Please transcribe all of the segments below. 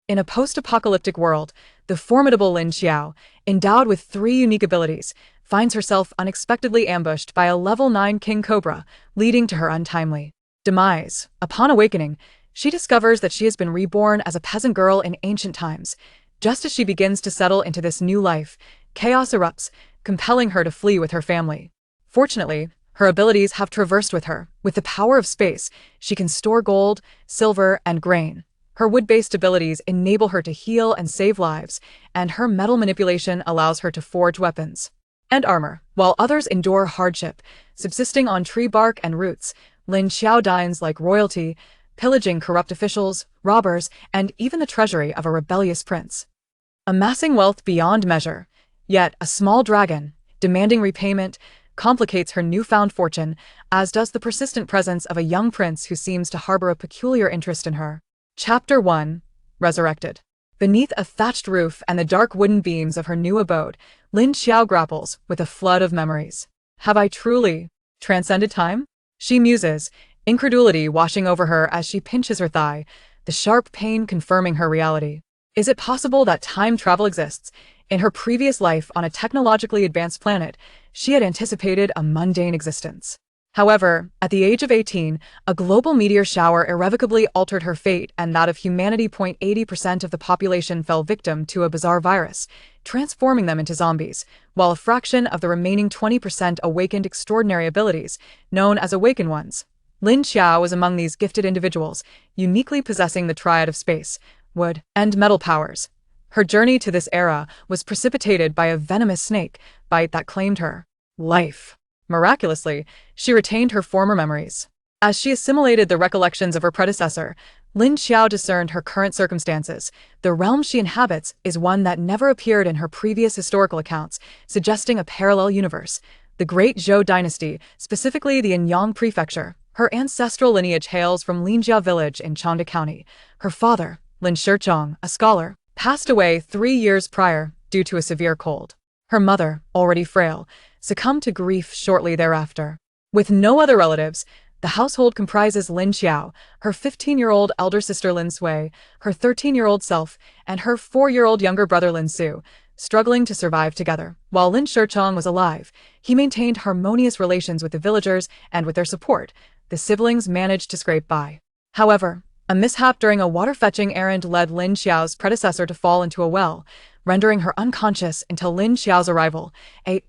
In a post-apocalyptic world, the formidable Lin Qiao, endowed with three unique abilities, finds herself unexpectedly ambushed by a level 9 king cobra, leading to her untimely demise. Upon awakening, she discovers that she has been reborn as a peasant girl in ancient times. Just as she begins to settle into this new life, chaos erupts, compelling her to flee with her family. Fortunately, her abilities have traversed with her. With the power of space, she can store gold, silver, and grain. Her wood-based abilities enable her to heal and save lives, and her metal manipulation allows her to forge weapons and armor. While others endure hardship, subsisting on tree bark and roots, Lin Qiao dines like royalty, pillaging corrupt officials, robbers, and even the treasury of a rebellious prince. Amassing wealth beyond measure, yet a small dragon, demanding repayment, complicates her newfound fortune, as does the persistent presence of a young prince who seems to harbor a peculiar interest in her. Chapter 1. Resurrected. Beneath a thatched roof and the dark wooden beams of her new abode, Lin Qiao grapples with a flood of memories. Have I truly transcended time? She muses, incredulity washing over her as she pinches her thigh, the sharp pain confirming her reality. Is it possible that time travel exists? In her previous life on a technologically advanced planet, she had anticipated a mundane existence. However, at the age of 18, a global meteor shower irrevocably altered her fate and that of humanity. 80% of the population fell victim to a bizarre virus, transforming them into zombies, while a fraction of the remaining 20% awakened extraordinary abilities, known as Awakened Ones. Lin Qiao was among these gifted individuals, uniquely possessing the triad of space, wood, and metal powers. Her journey to this era was precipitated by a venomous snake bite that claimed her life. Miraculously, she retained her former memories. As she assimilated the recollections of her predecessor, Lin Qiao discerned her current circumstances. The realm she inhabits is one that never appeared in her previous historical accounts, suggesting a parallel universe. The Great Zhou dynasty, specifically the Anyang prefecture. Her ancestral lineage hails from Lin Qiao village in Changde County. Her father, Lin Shichong, a scholar, passed away 3 years prior due to a severe cold. Her mother, already frail, succumbed to grief shortly thereafter. With no other relatives, the household comprises Lin Qiao, her 15-year-old elder sister Lin Sui, her 13-year-old self, and her 4-year-old younger brother Lin Su, struggling to survive together. While Lin Shichong was alive, he maintained harmonious relations with the villagers, and with their support, the siblings managed to scrape by. However, a mishap during a water-fetching errand led Lin Qiao's predecessor to fall into a well, rendering her unconscious until Lin Qiao's arrival. Lin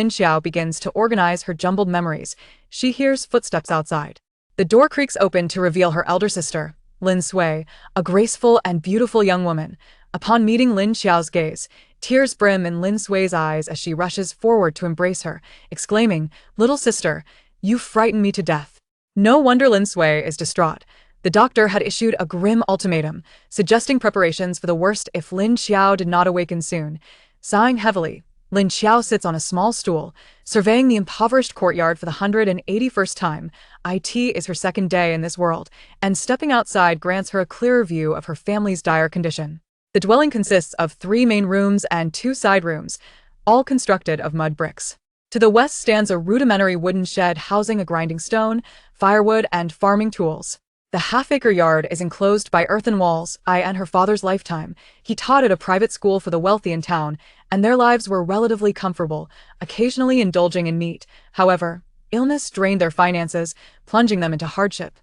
Qiao begins to organize her jumbled memories. She hears footsteps outside. The door creaks open to reveal her elder sister, Lin Sui, a graceful and beautiful young woman. Upon meeting Lin Qiao's gaze, tears brim in Lin Sui's eyes as she rushes forward to embrace her, exclaiming, "Little sister, you frighten me to death." No wonder Lin Sui is distraught. The doctor had issued a grim ultimatum, suggesting preparations for the worst if Lin Qiao did not awaken soon. Sighing heavily, Lin Qiao sits on a small stool, surveying the impoverished courtyard for the 181st time. It is her second day in this world, and stepping outside grants her a clearer view of her family's dire condition. The dwelling consists of 3 main rooms and 2 side rooms, all constructed of mud bricks. To the west stands a rudimentary wooden shed housing a grinding stone, firewood, and farming tools. The half-acre yard is enclosed by earthen walls. In her father's lifetime, he taught at a private school for the wealthy in town, and their lives were relatively comfortable, occasionally indulging in meat. However, illness drained their finances, plunging them into hardship.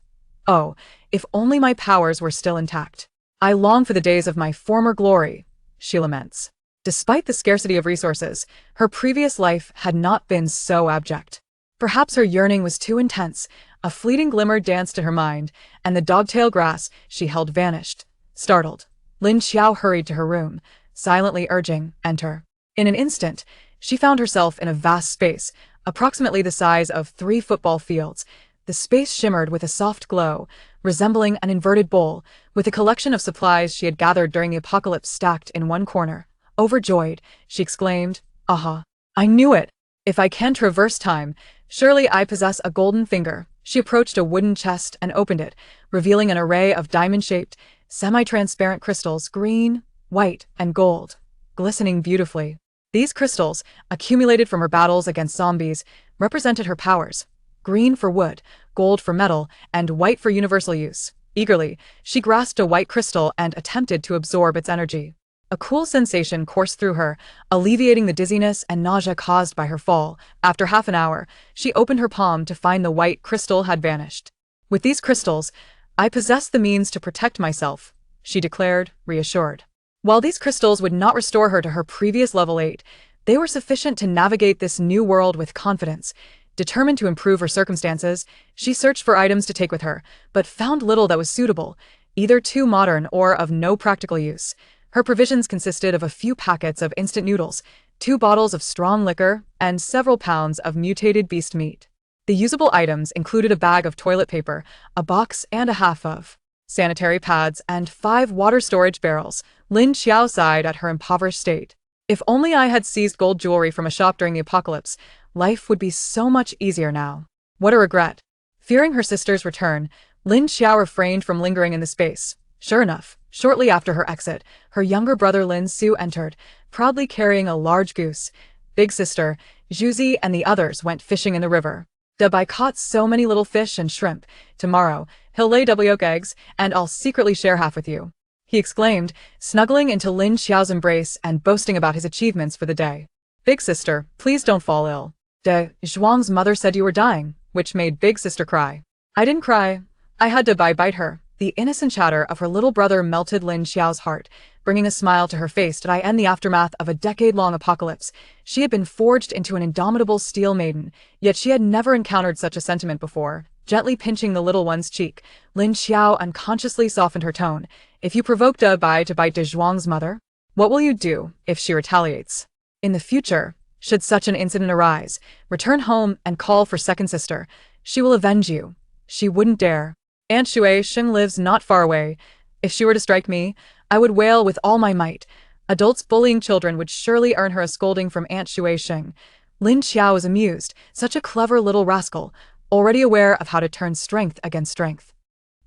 Oh, if only my powers were still intact. I long for the days of my former glory, she laments. Despite the scarcity of resources, her previous life had not been so abject. Perhaps her yearning was too intense. A fleeting glimmer danced in her mind, and the dogtail grass she held vanished. Startled, Lin Qiao hurried to her room, silently urging, "Enter." In an instant, she found herself in a vast space, approximately the size of 3 football fields. The space shimmered with a soft glow, resembling an inverted bowl, with a collection of supplies she had gathered during the apocalypse stacked in one corner. Overjoyed, she exclaimed, "Aha! I knew it! If I can traverse time, surely I possess a golden finger." She approached a wooden chest and opened it, revealing an array of diamond-shaped, semi-transparent crystals, green, white, and gold, glistening beautifully. These crystals, accumulated from her battles against zombies, represented her powers: green for wood, gold for metal, and white for universal use. Eagerly, she grasped a white crystal and attempted to absorb its energy. A cool sensation coursed through her, alleviating the dizziness and nausea caused by her fall. After half an hour, she opened her palm to find the white crystal had vanished. With these crystals, I possess the means to protect myself, she declared, reassured. While these crystals would not restore her to her previous level 8, they were sufficient to navigate this new world with confidence. Determined to improve her circumstances, she searched for items to take with her, but found little that was suitable, either too modern or of no practical use. Her provisions consisted of a few packets of instant noodles, 2 bottles of strong liquor, and several pounds of mutated beast meat. The usable items included a bag of toilet paper, a box and a half of sanitary pads, and 5 water storage barrels. Lin Qiao sighed at her impoverished state. If only I had seized gold jewelry from a shop during the apocalypse, life would be so much easier now. What a regret. Fearing her sister's return, Lin Qiao refrained from lingering in the space. Sure enough, shortly after her exit, her younger brother Lin Su entered, proudly carrying a large goose. Big sister, Zhuzi, and the others went fishing in the river. I caught so many little fish and shrimp. Tomorrow, he'll lay yolk eggs, and I'll secretly share half with you, he exclaimed, snuggling into Lin Xiao's embrace and boasting about his achievements for the day. Big sister, please don't fall ill. Zhuang's mother said you were dying, which made Big sister cry. I didn't cry. I had to bite her. The innocent chatter of her little brother melted Lin Xiao's heart, bringing a smile to her face. In the aftermath of a decade-long apocalypse, she had been forged into an indomitable steel maiden, yet she had never encountered such a sentiment before. Gently pinching the little one's cheek, Lin Qiao unconsciously softened her tone. If you provoke Bai to bite Zhuang's mother, what will you do if she retaliates? In the future, should such an incident arise, return home and call for second sister. She will avenge you. She wouldn't dare. Aunt Shui Sheng lives not far away. If she were to strike me, I would wail with all my might. Adults bullying children would surely earn her a scolding from Aunt Shui Sheng. Lin Qiao was amused. Such a clever little rascal, already aware of how to turn strength against strength.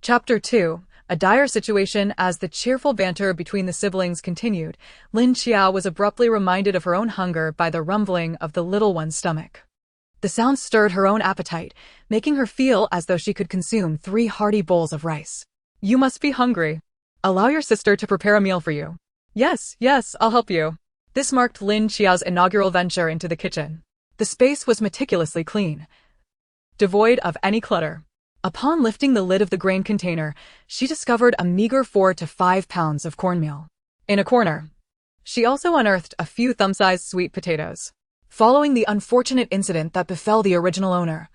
Chapter 2. A dire situation. As the cheerful banter between the siblings continued, Lin Qiao was abruptly reminded of her own hunger by the rumbling of the little one's stomach. The sound stirred her own appetite, making her feel as though she could consume 3 hearty bowls of rice. You must be hungry. Allow your sister to prepare a meal for you. Yes, I'll help you. This marked Lin Qiao's inaugural venture into the kitchen. The space was meticulously clean, devoid of any clutter. Upon lifting the lid of the grain container, she discovered a meager 4 to 5 pounds of cornmeal. In a corner, she also unearthed a few thumb-sized sweet potatoes. Following the unfortunate incident that befell the original owner,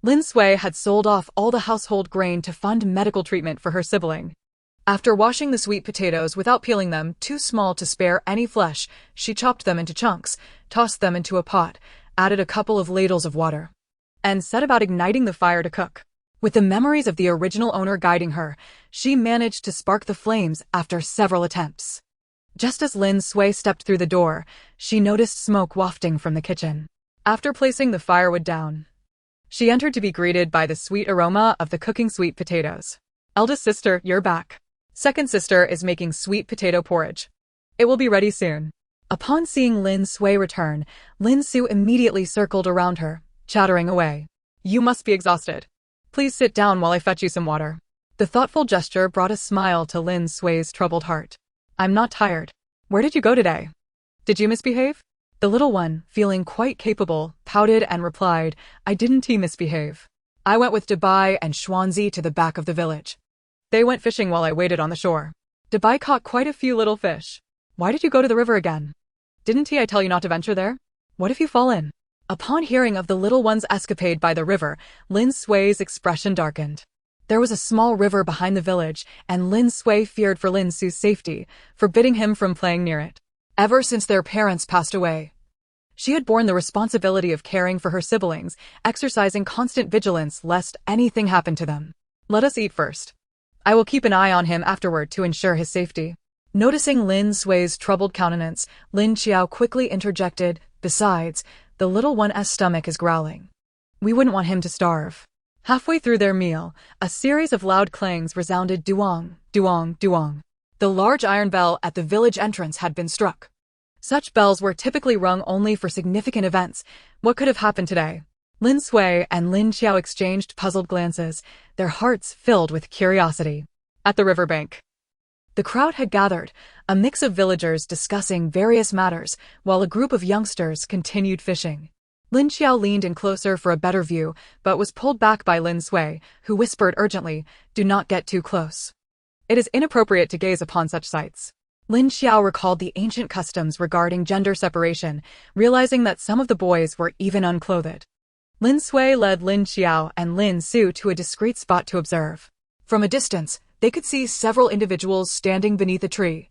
Lin Sui had sold off all the household grain to fund medical treatment for her sibling. After washing the sweet potatoes without peeling them, too small to spare any flesh, she chopped them into chunks, tossed them into a pot, added a couple of ladles of water, and set about igniting the fire to cook. With the memories of the original owner guiding her, she managed to spark the flames after several attempts. Just as Lin Sui stepped through the door, she noticed smoke wafting from the kitchen. After placing the firewood down, she entered to be greeted by the sweet aroma of the cooking sweet potatoes. Eldest sister, you're back. Second sister is making sweet potato porridge. It will be ready soon. Upon seeing Lin Sui return, Lin Su immediately circled around her, chattering away. You must be exhausted. Please sit down while I fetch you some water. The thoughtful gesture brought a smile to Lin Sui's troubled heart. I'm not tired. Where did you go today? Did you misbehave? The little one, feeling quite capable, pouted and replied, I didn't misbehave. I went with Dabai and Xuanzi to the back of the village. They went fishing while I waited on the shore. Dabai caught quite a few little fish. Why did you go to the river again? Didn't I tell you not to venture there? What if you fall in? Upon hearing of the little one's escapade by the river, Lin Sui's expression darkened. There was a small river behind the village, and Lin Sui feared for Lin Su's safety, forbidding him from playing near it. Ever since their parents passed away, she had borne the responsibility of caring for her siblings, exercising constant vigilance lest anything happen to them. Let us eat first. I will keep an eye on him afterward to ensure his safety. Noticing Lin Sui's troubled countenance, Lin Qiao quickly interjected, besides, the little one's stomach is growling. We wouldn't want him to starve. Halfway through their meal, a series of loud clangs resounded duong, duong, duong. The large iron bell at the village entrance had been struck. Such bells were typically rung only for significant events. What could have happened today? Lin Sui and Lin Qiao exchanged puzzled glances, their hearts filled with curiosity. At the riverbank, the crowd had gathered, a mix of villagers discussing various matters, while a group of youngsters continued fishing. Lin Qiao leaned in closer for a better view, but was pulled back by Lin Sui, who whispered urgently, "Do not get too close. It is inappropriate to gaze upon such sights." Lin Qiao recalled the ancient customs regarding gender separation, realizing that some of the boys were even unclothed. Lin Sui led Lin Qiao and Lin Su to a discreet spot to observe. From a distance, they could see several individuals standing beneath a tree,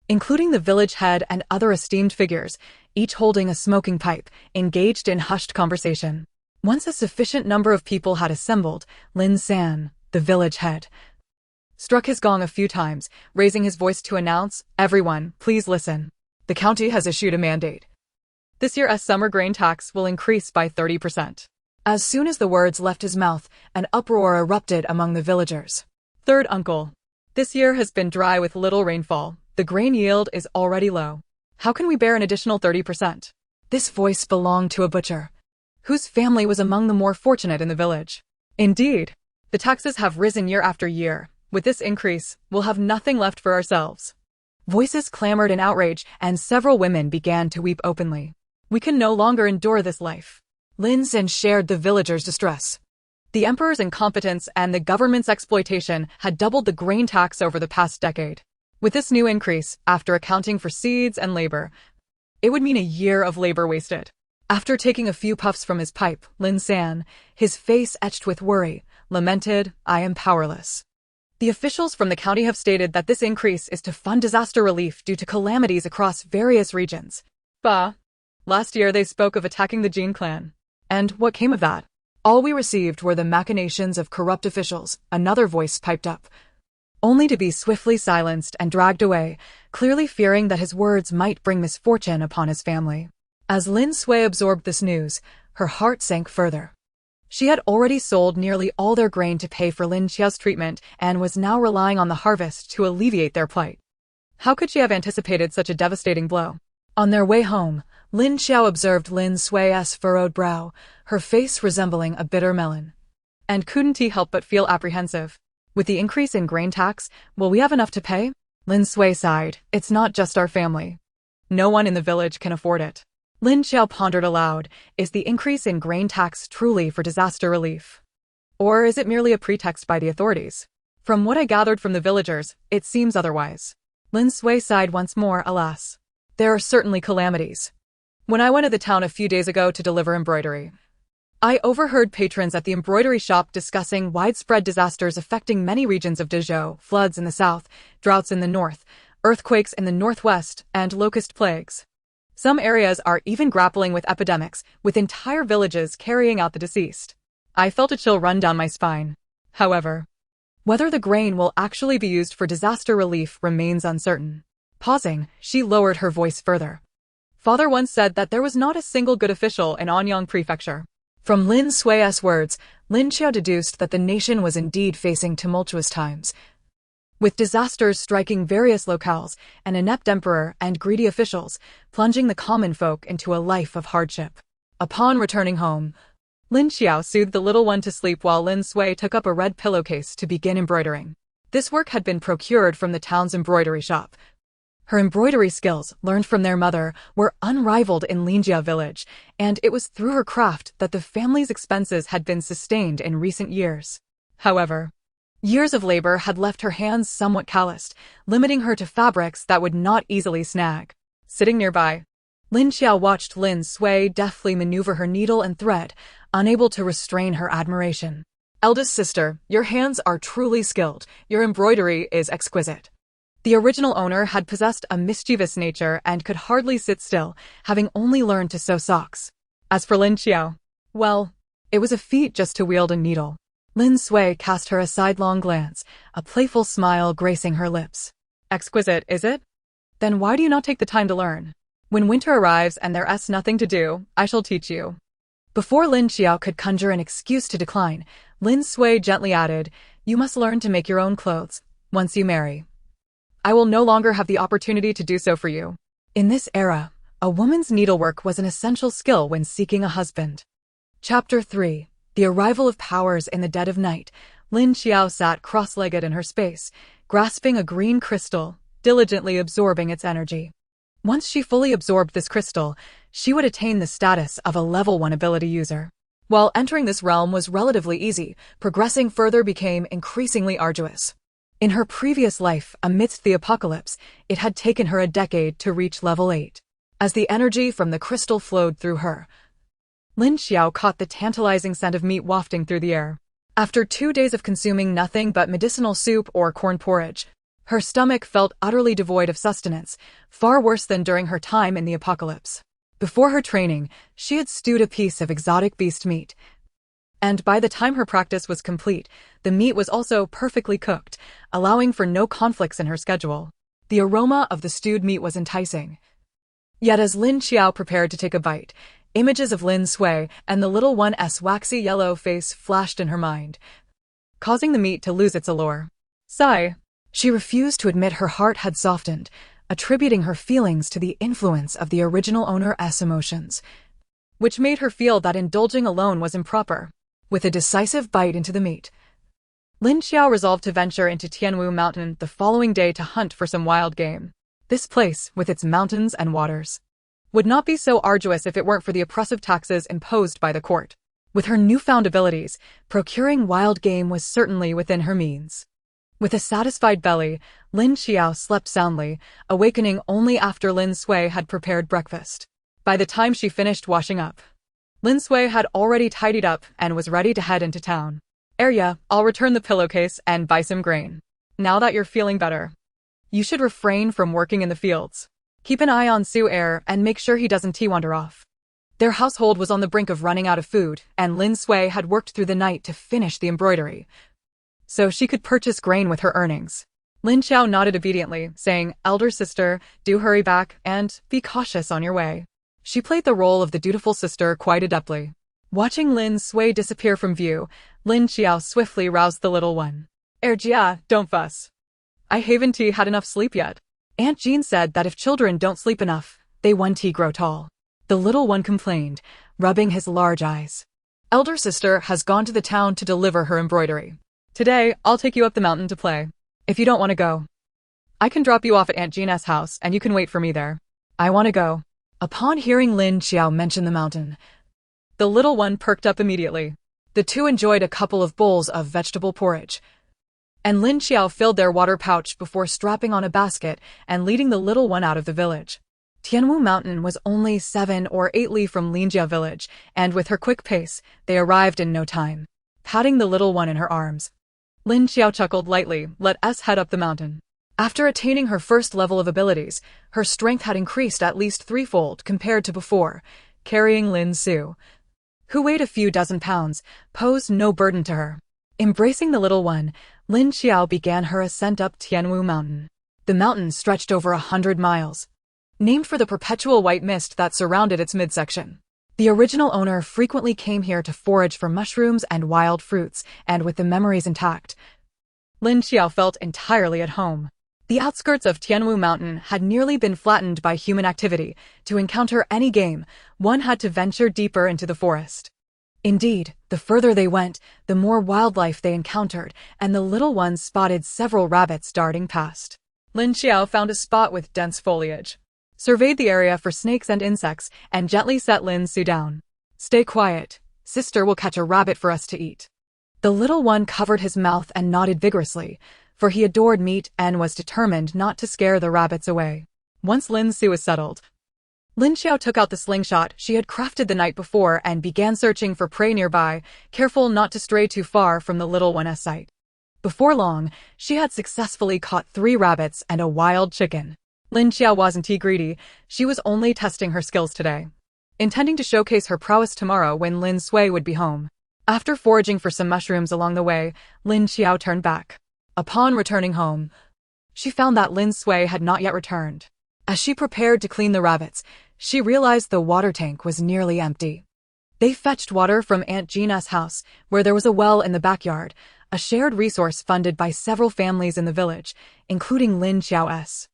including the village head and other esteemed figures, each holding a smoking pipe, engaged in hushed conversation. Once a sufficient number of people had assembled, Lin San, the village head, struck his gong a few times, raising his voice to announce, "Everyone, please listen. The county has issued a mandate. This year's summer grain tax will increase by 30%. As soon as the words left his mouth, an uproar erupted among the villagers. "Third uncle, this year has been dry with little rainfall. The grain yield is already low. How can we bear an additional 30%? This voice belonged to a butcher, whose family was among the more fortunate in the village. "Indeed, the taxes have risen year after year. With this increase, we'll have nothing left for ourselves." Voices clamored in outrage, and several women began to weep openly. "We can no longer endure this life." Lin San shared the villagers' distress. The emperor's incompetence and the government's exploitation had doubled the grain tax over the past decade. With this new increase, after accounting for seeds and labor, it would mean a year of labor wasted. After taking a few puffs from his pipe, Lin San, his face etched with worry, lamented, "I am powerless. The officials from the county have stated that this increase is to fund disaster relief due to calamities across various regions. Bah! Last year they spoke of attacking the Jin clan. And what came of that? All we received were the machinations of corrupt officials," another voice piped up, only to be swiftly silenced and dragged away, clearly fearing that his words might bring misfortune upon his family. As Lin Sui absorbed this news, her heart sank further. She had already sold nearly all their grain to pay for Lin Qiao's treatment and was now relying on the harvest to alleviate their plight. How could she have anticipated such a devastating blow? On their way home, Lin Qiao observed Lin Sui's furrowed brow, her face resembling a bitter melon. And couldn't he help but feel apprehensive? With the increase in grain tax, will we have enough to pay? Lin Sui sighed. It's not just our family. No one in the village can afford it. Lin Qiao pondered aloud, is the increase in grain tax truly for disaster relief? Or is it merely a pretext by the authorities? From what I gathered from the villagers, it seems otherwise. Lin Sui sighed once more, alas. There are certainly calamities. When I went to the town a few days ago to deliver embroidery, I overheard patrons at the embroidery shop discussing widespread disasters affecting many regions of Dezhou, floods in the south, droughts in the north, earthquakes in the northwest, and locust plagues. Some areas are even grappling with epidemics, with entire villages carrying out the deceased. I felt a chill run down my spine. However, whether the grain will actually be used for disaster relief remains uncertain. Pausing, she lowered her voice further. Father once said that there was not a single good official in Anyang Prefecture. From Lin Sui's words, Lin Qiao deduced that the nation was indeed facing tumultuous times, with disasters striking various locales, an inept emperor and greedy officials, plunging the common folk into a life of hardship. Upon returning home, Lin Qiao soothed the little one to sleep while Lin Sui took up a red pillowcase to begin embroidering. This work had been procured from the town's embroidery shop. Her embroidery skills, learned from their mother, were unrivaled in Lingjia village, and it was through her craft that the family's expenses had been sustained in recent years. However, years of labor had left her hands somewhat calloused, limiting her to fabrics that would not easily snag. Sitting nearby, Lin Qiao watched Lin Sui deftly maneuver her needle and thread, unable to restrain her admiration. "Eldest sister, your hands are truly skilled. Your embroidery is exquisite." The original owner had possessed a mischievous nature and could hardly sit still, having only learned to sew socks. As for Lin Qiao, well, it was a feat just to wield a needle. Lin Sui cast her a sidelong glance, a playful smile gracing her lips. "Exquisite, is it? Then why do you not take the time to learn? When winter arrives and there's nothing to do, I shall teach you." Before Lin Qiao could conjure an excuse to decline, Lin Sui gently added, "You must learn to make your own clothes, once you marry. I will no longer have the opportunity to do so for you." In this era, a woman's needlework was an essential skill when seeking a husband. Chapter 3. The Arrival of Powers in the Dead of Night. Lin Qiao sat cross-legged in her space, grasping a green crystal, diligently absorbing its energy. Once she fully absorbed this crystal, she would attain the status of a level 1 ability user. While entering this realm was relatively easy, progressing further became increasingly arduous. In her previous life, amidst the apocalypse, it had taken her a decade to reach level 8. As the energy from the crystal flowed through her, Lin Qiao caught the tantalizing scent of meat wafting through the air. After 2 days of consuming nothing but medicinal soup or corn porridge, her stomach felt utterly devoid of sustenance, far worse than during her time in the apocalypse. Before her training, she had stewed a piece of exotic beast meat, and by the time her practice was complete, the meat was also perfectly cooked, allowing for no conflicts in her schedule. The aroma of the stewed meat was enticing. Yet as Lin Qiao prepared to take a bite, images of Lin Sui and the little one's waxy yellow face flashed in her mind, causing the meat to lose its allure. Sigh. She refused to admit her heart had softened, attributing her feelings to the influence of the original owner's emotions, which made her feel that indulging alone was improper. With a decisive bite into the meat, Lin Qiao resolved to venture into Tianwu Mountain the following day to hunt for some wild game. This place, with its mountains and waters, would not be so arduous if it weren't for the oppressive taxes imposed by the court. With her newfound abilities, procuring wild game was certainly within her means. With a satisfied belly, Lin Qiao slept soundly, awakening only after Lin Sui had prepared breakfast. By the time she finished washing up, Lin Sui had already tidied up and was ready to head into town. Arya, I'll return the pillowcase and buy some grain. Now that you're feeling better, you should refrain from working in the fields. Keep an eye on Su Er and make sure he doesn't wander off. Their household was on the brink of running out of food, and Lin Sui had worked through the night to finish the embroidery, so she could purchase grain with her earnings. Lin Qiao nodded obediently, saying, "Elder sister, do hurry back, and be cautious on your way." She played the role of the dutiful sister quite adeptly. Watching Lin Sui disappear from view, Lin Qiao swiftly roused the little one. Jia, don't fuss. I haven't had enough sleep yet. Aunt Jean said that if children don't sleep enough, they won't grow tall. The little one complained, rubbing his large eyes. Elder sister has gone to the town to deliver her embroidery. Today, I'll take you up the mountain to play. If you don't want to go, I can drop you off at Aunt Jean's house and you can wait for me there. I want to go. Upon hearing Lin Qiao mention the mountain, the little one perked up immediately. The two enjoyed a couple of bowls of vegetable porridge, and Lin Qiao filled their water pouch before strapping on a basket and leading the little one out of the village. Tianwu Mountain was only 7 or 8 li from Lingjia village, and with her quick pace, they arrived in no time. Patting the little one in her arms, Lin Qiao chuckled lightly, let us head up the mountain. After attaining her first level of abilities, her strength had increased at least 3-fold compared to before. Carrying Lin Su, who weighed a few dozen pounds, posed no burden to her. Embracing the little one, Lin Qiao began her ascent up Tianwu Mountain. The mountain stretched over 100 miles, named for the perpetual white mist that surrounded its midsection. The original owner frequently came here to forage for mushrooms and wild fruits, and with the memories intact, Lin Qiao felt entirely at home. The outskirts of Tianwu Mountain had nearly been flattened by human activity. To encounter any game, one had to venture deeper into the forest. Indeed, the further they went, the more wildlife they encountered, and the little ones spotted several rabbits darting past. Lin Qiao found a spot with dense foliage, surveyed the area for snakes and insects, and gently set Lin Su down. Stay quiet. Sister will catch a rabbit for us to eat. The little one covered his mouth and nodded vigorously, for he adored meat and was determined not to scare the rabbits away. Once Lin Su was settled, Lin Qiao took out the slingshot she had crafted the night before and began searching for prey nearby, careful not to stray too far from the little one's sight. Before long, she had successfully caught 3 rabbits and a wild chicken. Lin Qiao wasn't greedy, she was only testing her skills today, intending to showcase her prowess tomorrow when Lin Sui would be home. After foraging for some mushrooms along the way, Lin Qiao turned back. Upon returning home, she found that Lin Sui had not yet returned. As she prepared to clean the rabbits, she realized the water tank was nearly empty. They fetched water from Aunt Gina's house, where there was a well in the backyard, a shared resource funded by several families in the village, including Lin Qiao's.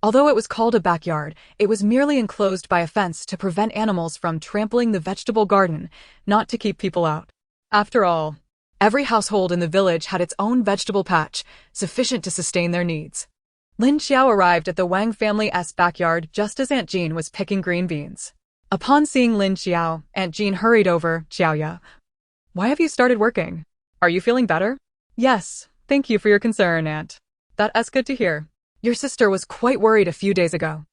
Although it was called a backyard, it was merely enclosed by a fence to prevent animals from trampling the vegetable garden, not to keep people out. After all, every household in the village had its own vegetable patch, sufficient to sustain their needs. Lin Qiao arrived at the Wang family's backyard just as Aunt Jean was picking green beans. Upon seeing Lin Qiao, Aunt Jean hurried over. Qiaoya, why have you started working? Are you feeling better? Yes, thank you for your concern, Aunt. That's good to hear. Your sister was quite worried a few days ago.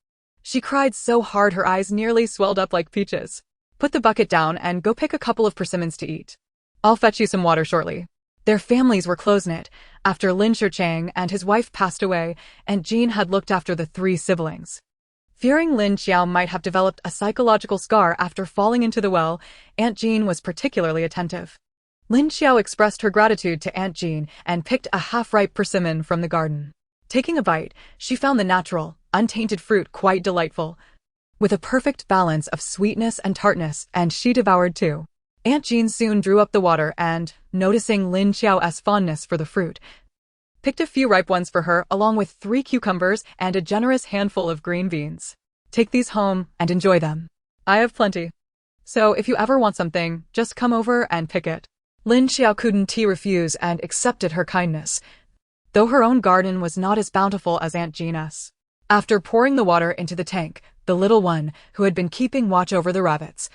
She cried so hard her eyes nearly swelled up like peaches. Put the bucket down and go pick a couple of persimmons to eat. I'll fetch you some water shortly. Their families were close-knit. After Lin Qiao and his wife passed away, Aunt Jean had looked after the three siblings. Fearing Lin Qiao might have developed a psychological scar after falling into the well, Aunt Jean was particularly attentive. Lin Qiao expressed her gratitude to Aunt Jean and picked a half-ripe persimmon from the garden. Taking a bite, she found the natural, untainted fruit quite delightful, with a perfect balance of sweetness and tartness, and she devoured too. Aunt Jean soon drew up the water and, noticing Lin Qiao's fondness for the fruit, picked a few ripe ones for her along with 3 cucumbers and a generous handful of green beans. Take these home and enjoy them. I have plenty. So if you ever want something, just come over and pick it. Lin Qiao couldn't refuse and accepted her kindness, though her own garden was not as bountiful as Aunt Jean's. After pouring the water into the tank, the little one, who had been keeping watch over the rabbits,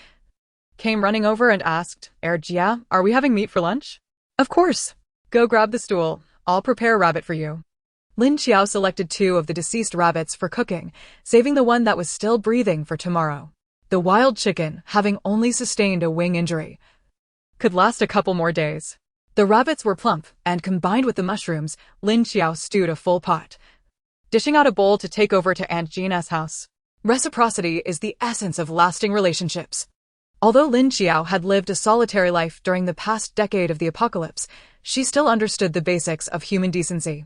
came running over and asked, Jia, are we having meat for lunch? Of course. Go grab the stool. I'll prepare a rabbit for you. Lin Qiao selected 2 of the deceased rabbits for cooking, saving the one that was still breathing for tomorrow. The wild chicken, having only sustained a wing injury, could last a couple more days. The rabbits were plump, and combined with the mushrooms, Lin Qiao stewed a full pot, dishing out a bowl to take over to Aunt Jean's house. Reciprocity is the essence of lasting relationships. Although Lin Qiao had lived a solitary life during the past decade of the apocalypse, she still understood the basics of human decency.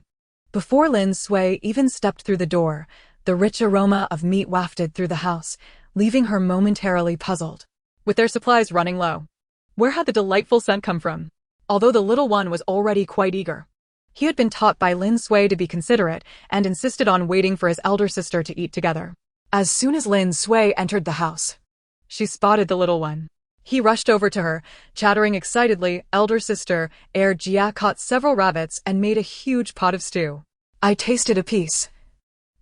Before Lin Sui even stepped through the door, the rich aroma of meat wafted through the house, leaving her momentarily puzzled. With their supplies running low, where had the delightful scent come from? Although the little one was already quite eager, he had been taught by Lin Sui to be considerate and insisted on waiting for his elder sister to eat together. As soon as Lin Sui entered the house, she spotted the little one. He rushed over to her, chattering excitedly. Elder sister, Jia caught several rabbits and made a huge pot of stew. I tasted a piece,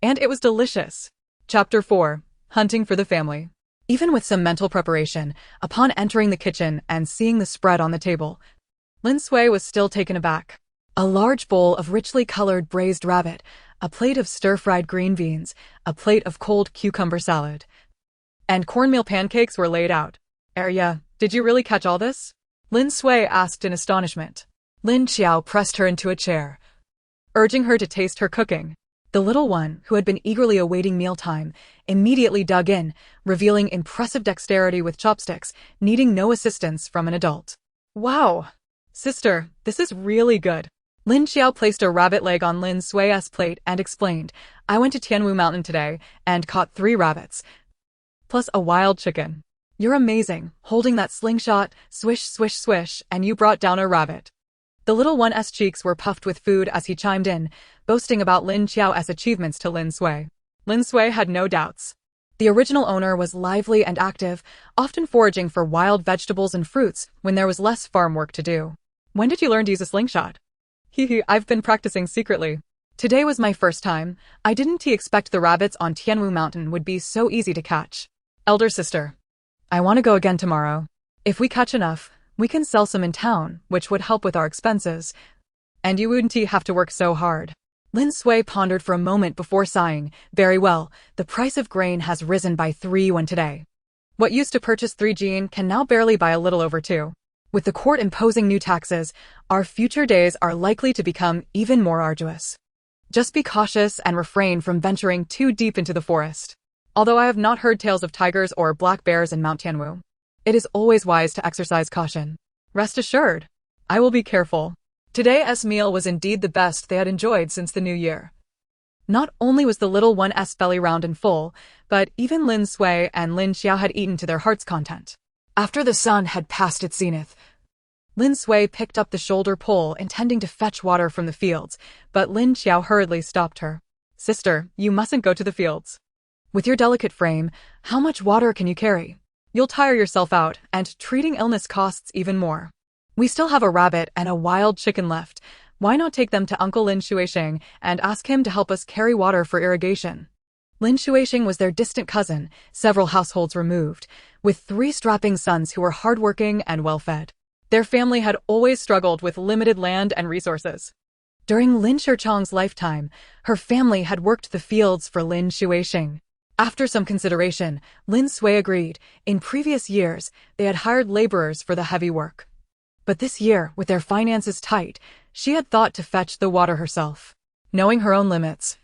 and it was delicious. Chapter 4. Hunting for the family. Even with some mental preparation, upon entering the kitchen and seeing the spread on the table, Lin Sui was still taken aback. A large bowl of richly colored braised rabbit, a plate of stir-fried green beans, a plate of cold cucumber salad, and cornmeal pancakes were laid out. Arya, did you really catch all this? Lin Sui asked in astonishment. Lin Qiao pressed her into a chair, urging her to taste her cooking. The little one, who had been eagerly awaiting mealtime, immediately dug in, revealing impressive dexterity with chopsticks, needing no assistance from an adult. Wow! Sister, this is really good. Lin Qiao placed a rabbit leg on Lin Sui's plate and explained, I went to Tianwu Mountain today and caught 3 rabbits, plus a wild chicken. You're amazing, holding that slingshot, swish, swish, swish, and you brought down a rabbit. The little one's cheeks were puffed with food as he chimed in, boasting about Lin Qiao's achievements to Lin Sui. Lin Sui had no doubts. The original owner was lively and active, often foraging for wild vegetables and fruits when there was less farm work to do. When did you learn to use a slingshot? I've been practicing secretly. Today was my first time. I didn't expect the rabbits on Tianwu Mountain would be so easy to catch. Elder sister, I want to go again tomorrow. If we catch enough, we can sell some in town, which would help with our expenses. And you wouldn't have to work so hard. Lin Sui pondered for a moment before sighing. Very well, the price of grain has risen by 3 yuan today. What used to purchase 3 jin can now barely buy a little over 2. With the court imposing new taxes, our future days are likely to become even more arduous. Just be cautious and refrain from venturing too deep into the forest. Although I have not heard tales of tigers or black bears in Mount Tianwu, it is always wise to exercise caution. Rest assured, I will be careful. Today's meal was indeed the best they had enjoyed since the new year. Not only was the little one's belly round and full, but even Lin Sui and Lin Qiao had eaten to their heart's content. After the sun had passed its zenith, Lin Sui picked up the shoulder pole intending to fetch water from the fields, but Lin Qiao hurriedly stopped her. Sister, you mustn't go to the fields. With your delicate frame, how much water can you carry? You'll tire yourself out, and treating illness costs even more. We still have a rabbit and a wild chicken left. Why not take them to Uncle Lin Shuisheng and ask him to help us carry water for irrigation? Lin Shuisheng was their distant cousin, several households removed, with 3 strapping sons who were hardworking and well-fed. Their family had always struggled with limited land and resources. During Lin Shichang's lifetime, her family had worked the fields for Lin Shuisheng. After some consideration, Lin Sui agreed. In previous years, they had hired laborers for the heavy work. But this year, with their finances tight, she had thought to fetch the water herself. Knowing her own limits,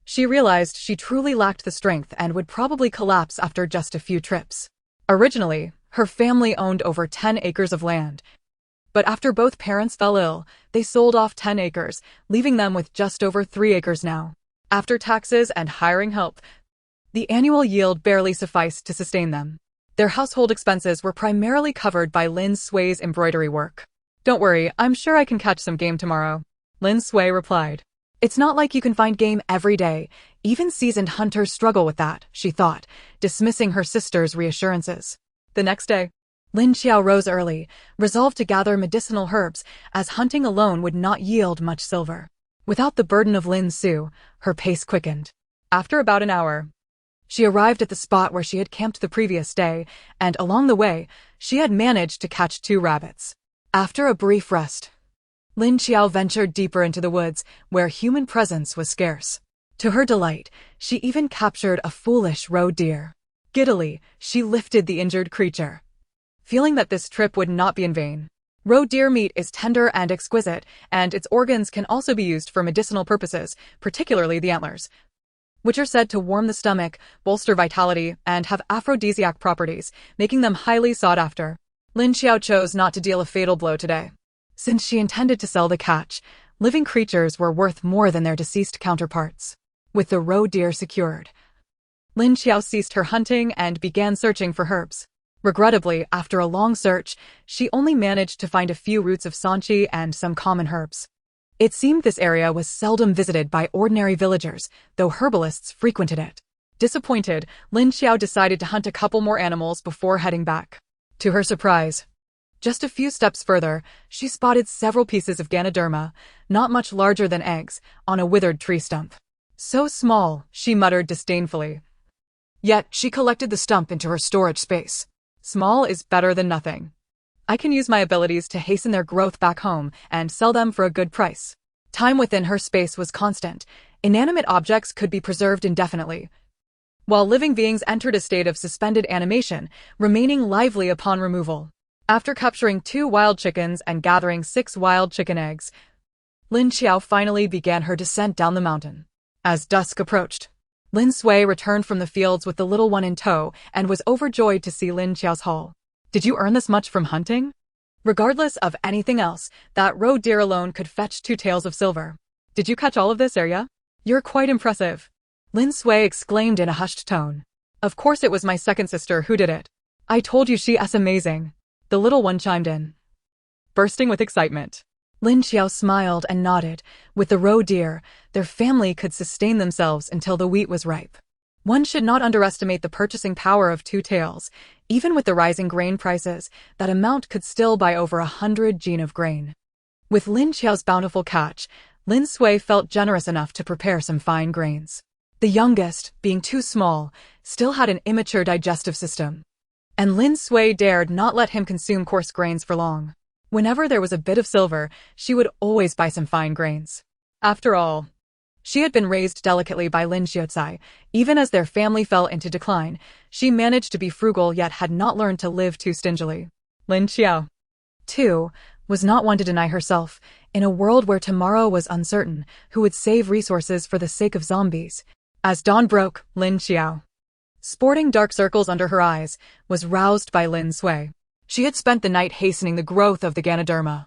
she realized she truly lacked the strength and would probably collapse after just a few trips. Originally, her family owned over 10 acres of land. But after both parents fell ill, they sold off 10 acres, leaving them with just over 3 acres now. After taxes and hiring help, the annual yield barely sufficed to sustain them. Their household expenses were primarily covered by Lin Sui's embroidery work. Don't worry, I'm sure I can catch some game tomorrow, Lin Sui replied. It's not like you can find game every day. Even seasoned hunters struggle with that, she thought, dismissing her sister's reassurances. The next day, Lin Qiao rose early, resolved to gather medicinal herbs, as hunting alone would not yield much silver. Without the burden of Lin Su, her pace quickened. After about an hour, she arrived at the spot where she had camped the previous day, and along the way, she had managed to catch 2 rabbits. After a brief rest, Lin Qiao ventured deeper into the woods, where human presence was scarce. To her delight, she even captured a foolish roe deer. Giddily, she lifted the injured creature, feeling that this trip would not be in vain. Roe deer meat is tender and exquisite, and its organs can also be used for medicinal purposes, particularly the antlers, which are said to warm the stomach, bolster vitality, and have aphrodisiac properties, making them highly sought after. Lin Qiao chose not to deal a fatal blow today. Since she intended to sell the catch, living creatures were worth more than their deceased counterparts. With the roe deer secured, Lin Qiao ceased her hunting and began searching for herbs. Regrettably, after a long search, she only managed to find a few roots of sanchi and some common herbs. It seemed this area was seldom visited by ordinary villagers, though herbalists frequented it. Disappointed, Lin Qiao decided to hunt a couple more animals before heading back. To her surprise, just a few steps further, she spotted several pieces of Ganoderma, not much larger than eggs, on a withered tree stump. So small, she muttered disdainfully. Yet, she collected the stump into her storage space. Small is better than nothing. I can use my abilities to hasten their growth back home and sell them for a good price. Time within her space was constant. Inanimate objects could be preserved indefinitely, while living beings entered a state of suspended animation, remaining lively upon removal. After capturing 2 wild chickens and gathering 6 wild chicken eggs, Lin Qiao finally began her descent down the mountain. As dusk approached, Lin Sui returned from the fields with the little one in tow and was overjoyed to see Lin Qiao's haul. Did you earn this much from hunting? Regardless of anything else, that roe deer alone could fetch 2 taels of silver. Did you catch all of this, Arya? You're quite impressive, Lin Sui exclaimed in a hushed tone. Of course it was my second sister who did it. I told you she is amazing, the little one chimed in, bursting with excitement. Lin Qiao smiled and nodded. With the roe deer, their family could sustain themselves until the wheat was ripe. One should not underestimate the purchasing power of 2 taels. Even with the rising grain prices, that amount could still buy over 100 jin of grain. With Lin Qiao's bountiful catch, Lin Sui felt generous enough to prepare some fine grains. The youngest, being too small, still had an immature digestive system, and Lin Sui dared not let him consume coarse grains for long. Whenever there was a bit of silver, she would always buy some fine grains. After all, she had been raised delicately by Lin Qiao. Even as their family fell into decline, she managed to be frugal yet had not learned to live too stingily. Lin Qiao, too, was not one to deny herself. In a world where tomorrow was uncertain, who would save resources for the sake of zombies? As dawn broke, Lin Qiao, sporting dark circles under her eyes, was roused by Lin Sui. She had spent the night hastening the growth of the Ganoderma,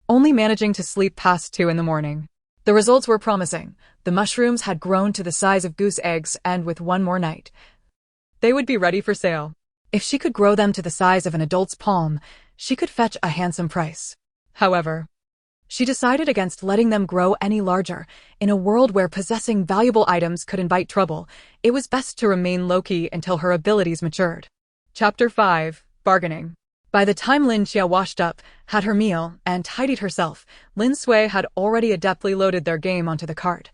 only managing to sleep past 2 in the morning. The results were promising. The mushrooms had grown to the size of goose eggs, and with one more night, they would be ready for sale. If she could grow them to the size of an adult's palm, she could fetch a handsome price. However, She decided against letting them grow any larger. In a world where possessing valuable items could invite trouble, it was best to remain low-key until her abilities matured. Chapter 5. Bargaining. By the time Lin Qiao washed up, had her meal, and tidied herself, Lin Sui had already adeptly loaded their game onto the cart,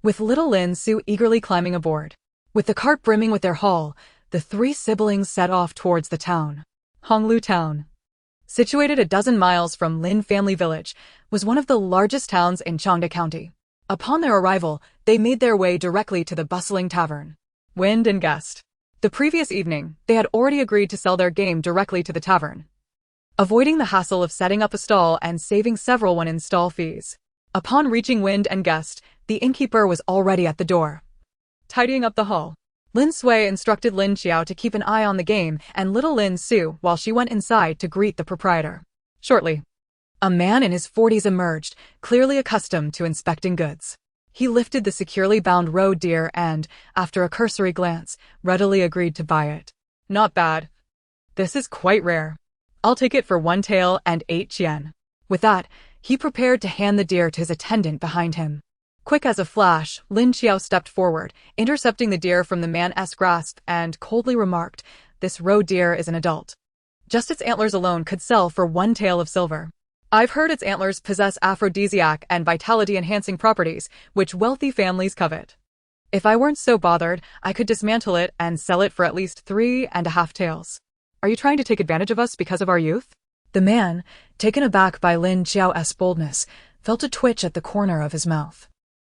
with little Lin Su eagerly climbing aboard. With the cart brimming with their haul, the three siblings set off towards the town. Honglu Town, situated a dozen miles from Lin Family Village, was one of the largest towns in Changde County. Upon their arrival, they made their way directly to the bustling tavern. Wind and Guest. The previous evening, they had already agreed to sell their game directly to the tavern, avoiding the hassle of setting up a stall and saving several one in stall fees. Upon reaching Wind and Guest, the innkeeper was already at the door, tidying up the hall. Lin Sui instructed Lin Qiao to keep an eye on the game and little Lin Su while she went inside to greet the proprietor. Shortly, a man in his 40s emerged, clearly accustomed to inspecting goods. He lifted the securely bound roe deer and, after a cursory glance, readily agreed to buy it. Not bad. This is quite rare. I'll take it for 1 tael and 8 qian. With that, he prepared to hand the deer to his attendant behind him. Quick as a flash, Lin Qiao stepped forward, intercepting the deer from the man's grasp and coldly remarked, "This roe deer is an adult. Just its antlers alone could sell for 1 tael of silver. I've heard its antlers possess aphrodisiac and vitality-enhancing properties, which wealthy families covet. If I weren't so bothered, I could dismantle it and sell it for at least 3.5 taels. Are you trying to take advantage of us because of our youth?" The man, taken aback by Lin Qiao's boldness, felt a twitch at the corner of his mouth.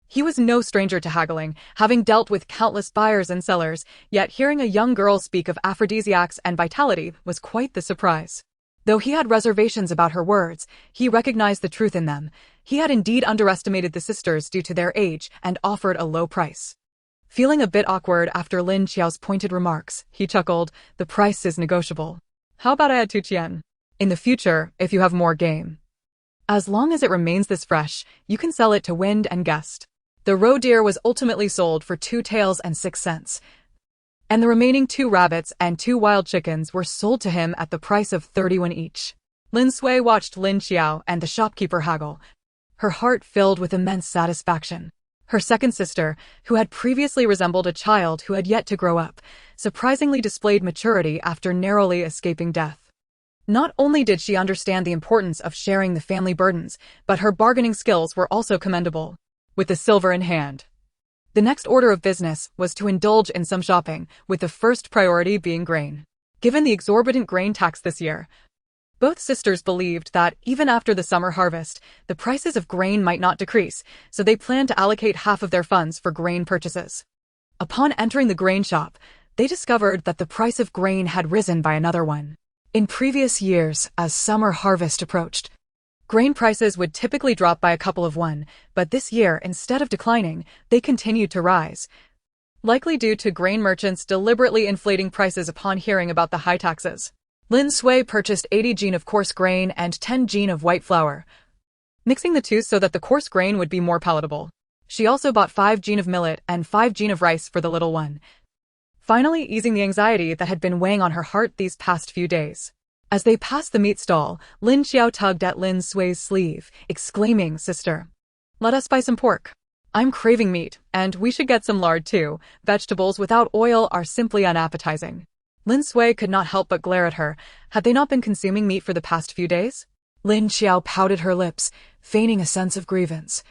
He was no stranger to haggling, having dealt with countless buyers and sellers, yet hearing a young girl speak of aphrodisiacs and vitality was quite the surprise. Though he had reservations about her words, he recognized the truth in them. He had indeed underestimated the sisters due to their age and offered a low price. Feeling a bit awkward after Lin Qiao's pointed remarks, he chuckled, "The price is negotiable. How about I add 2 qian? In the future, if you have more game. As long as it remains this fresh, you can sell it to Wind and Guest." The roe deer was ultimately sold for 2 taels and 6 cents. And the remaining 2 rabbits and 2 wild chickens were sold to him at the price of 31 each. Lin Sui watched Lin Qiao and the shopkeeper haggle, her heart filled with immense satisfaction. Her second sister, who had previously resembled a child who had yet to grow up, surprisingly displayed maturity after narrowly escaping death. Not only did she understand the importance of sharing the family burdens, but her bargaining skills were also commendable. With the silver in hand, the next order of business was to indulge in some shopping, with the first priority being grain. Given the exorbitant grain tax this year, both sisters believed that even after the summer harvest, the prices of grain might not decrease, so they planned to allocate half of their funds for grain purchases. Upon entering the grain shop, they discovered that the price of grain had risen by another one. In previous years, as summer harvest approached, grain prices would typically drop by a couple of one, but this year, instead of declining, they continued to rise, likely due to grain merchants deliberately inflating prices upon hearing about the high taxes. Lin Sui purchased 80 jin of coarse grain and 10 jin of white flour, mixing the two so that the coarse grain would be more palatable. She also bought 5 jin of millet and 5 jin of rice for the little one, finally easing the anxiety that had been weighing on her heart these past few days. As they passed the meat stall, Lin Qiao tugged at Lin Sui's sleeve, exclaiming, "Sister, let us buy some pork. I'm craving meat, and we should get some lard too. Vegetables without oil are simply unappetizing." Lin Sui could not help but glare at her. Had they not been consuming meat for the past few days? Lin Qiao pouted her lips, feigning a sense of grievance.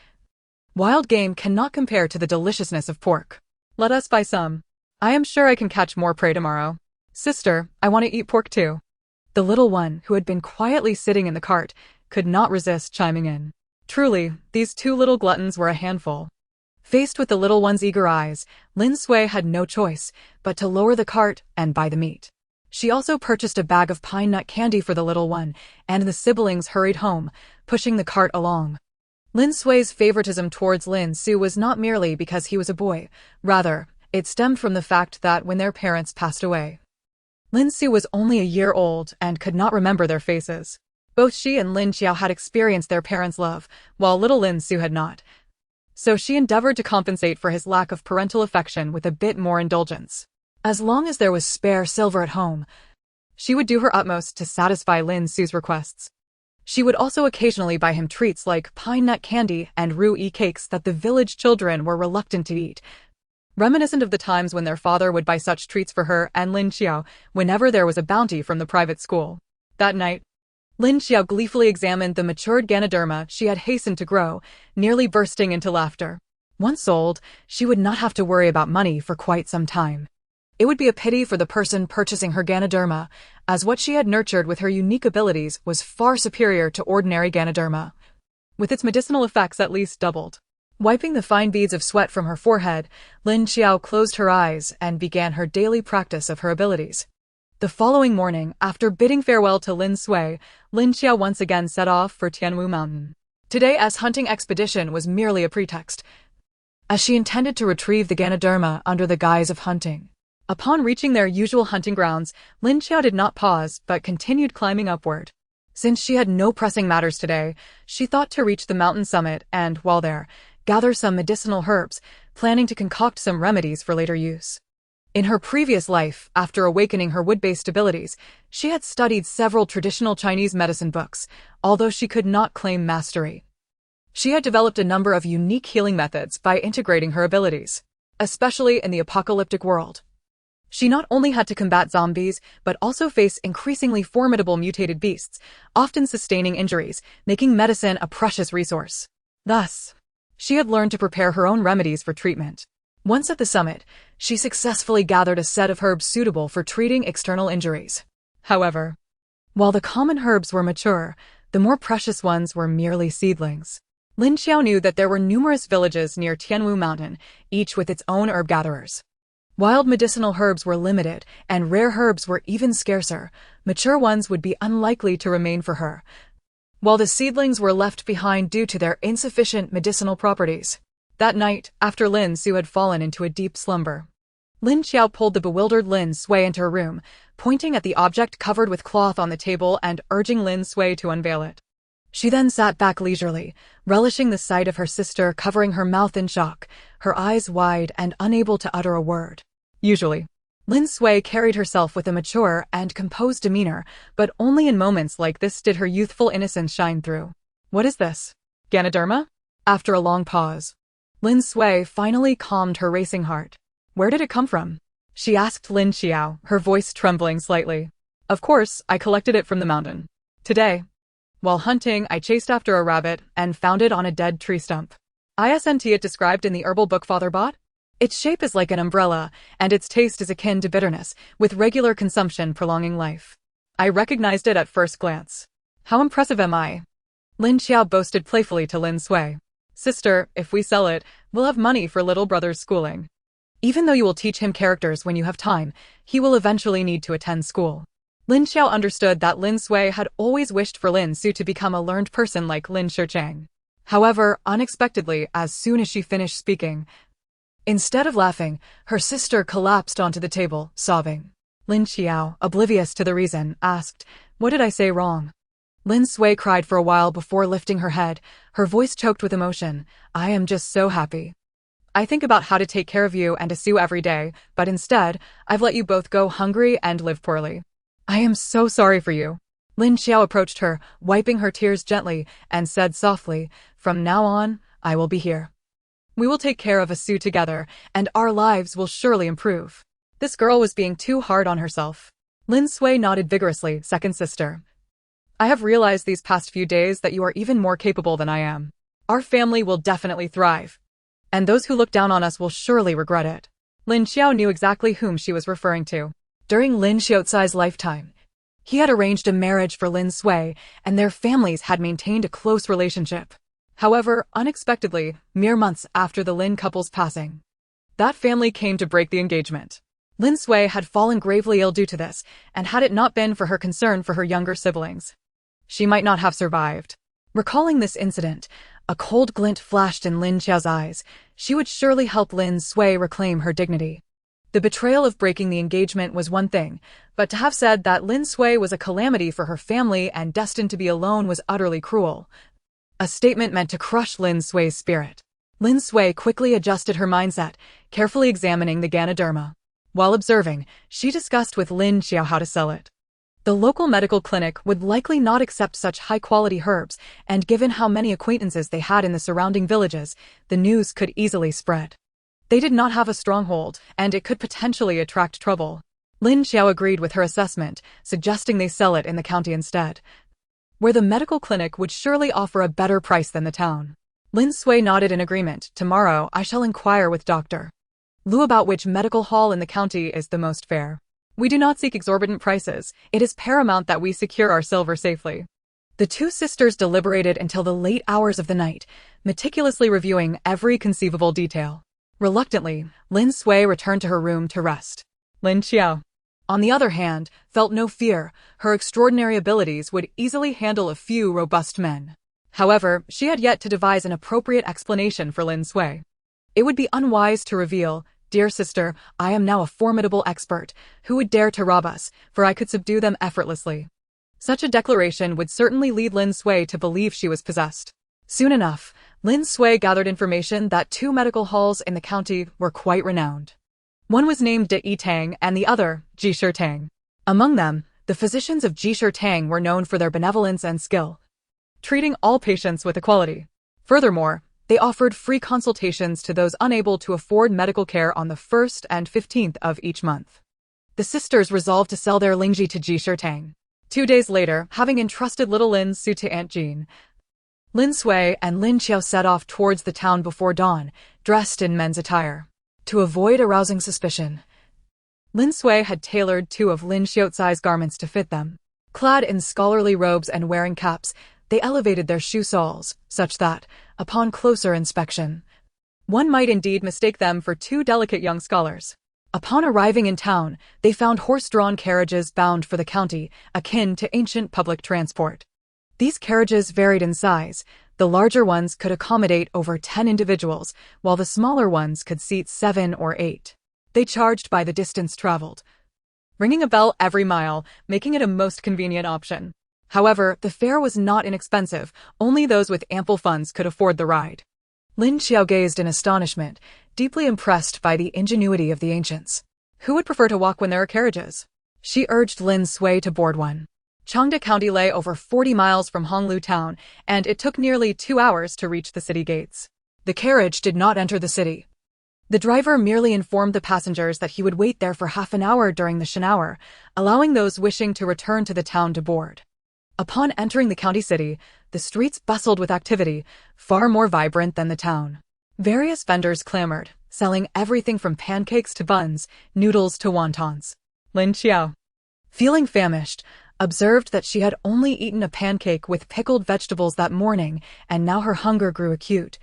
Wild game cannot compare to the deliciousness of pork. "Let us buy some. I am sure I can catch more prey tomorrow. Sister, I want to eat pork too." The little one, who had been quietly sitting in the cart, could not resist chiming in. Truly, these 2 little gluttons were a handful. Faced with the little one's eager eyes, Lin Sui had no choice but to lower the cart and buy the meat. She also purchased a bag of pine nut candy for the little one, and the siblings hurried home, pushing the cart along. Lin Sui's favoritism towards Lin Su was not merely because he was a boy. Rather, it stemmed from the fact that when their parents passed away, Lin Su was only a year old and could not remember their faces. Both she and Lin Qiao had experienced their parents' love, while little Lin Su had not. So she endeavored to compensate for his lack of parental affection with a bit more indulgence. As long as there was spare silver at home, she would do her utmost to satisfy Lin Su's requests. She would also occasionally buy him treats like pine nut candy and roux cakes that the village children were reluctant to eat, reminiscent of the times when their father would buy such treats for her and Lin Qiao whenever there was a bounty from the private school. That night, Lin Qiao gleefully examined the matured Ganoderma she had hastened to grow, nearly bursting into laughter. Once sold, she would not have to worry about money for quite some time. It would be a pity for the person purchasing her Ganoderma, as what she had nurtured with her unique abilities was far superior to ordinary Ganoderma, with its medicinal effects at least doubled. Wiping the fine beads of sweat from her forehead, Lin Qiao closed her eyes and began her daily practice of her abilities. The following morning, after bidding farewell to Lin Sui, Lin Qiao once again set off for Tianwu Mountain. Today's hunting expedition was merely a pretext, as she intended to retrieve the Ganoderma under the guise of hunting. Upon reaching their usual hunting grounds, Lin Qiao did not pause but continued climbing upward. Since she had no pressing matters today, she thought to reach the mountain summit and, while there, gather some medicinal herbs, planning to concoct some remedies for later use. In her previous life, after awakening her wood-based abilities, she had studied several traditional Chinese medicine books, although she could not claim mastery. She had developed a number of unique healing methods by integrating her abilities, especially in the apocalyptic world. She not only had to combat zombies, but also face increasingly formidable mutated beasts, often sustaining injuries, making medicine a precious resource. Thus, she had learned to prepare her own remedies for treatment. Once at the summit, she successfully gathered a set of herbs suitable for treating external injuries. However, while the common herbs were mature, the more precious ones were merely seedlings. Lin Qiao knew that there were numerous villages near Tianwu Mountain, each with its own herb gatherers. Wild medicinal herbs were limited, and rare herbs were even scarcer. Mature ones would be unlikely to remain for her, while the seedlings were left behind due to their insufficient medicinal properties. That night, after Lin Su had fallen into a deep slumber, Lin Qiao pulled the bewildered Lin Sui into her room, pointing at the object covered with cloth on the table and urging Lin Sui to unveil it. She then sat back leisurely, relishing the sight of her sister covering her mouth in shock, her eyes wide and unable to utter a word. Usually, Lin Sui carried herself with a mature and composed demeanor, but only in moments like this did her youthful innocence shine through. What is this? Ganoderma? After a long pause, Lin Sui finally calmed her racing heart. Where did it come from? She asked Lin Qiao, her voice trembling slightly. Of course, I collected it from the mountain. Today, while hunting, I chased after a rabbit and found it on a dead tree stump. Isn't it described in the herbal book Father bought? Its shape is like an umbrella, and its taste is akin to bitterness, with regular consumption prolonging life. I recognized it at first glance. How impressive am I? Lin Qiao boasted playfully to Lin Sui. Sister, if we sell it, we'll have money for little brother's schooling. Even though you will teach him characters when you have time, he will eventually need to attend school. Lin Qiao understood that Lin Sui had always wished for Lin Su to become a learned person like Lin Shichang. However, unexpectedly, as soon as she finished speaking, instead of laughing, her sister collapsed onto the table, sobbing. Lin Qiao, oblivious to the reason, asked, "What did I say wrong?" Lin Sui cried for a while before lifting her head, her voice choked with emotion. "I am just so happy. I think about how to take care of you and Asu every day, but instead, I've let you both go hungry and live poorly. I am so sorry for you." Lin Qiao approached her, wiping her tears gently, and said softly, "From now on, I will be here. We will take care of Asu together, and our lives will surely improve." This girl was being too hard on herself. Lin Sui nodded vigorously, second sister. I have realized these past few days that you are even more capable than I am. Our family will definitely thrive, and those who look down on us will surely regret it. Lin Qiao knew exactly whom she was referring to. During Lin Xiaotsai's lifetime, he had arranged a marriage for Lin Sui, and their families had maintained a close relationship. However, unexpectedly, mere months after the Lin couple's passing, that family came to break the engagement. Lin Sui had fallen gravely ill due to this, and had it not been for her concern for her younger siblings, she might not have survived. Recalling this incident, a cold glint flashed in Lin Qiao's eyes. She would surely help Lin Sui reclaim her dignity. The betrayal of breaking the engagement was one thing, but to have said that Lin Sui was a calamity for her family and destined to be alone was utterly cruel. A statement meant to crush Lin Sui's spirit. Lin Sui quickly adjusted her mindset, carefully examining the Ganoderma. While observing, she discussed with Lin Qiao how to sell it. The local medical clinic would likely not accept such high-quality herbs, and given how many acquaintances they had in the surrounding villages, the news could easily spread. They did not have a stronghold, and it could potentially attract trouble. Lin Qiao agreed with her assessment, suggesting they sell it in the county instead, where the medical clinic would surely offer a better price than the town. Lin Sui nodded in agreement. Tomorrow, I shall inquire with Dr. Lu about which medical hall in the county is the most fair. We do not seek exorbitant prices. It is paramount that we secure our silver safely. The two sisters deliberated until the late hours of the night, meticulously reviewing every conceivable detail. Reluctantly, Lin Sui returned to her room to rest. Lin Qiao, on the other hand, felt no fear. Her extraordinary abilities would easily handle a few robust men. However, she had yet to devise an appropriate explanation for Lin Sui. It would be unwise to reveal, "Dear sister, I am now a formidable expert. Who would dare to rob us, for I could subdue them effortlessly." Such a declaration would certainly lead Lin Sui to believe she was possessed. Soon enough, Lin Sui gathered information that two medical halls in the county were quite renowned. One was named De Yi Tang and the other, Jisher Tang. Among them, the physicians of Jisher Tang were known for their benevolence and skill, treating all patients with equality. Furthermore, they offered free consultations to those unable to afford medical care on the 1st and 15th of each month. The sisters resolved to sell their Lingji to Jisher Tang. 2 days later, having entrusted little Lin Su to Aunt Jean, Lin Sui and Lin Qiao set off towards the town before dawn, dressed in men's attire. To avoid arousing suspicion, Lin Sui had tailored 2 of Lin Qiao's garments to fit them. Clad in scholarly robes and wearing caps, they elevated their shoe soles, such that, upon closer inspection, one might indeed mistake them for 2 delicate young scholars. Upon arriving in town, they found horse-drawn carriages bound for the county, akin to ancient public transport. These carriages varied in size. The larger ones could accommodate over 10 individuals, while the smaller ones could seat 7 or 8. They charged by the distance traveled, ringing a bell every mile, making it a most convenient option. However, the fare was not inexpensive. Only those with ample funds could afford the ride. Lin Qiao gazed in astonishment, deeply impressed by the ingenuity of the ancients. Who would prefer to walk when there are carriages? She urged Lin Sui to board one. Changde County lay over 40 miles from Honglu town, and it took nearly 2 hours to reach the city gates. The carriage did not enter the city. The driver merely informed the passengers that he would wait there for half an hour during the Shan hour, allowing those wishing to return to the town to board. Upon entering the county city, the streets bustled with activity, far more vibrant than the town. Various vendors clamored, selling everything from pancakes to buns, noodles to wontons. Lin Qiao, feeling famished, observed that she had only eaten a pancake with pickled vegetables that morning, and now her hunger grew acute,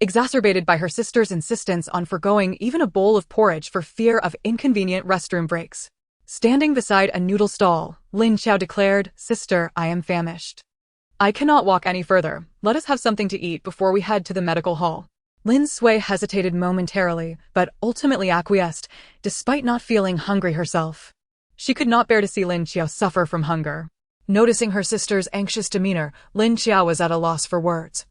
exacerbated by her sister's insistence on forgoing even a bowl of porridge for fear of inconvenient restroom breaks. Standing beside a noodle stall, Lin Qiao declared, "Sister, I am famished. I cannot walk any further. Let us have something to eat before we head to the medical hall." Lin Sui hesitated momentarily, but ultimately acquiesced, despite not feeling hungry herself. She could not bear to see Lin Qiao suffer from hunger. Noticing her sister's anxious demeanor, Lin Qiao was at a loss for words.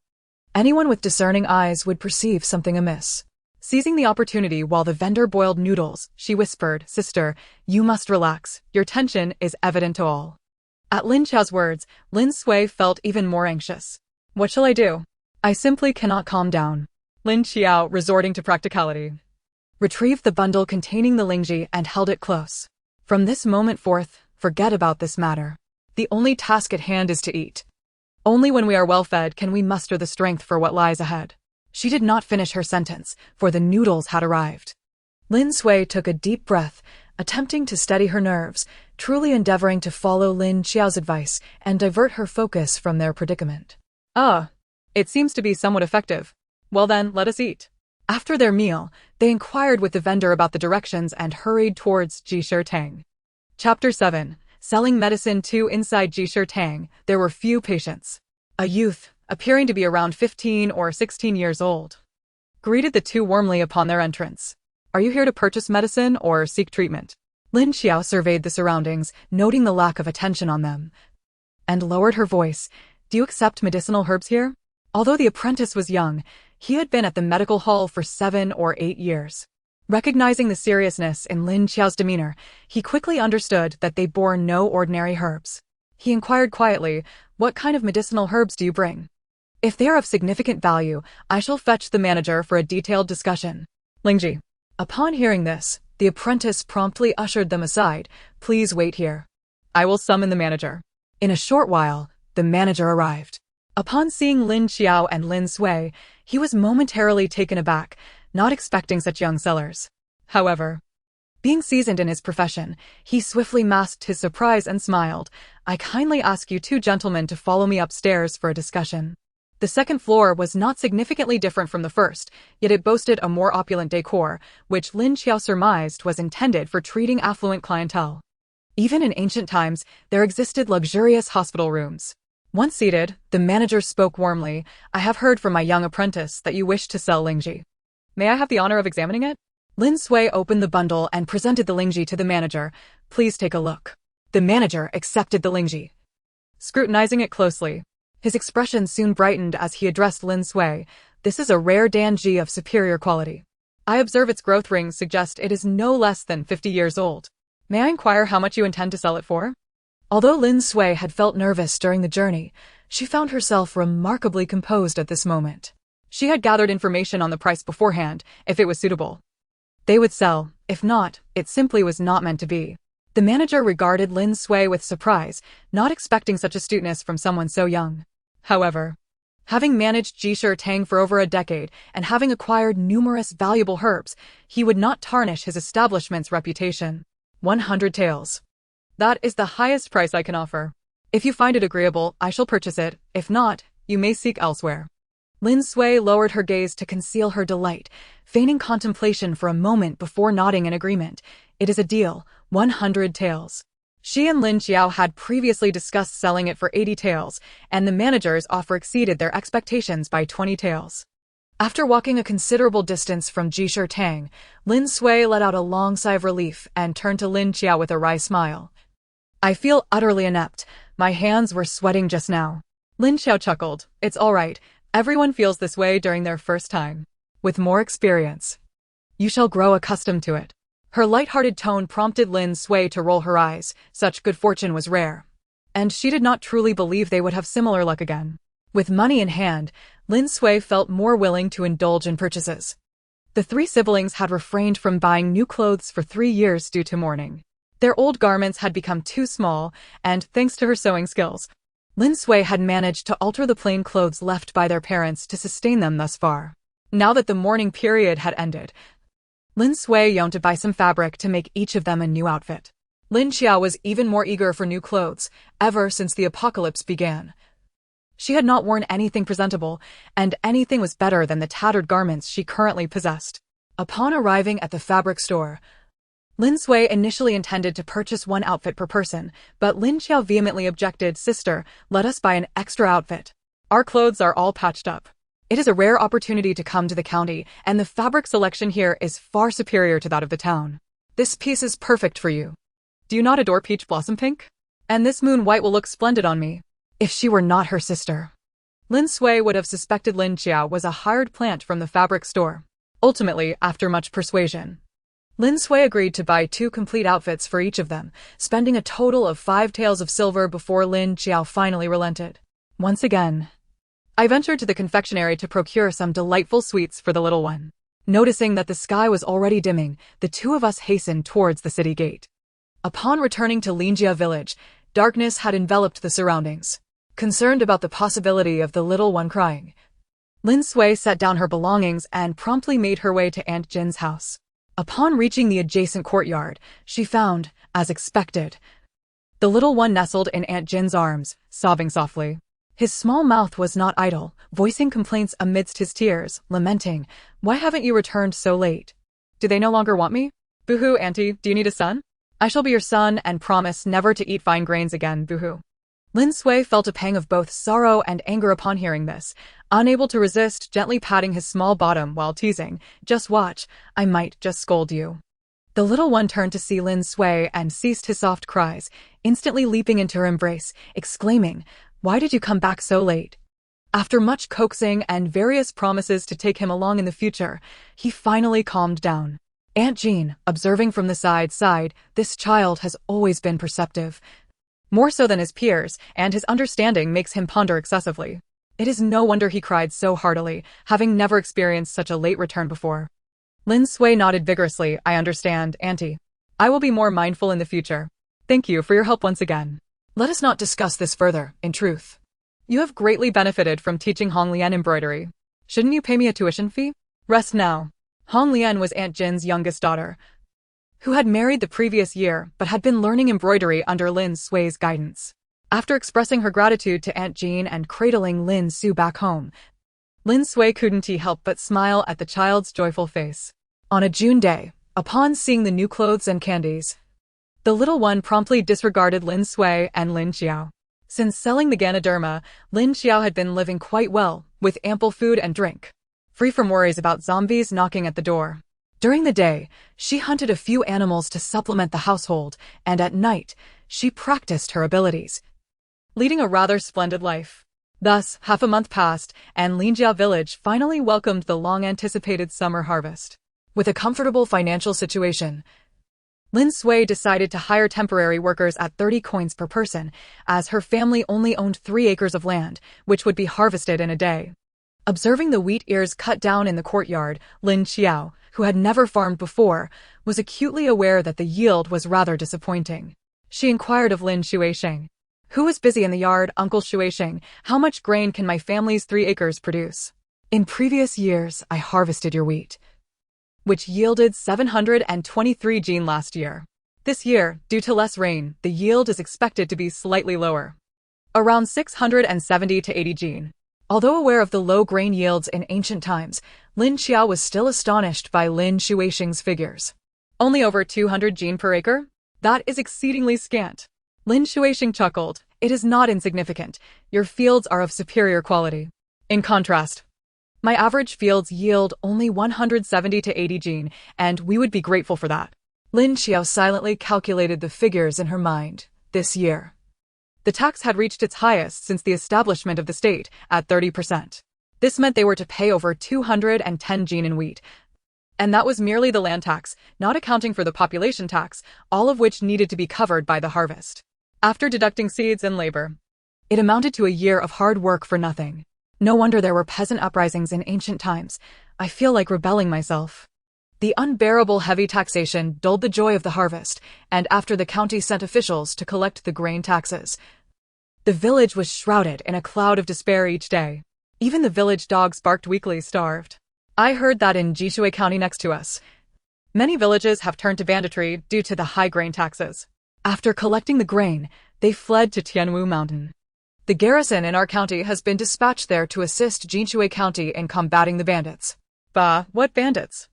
Anyone with discerning eyes would perceive something amiss. Seizing the opportunity while the vendor boiled noodles, she whispered, "Sister, you must relax. Your tension is evident to all." At Lin Qiao's words, Lin Sui felt even more anxious. "What shall I do? I simply cannot calm down." Lin Qiao, resorting to practicality, retrieved the bundle containing the lingji and held it close. "From this moment forth, forget about this matter. The only task at hand is to eat. Only when we are well fed can we muster the strength for what lies ahead." She did not finish her sentence, for the noodles had arrived. Lin Sui took a deep breath, attempting to steady her nerves, truly endeavoring to follow Lin Qiao's advice and divert her focus from their predicament. "Ah, it seems to be somewhat effective. Well then, let us eat." After their meal, they inquired with the vendor about the directions and hurried towards Jisher Tang. Chapter 7. Selling medicine to inside Jisher Tang, there were few patients. A youth, appearing to be around 15 or 16 years old, greeted the two warmly upon their entrance. "Are you here to purchase medicine or seek treatment?" Lin Qiao surveyed the surroundings, noting the lack of attention on them, and lowered her voice. "Do you accept medicinal herbs here?" Although the apprentice was young, he had been at the medical hall for 7 or 8 years. Recognizing the seriousness in Lin Qiao's demeanor, he quickly understood that they bore no ordinary herbs. He inquired quietly, "What kind of medicinal herbs do you bring? If they are of significant value, I shall fetch the manager for a detailed discussion." Lingji. Upon hearing this, the apprentice promptly ushered them aside. "Please wait here. I will summon the manager." In a short while, the manager arrived. Upon seeing Lin Qiao and Lin Sui, he was momentarily taken aback, not expecting such young sellers. However, being seasoned in his profession, he swiftly masked his surprise and smiled. "I kindly ask you two gentlemen to follow me upstairs for a discussion." The second floor was not significantly different from the first, yet it boasted a more opulent decor, which Lin Qiao surmised was intended for treating affluent clientele. Even in ancient times, there existed luxurious hospital rooms. Once seated, the manager spoke warmly. "I have heard from my young apprentice that you wish to sell Lingji. May I have the honor of examining it?" Lin Sui opened the bundle and presented the Lingji to the manager. "Please take a look." The manager accepted the Lingji, scrutinizing it closely. His expression soon brightened as he addressed Lin Sui. "This is a rare danji of superior quality. I observe its growth rings suggest it is no less than 50 years old. May I inquire how much you intend to sell it for?" Although Lin Sui had felt nervous during the journey, she found herself remarkably composed at this moment. She had gathered information on the price beforehand. If it was suitable, they would sell. If not, it simply was not meant to be. The manager regarded Lin Sui with surprise, not expecting such astuteness from someone so young. However, having managed Jisher Tang for over a decade and having acquired numerous valuable herbs, he would not tarnish his establishment's reputation. 100 taels. That is the highest price I can offer. If you find it agreeable, I shall purchase it. If not, you may seek elsewhere. Lin Sui lowered her gaze to conceal her delight, feigning contemplation for a moment before nodding in agreement. "It is a deal, 100 taels." She and Lin Qiao had previously discussed selling it for 80 taels, and the manager's offer exceeded their expectations by 20 taels. After walking a considerable distance from Jisher Tang, Lin Sui let out a long sigh of relief and turned to Lin Qiao with a wry smile. "I feel utterly inept. My hands were sweating just now." Lin Qiao chuckled. "It's all right. Everyone feels this way during their first time. With more experience, you shall grow accustomed to it." Her light-hearted tone prompted Lin Sui to roll her eyes. Such good fortune was rare, and she did not truly believe they would have similar luck again. With money in hand, Lin Sui felt more willing to indulge in purchases. The three siblings had refrained from buying new clothes for 3 years due to mourning. Their old garments had become too small, and thanks to her sewing skills, Lin Sui had managed to alter the plain clothes left by their parents to sustain them thus far. Now that the mourning period had ended, Lin Sui yearned to buy some fabric to make each of them a new outfit. Lin Qiao was even more eager for new clothes, ever since the apocalypse began. She had not worn anything presentable, and anything was better than the tattered garments she currently possessed. Upon arriving at the fabric store, Lin Sui initially intended to purchase one outfit per person, but Lin Qiao vehemently objected. "Sister, let us buy an extra outfit. Our clothes are all patched up. It is a rare opportunity to come to the county, and the fabric selection here is far superior to that of the town. This piece is perfect for you. Do you not adore peach blossom pink? And this moon white will look splendid on me." If she were not her sister, Lin Sui would have suspected Lin Qiao was a hired plant from the fabric store. Ultimately, after much persuasion, Lin Sui agreed to buy 2 complete outfits for each of them, spending a total of 5 taels of silver before Lin Qiao finally relented. "Once again, I ventured to the confectionery to procure some delightful sweets for the little one." Noticing that the sky was already dimming, the two of us hastened towards the city gate. Upon returning to Lingjia village, darkness had enveloped the surroundings. Concerned about the possibility of the little one crying, Lin Sui set down her belongings and promptly made her way to Aunt Jin's house. Upon reaching the adjacent courtyard, she found, as expected, the little one nestled in Aunt Jin's arms, sobbing softly. His small mouth was not idle, voicing complaints amidst his tears, lamenting, "Why haven't you returned so late? Do they no longer want me? Boo-hoo, Auntie, do you need a son? I shall be your son and promise never to eat fine grains again, boo-hoo." Lin Sui felt a pang of both sorrow and anger upon hearing this, unable to resist gently patting his small bottom while teasing, "Just watch, I might just scold you." The little one turned to see Lin Sui and ceased his soft cries, instantly leaping into her embrace, exclaiming, "Why did you come back so late?" After much coaxing and various promises to take him along in the future, he finally calmed down. Aunt Jean, observing from the side, sighed. This child has always been perceptive, more so than his peers, and his understanding makes him ponder excessively. It is no wonder he cried so heartily, having never experienced such a late return before. Lin Sui nodded vigorously. I understand, Auntie. I will be more mindful in the future. Thank you for your help once again. Let us not discuss this further, in truth. You have greatly benefited from teaching Hong Lian embroidery. Shouldn't you pay me a tuition fee? Rest now. Hong Lian was Aunt Jin's youngest daughter, who had married the previous year but had been learning embroidery under Lin Sui's guidance. After expressing her gratitude to Aunt Jean and cradling Lin Su back home, Lin Sui couldn't help but smile at the child's joyful face. On a June day, upon seeing the new clothes and candies, the little one promptly disregarded Lin Sui and Lin Qiao. Since selling the Ganoderma, Lin Qiao had been living quite well, with ample food and drink, free from worries about zombies knocking at the door. During the day, she hunted a few animals to supplement the household, and at night, she practiced her abilities, leading a rather splendid life. Thus, half a month passed, and Lin Qiao village finally welcomed the long-anticipated summer harvest. With a comfortable financial situation, Lin Sui decided to hire temporary workers at 30 coins per person, as her family only owned 3 acres of land, which would be harvested in a day. Observing the wheat ears cut down in the courtyard, Lin Qiao, who had never farmed before, was acutely aware that the yield was rather disappointing. She inquired of Lin Shuisheng, "Who is busy in the yard, Uncle Shuisheng? How much grain can my family's 3 acres produce? In previous years, I harvested your wheat, which yielded 723 jin last year. This year, due to less rain, the yield is expected to be slightly lower, around 670 to 80 jin." Although aware of the low grain yields in ancient times, Lin Qiao was still astonished by Lin Shuisheng's figures. Only over 200 jin per acre? That is exceedingly scant. Lin Shuisheng chuckled. It is not insignificant. Your fields are of superior quality. In contrast, my average fields yield only 170 to 80 jin, and we would be grateful for that. Lin Qiao silently calculated the figures in her mind. This year, the tax had reached its highest since the establishment of the state, at 30%. This meant they were to pay over 210 jin in wheat. And that was merely the land tax, not accounting for the population tax, all of which needed to be covered by the harvest. After deducting seeds and labor, it amounted to a year of hard work for nothing. No wonder there were peasant uprisings in ancient times. I feel like rebelling myself. The unbearable heavy taxation dulled the joy of the harvest, and after the county sent officials to collect the grain taxes, the village was shrouded in a cloud of despair each day. Even the village dogs barked weakly, starved. I heard that in Jishui County next to us, many villages have turned to banditry due to the high grain taxes. After collecting the grain, they fled to Tianwu Mountain. The garrison in our county has been dispatched there to assist Jinshui County in combating the bandits. Bah, what bandits?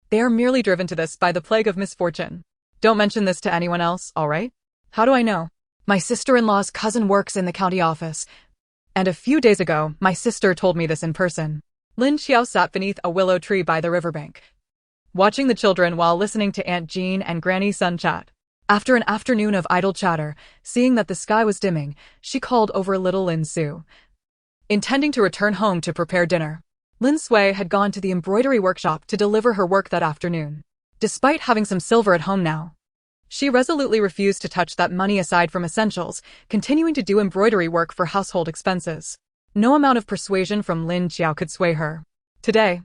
They are merely driven to this by the plague of misfortune. Don't mention this to anyone else, all right? How do I know? My sister-in-law's cousin works in the county office, and a few days ago, my sister told me this in person. Lin Qiao sat beneath a willow tree by the riverbank, watching the children while listening to Aunt Jean and Granny Sun chat. After an afternoon of idle chatter, seeing that the sky was dimming, she called over little Lin Su, intending to return home to prepare dinner. Lin Sui had gone to the embroidery workshop to deliver her work that afternoon. Despite having some silver at home now, she resolutely refused to touch that money aside from essentials, continuing to do embroidery work for household expenses. No amount of persuasion from Lin Qiao could sway her. Today,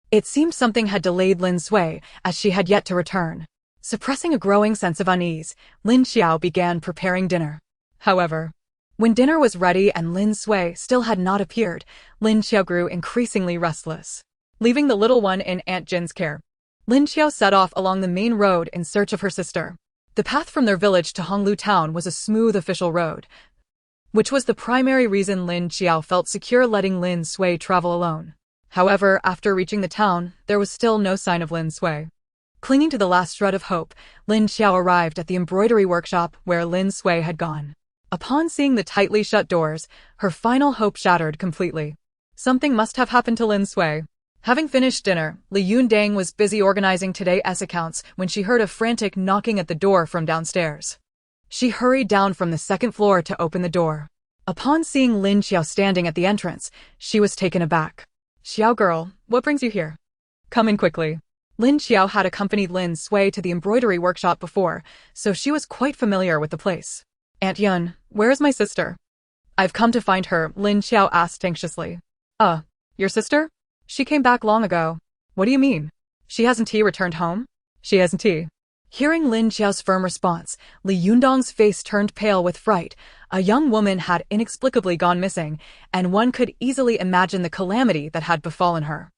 it seemed something had delayed Lin Sui, as she had yet to return. Suppressing a growing sense of unease, Lin Qiao began preparing dinner. However, when dinner was ready and Lin Sui still had not appeared, Lin Qiao grew increasingly restless. Leaving the little one in Aunt Jin's care, Lin Qiao set off along the main road in search of her sister. The path from their village to Honglu town was a smooth official road, which was the primary reason Lin Qiao felt secure letting Lin Sui travel alone. However, after reaching the town, there was still no sign of Lin Sui. Clinging to the last shred of hope, Lin Qiao arrived at the embroidery workshop where Lin Sui had gone. Upon seeing the tightly shut doors, her final hope shattered completely. Something must have happened to Lin Sui. Having finished dinner, Li Yundang was busy organizing today's accounts when she heard a frantic knocking at the door from downstairs. She hurried down from the second floor to open the door. Upon seeing Lin Qiao standing at the entrance, she was taken aback. "Xiao girl, what brings you here? Come in quickly." Lin Qiao had accompanied Lin Sui to the embroidery workshop before, so she was quite familiar with the place. Aunt Yun, where is my sister? I've come to find her, Lin Qiao asked anxiously. Your sister? She came back long ago. What do you mean? She hasn't returned home? She hasn't. Hearing Lin Qiao's firm response, Li Yundong's face turned pale with fright. A young woman had inexplicably gone missing, and one could easily imagine the calamity that had befallen her.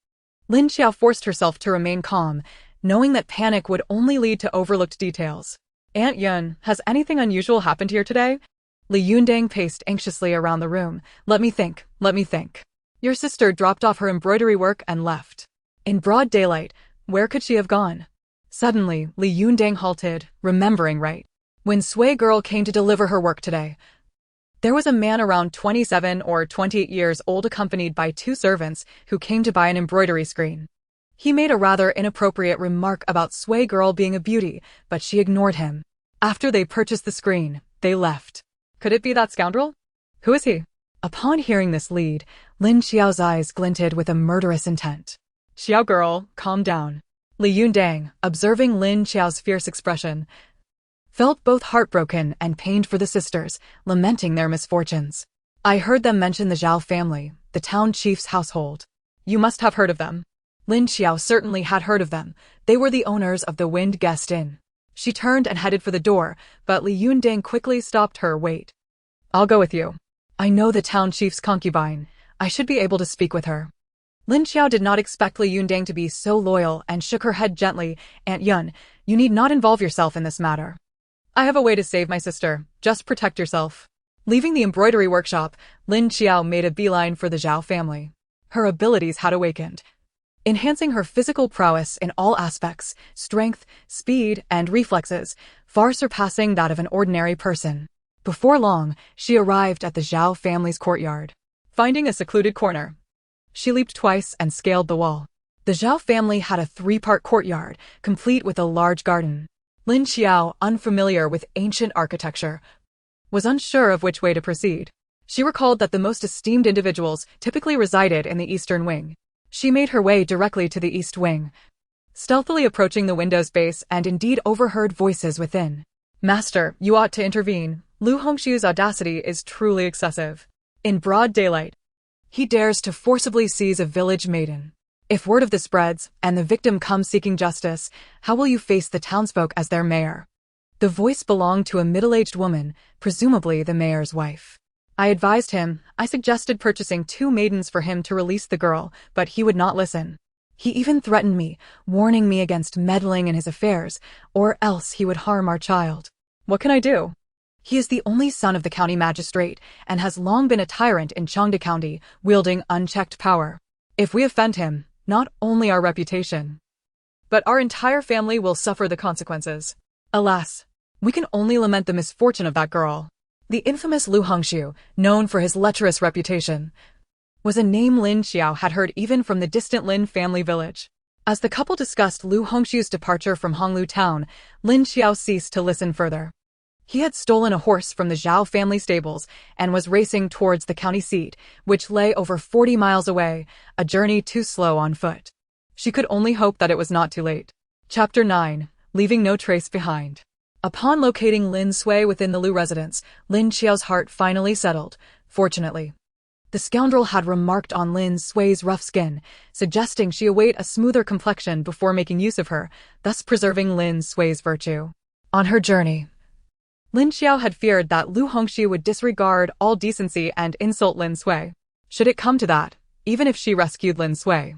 Lin Qiao forced herself to remain calm, knowing that panic would only lead to overlooked details. Aunt Yun, has anything unusual happened here today? Li Yundong paced anxiously around the room. Let me think. Your sister dropped off her embroidery work and left. In broad daylight, where could she have gone? Suddenly, Li Yundong halted, remembering right. When Sui girl came to deliver her work today, there was a man around 27 or 28 years old accompanied by 2 servants who came to buy an embroidery screen. He made a rather inappropriate remark about Sui girl being a beauty, but she ignored him. After they purchased the screen, they left. Could it be that scoundrel? Who is he? Upon hearing this lead, Lin Qiao's eyes glinted with a murderous intent. Qiao girl, calm down. Li Yundong, observing Lin Qiao's fierce expression, felt both heartbroken and pained for the sisters, lamenting their misfortunes. I heard them mention the Zhao family, the town chief's household. You must have heard of them. Lin Qiao certainly had heard of them. They were the owners of the Wind Guest Inn. She turned and headed for the door, but Li Yundong quickly stopped her. Wait. I'll go with you. I know the town chief's concubine. I should be able to speak with her. Lin Qiao did not expect Li Yundong to be so loyal and shook her head gently. Aunt Yun, you need not involve yourself in this matter. I have a way to save my sister. Just protect yourself. Leaving the embroidery workshop, Lin Qiao made a beeline for the Zhao family. Her abilities had awakened, enhancing her physical prowess in all aspects, strength, speed, and reflexes, far surpassing that of an ordinary person. Before long, she arrived at the Zhao family's courtyard. Finding a secluded corner, she leaped twice and scaled the wall. The Zhao family had a 3-part courtyard, complete with a large garden. Lin Qiao, unfamiliar with ancient architecture, was unsure of which way to proceed. She recalled that the most esteemed individuals typically resided in the eastern wing. She made her way directly to the east wing, stealthily approaching the window's base and indeed overheard voices within. Master, you ought to intervene. Lu Hongxiu's audacity is truly excessive. In broad daylight, he dares to forcibly seize a village maiden. If word of this spreads, and the victim comes seeking justice, how will you face the townsfolk as their mayor? The voice belonged to a middle-aged woman, presumably the mayor's wife. I suggested purchasing 2 maidens for him to release the girl, but he would not listen. He even threatened me, warning me against meddling in his affairs, or else he would harm our child. What can I do? He is the only son of the county magistrate, and has long been a tyrant in Changde County, wielding unchecked power. If we offend him, not only our reputation, but our entire family will suffer the consequences. Alas, we can only lament the misfortune of that girl. The infamous Lu Hongxiu, known for his lecherous reputation, was a name Lin Qiao had heard even from the distant Lin family village. As the couple discussed Lu Hongxiu's departure from Honglu town, Lin Qiao ceased to listen further. He had stolen a horse from the Zhao family stables and was racing towards the county seat, which lay over 40 miles away, a journey too slow on foot. She could only hope that it was not too late. Chapter 9. Leaving no trace behind. Upon locating Lin Sui within the Lu residence, Lin Qiao's heart finally settled. Fortunately, the scoundrel had remarked on Lin Sui's rough skin, suggesting she await a smoother complexion before making use of her, thus preserving Lin Sui's virtue. On her journey, Lin Qiao had feared that Lu Hongxiu would disregard all decency and insult Lin Sui. Should it come to that, even if she rescued Lin Sui,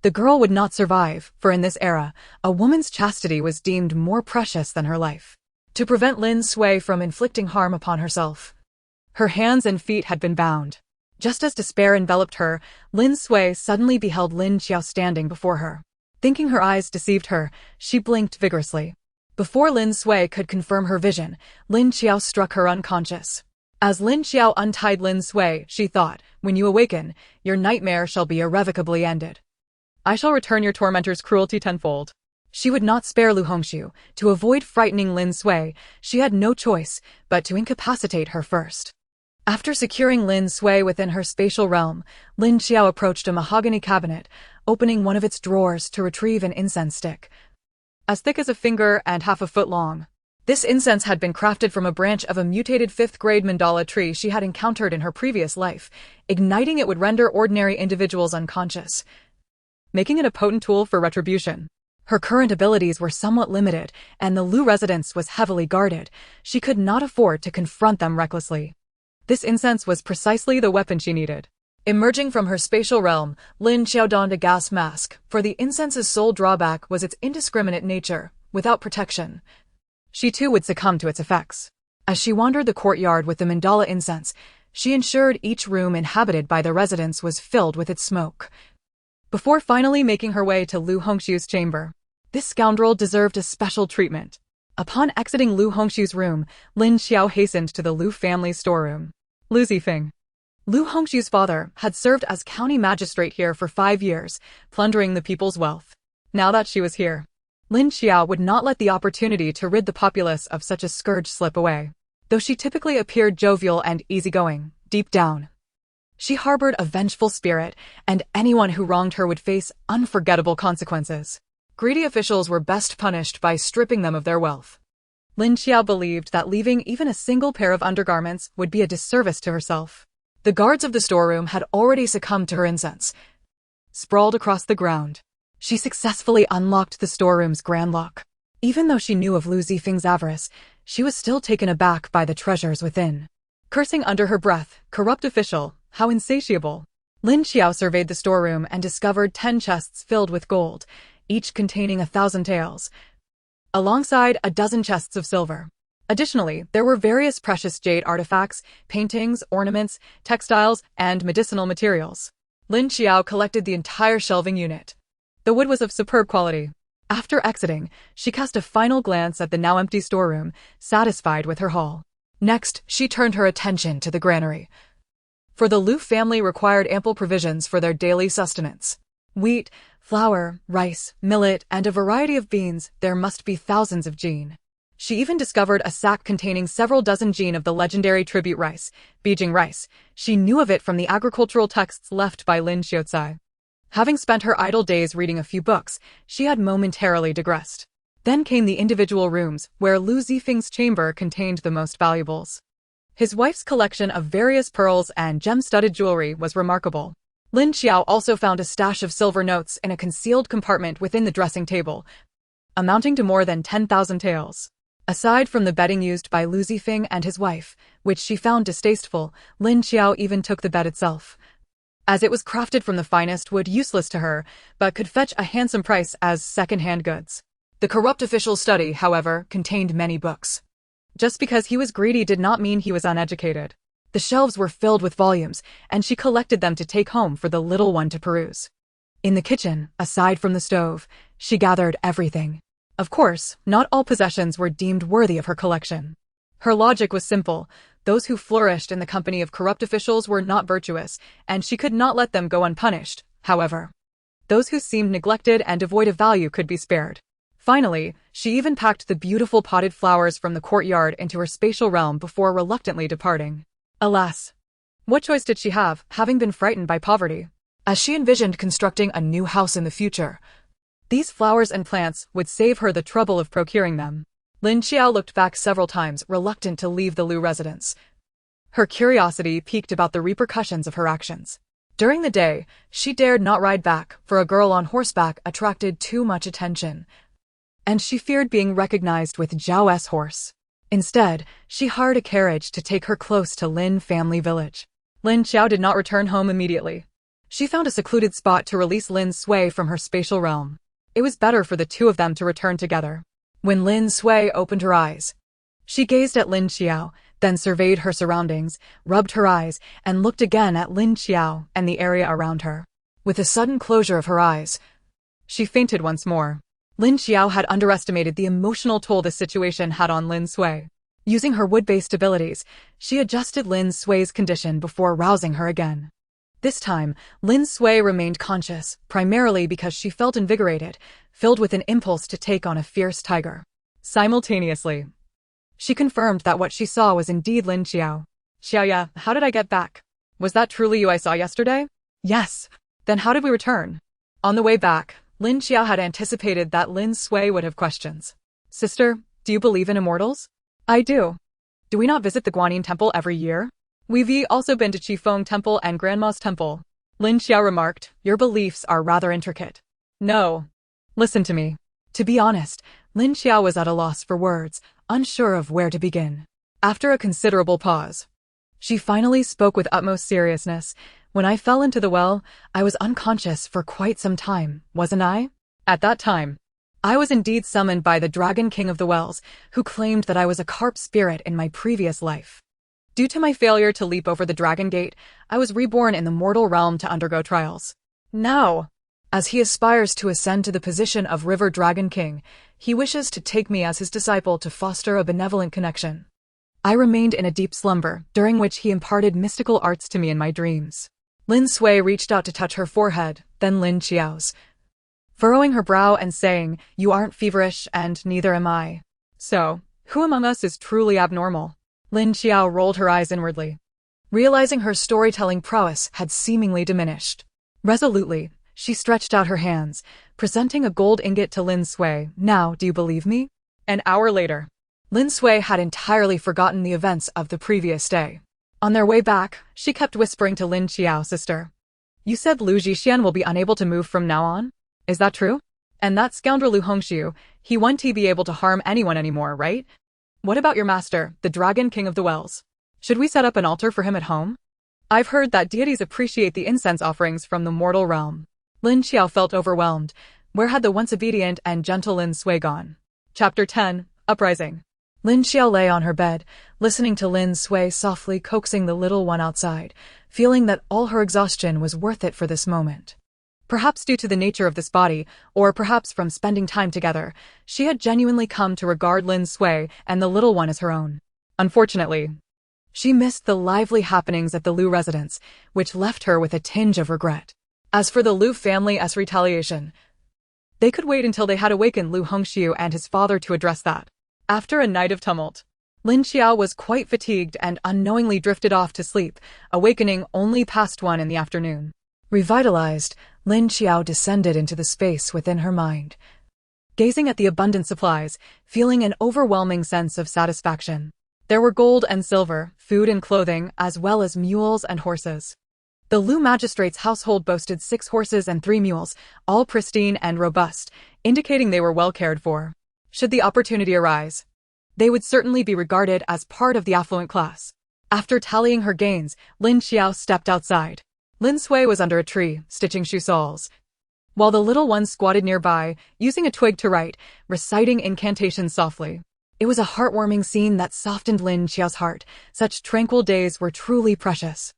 the girl would not survive, for in this era, a woman's chastity was deemed more precious than her life. To prevent Lin Sui from inflicting harm upon herself, her hands and feet had been bound. Just as despair enveloped her, Lin Sui suddenly beheld Lin Qiao standing before her. Thinking her eyes deceived her, she blinked vigorously. Before Lin Sui could confirm her vision, Lin Qiao struck her unconscious. As Lin Qiao untied Lin Sui, she thought, when you awaken, your nightmare shall be irrevocably ended. I shall return your tormentor's cruelty tenfold. She would not spare Lu Hongxiu. To avoid frightening Lin Sui, she had no choice but to incapacitate her first. After securing Lin Sui within her spatial realm, Lin Qiao approached a mahogany cabinet, opening one of its drawers to retrieve an incense stick, as thick as a finger and half a foot long. This incense had been crafted from a branch of a mutated 5th-grade mandala tree she had encountered in her previous life. Igniting it would render ordinary individuals unconscious, making it a potent tool for retribution. Her current abilities were somewhat limited, and the Lu residence was heavily guarded. She could not afford to confront them recklessly. This incense was precisely the weapon she needed. Emerging from her spatial realm, Lin Qiao donned a gas mask, for the incense's sole drawback was its indiscriminate nature. Without protection, she too would succumb to its effects. As she wandered the courtyard with the mandala incense, she ensured each room inhabited by the residents was filled with its smoke, before finally making her way to Lu Hongxiu's chamber. This scoundrel deserved a special treatment. Upon exiting Lu Hongxiu's room, Lin Qiao hastened to the Lu family storeroom. Lu Zifeng, Lu Hongxiu's father, had served as county magistrate here for 5 years, plundering the people's wealth. Now that she was here, Lin Qiao would not let the opportunity to rid the populace of such a scourge slip away. Though she typically appeared jovial and easygoing, deep down, she harbored a vengeful spirit, and anyone who wronged her would face unforgettable consequences. Greedy officials were best punished by stripping them of their wealth. Lin Qiao believed that leaving even a single pair of undergarments would be a disservice to herself. The guards of the storeroom had already succumbed to her incense. Sprawled across the ground, she successfully unlocked the storeroom's grand lock. Even though she knew of Lu Zifeng's avarice, she was still taken aback by the treasures within. Cursing under her breath, corrupt official, how insatiable. Lin Qiao surveyed the storeroom and discovered 10 chests filled with gold, each containing 1,000 taels, alongside a dozen chests of silver. Additionally, there were various precious jade artifacts, paintings, ornaments, textiles, and medicinal materials. Lin Qiao collected the entire shelving unit. The wood was of superb quality. After exiting, she cast a final glance at the now empty storeroom, satisfied with her haul. Next, she turned her attention to the granary. For the Lu family required ample provisions for their daily sustenance. Wheat, flour, rice, millet, and a variety of beans. There must be thousands of jin. She even discovered a sack containing several dozen jin of the legendary tribute rice, Beijing rice. She knew of it from the agricultural texts left by Lin Qiao. Having spent her idle days reading a few books, she had momentarily digressed. Then came the individual rooms, where Lu Zifeng's chamber contained the most valuables. His wife's collection of various pearls and gem-studded jewelry was remarkable. Lin Qiao also found a stash of silver notes in a concealed compartment within the dressing table, amounting to more than 10,000 taels. Aside from the bedding used by Lu Zifeng and his wife, which she found distasteful, Lin Qiao even took the bed itself, as it was crafted from the finest wood, useless to her, but could fetch a handsome price as second-hand goods. The corrupt official's study, however, contained many books. Just because he was greedy did not mean he was uneducated. The shelves were filled with volumes, and she collected them to take home for the little one to peruse. In the kitchen, aside from the stove, she gathered everything. Of course, not all possessions were deemed worthy of her collection. Her logic was simple. Those who flourished in the company of corrupt officials were not virtuous, and she could not let them go unpunished. However, those who seemed neglected and devoid of value could be spared. Finally, she even packed the beautiful potted flowers from the courtyard into her spatial realm before reluctantly departing. Alas, what choice did she have, having been frightened by poverty? As she envisioned constructing a new house in the future, these flowers and plants would save her the trouble of procuring them. Lin Qiao looked back several times, reluctant to leave the Lu residence. Her curiosity piqued about the repercussions of her actions. During the day, she dared not ride back, for a girl on horseback attracted too much attention, and she feared being recognized with Zhao's horse. Instead, she hired a carriage to take her close to Lin family village. Lin Qiao did not return home immediately. She found a secluded spot to release Lin Sui from her spatial realm. It was better for the two of them to return together. When Lin Sui opened her eyes, she gazed at Lin Qiao, then surveyed her surroundings, rubbed her eyes, and looked again at Lin Qiao and the area around her. With a sudden closure of her eyes, she fainted once more. Lin Qiao had underestimated the emotional toll this situation had on Lin Sui. Using her wood-based abilities, she adjusted Lin Sui's condition before rousing her again. This time, Lin Sui remained conscious, primarily because she felt invigorated, filled with an impulse to take on a fierce tiger. Simultaneously, she confirmed that what she saw was indeed Lin Qiao. Xiaoya, how did I get back? Was that truly you I saw yesterday? Yes. Then how did we return? On the way back, Lin Qiao had anticipated that Lin Sui would have questions. Sister, do you believe in immortals? I do. Do we not visit the Guanyin Temple every year? We've also been to Qifeng Temple and Grandma's Temple. Lin Qiao remarked, your beliefs are rather intricate. No. Listen to me. To be honest, Lin Qiao was at a loss for words, unsure of where to begin. After a considerable pause, she finally spoke with utmost seriousness. When I fell into the well, I was unconscious for quite some time, wasn't I? At that time, I was indeed summoned by the Dragon King of the Wells, who claimed that I was a carp spirit in my previous life. Due to my failure to leap over the Dragon Gate, I was reborn in the mortal realm to undergo trials. Now, as he aspires to ascend to the position of River Dragon King, he wishes to take me as his disciple to foster a benevolent connection. I remained in a deep slumber, during which he imparted mystical arts to me in my dreams. Lin Sui reached out to touch her forehead, then Lin Qiao's, furrowing her brow and saying, you aren't feverish and neither am I. So, who among us is truly abnormal? Lin Qiao rolled her eyes inwardly, realizing her storytelling prowess had seemingly diminished. Resolutely, she stretched out her hands, presenting a gold ingot to Lin Sui. Now, do you believe me? An hour later, Lin Sui had entirely forgotten the events of the previous day. On their way back, she kept whispering to Lin Qiao, sister. You said Lu Zhixian will be unable to move from now on? Is that true? And that scoundrel Lu Hongxiu, he won't be able to harm anyone anymore, right? What about your master, the Dragon King of the Wells? Should we set up an altar for him at home? I've heard that deities appreciate the incense offerings from the mortal realm. Lin Qiao felt overwhelmed. Where had the once obedient and gentle Lin Sui gone? Chapter 10, Uprising. Lin Qiao lay on her bed, listening to Lin Sui softly coaxing the little one outside, feeling that all her exhaustion was worth it for this moment. Perhaps due to the nature of this body, or perhaps from spending time together, she had genuinely come to regard Lin Sui and the little one as her own. Unfortunately, she missed the lively happenings at the Lu residence, which left her with a tinge of regret. As for the Lu family's retaliation, they could wait until they had awakened Lu Hongxiu and his father to address that. After a night of tumult, Lin Qiao was quite fatigued and unknowingly drifted off to sleep, awakening only past 1 in the afternoon. Revitalized, Lin Qiao descended into the space within her mind, gazing at the abundant supplies, feeling an overwhelming sense of satisfaction. There were gold and silver, food and clothing, as well as mules and horses. The Lu magistrate's household boasted 6 horses and 3 mules, all pristine and robust, indicating they were well cared for. Should the opportunity arise, they would certainly be regarded as part of the affluent class. After tallying her gains, Lin Qiao stepped outside. Lin Sui was under a tree, stitching shoe soles, while the little one squatted nearby, using a twig to write, reciting incantations softly. It was a heartwarming scene that softened Lin Qiao's heart. Such tranquil days were truly precious.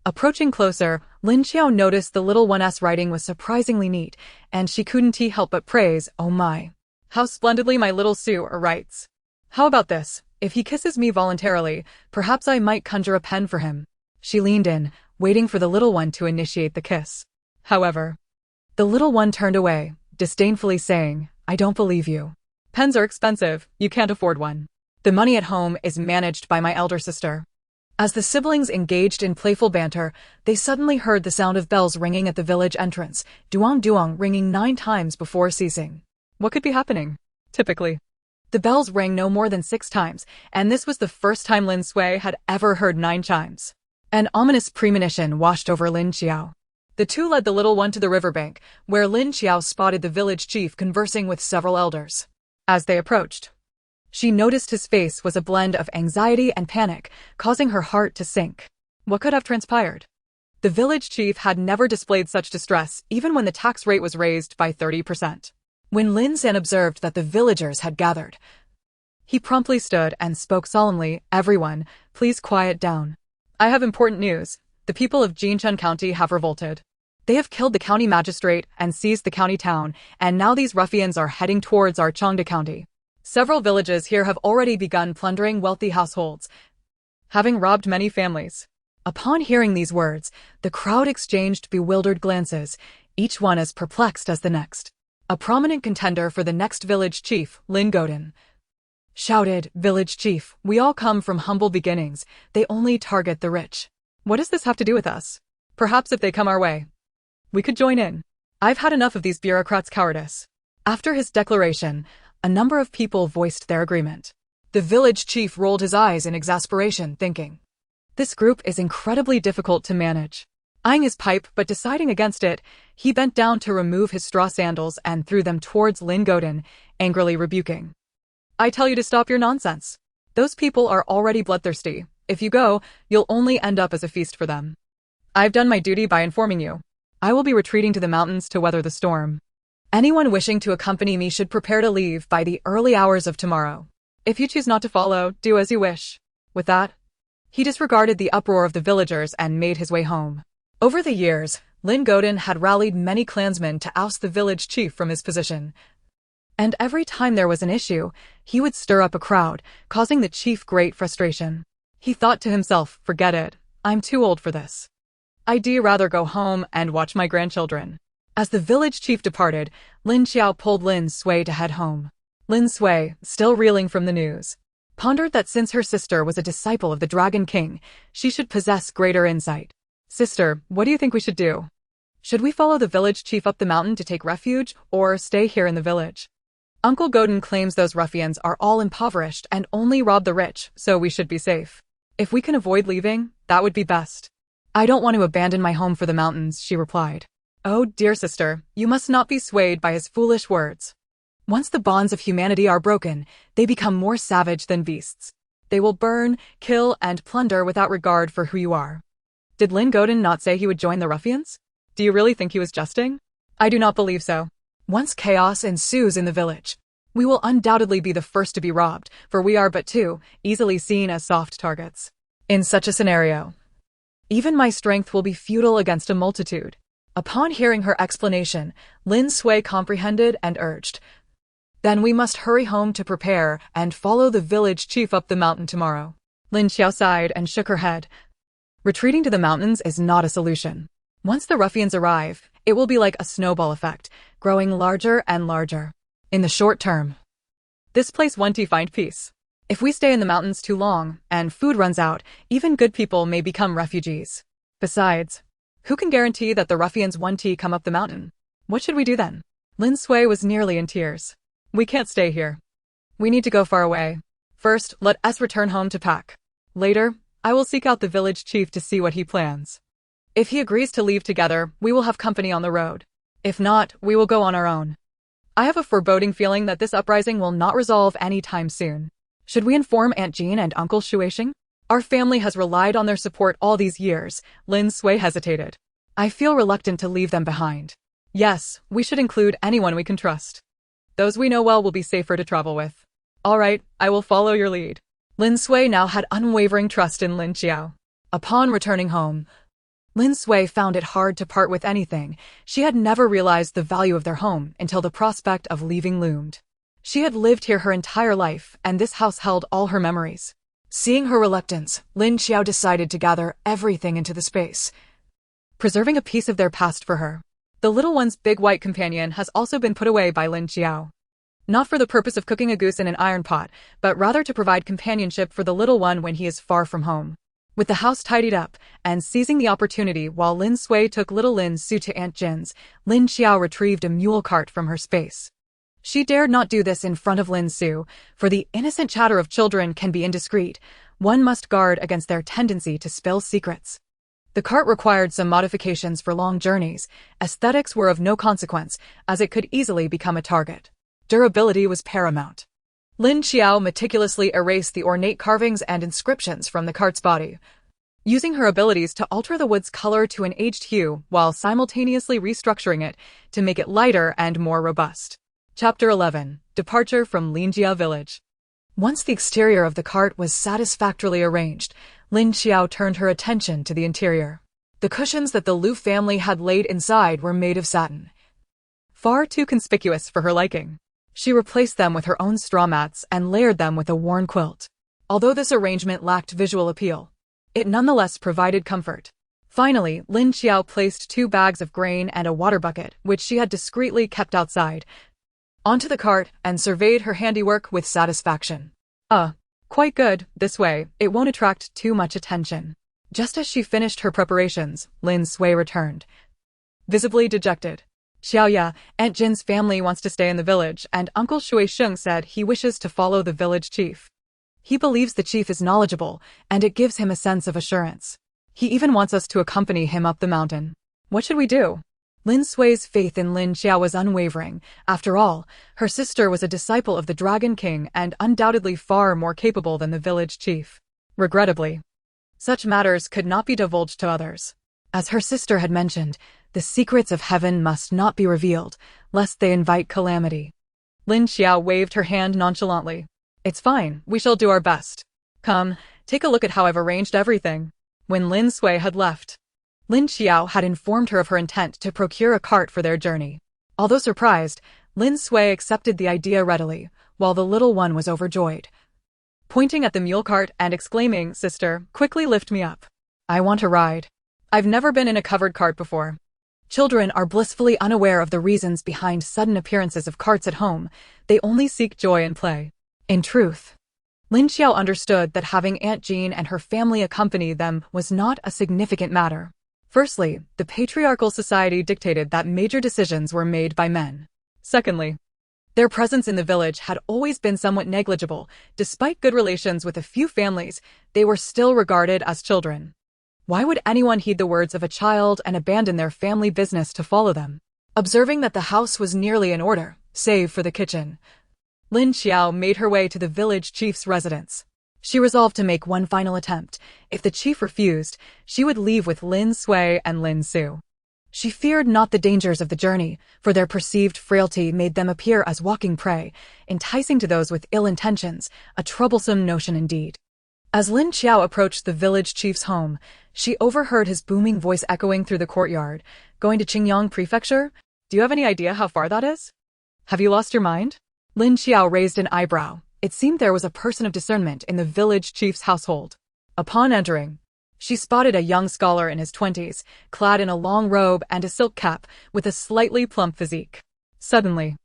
Approaching closer, Lin Qiao noticed the little one's writing was surprisingly neat, and she couldn't help but praise, oh my. How splendidly my little Sue writes. How about this? If he kisses me voluntarily, perhaps I might conjure a pen for him. She leaned in, waiting for the little one to initiate the kiss. However, the little one turned away, disdainfully saying, I don't believe you. Pens are expensive, you can't afford one. The money at home is managed by my elder sister. As the siblings engaged in playful banter, they suddenly heard the sound of bells ringing at the village entrance, duong duong ringing 9 times before ceasing. What could be happening? Typically, the bells rang no more than 6 times, and this was the first time Lin Sui had ever heard 9 chimes. An ominous premonition washed over Lin Qiao. The two led the little one to the riverbank, where Lin Qiao spotted the village chief conversing with several elders. As they approached, she noticed his face was a blend of anxiety and panic, causing her heart to sink. What could have transpired? The village chief had never displayed such distress, even when the tax rate was raised by 30%. When Lin San observed that the villagers had gathered, he promptly stood and spoke solemnly, everyone, please quiet down. I have important news. The people of Jinchun County have revolted. They have killed the county magistrate and seized the county town, and now these ruffians are heading towards our Changde County. Several villages here have already begun plundering wealthy households, having robbed many families. Upon hearing these words, the crowd exchanged bewildered glances, each one as perplexed as the next. A prominent contender for the next village chief, Lin Godin, shouted, Village chief, we all come from humble beginnings, they only target the rich. What does this have to do with us? Perhaps if they come our way, we could join in. I've had enough of these bureaucrats' cowardice. After his declaration, a number of people voiced their agreement. The village chief rolled his eyes in exasperation, thinking, "This group is incredibly difficult to manage." Eyeing his pipe but deciding against it, he bent down to remove his straw sandals and threw them towards Lin Qiao, angrily rebuking. "I tell you to stop your nonsense. Those people are already bloodthirsty. If you go, you'll only end up as a feast for them. I've done my duty by informing you. I will be retreating to the mountains to weather the storm. Anyone wishing to accompany me should prepare to leave by the early hours of tomorrow. If you choose not to follow, do as you wish." With that, he disregarded the uproar of the villagers and made his way home. Over the years, Lin Qiao had rallied many clansmen to oust the village chief from his position. And every time there was an issue, he would stir up a crowd, causing the chief great frustration. He thought to himself, "Forget it. I'm too old for this. I'd rather go home and watch my grandchildren." As the village chief departed, Lin Qiao pulled Lin Sui to head home. Lin Sui, still reeling from the news, pondered that since her sister was a disciple of the Dragon King, she should possess greater insight. "Sister, what do you think we should do? Should we follow the village chief up the mountain to take refuge, or stay here in the village? Uncle Godin claims those ruffians are all impoverished and only rob the rich, so we should be safe. If we can avoid leaving, that would be best." "I don't want to abandon my home for the mountains," she replied. "Oh, dear sister, you must not be swayed by his foolish words. Once the bonds of humanity are broken, they become more savage than beasts. They will burn, kill, and plunder without regard for who you are." Did Lin Qiao not say he would join the ruffians? Do you really think he was jesting? I do not believe so. Once chaos ensues in the village, we will undoubtedly be the first to be robbed, for we are but too easily seen as soft targets. In such a scenario, even my strength will be futile against a multitude. Upon hearing her explanation, Lin Sui comprehended and urged, "Then we must hurry home to prepare and follow the village chief up the mountain tomorrow." Lin Qiao sighed and shook her head. Retreating to the mountains is not a solution. Once the ruffians arrive, it will be like a snowball effect, growing larger and larger. In the short term, this place won't find peace. If we stay in the mountains too long, and food runs out, even good people may become refugees. Besides, who can guarantee that the ruffians won't come up the mountain? What should we do then? Lin Sui was nearly in tears. "We can't stay here. We need to go far away. First, let us return home to pack. Later, I will seek out the village chief to see what he plans. If he agrees to leave together, we will have company on the road. If not, we will go on our own. I have a foreboding feeling that this uprising will not resolve any time soon. Should we inform Aunt Jean and Uncle Shuixing? Our family has relied on their support all these years." Lin Sui hesitated. "I feel reluctant to leave them behind. Yes, we should include anyone we can trust. Those we know well will be safer to travel with." "All right, I will follow your lead." Lin Sui now had unwavering trust in Lin Qiao. Upon returning home, Lin Sui found it hard to part with anything. She had never realized the value of their home until the prospect of leaving loomed. She had lived here her entire life, and this house held all her memories. Seeing her reluctance, Lin Qiao decided to gather everything into the space, preserving a piece of their past for her. The little one's big white companion has also been put away by Lin Qiao. Not for the purpose of cooking a goose in an iron pot, but rather to provide companionship for the little one when he is far from home. With the house tidied up, and seizing the opportunity while Lin Sui took little Lin Su to Aunt Jin's, Lin Qiao retrieved a mule cart from her space. She dared not do this in front of Lin Su, for the innocent chatter of children can be indiscreet. One must guard against their tendency to spill secrets. The cart required some modifications for long journeys. Aesthetics were of no consequence, as it could easily become a target. Durability was paramount. Lin Qiao meticulously erased the ornate carvings and inscriptions from the cart's body, using her abilities to alter the wood's color to an aged hue while simultaneously restructuring it to make it lighter and more robust. Chapter 11. Departure from Lin Qiao Village. Once the exterior of the cart was satisfactorily arranged, Lin Qiao turned her attention to the interior. The cushions that the Lu family had laid inside were made of satin, far too conspicuous for her liking. She replaced them with her own straw mats and layered them with a worn quilt. Although this arrangement lacked visual appeal, it nonetheless provided comfort. Finally, Lin Qiao placed 2 bags of grain and a water bucket, which she had discreetly kept outside, onto the cart and surveyed her handiwork with satisfaction. Quite good. This way, it won't attract too much attention." Just as she finished her preparations, Lin Sui returned, visibly dejected. Xiaoya, Aunt Jin's family wants to stay in the village, and Uncle Shui Sheng said he wishes to follow the village chief. He believes the chief is knowledgeable, and it gives him a sense of assurance. He even wants us to accompany him up the mountain. What should we do? Lin Sui's faith in Lin Qiao was unwavering. After all, her sister was a disciple of the Dragon King and undoubtedly far more capable than the village chief. Regrettably, such matters could not be divulged to others. As her sister had mentioned, the secrets of heaven must not be revealed, lest they invite calamity. Lin Qiao waved her hand nonchalantly. It's fine, we shall do our best. Come, take a look at how I've arranged everything. When Lin Sui had left, Lin Qiao had informed her of her intent to procure a cart for their journey. Although surprised, Lin Sui accepted the idea readily, while the little one was overjoyed. Pointing at the mule cart and exclaiming, "Sister, quickly lift me up. I want a ride. I've never been in a covered cart before." Children are blissfully unaware of the reasons behind sudden appearances of carts at home. They only seek joy and play. In truth, Lin Qiao understood that having Aunt Jean and her family accompany them was not a significant matter. Firstly, the patriarchal society dictated that major decisions were made by men. Secondly, their presence in the village had always been somewhat negligible. Despite good relations with a few families, they were still regarded as children. Why would anyone heed the words of a child and abandon their family business to follow them? Observing that the house was nearly in order, save for the kitchen, Lin Qiao made her way to the village chief's residence. She resolved to make one final attempt. If the chief refused, she would leave with Lin Sui and Lin Su. She feared not the dangers of the journey, for their perceived frailty made them appear as walking prey, enticing to those with ill intentions, a troublesome notion indeed. As Lin Qiao approached the village chief's home, she overheard his booming voice echoing through the courtyard. "Going to Qingyang Prefecture? Do you have any idea how far that is? Have you lost your mind?" Lin Qiao raised an eyebrow. It seemed there was a person of discernment in the village chief's household. Upon entering, she spotted a young scholar in his 20s, clad in a long robe and a silk cap, with a slightly plump physique. Suddenly,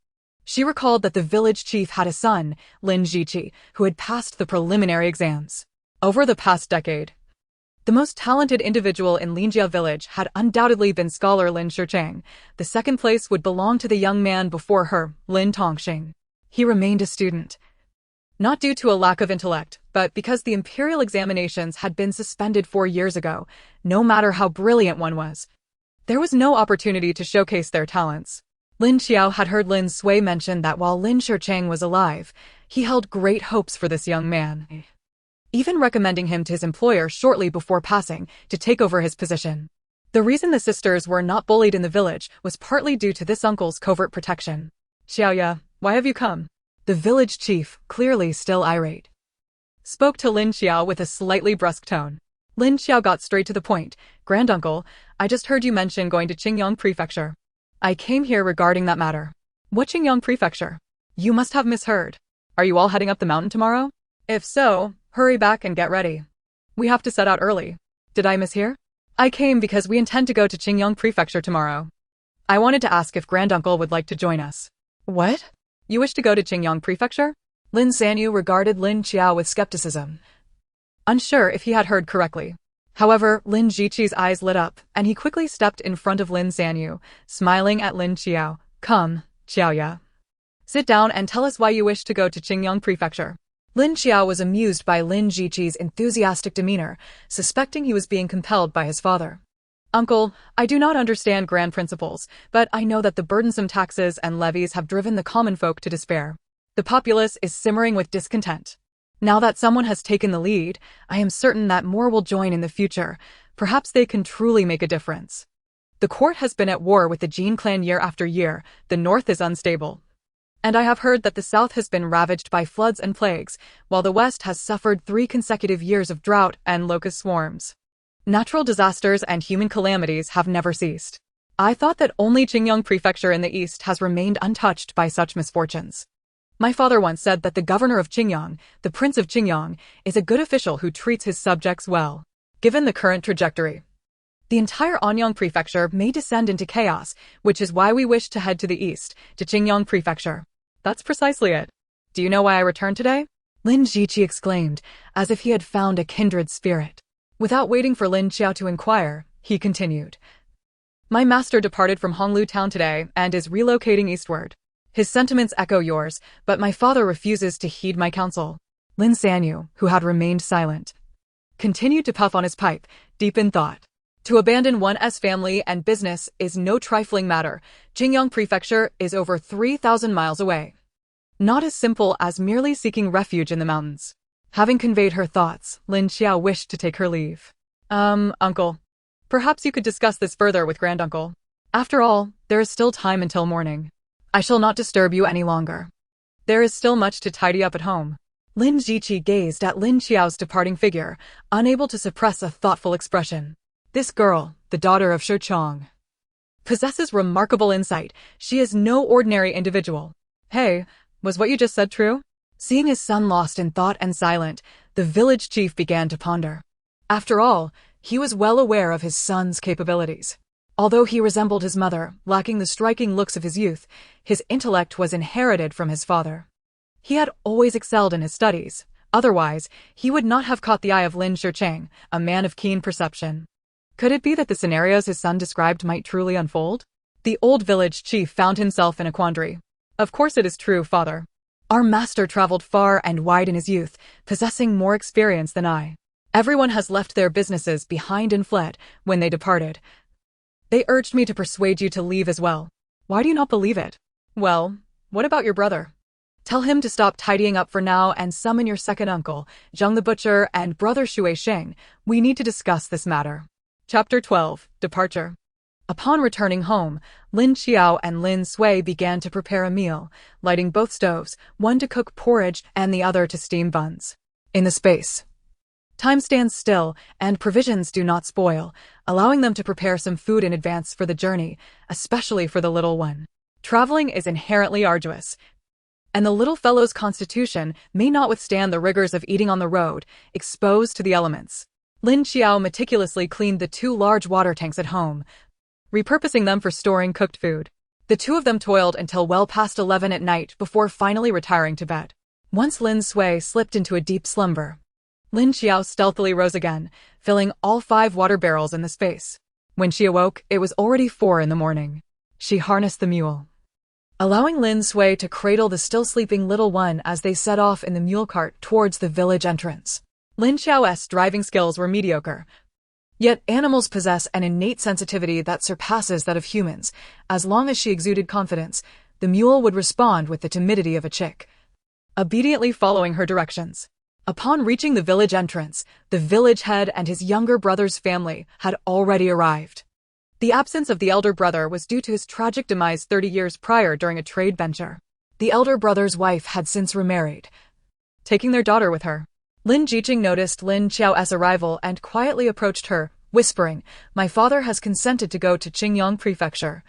she recalled that the village chief had a son, Lin Jiqi, who had passed the preliminary exams. Over the past decade, the most talented individual in Linjia village had undoubtedly been scholar Lin Shichang. The second place would belong to the young man before her, Lin Tongxing. He remained a student, not due to a lack of intellect, but because the imperial examinations had been suspended 4 years ago. No matter how brilliant one was, there was no opportunity to showcase their talents. Lin Qiao had heard Lin Sui mention that while Lin Shichang was alive, he held great hopes for this young man, even recommending him to his employer shortly before passing to take over his position. The reason the sisters were not bullied in the village was partly due to this uncle's covert protection. "Xiaoya, why have you come?" The village chief, clearly still irate, spoke to Lin Qiao with a slightly brusque tone. Lin Qiao got straight to the point. "Granduncle, I just heard you mention going to Qingyang Prefecture. I came here regarding that matter." "What Qingyang Prefecture? You must have misheard. Are you all heading up the mountain tomorrow? If so, hurry back and get ready. We have to set out early." "Did I mishear?" "I came because we intend to go to Qingyang Prefecture tomorrow. I wanted to ask if Granduncle would like to join us." "What? You wish to go to Qingyang Prefecture?" Lin Sanyu regarded Lin Qiao with skepticism, unsure if he had heard correctly. However, Lin Jiqi's eyes lit up, and he quickly stepped in front of Lin Sanyu, smiling at Lin Qiao. "Come, Qiaoya. Sit down and tell us why you wish to go to Qingyang Prefecture." Lin Qiao was amused by Lin Jiqi's enthusiastic demeanor, suspecting he was being compelled by his father. "Uncle, I do not understand grand principles, but I know that the burdensome taxes and levies have driven the common folk to despair. The populace is simmering with discontent. Now that someone has taken the lead, I am certain that more will join in the future. Perhaps they can truly make a difference. The court has been at war with the Jin clan year after year. The north is unstable, and I have heard that the south has been ravaged by floods and plagues, while the west has suffered 3 consecutive years of drought and locust swarms. Natural disasters and human calamities have never ceased. I thought that only Qingyang Prefecture in the east has remained untouched by such misfortunes. My father once said that the governor of Qingyang, the prince of Qingyang, is a good official who treats his subjects well. Given the current trajectory, the entire Anyang Prefecture may descend into chaos, which is why we wish to head to the east, to Qingyang Prefecture." "That's precisely it. Do you know why I returned today?" Lin Jiqi exclaimed, as if he had found a kindred spirit. Without waiting for Lin Qiao to inquire, he continued. My master departed from Honglu town today and is relocating eastward. His sentiments echo yours, but my father refuses to heed my counsel. Lin Sanyu, who had remained silent, continued to puff on his pipe, deep in thought. To abandon one's family and business is no trifling matter. Qingyang Prefecture is over 3,000 miles away. Not as simple as merely seeking refuge in the mountains. Having conveyed her thoughts, Lin Qiao wished to take her leave. Uncle. Perhaps you could discuss this further with granduncle. After all, there is still time until morning. I shall not disturb you any longer. There is still much to tidy up at home. Lin Jiqi gazed at Lin Qiao's departing figure, unable to suppress a thoughtful expression. This girl, the daughter of Shi Chong, possesses remarkable insight. She is no ordinary individual. Hey, was what you just said true? Seeing his son lost in thought and silent, the village chief began to ponder. After all, he was well aware of his son's capabilities. Although he resembled his mother, lacking the striking looks of his youth, his intellect was inherited from his father. He had always excelled in his studies. Otherwise, he would not have caught the eye of Lin Shicheng, a man of keen perception. Could it be that the scenarios his son described might truly unfold? The old village chief found himself in a quandary. Of course it is true, father. Our master traveled far and wide in his youth, possessing more experience than I. Everyone has left their businesses behind and fled when they departed. They urged me to persuade you to leave as well. Why do you not believe it? Well, what about your brother? Tell him to stop tidying up for now and summon your second uncle, Zheng the butcher, and brother Shui Sheng. We need to discuss this matter. Chapter 12, Departure. Upon returning home, Lin Qiao and Lin Sui began to prepare a meal, lighting both stoves, one to cook porridge and the other to steam buns. In the space, time stands still, and provisions do not spoil, allowing them to prepare some food in advance for the journey, especially for the little one. Traveling is inherently arduous, and the little fellow's constitution may not withstand the rigors of eating on the road, exposed to the elements. Lin Qiao meticulously cleaned the 2 large water tanks at home, repurposing them for storing cooked food. The 2 of them toiled until well past 11 at night before finally retiring to bed. Once Lin Sui slipped into a deep slumber, Lin Qiao stealthily rose again, filling all 5 water barrels in the space. When she awoke, it was already 4 in the morning. She harnessed the mule, allowing Lin Sui to cradle the still sleeping little one as they set off in the mule cart towards the village entrance. Lin Qiao's driving skills were mediocre, yet animals possess an innate sensitivity that surpasses that of humans. As long as she exuded confidence, the mule would respond with the timidity of a chick, obediently following her directions. Upon reaching the village entrance, the village head and his younger brother's family had already arrived. The absence of the elder brother was due to his tragic demise 30 years prior during a trade venture. The elder brother's wife had since remarried, taking their daughter with her. Lin Jiqing noticed Lin Qiao's arrival and quietly approached her, whispering, "My father has consented to go to Qingyang Prefecture,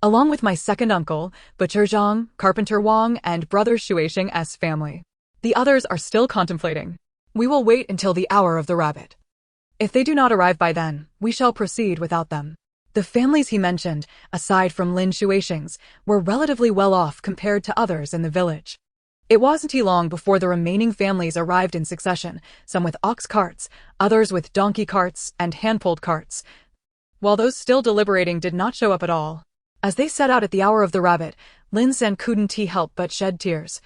along with my second uncle, Butcher Zhang, Carpenter Wang, and brother Shuisheng's family. The others are still contemplating. We will wait until the hour of the rabbit. If they do not arrive by then, we shall proceed without them." The families he mentioned, aside from Lin Shuisheng's, were relatively well off compared to others in the village. It wasn't long before the remaining families arrived in succession, some with ox carts, others with donkey carts and hand-pulled carts, while those still deliberating did not show up at all. As they set out at the hour of the rabbit, Lin San couldn't help but shed tears,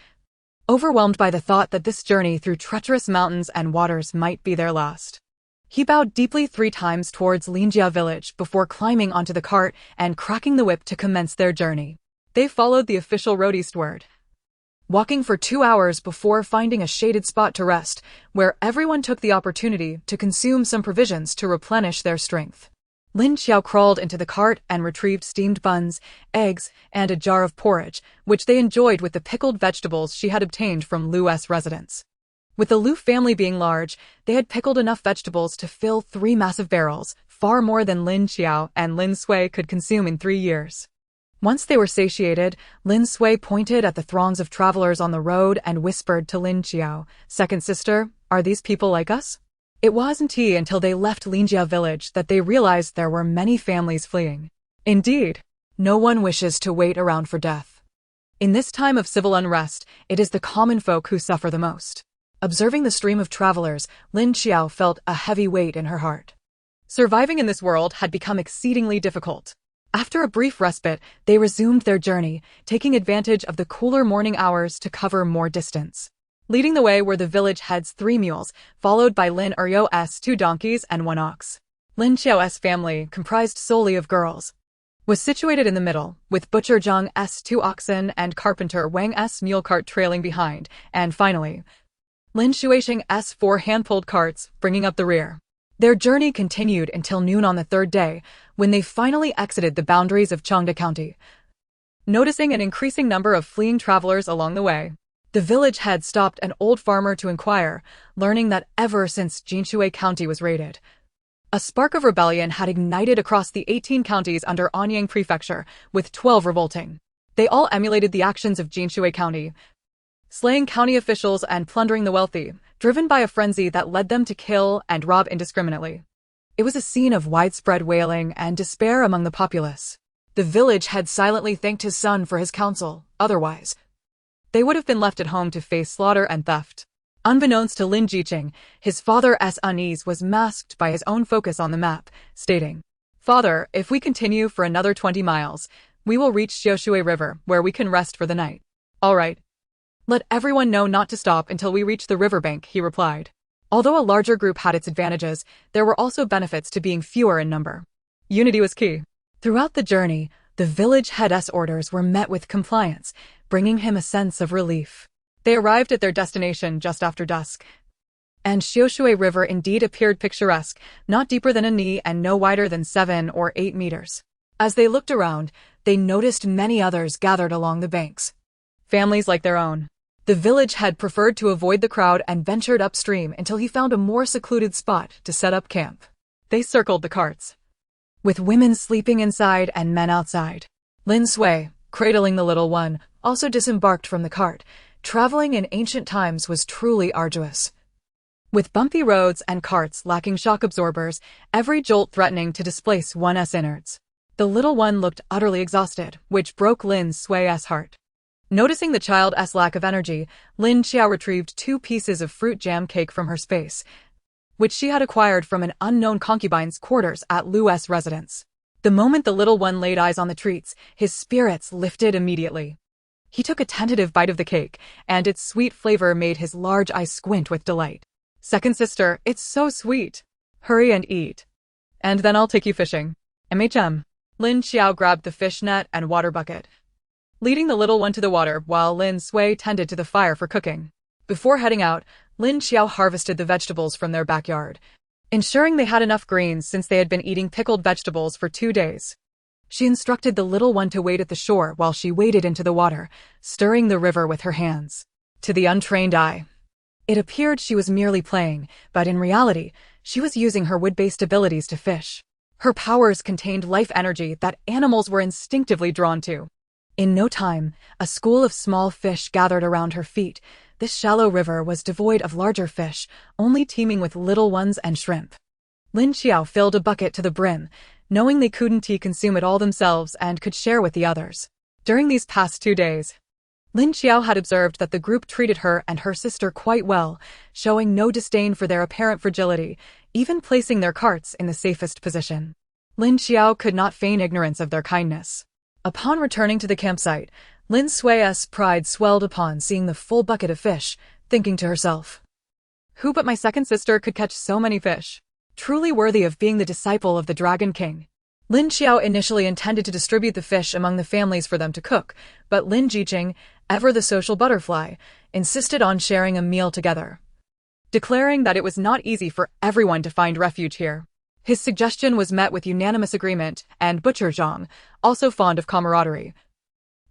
overwhelmed by the thought that this journey through treacherous mountains and waters might be their last. He bowed deeply 3 times towards Linjia village before climbing onto the cart and cracking the whip to commence their journey. They followed the official road eastward, walking for 2 hours before finding a shaded spot to rest, where everyone took the opportunity to consume some provisions to replenish their strength. Lin Qiao crawled into the cart and retrieved steamed buns, eggs, and a jar of porridge, which they enjoyed with the pickled vegetables she had obtained from Lu's residence. With the Lu family being large, they had pickled enough vegetables to fill 3 massive barrels, far more than Lin Qiao and Lin Sui could consume in 3 years. Once they were satiated, Lin Sui pointed at the throngs of travelers on the road and whispered to Lin Qiao, "Second sister, are these people like us?" It wasn't until they left Linjia village that they realized there were many families fleeing. Indeed, no one wishes to wait around for death. In this time of civil unrest, it is the common folk who suffer the most. Observing the stream of travelers, Lin Qiao felt a heavy weight in her heart. Surviving in this world had become exceedingly difficult. After a brief respite, they resumed their journey, taking advantage of the cooler morning hours to cover more distance. Leading the way were the village head's 3 mules, followed by Lin Qiao's 2 donkeys and 1 ox. Lin Qiao's family, comprised solely of girls, was situated in the middle, with Butcher Zhang's 2 oxen and Carpenter Wang's mule cart trailing behind, and finally, Lin Shuisheng's 4 hand-pulled carts, bringing up the rear. Their journey continued until noon on the 3rd day, when they finally exited the boundaries of Changde County. Noticing an increasing number of fleeing travelers along the way, the village head stopped an old farmer to inquire, learning that ever since Jinshui County was raided, a spark of rebellion had ignited across the 18 counties under Anyang Prefecture, with 12 revolting. They all emulated the actions of Jinshui County, slaying county officials and plundering the wealthy, driven by a frenzy that led them to kill and rob indiscriminately. It was a scene of widespread wailing and despair among the populace. The village had silently thanked his son for his counsel, otherwise they would have been left at home to face slaughter and theft. Unbeknownst to Lin Jiqing, his father's unease was masked by his own focus on the map, stating, "Father, if we continue for another 20 miles, we will reach Xiaoshui River, where we can rest for the night." "All right. Let everyone know not to stop until we reach the riverbank," he replied. Although a larger group had its advantages, there were also benefits to being fewer in number. Unity was key. Throughout the journey, the village head's orders were met with compliance, bringing him a sense of relief. They arrived at their destination just after dusk, and Xiaoshui River indeed appeared picturesque, not deeper than a knee and no wider than 7 or 8 meters. As they looked around, they noticed many others gathered along the banks, families like their own. The village head preferred to avoid the crowd and ventured upstream until he found a more secluded spot to set up camp. They circled the carts, with women sleeping inside and men outside. Lin Sui, cradling the little one, also disembarked from the cart. Traveling in ancient times was truly arduous. With bumpy roads and carts lacking shock absorbers, every jolt threatening to displace one's innards. The little one looked utterly exhausted, which broke Lin Sui's heart. Noticing the child's lack of energy, Lin Qiao retrieved 2 pieces of fruit jam cake from her space, which she had acquired from an unknown concubine's quarters at Lu's residence. The moment the little one laid eyes on the treats, his spirits lifted immediately. He took a tentative bite of the cake, and its sweet flavor made his large eyes squint with delight. "Second sister, it's so sweet. Hurry and eat. And then I'll take you fishing." MHM. Lin Qiao grabbed the fish net and water bucket, leading the little one to the water while Lin Sui tended to the fire for cooking. Before heading out, Lin Qiao harvested the vegetables from their backyard, ensuring they had enough greens since they had been eating pickled vegetables for 2 days. She instructed the little one to wait at the shore while she waded into the water, stirring the river with her hands. To the untrained eye, it appeared she was merely playing, but in reality, she was using her wood-based abilities to fish. Her powers contained life energy that animals were instinctively drawn to. In no time, a school of small fish gathered around her feet. This shallow river was devoid of larger fish, only teeming with little ones and shrimp. Lin Qiao filled a bucket to the brim, knowing they couldn't consume it all themselves and could share with the others. During these past 2 days, Lin Qiao had observed that the group treated her and her sister quite well, showing no disdain for their apparent fragility, even placing their carts in the safest position. Lin Qiao could not feign ignorance of their kindness. Upon returning to the campsite, Lin Sui's pride swelled upon seeing the full bucket of fish, thinking to herself, "Who but my second sister could catch so many fish? Truly worthy of being the disciple of the Dragon King." Lin Qiao initially intended to distribute the fish among the families for them to cook, but Lin Jiqing, ever the social butterfly, insisted on sharing a meal together, declaring that it was not easy for everyone to find refuge here. His suggestion was met with unanimous agreement, and Butcher Zhang, also fond of camaraderie,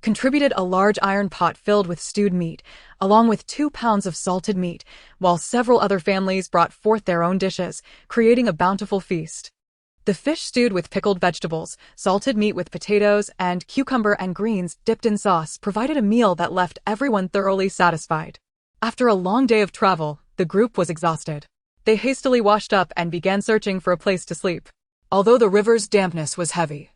contributed a large iron pot filled with stewed meat, along with 2 pounds of salted meat, while several other families brought forth their own dishes, creating a bountiful feast. The fish stewed with pickled vegetables, salted meat with potatoes, and cucumber and greens dipped in sauce provided a meal that left everyone thoroughly satisfied. After a long day of travel, the group was exhausted. They hastily washed up and began searching for a place to sleep. Although the river's dampness was heavy,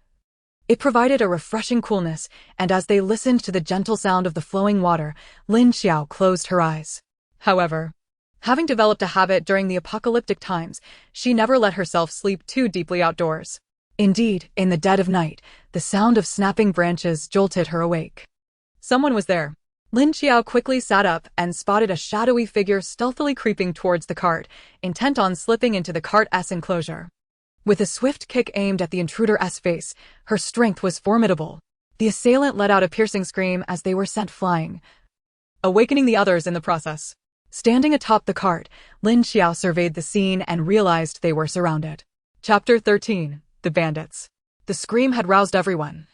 it provided a refreshing coolness, and as they listened to the gentle sound of the flowing water, Lin Qiao closed her eyes. However, Having developed a habit during the apocalyptic times, she never let herself sleep too deeply outdoors. Indeed, in the dead of night, the sound of snapping branches jolted her awake. Someone was there. Lin Qiao quickly sat up and spotted a shadowy figure stealthily creeping towards the cart, intent on slipping into the cart's enclosure. With a swift kick aimed at the intruder's face, her strength was formidable. The assailant let out a piercing scream as they were sent flying, awakening the others in the process. Standing atop the cart, Lin Qiao surveyed the scene and realized they were surrounded. Chapter 13. The Bandits. The scream had roused everyone,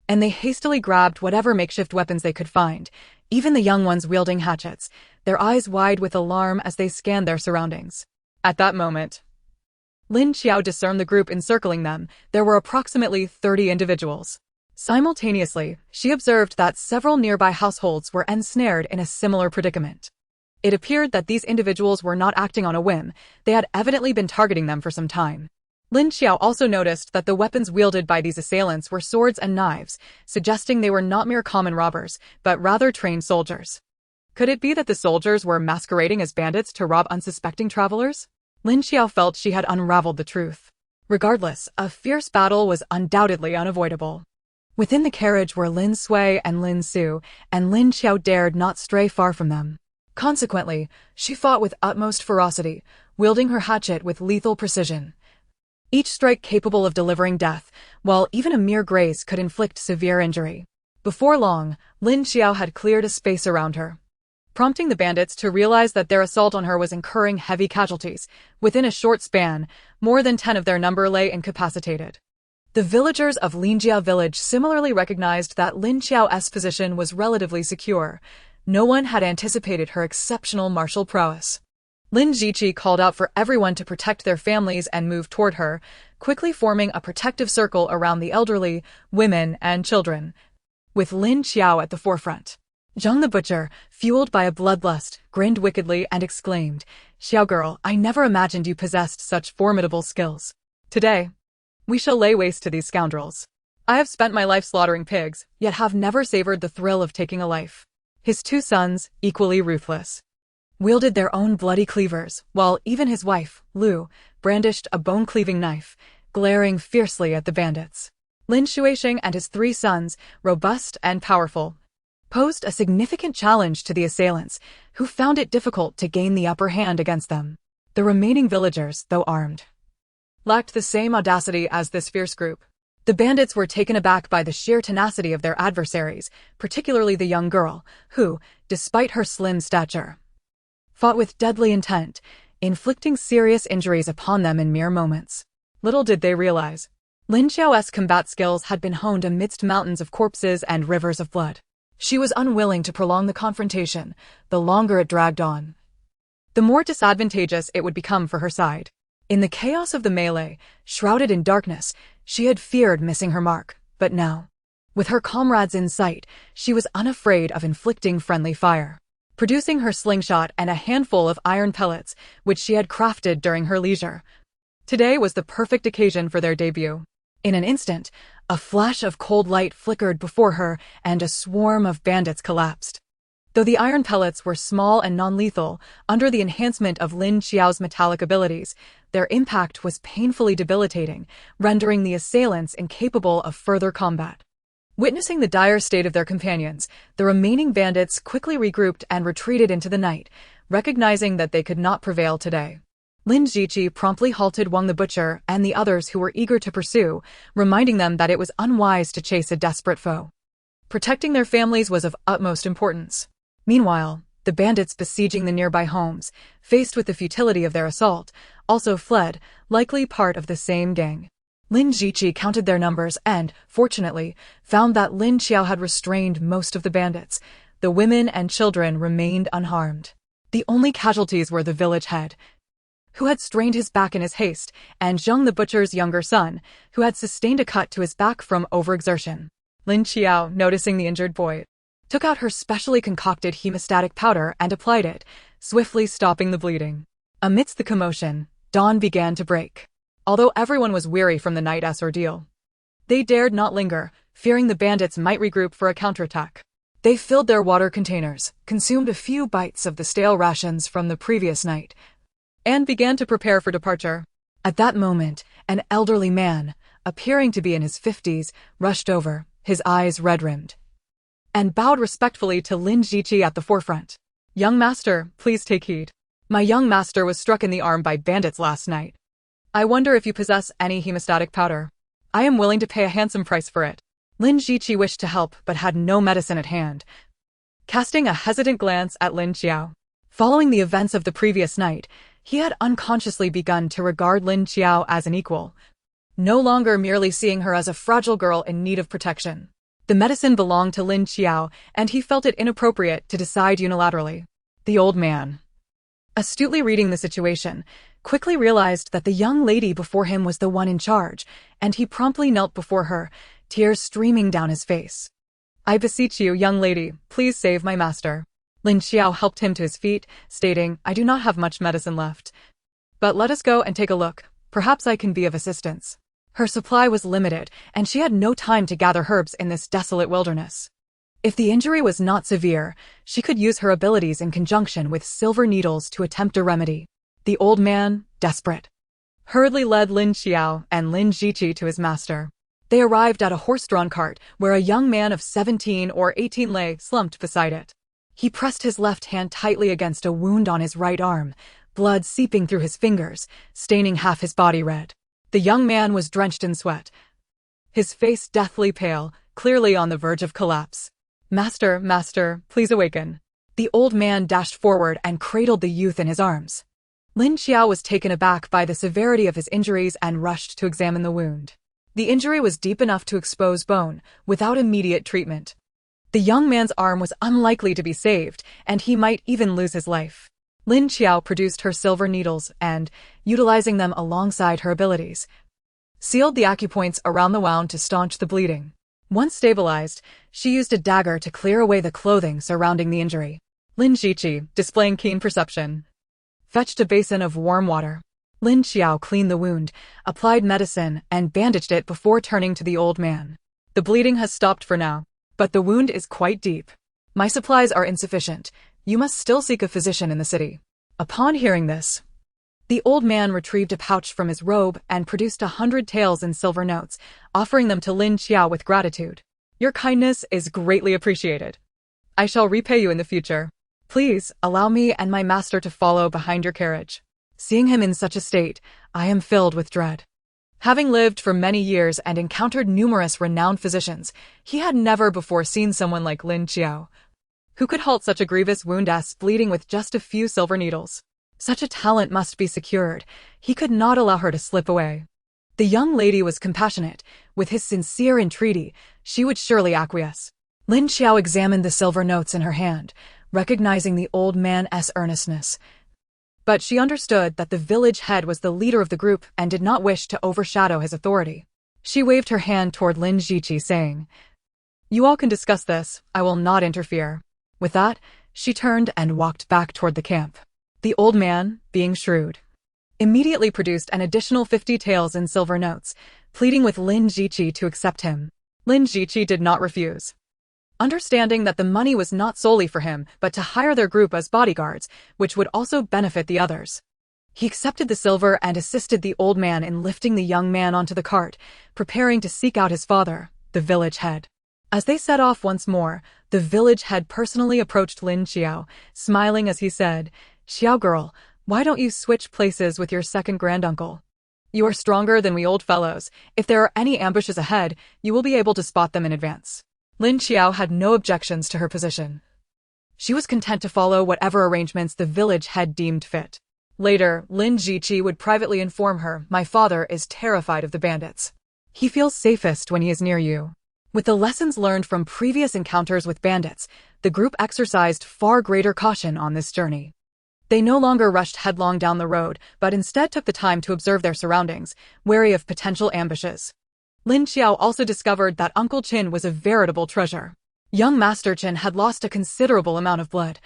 and they hastily grabbed whatever makeshift weapons they could find, even the young ones wielding hatchets, their eyes wide with alarm as they scanned their surroundings. At that moment, Lin Qiao discerned the group encircling them. There were approximately 30 individuals. Simultaneously, she observed that several nearby households were ensnared in a similar predicament. It appeared that these individuals were not acting on a whim. They had evidently been targeting them for some time. Lin Qiao also noticed that the weapons wielded by these assailants were swords and knives, suggesting they were not mere common robbers, but rather trained soldiers. Could it be that the soldiers were masquerading as bandits to rob unsuspecting travelers? Lin Qiao felt she had unraveled the truth. Regardless, a fierce battle was undoubtedly unavoidable. Within the carriage were Lin Sui and Lin Su, and Lin Qiao dared not stray far from them. Consequently, she fought with utmost ferocity, wielding her hatchet with lethal precision. Each strike capable of delivering death, while even a mere graze could inflict severe injury. Before long, Lin Qiao had cleared a space around her, prompting the bandits to realize that their assault on her was incurring heavy casualties. Within a short span, more than 10 of their number lay incapacitated. The villagers of Lin Qiao village similarly recognized that Lin Qiao's position was relatively secure. No one had anticipated her exceptional martial prowess. Lin Qiao called out for everyone to protect their families and move toward her, quickly forming a protective circle around the elderly, women, and children, with Lin Qiao at the forefront. Zhang the butcher, fueled by a bloodlust, grinned wickedly and exclaimed, "Xiao girl, I never imagined you possessed such formidable skills. Today, we shall lay waste to these scoundrels. I have spent my life slaughtering pigs, yet have never savored the thrill of taking a life." His two sons, equally ruthless, wielded their own bloody cleavers, while even his wife, Lu, brandished a bone-cleaving knife, glaring fiercely at the bandits. Lin Shuixing and his 3 sons, robust and powerful, posed a significant challenge to the assailants, who found it difficult to gain the upper hand against them. The remaining villagers, though armed, lacked the same audacity as this fierce group. The bandits were taken aback by the sheer tenacity of their adversaries, particularly the young girl, who, despite her slim stature, fought with deadly intent, inflicting serious injuries upon them in mere moments. Little did they realize, Lin Qiao's combat skills had been honed amidst mountains of corpses and rivers of blood. She was unwilling to prolong the confrontation. The longer it dragged on, the more disadvantageous it would become for her side. In the chaos of the melee, shrouded in darkness, she had feared missing her mark, but now, with her comrades in sight, she was unafraid of inflicting friendly fire. Producing her slingshot and a handful of iron pellets, which she had crafted during her leisure, today was the perfect occasion for their debut. In an instant, a flash of cold light flickered before her, and a swarm of bandits collapsed. Though the iron pellets were small and non-lethal, under the enhancement of Lin Qiao's metallic abilities, their impact was painfully debilitating, rendering the assailants incapable of further combat. Witnessing the dire state of their companions, the remaining bandits quickly regrouped and retreated into the night, recognizing that they could not prevail today. Lin Qiao promptly halted Wang the butcher and the others who were eager to pursue, reminding them that it was unwise to chase a desperate foe. Protecting their families was of utmost importance. Meanwhile, the bandits besieging the nearby homes, faced with the futility of their assault, also fled, likely part of the same gang. Lin Qiao counted their numbers and, fortunately, found that Lin Qiao had restrained most of the bandits. The women and children remained unharmed. The only casualties were the village head, who had strained his back in his haste, and Zhang the butcher's younger son, who had sustained a cut to his back from overexertion. Lin Qiao, noticing the injured boy, took out her specially concocted hemostatic powder and applied it, swiftly stopping the bleeding. Amidst the commotion, dawn began to break. Although everyone was weary from the night's ordeal, they dared not linger, fearing the bandits might regroup for a counterattack. They filled their water containers, consumed a few bites of the stale rations from the previous night, and began to prepare for departure. At that moment, an elderly man, appearing to be in his 50s, rushed over, his eyes red-rimmed, and bowed respectfully to Lin Qiao at the forefront. "Young master, please take heed. My young master was struck in the arm by bandits last night. I wonder if you possess any hemostatic powder. I am willing to pay a handsome price for it." Lin Qiao wished to help but had no medicine at hand. Casting a hesitant glance at Lin Qiao. Following the events of the previous night, he had unconsciously begun to regard Lin Qiao as an equal, no longer merely seeing her as a fragile girl in need of protection. The medicine belonged to Lin Qiao, and he felt it inappropriate to decide unilaterally. The old man, astutely reading the situation, quickly realized that the young lady before him was the one in charge, and he promptly knelt before her, tears streaming down his face. "I beseech you, young lady, please save my master." Lin Qiao helped him to his feet, stating, "I do not have much medicine left. But let us go and take a look. Perhaps I can be of assistance." Her supply was limited, and she had no time to gather herbs in this desolate wilderness. If the injury was not severe, she could use her abilities in conjunction with silver needles to attempt a remedy. The old man, desperate, hurriedly led Lin Qiao and Lin Qiao to his master. They arrived at a horse-drawn cart where a young man of 17 or 18 lay slumped beside it. He pressed his left hand tightly against a wound on his right arm, blood seeping through his fingers, staining half his body red. The young man was drenched in sweat, his face deathly pale, clearly on the verge of collapse. "Master, master, please awaken." The old man dashed forward and cradled the youth in his arms. Lin Qiao was taken aback by the severity of his injuries and rushed to examine the wound. The injury was deep enough to expose bone, without immediate treatment. The young man's arm was unlikely to be saved, and he might even lose his life. Lin Qiao produced her silver needles and, utilizing them alongside her abilities, sealed the acupoints around the wound to staunch the bleeding. Once stabilized, she used a dagger to clear away the clothing surrounding the injury. Lin Qiao, displaying keen perception, fetched a basin of warm water. Lin Qiao cleaned the wound, applied medicine, and bandaged it before turning to the old man. "The bleeding has stopped for now, but the wound is quite deep. My supplies are insufficient. You must still seek a physician in the city." Upon hearing this, the old man retrieved a pouch from his robe and produced 100 taels in silver notes, offering them to Lin Qiao with gratitude. "Your kindness is greatly appreciated. I shall repay you in the future. Please allow me and my master to follow behind your carriage." Seeing him in such a state, I am filled with dread. Having lived for many years and encountered numerous renowned physicians, he had never before seen someone like Lin Qiao, who could halt such a grievous wound as bleeding with just a few silver needles. Such a talent must be secured. He could not allow her to slip away. The young lady was compassionate. With his sincere entreaty, she would surely acquiesce. Lin Qiao examined the silver notes in her hand, recognizing the old man's earnestness. But she understood that the village head was the leader of the group and did not wish to overshadow his authority. She waved her hand toward Lin Qiao, saying, "You all can discuss this. I will not interfere." With that, she turned and walked back toward the camp. The old man, being shrewd, immediately produced an additional 50 taels in silver notes, pleading with Lin Qiao to accept him. Lin Qiao did not refuse. Understanding that the money was not solely for him, but to hire their group as bodyguards, which would also benefit the others. He accepted the silver and assisted the old man in lifting the young man onto the cart, preparing to seek out his father, the village head. As they set off once more, the village head personally approached Lin Qiao, smiling as he said, "Qiao girl, why don't you switch places with your second granduncle? You are stronger than we old fellows. If there are any ambushes ahead, you will be able to spot them in advance." Lin Qiao had no objections to her position. She was content to follow whatever arrangements the village head deemed fit. Later, Lin Qiao would privately inform her, "My father is terrified of the bandits. He feels safest when he is near you." With the lessons learned from previous encounters with bandits, the group exercised far greater caution on this journey. They no longer rushed headlong down the road, but instead took the time to observe their surroundings, wary of potential ambushes. Lin Qiao also discovered that Uncle Qin was a veritable treasure. Young Master Qin had lost a considerable amount of blood,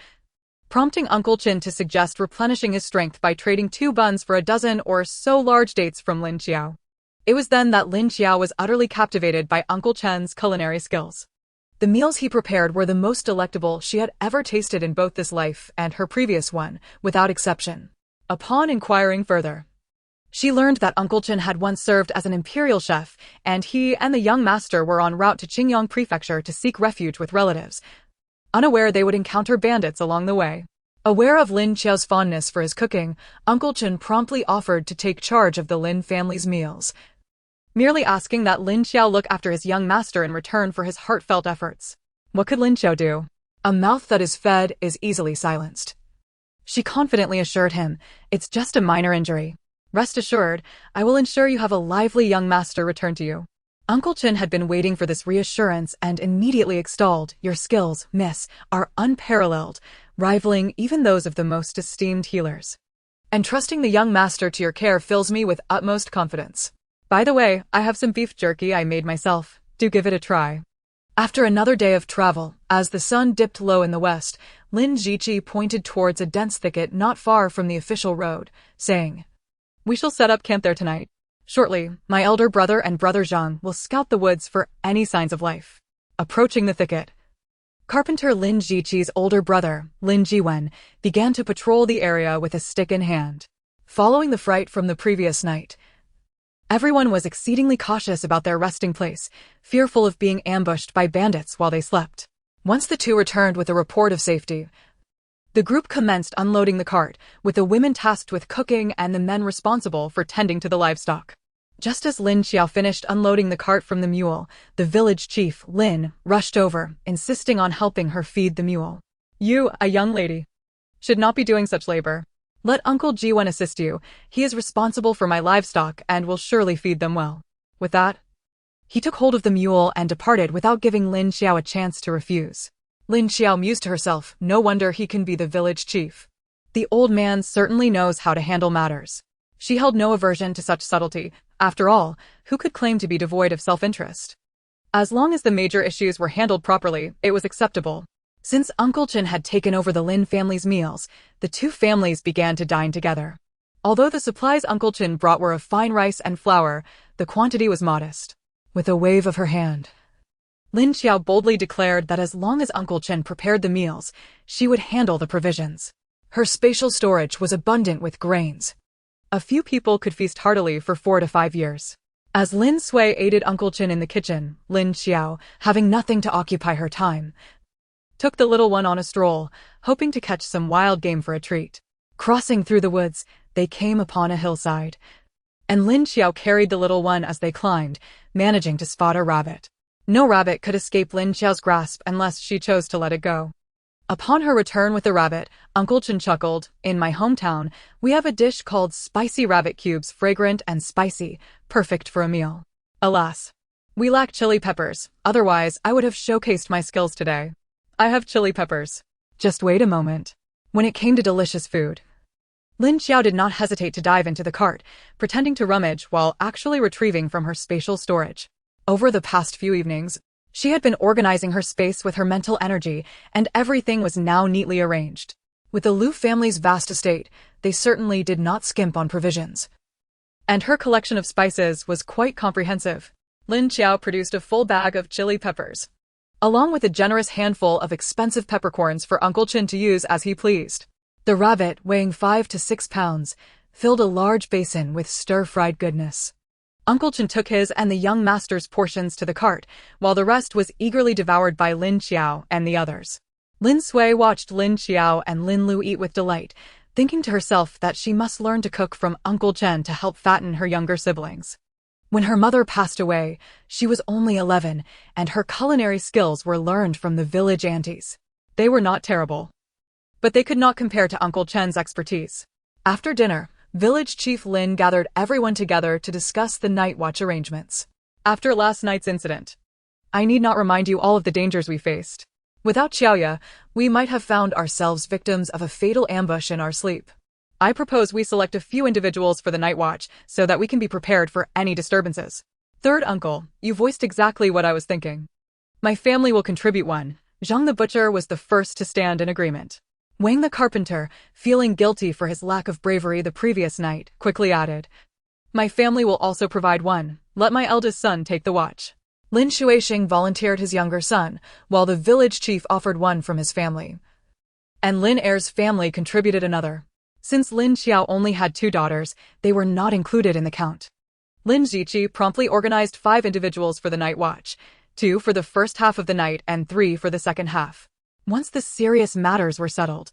prompting Uncle Qin to suggest replenishing his strength by trading 2 buns for a dozen or so large dates from Lin Qiao. It was then that Lin Qiao was utterly captivated by Uncle Chen's culinary skills. The meals he prepared were the most delectable she had ever tasted in both this life and her previous one, without exception. Upon inquiring further, she learned that Uncle Chen had once served as an imperial chef, and he and the young master were en route to Qingyang Prefecture to seek refuge with relatives, unaware they would encounter bandits along the way. Aware of Lin Qiao's fondness for his cooking, Uncle Chen promptly offered to take charge of the Lin family's meals, merely asking that Lin Qiao look after his young master in return for his heartfelt efforts. What could Lin Qiao do? A mouth that is fed is easily silenced. She confidently assured him, "It's just a minor injury. Rest assured, I will ensure you have a lively young master return to you." Uncle Chen had been waiting for this reassurance and immediately extolled, "Your skills, miss, are unparalleled, rivaling even those of the most esteemed healers. Entrusting the young master to your care fills me with utmost confidence. By the way, I have some beef jerky I made myself. Do give it a try." After another day of travel, as the sun dipped low in the west, Lin Qiao pointed towards a dense thicket not far from the official road, saying, "We shall set up camp there tonight. Shortly, my elder brother and brother Zhang will scout the woods for any signs of life." Approaching the thicket, Carpenter Lin Qiao's older brother, Lin Jiwen, began to patrol the area with a stick in hand. Following the fright from the previous night, everyone was exceedingly cautious about their resting place, fearful of being ambushed by bandits while they slept. Once the two returned with a report of safety, the group commenced unloading the cart, with the women tasked with cooking and the men responsible for tending to the livestock. Just as Lin Qiao finished unloading the cart from the mule, the village chief, Lin, rushed over, insisting on helping her feed the mule. "You, a young lady, should not be doing such labor. Let Uncle Jiwen assist you. He is responsible for my livestock and will surely feed them well." With that, he took hold of the mule and departed without giving Lin Qiao a chance to refuse. Lin Qiao mused to herself, "No wonder he can be the village chief. The old man certainly knows how to handle matters." She held no aversion to such subtlety. After all, who could claim to be devoid of self-interest? As long as the major issues were handled properly, it was acceptable. Since Uncle Chen had taken over the Lin family's meals, the two families began to dine together. Although the supplies Uncle Chen brought were of fine rice and flour, the quantity was modest. With a wave of her hand, Lin Qiao boldly declared that as long as Uncle Chen prepared the meals, she would handle the provisions. Her spatial storage was abundant with grains. A few people could feast heartily for 4 to 5 years. As Lin Sui aided Uncle Chen in the kitchen, Lin Qiao, having nothing to occupy her time, took the little one on a stroll, hoping to catch some wild game for a treat. Crossing through the woods, they came upon a hillside, and Lin Qiao carried the little one as they climbed, managing to spot a rabbit. No rabbit could escape Lin Qiao's grasp unless she chose to let it go. Upon her return with the rabbit, Uncle Chen chuckled, "In my hometown, we have a dish called spicy rabbit cubes, fragrant and spicy, perfect for a meal. Alas, we lack chili peppers, otherwise I would have showcased my skills today. I have chili peppers. Just wait a moment." When it came to delicious food, Lin Qiao did not hesitate to dive into the cart, pretending to rummage while actually retrieving from her spatial storage. Over the past few evenings, she had been organizing her space with her mental energy, and everything was now neatly arranged. With the Liu family's vast estate, they certainly did not skimp on provisions. And her collection of spices was quite comprehensive. Lin Qiao produced a full bag of chili peppers, along with a generous handful of expensive peppercorns for Uncle Chen to use as he pleased. The rabbit, weighing 5 to 6 pounds, filled a large basin with stir-fried goodness. Uncle Chen took his and the young master's portions to the cart, while the rest was eagerly devoured by Lin Qiao and the others. Lin Sui watched Lin Qiao and Lin Lu eat with delight, thinking to herself that she must learn to cook from Uncle Chen to help fatten her younger siblings. When her mother passed away, she was only 11, and her culinary skills were learned from the village aunties. They were not terrible, but they could not compare to Uncle Chen's expertise. After dinner, Village Chief Lin gathered everyone together to discuss the night watch arrangements. "After last night's incident, I need not remind you all of the dangers we faced. Without Qiaoya, we might have found ourselves victims of a fatal ambush in our sleep. I propose we select a few individuals for the night watch so that we can be prepared for any disturbances." "Third uncle, you voiced exactly what I was thinking. My family will contribute one." Zhang the butcher was the first to stand in agreement. Wang the carpenter, feeling guilty for his lack of bravery the previous night, quickly added, "My family will also provide one. Let my eldest son take the watch." Lin Qiao volunteered his younger son, while the village chief offered one from his family. And Lin Er's family contributed another. Since Lin Qiao only had 2 daughters, they were not included in the count. Lin Ziqi promptly organized 5 individuals for the night watch, 2 for the first half of the night and 3 for the second half. Once the serious matters were settled,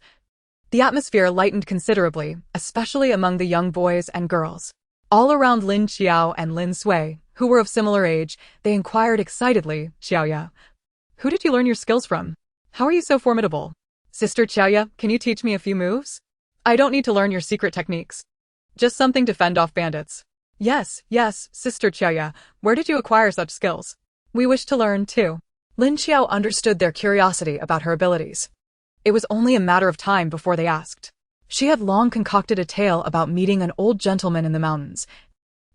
the atmosphere lightened considerably, especially among the young boys and girls. All around Lin Qiao and Lin Sui, who were of similar age, they inquired excitedly, "Qiaoya, who did you learn your skills from? How are you so formidable? Sister Qiaoya, can you teach me a few moves? I don't need to learn your secret techniques. Just something to fend off bandits." Yes, Sister Qiaoya, where did you acquire such skills? We wish to learn, too." Lin Qiao understood their curiosity about her abilities. It was only a matter of time before they asked. She had long concocted a tale about meeting an old gentleman in the mountains,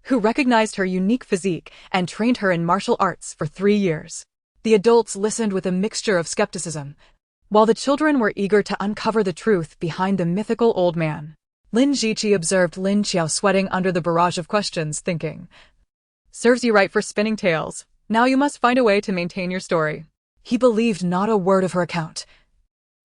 who recognized her unique physique and trained her in martial arts for 3 years. The adults listened with a mixture of skepticism, while the children were eager to uncover the truth behind the mythical old man. Lin Ziqi observed Lin Qiao sweating under the barrage of questions, thinking, "Serves you right for spinning tales. Now you must find a way to maintain your story." He believed not a word of her account,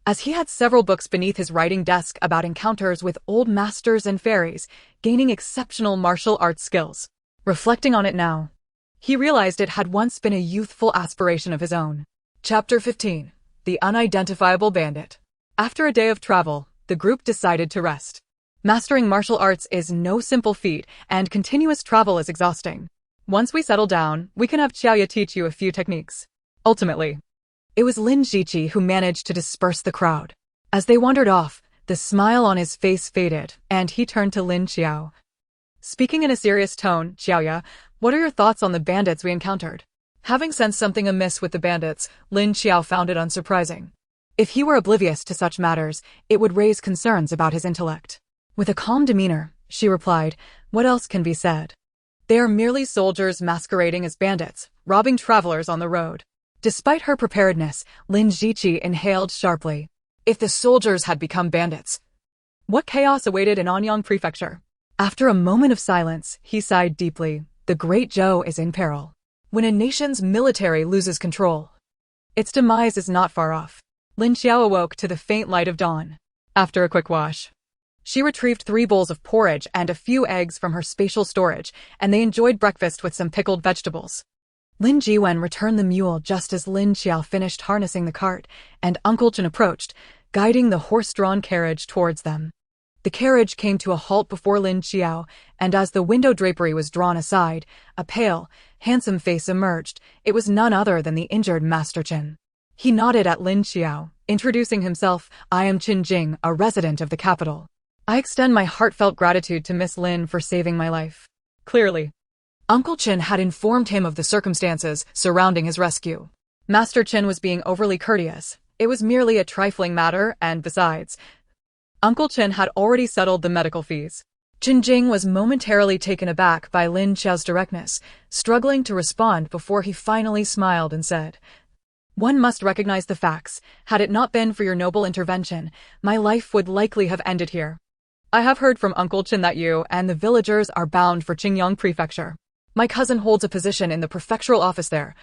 as he had several books beneath his writing desk about encounters with old masters and fairies, gaining exceptional martial arts skills. Reflecting on it now, he realized it had once been a youthful aspiration of his own. Chapter 15. The Unidentifiable Bandit. After a day of travel, the group decided to rest. Mastering martial arts is no simple feat, and continuous travel is exhausting. Once we settle down, we can have Qiaoya teach you a few techniques. Ultimately, it was Lin Ziqi who managed to disperse the crowd. As they wandered off, the smile on his face faded, and he turned to Lin Qiao. Speaking in a serious tone, "Qiaoya, what are your thoughts on the bandits we encountered?" Having sensed something amiss with the bandits, Lin Qiao found it unsurprising. If he were oblivious to such matters, it would raise concerns about his intellect. With a calm demeanor, she replied, "What else can be said? They are merely soldiers masquerading as bandits, robbing travelers on the road." Despite her preparedness, Lin Ziqi inhaled sharply. If the soldiers had become bandits, what chaos awaited in Anyang Prefecture? After a moment of silence, he sighed deeply. The Great Zhou is in peril. When a nation's military loses control, its demise is not far off. Lin Qiao awoke to the faint light of dawn. After a quick wash, she retrieved 3 bowls of porridge and a few eggs from her spatial storage, and they enjoyed breakfast with some pickled vegetables. Lin Jiwen returned the mule just as Lin Qiao finished harnessing the cart, and Uncle Chen approached, guiding the horse-drawn carriage towards them. The carriage came to a halt before Lin Qiao, and as the window drapery was drawn aside, a pale, handsome face emerged. It was none other than the injured Master Chen. He nodded at Lin Qiao, introducing himself, "I am Qin Jing, a resident of the capital. I extend my heartfelt gratitude to Miss Lin for saving my life." Clearly, Uncle Chen had informed him of the circumstances surrounding his rescue. Master Chen was being overly courteous. It was merely a trifling matter, and besides, Uncle Chen had already settled the medical fees. Qin Jing was momentarily taken aback by Lin Qiao's directness, struggling to respond before he finally smiled and said, "One must recognize the facts. Had it not been for your noble intervention, my life would likely have ended here. I have heard from Uncle Chen that you and the villagers are bound for Qingyang Prefecture. My cousin holds a position in the prefectural office there,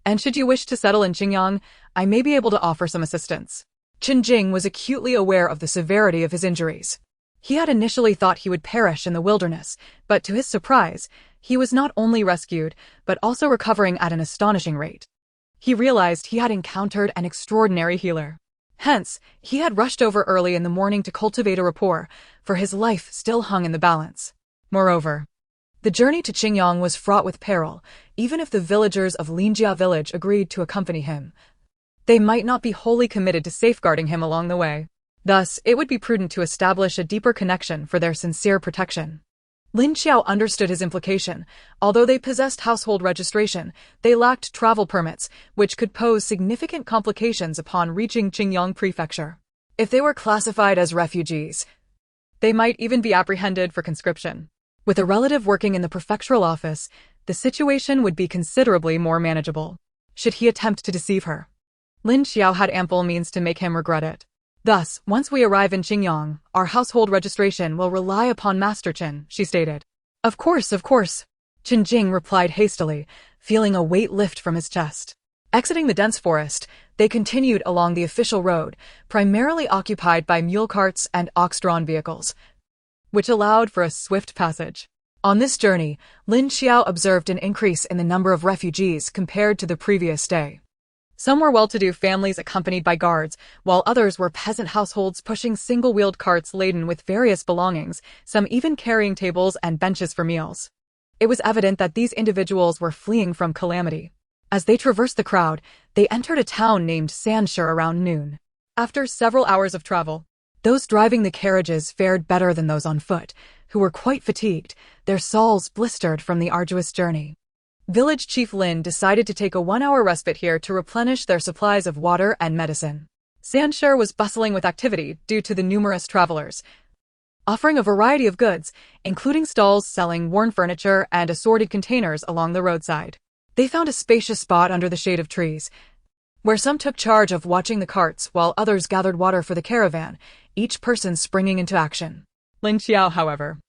and should you wish to settle in Qingyang, I may be able to offer some assistance." Qin Jing was acutely aware of the severity of his injuries. He had initially thought he would perish in the wilderness, but to his surprise, he was not only rescued, but also recovering at an astonishing rate. He realized he had encountered an extraordinary healer. Hence, he had rushed over early in the morning to cultivate a rapport, for his life still hung in the balance. Moreover, the journey to Qingyang was fraught with peril. Even if the villagers of Linjia village agreed to accompany him, they might not be wholly committed to safeguarding him along the way. Thus, it would be prudent to establish a deeper connection for their sincere protection. Lin Qiao understood his implication. Although they possessed household registration, they lacked travel permits, which could pose significant complications upon reaching Qingyang Prefecture. If they were classified as refugees, they might even be apprehended for conscription. With a relative working in the prefectural office, the situation would be considerably more manageable. Should he attempt to deceive her, Lin Qiao had ample means to make him regret it. Thus, once we arrive in Qingyang, our household registration will rely upon Master Chen, she stated. Of course. Qinjing replied hastily, feeling a weight lift from his chest. Exiting the dense forest, they continued along the official road, primarily occupied by mule carts and ox-drawn vehicles, which allowed for a swift passage. On this journey, Lin Qiao observed an increase in the number of refugees compared to the previous day. Some were well-to-do families accompanied by guards, while others were peasant households pushing single-wheeled carts laden with various belongings, some even carrying tables and benches for meals. It was evident that these individuals were fleeing from calamity. As they traversed the crowd, they entered a town named Sanshi around noon. After several hours of travel, those driving the carriages fared better than those on foot, who were quite fatigued, their soles blistered from the arduous journey. Village Chief Lin decided to take a 1-hour respite here to replenish their supplies of water and medicine. Sanshi was bustling with activity due to the numerous travelers, offering a variety of goods, including stalls selling worn furniture and assorted containers along the roadside. They found a spacious spot under the shade of trees, where some took charge of watching the carts while others gathered water for the caravan, each person springing into action. Lin Qiao, however,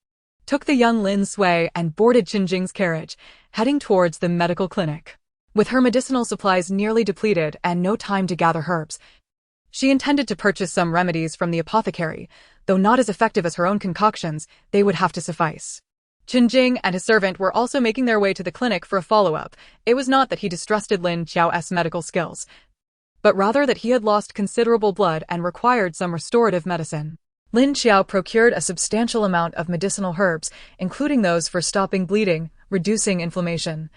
took the young Lin Sui and boarded Qinjing's carriage, heading towards the medical clinic. With her medicinal supplies nearly depleted and no time to gather herbs, she intended to purchase some remedies from the apothecary. Though not as effective as her own concoctions, they would have to suffice. Qinjing and his servant were also making their way to the clinic for a follow-up. It was not that he distrusted Lin Qiao's medical skills, but rather that he had lost considerable blood and required some restorative medicine. Lin Qiao procured a substantial amount of medicinal herbs, including those for stopping bleeding, reducing inflammation,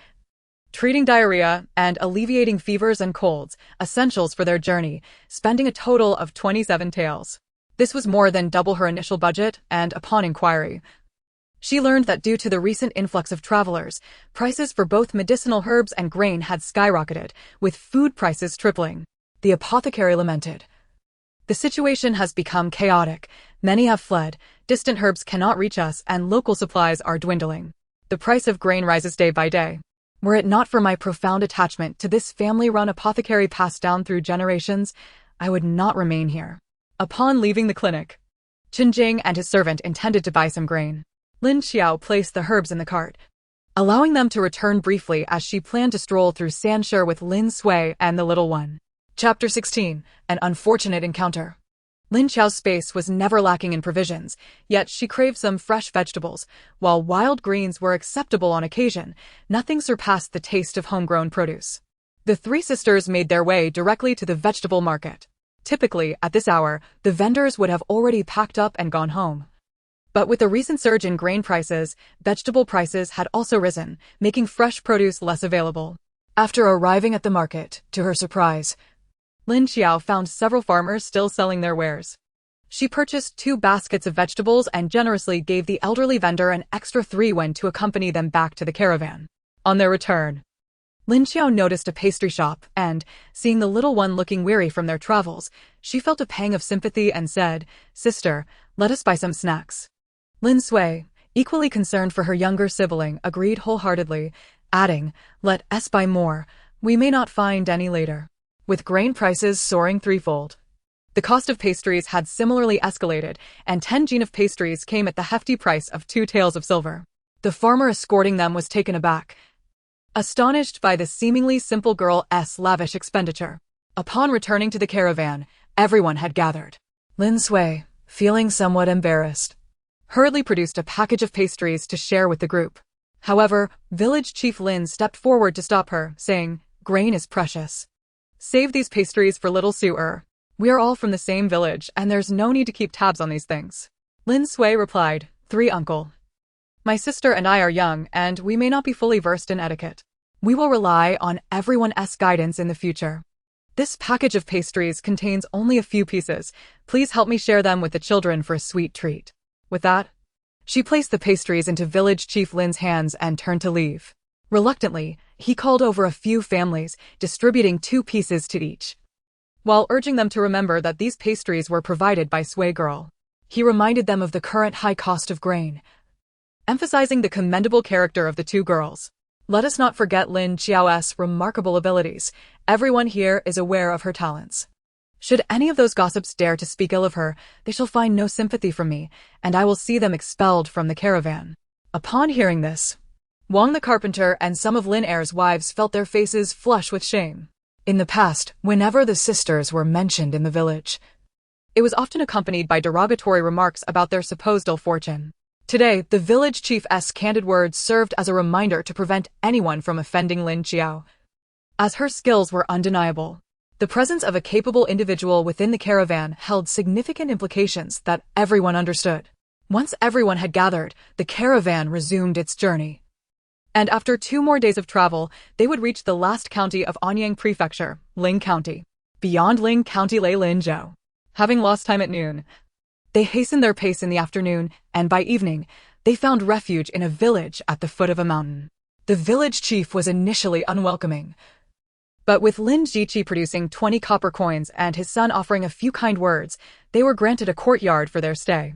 treating diarrhea, and alleviating fevers and colds, essentials for their journey, spending a total of 27 taels. This was more than double her initial budget, and upon inquiry, she learned that due to the recent influx of travelers, prices for both medicinal herbs and grain had skyrocketed, with food prices tripling. The apothecary lamented. The situation has become chaotic. Many have fled, distant herbs cannot reach us, and local supplies are dwindling. The price of grain rises day by day. Were it not for my profound attachment to this family-run apothecary passed down through generations, I would not remain here. Upon leaving the clinic, Qinjing and his servant intended to buy some grain. Lin Qiao placed the herbs in the cart, allowing them to return briefly as she planned to stroll through Sanshi with Lin Sui and the little one. Chapter 16. An Unfortunate Encounter. Lin Qiao's space was never lacking in provisions, yet she craved some fresh vegetables. While wild greens were acceptable on occasion, nothing surpassed the taste of homegrown produce. The three sisters made their way directly to the vegetable market. Typically, at this hour, the vendors would have already packed up and gone home. But with the recent surge in grain prices, vegetable prices had also risen, making fresh produce less available. After arriving at the market, to her surprise, Lin Qiao found several farmers still selling their wares. She purchased 2 baskets of vegetables and generously gave the elderly vendor an extra 3 when to accompany them back to the caravan. On their return, Lin Qiao noticed a pastry shop and, seeing the little one looking weary from their travels, she felt a pang of sympathy and said, "Sister, let us buy some snacks." Lin Sui, equally concerned for her younger sibling, agreed wholeheartedly, adding, "Let us buy more, we may not find any later." With grain prices soaring threefold, the cost of pastries had similarly escalated, and 10 jin of pastries came at the hefty price of 2 taels of silver. The farmer escorting them was taken aback, astonished by the seemingly simple girl's lavish expenditure. Upon returning to the caravan, everyone had gathered. Lin Sui, feeling somewhat embarrassed, hurriedly produced a package of pastries to share with the group. However, Village Chief Lin stepped forward to stop her, saying, "Grain is precious. Save these pastries for little Sue-er. We are all from the same village, and there's no need to keep tabs on these things." Lin Sui replied, "3 uncle. My sister and I are young, and we may not be fully versed in etiquette. We will rely on everyone's guidance in the future. This package of pastries contains only a few pieces. Please help me share them with the children for a sweet treat." With that, she placed the pastries into Village Chief Lin's hands and turned to leave. Reluctantly, he called over a few families, distributing 2 pieces to each. While urging them to remember that these pastries were provided by Sui Girl, he reminded them of the current high cost of grain, emphasizing the commendable character of the 2 girls. Let us not forget Lin Qiao's remarkable abilities. Everyone here is aware of her talents. Should any of those gossips dare to speak ill of her, they shall find no sympathy from me, and I will see them expelled from the caravan. Upon hearing this, Wang the carpenter and some of Lin Er's wives felt their faces flush with shame. In the past, whenever the sisters were mentioned in the village, it was often accompanied by derogatory remarks about their supposed ill fortune. Today, the village chief's candid words served as a reminder to prevent anyone from offending Lin Qiao, as her skills were undeniable. The presence of a capable individual within the caravan held significant implications that everyone understood. Once everyone had gathered, the caravan resumed its journey. And after 2 more days of travel, they would reach the last county of Anyang Prefecture, Ling County. Beyond Ling County lay Lin Qiao. Having lost time at noon, they hastened their pace in the afternoon, and by evening, they found refuge in a village at the foot of a mountain. The village chief was initially unwelcoming, but with Lin Qiao producing 20 copper coins and his son offering a few kind words, they were granted a courtyard for their stay.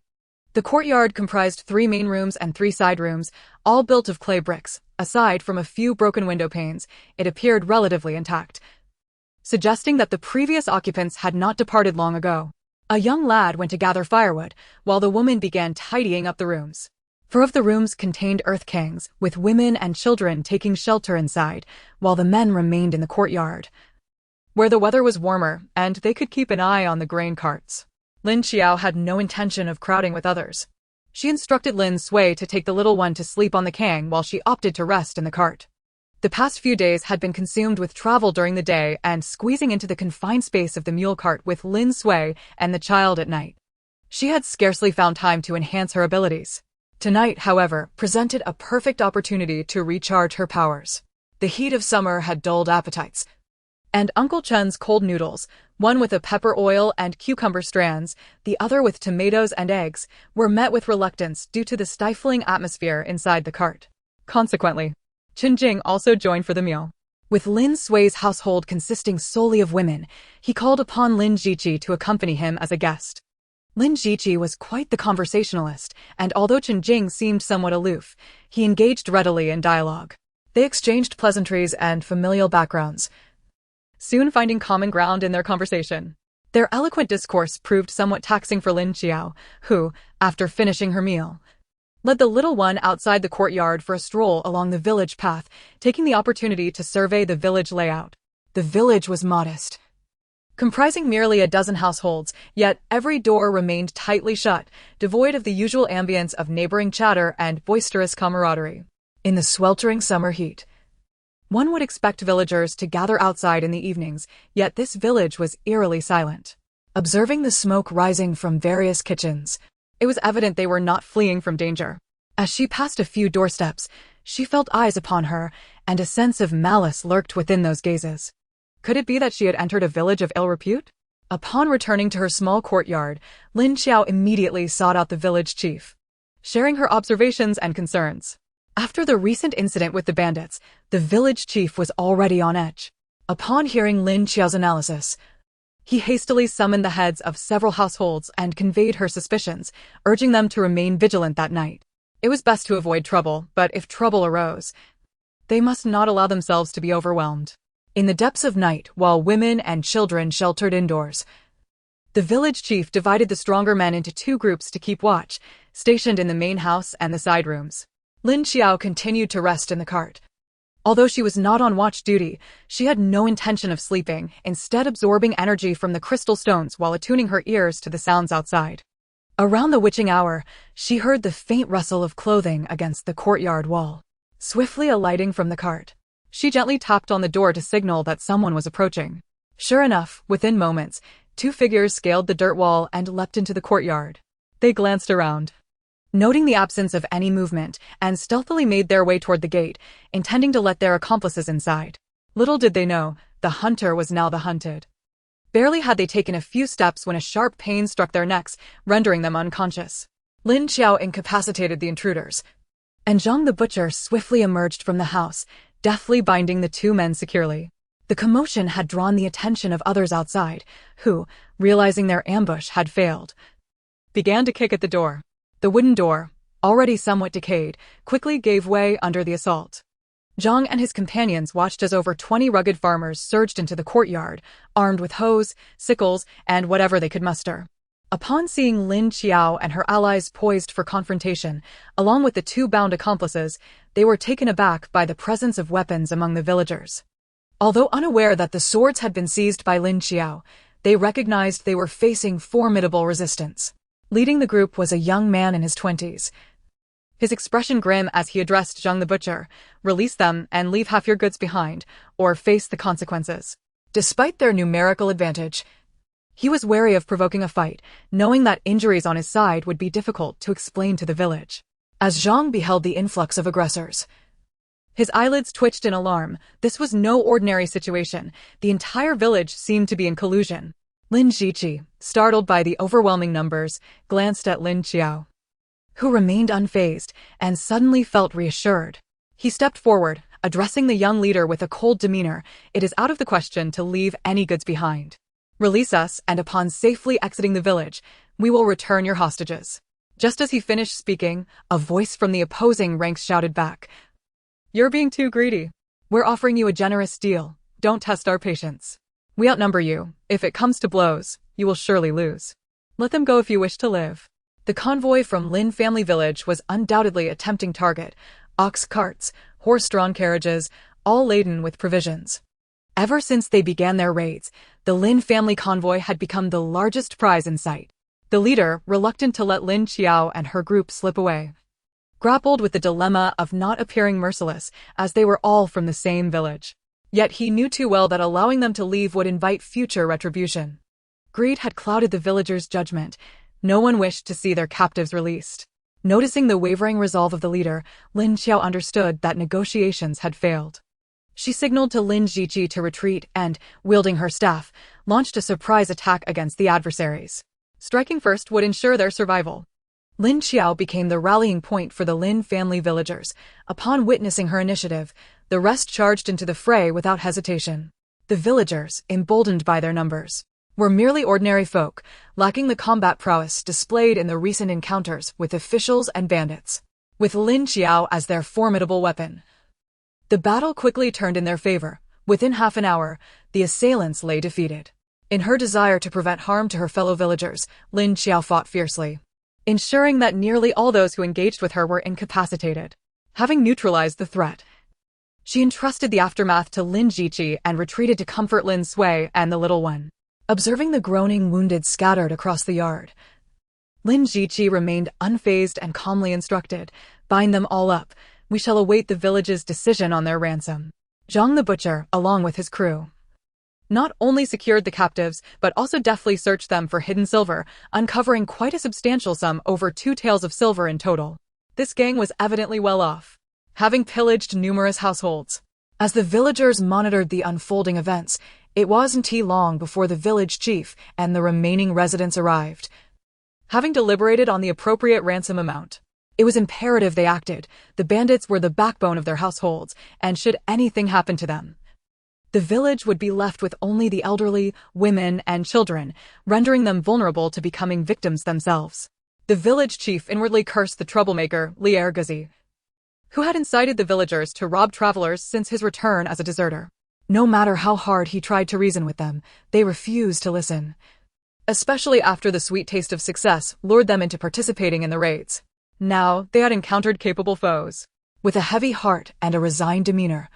The courtyard comprised 3 main rooms and 3 side rooms, all built of clay bricks. Aside from a few broken window panes, it appeared relatively intact, suggesting that the previous occupants had not departed long ago. A young lad went to gather firewood, while the woman began tidying up the rooms. 4 of the rooms contained earth kangs, with women and children taking shelter inside, while the men remained in the courtyard, where the weather was warmer and they could keep an eye on the grain carts. Lin Qiao had no intention of crowding with others. She instructed Lin Sui to take the little one to sleep on the kang while she opted to rest in the cart. The past few days had been consumed with travel during the day and squeezing into the confined space of the mule cart with Lin Sui and the child at night. She had scarcely found time to enhance her abilities. Tonight, however, presented a perfect opportunity to recharge her powers. The heat of summer had dulled appetites, and Uncle Chen's cold noodles, one with a pepper oil and cucumber strands, the other with tomatoes and eggs, were met with reluctance due to the stifling atmosphere inside the cart. Consequently, Qinjing also joined for the meal. With Lin Sui's household consisting solely of women, he called upon Lin Qiao to accompany him as a guest. Lin Qiao was quite the conversationalist, and although Qinjing seemed somewhat aloof, he engaged readily in dialogue. They exchanged pleasantries and familial backgrounds, soon finding common ground in their conversation. Their eloquent discourse proved somewhat taxing for Lin Qiao, who, after finishing her meal, led the little one outside the courtyard for a stroll along the village path, taking the opportunity to survey the village layout. The village was modest, comprising merely a dozen households, yet every door remained tightly shut, devoid of the usual ambience of neighboring chatter and boisterous camaraderie. In the sweltering summer heat, one would expect villagers to gather outside in the evenings, yet this village was eerily silent. Observing the smoke rising from various kitchens, it was evident they were not fleeing from danger. As she passed a few doorsteps, she felt eyes upon her, and a sense of malice lurked within those gazes. Could it be that she had entered a village of ill repute? Upon returning to her small courtyard, Lin Qiao immediately sought out the village chief, sharing her observations and concerns. After the recent incident with the bandits, the village chief was already on edge. Upon hearing Lin Qiao's analysis, he hastily summoned the heads of several households and conveyed her suspicions, urging them to remain vigilant that night. It was best to avoid trouble, but if trouble arose, they must not allow themselves to be overwhelmed. In the depths of night, while women and children sheltered indoors, the village chief divided the stronger men into 2 groups to keep watch, stationed in the main house and the side rooms. Lin Qiao continued to rest in the cart. Although she was not on watch duty, she had no intention of sleeping, instead absorbing energy from the crystal stones while attuning her ears to the sounds outside. Around the witching hour, she heard the faint rustle of clothing against the courtyard wall. Swiftly alighting from the cart, she gently tapped on the door to signal that someone was approaching. Sure enough, within moments, 2 figures scaled the dirt wall and leapt into the courtyard. They glanced around, noting the absence of any movement, and stealthily made their way toward the gate, intending to let their accomplices inside. Little did they know, the hunter was now the hunted. Barely had they taken a few steps when a sharp pain struck their necks, rendering them unconscious. Lin Qiao incapacitated the intruders, and Zhang the butcher swiftly emerged from the house, deftly binding the 2 men securely. The commotion had drawn the attention of others outside, who, realizing their ambush had failed, began to kick at the door. The wooden door, already somewhat decayed, quickly gave way under the assault. Zhang and his companions watched as over 20 rugged farmers surged into the courtyard, armed with hoes, sickles, and whatever they could muster. Upon seeing Lin Qiao and her allies poised for confrontation, along with the two bound accomplices, they were taken aback by the presence of weapons among the villagers. Although unaware that the swords had been seized by Lin Qiao, they recognized they were facing formidable resistance. Leading the group was a young man in his 20s. His expression grim as he addressed Zhang the butcher: "Release them and leave half your goods behind, or face the consequences." Despite their numerical advantage, he was wary of provoking a fight, knowing that injuries on his side would be difficult to explain to the village. As Zhang beheld the influx of aggressors, his eyelids twitched in alarm. This was no ordinary situation. The entire village seemed to be in collusion. Lin Ziqi, startled by the overwhelming numbers, glanced at Lin Qiao, who remained unfazed and suddenly felt reassured. He stepped forward, addressing the young leader with a cold demeanor. "It is out of the question to leave any goods behind. Release us, and upon safely exiting the village, we will return your hostages." Just as he finished speaking, a voice from the opposing ranks shouted back, "You're being too greedy. We're offering you a generous deal. Don't test our patience. We outnumber you. If it comes to blows, you will surely lose. Let them go if you wish to live." The convoy from Lin family village was undoubtedly a tempting target. Ox carts, horse-drawn carriages, all laden with provisions. Ever since they began their raids, the Lin family convoy had become the largest prize in sight. The leader, reluctant to let Lin Qiao and her group slip away, grappled with the dilemma of not appearing merciless, as they were all from the same village. Yet he knew too well that allowing them to leave would invite future retribution. Greed had clouded the villagers' judgment. No one wished to see their captives released. Noticing the wavering resolve of the leader, Lin Qiao understood that negotiations had failed. She signaled to Lin Ziqi to retreat and, wielding her staff, launched a surprise attack against the adversaries. Striking first would ensure their survival. Lin Qiao became the rallying point for the Lin family villagers. Upon witnessing her initiative, the rest charged into the fray without hesitation. The villagers, emboldened by their numbers, were merely ordinary folk, lacking the combat prowess displayed in the recent encounters with officials and bandits. With Lin Qiao as their formidable weapon, the battle quickly turned in their favor. Within half an hour, the assailants lay defeated. In her desire to prevent harm to her fellow villagers, Lin Qiao fought fiercely, ensuring that nearly all those who engaged with her were incapacitated. Having neutralized the threat, she entrusted the aftermath to Lin Ziqi and retreated to comfort Lin Sui and the little one. Observing the groaning wounded scattered across the yard, Lin Ziqi remained unfazed and calmly instructed, "Bind them all up. We shall await the village's decision on their ransom." Zhang the butcher, along with his crew, not only secured the captives, but also deftly searched them for hidden silver, uncovering quite a substantial sum, over 2 taels of silver in total. This gang was evidently well off, having pillaged numerous households. As the villagers monitored the unfolding events, it wasn't long before the village chief and the remaining residents arrived. Having deliberated on the appropriate ransom amount, it was imperative they acted. The bandits were the backbone of their households, and should anything happen to them, the village would be left with only the elderly, women, and children, rendering them vulnerable to becoming victims themselves. The village chief inwardly cursed the troublemaker, Li, who had incited the villagers to rob travelers since his return as a deserter. No matter how hard he tried to reason with them, they refused to listen, especially after the sweet taste of success lured them into participating in the raids. Now, they had encountered capable foes. With a heavy heart and a resigned demeanor,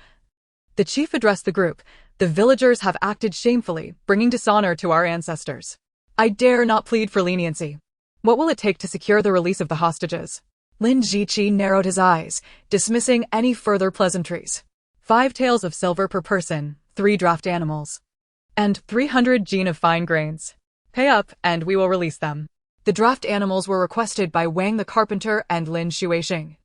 the chief addressed the group. "The villagers have acted shamefully, bringing dishonor to our ancestors. I dare not plead for leniency. What will it take to secure the release of the hostages?" Lin Ziqi narrowed his eyes, dismissing any further pleasantries. 5 taels of silver per person, 3 draft animals, and 300 jin of fine grains. Pay up, and we will release them. The draft animals were requested by Wang the carpenter and Lin Shuixing,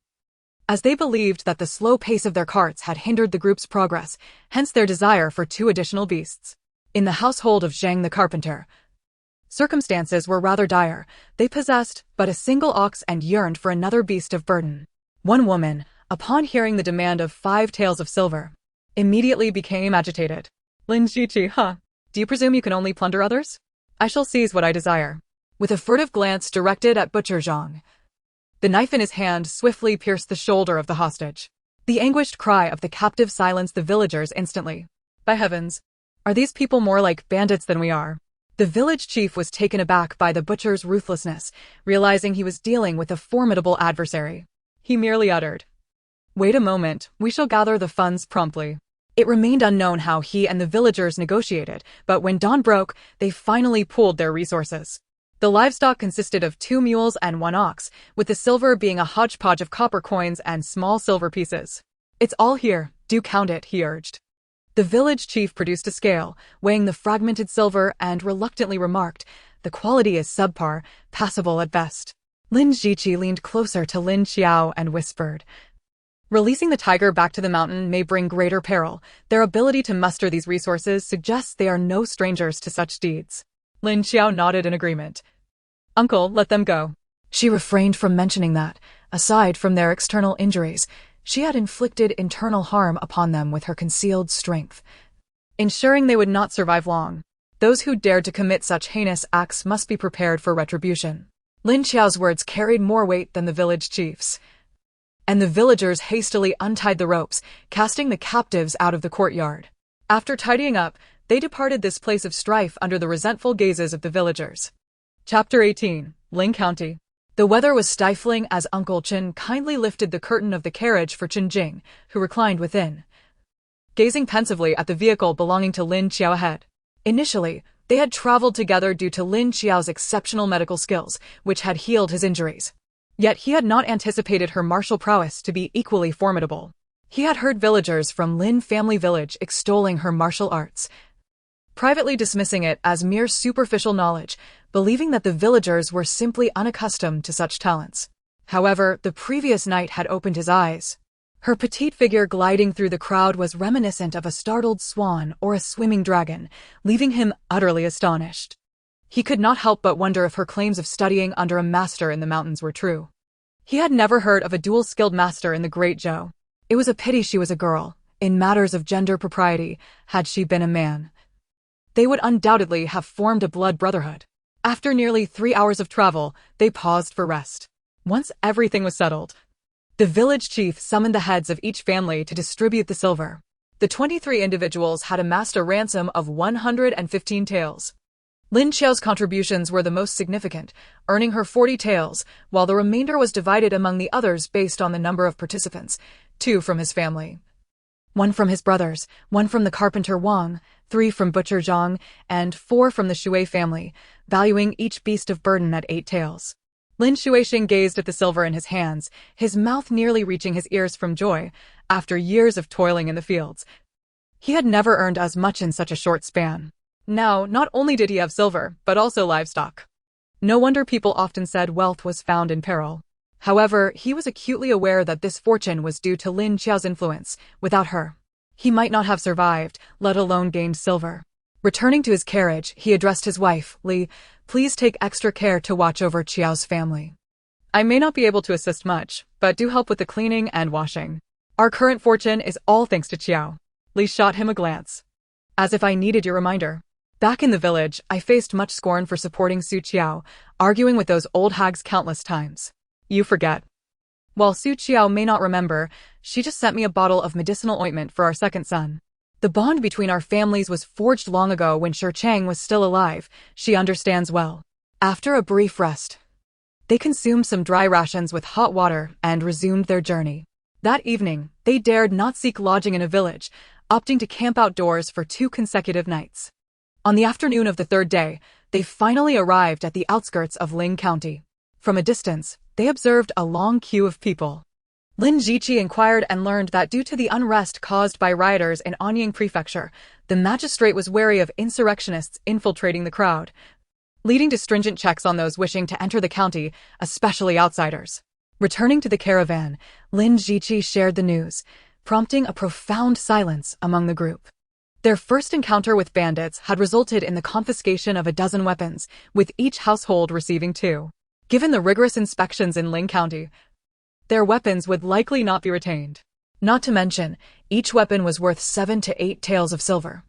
as they believed that the slow pace of their carts had hindered the group's progress, hence their desire for 2 additional beasts. In the household of Zhang the carpenter, circumstances were rather dire. They possessed but a single ox and yearned for another beast of burden. One woman, upon hearing the demand of 5 taels of silver, immediately became agitated. "Lin Ziqi, do you presume you can only plunder others? I shall seize what I desire." With a furtive glance directed at Butcher Zhang, the knife in his hand swiftly pierced the shoulder of the hostage. The anguished cry of the captive silenced the villagers instantly. "By heavens, are these people more like bandits than we are?" The village chief was taken aback by the butcher's ruthlessness, realizing he was dealing with a formidable adversary. He merely uttered, "Wait a moment, we shall gather the funds promptly." It remained unknown how he and the villagers negotiated, but when dawn broke, they finally pooled their resources. The livestock consisted of 2 mules and 1 ox, with the silver being a hodgepodge of copper coins and small silver pieces. "It's all here, do count it," he urged. The village chief produced a scale, weighing the fragmented silver, and reluctantly remarked, "The quality is subpar, passable at best." Lin Qiao leaned closer to Lin Qiao and whispered, "Releasing the tiger back to the mountain may bring greater peril. Their ability to muster these resources suggests they are no strangers to such deeds." Lin Qiao nodded in agreement. "Uncle, let them go." She refrained from mentioning that, aside from their external injuries, she had inflicted internal harm upon them with her concealed strength, ensuring they would not survive long. Those who dared to commit such heinous acts must be prepared for retribution. Lin Qiao's words carried more weight than the village chief's, and the villagers hastily untied the ropes, casting the captives out of the courtyard. After tidying up, they departed this place of strife under the resentful gazes of the villagers. Chapter 18. Ling County. The weather was stifling as Uncle Chen kindly lifted the curtain of the carriage for Chen Jing, who reclined within, gazing pensively at the vehicle belonging to Lin Qiao ahead. Initially, they had traveled together due to Lin Qiao's exceptional medical skills, which had healed his injuries. Yet he had not anticipated her martial prowess to be equally formidable. He had heard villagers from Lin family village extolling her martial arts, privately dismissing it as mere superficial knowledge, believing that the villagers were simply unaccustomed to such talents. However, the previous night had opened his eyes. Her petite figure gliding through the crowd was reminiscent of a startled swan or a swimming dragon, leaving him utterly astonished. He could not help but wonder if her claims of studying under a master in the mountains were true. He had never heard of a dual-skilled master in the Great Zhou. It was a pity she was a girl. In matters of gender propriety, had she been a man, they would undoubtedly have formed a blood brotherhood. After nearly 3 hours of travel, they paused for rest. Once everything was settled, the village chief summoned the heads of each family to distribute the silver. The 23 individuals had amassed a ransom of 115 taels. Lin Qiao's contributions were the most significant, earning her 40 taels, while the remainder was divided among the others based on the number of participants, 2 from his family, 1 from his brothers, 1 from the carpenter Wang, 3 from butcher Zhang, and 4 from the Shui family, valuing each beast of burden at 8 taels. Lin Shuixing gazed at the silver in his hands, his mouth nearly reaching his ears from joy. After years of toiling in the fields, he had never earned as much in such a short span. Now, not only did he have silver, but also livestock. No wonder people often said wealth was found in peril. However, he was acutely aware that this fortune was due to Lin Qiao's influence. Without her, he might not have survived, let alone gained silver. Returning to his carriage, he addressed his wife, Li, "Please take extra care to watch over Qiao's family. I may not be able to assist much, but do help with the cleaning and washing. Our current fortune is all thanks to Qiao." Li shot him a glance. "As if I needed your reminder. Back in the village, I faced much scorn for supporting Su Qiao, arguing with those old hags countless times. You forget. While Su Qiao may not remember, she just sent me a bottle of medicinal ointment for our second son. The bond between our families was forged long ago when Shi Chang was still alive. She understands well." After a brief rest, they consumed some dry rations with hot water and resumed their journey. That evening, they dared not seek lodging in a village, opting to camp outdoors for 2 consecutive nights. On the afternoon of the 3rd day, they finally arrived at the outskirts of Ling County. From a distance, they observed a long queue of people. Lin Qiao inquired and learned that due to the unrest caused by rioters in Anying Prefecture, the magistrate was wary of insurrectionists infiltrating the crowd, leading to stringent checks on those wishing to enter the county, especially outsiders. Returning to the caravan, Lin Qiao shared the news, prompting a profound silence among the group. Their first encounter with bandits had resulted in the confiscation of 12 weapons, with each household receiving 2. Given the rigorous inspections in Ling County, their weapons would likely not be retained. Not to mention, each weapon was worth 7 to 8 taels of silver.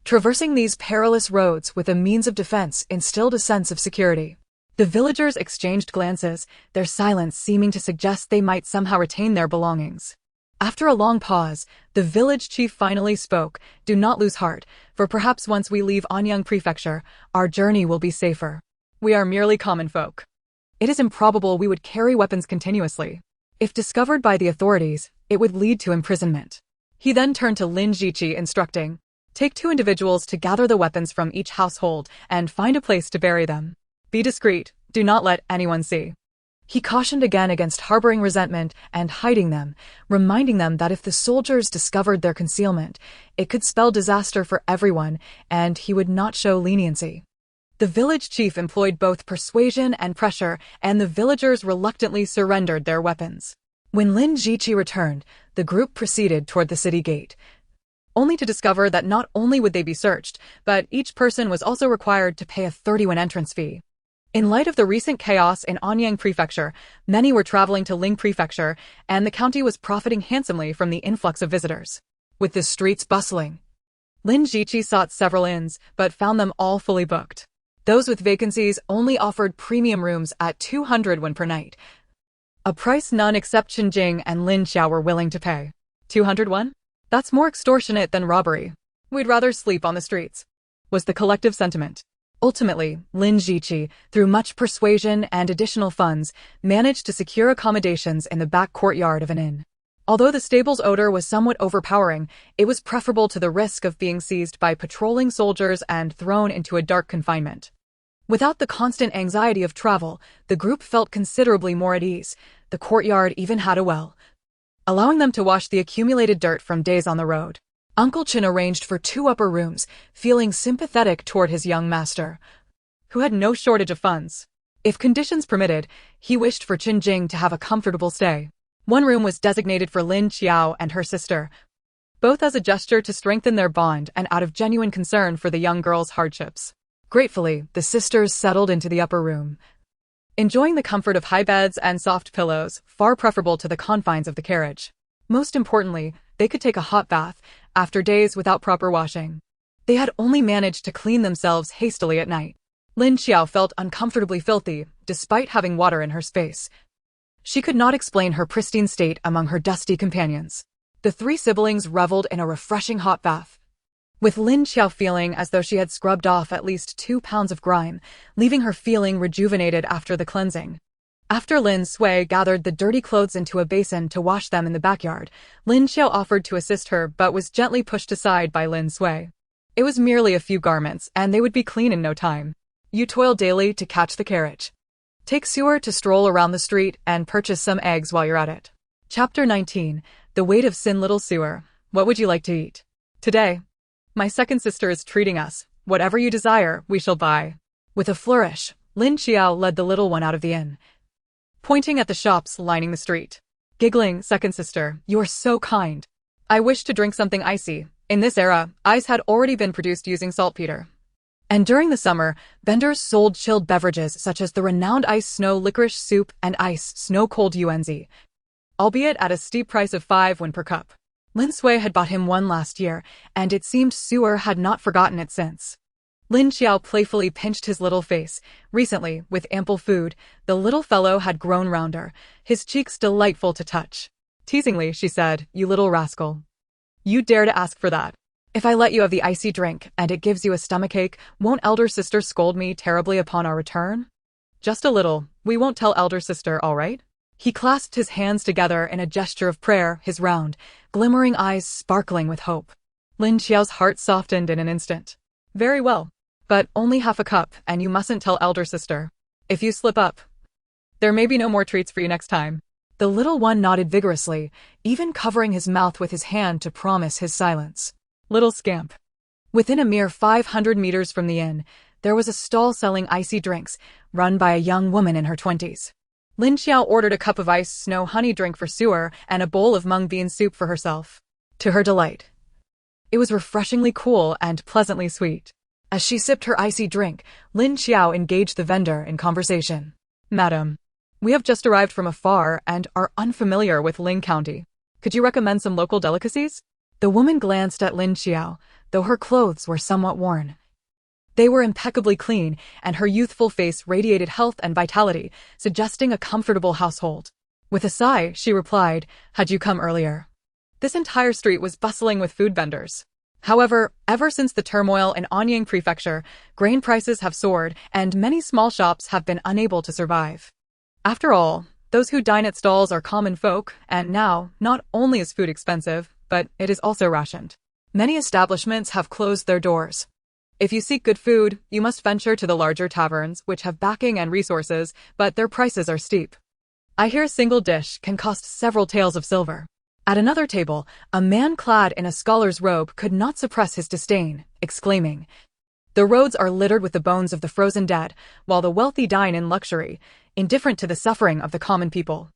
Traversing these perilous roads with a means of defense instilled a sense of security. The villagers exchanged glances, their silence seeming to suggest they might somehow retain their belongings. After a long pause, the village chief finally spoke. Do not lose heart, for perhaps once we leave Anyang Prefecture, our journey will be safer. We are merely common folk. It is improbable we would carry weapons continuously. If discovered by the authorities, it would lead to imprisonment. He then turned to Lin Qiao, instructing, take 2 individuals to gather the weapons from each household and find a place to bury them. Be discreet, do not let anyone see. He cautioned again against harboring resentment and hiding them, reminding them that if the soldiers discovered their concealment, it could spell disaster for everyone, and he would not show leniency. The village chief employed both persuasion and pressure, and the villagers reluctantly surrendered their weapons. When Lin Qiao returned, the group proceeded toward the city gate, only to discover that not only would they be searched, but each person was also required to pay a 30 entrance fee. In light of the recent chaos in Anyang Prefecture, many were traveling to Ling Prefecture, and the county was profiting handsomely from the influx of visitors. With the streets bustling, Lin Qiao sought several inns, but found them all fully booked. Those with vacancies only offered premium rooms at 200 won per night, a price none except Qinjing and Lin Qiao were willing to pay. 200 won? That's more extortionate than robbery. We'd rather sleep on the streets, was the collective sentiment. Ultimately, Lin Qiao, through much persuasion and additional funds, managed to secure accommodations in the back courtyard of an inn. Although the stable's odor was somewhat overpowering, it was preferable to the risk of being seized by patrolling soldiers and thrown into a dark confinement. Without the constant anxiety of travel, the group felt considerably more at ease. The courtyard even had a well, allowing them to wash the accumulated dirt from days on the road. Uncle Qin arranged for 2 upper rooms, feeling sympathetic toward his young master, who had no shortage of funds. If conditions permitted, he wished for Qinjing to have a comfortable stay. 1 room was designated for Lin Qiao and her sister, both as a gesture to strengthen their bond and out of genuine concern for the young girl's hardships. Gratefully, the sisters settled into the upper room, enjoying the comfort of high beds and soft pillows, far preferable to the confines of the carriage. Most importantly, they could take a hot bath after days without proper washing. They had only managed to clean themselves hastily at night. Lin Qiao felt uncomfortably filthy, despite having water in her space. She could not explain her pristine state among her dusty companions. The 3 siblings reveled in a refreshing hot bath, with Lin Qiao feeling as though she had scrubbed off at least 2 pounds of grime, leaving her feeling rejuvenated after the cleansing. After Lin Sui gathered the dirty clothes into a basin to wash them in the backyard, Lin Qiao offered to assist her but was gently pushed aside by Lin Sui. It was merely a few garments, and they would be clean in no time. You toil daily to catch the carriage. Take Sewer to stroll around the street and purchase some eggs while you're at it. Chapter 19. The Weight of Sin. Little Sewer, what would you like to eat today? My second sister is treating us. Whatever you desire, we shall buy. With a flourish, Lin Qiao led the little one out of the inn, pointing at the shops lining the street. Giggling, second sister, you are so kind. I wish to drink something icy. In this era, ice had already been produced using saltpeter. And during the summer, vendors sold chilled beverages such as the renowned ice snow licorice soup and ice snow cold UNZ, albeit at a steep price of 5 won per cup. Lin Sui had bought him one last year, and it seemed Sewer had not forgotten it since. Lin Qiao playfully pinched his little face. Recently, with ample food, the little fellow had grown rounder, his cheeks delightful to touch. Teasingly, she said, you little rascal. You dare to ask for that? If I let you have the icy drink and it gives you a stomachache, won't elder sister scold me terribly upon our return? Just a little. We won't tell elder sister, all right? He clasped his hands together in a gesture of prayer, his round, glimmering eyes sparkling with hope. Lin Qiao's heart softened in an instant. Very well. But only half a cup, and you mustn't tell elder sister. If you slip up, there may be no more treats for you next time. The little one nodded vigorously, even covering his mouth with his hand to promise his silence. Little scamp. Within a mere 500 meters from the inn, there was a stall selling icy drinks, run by a young woman in her 20s. Lin Qiao ordered a cup of ice snow honey drink for Sewer and a bowl of mung bean soup for herself. To her delight, it was refreshingly cool and pleasantly sweet. As she sipped her icy drink, Lin Qiao engaged the vendor in conversation. Madam, we have just arrived from afar and are unfamiliar with Ling County. Could you recommend some local delicacies? The woman glanced at Lin Qiao, though her clothes were somewhat worn. They were impeccably clean, and her youthful face radiated health and vitality, suggesting a comfortable household. With a sigh, she replied, had you come earlier, This entire street was bustling with food vendors. However, ever since the turmoil in Anyang Prefecture, grain prices have soared and many small shops have been unable to survive. After all, those who dine at stalls are common folk, and now, not only is food expensive, but it is also rationed. Many establishments have closed their doors. If you seek good food, you must venture to the larger taverns, which have backing and resources, but their prices are steep. I hear a single dish can cost several taels of silver. At another table, a man clad in a scholar's robe could not suppress his disdain, exclaiming, "The roads are littered with the bones of the frozen dead, while the wealthy dine in luxury, indifferent to the suffering of the common people.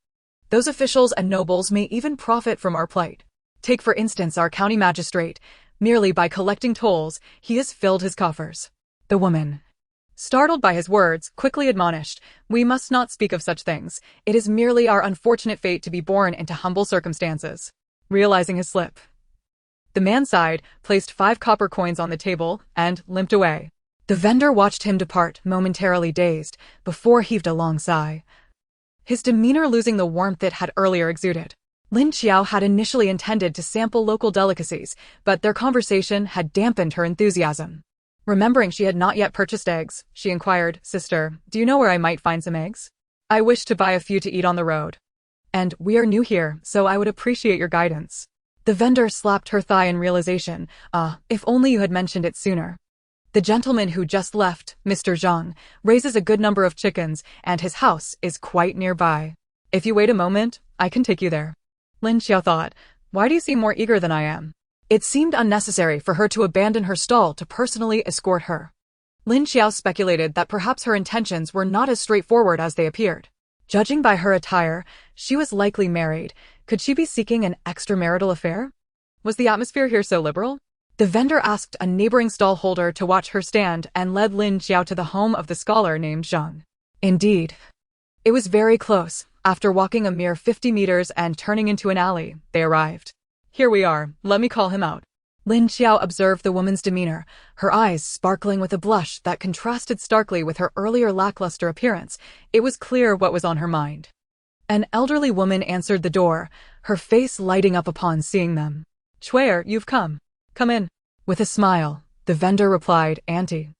Those officials and nobles may even profit from our plight. Take for instance our county magistrate. Merely by collecting tolls, he has filled his coffers." The woman, startled by his words, quickly admonished, "We must not speak of such things. It is merely our unfortunate fate to be born into humble circumstances." Realizing his slip, the man sighed, placed 5 copper coins on the table, and limped away. The vendor watched him depart, momentarily dazed, before heaved a long sigh, his demeanor losing the warmth it had earlier exuded. Lin Qiao had initially intended to sample local delicacies, but their conversation had dampened her enthusiasm. Remembering she had not yet purchased eggs, she inquired, "Sister, do you know where I might find some eggs? I wish to buy a few to eat on the road. And we are new here, so I would appreciate your guidance." The vendor slapped her thigh in realization. If only you had mentioned it sooner. The gentleman who just left, Mr. Zhang, raises a good number of chickens, and his house is quite nearby. If you wait a moment, I can take you there. Lin Qiao thought, why do you seem more eager than I am? It seemed unnecessary for her to abandon her stall to personally escort her. Lin Qiao speculated that perhaps her intentions were not as straightforward as they appeared. Judging by her attire, she was likely married. Could she be seeking an extramarital affair? Was the atmosphere here so liberal? The vendor asked a neighboring stall holder to watch her stand and led Lin Qiao to the home of the scholar named Zhang. Indeed, it was very close. After walking a mere 50 meters and turning into an alley, they arrived. "Here we are, let me call him out." Lin Qiao observed the woman's demeanor, her eyes sparkling with a blush that contrasted starkly with her earlier lackluster appearance. It was clear what was on her mind. An elderly woman answered the door, her face lighting up upon seeing them. "Chuer, you've come. Come in." With a smile, the vendor replied, "Auntie,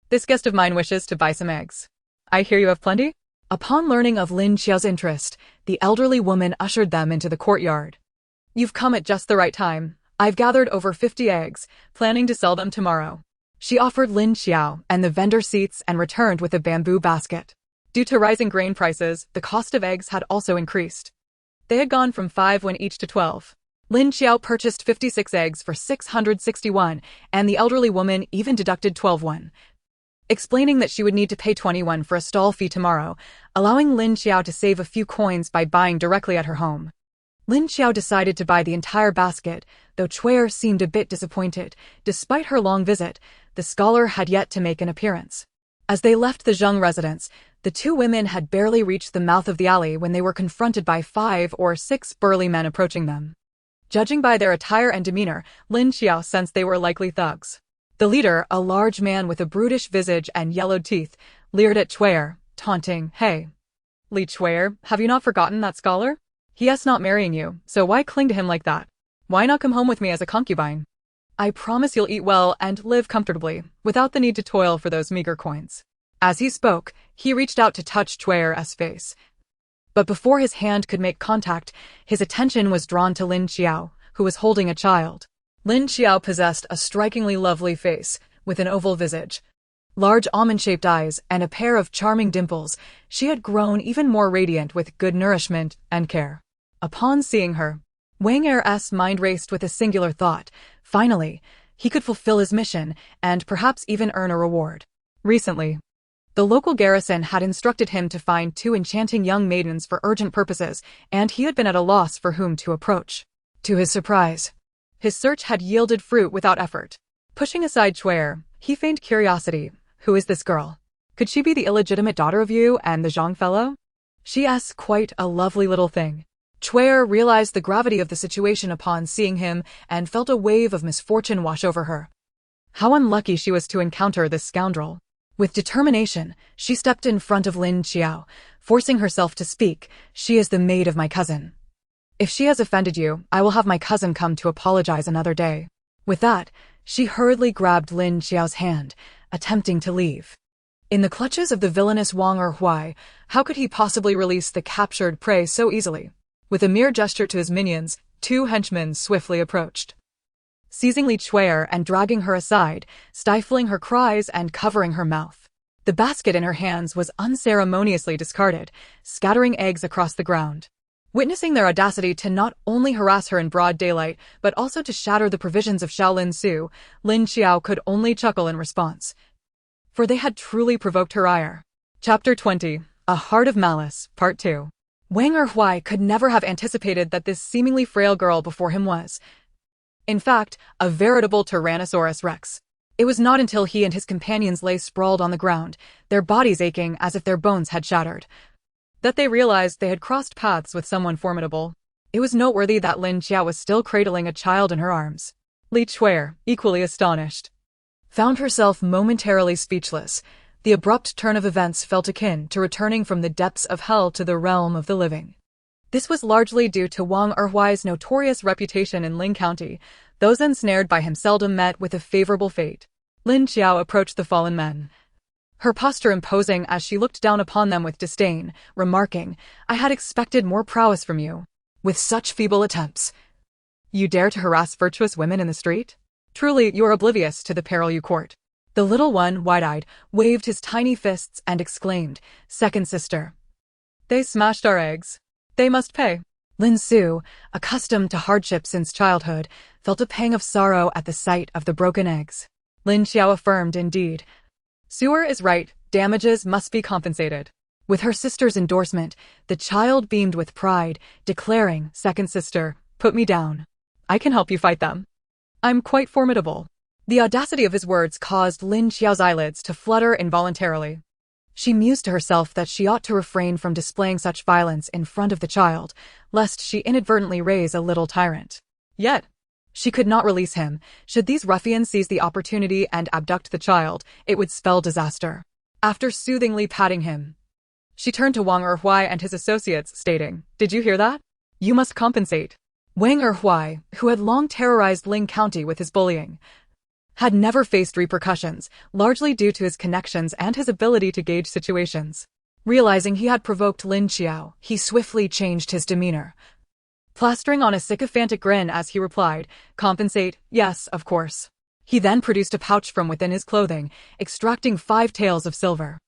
this guest of mine wishes to buy some eggs. I hear you have plenty?" Upon learning of Lin Qiao's interest, the elderly woman ushered them into the courtyard. "You've come at just the right time. I've gathered over 50 eggs, planning to sell them tomorrow." She offered Lin Qiao and the vendor seats and returned with a bamboo basket. Due to rising grain prices, the cost of eggs had also increased. They had gone from 5 won each to 12. Lin Qiao purchased 56 eggs for 661, and the elderly woman even deducted 12 won, explaining that she would need to pay 21 for a stall fee tomorrow, allowing Lin Qiao to save a few coins by buying directly at her home. Lin Qiao decided to buy the entire basket, though Chuer seemed a bit disappointed. Despite her long visit, the scholar had yet to make an appearance. As they left the Zheng residence, the two women had barely reached the mouth of the alley when they were confronted by 5 or 6 burly men approaching them. Judging by their attire and demeanor, Lin Qiao sensed they were likely thugs. The leader, a large man with a brutish visage and yellowed teeth, leered at Chuer, taunting, "Hey, Li Chuer, have you not forgotten that scholar? He is not marrying you, so why cling to him like that? Why not come home with me as a concubine? I promise you'll eat well and live comfortably, without the need to toil for those meager coins." As he spoke, he reached out to touch Chuer's face. But before his hand could make contact, his attention was drawn to Lin Qiao, who was holding a child. Lin Qiao possessed a strikingly lovely face, with an oval visage, large almond-shaped eyes, and a pair of charming dimples. She had grown even more radiant with good nourishment and care. Upon seeing her, Wang Er's mind raced with a singular thought. Finally, he could fulfill his mission, and perhaps even earn a reward. Recently, the local garrison had instructed him to find 2 enchanting young maidens for urgent purposes, and he had been at a loss for whom to approach. To his surprise, his search had yielded fruit without effort. Pushing aside Chuer, he feigned curiosity. "Who is this girl? Could she be the illegitimate daughter of you and the Zhang fellow? She's quite a lovely little thing." Chuer realized the gravity of the situation upon seeing him and felt a wave of misfortune wash over her. How unlucky she was to encounter this scoundrel. With determination, she stepped in front of Lin Qiao, forcing herself to speak. "She is the maid of my cousin. If she has offended you, I will have my cousin come to apologize another day. With that, she hurriedly grabbed Lin Qiao's hand, attempting to leave. In the clutches of the villainous Wang Erhuai, how could he possibly release the captured prey so easily? With a mere gesture to his minions, two henchmen swiftly approached, seizing Li Qiao and dragging her aside, stifling her cries and covering her mouth. The basket in her hands was unceremoniously discarded, scattering eggs across the ground. Witnessing their audacity to not only harass her in broad daylight, but also to shatter the provisions of Shaolin Su, Lin Qiao could only chuckle in response, for they had truly provoked her ire. Chapter 20. A Heart of Malice, Part 2. Wang Erhuai could never have anticipated that this seemingly frail girl before him was, in fact, a veritable Tyrannosaurus Rex. It was not until he and his companions lay sprawled on the ground, their bodies aching as if their bones had shattered, that they realized they had crossed paths with someone formidable. It was noteworthy that Lin Qiao was still cradling a child in her arms. Li Qiao, equally astonished, found herself momentarily speechless. The abrupt turn of events felt akin to returning from the depths of hell to the realm of the living. This was largely due to Wang Erhuai's notorious reputation in Ling County. Those ensnared by him seldom met with a favorable fate. Lin Qiao approached the fallen men, her posture imposing as she looked down upon them with disdain, remarking, "I had expected more prowess from you. With such feeble attempts, you dare to harass virtuous women in the street? Truly, you are oblivious to the peril you court." The little one, wide-eyed, waved his tiny fists and exclaimed, "Second sister, they smashed our eggs. They must pay." Lin Su, accustomed to hardship since childhood, felt a pang of sorrow at the sight of the broken eggs. Lin Qiao affirmed, "Indeed, Suer is right, damages must be compensated." With her sister's endorsement, the child beamed with pride, declaring, "Second sister, put me down. I can help you fight them. I'm quite formidable." The audacity of his words caused Lin Qiao's eyelids to flutter involuntarily. She mused to herself that she ought to refrain from displaying such violence in front of the child, lest she inadvertently raise a little tyrant. Yet, she could not release him. Should these ruffians seize the opportunity and abduct the child, it would spell disaster. After soothingly patting him, she turned to Wang Erhuai and his associates, stating, "Did you hear that? You must compensate." Wang Erhuai, who had long terrorized Ling County with his bullying, had never faced repercussions, largely due to his connections and his ability to gauge situations. Realizing he had provoked Lin Qiao, he swiftly changed his demeanor, plastering on a sycophantic grin as he replied, "Compensate, yes, of course." He then produced a pouch from within his clothing, extracting 5 taels of silver.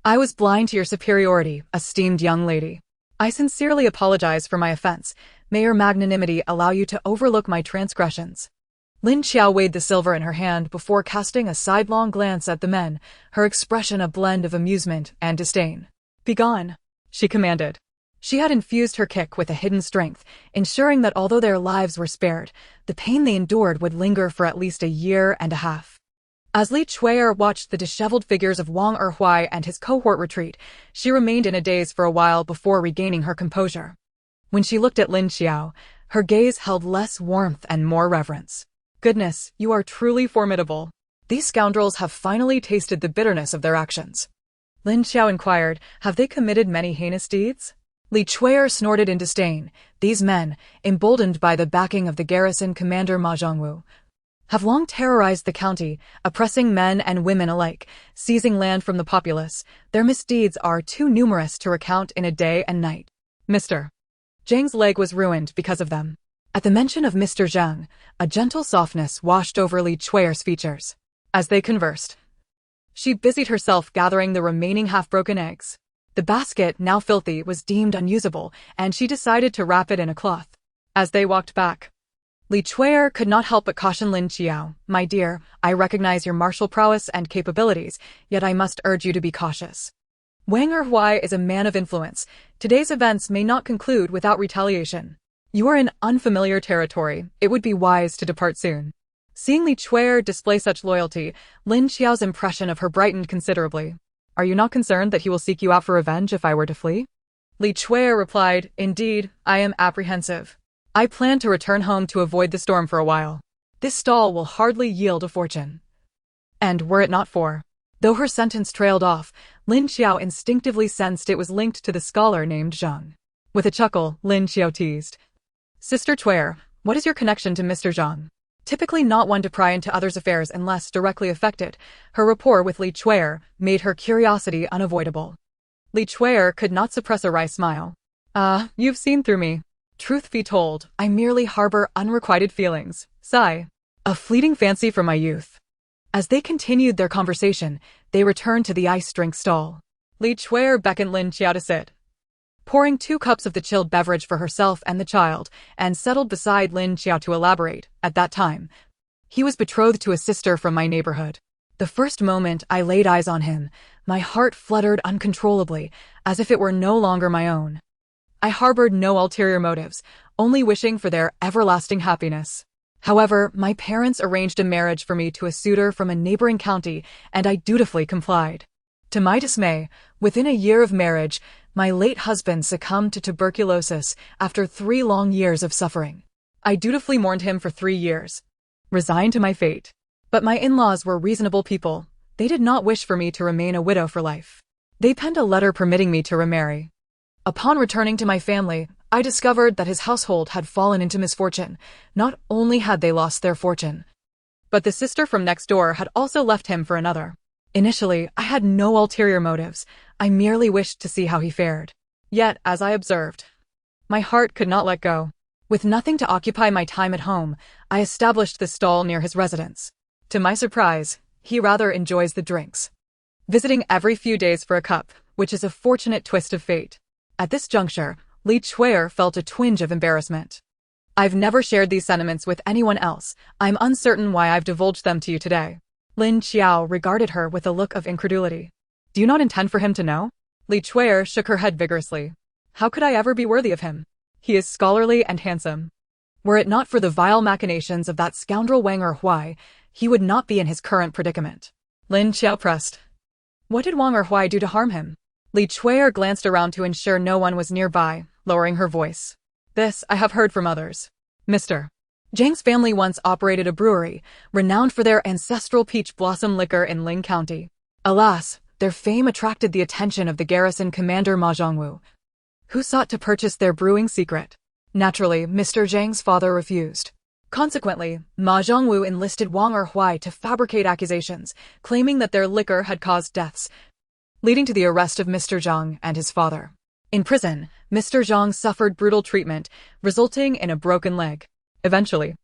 "I was blind to your superiority, esteemed young lady. I sincerely apologize for my offense. May your magnanimity allow you to overlook my transgressions." Lin Qiao weighed the silver in her hand before casting a sidelong glance at the men, her expression a blend of amusement and disdain. "Begone," she commanded. She had infused her kick with a hidden strength, ensuring that although their lives were spared, the pain they endured would linger for at least a year and a half. As Li Qiao watched the disheveled figures of Wang Erhuai and his cohort retreat, she remained in a daze for a while before regaining her composure. When she looked at Lin Qiao, her gaze held less warmth and more reverence. "Goodness, you are truly formidable. These scoundrels have finally tasted the bitterness of their actions." Lin Qiao inquired, "Have they committed many heinous deeds?" Li Qiao snorted in disdain. "These men, emboldened by the backing of the garrison commander Ma Zhongwu, have long terrorized the county, oppressing men and women alike, seizing land from the populace. Their misdeeds are too numerous to recount in a day and night. Mr. Zhang's leg was ruined because of them." At the mention of Mr. Zhang, a gentle softness washed over Li Qiao's features. As they conversed, she busied herself gathering the remaining half-broken eggs. The basket, now filthy, was deemed unusable, and she decided to wrap it in a cloth. As they walked back, Li Qiao could not help but caution Lin Qiao, "My dear, I recognize your martial prowess and capabilities, yet I must urge you to be cautious. Wang Erhuai is a man of influence. Today's events may not conclude without retaliation. You are in unfamiliar territory. It would be wise to depart soon." Seeing Li Qiao display such loyalty, Lin Qiao's impression of her brightened considerably. "Are you not concerned that he will seek you out for revenge if I were to flee?" Li Qiao replied, "Indeed, I am apprehensive. I plan to return home to avoid the storm for a while. This stall will hardly yield a fortune. And were it not for..." Though her sentence trailed off, Lin Qiao instinctively sensed it was linked to the scholar named Zhang. With a chuckle, Lin Qiao teased, Sister Chuer, what is your connection to Mr. Zhang? Typically not one to pry into others' affairs unless directly affected, her rapport with Li Chuer made her curiosity unavoidable. Li Chuer could not suppress a wry smile. You've seen through me. Truth be told, I merely harbor unrequited feelings. Sigh. A fleeting fancy from my youth. As they continued their conversation, they returned to the ice drink stall. Li Chuer beckoned Lin Qiao to sit, pouring 2 cups of the chilled beverage for herself and the child, and settled beside Lin Qiao to elaborate. At that time, he was betrothed to a sister from my neighborhood. The first moment I laid eyes on him, my heart fluttered uncontrollably, as if it were no longer my own. I harbored no ulterior motives, only wishing for their everlasting happiness. However, my parents arranged a marriage for me to a suitor from a neighboring county, and I dutifully complied. To my dismay, within a year of marriage, my late husband succumbed to tuberculosis after 3 long years of suffering. I dutifully mourned him for 3 years, resigned to my fate. But my in-laws were reasonable people. They did not wish for me to remain a widow for life. They penned a letter permitting me to remarry. Upon returning to my family, I discovered that his household had fallen into misfortune. Not only had they lost their fortune, but the sister from next door had also left him for another. Initially, I had no ulterior motives. I merely wished to see how he fared. Yet, as I observed, my heart could not let go. With nothing to occupy my time at home, I established the stall near his residence. To my surprise, he rather enjoys the drinks, visiting every few days for a cup, which is a fortunate twist of fate. At this juncture, Li Chuer felt a twinge of embarrassment. I've never shared these sentiments with anyone else. I'm uncertain why I've divulged them to you today. Lin Qiao regarded her with a look of incredulity. Do you not intend for him to know? Li Chuer shook her head vigorously. How could I ever be worthy of him? He is scholarly and handsome. Were it not for the vile machinations of that scoundrel Wang Erhuai, he would not be in his current predicament. Lin Qiao pressed. What did Wang Erhuai do to harm him? Li Chuer glanced around to ensure no one was nearby, lowering her voice. This I have heard from others. Mr. Zhang's family once operated a brewery, renowned for their ancestral peach blossom liquor in Ling County. Alas, their fame attracted the attention of the garrison commander Ma Zhongwu, who sought to purchase their brewing secret. Naturally, Mr. Zhang's father refused. Consequently, Ma Zhongwu enlisted Wang Erhuai to fabricate accusations, claiming that their liquor had caused deaths, leading to the arrest of Mr. Zhang and his father. In prison, Mr. Zhang suffered brutal treatment, resulting in a broken leg. Eventually,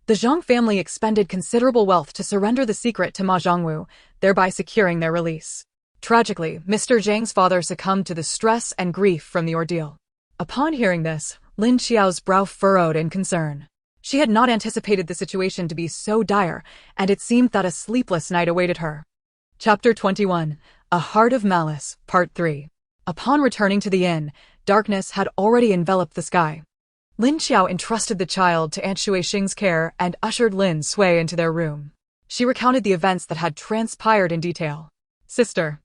the Zhang family expended considerable wealth to surrender the secret to Ma Zhongwu, thereby securing their release. Tragically, Mr. Zhang's father succumbed to the stress and grief from the ordeal. Upon hearing this, Lin Qiao's brow furrowed in concern. She had not anticipated the situation to be so dire, and it seemed that a sleepless night awaited her. Chapter 21. A Heart of Malice, Part 3. Upon returning to the inn, darkness had already enveloped the sky. Lin Qiao entrusted the child to Aunt Shuixing's care and ushered Lin Sui into their room. She recounted the events that had transpired in detail. Sister,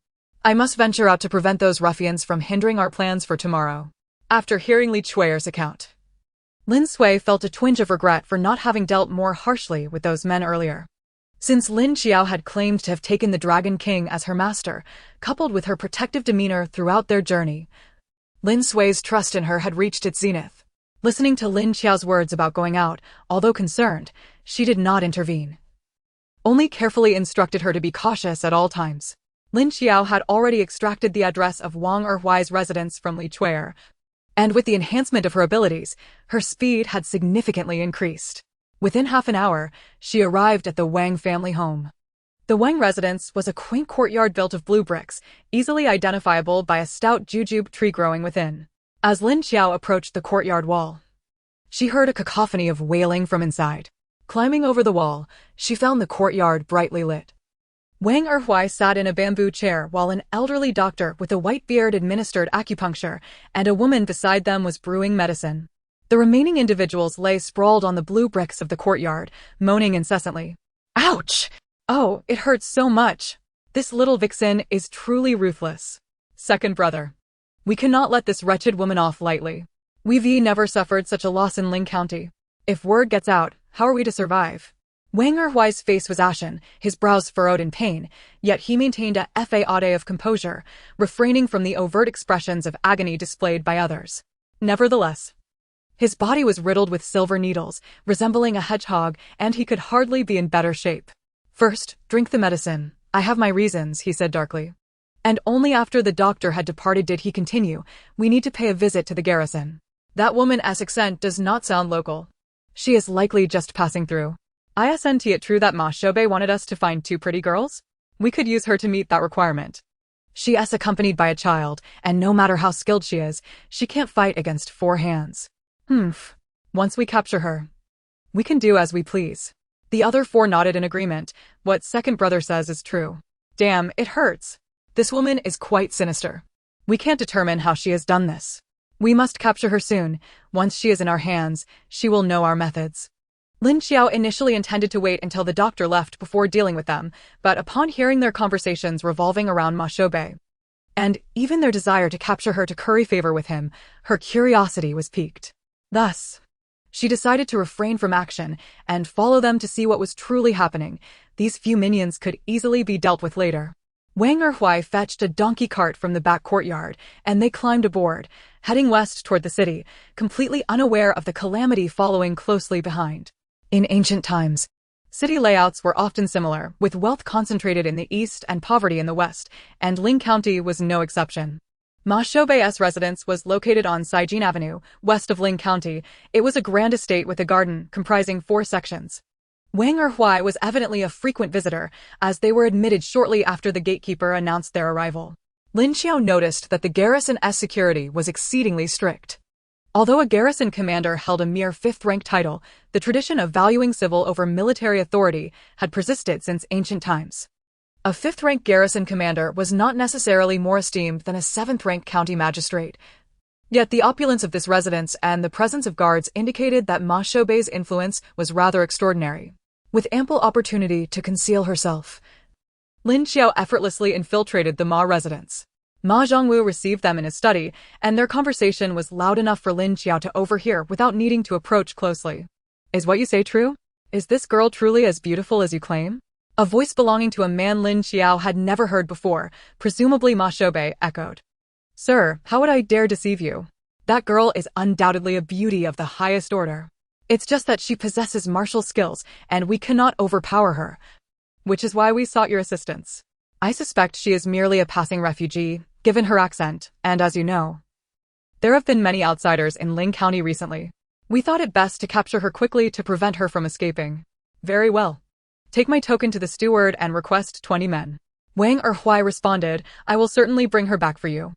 I must venture out to prevent those ruffians from hindering our plans for tomorrow. After hearing Li Chuer's account, Lin Sui felt a twinge of regret for not having dealt more harshly with those men earlier. Since Lin Qiao had claimed to have taken the Dragon King as her master, coupled with her protective demeanor throughout their journey, Lin Sui's trust in her had reached its zenith. Listening to Lin Qiao's words about going out, although concerned, she did not intervene, only carefully instructed her to be cautious at all times. Lin Qiao had already extracted the address of Wang Erhuai's residence from Li Chuer, and with the enhancement of her abilities, her speed had significantly increased. Within half an hour, she arrived at the Wang family home. The Wang residence was a quaint courtyard built of blue bricks, easily identifiable by a stout jujube tree growing within. As Lin Qiao approached the courtyard wall, she heard a cacophony of wailing from inside. Climbing over the wall, she found the courtyard brightly lit. Wang Erhuai sat in a bamboo chair while an elderly doctor with a white beard administered acupuncture, and a woman beside them was brewing medicine. The remaining individuals lay sprawled on the blue bricks of the courtyard, moaning incessantly. Ouch! Oh, it hurts so much. This little vixen is truly ruthless. Second brother. We cannot let this wretched woman off lightly. We've never suffered such a loss in Ling County. If word gets out, how are we to survive? Wang Erhuai's face was ashen, his brows furrowed in pain, yet he maintained a facade of composure, refraining from the overt expressions of agony displayed by others. Nevertheless, His body was riddled with silver needles, resembling a hedgehog, and he could hardly be in better shape. "First, drink the medicine. I have my reasons," he said darkly. And only after the doctor had departed did he continue, "We need to pay a visit to the garrison. That woman's accent does not sound local. She is likely just passing through. Isn't it true that Ma Shoubei wanted us to find 2 pretty girls? We could use her to meet that requirement. She is accompanied by a child, and no matter how skilled she is, she can't fight against 4 hands. Once we capture her, we can do as we please." The other 4 nodded in agreement. What second brother says is true. Damn, it hurts. This woman is quite sinister. We can't determine how she has done this. We must capture her soon. Once she is in our hands, she will know our methods. Lin Qiao initially intended to wait until the doctor left before dealing with them, but upon hearing their conversations revolving around Ma Shoubei, and even their desire to capture her to curry favor with him, her curiosity was piqued. Thus, she decided to refrain from action and follow them to see what was truly happening. These few minions could easily be dealt with later. Wang Erhuai fetched a donkey cart from the back courtyard, and they climbed aboard, heading west toward the city, completely unaware of the calamity following closely behind. In ancient times, city layouts were often similar, with wealth concentrated in the east and poverty in the west, and Ling County was no exception. Ma Shoubei's residence was located on Saijin Avenue, west of Ling County. It was a grand estate with a garden comprising 4 sections. Wang Erhuai was evidently a frequent visitor, as they were admitted shortly after the gatekeeper announced their arrival. Lin Qiao noticed that the garrison's security was exceedingly strict. Although a garrison commander held a mere 5th-rank title, the tradition of valuing civil over military authority had persisted since ancient times. A 5th-rank garrison commander was not necessarily more esteemed than a 7th-rank county magistrate. Yet the opulence of this residence and the presence of guards indicated that Ma Shoubei's influence was rather extraordinary. With ample opportunity to conceal herself, Lin Qiao effortlessly infiltrated the Ma residence. Ma Zhongwu received them in his study, and their conversation was loud enough for Lin Qiao to overhear without needing to approach closely. "Is what you say true? Is this girl truly as beautiful as you claim?" A voice belonging to a man Lin Qiao had never heard before, presumably Ma Shoubei, echoed. "Sir, how would I dare deceive you? That girl is undoubtedly a beauty of the highest order. It's just that she possesses martial skills, and we cannot overpower her, which is why we sought your assistance. I suspect she is merely a passing refugee, given her accent, and as you know, there have been many outsiders in Ling County recently. We thought it best to capture her quickly to prevent her from escaping." "Very well. Take my token to the steward and request 20 men." Wang Erhuai responded, "I will certainly bring her back for you."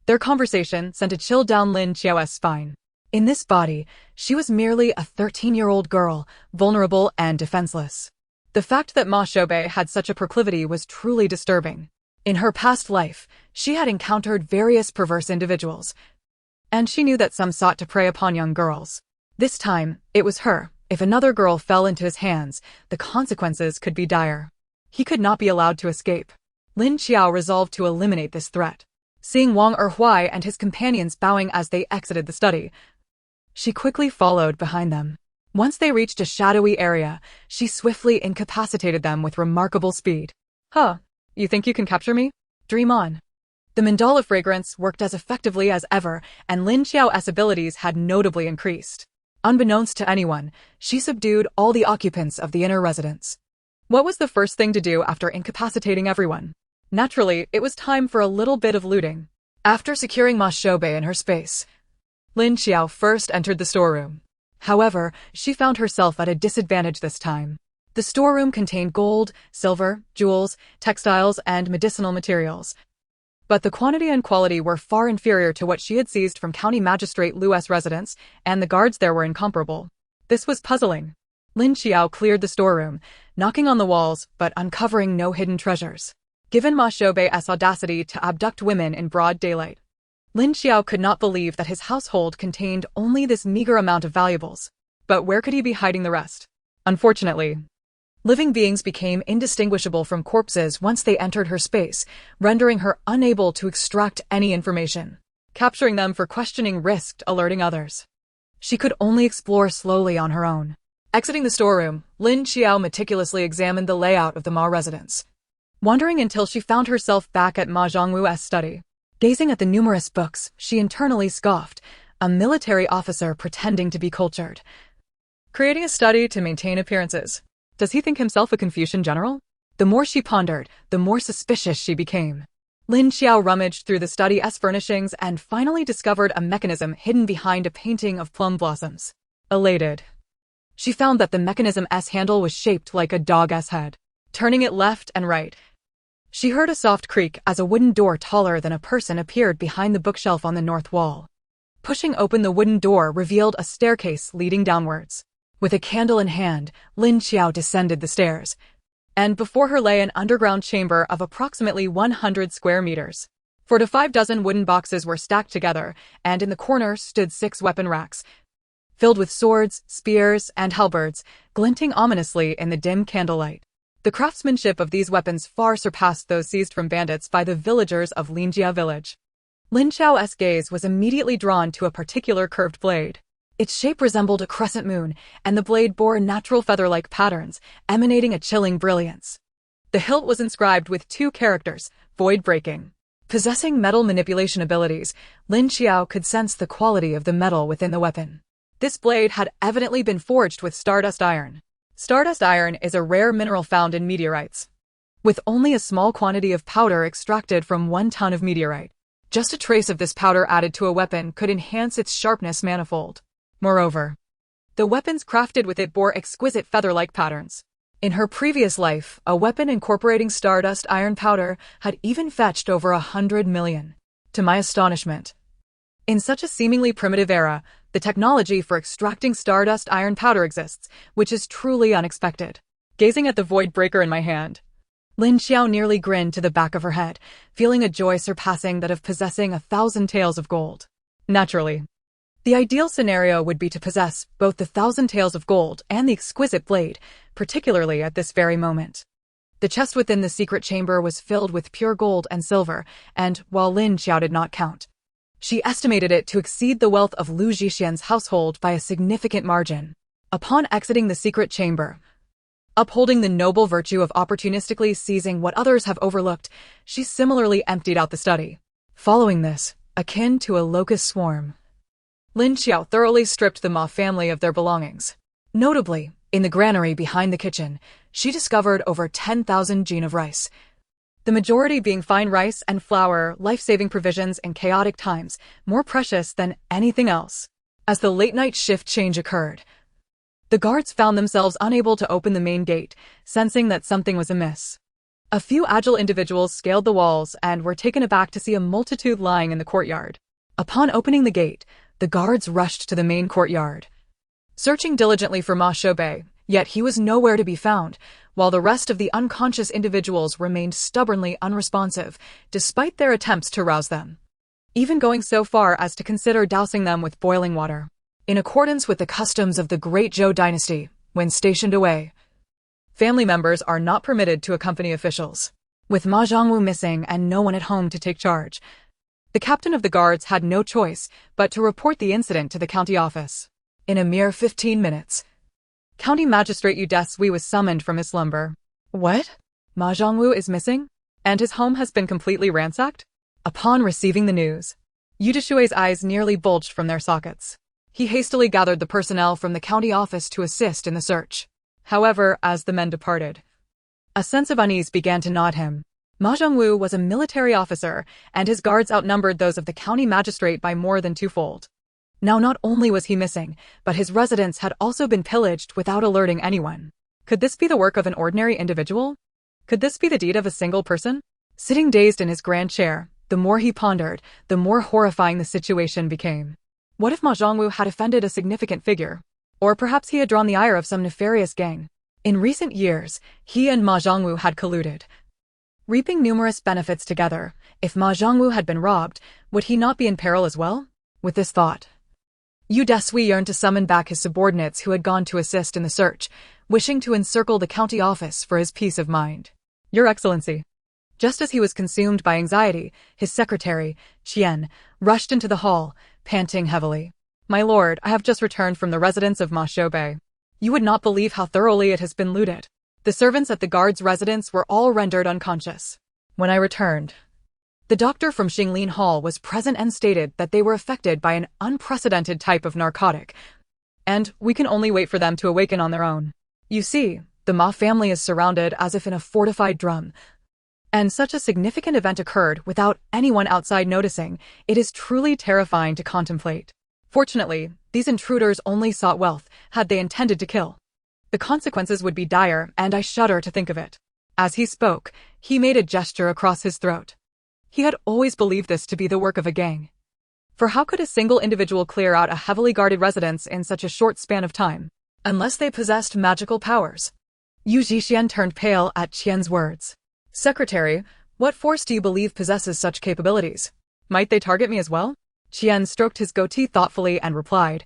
Their conversation sent a chill down Lin Qiao's spine. In this body, she was merely a 13-year-old girl, vulnerable and defenseless. The fact that Ma Shoubei had such a proclivity was truly disturbing. In her past life, she had encountered various perverse individuals, and she knew that some sought to prey upon young girls. This time, it was her. If another girl fell into his hands, the consequences could be dire. He could not be allowed to escape. Lin Qiao resolved to eliminate this threat. Seeing Wang Erhuai and his companions bowing as they exited the study, she quickly followed behind them. Once they reached a shadowy area, she swiftly incapacitated them with remarkable speed. You think you can capture me? Dream on." The mandala fragrance worked as effectively as ever, and Lin Qiao's abilities had notably increased. Unbeknownst to anyone, she subdued all the occupants of the inner residence. What was the first thing to do after incapacitating everyone? Naturally, it was time for a little bit of looting. After securing Ma Shoubei in her space, Lin Qiao first entered the storeroom. However, she found herself at a disadvantage this time. The storeroom contained gold, silver, jewels, textiles, and medicinal materials. But the quantity and quality were far inferior to what she had seized from County Magistrate Lu's residence, and the guards there were incomparable. This was puzzling. Lin Qiao cleared the storeroom, knocking on the walls but uncovering no hidden treasures. Given Ma Shoubei's audacity to abduct women in broad daylight, Lin Qiao could not believe that his household contained only this meager amount of valuables. But where could he be hiding the rest? Unfortunately, living beings became indistinguishable from corpses once they entered her space, rendering her unable to extract any information. Capturing them for questioning risked alerting others. She could only explore slowly on her own. Exiting the storeroom, Lin Qiao meticulously examined the layout of the Ma residence, wandering until she found herself back at Ma Zhongwu's study. Gazing at the numerous books, she internally scoffed. a military officer pretending to be cultured. Creating a study to maintain appearances. Does he think himself a Confucian general? The more she pondered, the more suspicious she became. Lin Qiao rummaged through the study's furnishings and finally discovered a mechanism hidden behind a painting of plum blossoms. Elated, she found that the mechanism's handle was shaped like a dog's head. Turning it left and right, she heard a soft creak as a wooden door taller than a person appeared behind the bookshelf on the north wall. Pushing open the wooden door revealed a staircase leading downwards. With a candle in hand, Lin Qiao descended the stairs, and before her lay an underground chamber of approximately 100 square meters. 4 to 5 dozen wooden boxes were stacked together, and in the corner stood 6 weapon racks, filled with swords, spears, and halberds, glinting ominously in the dim candlelight. The craftsmanship of these weapons far surpassed those seized from bandits by the villagers of Lin Qiao village. Lin Qiao's gaze was immediately drawn to a particular curved blade. Its shape resembled a crescent moon, and the blade bore natural feather-like patterns, emanating a chilling brilliance. The hilt was inscribed with 2 characters, void-breaking. Possessing metal manipulation abilities, Lin Qiao could sense the quality of the metal within the weapon. This blade had evidently been forged with stardust iron. Stardust iron is a rare mineral found in meteorites, with only a small quantity of powder extracted from 1 ton of meteorite. Just a trace of this powder added to a weapon could enhance its sharpness manifold. Moreover, the weapons crafted with it bore exquisite feather-like patterns. In her previous life, a weapon incorporating stardust iron powder had even fetched over 100 million. To my astonishment, in such a seemingly primitive era, the technology for extracting stardust iron powder exists, which is truly unexpected. Gazing at the void breaker in my hand, Lin Qiao nearly grinned to the back of her head, feeling a joy surpassing that of possessing 1,000 taels of gold. Naturally, the ideal scenario would be to possess both the 1,000 taels of gold and the exquisite blade, particularly at this very moment. The chest within the secret chamber was filled with pure gold and silver, and, while Lin Qiao did not count, she estimated it to exceed the wealth of Lu Zhixian's household by a significant margin. Upon exiting the secret chamber, upholding the noble virtue of opportunistically seizing what others have overlooked, she similarly emptied out the study. Following this, akin to a locust swarm, Lin Qiao thoroughly stripped the Ma family of their belongings. Notably, in the granary behind the kitchen, she discovered over 10,000 jin of rice, the majority being fine rice and flour, life-saving provisions in chaotic times, more precious than anything else. As the late-night shift change occurred, the guards found themselves unable to open the main gate, sensing that something was amiss. A few agile individuals scaled the walls and were taken aback to see a multitude lying in the courtyard. Upon opening the gate, the guards rushed to the main courtyard, searching diligently for Ma Shoubei, yet he was nowhere to be found, while the rest of the unconscious individuals remained stubbornly unresponsive, despite their attempts to rouse them, even going so far as to consider dousing them with boiling water. In accordance with the customs of the Great Zhou dynasty, when stationed away, family members are not permitted to accompany officials. With Ma Zhongwu missing and no one at home to take charge, the captain of the guards had no choice but to report the incident to the county office. In a mere 15 minutes, County Magistrate Yu Desui was summoned from his slumber. What? Ma Zhongwu is missing? And his home has been completely ransacked? Upon receiving the news, Yu Deshui's eyes nearly bulged from their sockets. He hastily gathered the personnel from the county office to assist in the search. However, as the men departed, a sense of unease began to gnaw him. Ma Zhongwu was a military officer, and his guards outnumbered those of the county magistrate by more than 2-fold. Now not only was he missing, but his residence had also been pillaged without alerting anyone. Could this be the work of an ordinary individual? Could this be the deed of a single person? Sitting dazed in his grand chair, the more he pondered, the more horrifying the situation became. What if Ma Zhongwu had offended a significant figure? Or perhaps he had drawn the ire of some nefarious gang. In recent years, he and Ma Zhongwu had colluded, reaping numerous benefits together. If Ma Zhongwu had been robbed, would he not be in peril as well? With this thought, Yu Desui yearned to summon back his subordinates who had gone to assist in the search, wishing to encircle the county office for his peace of mind. Your Excellency. Just as he was consumed by anxiety, his secretary, Qian, rushed into the hall, panting heavily. My lord, I have just returned from the residence of Ma Shoubei. You would not believe how thoroughly it has been looted. The servants at the guard's residence were all rendered unconscious. When I returned, The doctor from Xinglin Hall was present and stated that they were affected by an unprecedented type of narcotic, and we can only wait for them to awaken on their own. You see, the Ma family is surrounded as if in a fortified drum, and such a significant event occurred without anyone outside noticing. It is truly terrifying to contemplate. Fortunately, these intruders only sought wealth. Had they intended to kill, the consequences would be dire, and I shudder to think of it. As he spoke, he made a gesture across his throat. He had always believed this to be the work of a gang. For how could a single individual clear out a heavily guarded residence in such a short span of time? Unless they possessed magical powers. Yu Zhixian turned pale at Qian's words. Secretary, what force do you believe possesses such capabilities? Might they target me as well? Qian stroked his goatee thoughtfully and replied,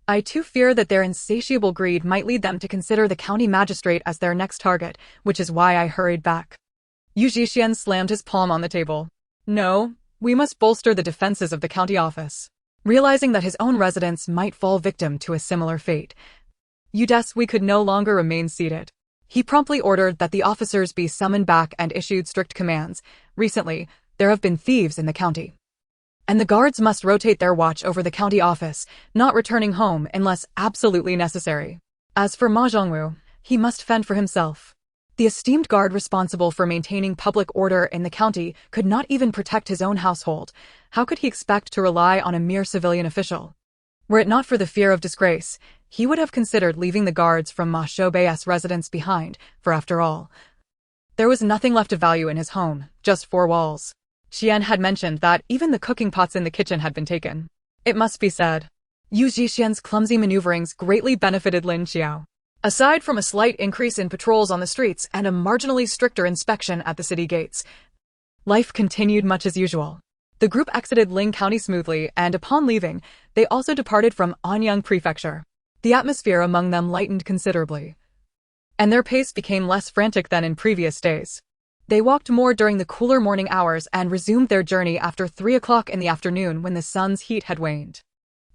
I too fear that their insatiable greed might lead them to consider the county magistrate as their next target, which is why I hurried back. Yu Zhixian slammed his palm on the table. No, we must bolster the defenses of the county office. Realizing that his own residence might fall victim to a similar fate, we could no longer remain seated. He promptly ordered that the officers be summoned back and issued strict commands. Recently, there have been thieves in the county, and the guards must rotate their watch over the county office, not returning home unless absolutely necessary. As for Ma Zhongwu, he must fend for himself. The esteemed guard responsible for maintaining public order in the county could not even protect his own household. How could he expect to rely on a mere civilian official? Were it not for the fear of disgrace, he would have considered leaving the guards from Ma Shoubei's residence behind, for after all, there was nothing left of value in his home, just four walls. Qian had mentioned that even the cooking pots in the kitchen had been taken. It must be said, Yu Zhixian's clumsy maneuverings greatly benefited Lin Qiao. Aside from a slight increase in patrols on the streets and a marginally stricter inspection at the city gates, life continued much as usual. The group exited Ling County smoothly, and upon leaving, they also departed from Anyang Prefecture. The atmosphere among them lightened considerably, and their pace became less frantic than in previous days. They walked more during the cooler morning hours and resumed their journey after 3 o'clock in the afternoon when the sun's heat had waned.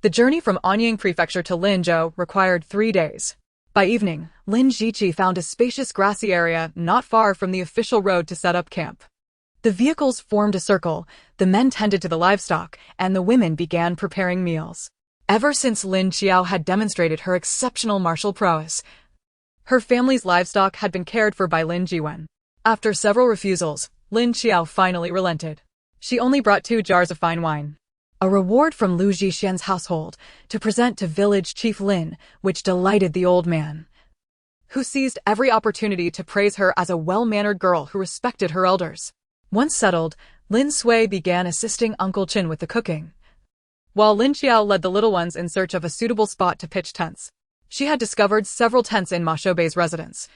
The journey from Anyang Prefecture to Linzhou required 3 days. By evening, Lin Zhiqi found a spacious grassy area not far from the official road to set up camp. The vehicles formed a circle, the men tended to the livestock, and the women began preparing meals. Ever since Lin Qiao had demonstrated her exceptional martial prowess, her family's livestock had been cared for by Lin Jiwen. After several refusals, Lin Qiao finally relented. She only brought 2 jars of fine wine, a reward from Lu Zhixian's household, to present to village chief Lin, which delighted the old man, who seized every opportunity to praise her as a well-mannered girl who respected her elders. Once settled, Lin Sui began assisting Uncle Qin with the cooking, while Lin Qiao led the little ones in search of a suitable spot to pitch tents. She had discovered several tents in Ma Shoubei's residence,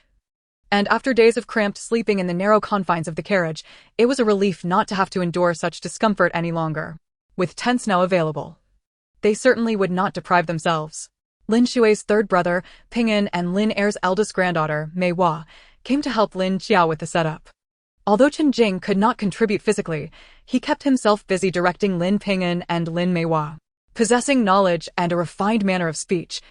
and after days of cramped sleeping in the narrow confines of the carriage, it was a relief not to have to endure such discomfort any longer. With tents now available, they certainly would not deprive themselves. Lin Shui's third brother, Ping'an, and Lin Er's eldest granddaughter, Mei Hua, came to help Lin Qiao with the setup. Although Chen Jing could not contribute physically, he kept himself busy directing Lin Ping'an and Lin Mei Hua. Possessing knowledge and a refined manner of speech,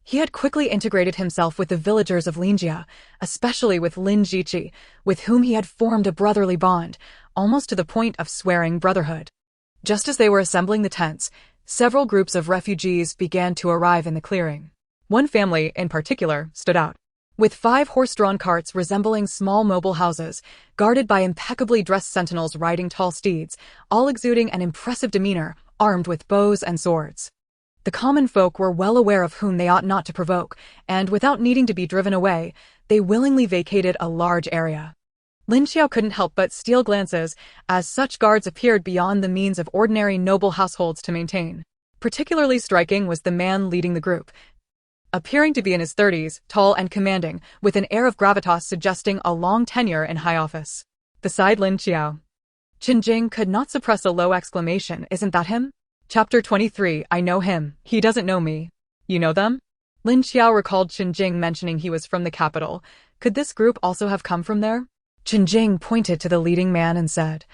he had quickly integrated himself with the villagers of Linjia, especially with Lin Zhiqi, with whom he had formed a brotherly bond, almost to the point of swearing brotherhood. Just as they were assembling the tents, several groups of refugees began to arrive in the clearing. One family, in particular, stood out, with 5 horse-drawn carts resembling small mobile houses, guarded by impeccably dressed sentinels riding tall steeds, all exuding an impressive demeanor, armed with bows and swords. The common folk were well aware of whom they ought not to provoke, and without needing to be driven away, they willingly vacated a large area. Lin Qiao couldn't help but steal glances, as such guards appeared beyond the means of ordinary noble households to maintain. Particularly striking was the man leading the group, appearing to be in his 30s, tall and commanding, with an air of gravitas suggesting a long tenure in high office. Beside Lin Qiao, Chen Jing could not suppress a low exclamation. Isn't that him? Chapter 23. I know him. He doesn't know me. You know them? Lin Qiao recalled Chen Jing mentioning he was from the capital. Could this group also have come from there? Chen Jing pointed to the leading man and said,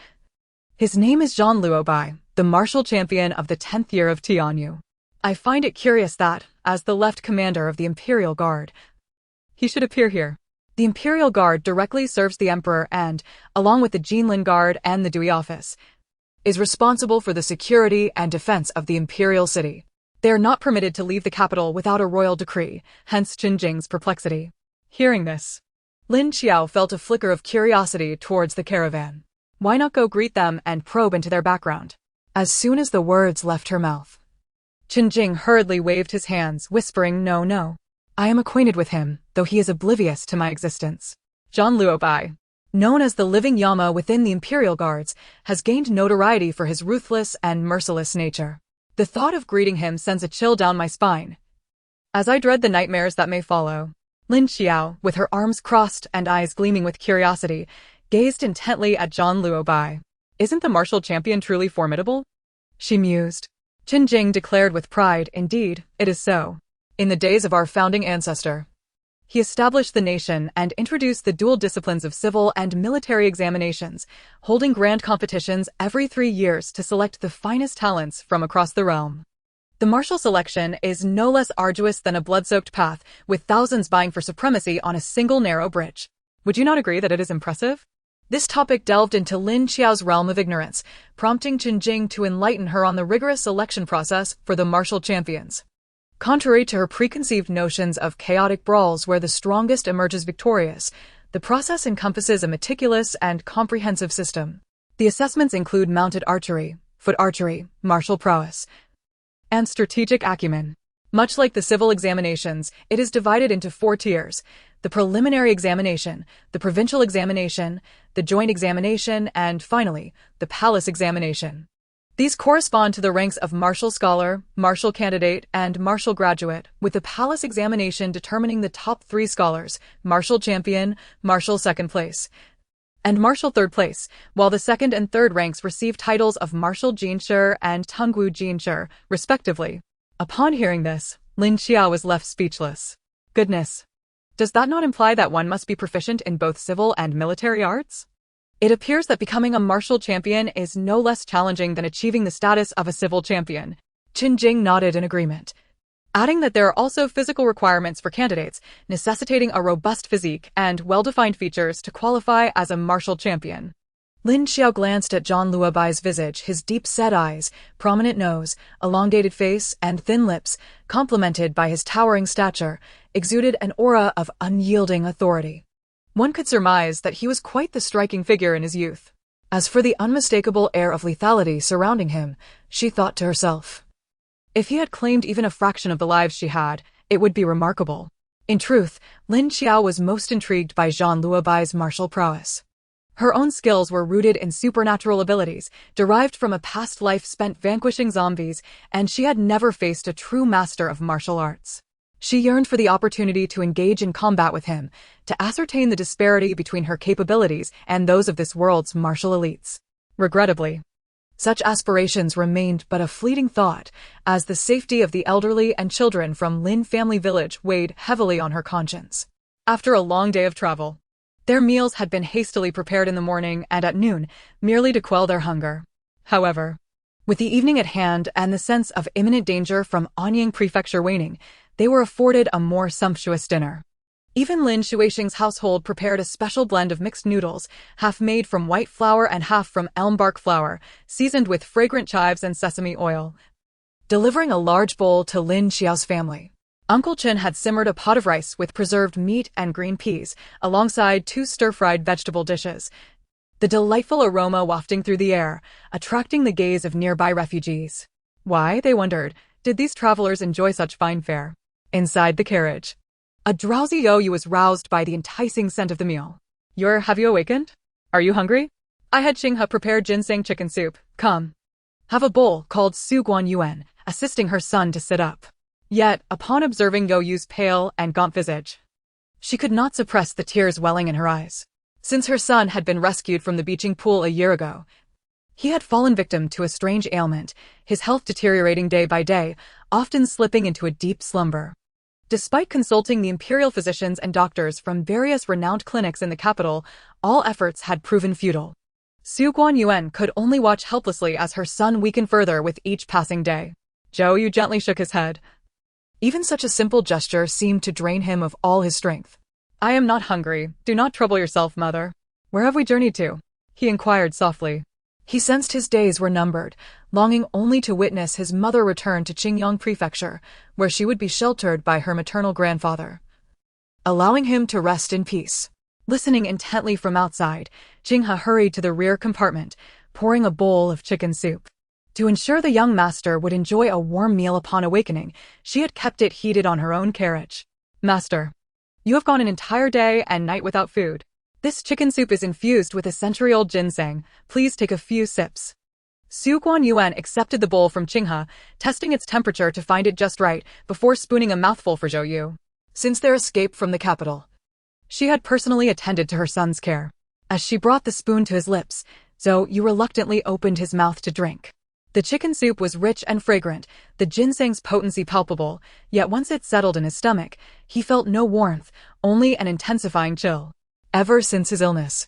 his name is Zhang Luobai, the martial champion of the 10th year of Tianyu. I find it curious that, as the left commander of the Imperial Guard, he should appear here. The Imperial Guard directly serves the Emperor and, along with the Jinlin Guard and the Dui Office, is responsible for the security and defense of the Imperial City. They are not permitted to leave the capital without a royal decree, hence Qin Jing's perplexity. Hearing this, Lin Qiao felt a flicker of curiosity towards the caravan. Why not go greet them and probe into their background? As soon as the words left her mouth, Qin Jing hurriedly waved his hands, whispering, "No, no. I am acquainted with him, though he is oblivious to my existence." Zhang Luobai, known as the living Yama within the Imperial Guards, has gained notoriety for his ruthless and merciless nature. The thought of greeting him sends a chill down my spine, as I dread the nightmares that may follow. Lin Qiao, with her arms crossed and eyes gleaming with curiosity, gazed intently at Zhang Luobai. "Isn't the martial champion truly formidable?" she mused. Qin Jing declared with pride, "Indeed, it is so. In the days of our founding ancestor, he established the nation and introduced the dual disciplines of civil and military examinations, holding grand competitions every 3 years to select the finest talents from across the realm. The martial selection is no less arduous than a blood-soaked path, with thousands vying for supremacy on a single narrow bridge. Would you not agree that it is impressive?" This topic delved into Lin Qiao's realm of ignorance, prompting Qin Jing to enlighten her on the rigorous selection process for the martial champions. Contrary to her preconceived notions of chaotic brawls where the strongest emerges victorious, the process encompasses a meticulous and comprehensive system. The assessments include mounted archery, foot archery, martial prowess, and strategic acumen. Much like the civil examinations, it is divided into 4 tiers: the preliminary examination, the provincial examination, the joint examination, and finally, the palace examination. These correspond to the ranks of martial scholar, martial candidate, and martial graduate, with the palace examination determining the top 3 scholars, martial champion, martial second place, and martial third place, while the second and third ranks receive titles of martial jinshi and tongwu jinshi, respectively. Upon hearing this, Lin Qiao was left speechless. Goodness! Does that not imply that one must be proficient in both civil and military arts? It appears that becoming a martial champion is no less challenging than achieving the status of a civil champion. Qin Jing nodded in agreement, adding that there are also physical requirements for candidates, necessitating a robust physique and well-defined features to qualify as a martial champion. Lin Qiao glanced at Zhang Luobai's visage, his deep-set eyes, prominent nose, elongated face, and thin lips, complemented by his towering stature, exuded an aura of unyielding authority. One could surmise that he was quite the striking figure in his youth. As for the unmistakable air of lethality surrounding him, she thought to herself, if he had claimed even a fraction of the lives she had, it would be remarkable. In truth, Lin Qiao was most intrigued by Zhang Luobai's martial prowess. Her own skills were rooted in supernatural abilities, derived from a past life spent vanquishing zombies, and she had never faced a true master of martial arts. She yearned for the opportunity to engage in combat with him, to ascertain the disparity between her capabilities and those of this world's martial elites. Regrettably, such aspirations remained but a fleeting thought, as the safety of the elderly and children from Lin family village weighed heavily on her conscience. After a long day of travel, their meals had been hastily prepared in the morning and at noon, merely to quell their hunger. However, with the evening at hand and the sense of imminent danger from Anyang Prefecture waning, they were afforded a more sumptuous dinner. Even Lin Shuixing's household prepared a special blend of mixed noodles, half made from white flour and half from elm bark flour, seasoned with fragrant chives and sesame oil. Delivering a large bowl to Lin Qiao's family, Uncle Qin had simmered a pot of rice with preserved meat and green peas, alongside 2 stir-fried vegetable dishes, the delightful aroma wafting through the air, attracting the gaze of nearby refugees. Why, they wondered, did these travelers enjoy such fine fare? Inside the carriage, a drowsy Youyu was roused by the enticing scent of the meal. Have you awakened? Are you hungry? I had Xinghe prepare ginseng chicken soup. Come. Have a bowl, called Su Guan Yuan, assisting her son to sit up. Yet, upon observing Youyu's pale and gaunt visage, she could not suppress the tears welling in her eyes. Since her son had been rescued from the beaching pool a year ago, he had fallen victim to a strange ailment, his health deteriorating day by day, often slipping into a deep slumber. Despite consulting the imperial physicians and doctors from various renowned clinics in the capital, all efforts had proven futile. Su Guanyuan could only watch helplessly as her son weakened further with each passing day. Youyu gently shook his head. Even such a simple gesture seemed to drain him of all his strength. I am not hungry. Do not trouble yourself, mother. Where have we journeyed to? He inquired softly. He sensed his days were numbered, longing only to witness his mother return to Qingyang Prefecture, where she would be sheltered by her maternal grandfather, allowing him to rest in peace. Listening intently from outside, Jinghe hurried to the rear compartment, pouring a bowl of chicken soup. To ensure the young master would enjoy a warm meal upon awakening, she had kept it heated on her own carriage. Master, you have gone an entire day and night without food. This chicken soup is infused with a century-old ginseng. Please take a few sips. Su Guanyuan accepted the bowl from Qinghe, testing its temperature to find it just right before spooning a mouthful for Zhou Yu. Since their escape from the capital, she had personally attended to her son's care. As she brought the spoon to his lips, Zhou Yu reluctantly opened his mouth to drink. The chicken soup was rich and fragrant, the ginseng's potency palpable, yet once it settled in his stomach, he felt no warmth, only an intensifying chill. Ever since his illness,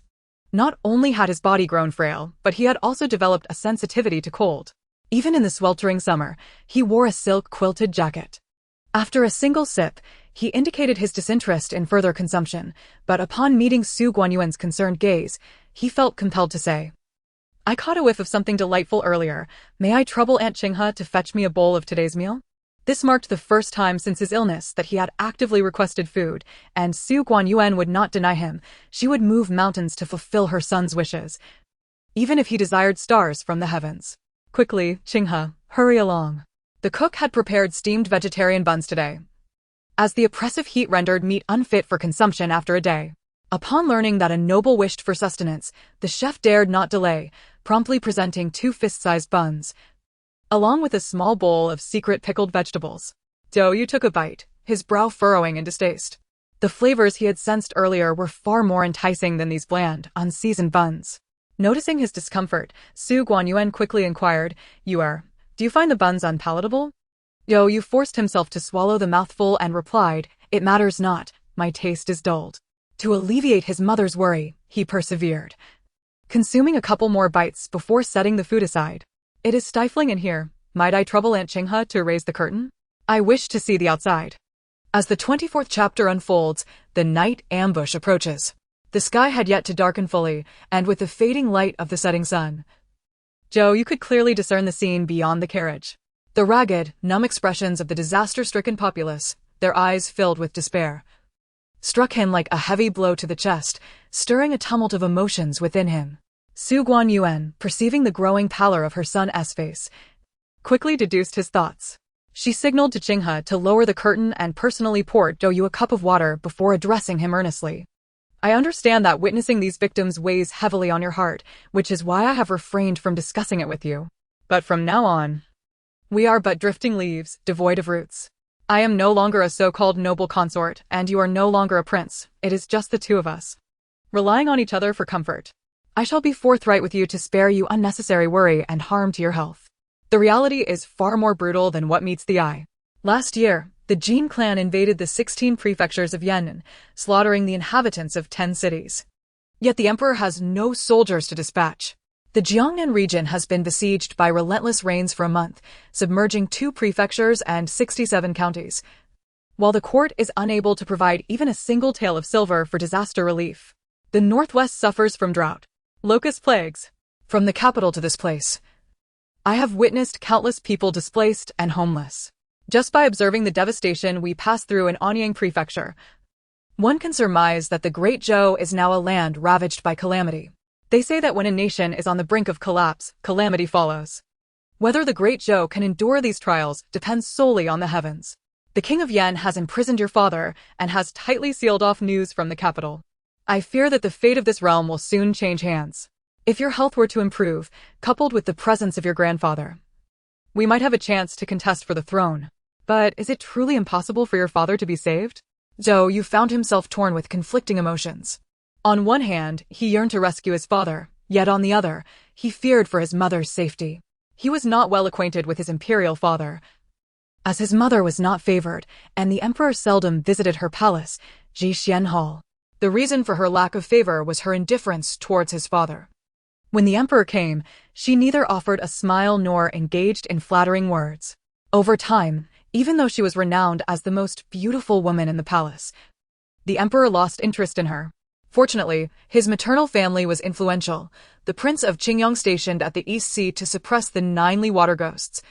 not only had his body grown frail, but he had also developed a sensitivity to cold. Even in the sweltering summer, he wore a silk quilted jacket. After a single sip, he indicated his disinterest in further consumption, but upon meeting Su Guanyuan's concerned gaze, he felt compelled to say, I caught a whiff of something delightful earlier. May I trouble Aunt Qinghe to fetch me a bowl of today's meal? This marked the first time since his illness that he had actively requested food, and Su Guanyuan would not deny him. She would move mountains to fulfill her son's wishes, even if he desired stars from the heavens. Quickly, Qinghe, hurry along. The cook had prepared steamed vegetarian buns today, as the oppressive heat rendered meat unfit for consumption after a day. Upon learning that a noble wished for sustenance, the chef dared not delay, promptly presenting 2 fist-sized buns, along with a small bowl of secret pickled vegetables. Zhou Yu took a bite, his brow furrowing in distaste. The flavors he had sensed earlier were far more enticing than these bland, unseasoned buns. Noticing his discomfort, Su Guanyuan quickly inquired, Do you find the buns unpalatable? Zhou Yu forced himself to swallow the mouthful and replied, It matters not, my taste is dulled. To alleviate his mother's worry, he persevered, consuming a couple more bites before setting the food aside. It is stifling in here. Might I trouble Aunt Qinghe to raise the curtain? I wish to see the outside. As the 24th chapter unfolds, the night ambush approaches. The sky had yet to darken fully, and with the fading light of the setting sun, Zhou Yu could clearly discern the scene beyond the carriage. The ragged, numb expressions of the disaster-stricken populace, their eyes filled with despair, struck him like a heavy blow to the chest, stirring a tumult of emotions within him. Su Guanyuan, perceiving the growing pallor of her son's face, quickly deduced his thoughts. She signaled to Qinghe to lower the curtain and personally poured Zhou Yu a cup of water before addressing him earnestly. I understand that witnessing these victims weighs heavily on your heart, which is why I have refrained from discussing it with you. But from now on, we are but drifting leaves, devoid of roots. I am no longer a so-called noble consort, and you are no longer a prince. It is just the two of us, relying on each other for comfort. I shall be forthright with you to spare you unnecessary worry and harm to your health. The reality is far more brutal than what meets the eye. Last year, the Jin clan invaded the 16 prefectures of Yan'an, slaughtering the inhabitants of 10 cities. Yet the emperor has no soldiers to dispatch. The Jiangnan region has been besieged by relentless rains for a month, submerging 2 prefectures and 67 counties, while the court is unable to provide even a single tael of silver for disaster relief. The northwest suffers from drought, locust plagues. From the capital to this place, I have witnessed countless people displaced and homeless. Just by observing the devastation we pass through in Anyang Prefecture, one can surmise that the Great Zhou is now a land ravaged by calamity. They say that when a nation is on the brink of collapse, calamity follows. Whether the Great Zhou can endure these trials depends solely on the heavens. The King of Yan has imprisoned your father and has tightly sealed off news from the capital. I fear that the fate of this realm will soon change hands. If your health were to improve, coupled with the presence of your grandfather, we might have a chance to contest for the throne. But is it truly impossible for your father to be saved? Zhou Yu found himself torn with conflicting emotions. On one hand, he yearned to rescue his father, yet on the other, he feared for his mother's safety. He was not well acquainted with his imperial father, as his mother was not favored, and the emperor seldom visited her palace, Jixian Hall. The reason for her lack of favor was her indifference towards his father. When the emperor came, she neither offered a smile nor engaged in flattering words. Over time, even though she was renowned as the most beautiful woman in the palace, The emperor lost interest in her. Fortunately, his maternal family was influential, the Prince of Qingyang stationed at the East Sea to suppress the 9 Li water ghosts.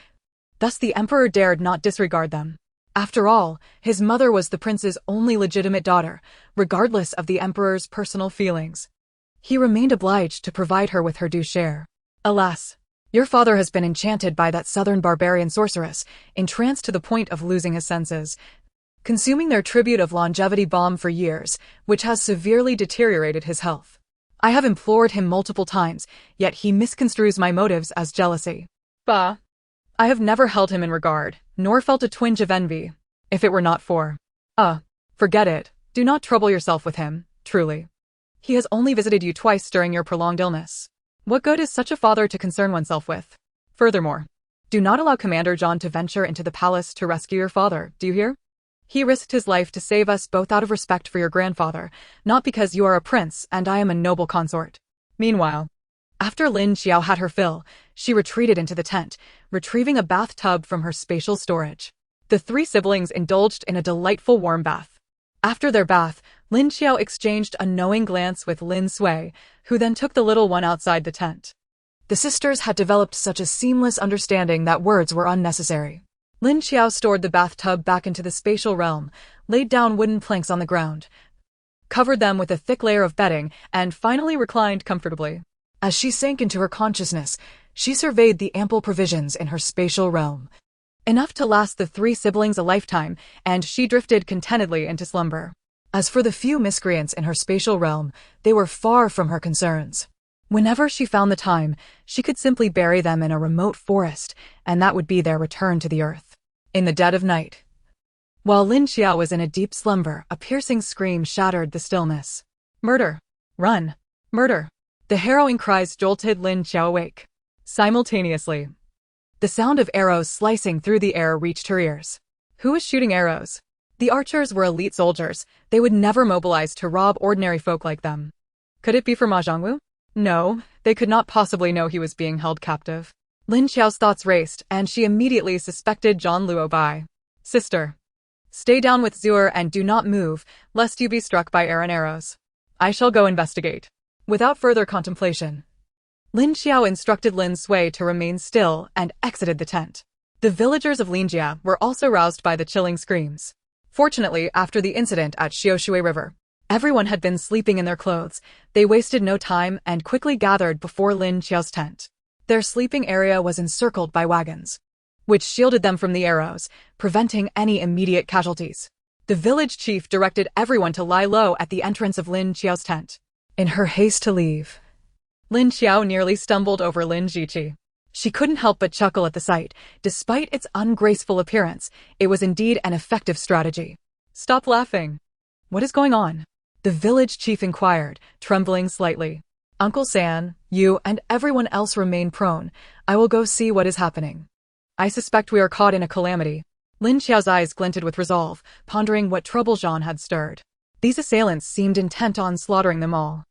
Thus the emperor dared not disregard them. After all, his mother was the prince's only legitimate daughter, regardless of the emperor's personal feelings. He remained obliged to provide her with her due share. Alas, your father has been enchanted by that southern barbarian sorceress, entranced to the point of losing his senses, consuming their tribute of longevity balm for years, which has severely deteriorated his health. I have implored him multiple times, yet he misconstrues my motives as jealousy. Bah! I have never held him in regard, nor felt a twinge of envy, if it were not for… forget it, do not trouble yourself with him, truly. He has only visited you twice during your prolonged illness. What good is such a father to concern oneself with? Furthermore, do not allow Commander John to venture into the palace to rescue your father, do you hear? He risked his life to save us both out of respect for your grandfather, not because you are a prince and I am a noble consort. Meanwhile, after Lin Qiao had her fill, she retreated into the tent, retrieving a bathtub from her spatial storage. The 3 siblings indulged in a delightful warm bath. After their bath, Lin Qiao exchanged a knowing glance with Lin Sui, who then took the little one outside the tent. The sisters had developed such a seamless understanding that words were unnecessary. Lin Qiao stored the bathtub back into the spatial realm, laid down wooden planks on the ground, covered them with a thick layer of bedding, and finally reclined comfortably. As she sank into her consciousness, she surveyed the ample provisions in her spatial realm. Enough to last the 3 siblings a lifetime, and she drifted contentedly into slumber. As for the few miscreants in her spatial realm, they were far from her concerns. Whenever she found the time, she could simply bury them in a remote forest, and that would be their return to the earth. In the dead of night, while Lin Qiao was in a deep slumber, a piercing scream shattered the stillness. Murder! Run! Murder! The harrowing cries jolted Lin Qiao awake. Simultaneously, the sound of arrows slicing through the air reached her ears. Who was shooting arrows? The archers were elite soldiers. They would never mobilize to rob ordinary folk like them. Could it be for Ma Zhongwu? No, they could not possibly know he was being held captive. Lin Qiao's thoughts raced, and she immediately suspected Zhang Luobai. Sister, stay down with Zuer and do not move, lest you be struck by air and arrows. I shall go investigate. Without further contemplation, Lin Qiao instructed Lin Sui to remain still and exited the tent. The villagers of Linjia were also roused by the chilling screams. Fortunately, after the incident at Xiaoshui River, everyone had been sleeping in their clothes. They wasted no time and quickly gathered before Lin Qiao's tent. Their sleeping area was encircled by wagons, which shielded them from the arrows, preventing any immediate casualties. The village chief directed everyone to lie low at the entrance of Lin Qiao's tent. In her haste to leave, Lin Qiao nearly stumbled over Lin Jiqi. She couldn't help but chuckle at the sight. Despite its ungraceful appearance, it was indeed an effective strategy. Stop laughing. What is going on? The village chief inquired, trembling slightly. Uncle San, you and everyone else remain prone. I will go see what is happening. I suspect we are caught in a calamity. Lin Qiao's eyes glinted with resolve, pondering what trouble Zhang had stirred. These assailants seemed intent on slaughtering them all.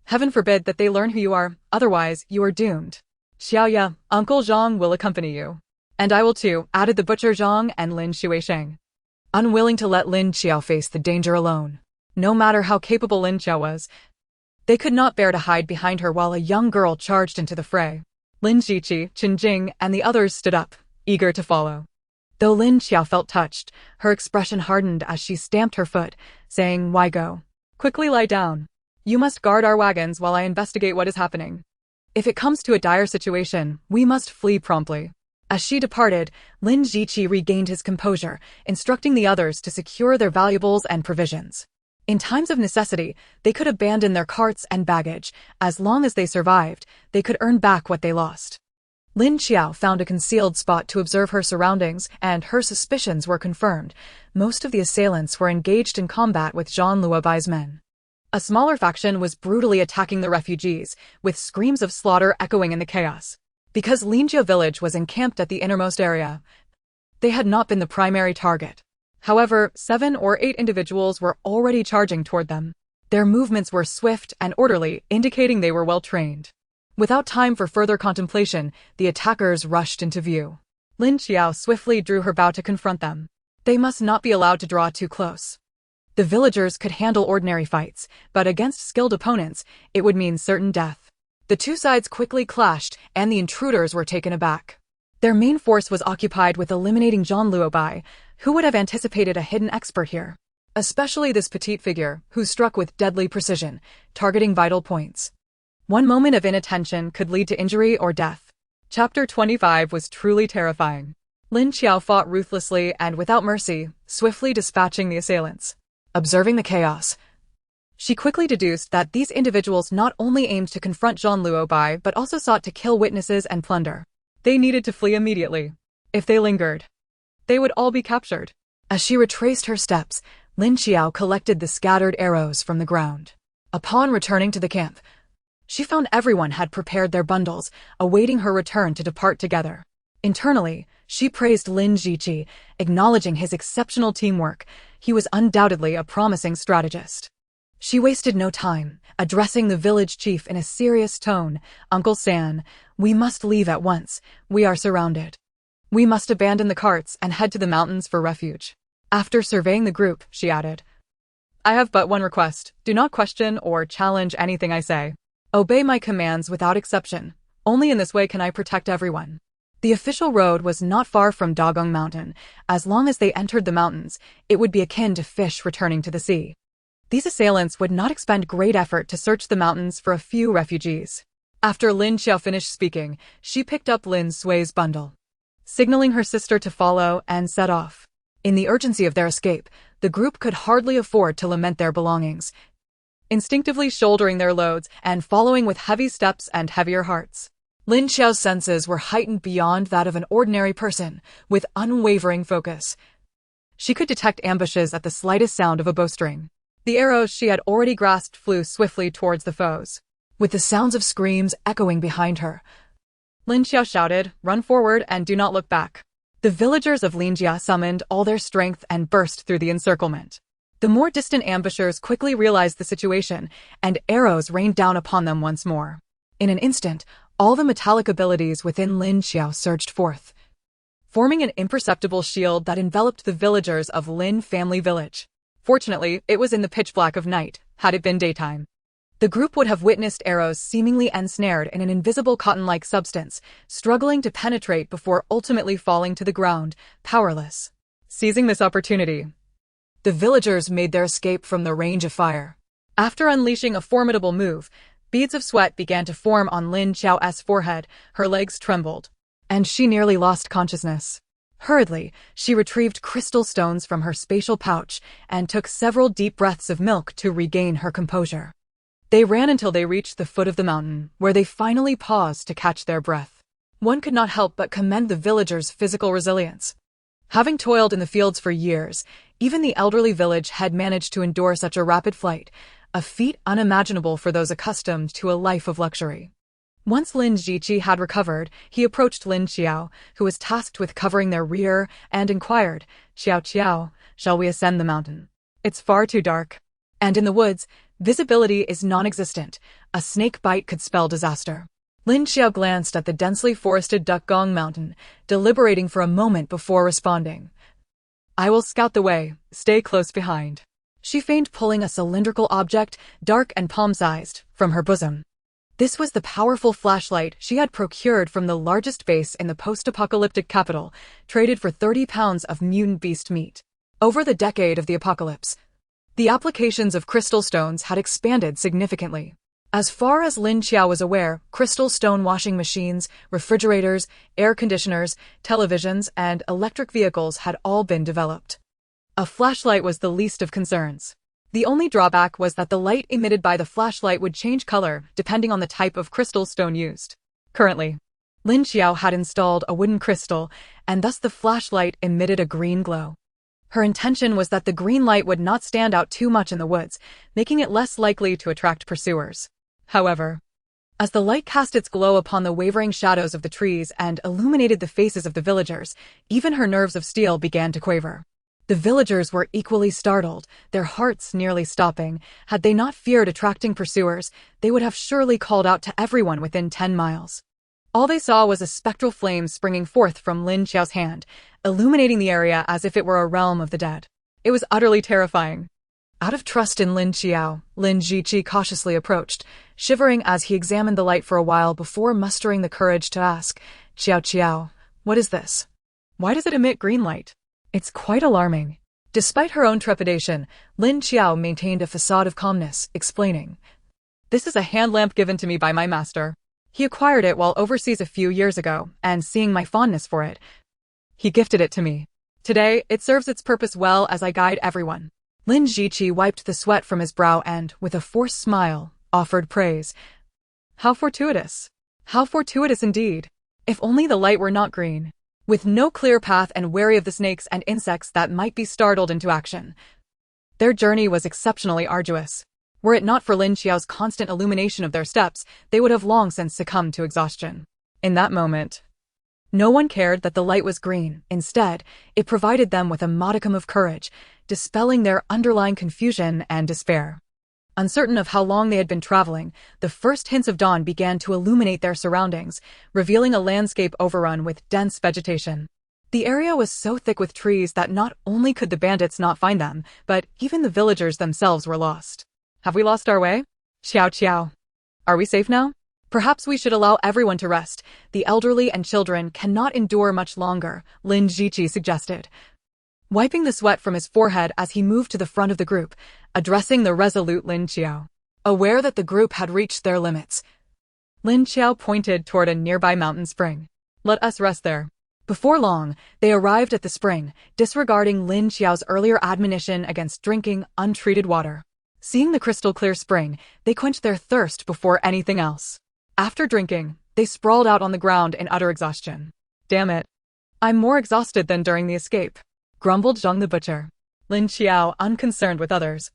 Heaven forbid that they learn who you are, otherwise you are doomed. Xiaoya, Uncle Zhang will accompany you. And I will too, added the butcher Zhang and Lin Shuisheng, unwilling to let Lin Qiao face the danger alone. No matter how capable Lin Qiao was, they could not bear to hide behind her while a young girl charged into the fray. Lin Jiqi, Chen Jing, and the others stood up, eager to follow. Though Lin Qiao felt touched, her expression hardened as she stamped her foot, saying, "Why go? Quickly lie down. You must guard our wagons while I investigate what is happening. If it comes to a dire situation, we must flee promptly." As she departed, Lin Jiqi regained his composure, instructing the others to secure their valuables and provisions. In times of necessity, they could abandon their carts and baggage. As long as they survived, they could earn back what they lost. Lin Qiao found a concealed spot to observe her surroundings, and her suspicions were confirmed. Most of the assailants were engaged in combat with Zhang Luobai's men. A smaller faction was brutally attacking the refugees, with screams of slaughter echoing in the chaos. Because Linjia village was encamped at the innermost area, they had not been the primary target. However, 7 or 8 individuals were already charging toward them. Their movements were swift and orderly, indicating they were well trained. Without time for further contemplation, the attackers rushed into view. Lin Qiao swiftly drew her bow to confront them. They must not be allowed to draw too close. The villagers could handle ordinary fights, but against skilled opponents, it would mean certain death. The two sides quickly clashed, and the intruders were taken aback. Their main force was occupied with eliminating Zhang Luobai. Who would have anticipated a hidden expert here? Especially this petite figure, who struck with deadly precision, targeting vital points. One moment of inattention could lead to injury or death. Chapter 25 was truly terrifying. Lin Qiao fought ruthlessly and without mercy, swiftly dispatching the assailants. Observing the chaos, she quickly deduced that these individuals not only aimed to confront Zhang Luobai but also sought to kill witnesses and plunder. They needed to flee immediately. If they lingered, they would all be captured. As she retraced her steps, Lin Qiao collected the scattered arrows from the ground. Upon returning to the camp, she found everyone had prepared their bundles, awaiting her return to depart together. Internally, she praised Lin Qiao, acknowledging his exceptional teamwork. He was undoubtedly a promising strategist. She wasted no time, addressing the village chief in a serious tone. "Uncle San, we must leave at once. We are surrounded. We must abandon the carts and head to the mountains for refuge." After surveying the group, she added, "I have but one request. Do not question or challenge anything I say. Obey my commands without exception. Only in this way can I protect everyone." The official road was not far from Dagong Mountain. As long as they entered the mountains, it would be akin to fish returning to the sea. These assailants would not expend great effort to search the mountains for a few refugees. After Lin Qiao finished speaking, she picked up Lin Sui's bundle, signaling her sister to follow, and set off. In the urgency of their escape, the group could hardly afford to lament their belongings, instinctively shouldering their loads and following with heavy steps and heavier hearts. Lin Qiao's senses were heightened beyond that of an ordinary person, with unwavering focus. She could detect ambushes at the slightest sound of a bowstring. The arrows she had already grasped flew swiftly towards the foes, with the sounds of screams echoing behind her. Lin Qiao shouted, "Run forward and do not look back." The villagers of Linjia summoned all their strength and burst through the encirclement. The more distant ambushers quickly realized the situation, and arrows rained down upon them once more. In an instant, all the metallic abilities within Lin Qiao surged forth, forming an imperceptible shield that enveloped the villagers of Lin family village. Fortunately, it was in the pitch black of night. Had it been daytime, the group would have witnessed arrows seemingly ensnared in an invisible cotton-like substance, struggling to penetrate before ultimately falling to the ground, powerless. Seizing this opportunity, the villagers made their escape from the range of fire. After unleashing a formidable move, beads of sweat began to form on Lin Qiao's forehead, her legs trembled, and she nearly lost consciousness. Hurriedly, she retrieved crystal stones from her spatial pouch and took several deep breaths of milk to regain her composure. They ran until they reached the foot of the mountain, where they finally paused to catch their breath. One could not help but commend the villagers' physical resilience. Having toiled in the fields for years, even the elderly village had managed to endure such a rapid flight, a feat unimaginable for those accustomed to a life of luxury. Once Lin Qiao had recovered, he approached Lin Qiao, who was tasked with covering their rear, and inquired, Qiao, shall we ascend the mountain? It's far too dark. And in the woods, visibility is non-existent. A snake bite could spell disaster. Lin Qiao glanced at the densely forested Dagong Mountain, deliberating for a moment before responding. I will scout the way, stay close behind. She feigned pulling a cylindrical object, dark and palm-sized, from her bosom. This was the powerful flashlight she had procured from the largest base in the post-apocalyptic capital, traded for 30 pounds of mutant beast meat. Over the decade of the apocalypse, the applications of crystal stones had expanded significantly. As far as Lin Qiao was aware, crystal stone washing machines, refrigerators, air conditioners, televisions, and electric vehicles had all been developed. A flashlight was the least of concerns. The only drawback was that the light emitted by the flashlight would change color depending on the type of crystal stone used. Currently, Lin Qiao had installed a wooden crystal, and thus the flashlight emitted a green glow. Her intention was that the green light would not stand out too much in the woods, making it less likely to attract pursuers. However, as the light cast its glow upon the wavering shadows of the trees and illuminated the faces of the villagers, even her nerves of steel began to quaver. The villagers were equally startled, their hearts nearly stopping. Had they not feared attracting pursuers, they would have surely called out to everyone within 10 miles. All they saw was a spectral flame springing forth from Lin Qiao's hand, illuminating the area as if it were a realm of the dead. It was utterly terrifying. Out of trust in Lin Qiao, Lin Ziqi cautiously approached, shivering as he examined the light for a while before mustering the courage to ask, "Qiao Qiao, what is this? Why does it emit green light? It's quite alarming." Despite her own trepidation, Lin Qiao maintained a facade of calmness, explaining, "This is a hand lamp given to me by my master. He acquired it while overseas a few years ago, and seeing my fondness for it, he gifted it to me. Today, it serves its purpose well as I guide everyone." Lin Ziqi wiped the sweat from his brow and, with a forced smile, offered praise. How fortuitous. How fortuitous indeed. If only the light were not green. With no clear path and wary of the snakes and insects that might be startled into action. Their journey was exceptionally arduous. Were it not for Lin Qiao's constant illumination of their steps, they would have long since succumbed to exhaustion. In that moment, no one cared that the light was green. Instead, it provided them with a modicum of courage, dispelling their underlying confusion and despair. Uncertain of how long they had been traveling, the first hints of dawn began to illuminate their surroundings, revealing a landscape overrun with dense vegetation. The area was so thick with trees that not only could the bandits not find them, but even the villagers themselves were lost. Have we lost our way? Qiao Qiao. Are we safe now? Perhaps we should allow everyone to rest. The elderly and children cannot endure much longer, Lin Ziqi suggested, wiping the sweat from his forehead as he moved to the front of the group, addressing the resolute Lin Qiao. Aware that the group had reached their limits, Lin Qiao pointed toward a nearby mountain spring. Let us rest there. Before long, they arrived at the spring, disregarding Lin Qiao's earlier admonition against drinking untreated water. Seeing the crystal-clear spring, they quenched their thirst before anything else. After drinking, they sprawled out on the ground in utter exhaustion. Damn it. I'm more exhausted than during the escape, grumbled Zhang the butcher. Lin Qiao, unconcerned with others,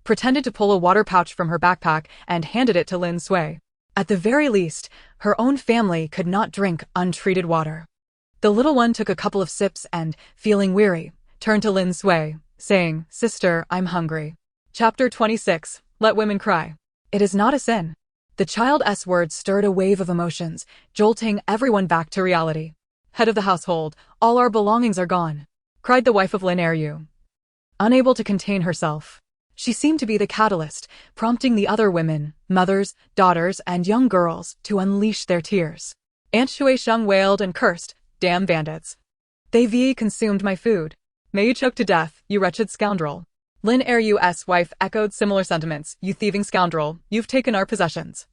pretended to pull a water pouch from her backpack and handed it to Lin Sui. At the very least, her own family could not drink untreated water. The little one took a couple of sips and, feeling weary, turned to Lin Sui, saying, "Sister, I'm hungry." Chapter 26, Let Women Cry. It is not a sin. The child's words stirred a wave of emotions, jolting everyone back to reality. Head of the household, all our belongings are gone, cried the wife of Lin Qiao. Unable to contain herself, she seemed to be the catalyst, prompting the other women, mothers, daughters, and young girls to unleash their tears. Aunt Shui Sheng wailed and cursed, "Damn bandits. They've consumed my food. May you choke to death, you wretched scoundrel." Lin Qiao's wife echoed similar sentiments, "You thieving scoundrel, you've taken our possessions.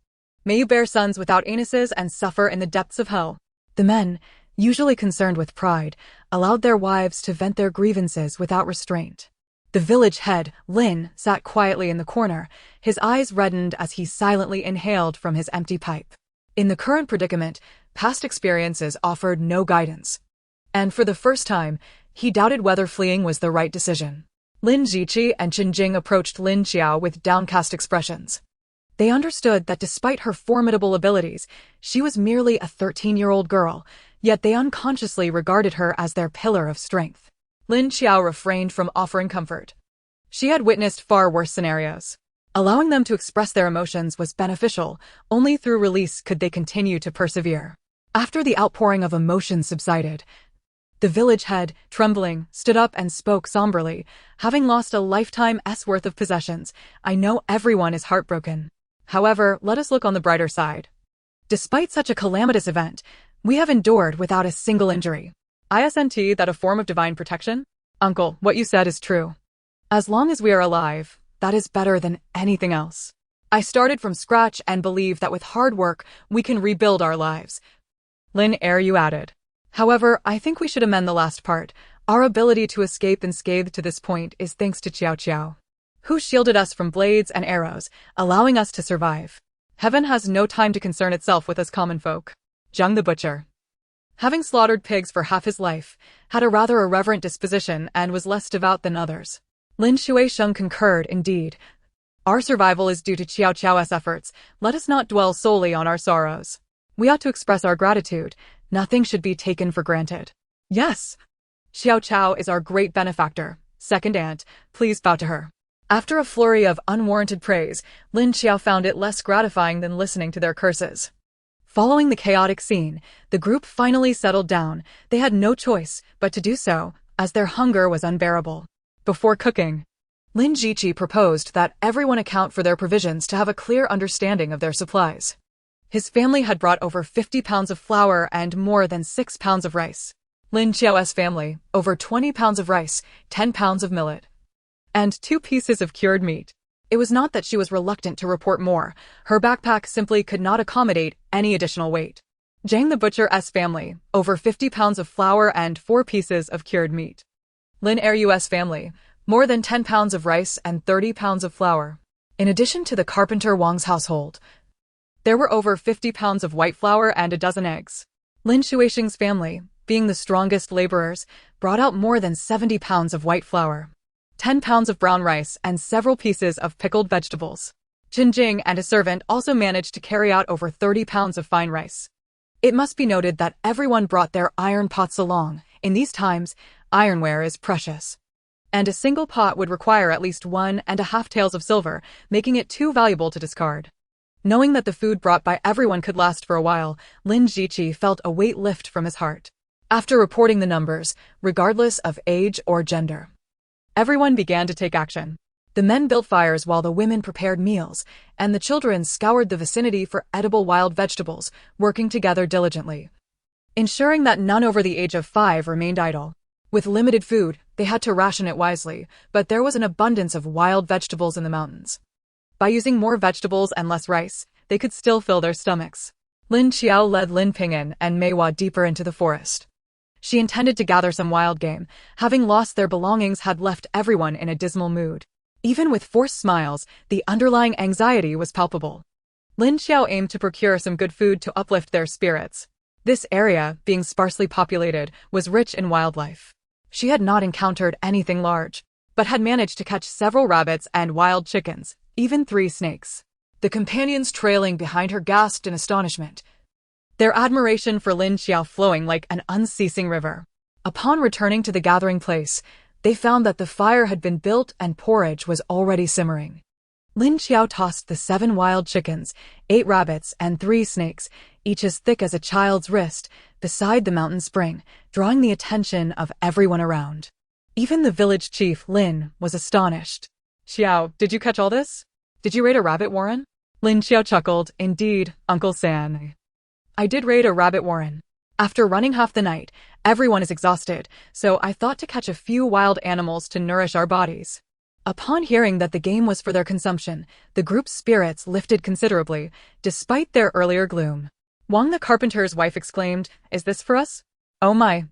May you bear sons without anuses and suffer in the depths of hell." The men, usually concerned with pride, allowed their wives to vent their grievances without restraint. The village head, Lin, sat quietly in the corner, his eyes reddened as he silently inhaled from his empty pipe. In the current predicament, past experiences offered no guidance. And for the first time, he doubted whether fleeing was the right decision. Lin Ziqi and Chen Jing approached Lin Qiao with downcast expressions. They understood that despite her formidable abilities, she was merely a 13-year-old girl, yet they unconsciously regarded her as their pillar of strength. Lin Qiao refrained from offering comfort. She had witnessed far worse scenarios. Allowing them to express their emotions was beneficial. Only through release could they continue to persevere. After the outpouring of emotion subsided, the village head, trembling, stood up and spoke somberly. "Having lost a lifetime's worth of possessions, I know everyone is heartbroken. However, let us look on the brighter side. Despite such a calamitous event, we have endured without a single injury. Isn't that a form of divine protection? Uncle, what you said is true. As long as we are alive, that is better than anything else. I started from scratch and believe that with hard work, we can rebuild our lives." Lin Qiao added. "However, I think we should amend the last part. Our ability to escape unscathed to this point is thanks to Qiao Qiao, who shielded us from blades and arrows, allowing us to survive. Heaven has no time to concern itself with us common folk." Zhang the butcher, having slaughtered pigs for half his life, had a rather irreverent disposition and was less devout than others. Lin Shui Sheng concurred, "Indeed. Our survival is due to Qiao Qiao's efforts. Let us not dwell solely on our sorrows. We ought to express our gratitude. Nothing should be taken for granted." "Yes. Qiao Qiao is our great benefactor. Second aunt, please bow to her." After a flurry of unwarranted praise, Lin Qiao found it less gratifying than listening to their curses. Following the chaotic scene, the group finally settled down. They had no choice but to do so, as their hunger was unbearable. Before cooking, Lin Qiao proposed that everyone account for their provisions to have a clear understanding of their supplies. His family had brought over 50 pounds of flour and more than 6 pounds of rice. Lin Qiao's family, over 20 pounds of rice, 10 pounds of millet, and 2 pieces of cured meat. It was not that she was reluctant to report more, her backpack simply could not accommodate any additional weight. Zhang the butcher's family, over 50 pounds of flour and 4 pieces of cured meat. Lin Er's family, more than 10 pounds of rice and 30 pounds of flour. In addition to the carpenter Wang's household, there were over 50 pounds of white flour and a dozen eggs. Lin Shuixing's family, being the strongest laborers, brought out more than 70 pounds of white flour, 10 pounds of brown rice, and several pieces of pickled vegetables. Qin Jing and a servant also managed to carry out over 30 pounds of fine rice. It must be noted that everyone brought their iron pots along. In these times, ironware is precious, and a single pot would require at least 1.5 taels of silver, making it too valuable to discard. Knowing that the food brought by everyone could last for a while, Lin Qiao felt a weight lift from his heart. After reporting the numbers, regardless of age or gender, everyone began to take action. The men built fires while the women prepared meals, and the children scoured the vicinity for edible wild vegetables, working together diligently, ensuring that none over the age of 5 remained idle. With limited food, they had to ration it wisely, but there was an abundance of wild vegetables in the mountains. By using more vegetables and less rice, they could still fill their stomachs. Lin Qiao led Lin Ping'an and Mei Hua deeper into the forest. She intended to gather some wild game. Having lost their belongings had left everyone in a dismal mood. Even with forced smiles, the underlying anxiety was palpable. Lin Qiao aimed to procure some good food to uplift their spirits. This area, being sparsely populated, was rich in wildlife. She had not encountered anything large, but had managed to catch several rabbits and wild chickens, even 3 snakes. The companions trailing behind her gasped in astonishment, their admiration for Lin Qiao flowing like an unceasing river. Upon returning to the gathering place, they found that the fire had been built and porridge was already simmering. Lin Qiao tossed the 7 wild chickens, 8 rabbits, and 3 snakes, each as thick as a child's wrist, beside the mountain spring, drawing the attention of everyone around. Even the village chief, Lin, was astonished. "Qiao, did you catch all this? Did you raid a rabbit warren?" Lin Qiao chuckled. "Indeed, Uncle San. I did raid a rabbit warren. After running half the night, everyone is exhausted, so I thought to catch a few wild animals to nourish our bodies." Upon hearing that the game was for their consumption, the group's spirits lifted considerably, despite their earlier gloom. Wang the carpenter's wife exclaimed, "Is this for us? Oh my,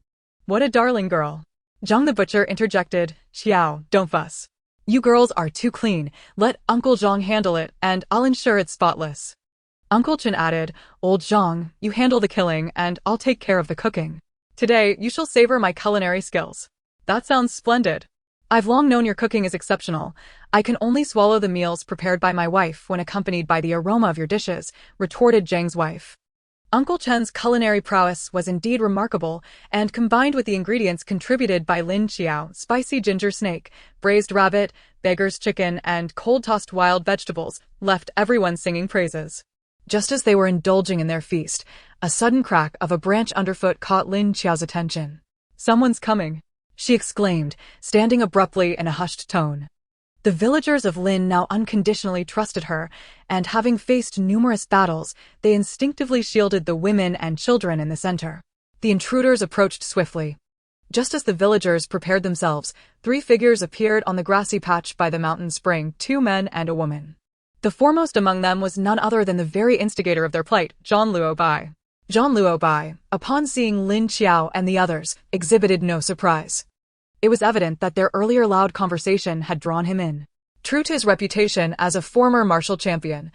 what a darling girl." Zhang the butcher interjected, "Qiao, don't fuss. You girls are too clean, let Uncle Zhang handle it and I'll ensure it's spotless." Uncle Chen added, "Old Zhang, you handle the killing and I'll take care of the cooking. Today, you shall savor my culinary skills." "That sounds splendid. I've long known your cooking is exceptional. I can only swallow the meals prepared by my wife when accompanied by the aroma of your dishes," retorted Zhang's wife. Uncle Chen's culinary prowess was indeed remarkable, and combined with the ingredients contributed by Lin Qiao, spicy ginger snake, braised rabbit, beggar's chicken, and cold-tossed wild vegetables, left everyone singing praises. Just as they were indulging in their feast, a sudden crack of a branch underfoot caught Lin Qiao's attention. "Someone's coming," she exclaimed, standing abruptly in a hushed tone. The villagers of Lin now unconditionally trusted her, and having faced numerous battles, they instinctively shielded the women and children in the center. The intruders approached swiftly. Just as the villagers prepared themselves, 3 figures appeared on the grassy patch by the mountain spring, 2 men and a woman. The foremost among them was none other than the very instigator of their plight, Zhang Luobai. Zhang Luobai, upon seeing Lin Qiao and the others, exhibited no surprise. It was evident that their earlier loud conversation had drawn him in. True to his reputation as a former martial champion,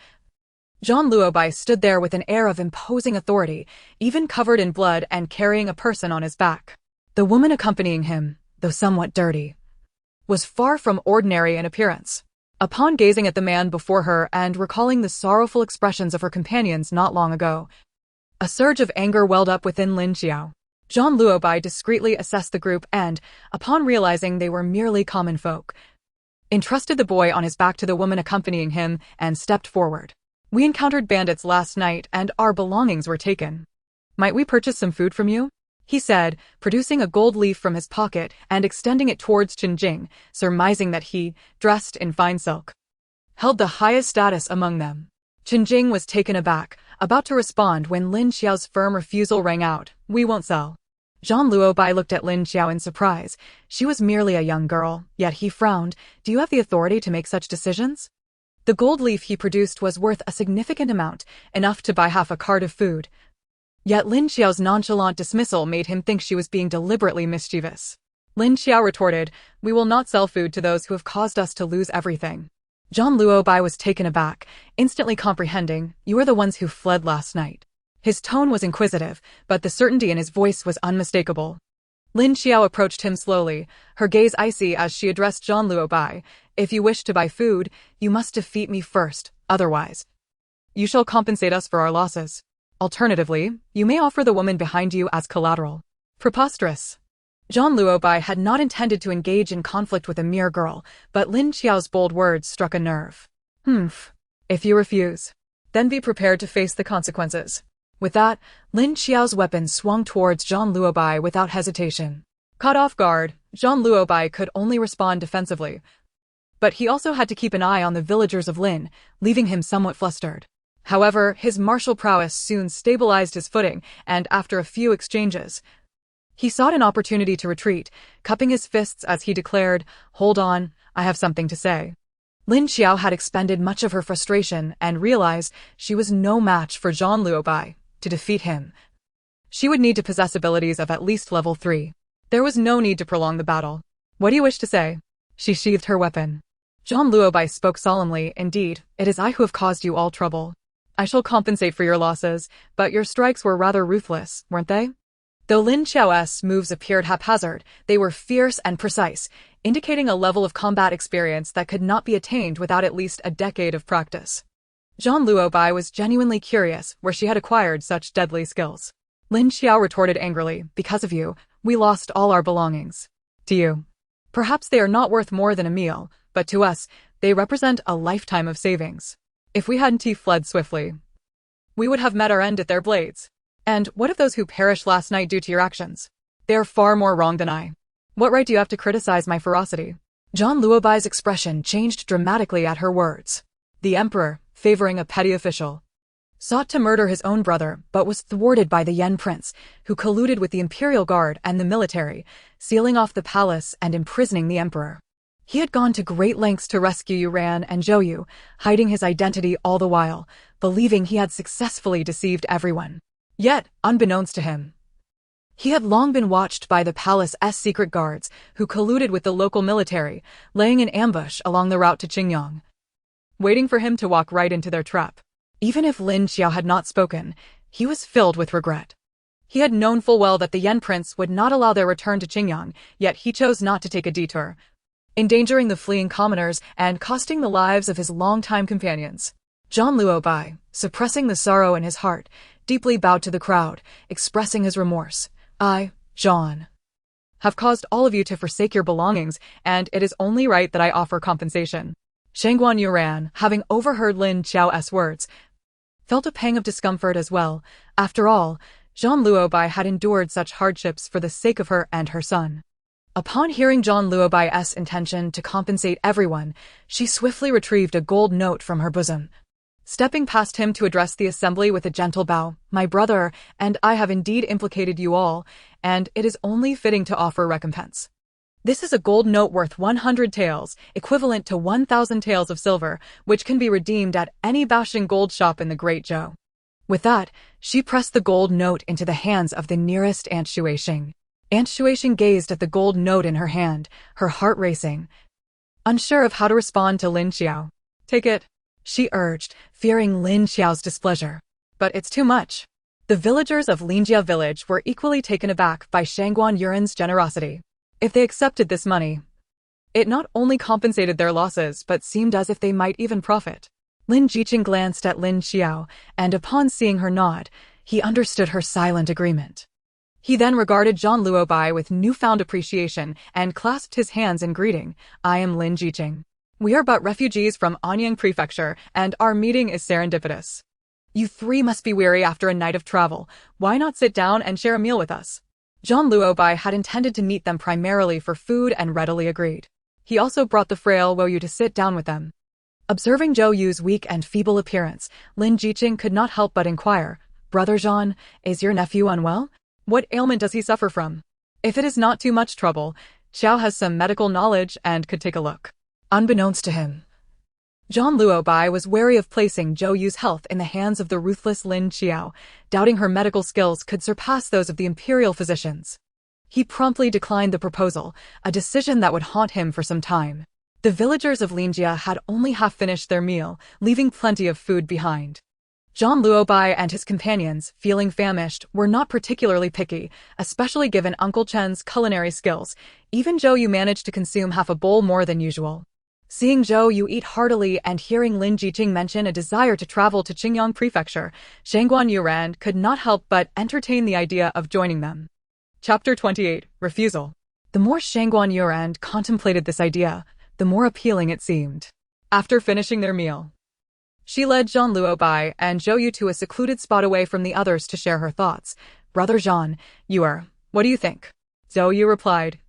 Zhang Luobai stood there with an air of imposing authority, even covered in blood and carrying a person on his back. The woman accompanying him, though somewhat dirty, was far from ordinary in appearance. Upon gazing at the man before her and recalling the sorrowful expressions of her companions not long ago, a surge of anger welled up within Lin Qiao. Zhang Luobai discreetly assessed the group and, upon realizing they were merely common folk, entrusted the boy on his back to the woman accompanying him and stepped forward. "We encountered bandits last night and our belongings were taken. Might we purchase some food from you?" he said, producing a gold leaf from his pocket and extending it towards Qinjing, surmising that he, dressed in fine silk, held the highest status among them. Qinjing was taken aback, about to respond when Lin Qiao's firm refusal rang out, "We won't sell." Zhang Luobai looked at Lin Qiao in surprise. She was merely a young girl, yet he frowned. "Do you have the authority to make such decisions?" The gold leaf he produced was worth a significant amount, enough to buy half a cart of food. Yet Lin Qiao's nonchalant dismissal made him think she was being deliberately mischievous. Lin Qiao retorted, "We will not sell food to those who have caused us to lose everything." Zhang Luobai was taken aback, instantly comprehending, "You are the ones who fled last night." His tone was inquisitive, but the certainty in his voice was unmistakable. Lin Qiao approached him slowly, her gaze icy as she addressed Zhang Luobai. "If you wish to buy food, you must defeat me first, otherwise you shall compensate us for our losses. Alternatively, you may offer the woman behind you as collateral." Preposterous. Zhang Luobai had not intended to engage in conflict with a mere girl, but Lin Qiao's bold words struck a nerve. If you refuse, then be prepared to face the consequences." With that, Lin Qiao's weapon swung towards Zhang Luobai without hesitation. Caught off guard, Zhang Luobai could only respond defensively. But he also had to keep an eye on the villagers of Lin, leaving him somewhat flustered. However, his martial prowess soon stabilized his footing, and after a few exchanges, he sought an opportunity to retreat, cupping his fists as he declared, "Hold on, I have something to say." Lin Qiao had expended much of her frustration and realized she was no match for Zhang Luobai. To defeat him, she would need to possess abilities of at least level 3. There was no need to prolong the battle. "What do you wish to say?" She sheathed her weapon. Zhang Luobai spoke solemnly, "Indeed, it is I who have caused you all trouble. I shall compensate for your losses, but your strikes were rather ruthless, weren't they?" Though Lin Qiao's moves appeared haphazard, they were fierce and precise, indicating a level of combat experience that could not be attained without at least a decade of practice. Zhang Luobai was genuinely curious where she had acquired such deadly skills. Lin Qiao retorted angrily, "Because of you, we lost all our belongings. To you, perhaps they are not worth more than a meal, but to us, they represent a lifetime of savings. If we hadn't fled swiftly, we would have met our end at their blades. And what of those who perished last night due to your actions? They are far more wrong than I. What right do you have to criticize my ferocity?" Zhang Luobai's expression changed dramatically at her words. The emperor, favoring a petty official, sought to murder his own brother but was thwarted by the Yen prince, who colluded with the imperial guard and the military, sealing off the palace and imprisoning the emperor. He had gone to great lengths to rescue Yuran and Zhouyu, hiding his identity all the while, believing he had successfully deceived everyone. Yet, unbeknownst to him, he had long been watched by the palace's secret guards, who colluded with the local military, laying an ambush along the route to Qingyang, waiting for him to walk right into their trap. Even if Lin Qiao had not spoken, he was filled with regret. He had known full well that the Yen prince would not allow their return to Qingyang, yet he chose not to take a detour, endangering the fleeing commoners and costing the lives of his longtime companions. Zhang Luobai, suppressing the sorrow in his heart, deeply bowed to the crowd, expressing his remorse. "I, Zhang, have caused all of you to forsake your belongings, and it is only right that I offer compensation." Shangguan Yuran, having overheard Lin Qiao's words, felt a pang of discomfort as well. After all, Zhang Luobai had endured such hardships for the sake of her and her son. Upon hearing Zhang Luobai's intention to compensate everyone, she swiftly retrieved a gold note from her bosom. Stepping past him to address the assembly with a gentle bow, "My brother and I have indeed implicated you all, and it is only fitting to offer recompense. This is a gold note worth 100 taels, equivalent to 1,000 taels of silver, which can be redeemed at any Baosheng gold shop in the Great Zhou." With that, she pressed the gold note into the hands of the nearest Aunt Shuixing. Aunt Shuixing gazed at the gold note in her hand, her heart racing, unsure of how to respond to Lin Qiao. "Take it," she urged, fearing Lin Qiao's displeasure. "But it's too much." The villagers of Lingjia village were equally taken aback by Shangguan Yuran's generosity. If they accepted this money, it not only compensated their losses but seemed as if they might even profit. Lin Jiqing glanced at Lin Qiao, and upon seeing her nod, he understood her silent agreement. He then regarded Zhang Luobai with newfound appreciation and clasped his hands in greeting. "I am Lin Jiqing. We are but refugees from Anyang Prefecture, and our meeting is serendipitous. You three must be weary after a night of travel. Why not sit down and share a meal with us?" Zhang Luobai had intended to meet them primarily for food and readily agreed. He also brought the frail Wo Yu to sit down with them. Observing Zhou Yu's weak and feeble appearance, Lin Jiqing could not help but inquire, "Brother Zhan, is your nephew unwell? What ailment does he suffer from? If it is not too much trouble, Xiao has some medical knowledge and could take a look." Unbeknownst to him, Zhang Luobai was wary of placing Zhou Yu's health in the hands of the ruthless Lin Qiao, doubting her medical skills could surpass those of the imperial physicians. He promptly declined the proposal, a decision that would haunt him for some time. The villagers of Linjia had only half finished their meal, leaving plenty of food behind. Zhang Luobai and his companions, feeling famished, were not particularly picky, especially given Uncle Chen's culinary skills. Even Zhou Yu managed to consume half a bowl more than usual. Seeing Zhou Yu eat heartily and hearing Lin Jiqing mention a desire to travel to Qingyang Prefecture, Shangguan Yuran could not help but entertain the idea of joining them. Chapter 28, Refusal. The more Shangguan Yuran contemplated this idea, the more appealing it seemed. After finishing their meal, she led Zhang Luobai and Zhou Yu to a secluded spot away from the others to share her thoughts. "Brother Zhan, what do you think?" Zhou Yu replied,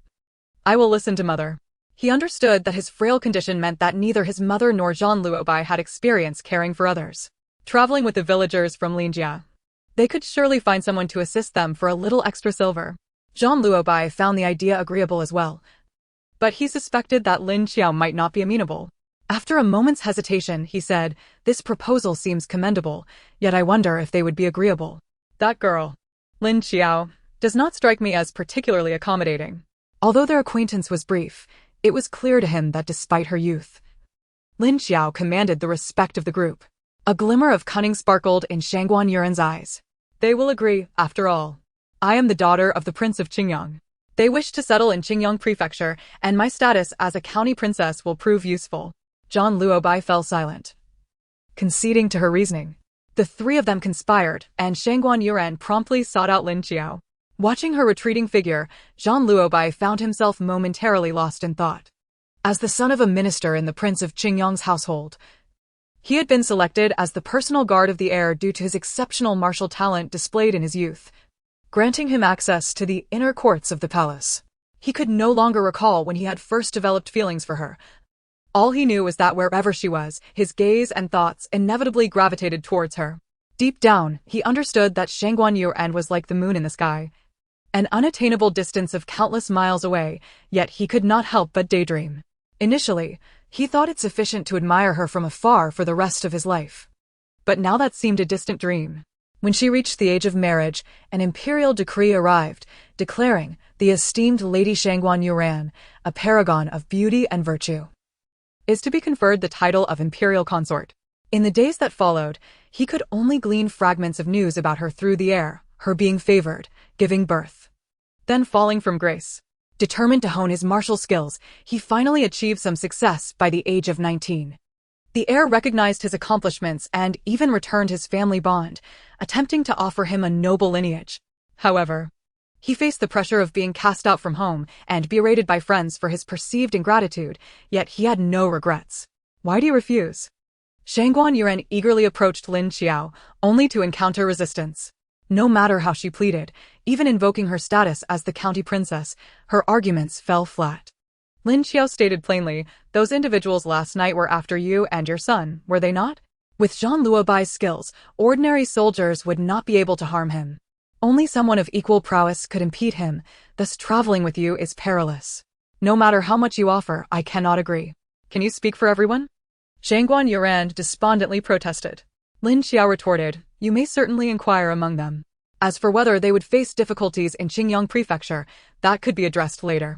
"I will listen to mother." He understood that his frail condition meant that neither his mother nor Zhang Luobai had experience caring for others. Traveling with the villagers from Linjia, they could surely find someone to assist them for a little extra silver. Zhang Luobai found the idea agreeable as well, but he suspected that Lin Qiao might not be amenable. After a moment's hesitation, he said, "This proposal seems commendable, yet I wonder if they would be agreeable. That girl, Lin Qiao, does not strike me as particularly accommodating." Although their acquaintance was brief, it was clear to him that despite her youth, Lin Qiao commanded the respect of the group. A glimmer of cunning sparkled in Shangguan Yuran's eyes. "They will agree, after all. I am the daughter of the Prince of Qingyang. They wish to settle in Qingyang Prefecture, and my status as a county princess will prove useful." Zhang Luobai fell silent, conceding to her reasoning. The three of them conspired, and Shangguan Yuran promptly sought out Lin Qiao. Watching her retreating figure, Zhang Luobai found himself momentarily lost in thought. As the son of a minister in the Prince of Qingyang's household, he had been selected as the personal guard of the heir due to his exceptional martial talent displayed in his youth, granting him access to the inner courts of the palace. He could no longer recall when he had first developed feelings for her. All he knew was that wherever she was, his gaze and thoughts inevitably gravitated towards her. Deep down, he understood that Shangguan Yuran was like the moon in the sky, an unattainable distance of countless miles away, yet he could not help but daydream. Initially, he thought it sufficient to admire her from afar for the rest of his life. But now that seemed a distant dream. When she reached the age of marriage, an imperial decree arrived, declaring the esteemed Lady Shangguan Yuran, a paragon of beauty and virtue, is to be conferred the title of imperial consort. In the days that followed, he could only glean fragments of news about her through the air, her being favored, giving birth, then falling from grace. Determined to hone his martial skills, he finally achieved some success by the age of 19. The heir recognized his accomplishments and even returned his family bond, attempting to offer him a noble lineage. However, he faced the pressure of being cast out from home and berated by friends for his perceived ingratitude, yet he had no regrets. "Why do you refuse?" Shangguan Yuran eagerly approached Lin Qiao, only to encounter resistance. No matter how she pleaded, even invoking her status as the county princess, her arguments fell flat. Lin Qiao stated plainly, "Those individuals last night were after you and your son, were they not? With Zhang Luobai's skills, ordinary soldiers would not be able to harm him. Only someone of equal prowess could impede him, thus traveling with you is perilous. No matter how much you offer, I cannot agree. Can you speak for everyone?" Shangguan Yuran despondently protested. Lin Qiao retorted, "You may certainly inquire among them. As for whether they would face difficulties in Qingyang Prefecture, that could be addressed later."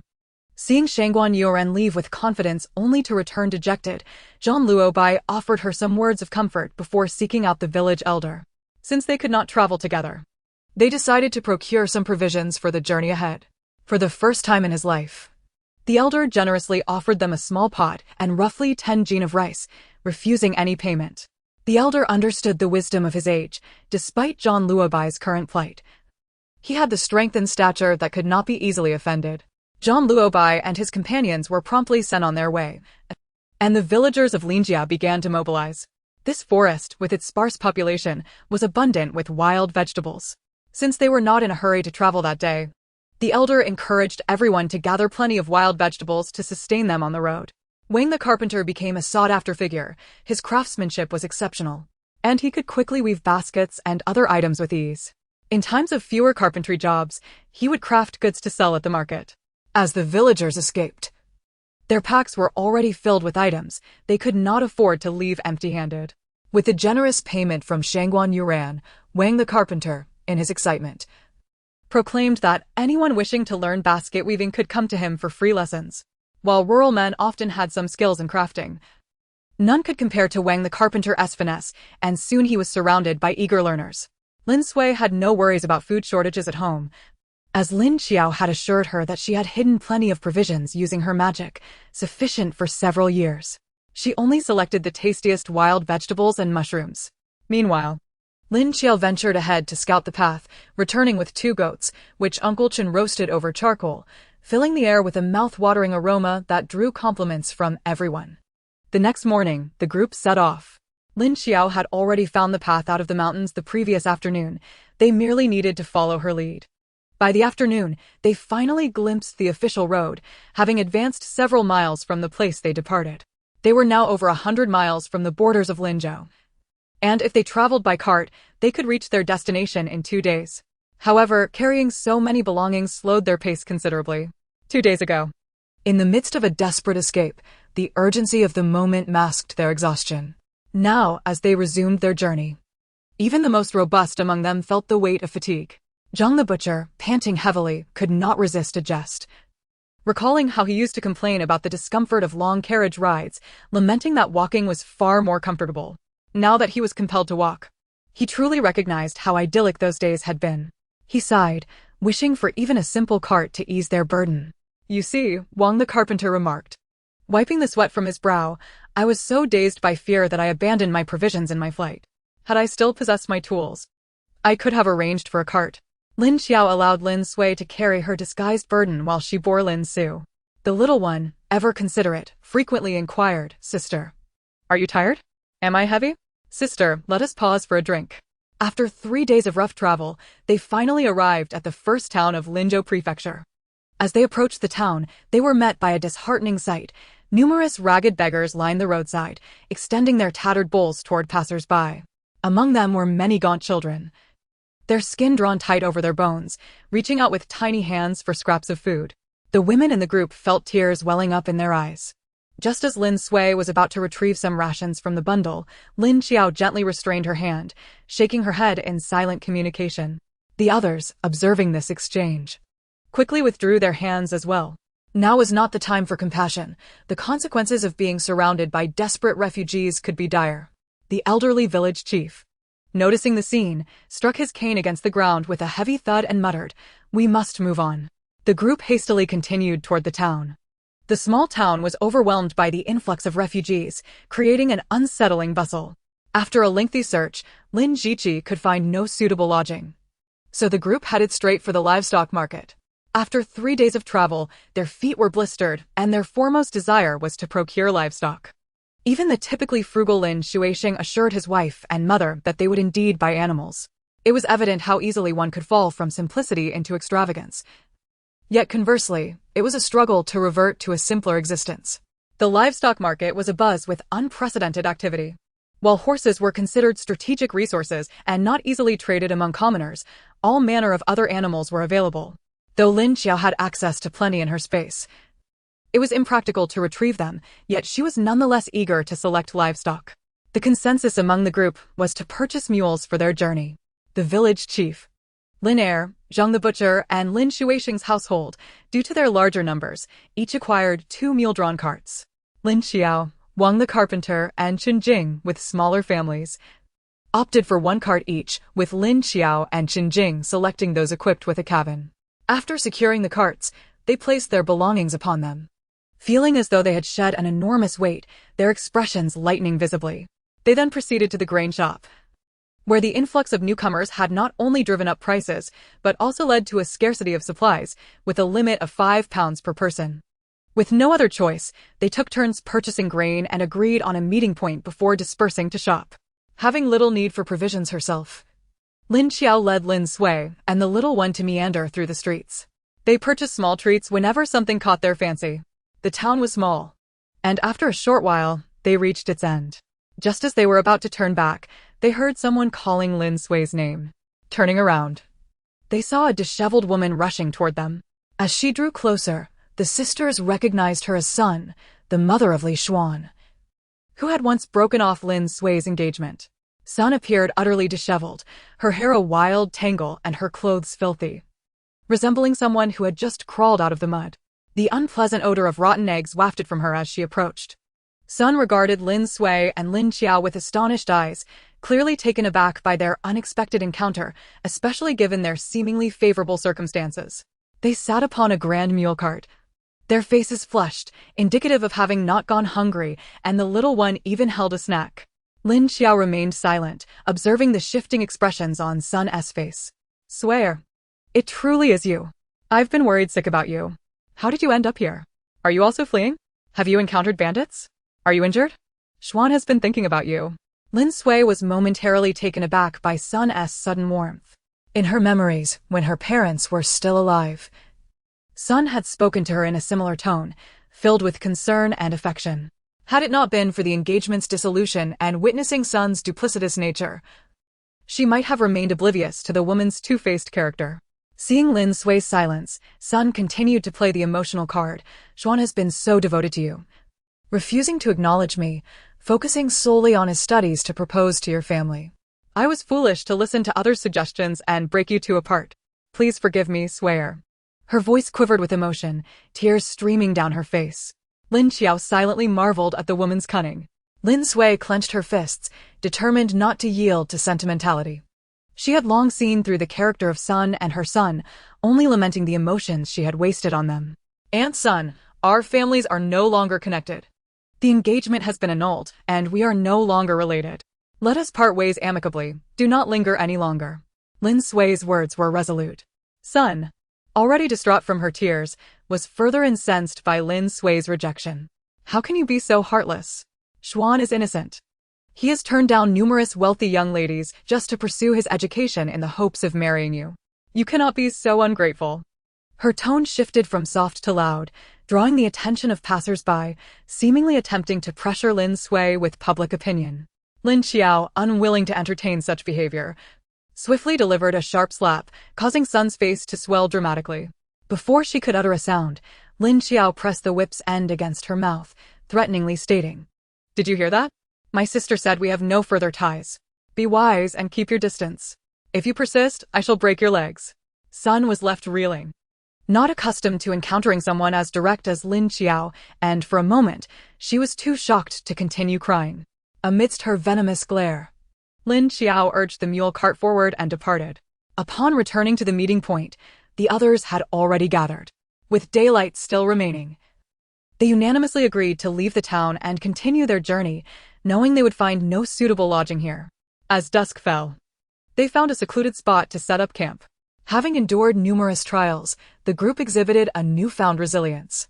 Seeing Shangguan Yuran leave with confidence only to return dejected, Zhang Luobai offered her some words of comfort before seeking out the village elder. Since they could not travel together, they decided to procure some provisions for the journey ahead. For the first time in his life, the elder generously offered them a small pot and roughly 10 jin of rice, refusing any payment. The elder understood the wisdom of his age, despite Zhang Luobai's current plight. He had the strength and stature that could not be easily offended. Zhang Luobai and his companions were promptly sent on their way, and the villagers of Linjia began to mobilize. This forest, with its sparse population, was abundant with wild vegetables. Since they were not in a hurry to travel that day, The elder encouraged everyone to gather plenty of wild vegetables to sustain them on the road. Wang the carpenter became a sought-after figure. His craftsmanship was exceptional, and he could quickly weave baskets and other items with ease. In times of fewer carpentry jobs, he would craft goods to sell at the market. As the villagers escaped, their packs were already filled with items they could not afford to leave empty-handed. With the generous payment from Shangguan Yuran, Wang the carpenter, in his excitement, proclaimed that anyone wishing to learn basket weaving could come to him for free lessons. While rural men often had some skills in crafting, none could compare to Wang the carpenter's finesse, and soon he was surrounded by eager learners. Lin Sui had no worries about food shortages at home, as Lin Qiao had assured her that she had hidden plenty of provisions using her magic, sufficient for several years. She only selected the tastiest wild vegetables and mushrooms. Meanwhile, Lin Qiao ventured ahead to scout the path, returning with 2 goats, which Uncle Chen roasted over charcoal, filling the air with a mouth-watering aroma that drew compliments from everyone. The next morning, the group set off. Lin Qiao had already found the path out of the mountains the previous afternoon. They merely needed to follow her lead. By the afternoon, they finally glimpsed the official road, having advanced several miles from the place they departed. They were now over 100 miles from the borders of Linzhou, and if they traveled by cart, they could reach their destination in 2 days. However, carrying so many belongings slowed their pace considerably. 2 days ago, in the midst of a desperate escape, the urgency of the moment masked their exhaustion. Now, as they resumed their journey, even the most robust among them felt the weight of fatigue. Zhang the butcher, panting heavily, could not resist a jest, recalling how he used to complain about the discomfort of long carriage rides, lamenting that walking was far more comfortable. Now that he was compelled to walk, he truly recognized how idyllic those days had been. He sighed, wishing for even a simple cart to ease their burden. "You see," Wang the carpenter remarked, wiping the sweat from his brow, "I was so dazed by fear that I abandoned my provisions in my flight. Had I still possessed my tools, I could have arranged for a cart." Lin Qiao allowed Lin Sui to carry her disguised burden while she bore Lin Su. The little one, ever considerate, frequently inquired, "Sister, are you tired? Am I heavy? Sister, let us pause for a drink." After 3 days of rough travel, they finally arrived at the first town of Linzhou Prefecture. As they approached the town, they were met by a disheartening sight. Numerous ragged beggars lined the roadside, extending their tattered bowls toward passers-by. Among them were many gaunt children, their skin drawn tight over their bones, reaching out with tiny hands for scraps of food. The women in the group felt tears welling up in their eyes. Just as Lin Sui was about to retrieve some rations from the bundle, Lin Qiao gently restrained her hand, shaking her head in silent communication. The others, observing this exchange, quickly withdrew their hands as well. Now was not the time for compassion. The consequences of being surrounded by desperate refugees could be dire. The elderly village chief, noticing the scene, struck his cane against the ground with a heavy thud and muttered, "We must move on." The group hastily continued toward the town. The small town was overwhelmed by the influx of refugees, creating an unsettling bustle. After a lengthy search, Lin Jiqi could find no suitable lodging, so the group headed straight for the livestock market. After 3 days of travel, their feet were blistered, and their foremost desire was to procure livestock. Even the typically frugal Lin Shuixing assured his wife and mother that they would indeed buy animals. It was evident how easily one could fall from simplicity into extravagance. Yet conversely, it was a struggle to revert to a simpler existence. The livestock market was abuzz with unprecedented activity. While horses were considered strategic resources and not easily traded among commoners, all manner of other animals were available. Though Lin Qiao had access to plenty in her space, it was impractical to retrieve them, yet she was nonetheless eager to select livestock. The consensus among the group was to purchase mules for their journey. The village chief, Lin Er, Zhang the butcher, and Lin Shuixing's household, due to their larger numbers, each acquired 2 mule-drawn carts. Lin Qiao, Wang the carpenter, and Chen Jing, with smaller families, opted for 1 cart each, with Lin Qiao and Chen Jing selecting those equipped with a cabin. After securing the carts, they placed their belongings upon them. Feeling as though they had shed an enormous weight, their expressions lightening visibly, they then proceeded to the grain shop, where the influx of newcomers had not only driven up prices, but also led to a scarcity of supplies, with a limit of 5 pounds per person. With no other choice, they took turns purchasing grain and agreed on a meeting point before dispersing to shop. Having little need for provisions herself, Lin Qiao led Lin Sui and the little one to meander through the streets. They purchased small treats whenever something caught their fancy. The town was small, and after a short while, they reached its end. Just as they were about to turn back, they heard someone calling Lin Sui's name. Turning around, they saw a disheveled woman rushing toward them. As she drew closer, the sisters recognized her as Sun, the mother of Li Xuan, who had once broken off Lin Sui's engagement. Sun appeared utterly disheveled, her hair a wild tangle and her clothes filthy, resembling someone who had just crawled out of the mud. The unpleasant odor of rotten eggs wafted from her as she approached. Sun regarded Lin Sui and Lin Qiao with astonished eyes, clearly taken aback by their unexpected encounter, especially given their seemingly favorable circumstances. They sat upon a grand mule cart, their faces flushed, indicative of having not gone hungry, and the little one even held a snack. Lin Qiao remained silent, observing the shifting expressions on Sun's face. Swear, it truly is you. I've been worried sick about you. How did you end up here? Are you also fleeing? Have you encountered bandits? Are you injured? Xuan has been thinking about you. Lin Sui was momentarily taken aback by Sun's sudden warmth. In her memories, when her parents were still alive, Sun had spoken to her in a similar tone, filled with concern and affection. Had it not been for the engagement's dissolution and witnessing Sun's duplicitous nature, she might have remained oblivious to the woman's two-faced character. Seeing Lin Sui's silence, Sun continued to play the emotional card. Xuan has been so devoted to you, refusing to acknowledge me, focusing solely on his studies to propose to your family. I was foolish to listen to others' suggestions and break you two apart. Please forgive me, swear. Her voice quivered with emotion, tears streaming down her face. Lin Qiao silently marveled at the woman's cunning. Lin Sui clenched her fists, determined not to yield to sentimentality. She had long seen through the character of Sun and her son, only lamenting the emotions she had wasted on them. Aunt Sun, our families are no longer connected. The engagement has been annulled, and we are no longer related. Let us part ways amicably. Do not linger any longer. Lin Sui's words were resolute. Sun, already distraught from her tears, was further incensed by Lin Sui's rejection. How can you be so heartless? Xuan is innocent. He has turned down numerous wealthy young ladies just to pursue his education in the hopes of marrying you. You cannot be so ungrateful. Her tone shifted from soft to loud, drawing the attention of passers-by, seemingly attempting to pressure Lin Sui with public opinion. Lin Qiao, unwilling to entertain such behavior, swiftly delivered a sharp slap, causing Sun's face to swell dramatically. Before she could utter a sound, Lin Qiao pressed the whip's end against her mouth, threateningly stating, "Did you hear that? My sister said we have no further ties. Be wise and keep your distance. If you persist, I shall break your legs." Sun was left reeling, not accustomed to encountering someone as direct as Lin Qiao, and for a moment, she was too shocked to continue crying. Amidst her venomous glare, Lin Qiao urged the mule cart forward and departed. Upon returning to the meeting point, the others had already gathered. With daylight still remaining, they unanimously agreed to leave the town and continue their journey, knowing they would find no suitable lodging here. As dusk fell, they found a secluded spot to set up camp. Having endured numerous trials, the group exhibited a newfound resilience.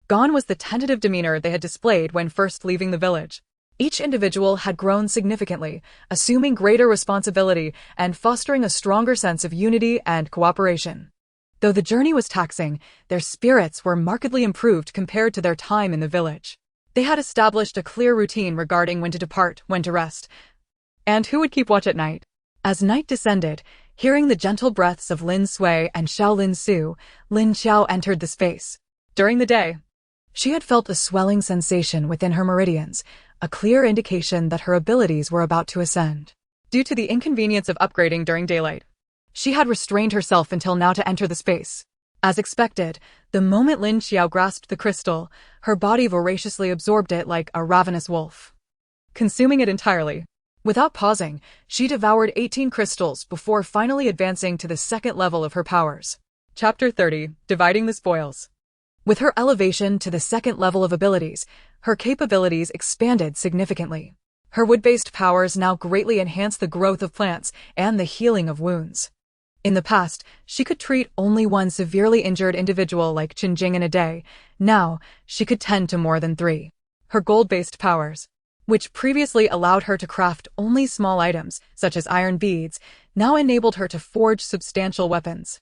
Gone was the tentative demeanor they had displayed when first leaving the village. Each individual had grown significantly, assuming greater responsibility and fostering a stronger sense of unity and cooperation. Though the journey was taxing, their spirits were markedly improved compared to their time in the village. They had established a clear routine regarding when to depart, when to rest, and who would keep watch at night. As night descended, hearing the gentle breaths of Lin Sui and Shaolin Su, Lin Qiao entered the space. During the day, she had felt a swelling sensation within her meridians, a clear indication that her abilities were about to ascend. Due to the inconvenience of upgrading during daylight, she had restrained herself until now to enter the space. As expected, the moment Lin Qiao grasped the crystal, her body voraciously absorbed it like a ravenous wolf, consuming it entirely. Without pausing, she devoured 18 crystals before finally advancing to the second level of her powers. Chapter 30, Dividing the Spoils. With her elevation to the second level of abilities, her capabilities expanded significantly. Her wood-based powers now greatly enhanced the growth of plants and the healing of wounds. In the past, she could treat only one severely injured individual like Qinjing in a day. Now, she could tend to more than 3. Her gold-based powers, which previously allowed her to craft only small items, such as iron beads, now enabled her to forge substantial weapons.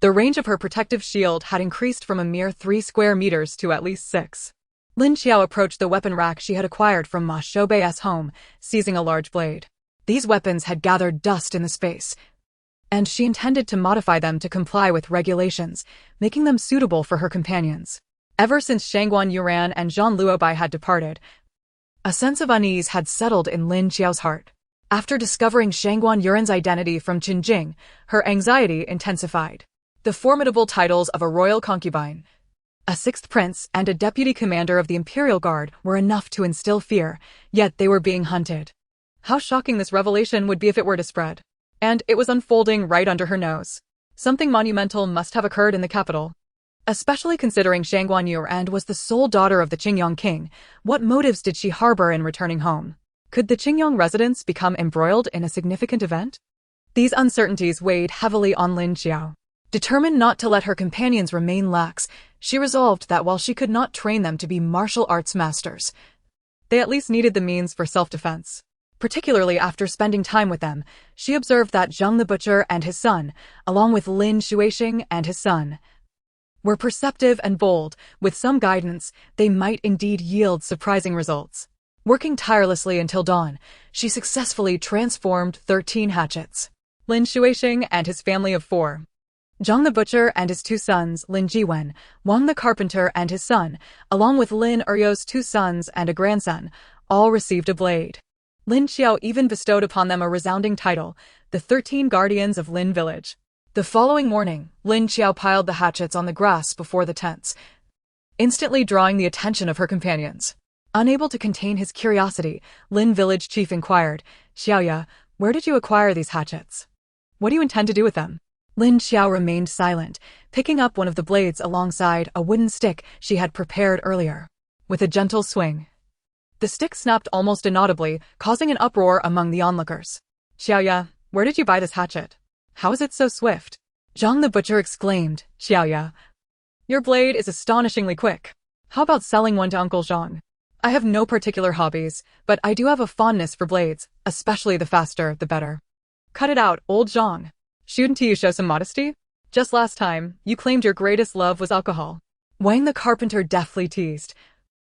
The range of her protective shield had increased from a mere 3 square meters to at least 6. Lin Qiao approached the weapon rack she had acquired from Ma Shoubei's home, seizing a large blade. These weapons had gathered dust in the space, and she intended to modify them to comply with regulations, making them suitable for her companions. Ever since Shangguan Yuran and Zhang Luobai had departed, a sense of unease had settled in Lin Qiao's heart. After discovering Shangguan Yuran's identity from Qinjing, her anxiety intensified. The formidable titles of a royal concubine, a sixth prince, and a deputy commander of the Imperial Guard were enough to instill fear, yet they were being hunted. How shocking this revelation would be if it were to spread. And it was unfolding right under her nose. Something monumental must have occurred in the capital. Especially considering Shangguan Yuran was the sole daughter of the Qingyong king, what motives did she harbor in returning home? Could the Qingyong residents become embroiled in a significant event? These uncertainties weighed heavily on Lin Qiao. Determined not to let her companions remain lax, she resolved that while she could not train them to be martial arts masters, they at least needed the means for self-defense. Particularly after spending time with them, she observed that Zheng the Butcher and his son, along with Lin Shuixing and his son, were perceptive and bold. With some guidance, they might indeed yield surprising results. Working tirelessly until dawn, she successfully transformed 13 hatchets. Lin Shuixing and his family of 4. Zheng the Butcher and his 2 sons, Lin Jiwen, Wang the Carpenter and his son, along with Lin Eryo's 2 sons and a grandson, all received a blade. Lin Qiao even bestowed upon them a resounding title, the 13 Guardians of Lin Village. The following morning, Lin Qiao piled the hatchets on the grass before the tents, instantly drawing the attention of her companions. Unable to contain his curiosity, Lin Village Chief inquired, "Xiaoya, where did you acquire these hatchets? What do you intend to do with them?" Lin Qiao remained silent, picking up one of the blades alongside a wooden stick she had prepared earlier. With a gentle swing, the stick snapped almost inaudibly, causing an uproar among the onlookers. "Xiaoya, where did you buy this hatchet? How is it so swift?" Zhang the Butcher exclaimed, "Xiaoya, your blade is astonishingly quick. How about selling one to Uncle Zhang? I have no particular hobbies, but I do have a fondness for blades, especially the faster, the better." "Cut it out, old Zhang. Shouldn't you show some modesty? Just last time, you claimed your greatest love was alcohol." Wang the Carpenter deftly teased,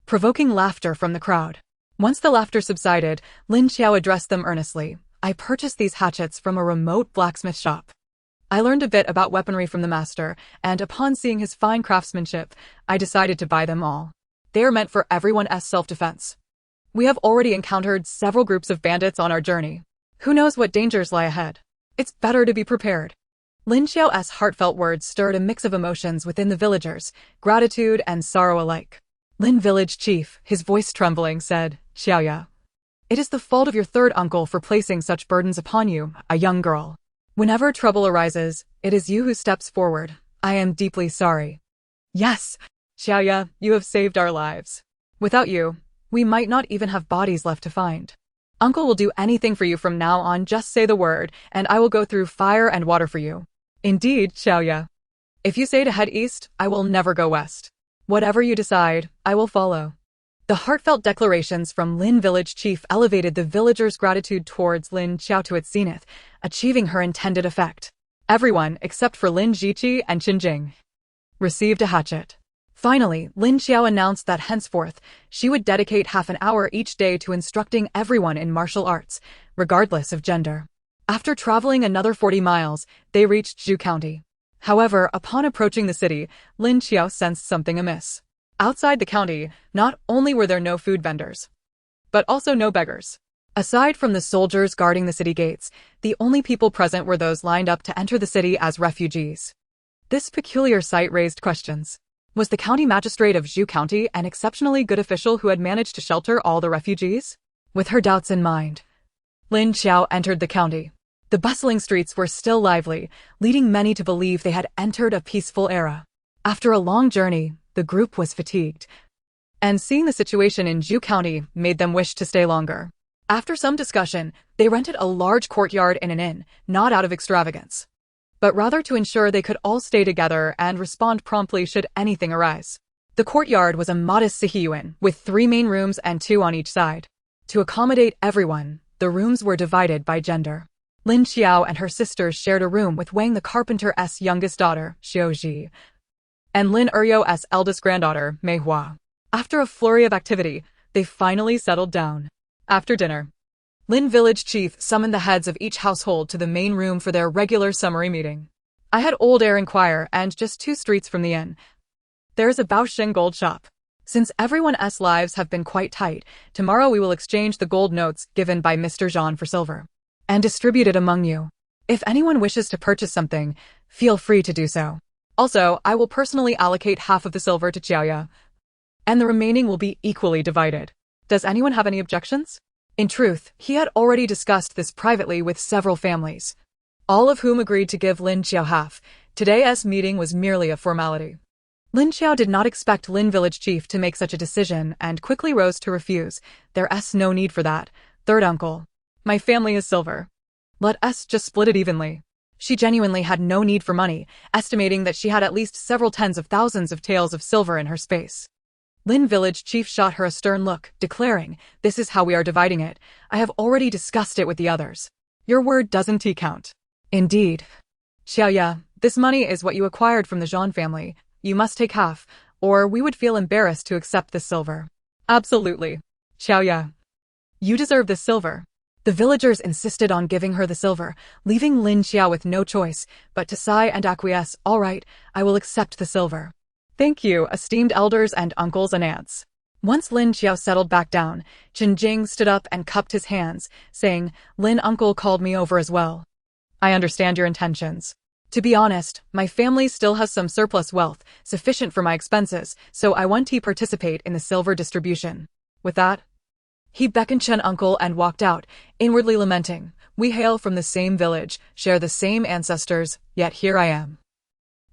provoking laughter from the crowd. Once the laughter subsided, Lin Qiao addressed them earnestly. "I purchased these hatchets from a remote blacksmith shop. I learned a bit about weaponry from the master, and upon seeing his fine craftsmanship, I decided to buy them all. They are meant for everyone's self-defense. We have already encountered several groups of bandits on our journey. Who knows what dangers lie ahead? It's better to be prepared." Lin Qiao's heartfelt words stirred a mix of emotions within the villagers, gratitude and sorrow alike. Lin Village Chief, his voice trembling, said, "Xiaoya, it is the fault of your third uncle for placing such burdens upon you, a young girl. Whenever trouble arises, it is you who steps forward. I am deeply sorry." "Yes, Xiaoya, you have saved our lives. Without you, we might not even have bodies left to find. Uncle will do anything for you from now on. Just say the word, and I will go through fire and water for you." "Indeed, Xiaoya. If you say to head east, I will never go west. Whatever you decide, I will follow." The heartfelt declarations from Lin Village Chief elevated the villagers' gratitude towards Lin Qiao to its zenith, achieving her intended effect. Everyone, except for Lin Ziqi and Qinjing, received a hatchet. Finally, Lin Qiao announced that henceforth, she would dedicate half an hour each day to instructing everyone in martial arts, regardless of gender. After traveling another 40 miles, they reached Zhu County. However, upon approaching the city, Lin Qiao sensed something amiss. Outside the county, not only were there no food vendors, but also no beggars. Aside from the soldiers guarding the city gates, the only people present were those lined up to enter the city as refugees. This peculiar sight raised questions. Was the county magistrate of Zhu County an exceptionally good official who had managed to shelter all the refugees? With her doubts in mind, Lin Qiao entered the county. The bustling streets were still lively, leading many to believe they had entered a peaceful era. After a long journey, the group was fatigued, and seeing the situation in Zhu County made them wish to stay longer. After some discussion, they rented a large courtyard in an inn, not out of extravagance, but rather to ensure they could all stay together and respond promptly should anything arise. The courtyard was a modest sihiyuan, with 3 main rooms and 2 on each side. To accommodate everyone, the rooms were divided by gender. Lin Qiao and her sisters shared a room with Wang the carpenter's youngest daughter, Xiaozhi, and Lin Eryo's eldest granddaughter, Mei Hua. After a flurry of activity, they finally settled down. After dinner, Lin village chief summoned the heads of each household to the main room for their regular summary meeting. I had Old Air Inquire, and just 2 streets from the inn, there is a Baosheng gold shop. Since everyone's lives have been quite tight, tomorrow we will exchange the gold notes given by Mr. Zhang for silver and distribute it among you. If anyone wishes to purchase something, feel free to do so. Also, I will personally allocate half of the silver to Qiaoya, and the remaining will be equally divided. Does anyone have any objections? In truth, he had already discussed this privately with several families, all of whom agreed to give Lin Qiao half. Today's meeting was merely a formality. Lin Qiao did not expect Lin village chief to make such a decision and quickly rose to refuse. There's no need for that. Third uncle. My family is silver. Let us just split it evenly. She genuinely had no need for money, estimating that she had at least several tens of thousands of taels of silver in her space. Lin village chief shot her a stern look, declaring, "This is how we are dividing it. I have already discussed it with the others. Your word doesn't count." Indeed. Qiaoya, this money is what you acquired from the Zhang family. You must take half, or we would feel embarrassed to accept this silver. Absolutely. Qiaoya, you deserve this silver. The villagers insisted on giving her the silver, leaving Lin Qiao with no choice but to sigh and acquiesce. All right, I will accept the silver. Thank you, esteemed elders and uncles and aunts. Once Lin Qiao settled back down, Jing stood up and cupped his hands, saying, Lin uncle called me over as well. I understand your intentions. To be honest, my family still has some surplus wealth, sufficient for my expenses, so I want to participate in the silver distribution. With that, he beckoned Chen uncle and walked out, inwardly lamenting, we hail from the same village, share the same ancestors, yet here I am,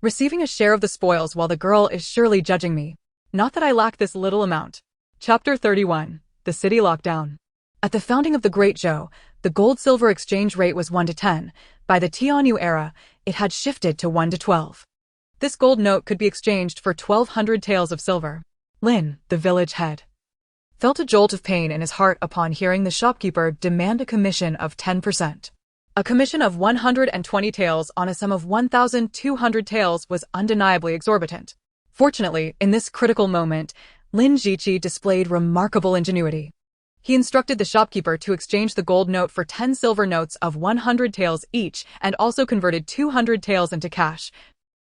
receiving a share of the spoils while the girl is surely judging me. Not that I lack this little amount. Chapter 31. The City Lockdown. At the founding of the Great Zhou, the gold-silver exchange rate was 1 to 10. By the Tianyu era, it had shifted to 1 to 12. This gold note could be exchanged for 1,200 taels of silver. Lin, the village head, felt a jolt of pain in his heart upon hearing the shopkeeper demand a commission of 10%. A commission of 120 taels on a sum of 1,200 taels was undeniably exorbitant. Fortunately, in this critical moment, Lin Jiqi displayed remarkable ingenuity. He instructed the shopkeeper to exchange the gold note for 10 silver notes of 100 taels each and also converted 200 taels into cash,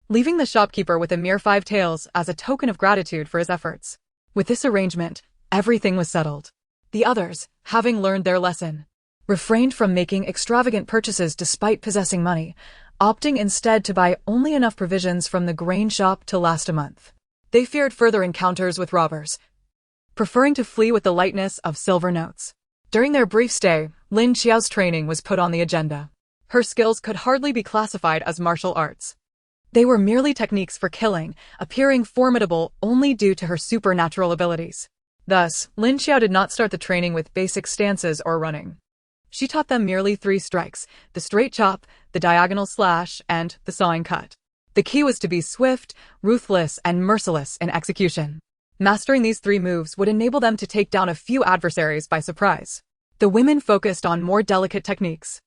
leaving the shopkeeper with a mere 5 taels as a token of gratitude for his efforts. With this arrangement, everything was settled. The others, having learned their lesson, refrained from making extravagant purchases despite possessing money, opting instead to buy only enough provisions from the grain shop to last a month. They feared further encounters with robbers, preferring to flee with the lightness of silver notes. During their brief stay, Lin Qiao's training was put on the agenda. Her skills could hardly be classified as martial arts. They were merely techniques for killing, appearing formidable only due to her supernatural abilities. Thus, Lin Qiao did not start the training with basic stances or running. She taught them merely 3 strikes, the straight chop, the diagonal slash, and the sawing cut. The key was to be swift, ruthless, and merciless in execution. Mastering these 3 moves would enable them to take down a few adversaries by surprise. The women focused on more delicate techniques.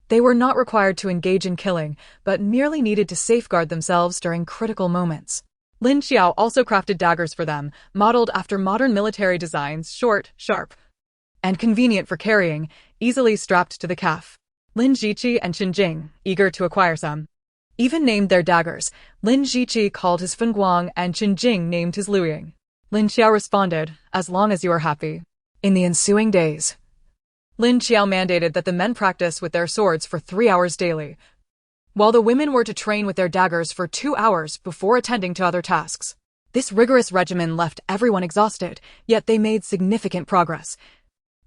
They were not required to engage in killing, but merely needed to safeguard themselves during critical moments. Lin Qiao also crafted daggers for them, modeled after modern military designs, short, sharp, and convenient for carrying, easily strapped to the calf. Lin Jiqi and Qin Jing, eager to acquire some, even named their daggers. Lin Jiqi called his Fengguang and Qin Jing named his Luiying. Lin Qiao responded, as long as you are happy. In the ensuing days, Lin Qiao mandated that the men practice with their swords for 3 hours daily, while the women were to train with their daggers for 2 hours before attending to other tasks. This rigorous regimen left everyone exhausted, yet they made significant progress,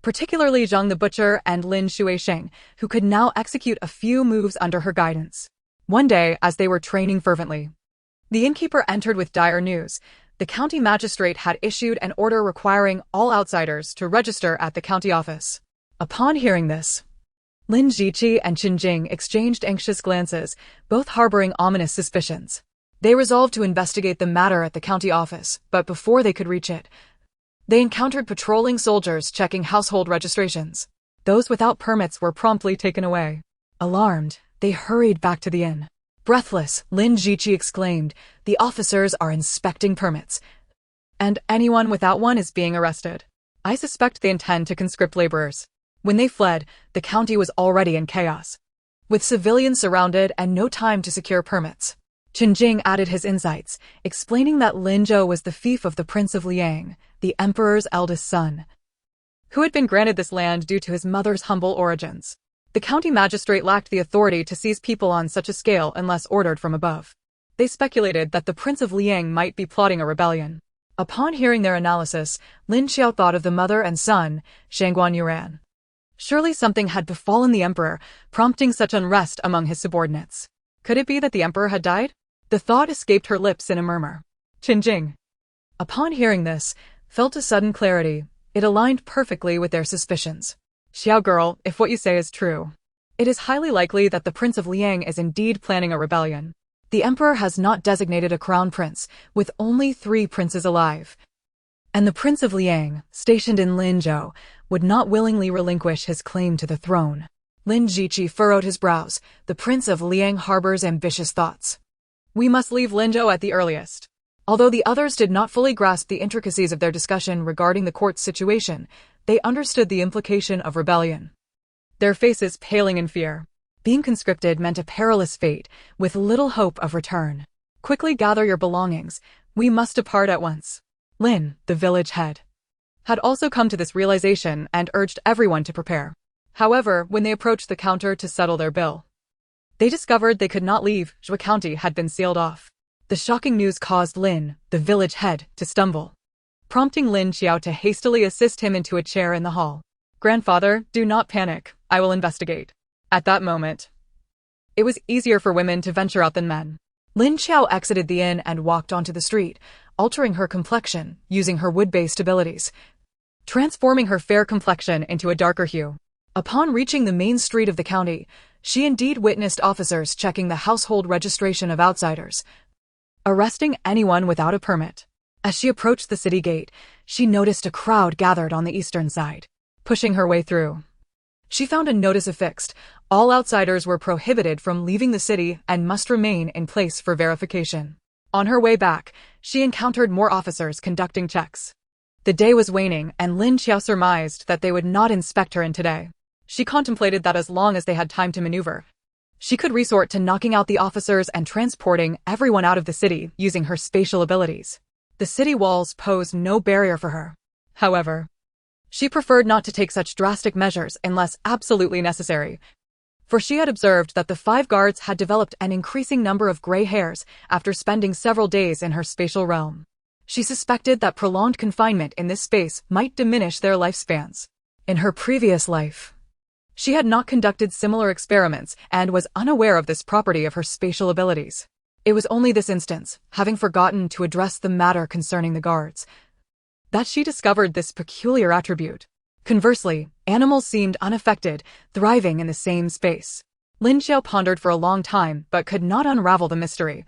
particularly Zhang the Butcher and Lin Shuisheng, who could now execute a few moves under her guidance. One day, as they were training fervently, the innkeeper entered with dire news. The county magistrate had issued an order requiring all outsiders to register at the county office. Upon hearing this, Lin Jiqi and Qin Jing exchanged anxious glances, both harboring ominous suspicions. They resolved to investigate the matter at the county office, but before they could reach it, they encountered patrolling soldiers checking household registrations. Those without permits were promptly taken away. Alarmed, they hurried back to the inn. Breathless, Lin Qiao exclaimed, "The officers are inspecting permits, and anyone without one is being arrested. I suspect they intend to conscript laborers." When they fled, the county was already in chaos, with civilians surrounded and no time to secure permits. Qin Jing added his insights, explaining that Lin Qiao was the fief of the Prince of Liang, the emperor's eldest son, who had been granted this land due to his mother's humble origins. The county magistrate lacked the authority to seize people on such a scale unless ordered from above. They speculated that the Prince of Liang might be plotting a rebellion. Upon hearing their analysis, Lin Qiao thought of the mother and son, Shangguan Yuran. Surely something had befallen the emperor, prompting such unrest among his subordinates. Could it be that the emperor had died? The thought escaped her lips in a murmur. Qin Jing, upon hearing this, felt a sudden clarity. It aligned perfectly with their suspicions. "Xiao girl, if what you say is true, it is highly likely that the Prince of Liang is indeed planning a rebellion. The emperor has not designated a crown prince, with only 3 princes alive. And the Prince of Liang, stationed in Linzhou, would not willingly relinquish his claim to the throne." Lin Qiao furrowed his brows. The Prince of Liang harbors ambitious thoughts. "We must leave Linzhou at the earliest." Although the others did not fully grasp the intricacies of their discussion regarding the court's situation, they understood the implication of rebellion, their faces paling in fear. Being conscripted meant a perilous fate, with little hope of return. "Quickly gather your belongings. We must depart at once." Lin, the village head, had also come to this realization and urged everyone to prepare. However, when they approached the counter to settle their bill, they discovered they could not leave. Zhou County had been sealed off. The shocking news caused Lin, the village head, to stumble, prompting Lin Qiao to hastily assist him into a chair in the hall. "Grandfather, do not panic. I will investigate." At that moment, it was easier for women to venture out than men. Lin Qiao exited the inn and walked onto the street, altering her complexion, using her wood-based abilities, transforming her fair complexion into a darker hue. Upon reaching the main street of the county, she indeed witnessed officers checking the household registration of outsiders, arresting anyone without a permit. As she approached the city gate, she noticed a crowd gathered on the eastern side. Pushing her way through, she found a notice affixed. All outsiders were prohibited from leaving the city and must remain in place for verification. On her way back, she encountered more officers conducting checks. The day was waning, and Lin Qiao surmised that they would not inspect her in today. She contemplated that as long as they had time to maneuver, she could resort to knocking out the officers and transporting everyone out of the city using her spatial abilities. The city walls posed no barrier for her. However, she preferred not to take such drastic measures unless absolutely necessary, for she had observed that the 5 guards had developed an increasing number of gray hairs after spending several days in her spatial realm. She suspected that prolonged confinement in this space might diminish their lifespans. In her previous life, she had not conducted similar experiments and was unaware of this property of her spatial abilities. It was only this instance, having forgotten to address the matter concerning the guards, that she discovered this peculiar attribute. Conversely, animals seemed unaffected, thriving in the same space. Lin Qiao pondered for a long time but could not unravel the mystery,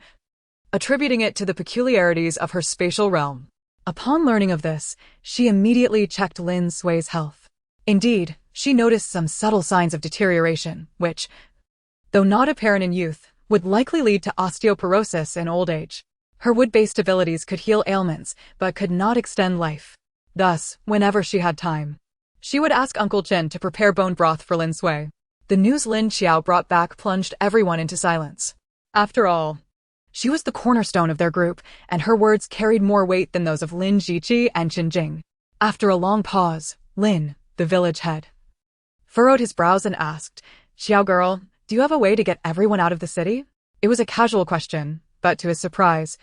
attributing it to the peculiarities of her spatial realm. Upon learning of this, she immediately checked Lin Sui's health. Indeed, she noticed some subtle signs of deterioration, which, though not apparent in youth, would likely lead to osteoporosis in old age. Her wood-based abilities could heal ailments, but could not extend life. Thus, whenever she had time, she would ask Uncle Chen to prepare bone broth for Lin Sui. The news Lin Qiao brought back plunged everyone into silence. After all, she was the cornerstone of their group, and her words carried more weight than those of Lin Qiao and Qin Jing. After a long pause, Lin, the village head, furrowed his brows and asked, "Xiao girl, do you have a way to get everyone out of the city?" It was a casual question, but to his surprise,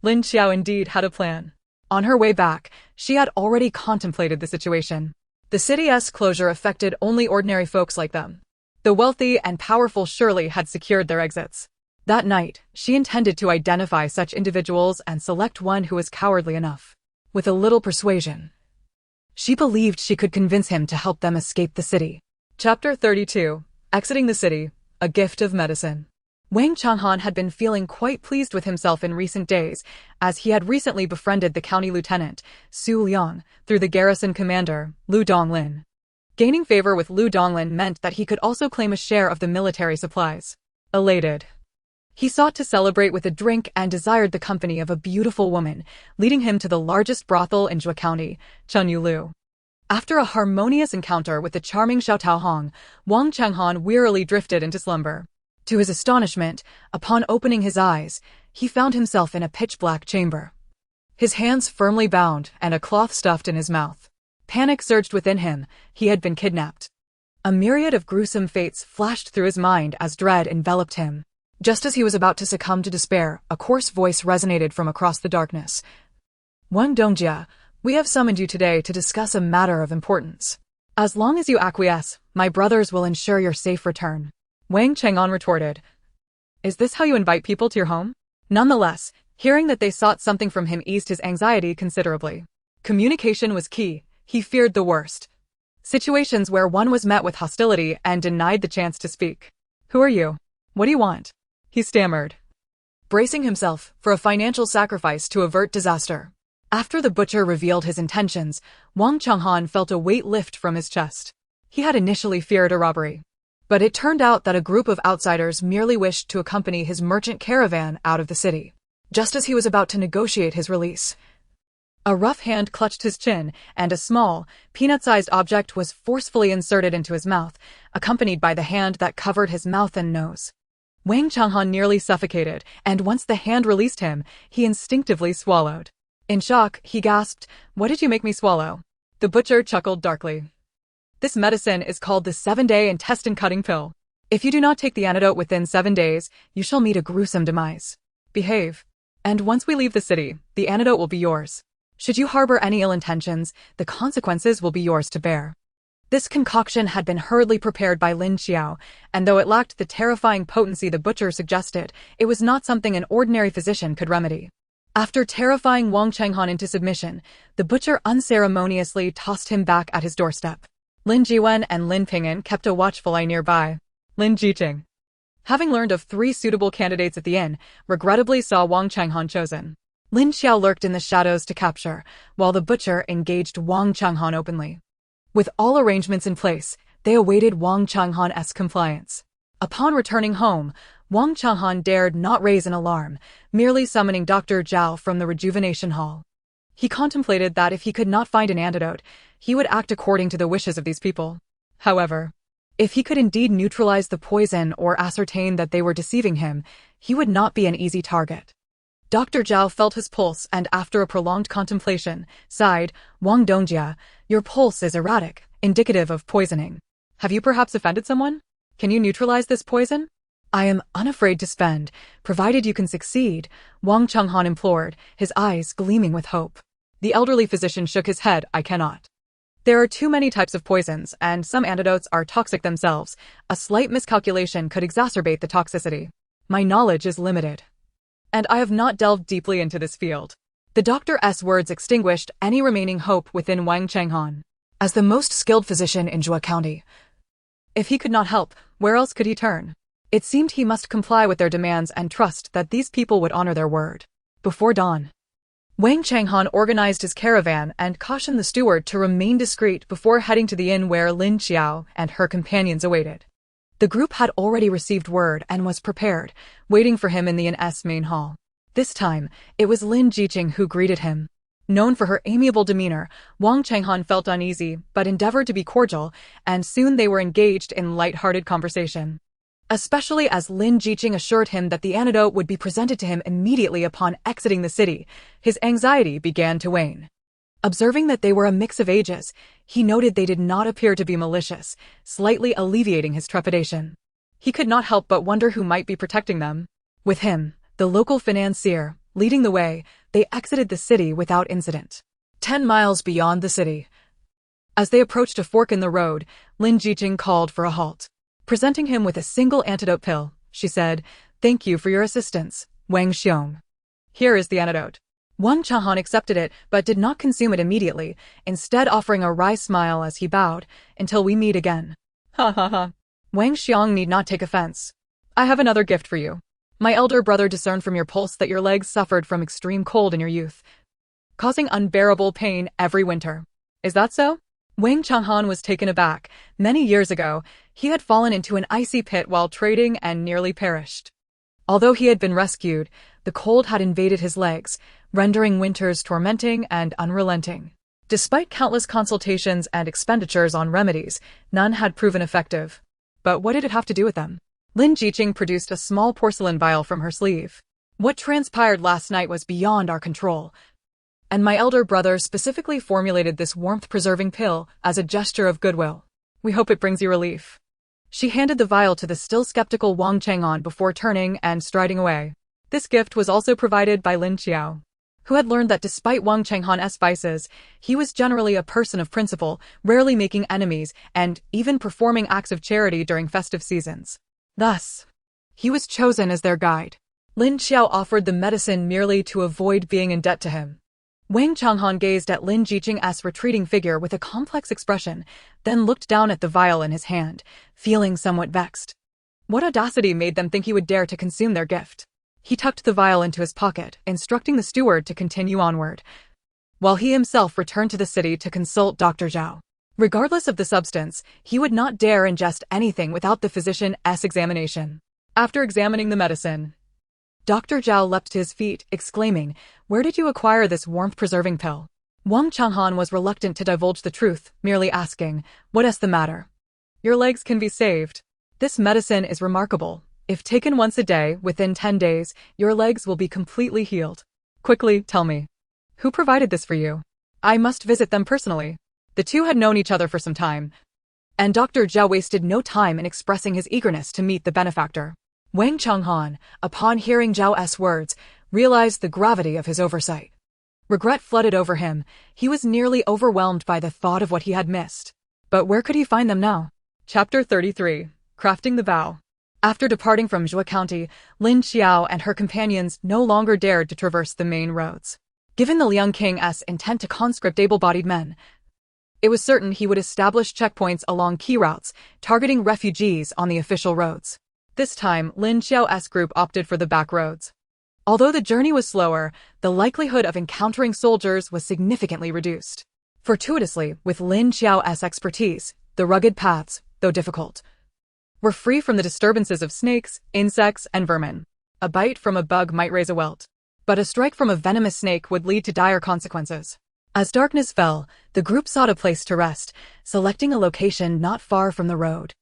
Lin Qiao indeed had a plan. On her way back, she had already contemplated the situation. The city's closure affected only ordinary folks like them. The wealthy and powerful surely had secured their exits. That night, she intended to identify such individuals and select one who was cowardly enough. With a little persuasion, she believed she could convince him to help them escape the city. Chapter 32. Exiting the city, a gift of medicine. Wang Changhan had been feeling quite pleased with himself in recent days, as he had recently befriended the county lieutenant, Su Liang, through the garrison commander, Lu Donglin. Gaining favor with Lu Donglin meant that he could also claim a share of the military supplies. Elated, he sought to celebrate with a drink and desired the company of a beautiful woman, leading him to the largest brothel in Zhuo County, Chenyulu. After a harmonious encounter with the charming Xiao Taohong, Wang Chenghan wearily drifted into slumber. To his astonishment, upon opening his eyes, he found himself in a pitch-black chamber. His hands firmly bound and a cloth stuffed in his mouth. Panic surged within him. He had been kidnapped. A myriad of gruesome fates flashed through his mind as dread enveloped him. Just as he was about to succumb to despair, a coarse voice resonated from across the darkness. Wang Donghua, we have summoned you today to discuss a matter of importance. As long as you acquiesce, my brothers will ensure your safe return. Wang Cheng'an retorted. Is this how you invite people to your home? Nonetheless, hearing that they sought something from him eased his anxiety considerably. Communication was key. He feared the worst. Situations where one was met with hostility and denied the chance to speak. Who are you? What do you want? He stammered, bracing himself for a financial sacrifice to avert disaster. After the butcher revealed his intentions, Wang Chenghan felt a weight lift from his chest. He had initially feared a robbery, but it turned out that a group of outsiders merely wished to accompany his merchant caravan out of the city. Just as he was about to negotiate his release, a rough hand clutched his chin, and a small, peanut-sized object was forcefully inserted into his mouth, accompanied by the hand that covered his mouth and nose. Wang Chenghan nearly suffocated, and once the hand released him, he instinctively swallowed. In shock, he gasped, "What did you make me swallow?" The butcher chuckled darkly. This medicine is called the 7-day intestine-cutting pill. If you do not take the antidote within 7 days, you shall meet a gruesome demise. Behave. And once we leave the city, the antidote will be yours. Should you harbor any ill intentions, the consequences will be yours to bear. This concoction had been hurriedly prepared by Lin Qiao, and though it lacked the terrifying potency the butcher suggested, it was not something an ordinary physician could remedy. After terrifying Wang Chenghan into submission, the butcher unceremoniously tossed him back at his doorstep. Lin Jiwen and Lin Ping'an kept a watchful eye nearby. Lin Jiqing, having learned of 3 suitable candidates at the inn, regrettably saw Wang Chenghan chosen. Lin Qiao lurked in the shadows to capture, while the butcher engaged Wang Chenghan openly. With all arrangements in place, they awaited Wang Chenghan's compliance. Upon returning home, Wang Chenghan dared not raise an alarm, merely summoning Dr. Zhao from the rejuvenation hall. He contemplated that if he could not find an antidote, he would act according to the wishes of these people. However, if he could indeed neutralize the poison or ascertain that they were deceiving him, he would not be an easy target. Dr. Zhao felt his pulse and after a prolonged contemplation, sighed, "Wang Donghua, your pulse is erratic, indicative of poisoning. Have you perhaps offended someone? Can you neutralize this poison?" "I am unafraid to spend, provided you can succeed," Wang Chenghan implored, his eyes gleaming with hope. The elderly physician shook his head. "I cannot. There are too many types of poisons, and some antidotes are toxic themselves. A slight miscalculation could exacerbate the toxicity. My knowledge is limited, and I have not delved deeply into this field." The doctor's words extinguished any remaining hope within Wang Chenghan. As the most skilled physician in Zhuo County, if he could not help, where else could he turn? It seemed he must comply with their demands and trust that these people would honor their word. Before dawn, Wang Chenghan organized his caravan and cautioned the steward to remain discreet before heading to the inn where Lin Qiao and her companions awaited. The group had already received word and was prepared, waiting for him in the inn's main hall. This time, it was Lin Jiqing who greeted him. Known for her amiable demeanor, Wang Chenghan felt uneasy but endeavored to be cordial, and soon they were engaged in light-hearted conversation. Especially as Lin Jiqing assured him that the antidote would be presented to him immediately upon exiting the city, his anxiety began to wane. Observing that they were a mix of ages, he noted they did not appear to be malicious, slightly alleviating his trepidation. He could not help but wonder who might be protecting them. With him, the local financier, leading the way, they exited the city without incident. 10 miles beyond the city, as they approached a fork in the road, Lin Jiqing called for a halt. Presenting him with a single antidote pill, she said, "Thank you for your assistance, Wang Xiong. Here is the antidote." Wang Chenghan accepted it but did not consume it immediately, instead offering a wry smile as he bowed, "Until we meet again." "Ha ha ha." Wang Xiong need not take offense. "I have another gift for you. My elder brother discerned from your pulse that your legs suffered from extreme cold in your youth, causing unbearable pain every winter. Is that so?" Wang Changhan was taken aback. Many years ago, he had fallen into an icy pit while trading and nearly perished. Although he had been rescued, the cold had invaded his legs, rendering winters tormenting and unrelenting. Despite countless consultations and expenditures on remedies, none had proven effective. But what did it have to do with them? Lin Jiqing produced a small porcelain vial from her sleeve. What transpired last night was beyond our control, and my elder brother specifically formulated this warmth-preserving pill as a gesture of goodwill. We hope it brings you relief. She handed the vial to the still skeptical Wang Chang'an before turning and striding away. This gift was also provided by Lin Qiao, who had learned that despite Wang Chang'an's vices, he was generally a person of principle, rarely making enemies, and even performing acts of charity during festive seasons. Thus, he was chosen as their guide. Lin Qiao offered the medicine merely to avoid being in debt to him. Wang Chang'an gazed at Lin Jiqing's retreating figure with a complex expression, then looked down at the vial in his hand, feeling somewhat vexed. What audacity made them think he would dare to consume their gift? He tucked the vial into his pocket, instructing the steward to continue onward, while he himself returned to the city to consult Dr. Zhao. Regardless of the substance, he would not dare ingest anything without the physician's examination. After examining the medicine, Dr. Zhao leapt to his feet, exclaiming, "Where did you acquire this warmth-preserving pill?" Wang Chang'an was reluctant to divulge the truth, merely asking, "What is the matter?" "Your legs can be saved. This medicine is remarkable. If taken once a day, within 10 days, your legs will be completely healed. Quickly, tell me. Who provided this for you? I must visit them personally." The two had known each other for some time, and Dr. Zhao wasted no time in expressing his eagerness to meet the benefactor. Wang Chang'an, upon hearing Zhao's words, realized the gravity of his oversight. Regret flooded over him. He was nearly overwhelmed by the thought of what he had missed. But where could he find them now? Chapter 33. Crafting the Vow. After departing from Zhou County, Lin Qiao and her companions no longer dared to traverse the main roads. Given the Liang King's intent to conscript able-bodied men, it was certain he would establish checkpoints along key routes, targeting refugees on the official roads. This time, Lin Qiao's group opted for the back roads. Although the journey was slower, the likelihood of encountering soldiers was significantly reduced. Fortuitously, with Lin Qiao's expertise, the rugged paths, though difficult, were free from the disturbances of snakes, insects, and vermin. A bite from a bug might raise a welt, but a strike from a venomous snake would lead to dire consequences. As darkness fell, the group sought a place to rest, selecting a location not far from the road.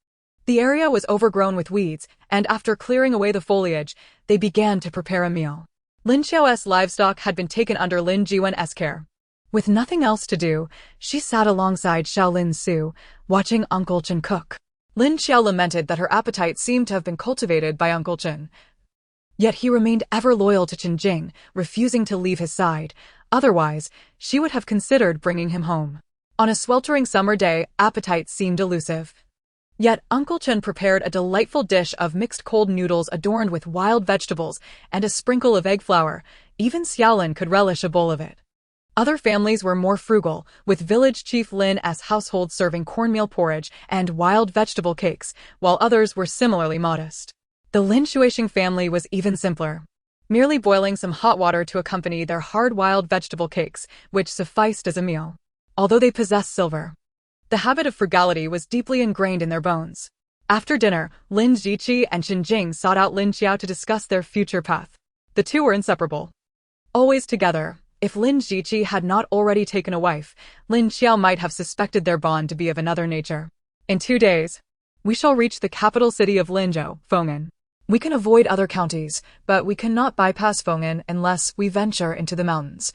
The area was overgrown with weeds, and after clearing away the foliage, they began to prepare a meal. Lin Qiao's livestock had been taken under Lin Jiwen's care. With nothing else to do, she sat alongside Shaolin Su, watching Uncle Chen cook. Lin Qiao lamented that her appetite seemed to have been cultivated by Uncle Chen. Yet he remained ever loyal to Chen Jing, refusing to leave his side. Otherwise, she would have considered bringing him home. On a sweltering summer day, appetite seemed elusive. Yet Uncle Chen prepared a delightful dish of mixed cold noodles adorned with wild vegetables and a sprinkle of egg flour. Even Xiaolin could relish a bowl of it. Other families were more frugal, with village chief Lin's household serving cornmeal porridge and wild vegetable cakes, while others were similarly modest. The Lin Shuixing family was even simpler, merely boiling some hot water to accompany their hard wild vegetable cakes, which sufficed as a meal. Although they possessed silver, the habit of frugality was deeply ingrained in their bones. After dinner, Lin Ziqi and Chen Jing sought out Lin Qiao to discuss their future path. The two were inseparable, always together. If Lin Ziqi had not already taken a wife, Lin Qiao might have suspected their bond to be of another nature. In 2 days, we shall reach the capital city of Linzhou, Feng'an. We can avoid other counties, but we cannot bypass Feng'an unless we venture into the mountains.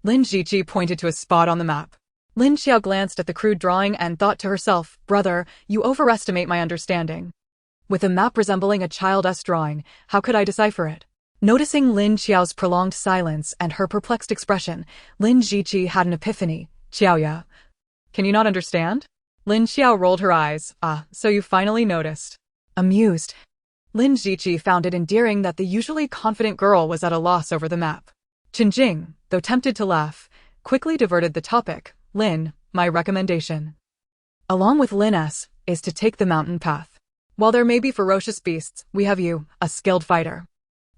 Lin Ziqi pointed to a spot on the map. Lin Qiao glanced at the crude drawing and thought to herself, "Brother, you overestimate my understanding. With a map resembling a child's drawing, how could I decipher it?" Noticing Lin Qiao's prolonged silence and her perplexed expression, Lin Ziqi had an epiphany. "Qiaoya, can you not understand?" Lin Qiao rolled her eyes. "Ah, so you finally noticed." Amused, Lin Ziqi found it endearing that the usually confident girl was at a loss over the map. Chen Jing, though tempted to laugh, quickly diverted the topic. "Lin, my recommendation, along with Lin's, is to take the mountain path. While there may be ferocious beasts, we have you, a skilled fighter.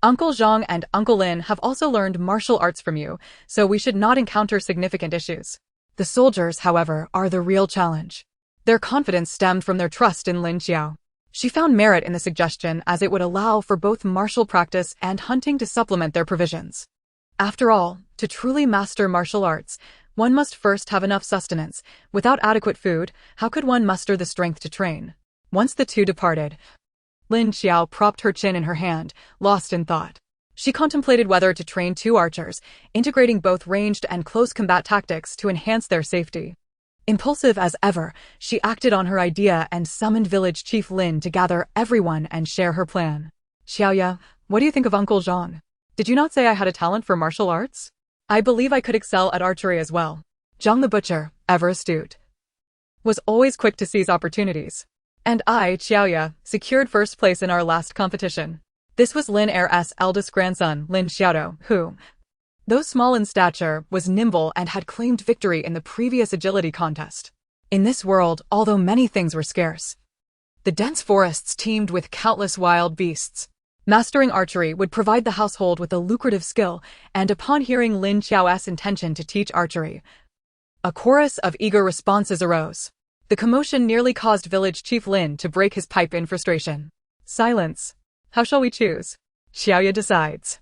Uncle Zhang and Uncle Lin have also learned martial arts from you, so we should not encounter significant issues." The soldiers, however, are the real challenge. Their confidence stemmed from their trust in Lin Qiao. She found merit in the suggestion as it would allow for both martial practice and hunting to supplement their provisions. After all, to truly master martial arts, one must first have enough sustenance. Without adequate food, how could one muster the strength to train? Once the two departed, Lin Qiao propped her chin in her hand, lost in thought. She contemplated whether to train two archers, integrating both ranged and close combat tactics to enhance their safety. Impulsive as ever, she acted on her idea and summoned village chief Lin to gather everyone and share her plan. Xiaoya, what do you think of Uncle Zhang? Did you not say I had a talent for martial arts? I believe I could excel at archery as well. Zhang the butcher, ever astute, was always quick to seize opportunities. And I, Xiaoya, secured first place in our last competition. This was Lin Heir's eldest grandson, Lin Qiao, who, though small in stature, was nimble and had claimed victory in the previous agility contest. In this world, although many things were scarce, the dense forests teemed with countless wild beasts. Mastering archery would provide the household with a lucrative skill, and upon hearing Lin Qiao's intention to teach archery, a chorus of eager responses arose. The commotion nearly caused village chief Lin to break his pipe in frustration. Silence. How shall we choose? Xiaoya decides.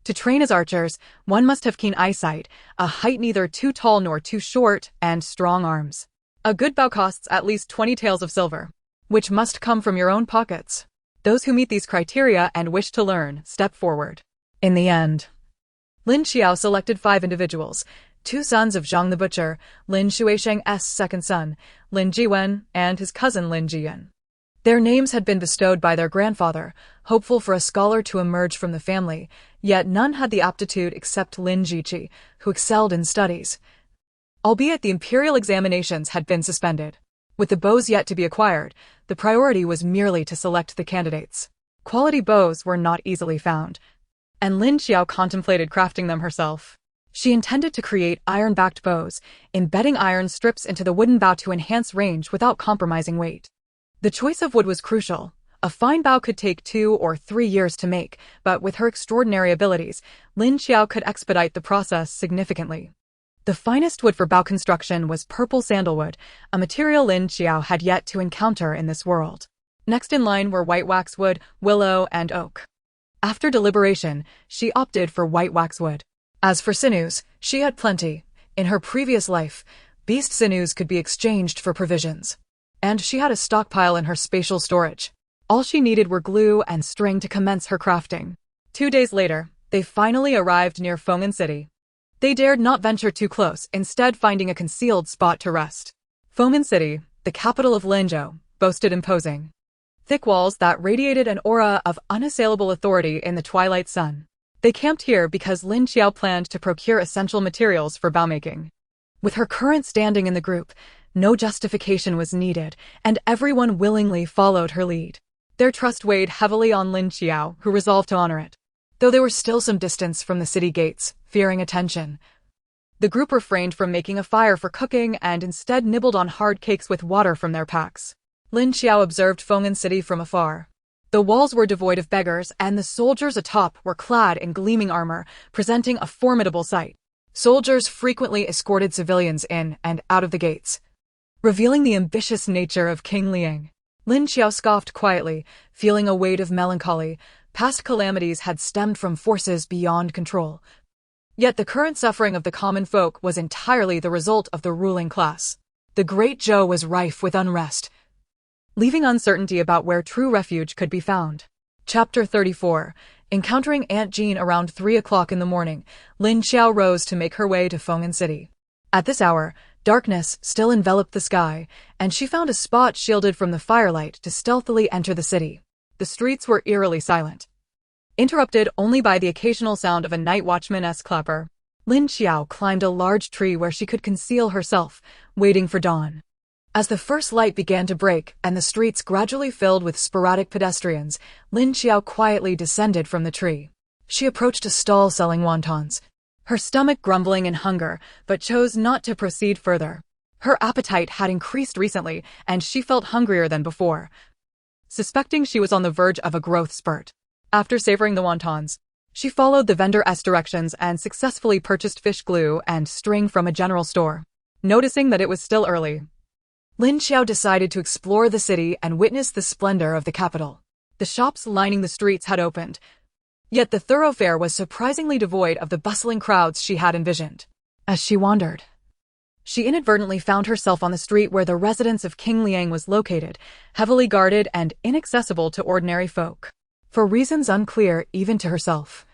To train as archers, one must have keen eyesight, a height neither too tall nor too short, and strong arms. A good bow costs at least 20 taels of silver, which must come from your own pockets. Those who meet these criteria and wish to learn, step forward. In the end, Lin Qiao selected 5 individuals, 2 sons of Zhang the butcher, Lin Shuisheng's second son, Lin Jiwen, and his cousin Lin Jiyan. Their names had been bestowed by their grandfather, hopeful for a scholar to emerge from the family, yet none had the aptitude except Lin Jiqi, who excelled in studies. Albeit the imperial examinations had been suspended. With the bows yet to be acquired, the priority was merely to select the candidates. Quality bows were not easily found, and Lin Qiao contemplated crafting them herself. She intended to create iron-backed bows, embedding iron strips into the wooden bow to enhance range without compromising weight. The choice of wood was crucial. A fine bow could take 2 or 3 years to make, but with her extraordinary abilities, Lin Qiao could expedite the process significantly. The finest wood for bow construction was purple sandalwood, a material Lin Qiao had yet to encounter in this world. Next in line were white waxwood, willow, and oak. After deliberation, she opted for white waxwood. As for sinews, she had plenty. In her previous life, beast sinews could be exchanged for provisions. And she had a stockpile in her spatial storage. All she needed were glue and string to commence her crafting. 2 days later, they finally arrived near Feng'an City. They dared not venture too close, instead finding a concealed spot to rest. Feng'an City, the capital of Lanzhou, boasted imposing thick walls that radiated an aura of unassailable authority in the twilight sun. They camped here because Lin Qiao planned to procure essential materials for bowmaking. With her current standing in the group, no justification was needed, and everyone willingly followed her lead. Their trust weighed heavily on Lin Qiao, who resolved to honor it. Though they were still some distance from the city gates, fearing attention, the group refrained from making a fire for cooking and instead nibbled on hard cakes with water from their packs. Lin Qiao observed Feng'an City from afar. The walls were devoid of beggars, and the soldiers atop were clad in gleaming armor, presenting a formidable sight. Soldiers frequently escorted civilians in and out of the gates, revealing the ambitious nature of King Liang. Lin Qiao scoffed quietly, feeling a weight of melancholy. Past calamities had stemmed from forces beyond control. Yet the current suffering of the common folk was entirely the result of the ruling class. The Great Zhou was rife with unrest, leaving uncertainty about where true refuge could be found. Chapter 34. Encountering Aunt Jean around 3 o'clock in the morning, Lin Qiao rose to make her way to Feng'an City. At this hour, darkness still enveloped the sky, and she found a spot shielded from the firelight to stealthily enter the city. The streets were eerily silent, interrupted only by the occasional sound of a night watchman's clapper. Lin Qiao climbed a large tree where she could conceal herself, waiting for dawn. As the first light began to break and the streets gradually filled with sporadic pedestrians, Lin Qiao quietly descended from the tree. She approached a stall selling wontons, her stomach grumbling in hunger, but chose not to proceed further. Her appetite had increased recently, and she felt hungrier than before, suspecting she was on the verge of a growth spurt. After savoring the wontons, she followed the vendor's directions and successfully purchased fish glue and string from a general store. Noticing that it was still early, Lin Qiao decided to explore the city and witness the splendor of the capital. The shops lining the streets had opened, yet the thoroughfare was surprisingly devoid of the bustling crowds she had envisioned. As she wandered, she inadvertently found herself on the street where the residence of King Liang was located, heavily guarded and inaccessible to ordinary folk. For reasons unclear even to herself,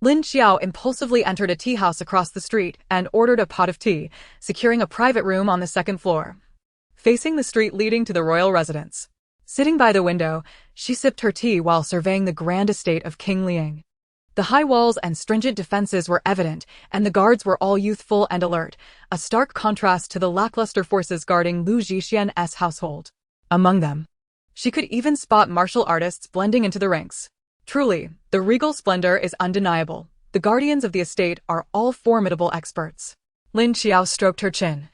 Lin Qiao impulsively entered a tea house across the street and ordered a pot of tea, securing a private room on the second floor, facing the street leading to the royal residence. Sitting by the window, she sipped her tea while surveying the grand estate of King Liang. The high walls and stringent defenses were evident, and the guards were all youthful and alert, a stark contrast to the lackluster forces guarding Lu Zhixian's household. Among them, she could even spot martial artists blending into the ranks. Truly, the regal splendor is undeniable. The guardians of the estate are all formidable experts. Lin Qiao stroked her chin,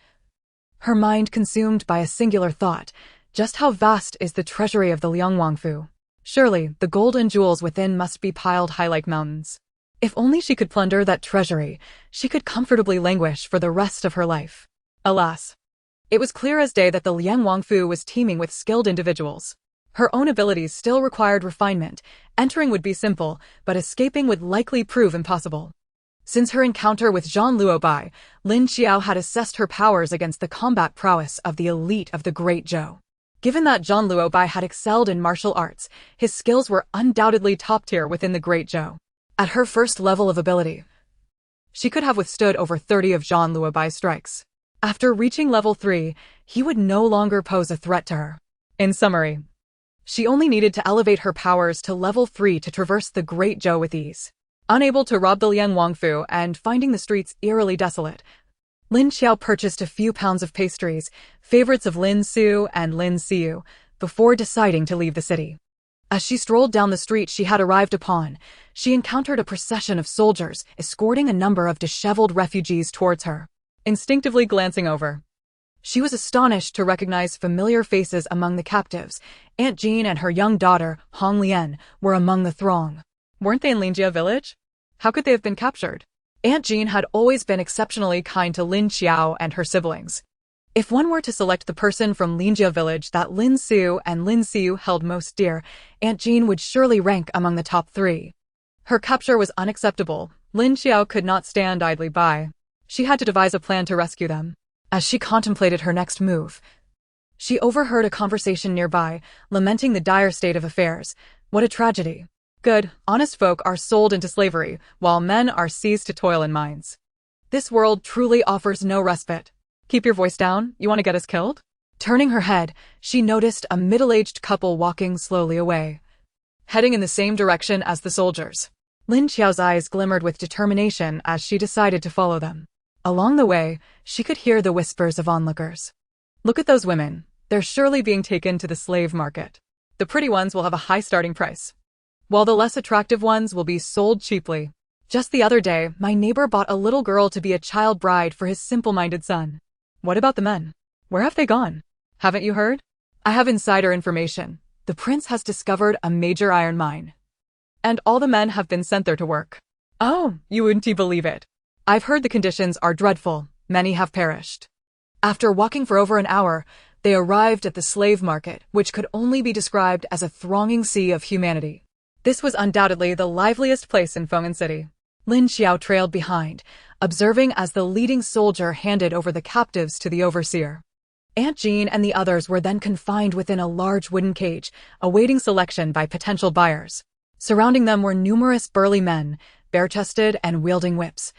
her mind consumed by a singular thought. Just how vast is the treasury of the Liangwangfu? Surely, the gold and jewels within must be piled high like mountains. If only she could plunder that treasury, she could comfortably languish for the rest of her life. Alas, it was clear as day that the Liangwangfu was teeming with skilled individuals. Her own abilities still required refinement. Entering would be simple, but escaping would likely prove impossible. Since her encounter with Zhang Luobai, Lin Qiao had assessed her powers against the combat prowess of the elite of the Great Zhou. Given that Zhang Luobai had excelled in martial arts, his skills were undoubtedly top-tier within the Great Zhou. At her first level of ability, she could have withstood over 30 of Zhang Luobai's strikes. After reaching level 3, he would no longer pose a threat to her. In summary, she only needed to elevate her powers to level 3 to traverse the Great Zhou with ease. Unable to rob the Liangwangfu and finding the streets eerily desolate, Lin Qiao purchased a few pounds of pastries, favorites of Lin Su and Lin Xiu, before deciding to leave the city. As she strolled down the street she had arrived upon, she encountered a procession of soldiers escorting a number of disheveled refugees towards her. Instinctively glancing over, she was astonished to recognize familiar faces among the captives. Aunt Jean and her young daughter, Hong Lian, were among the throng. Weren't they in Linjia village? How could they have been captured? Aunt Jean had always been exceptionally kind to Lin Qiao and her siblings. If one were to select the person from Linjia village that Lin Su and Lin Xiu held most dear, Aunt Jean would surely rank among the top 3. Her capture was unacceptable. Lin Qiao could not stand idly by. She had to devise a plan to rescue them. As she contemplated her next move, she overheard a conversation nearby, lamenting the dire state of affairs. What a tragedy. Good, honest folk are sold into slavery, while men are seized to toil in mines. This world truly offers no respite. Keep your voice down, you want to get us killed? Turning her head, she noticed a middle-aged couple walking slowly away, heading in the same direction as the soldiers. Lin Qiao's eyes glimmered with determination as she decided to follow them. Along the way, she could hear the whispers of onlookers. Look at those women. They're surely being taken to the slave market. The pretty ones will have a high starting price, while the less attractive ones will be sold cheaply. Just the other day, my neighbor bought a little girl to be a child bride for his simple-minded son. What about the men? Where have they gone? Haven't you heard? I have insider information. The prince has discovered a major iron mine, and all the men have been sent there to work. Oh, you wouldn't believe it. I've heard the conditions are dreadful. Many have perished. After walking for over an hour, they arrived at the slave market, which could only be described as a thronging sea of humanity. This was undoubtedly the liveliest place in Feng'an City. Lin Qiao trailed behind, observing as the leading soldier handed over the captives to the overseer. Aunt Jean and the others were then confined within a large wooden cage, awaiting selection by potential buyers. Surrounding them were numerous burly men, bare-chested and wielding whips,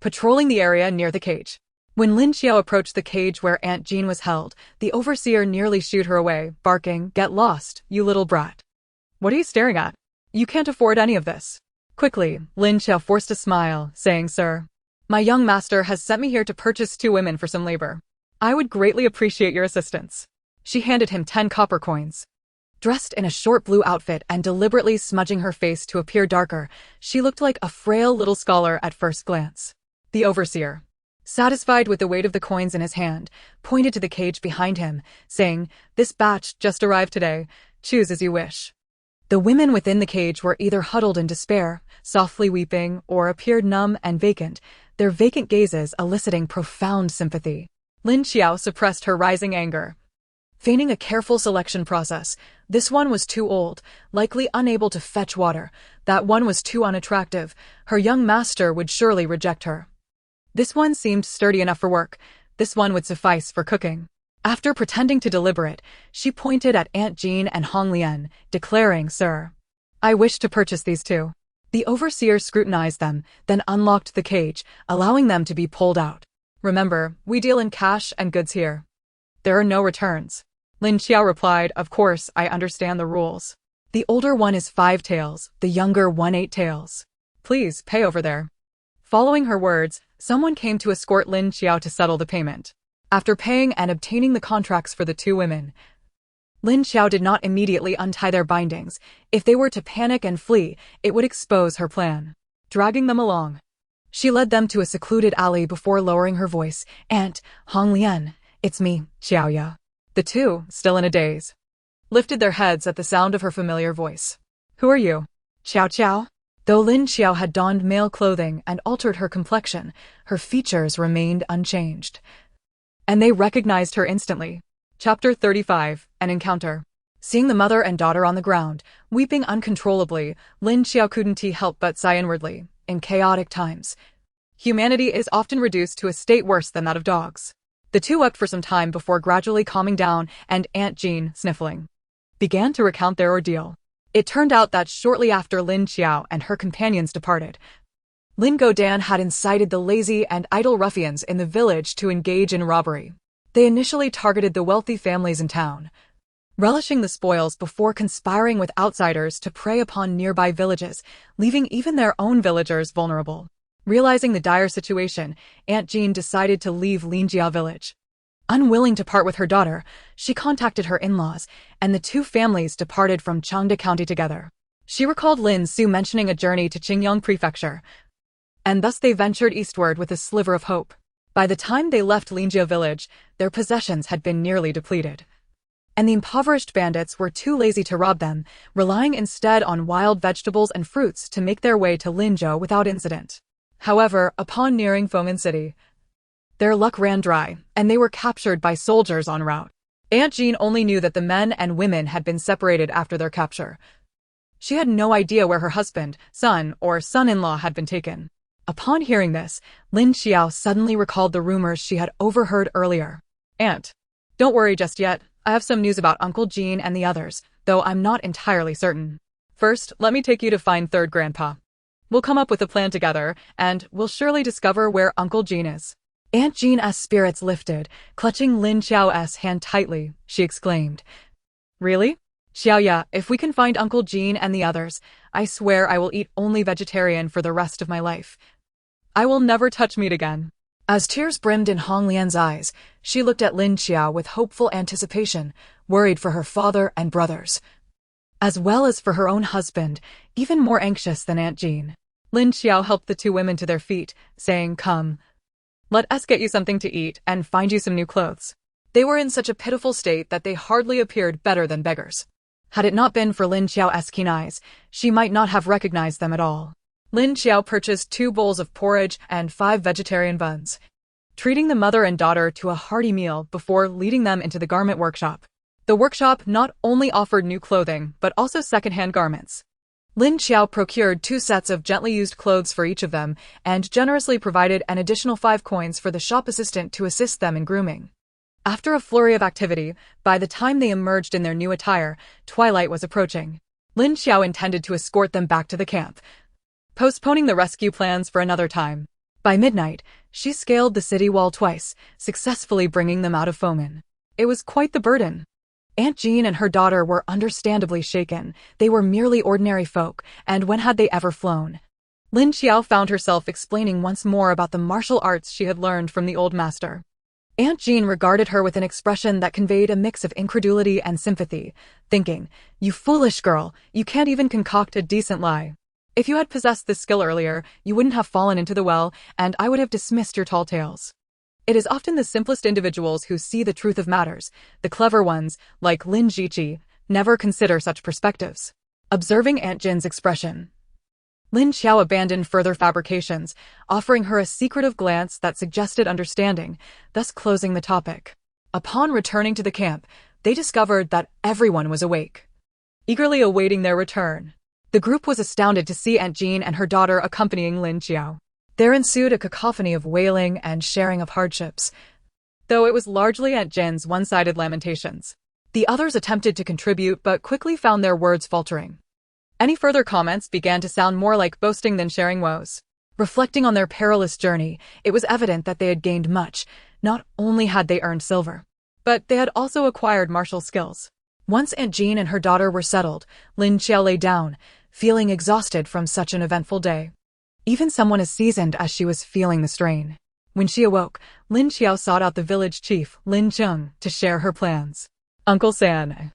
patrolling the area near the cage. When Lin Qiao approached the cage where Aunt Jean was held, the overseer nearly shooed her away, barking, "Get lost, you little brat. What are you staring at? You can't afford any of this." Quickly, Lin Qiao forced a smile, saying, "Sir, my young master has sent me here to purchase 2 women for some labor. I would greatly appreciate your assistance." She handed him 10 copper coins. Dressed in a short blue outfit and deliberately smudging her face to appear darker, she looked like a frail little scholar at first glance. The overseer, satisfied with the weight of the coins in his hand, pointed to the cage behind him, saying, "This batch just arrived today. Choose as you wish." The women within the cage were either huddled in despair, softly weeping, or appeared numb and vacant, their vacant gazes eliciting profound sympathy. Lin Qiao suppressed her rising anger. Feigning a careful selection process, this one was too old, likely unable to fetch water. That one was too unattractive. Her young master would surely reject her. This one seemed sturdy enough for work. This one would suffice for cooking. After pretending to deliberate, she pointed at Aunt Jean and Hong Lian, declaring, "Sir, I wish to purchase these two." The overseer scrutinized them, then unlocked the cage, allowing them to be pulled out. "Remember, we deal in cash and goods here. There are no returns." Lin Qiao replied, "Of course, I understand the rules. The older one is 5 taels, the younger 8 taels. Please pay over there." Following her words, someone came to escort Lin Qiao to settle the payment. After paying and obtaining the contracts for the 2 women, Lin Qiao did not immediately untie their bindings. If they were to panic and flee, it would expose her plan. Dragging them along, she led them to a secluded alley before lowering her voice. "Aunt, Hong Lian, it's me, Xiaoya." The two, still in a daze, lifted their heads at the sound of her familiar voice. "Who are you?" "Qiao Qiao." Though Lin Qiao had donned male clothing and altered her complexion, her features remained unchanged, and they recognized her instantly. Chapter 35, An Encounter. Seeing the mother and daughter on the ground, weeping uncontrollably, Lin Qiao couldn't help but sigh inwardly. In chaotic times, humanity is often reduced to a state worse than that of dogs. The two wept for some time before gradually calming down, and Aunt Jean, sniffling, began to recount their ordeal. It turned out that shortly after Lin Qiao and her companions departed, Lin Godan had incited the lazy and idle ruffians in the village to engage in robbery. They initially targeted the wealthy families in town, relishing the spoils before conspiring with outsiders to prey upon nearby villages, leaving even their own villagers vulnerable. Realizing the dire situation, Aunt Jean decided to leave Lin Qiao village. Unwilling to part with her daughter, she contacted her in-laws, and the 2 families departed from Changde County together. She recalled Lin Su mentioning a journey to Qingyang Prefecture, and thus they ventured eastward with a sliver of hope. By the time they left Linjiao village, their possessions had been nearly depleted, and the impoverished bandits were too lazy to rob them, relying instead on wild vegetables and fruits to make their way to Linzhou without incident. However, upon nearing Fomin City, their luck ran dry, and they were captured by soldiers en route. Aunt Jean only knew that the men and women had been separated after their capture. She had no idea where her husband, son, or son-in-law had been taken. Upon hearing this, Lin Qiao suddenly recalled the rumors she had overheard earlier. "Aunt, don't worry just yet. I have some news about Uncle Jean and the others, though I'm not entirely certain. First, let me take you to find third grandpa. We'll come up with a plan together, and we'll surely discover where Uncle Jean is." Aunt Jean's spirits lifted. Clutching Lin Qiao's hand tightly, she exclaimed, "Really? Xiaoya, if we can find Uncle Jean and the others, I swear I will eat only vegetarian for the rest of my life. I will never touch meat again." As tears brimmed in Hong Lian's eyes, she looked at Lin Qiao with hopeful anticipation, worried for her father and brothers, as well as for her own husband, even more anxious than Aunt Jean. Lin Qiao helped the 2 women to their feet, saying, "Come, let us get you something to eat and find you some new clothes." They were in such a pitiful state that they hardly appeared better than beggars. Had it not been for Lin Qiao's keen eyes, she might not have recognized them at all. Lin Qiao purchased 2 bowls of porridge and 5 vegetarian buns, treating the mother and daughter to a hearty meal before leading them into the garment workshop. The workshop not only offered new clothing, but also second-hand garments. Lin Qiao procured 2 sets of gently used clothes for each of them, and generously provided an additional 5 coins for the shop assistant to assist them in grooming. After a flurry of activity, by the time they emerged in their new attire, twilight was approaching. Lin Qiao intended to escort them back to the camp, postponing the rescue plans for another time. By midnight, she scaled the city wall twice, successfully bringing them out of Fomin. It was quite the burden. Aunt Jean and her daughter were understandably shaken. They were merely ordinary folk, and when had they ever flown? Lin Qiao found herself explaining once more about the martial arts she had learned from the old master. Aunt Jean regarded her with an expression that conveyed a mix of incredulity and sympathy, thinking, "You foolish girl, you can't even concoct a decent lie. If you had possessed this skill earlier, you wouldn't have fallen into the well, and I would have dismissed your tall tales." It is often the simplest individuals who see the truth of matters. The clever ones, like Lin Jiqi, never consider such perspectives. Observing Aunt Jin's expression, Lin Qiao abandoned further fabrications, offering her a secretive glance that suggested understanding, thus closing the topic. Upon returning to the camp, they discovered that everyone was awake, eagerly awaiting their return. The group was astounded to see Aunt Jin and her daughter accompanying Lin Qiao. There ensued a cacophony of wailing and sharing of hardships, though it was largely Aunt Jin's one-sided lamentations. The others attempted to contribute but quickly found their words faltering. Any further comments began to sound more like boasting than sharing woes. Reflecting on their perilous journey, it was evident that they had gained much. Not only had they earned silver, but they had also acquired martial skills. Once Aunt Jin and her daughter were settled, Lin Qiao lay down, feeling exhausted from such an eventful day. Even someone as seasoned as she was feeling the strain. When she awoke, Lin Qiao sought out the village chief, Lin Cheng, to share her plans. Uncle San,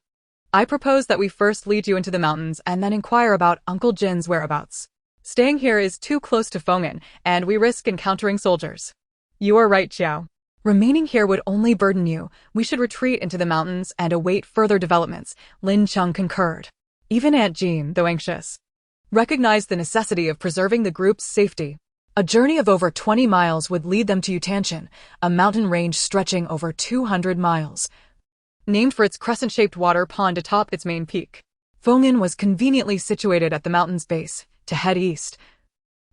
I propose that we first lead you into the mountains and then inquire about Uncle Jin's whereabouts. Staying here is too close to Feng'an, and we risk encountering soldiers. You are right, Qiao. Remaining here would only burden you. We should retreat into the mountains and await further developments, Lin Cheng concurred. Even Aunt Jin, though anxious, recognized the necessity of preserving the group's safety. A journey of over 20 miles would lead them to Yutanshan, a mountain range stretching over 200 miles. Named for its crescent-shaped water pond atop its main peak, Feng'an was conveniently situated at the mountain's base. To head east,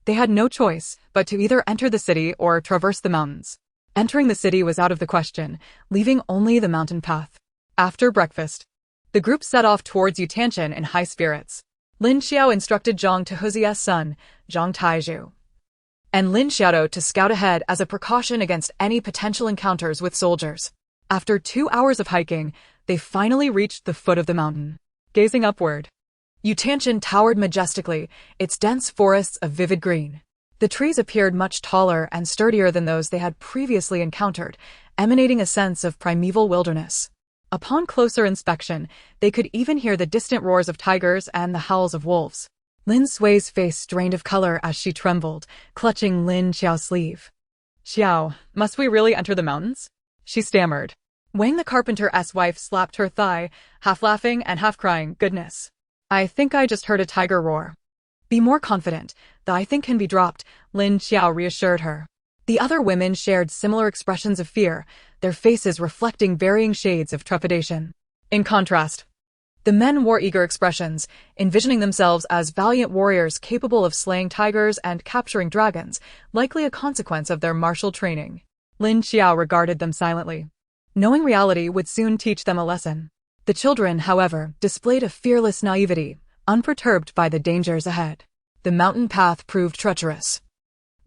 they had no choice but to either enter the city or traverse the mountains. Entering the city was out of the question, leaving only the mountain path. After breakfast, the group set off towards Yutanshan in high spirits. Lin Qiao instructed Zhang Tuhuzi's son, Zhang Taizhu, and Lin Xiaodo to scout ahead as a precaution against any potential encounters with soldiers. After 2 hours of hiking, they finally reached the foot of the mountain. Gazing upward, Yutanshan towered majestically, its dense forests of vivid green. The trees appeared much taller and sturdier than those they had previously encountered, emanating a sense of primeval wilderness. Upon closer inspection, they could even hear the distant roars of tigers and the howls of wolves. Lin Sui's face drained of color as she trembled, clutching Lin Qiao's sleeve. Qiao, must we really enter the mountains? She stammered. Wang the carpenter's wife slapped her thigh, half laughing and half crying, goodness. I think I just heard a tiger roar. Be more confident, the I think can be dropped, Lin Qiao reassured her. The other women shared similar expressions of fear, their faces reflecting varying shades of trepidation. In contrast, the men wore eager expressions, envisioning themselves as valiant warriors capable of slaying tigers and capturing dragons, likely a consequence of their martial training. Lin Qiao regarded them silently. Knowing reality would soon teach them a lesson. The children, however, displayed a fearless naivety, unperturbed by the dangers ahead. The mountain path proved treacherous.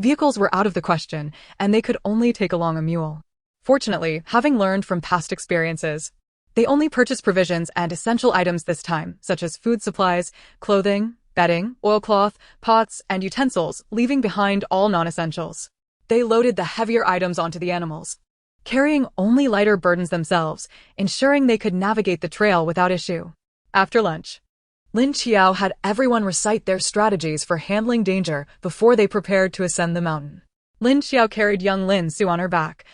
Vehicles were out of the question, and they could only take along a mule. Fortunately, having learned from past experiences, they only purchased provisions and essential items this time, such as food supplies, clothing, bedding, oilcloth, pots, and utensils, leaving behind all non-essentials. They loaded the heavier items onto the animals, carrying only lighter burdens themselves, ensuring they could navigate the trail without issue. After lunch, Lin Qiao had everyone recite their strategies for handling danger before they prepared to ascend the mountain. Lin Qiao carried young Lin Su on her back,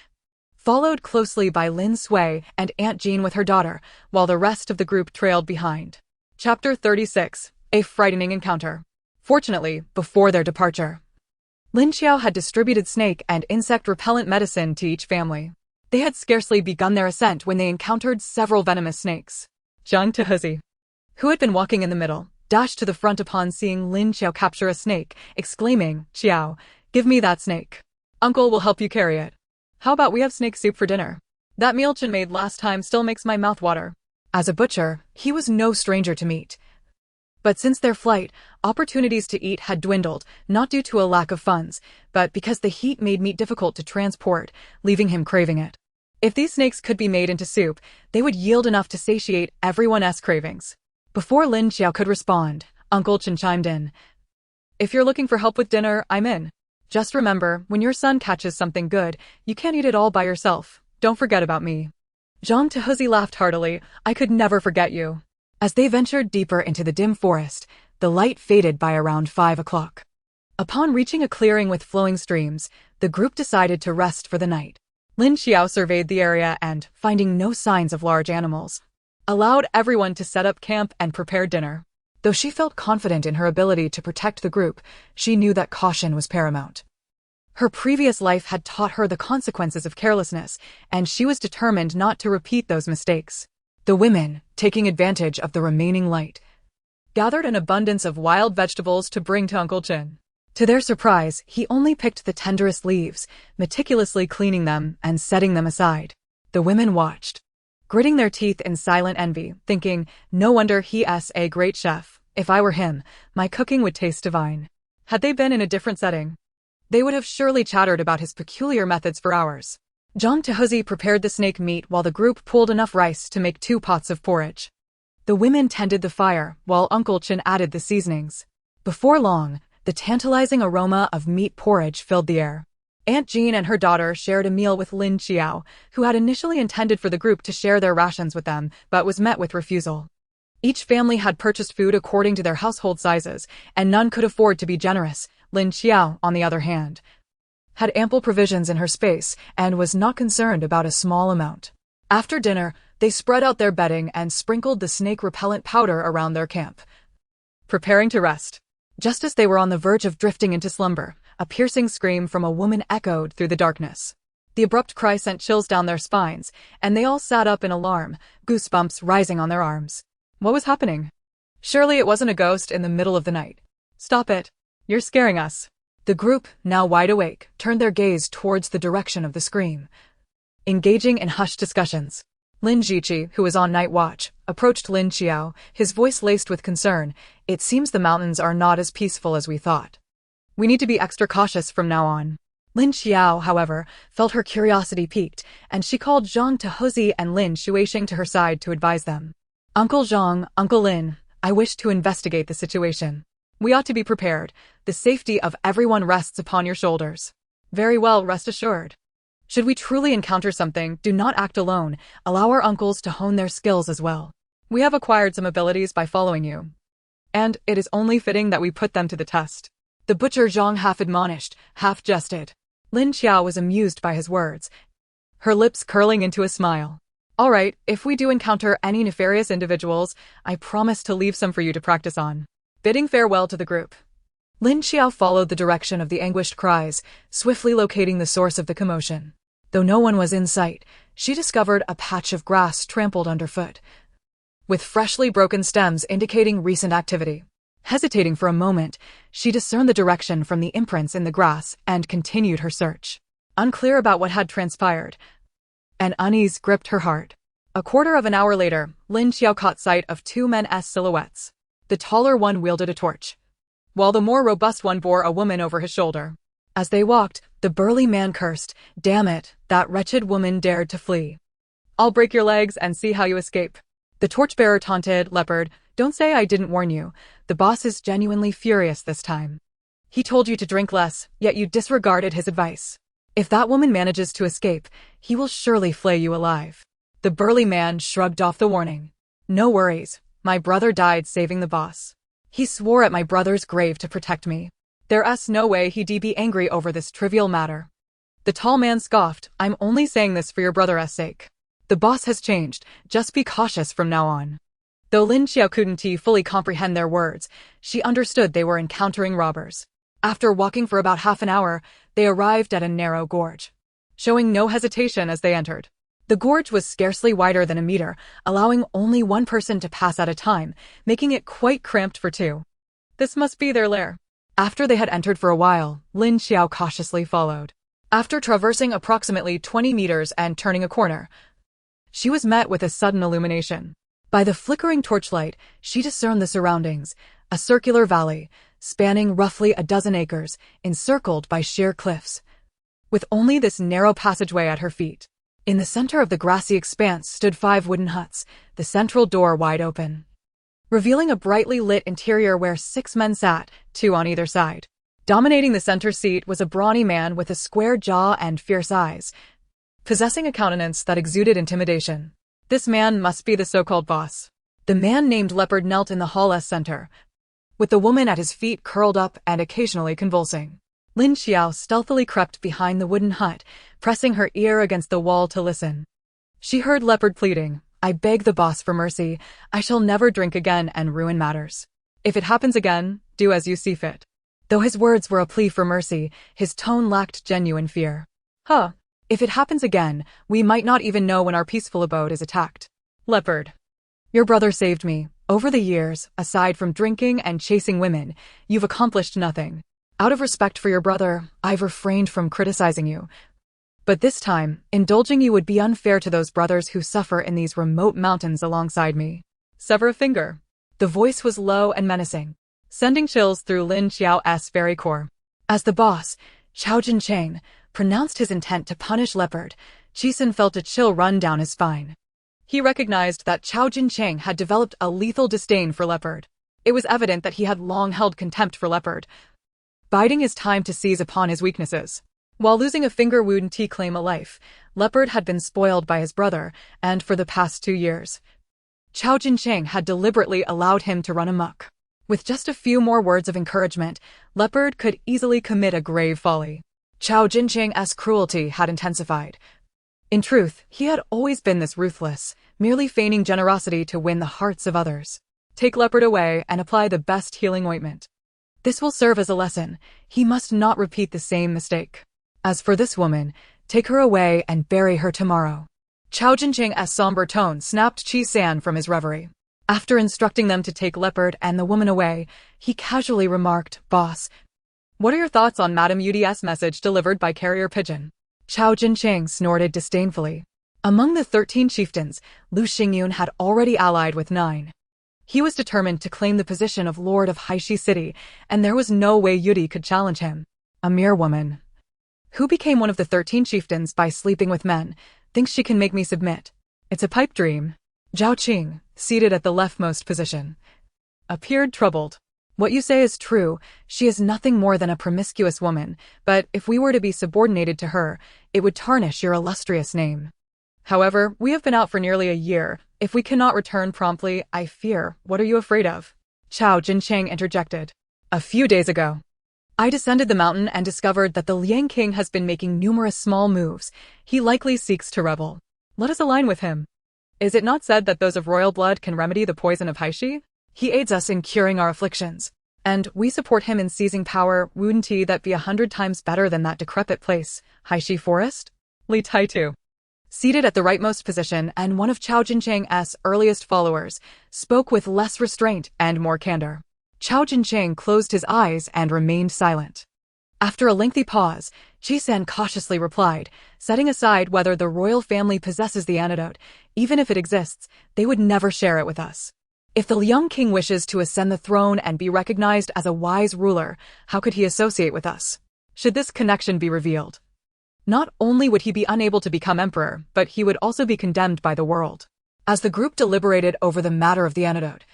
followed closely by Lin Sui and Aunt Jin with her daughter, while the rest of the group trailed behind. Chapter 36. A frightening encounter. Fortunately, before their departure, Lin Qiao had distributed snake and insect repellent medicine to each family. They had scarcely begun their ascent when they encountered several venomous snakes. Zhang Tuhuzi, who had been walking in the middle, dashed to the front upon seeing Lin Qiao capture a snake, exclaiming, Qiao, give me that snake. Uncle will help you carry it. How about we have snake soup for dinner? That meal Chen made last time still makes my mouth water. As a butcher, he was no stranger to meat. But since their flight, opportunities to eat had dwindled, not due to a lack of funds, but because the heat made meat difficult to transport, leaving him craving it. If these snakes could be made into soup, they would yield enough to satiate everyone's cravings. Before Lin Qiao could respond, Uncle Chen chimed in. If you're looking for help with dinner, I'm in. Just remember, when your son catches something good, you can't eat it all by yourself. Don't forget about me. Zhang Tuhuzi laughed heartily. I could never forget you. As they ventured deeper into the dim forest, the light faded by around 5 o'clock. Upon reaching a clearing with flowing streams, the group decided to rest for the night. Lin Qiao surveyed the area and, finding no signs of large animals, allowed everyone to set up camp and prepare dinner. Though she felt confident in her ability to protect the group, she knew that caution was paramount. Her previous life had taught her the consequences of carelessness, and she was determined not to repeat those mistakes. The women, taking advantage of the remaining light, gathered an abundance of wild vegetables to bring to Uncle Chin. To their surprise, he only picked the tenderest leaves, meticulously cleaning them and setting them aside. The women watched, gritting their teeth in silent envy, thinking, no wonder he's a great chef. If I were him, my cooking would taste divine. Had they been in a different setting, they would have surely chattered about his peculiar methods for hours. Zhang Tehuzi prepared the snake meat while the group pulled enough rice to make 2 pots of porridge. The women tended the fire, while Uncle Chin added the seasonings. Before long, the tantalizing aroma of meat porridge filled the air. Aunt Jean and her daughter shared a meal with Lin Qiao, who had initially intended for the group to share their rations with them, but was met with refusal. Each family had purchased food according to their household sizes, and none could afford to be generous. Lin Qiao, on the other hand, had ample provisions in her space and was not concerned about a small amount. After dinner, they spread out their bedding and sprinkled the snake-repellent powder around their camp, preparing to rest. Just as they were on the verge of drifting into slumber, a piercing scream from a woman echoed through the darkness. The abrupt cry sent chills down their spines, and they all sat up in alarm, goosebumps rising on their arms. What was happening? Surely it wasn't a ghost in the middle of the night. Stop it. You're scaring us. The group, now wide awake, turned their gaze towards the direction of the scream, engaging in hushed discussions. Lin Jiqi, who was on night watch, approached Lin Qiao, his voice laced with concern. It seems the mountains are not as peaceful as we thought. We need to be extra cautious from now on. Lin Qiao, however, felt her curiosity piqued, and she called Zhang Tehuzi and Lin Shuixing to her side to advise them. Uncle Zhang, Uncle Lin, I wish to investigate the situation. We ought to be prepared. The safety of everyone rests upon your shoulders. Very well, rest assured. Should we truly encounter something, do not act alone. Allow our uncles to hone their skills as well. We have acquired some abilities by following you, and it is only fitting that we put them to the test. The butcher Zhang half admonished, half jested. Lin Qiao was amused by his words, her lips curling into a smile. All right, if we do encounter any nefarious individuals, I promise to leave some for you to practice on. Bidding farewell to the group, Lin Qiao followed the direction of the anguished cries, swiftly locating the source of the commotion. Though no one was in sight, she discovered a patch of grass trampled underfoot, with freshly broken stems indicating recent activity. Hesitating for a moment, she discerned the direction from the imprints in the grass and continued her search. Unclear about what had transpired, an unease gripped her heart. A quarter of an hour later, Lin Qiao caught sight of 2 men's silhouettes. The taller one wielded a torch, while the more robust one bore a woman over his shoulder. As they walked, the burly man cursed, "Damn it, that wretched woman dared to flee. I'll break your legs and see how you escape." The torchbearer taunted, "Leopard, don't say I didn't warn you. The boss is genuinely furious this time. He told you to drink less, yet you disregarded his advice. If that woman manages to escape, he will surely flay you alive." The burly man shrugged off the warning. "No worries, my brother died saving the boss. He swore at my brother's grave to protect me. There's no way he'd be angry over this trivial matter." The tall man scoffed, "I'm only saying this for your brother's sake. The boss has changed, just be cautious from now on." Though Lin Qiao couldn't fully comprehend their words, she understood they were encountering robbers. After walking for about half an hour, they arrived at a narrow gorge, showing no hesitation as they entered. The gorge was scarcely wider than a meter, allowing only one person to pass at a time, making it quite cramped for 2. This must be their lair. After they had entered for a while, Lin Qiao cautiously followed. After traversing approximately 20 meters and turning a corner, she was met with a sudden illumination. By the flickering torchlight, she discerned the surroundings, a circular valley, spanning roughly a dozen acres, encircled by sheer cliffs, with only this narrow passageway at her feet. In the center of the grassy expanse stood 5 wooden huts, the central door wide open, revealing a brightly lit interior where 6 men sat, 2 on either side. Dominating the center seat was a brawny man with a square jaw and fierce eyes, possessing a countenance that exuded intimidation. This man must be the so-called boss. The man named Leopard knelt in the hall's center, with the woman at his feet curled up and occasionally convulsing. Lin Qiao stealthily crept behind the wooden hut, pressing her ear against the wall to listen. She heard Leopard pleading, "I beg the boss for mercy. I shall never drink again and ruin matters." If it happens again, do as you see fit. Though his words were a plea for mercy, his tone lacked genuine fear. Huh. If it happens again, we might not even know when our peaceful abode is attacked. Leopard. Your brother saved me. Over the years, aside from drinking and chasing women, you've accomplished nothing. Out of respect for your brother, I've refrained from criticizing you. But this time, indulging you would be unfair to those brothers who suffer in these remote mountains alongside me. Sever a finger. The voice was low and menacing, sending chills through Lin Qiao's very core. As the boss, Qiao Jincheng, pronounced his intent to punish Leopard, Qisen felt a chill run down his spine. He recognized that Qiao Jincheng had developed a lethal disdain for Leopard. It was evident that he had long held contempt for Leopard, biding his time to seize upon his weaknesses. While losing a finger wound to claim a life, Leopard had been spoiled by his brother, and for the past 2 years, Qiao Jincheng had deliberately allowed him to run amok. With just a few more words of encouragement, Leopard could easily commit a grave folly. Qiao Jincheng's cruelty had intensified. In truth, he had always been this ruthless, merely feigning generosity to win the hearts of others. Take Leopard away and apply the best healing ointment. This will serve as a lesson. He must not repeat the same mistake. As for this woman, take her away and bury her tomorrow. Qiao Jincheng's somber tone snapped Qi San from his reverie. After instructing them to take Leopard and the woman away, he casually remarked, "Boss, what are your thoughts on Madame Yudi's message delivered by carrier pigeon?" Qiao Jincheng snorted disdainfully. Among the 13 chieftains, Lu Xingyun had already allied with 9. He was determined to claim the position of Lord of Haishi City, and there was no way Yudi could challenge him. A mere woman who became one of the 13 chieftains by sleeping with men, thinks she can make me submit. It's a pipe dream. Zhao Qing, seated at the leftmost position, appeared troubled. What you say is true, she is nothing more than a promiscuous woman, but if we were to be subordinated to her, it would tarnish your illustrious name. However, we have been out for nearly a year. If we cannot return promptly, I fear, what are you afraid of? Qiao Jincheng interjected. A few days ago, I descended the mountain and discovered that the Liang King has been making numerous small moves. He likely seeks to rebel. Let us align with him. Is it not said that those of royal blood can remedy the poison of Haishi? He aids us in curing our afflictions, and we support him in seizing power. Wouldn't he that be 100 times better than that decrepit place, Haishi Forest? Li Taitu, seated at the rightmost position and one of Qiao Jincheng's earliest followers, spoke with less restraint and more candor. Qiao Jincheng closed his eyes and remained silent. After a lengthy pause, Qi San cautiously replied, setting aside whether the royal family possesses the antidote, even if it exists, they would never share it with us. If the Liang King wishes to ascend the throne and be recognized as a wise ruler, how could he associate with us? Should this connection be revealed, not only would he be unable to become emperor, but he would also be condemned by the world. As the group deliberated over the matter of the antidote,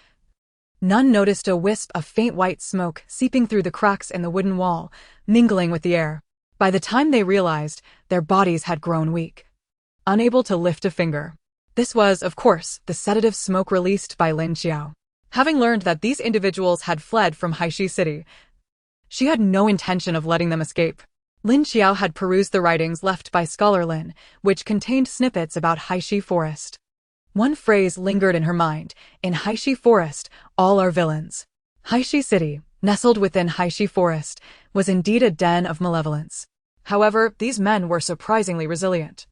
none noticed a wisp of faint white smoke seeping through the cracks in the wooden wall, mingling with the air. By the time they realized, their bodies had grown weak, unable to lift a finger. This was, of course, the sedative smoke released by Lin Qiao. Having learned that these individuals had fled from Haishi City, she had no intention of letting them escape. Lin Qiao had perused the writings left by Scholar Lin, which contained snippets about Haishi Forest. One phrase lingered in her mind: in Haishi Forest, all are villains. Haishi City, nestled within Haishi Forest, was indeed a den of malevolence. However, these men were surprisingly resilient.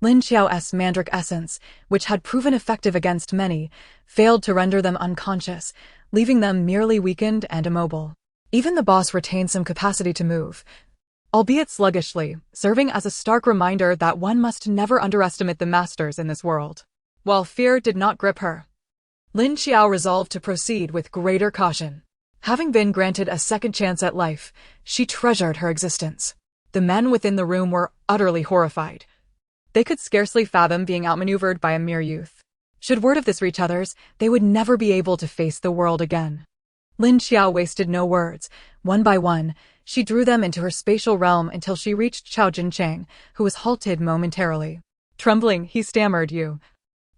Lin Qiao's mandrake essence, which had proven effective against many, failed to render them unconscious, leaving them merely weakened and immobile. Even the boss retained some capacity to move, albeit sluggishly, serving as a stark reminder that one must never underestimate the masters in this world. While fear did not grip her, Lin Qiao resolved to proceed with greater caution. Having been granted a second chance at life, she treasured her existence. The men within the room were utterly horrified. They could scarcely fathom being outmaneuvered by a mere youth. Should word of this reach others, they would never be able to face the world again. Lin Qiao wasted no words. One by one, she drew them into her spatial realm until she reached Qiao Jincheng, who was halted momentarily. Trembling, he stammered, "You.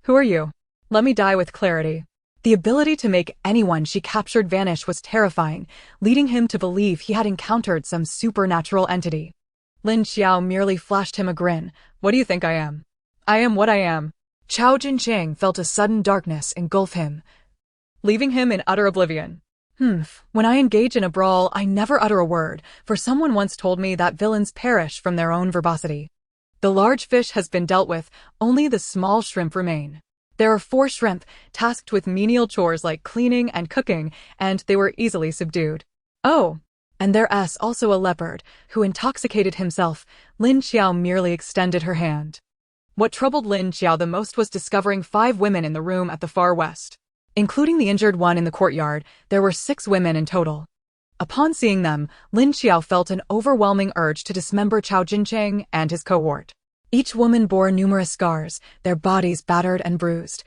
Who are you? Let me die with clarity." The ability to make anyone she captured vanish was terrifying, leading him to believe he had encountered some supernatural entity. Lin Qiao merely flashed him a grin. "What do you think I am? I am what I am." Qiao Jincheng felt a sudden darkness engulf him, leaving him in utter oblivion. When I engage in a brawl, I never utter a word, for someone once told me that villains perish from their own verbosity. The large fish has been dealt with, only the small shrimp remain. There are 4 shrimp, tasked with menial chores like cleaning and cooking, and they were easily subdued. Oh, and there's also a leopard, who intoxicated himself. Lin Qiao merely extended her hand. What troubled Lin Qiao the most was discovering 5 women in the room at the far west. Including the injured one in the courtyard, there were 6 women in total. Upon seeing them, Lin Qiao felt an overwhelming urge to dismember Chao Jincheng and his cohort. Each woman bore numerous scars, their bodies battered and bruised.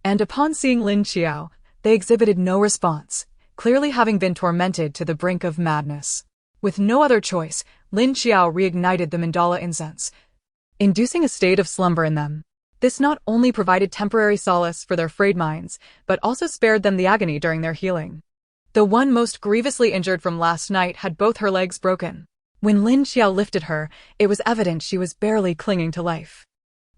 And upon seeing Lin Qiao, they exhibited no response, clearly having been tormented to the brink of madness. With no other choice, Lin Qiao reignited the mandala incense, inducing a state of slumber in them. This not only provided temporary solace for their frayed minds, but also spared them the agony during their healing. The one most grievously injured from last night had both her legs broken. When Lin Qiao lifted her, it was evident she was barely clinging to life.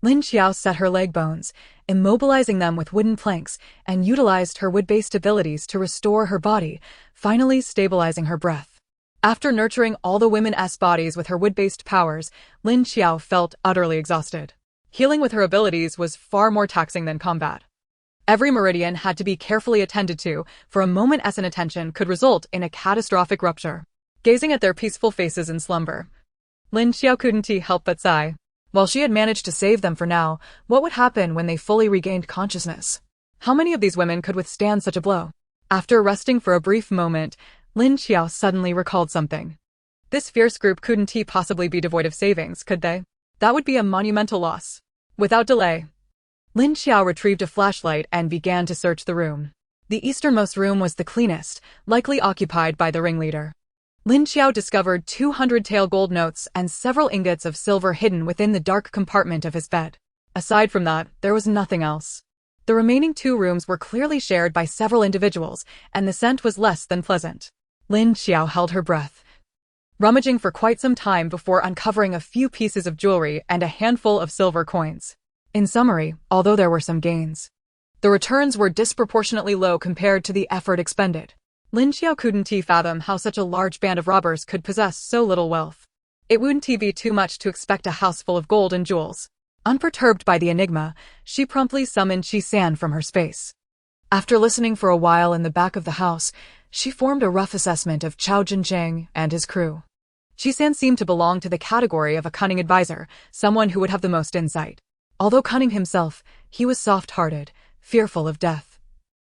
Lin Qiao set her leg bones, immobilizing them with wooden planks, and utilized her wood-based abilities to restore her body, finally stabilizing her breath. After nurturing all the women's bodies with her wood-based powers, Lin Qiao felt utterly exhausted. Healing with her abilities was far more taxing than combat. Every meridian had to be carefully attended to, for a moment's inattention could result in a catastrophic rupture. Gazing at their peaceful faces in slumber, Lin Qiao couldn't help but sigh. While she had managed to save them for now, what would happen when they fully regained consciousness? How many of these women could withstand such a blow? After resting for a brief moment, Lin Qiao suddenly recalled something. This fierce group couldn't possibly be devoid of savings, could they? That would be a monumental loss. Without delay, Lin Qiao retrieved a flashlight and began to search the room. The easternmost room was the cleanest, likely occupied by the ringleader. Lin Qiao discovered 200 tael gold notes and several ingots of silver hidden within the dark compartment of his bed. Aside from that, there was nothing else. The remaining 2 rooms were clearly shared by several individuals, and the scent was less than pleasant. Lin Qiao held her breath, rummaging for quite some time before uncovering a few pieces of jewelry and a handful of silver coins. In summary, although there were some gains, the returns were disproportionately low compared to the effort expended. Lin Qiao couldn't fathom how such a large band of robbers could possess so little wealth. It wouldn't be too much to expect a house full of gold and jewels. Unperturbed by the enigma, she promptly summoned Qi-san from her space. After listening for a while in the back of the house, she formed a rough assessment of Chao Jincheng and his crew. Qi-san seemed to belong to the category of a cunning advisor, someone who would have the most insight. Although cunning himself, he was soft-hearted, fearful of death,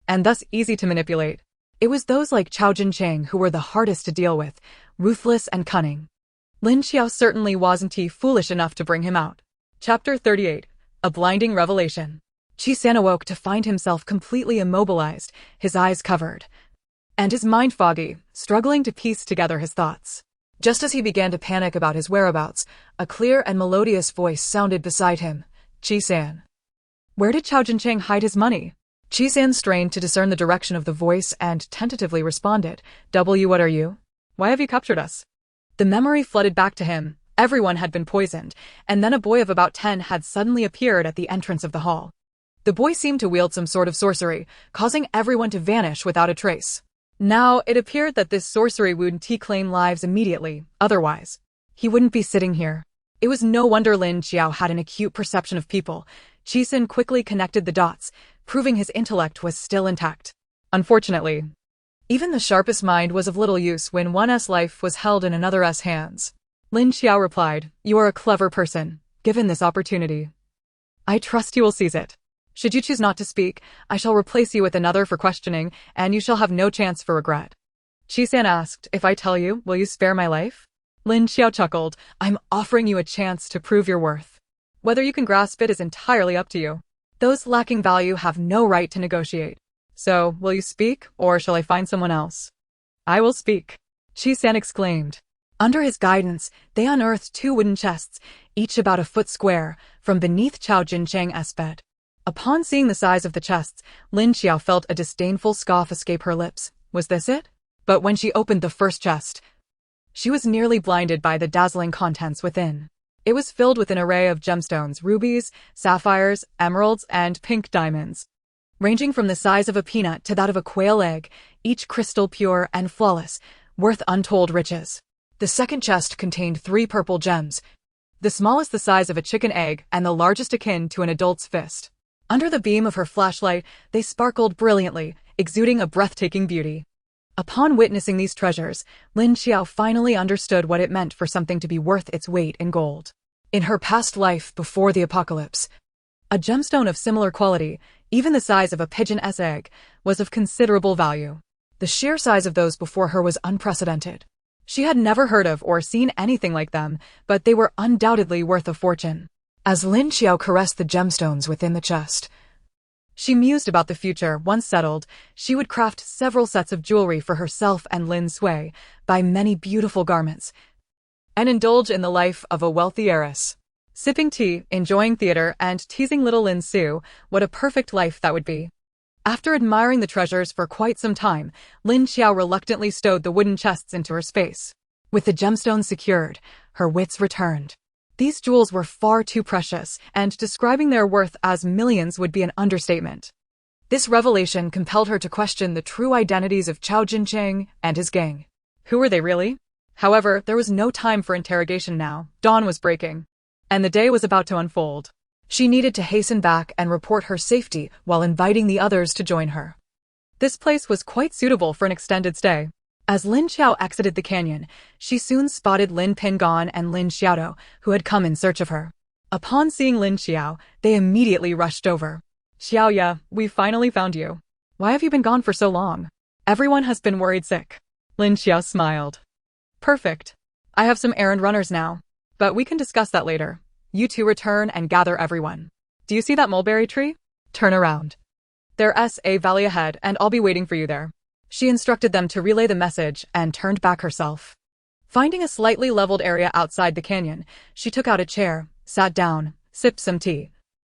and thus easy to manipulate. It was those like Chao Jincheng who were the hardest to deal with, ruthless and cunning. Lin Qiao certainly wasn't foolish enough to bring him out. Chapter 38. A blinding revelation. Qi-san awoke to find himself completely immobilized, his eyes covered, and his mind foggy, struggling to piece together his thoughts. Just as he began to panic about his whereabouts, a clear and melodious voice sounded beside him. Qi-san. Where did Chao Jincheng hide his money? Qi-san strained to discern the direction of the voice and tentatively responded. What are you? Why have you captured us? The memory flooded back to him. Everyone had been poisoned, and then a boy of about 10 had suddenly appeared at the entrance of the hall. The boy seemed to wield some sort of sorcery, causing everyone to vanish without a trace. Now, it appeared that this sorcery wouldn't claim lives immediately, otherwise he wouldn't be sitting here. It was no wonder Lin Qiao had an acute perception of people. Qi-san quickly connected the dots, proving his intellect was still intact. Unfortunately, even the sharpest mind was of little use when one's life was held in another's hands. Lin Qiao replied, "You are a clever person, given this opportunity. I trust you will seize it. Should you choose not to speak, I shall replace you with another for questioning, and you shall have no chance for regret." Qi-san asked, "If I tell you, will you spare my life?" Lin Qiao chuckled, "I'm offering you a chance to prove your worth. Whether you can grasp it is entirely up to you. Those lacking value have no right to negotiate. So, will you speak, or shall I find someone else?" "I will speak," Qi-san exclaimed. Under his guidance, they unearthed 2 wooden chests, each about a foot square, from beneath Chao Jincheng's bed. Upon seeing the size of the chests, Lin Qiao felt a disdainful scoff escape her lips. Was this it? But when she opened the first chest, she was nearly blinded by the dazzling contents within. It was filled with an array of gemstones, rubies, sapphires, emeralds, and pink diamonds. ranging from the size of a peanut to that of a quail egg, each crystal pure and flawless, worth untold riches. The second chest contained 3 purple gems, the smallest the size of a chicken egg and the largest akin to an adult's fist. Under the beam of her flashlight, they sparkled brilliantly, exuding a breathtaking beauty. Upon witnessing these treasures, Lin Qiao finally understood what it meant for something to be worth its weight in gold. In her past life before the apocalypse, a gemstone of similar quality, even the size of a pigeon's egg, was of considerable value. The sheer size of those before her was unprecedented. She had never heard of or seen anything like them, but they were undoubtedly worth a fortune. As Lin Qiao caressed the gemstones within the chest, she mused about the future. Once settled, she would craft several sets of jewelry for herself and Lin Sui, buy many beautiful garments, and indulge in the life of a wealthy heiress. Sipping tea, enjoying theater, and teasing little Lin Su, what a perfect life that would be. After admiring the treasures for quite some time, Lin Qiao reluctantly stowed the wooden chests into her space. With the gemstones secured, her wits returned. These jewels were far too precious, and describing their worth as millions would be an understatement. This revelation compelled her to question the true identities of Chao Jincheng and his gang. Who were they really? However, there was no time for interrogation now. Dawn was breaking, and the day was about to unfold. She needed to hasten back and report her safety while inviting the others to join her. This place was quite suitable for an extended stay. As Lin Qiao exited the canyon, she soon spotted Lin Pingon and Lin Xiaodo, who had come in search of her. Upon seeing Lin Qiao, they immediately rushed over. "Xiaoya, we finally found you. Why have you been gone for so long? Everyone has been worried sick." Lin Qiao smiled. "Perfect. I have some errand runners now, but we can discuss that later. You two return and gather everyone. Do you see that mulberry tree? Turn around. There's a valley ahead, and I'll be waiting for you there." She instructed them to relay the message and turned back herself. Finding a slightly leveled area outside the canyon, she took out a chair, sat down, sipped some tea,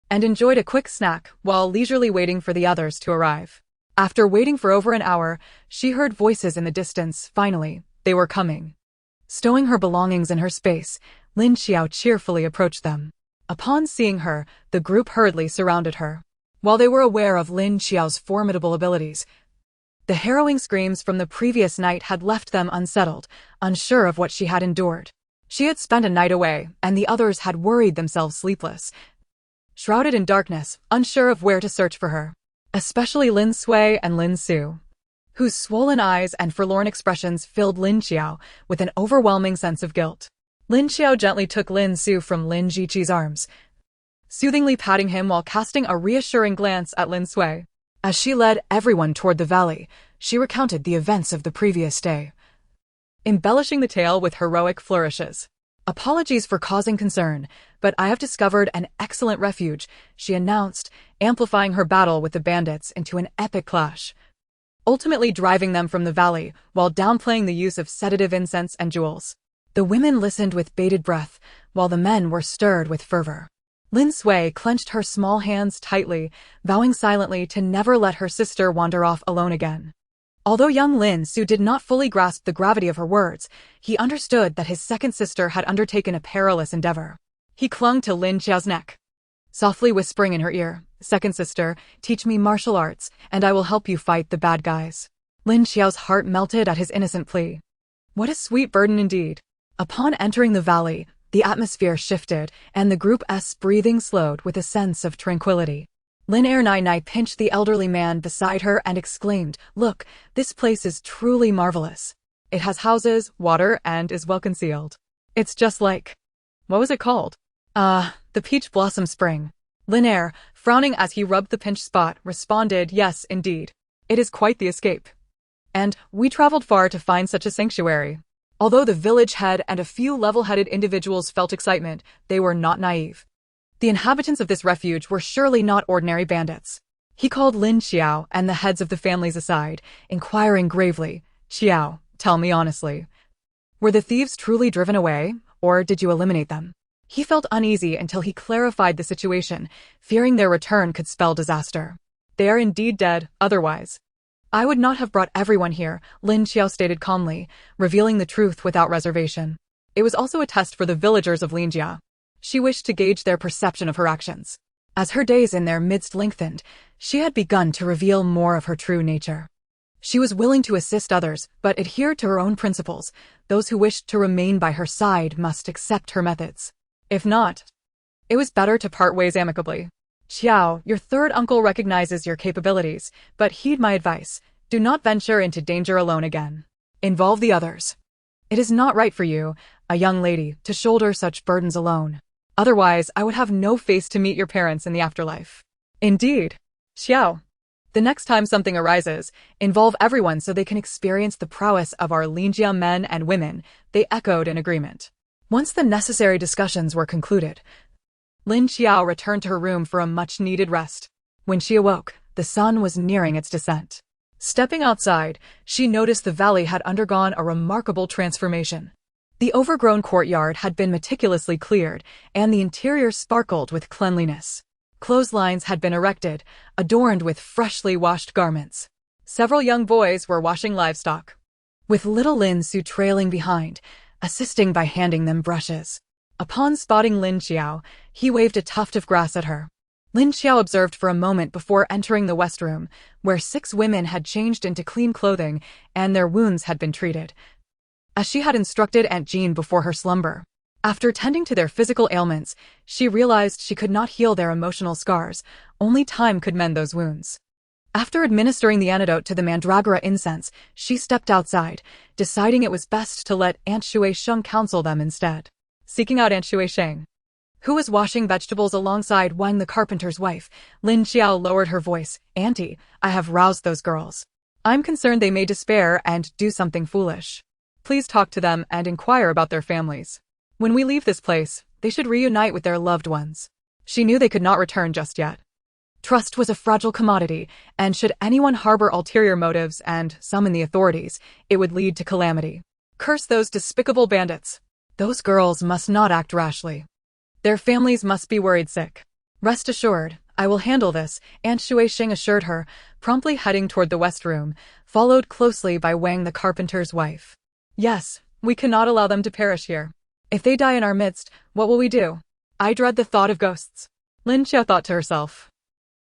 and enjoyed a quick snack while leisurely waiting for the others to arrive. After waiting for over an hour, she heard voices in the distance. Finally, they were coming. Stowing her belongings in her space, Lin Qiao cheerfully approached them. Upon seeing her, the group hurriedly surrounded her. While they were aware of Lin Qiao's formidable abilities, the harrowing screams from the previous night had left them unsettled, unsure of what she had endured. She had spent a night away, and the others had worried themselves sleepless, shrouded in darkness, unsure of where to search for her. Especially Lin Sui and Lin Su, whose swollen eyes and forlorn expressions filled Lin Qiao with an overwhelming sense of guilt. Lin Qiao gently took Lin Su from Lin Jiqi's arms, soothingly patting him while casting a reassuring glance at Lin Sui. As she led everyone toward the valley, she recounted the events of the previous day, embellishing the tale with heroic flourishes. "Apologies for causing concern, but I have discovered an excellent refuge," she announced, amplifying her battle with the bandits into an epic clash, ultimately driving them from the valley while downplaying the use of sedative incense and jewels. The women listened with bated breath, while the men were stirred with fervor. Lin Sui clenched her small hands tightly, vowing silently to never let her sister wander off alone again. Although young Lin Su did not fully grasp the gravity of her words, he understood that his second sister had undertaken a perilous endeavor. He clung to Lin Qiao's neck, softly whispering in her ear, "Second sister, teach me martial arts, and I will help you fight the bad guys." Lin Qiao's heart melted at his innocent plea. What a sweet burden indeed. Upon entering the valley, the atmosphere shifted, and the group's breathing slowed with a sense of tranquility. Lin Nai pinched the elderly man beside her and exclaimed, "Look, this place is truly marvelous. It has houses, water, and is well concealed. It's just like... what was it called? The Peach Blossom Spring." Lin frowning as he rubbed the pinched spot, responded, "Yes, indeed. It is quite the escape. And we traveled far to find such a sanctuary." Although the village head and a few level-headed individuals felt excitement, they were not naive. The inhabitants of this refuge were surely not ordinary bandits. He called Lin Qiao and the heads of the families aside, inquiring gravely, "Qiao, tell me honestly, were the thieves truly driven away, or did you eliminate them?" He felt uneasy until he clarified the situation, fearing their return could spell disaster. "They are indeed dead, otherwise I would not have brought everyone here," Lin Qiao stated calmly, revealing the truth without reservation. It was also a test for the villagers of Linjia. She wished to gauge their perception of her actions. As her days in their midst lengthened, she had begun to reveal more of her true nature. She was willing to assist others, but adhered to her own principles. Those who wished to remain by her side must accept her methods. If not, it was better to part ways amicably. Qiao, your third uncle recognizes your capabilities, but heed my advice. Do not venture into danger alone again. Involve the others. It is not right for you, a young lady, to shoulder such burdens alone. Otherwise, I would have no face to meet your parents in the afterlife. Indeed. Qiao. The next time something arises, involve everyone so they can experience the prowess of our Lin Qiao men and women. They echoed in agreement. Once the necessary discussions were concluded, Lin Qiao returned to her room for a much-needed rest. When she awoke, the sun was nearing its descent. Stepping outside, she noticed the valley had undergone a remarkable transformation. The overgrown courtyard had been meticulously cleared, and the interior sparkled with cleanliness. Clotheslines had been erected, adorned with freshly washed garments. Several young boys were washing livestock, with little Lin Su trailing behind, assisting by handing them brushes. Upon spotting Lin Qiao, he waved a tuft of grass at her. Lin Qiao observed for a moment before entering the west room, where 6 women had changed into clean clothing and their wounds had been treated, as she had instructed Aunt Jean before her slumber. After tending to their physical ailments, she realized she could not heal their emotional scars. Only time could mend those wounds. After administering the antidote to the mandragora incense, she stepped outside, deciding it was best to let Aunt Shui Sheng counsel them instead. Seeking out Aunt Shui Sheng, who was washing vegetables alongside Wang the carpenter's wife, Lin Qiao lowered her voice. Auntie, I have roused those girls. I'm concerned they may despair and do something foolish. Please talk to them and inquire about their families. When we leave this place, they should reunite with their loved ones. She knew they could not return just yet. Trust was a fragile commodity, and should anyone harbor ulterior motives and summon the authorities, it would lead to calamity. Curse those despicable bandits. Those girls must not act rashly. Their families must be worried sick. Rest assured, I will handle this, Aunt Shui Sheng assured her, promptly heading toward the west room, followed closely by Wang the carpenter's wife. Yes, we cannot allow them to perish here. If they die in our midst, what will we do? I dread the thought of ghosts. Lin Qiao thought to herself,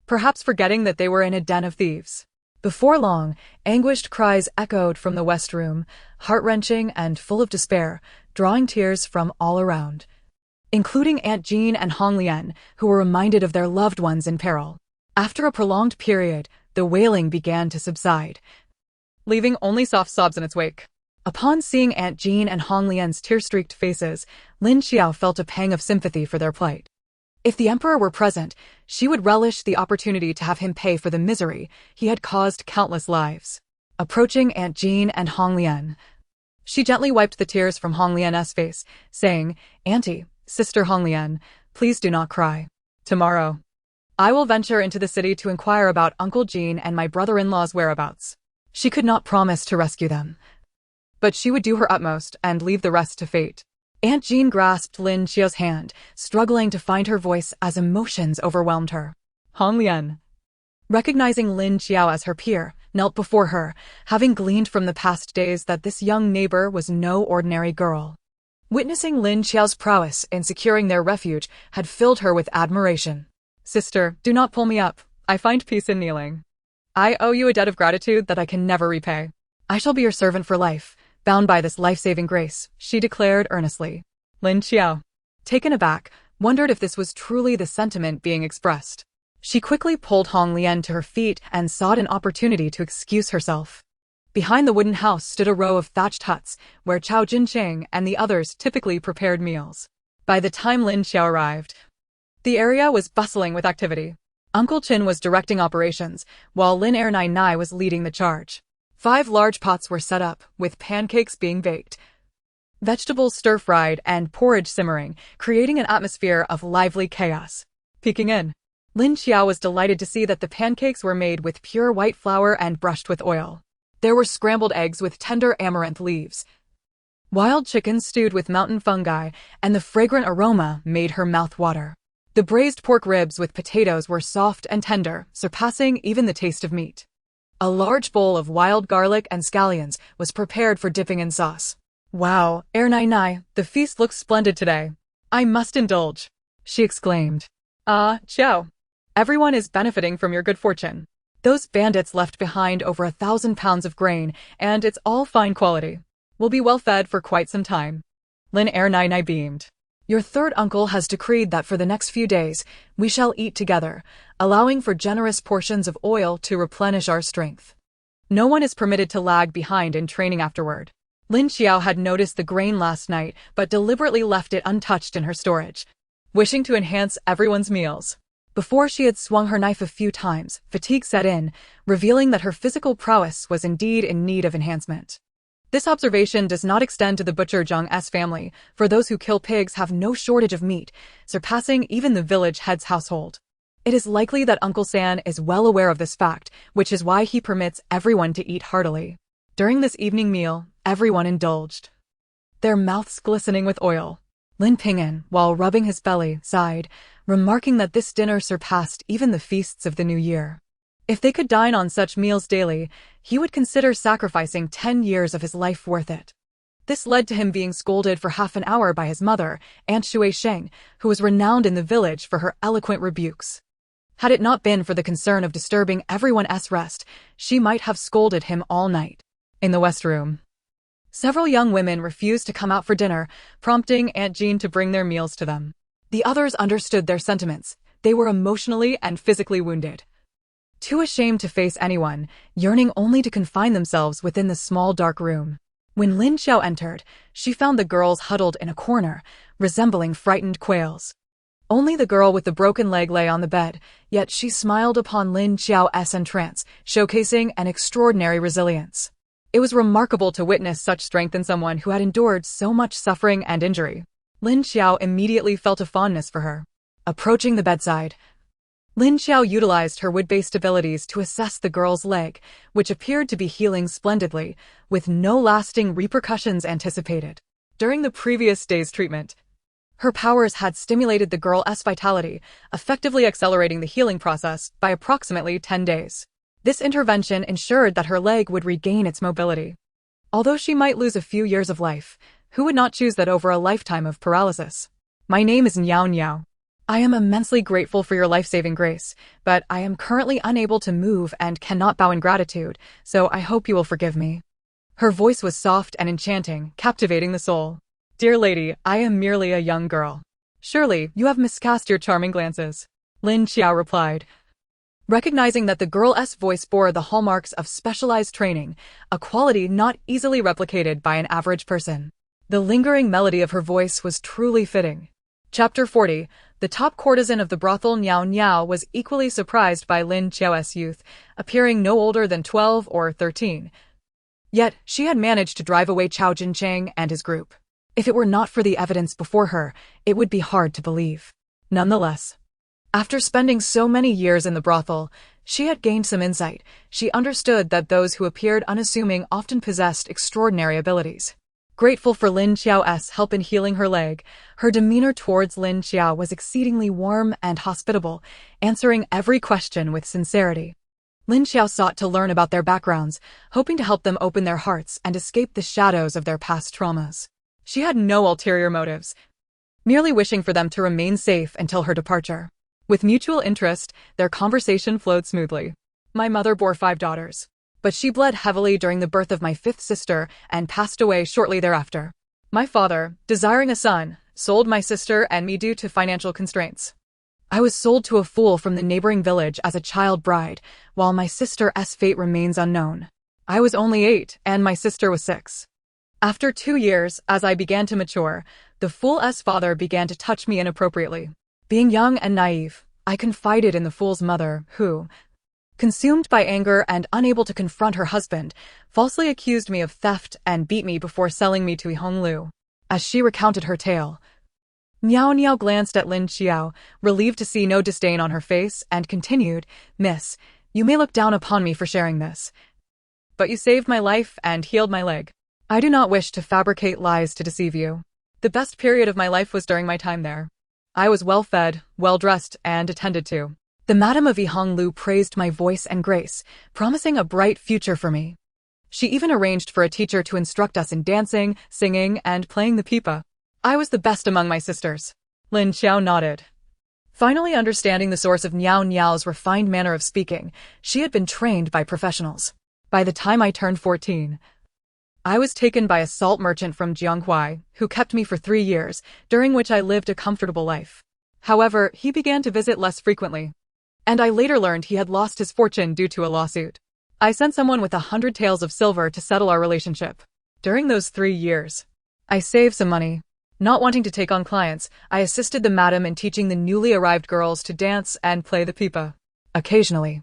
perhaps forgetting that they were in a den of thieves. Before long, anguished cries echoed from the west room, heart-wrenching and full of despair, drawing tears from all around, including Aunt Jean and Hong Lian, who were reminded of their loved ones in peril. After a prolonged period, the wailing began to subside, leaving only soft sobs in its wake. Upon seeing Aunt Jean and Hong Lian's tear-streaked faces, Lin Qiao felt a pang of sympathy for their plight. If the emperor were present, she would relish the opportunity to have him pay for the misery he had caused countless lives. Approaching Aunt Jean and Hong Lian, she gently wiped the tears from Hong Lian's face, saying, Auntie, Sister Hong Lian, please do not cry. Tomorrow, I will venture into the city to inquire about Uncle Jean and my brother-in-law's whereabouts. She could not promise to rescue them, but she would do her utmost and leave the rest to fate. Aunt Jean grasped Lin Qiao's hand, struggling to find her voice as emotions overwhelmed her. Hong Lian, recognizing Lin Qiao as her peer, knelt before her, having gleaned from the past days that this young neighbor was no ordinary girl. Witnessing Lin Qiao's prowess in securing their refuge had filled her with admiration. Sister, do not pull me up. I find peace in kneeling. I owe you a debt of gratitude that I can never repay. I shall be your servant for life, bound by this life-saving grace, she declared earnestly. Lin Qiao, taken aback, wondered if this was truly the sentiment being expressed. She quickly pulled Hong Lian to her feet and sought an opportunity to excuse herself. Behind the wooden house stood a row of thatched huts, where Chao Jincheng and the others typically prepared meals. By the time Lin Qiao arrived, the area was bustling with activity. Uncle Qin was directing operations, while Lin Ernai was leading the charge. 5 large pots were set up, with pancakes being baked, vegetables stir-fried, and porridge simmering, creating an atmosphere of lively chaos. Peeking in, Lin Qiao was delighted to see that the pancakes were made with pure white flour and brushed with oil. There were scrambled eggs with tender amaranth leaves, wild chicken stewed with mountain fungi, and the fragrant aroma made her mouth water. The braised pork ribs with potatoes were soft and tender, surpassing even the taste of meat. A large bowl of wild garlic and scallions was prepared for dipping in sauce. Wow, Ernai, the feast looks splendid today. I must indulge, she exclaimed. Ah, Qiao, Everyone is benefiting from your good fortune. Those bandits left behind over 1,000 pounds of grain, and it's all fine quality. We'll be well fed for quite some time. Lin Qiao beamed. Your third uncle has decreed that for the next few days, we shall eat together, allowing for generous portions of oil to replenish our strength. No one is permitted to lag behind in training afterward. Lin Qiao had noticed the grain last night, but deliberately left it untouched in her storage, wishing to enhance everyone's meals. Before she had swung her knife a few times, fatigue set in, revealing that her physical prowess was indeed in need of enhancement. This observation does not extend to the butcher Zheng's family, for those who kill pigs have no shortage of meat, surpassing even the village head's household. It is likely that Uncle San is well aware of this fact, which is why he permits everyone to eat heartily. During this evening meal, everyone indulged, their mouths glistening with oil. Lin Ping'an, while rubbing his belly, sighed, remarking that this dinner surpassed even the feasts of the New Year. If they could dine on such meals daily, he would consider sacrificing 10 years of his life worth it. This led to him being scolded for half an hour by his mother, Aunt Shui Sheng, who was renowned in the village for her eloquent rebukes. Had it not been for the concern of disturbing everyone's rest, she might have scolded him all night. In the West Room, several young women refused to come out for dinner, prompting Aunt Jean to bring their meals to them. The others understood their sentiments. They were emotionally and physically wounded, too ashamed to face anyone, yearning only to confine themselves within the small dark room. When Lin Qiao entered, she found the girls huddled in a corner, resembling frightened quails. Only the girl with the broken leg lay on the bed, yet she smiled upon Lin Qiao's entrance, showcasing an extraordinary resilience. It was remarkable to witness such strength in someone who had endured so much suffering and injury. Lin Qiao immediately felt a fondness for her. Approaching the bedside, Lin Qiao utilized her wood-based abilities to assess the girl's leg, which appeared to be healing splendidly, with no lasting repercussions anticipated. During the previous day's treatment, her powers had stimulated the girl's vitality, effectively accelerating the healing process by approximately 10 days. This intervention ensured that her leg would regain its mobility. Although she might lose a few years of life, who would not choose that over a lifetime of paralysis? My name is Niao. I am immensely grateful for your life-saving grace, but I am currently unable to move and cannot bow in gratitude, so I hope you will forgive me. Her voice was soft and enchanting, captivating the soul. Dear lady, I am merely a young girl. Surely, you have miscast your charming glances. Lin Qiao replied, recognizing that the girl's voice bore the hallmarks of specialized training, a quality not easily replicated by an average person. The lingering melody of her voice was truly fitting. Chapter 40. The top courtesan of the brothel Niao was equally surprised by Lin Qiao's youth, appearing no older than 12 or 13. Yet, she had managed to drive away Chao Jincheng and his group. If it were not for the evidence before her, it would be hard to believe. Nonetheless, after spending so many years in the brothel, she had gained some insight. She understood that those who appeared unassuming often possessed extraordinary abilities. Grateful for Lin Qiao's help in healing her leg, her demeanor towards Lin Qiao was exceedingly warm and hospitable, answering every question with sincerity. Lin Qiao sought to learn about their backgrounds, hoping to help them open their hearts and escape the shadows of their past traumas. She had no ulterior motives, merely wishing for them to remain safe until her departure. With mutual interest, their conversation flowed smoothly. My mother bore 5 daughters, but she bled heavily during the birth of my 5th sister and passed away shortly thereafter. My father, desiring a son, sold my sister and me due to financial constraints. I was sold to a fool from the neighboring village as a child bride, while my sister's fate remains unknown. I was only 8 and my sister was 6. After 2 years, as I began to mature, the fool's father began to touch me inappropriately. Being young and naive, I confided in the fool's mother, who, consumed by anger and unable to confront her husband, falsely accused me of theft and beat me before selling me to Honglu. As she recounted her tale, Niao glanced at Lin Qiao, relieved to see no disdain on her face, and continued, Miss, you may look down upon me for sharing this, but you saved my life and healed my leg. I do not wish to fabricate lies to deceive you. The best period of my life was during my time there. I was well-fed, well-dressed, and attended to. The Madam of Honglu praised my voice and grace, promising a bright future for me. She even arranged for a teacher to instruct us in dancing, singing, and playing the pipa. I was the best among my sisters. Lin Qiao nodded, Finally understanding the source of Niao Niao's refined manner of speaking, she had been trained by professionals. By the time I turned 14, I was taken by a salt merchant from Donghua, who kept me for 3 years, during which I lived a comfortable life. However, he began to visit less frequently, and I later learned he had lost his fortune due to a lawsuit. I sent someone with 100 taels of silver to settle our relationship. During those 3 years, I saved some money. Not wanting to take on clients, I assisted the madam in teaching the newly arrived girls to dance and play the pipa. Occasionally,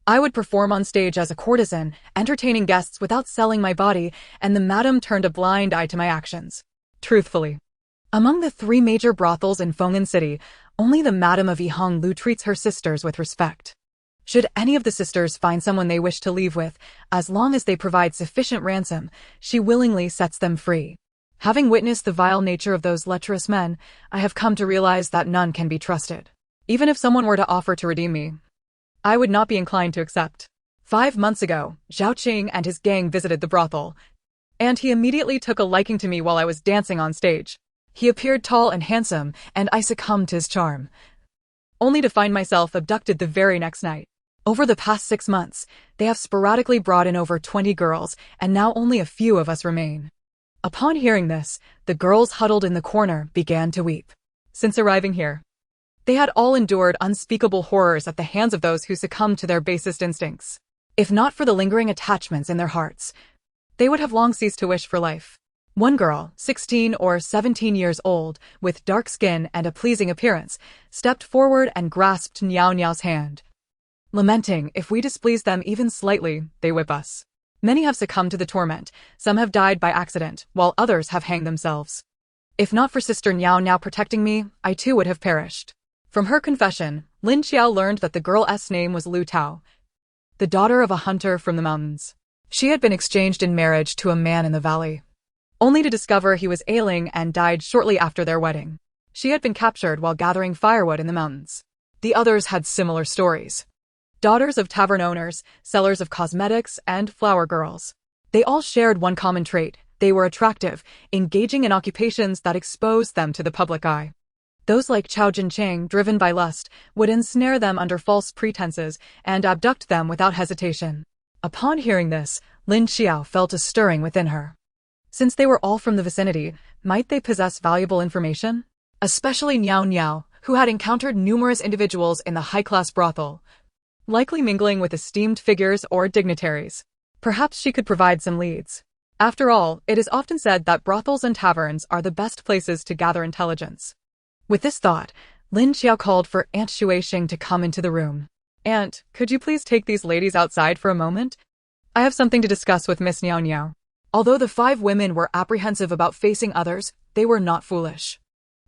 I would perform on stage as a courtesan, entertaining guests without selling my body, and the madam turned a blind eye to my actions. Truthfully, among the 3 major brothels in Feng'an City, only the madam of Yihong Lu treats her sisters with respect. Should any of the sisters find someone they wish to leave with, as long as they provide sufficient ransom, she willingly sets them free. Having witnessed the vile nature of those lecherous men, I have come to realize that none can be trusted. Even if someone were to offer to redeem me, I would not be inclined to accept. 5 months ago, Zhao Qing and his gang visited the brothel, and he immediately took a liking to me while I was dancing on stage. He appeared tall and handsome, and I succumbed to his charm, only to find myself abducted the very next night. Over the past 6 months, they have sporadically brought in over 20 girls, and now only a few of us remain. Upon hearing this, the girls huddled in the corner began to weep. Since arriving here, they had all endured unspeakable horrors at the hands of those who succumbed to their basest instincts. If not for the lingering attachments in their hearts, they would have long ceased to wish for life. One girl, 16 or 17 years old, with dark skin and a pleasing appearance, stepped forward and grasped Niao Niao's hand. Lamenting, if we displease them even slightly, they whip us. Many have succumbed to the torment, some have died by accident, while others have hanged themselves. If not for Sister Niao Niao protecting me, I too would have perished. From her confession, Lin Qiao learned that the girl's name was Lu Tao, the daughter of a hunter from the mountains. She had been exchanged in marriage to a man in the valley, only to discover he was ailing and died shortly after their wedding. She had been captured while gathering firewood in the mountains. The others had similar stories. Daughters of tavern owners, sellers of cosmetics, and flower girls. They all shared one common trait: they were attractive, engaging in occupations that exposed them to the public eye. Those like Chao Jincheng, driven by lust, would ensnare them under false pretenses and abduct them without hesitation. Upon hearing this, Lin Qiao felt a stirring within her. Since they were all from the vicinity, might they possess valuable information? Especially Niao Niao, who had encountered numerous individuals in the high-class brothel, likely mingling with esteemed figures or dignitaries. Perhaps she could provide some leads. After all, it is often said that brothels and taverns are the best places to gather intelligence. With this thought, Lin Qiao called for Aunt Shuixing to come into the room. "Aunt, could you please take these ladies outside for a moment? I have something to discuss with Miss Niao Niao." Although the 5 women were apprehensive about facing others, they were not foolish.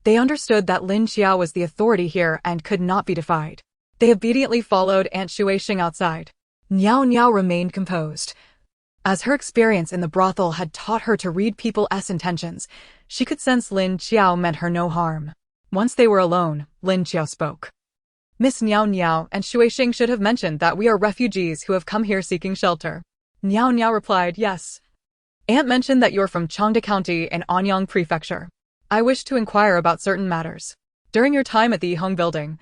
They understood that Lin Qiao was the authority here and could not be defied. They obediently followed Aunt Shuixing outside. Niao Niao remained composed. As her experience in the brothel had taught her to read people's intentions, she could sense Lin Qiao meant her no harm. Once they were alone, Lin Qiao spoke. "Miss Niao Niao and Shuixing should have mentioned that we are refugees who have come here seeking shelter." Niao Niao replied, "Yes. Aunt mentioned that you're from Changde County in Anyang Prefecture. I wish to inquire about certain matters. During your time at the Yihong building,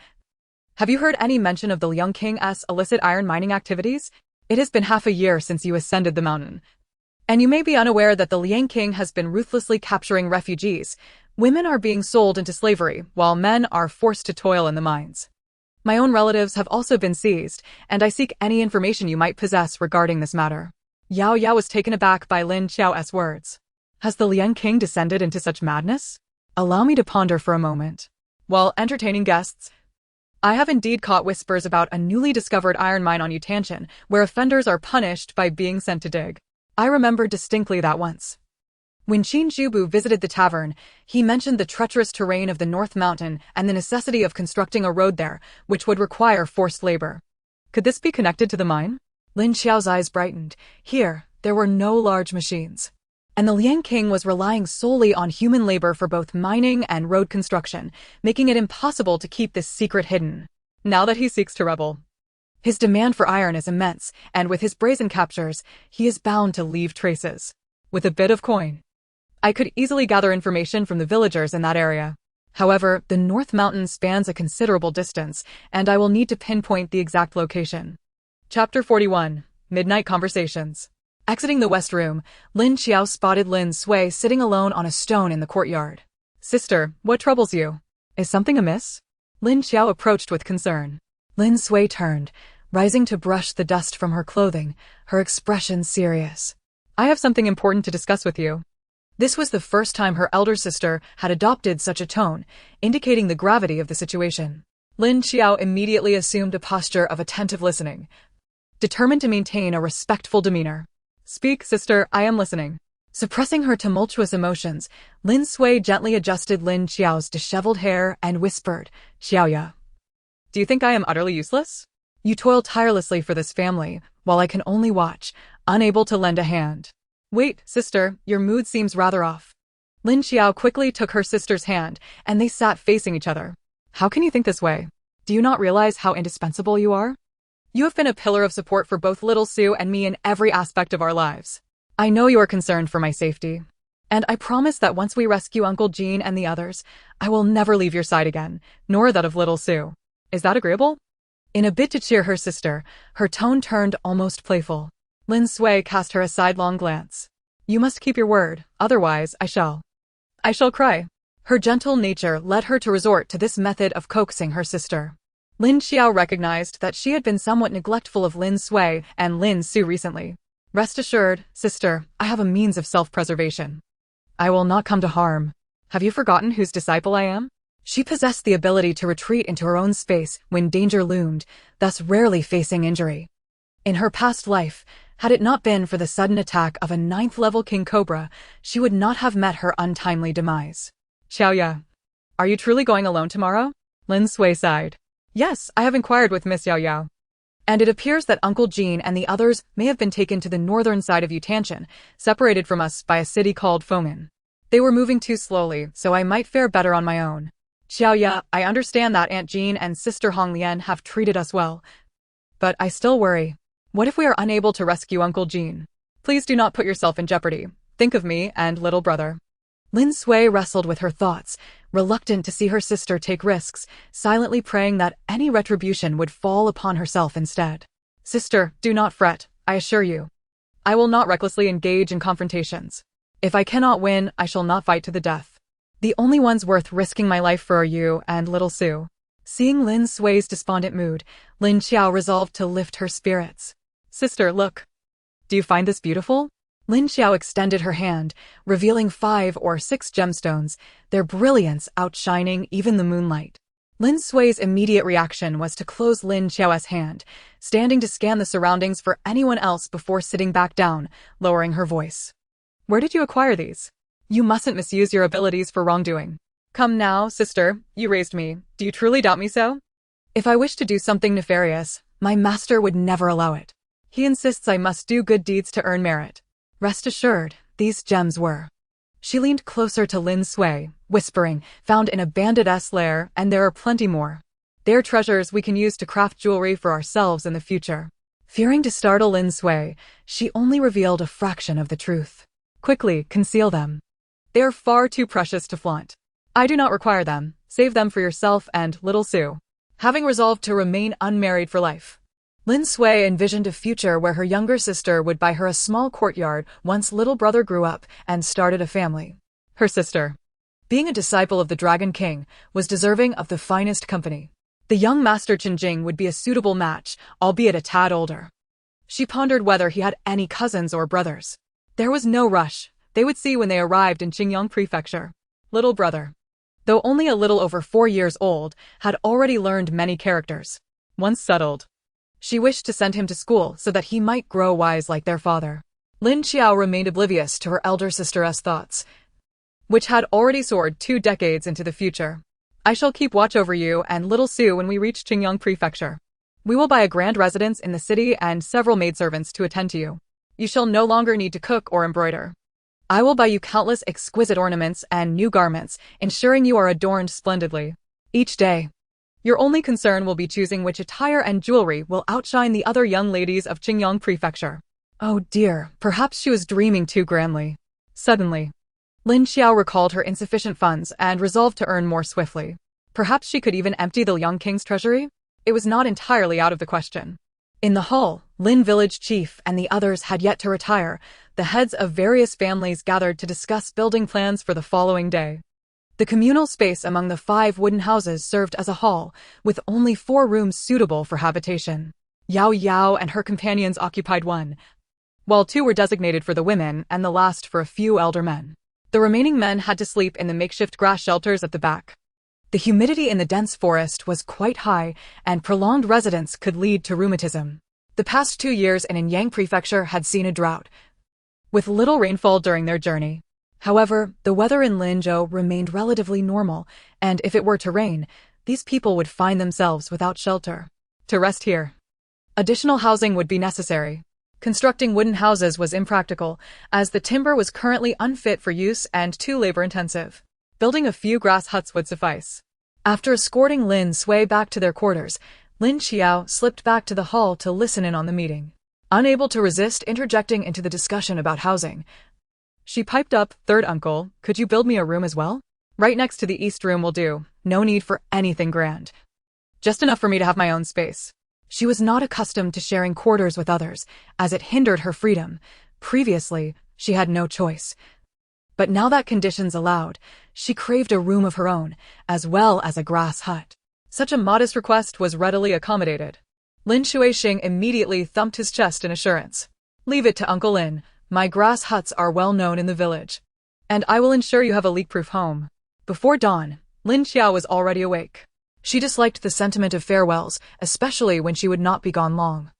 have you heard any mention of the Liang King's illicit iron mining activities? It has been half a year since you ascended the mountain, and you may be unaware that the Liang King has been ruthlessly capturing refugees. Women are being sold into slavery, while men are forced to toil in the mines. My own relatives have also been seized, and I seek any information you might possess regarding this matter." Yao Yao was taken aback by Lin Qiao's words. Has the Liang King descended into such madness? Allow me to ponder for a moment. While entertaining guests, I have indeed caught whispers about a newly discovered iron mine on Yutanshan, where offenders are punished by being sent to dig. I remember distinctly that once, when Qin Zhubu visited the tavern, he mentioned the treacherous terrain of the North Mountain and the necessity of constructing a road there, which would require forced labor. Could this be connected to the mine? Lin Qiao's eyes brightened. Here, there were no large machines, and the Liang King was relying solely on human labor for both mining and road construction, making it impossible to keep this secret hidden. Now that he seeks to rebel, his demand for iron is immense, and with his brazen captures, he is bound to leave traces. With a bit of coin, I could easily gather information from the villagers in that area. However, the North Mountain spans a considerable distance, and I will need to pinpoint the exact location. Chapter 41. Midnight Conversations. Exiting the West Room, Lin Qiao spotted Lin Sui sitting alone on a stone in the courtyard. "Sister, what troubles you? Is something amiss?" Lin Qiao approached with concern. Lin Sui turned, rising to brush the dust from her clothing, her expression serious. "I have something important to discuss with you." This was the first time her elder sister had adopted such a tone, indicating the gravity of the situation. Lin Qiao immediately assumed a posture of attentive listening, determined to maintain a respectful demeanor. "Speak, sister, I am listening." Suppressing her tumultuous emotions, Lin Sui gently adjusted Lin Qiao's disheveled hair and whispered, "Xiaoya, do you think I am utterly useless? You toil tirelessly for this family, while I can only watch, unable to lend a hand. Wait, sister, your mood seems rather off." Lin Qiao quickly took her sister's hand, and they sat facing each other. "How can you think this way? Do you not realize how indispensable you are? You have been a pillar of support for both little Sue and me in every aspect of our lives. I know you are concerned for my safety. And I promise that once we rescue Uncle Jean and the others, I will never leave your side again, nor that of little Sue. Is that agreeable?" In a bid to cheer her sister, her tone turned almost playful. Lin Sui cast her a sidelong glance. "You must keep your word, otherwise I shall cry." Her gentle nature led her to resort to this method of coaxing her sister. Lin Qiao recognized that she had been somewhat neglectful of Lin Sui and Lin Su recently. "Rest assured, sister, I have a means of self-preservation. I will not come to harm. Have you forgotten whose disciple I am?" She possessed the ability to retreat into her own space when danger loomed, thus rarely facing injury. In her past life, had it not been for the sudden attack of a 9th-level king cobra, she would not have met her untimely demise. "Xiaoya, are you truly going alone tomorrow?" Lin Sui sighed. "Yes, I have inquired with Miss Yao Yao. And it appears that Uncle Jean and the others may have been taken to the northern side of Yutanshan, separated from us by a city called Feng'an. They were moving too slowly, so I might fare better on my own. Xiaoya, I understand that Aunt Jean and Sister Hong Lian have treated us well. But I still worry. What if we are unable to rescue Uncle Jean? Please do not put yourself in jeopardy. Think of me and little brother." Lin Sui wrestled with her thoughts, reluctant to see her sister take risks, silently praying that any retribution would fall upon herself instead. "Sister, do not fret, I assure you. I will not recklessly engage in confrontations. If I cannot win, I shall not fight to the death. The only ones worth risking my life for are you and little Sue." Seeing Lin Sui's despondent mood, Lin Qiao resolved to lift her spirits. "Sister, look. Do you find this beautiful?" Lin Qiao extended her hand, revealing 5 or 6 gemstones, their brilliance outshining even the moonlight. Lin Sui's immediate reaction was to close Lin Qiao's hand, standing to scan the surroundings for anyone else before sitting back down, lowering her voice. "Where did you acquire these? You mustn't misuse your abilities for wrongdoing. Come now, sister, you raised me. Do you truly doubt me so? If I wish to do something nefarious, my master would never allow it. He insists I must do good deeds to earn merit. Rest assured, these gems were." She leaned closer to Lin Sui, whispering, "Found in a bandit's lair, and there are plenty more. They're treasures we can use to craft jewelry for ourselves in the future." Fearing to startle Lin Sui, she only revealed a fraction of the truth. "Quickly, conceal them. They are far too precious to flaunt. I do not require them. Save them for yourself and little Sue." Having resolved to remain unmarried for life, Lin Sui envisioned a future where her younger sister would buy her a small courtyard once little brother grew up and started a family. Her sister, being a disciple of the Dragon King, was deserving of the finest company. The young Master Qingjing would be a suitable match, albeit a tad older. She pondered whether he had any cousins or brothers. There was no rush. They would see when they arrived in Qingyang Prefecture. Little brother, though only a little over 4 years old, had already learned many characters. Once settled, she wished to send him to school so that he might grow wise like their father. Lin Qiao remained oblivious to her elder sister's thoughts, which had already soared 2 decades into the future. "I shall keep watch over you and little Sue when we reach Qingyang Prefecture. We will buy a grand residence in the city and several maidservants to attend to you. You shall no longer need to cook or embroider. I will buy you countless exquisite ornaments and new garments, ensuring you are adorned splendidly. Each day, your only concern will be choosing which attire and jewelry will outshine the other young ladies of Qingyang Prefecture." Oh dear, perhaps she was dreaming too grandly. Suddenly, Lin Qiao recalled her insufficient funds and resolved to earn more swiftly. Perhaps she could even empty the young king's treasury? It was not entirely out of the question. In the hall, Lin village chief and the others had yet to retire. The heads of various families gathered to discuss building plans for the following day. The communal space among the 5 wooden houses served as a hall, with only 4 rooms suitable for habitation. Yao Yao and her companions occupied one, while 2 were designated for the women and the last for a few elder men. The remaining men had to sleep in the makeshift grass shelters at the back. The humidity in the dense forest was quite high, and prolonged residence could lead to rheumatism. The past 2 years in Anyang Prefecture had seen a drought, with little rainfall during their journey. However, the weather in Linzhou remained relatively normal, and if it were to rain, these people would find themselves without shelter. To rest here, additional housing would be necessary. Constructing wooden houses was impractical, as the timber was currently unfit for use and too labor-intensive. Building a few grass huts would suffice. After escorting Lin Sui back to their quarters, Lin Qiao slipped back to the hall to listen in on the meeting. Unable to resist interjecting into the discussion about housing, she piped up, "Third uncle, could you build me a room as well? Right next to the east room will do, no need for anything grand. Just enough for me to have my own space." She was not accustomed to sharing quarters with others, as it hindered her freedom. Previously, she had no choice. But now that conditions allowed, she craved a room of her own, as well as a grass hut. Such a modest request was readily accommodated. Lin Shuixing immediately thumped his chest in assurance. "Leave it to Uncle Lin. My grass huts are well known in the village, and I will ensure you have a leak-proof home." Before dawn, Lin Qiao was already awake. She disliked the sentiment of farewells, especially when she would not be gone long.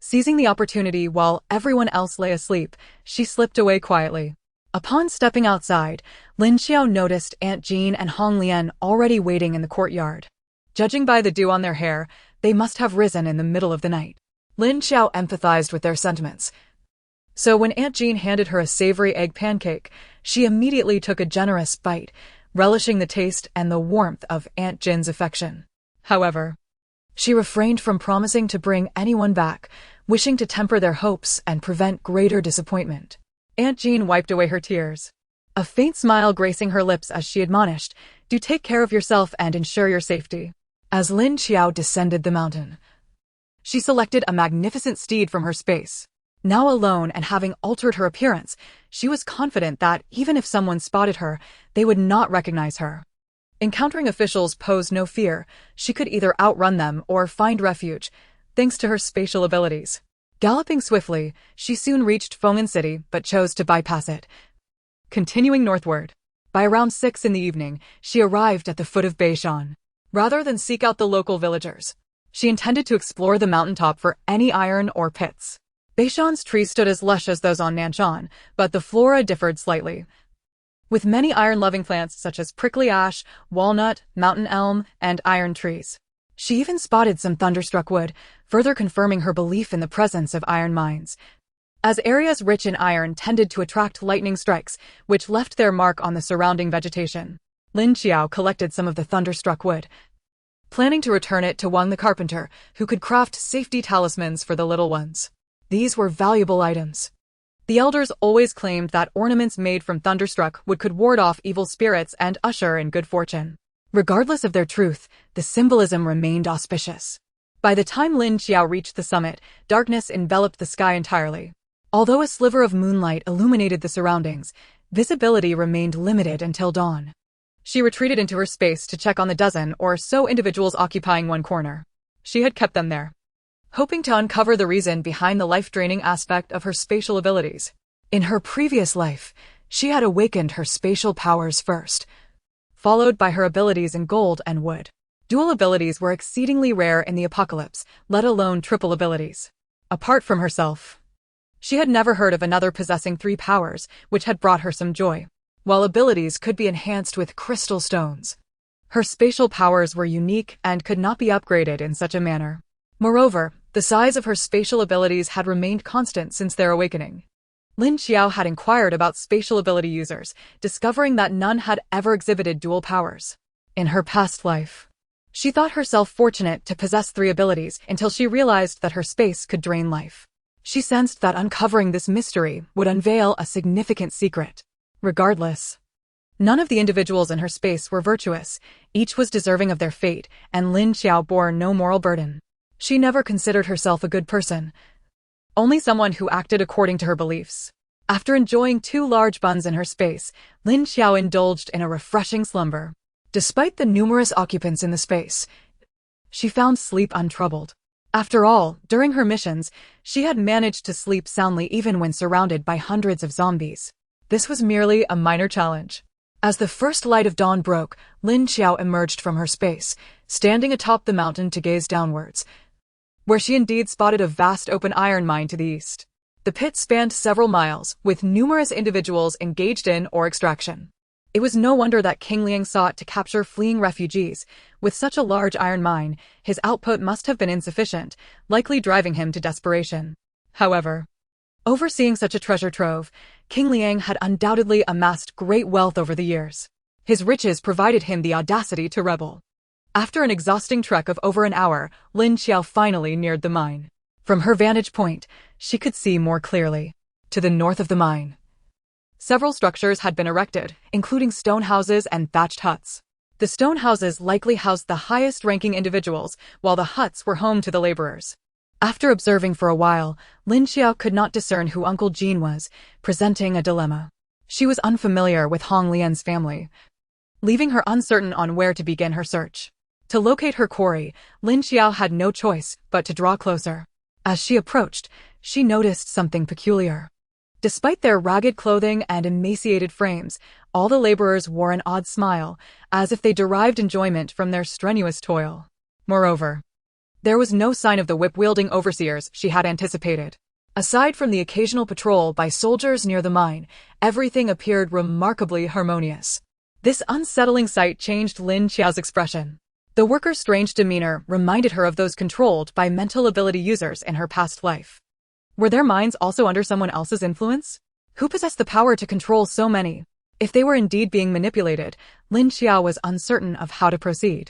Seizing the opportunity while everyone else lay asleep, she slipped away quietly. Upon stepping outside, Lin Qiao noticed Aunt Jean and Hong Lian already waiting in the courtyard. Judging by the dew on their hair, they must have risen in the middle of the night. Lin Qiao empathized with their sentiments. So when Aunt Jean handed her a savory egg pancake, she immediately took a generous bite, relishing the taste and the warmth of Aunt Jin's affection. However, she refrained from promising to bring anyone back, wishing to temper their hopes and prevent greater disappointment. Aunt Jean wiped away her tears, a faint smile gracing her lips as she admonished, "Do take care of yourself and ensure your safety." As Lin Qiao descended the mountain, she selected a magnificent steed from her space. Now alone and having altered her appearance, she was confident that even if someone spotted her, they would not recognize her. Encountering officials posed no fear. She could either outrun them or find refuge, thanks to her spatial abilities. Galloping swiftly, she soon reached Feng'an City but chose to bypass it. Continuing northward, by around 6 in the evening, she arrived at the foot of Beishan. Rather than seek out the local villagers, she intended to explore the mountaintop for any iron or pits. Beishan's trees stood as lush as those on Nanshan, but the flora differed slightly, with many iron-loving plants such as prickly ash, walnut, mountain elm, and iron trees. She even spotted some thunderstruck wood, further confirming her belief in the presence of iron mines, as areas rich in iron tended to attract lightning strikes, which left their mark on the surrounding vegetation. Lin Qiao collected some of the thunderstruck wood, planning to return it to Wang the carpenter, who could craft safety talismans for the little ones. These were valuable items. The elders always claimed that ornaments made from thunderstruck wood could ward off evil spirits and usher in good fortune. Regardless of their truth, the symbolism remained auspicious. By the time Lin Qiao reached the summit, darkness enveloped the sky entirely. Although a sliver of moonlight illuminated the surroundings, visibility remained limited until dawn. She retreated into her space to check on the dozen or so individuals occupying one corner. She had kept them there, hoping to uncover the reason behind the life-draining aspect of her spatial abilities. In her previous life, she had awakened her spatial powers first, followed by her abilities in gold and wood. Dual abilities were exceedingly rare in the apocalypse, let alone triple abilities. Apart from herself, she had never heard of another possessing 3 powers, which had brought her some joy. While abilities could be enhanced with crystal stones, her spatial powers were unique and could not be upgraded in such a manner. Moreover, the size of her spatial abilities had remained constant since their awakening. Lin Qiao had inquired about spatial ability users, discovering that none had ever exhibited dual powers. In her past life, she thought herself fortunate to possess 3 abilities until she realized that her space could drain life. She sensed that uncovering this mystery would unveil a significant secret. Regardless, None of the individuals in her space were virtuous, each was deserving of their fate, and Lin Qiao bore no moral burden. She never considered herself a good person, only someone who acted according to her beliefs. After enjoying 2 large buns in her space, Lin Qiao indulged in a refreshing slumber. Despite the numerous occupants in the space, she found sleep untroubled. After all, during her missions, she had managed to sleep soundly even when surrounded by hundreds of zombies. This was merely a minor challenge. As the first light of dawn broke, Lin Qiao emerged from her space, standing atop the mountain to gaze downwards, where she indeed spotted a vast open iron mine to the east. The pit spanned several miles, with numerous individuals engaged in or extraction. It was no wonder that King Liang sought to capture fleeing refugees. With such a large iron mine, his output must have been insufficient, likely driving him to desperation. However, overseeing such a treasure trove, King Liang had undoubtedly amassed great wealth over the years. His riches provided him the audacity to rebel. After an exhausting trek of over an hour, Lin Qiao finally neared the mine. From her vantage point, she could see more clearly. To the north of the mine, several structures had been erected, including stone houses and thatched huts. The stone houses likely housed the highest-ranking individuals, while the huts were home to the laborers. After observing for a while, Lin Qiao could not discern who Uncle Jean was, presenting a dilemma. She was unfamiliar with Hong Lian's family, leaving her uncertain on where to begin her search. To locate her quarry, Lin Qiao had no choice but to draw closer. As she approached, she noticed something peculiar. Despite their ragged clothing and emaciated frames, all the laborers wore an odd smile, as if they derived enjoyment from their strenuous toil. Moreover, there was no sign of the whip-wielding overseers she had anticipated. Aside from the occasional patrol by soldiers near the mine, everything appeared remarkably harmonious. This unsettling sight changed Lin Qiao's expression. The workers' strange demeanor reminded her of those controlled by mental ability users in her past life. Were their minds also under someone else's influence? Who possessed the power to control so many? If they were indeed being manipulated, Lin Qiao was uncertain of how to proceed.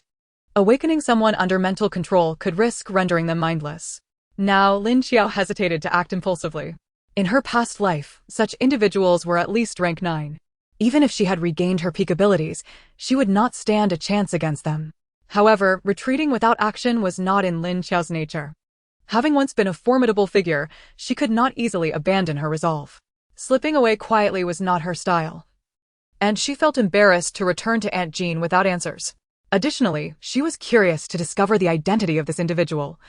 Awakening someone under mental control could risk rendering them mindless. Now, Lin Qiao hesitated to act impulsively. In her past life, such individuals were at least rank 9. Even if she had regained her peak abilities, she would not stand a chance against them. However, retreating without action was not in Lin Qiao's nature. Having once been a formidable figure, she could not easily abandon her resolve. Slipping away quietly was not her style, and she felt embarrassed to return to Aunt Jean without answers. Additionally, she was curious to discover the identity of this individual,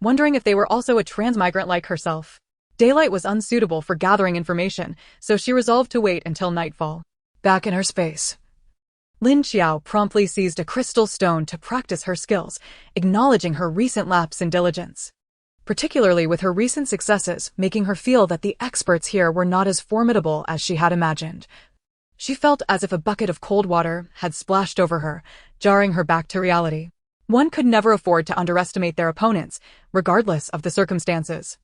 wondering if they were also a transmigrant like herself. Daylight was unsuitable for gathering information, so she resolved to wait until nightfall. Back in her space, Lin Qiao promptly seized a crystal stone to practice her skills, acknowledging her recent lapse in diligence, particularly with her recent successes, making her feel that the experts here were not as formidable as she had imagined. She felt as if a bucket of cold water had splashed over her, jarring her back to reality. One could never afford to underestimate their opponents, regardless of the circumstances.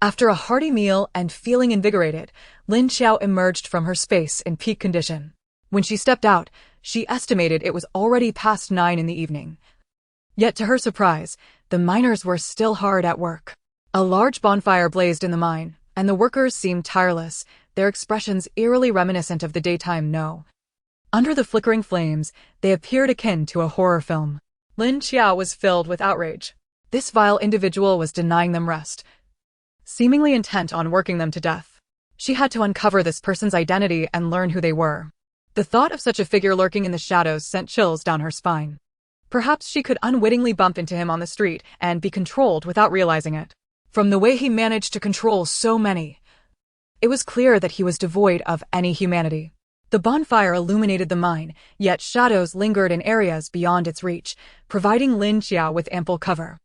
After a hearty meal and feeling invigorated, Lin Qiao emerged from her space in peak condition. When she stepped out, she estimated it was already past 9 in the evening. Yet to her surprise, the miners were still hard at work. A large bonfire blazed in the mine, and the workers seemed tireless, their expressions eerily reminiscent of the daytime no. Under the flickering flames, they appeared akin to a horror film. Lin Qiao was filled with outrage. This vile individual was denying them rest, seemingly intent on working them to death. She had to uncover this person's identity and learn who they were. The thought of such a figure lurking in the shadows sent chills down her spine. Perhaps she could unwittingly bump into him on the street and be controlled without realizing it. From the way he managed to control so many, it was clear that he was devoid of any humanity. The bonfire illuminated the mine, yet shadows lingered in areas beyond its reach, providing Lin Qiao with ample cover.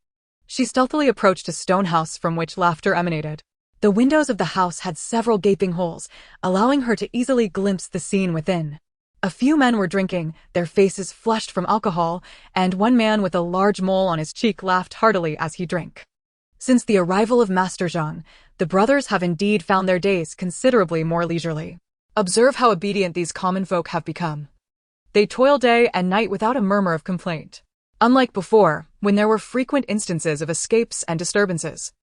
She stealthily approached a stone house from which laughter emanated. The windows of the house had several gaping holes, allowing her to easily glimpse the scene within. A few men were drinking, their faces flushed from alcohol, and one man with a large mole on his cheek laughed heartily as he drank. Since the arrival of Master Zhang, the brothers have indeed found their days considerably more leisurely. Observe how obedient these common folk have become. They toil day and night without a murmur of complaint. Unlike before, when there were frequent instances of escapes and disturbances.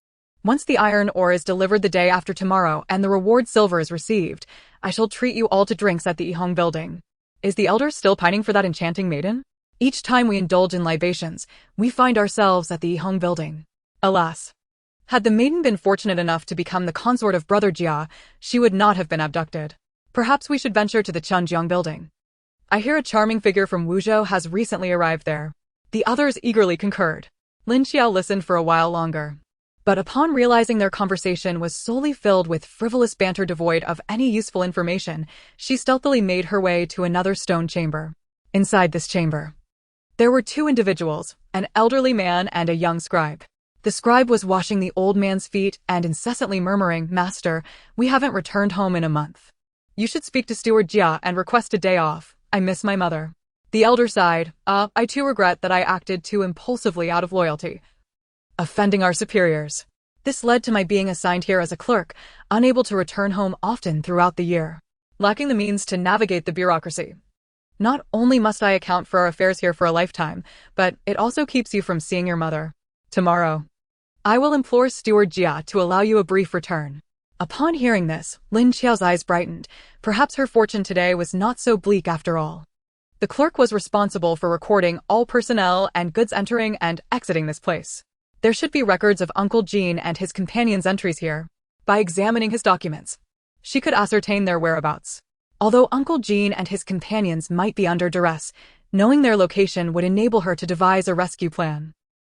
Once the iron ore is delivered the day after tomorrow and the reward silver is received, I shall treat you all to drinks at the Yihong building. Is the elder still pining for that enchanting maiden? Each time we indulge in libations, we find ourselves at the Hong building. Alas! Had the maiden been fortunate enough to become the consort of Brother Jia, she would not have been abducted. Perhaps we should venture to the Chunjiang building. I hear a charming figure from Wuzhou has recently arrived there. The others eagerly concurred. Lin Qiao listened for a while longer. But upon realizing their conversation was solely filled with frivolous banter devoid of any useful information, she stealthily made her way to another stone chamber. Inside this chamber, there were two individuals, an elderly man and a young scribe. The scribe was washing the old man's feet and incessantly murmuring, "Master, we haven't returned home in a month. You should speak to Steward Jia and request a day off. I miss my mother." The elder sighed, I too regret that I acted too impulsively out of loyalty, offending our superiors. This led to my being assigned here as a clerk, unable to return home often throughout the year, lacking the means to navigate the bureaucracy. Not only must I account for our affairs here for a lifetime, but it also keeps you from seeing your mother. Tomorrow, I will implore Steward Jia to allow you a brief return. Upon hearing this, Lin Qiao's eyes brightened. Perhaps her fortune today was not so bleak after all. The clerk was responsible for recording all personnel and goods entering and exiting this place. There should be records of Uncle Jean and his companion's entries here. By examining his documents, she could ascertain their whereabouts. Although Uncle Jean and his companions might be under duress, knowing their location would enable her to devise a rescue plan.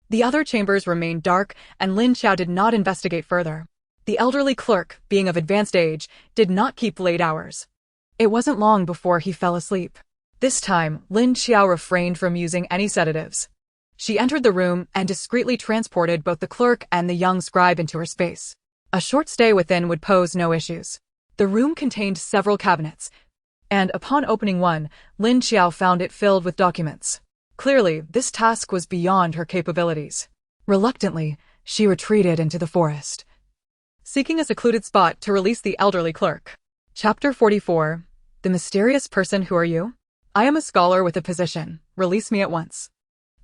The other chambers remained dark, and Lin Qiao did not investigate further. The elderly clerk, being of advanced age, did not keep late hours. It wasn't long before he fell asleep. This time, Lin Qiao refrained from using any sedatives. She entered the room and discreetly transported both the clerk and the young scribe into her space. A short stay within would pose no issues. The room contained several cabinets, and upon opening one, Lin Qiao found it filled with documents. Clearly, this task was beyond her capabilities. Reluctantly, she retreated into the forest, seeking a secluded spot to release the elderly clerk. Chapter 44. The mysterious person. Who are you? I am a scholar with a position. Release me at once,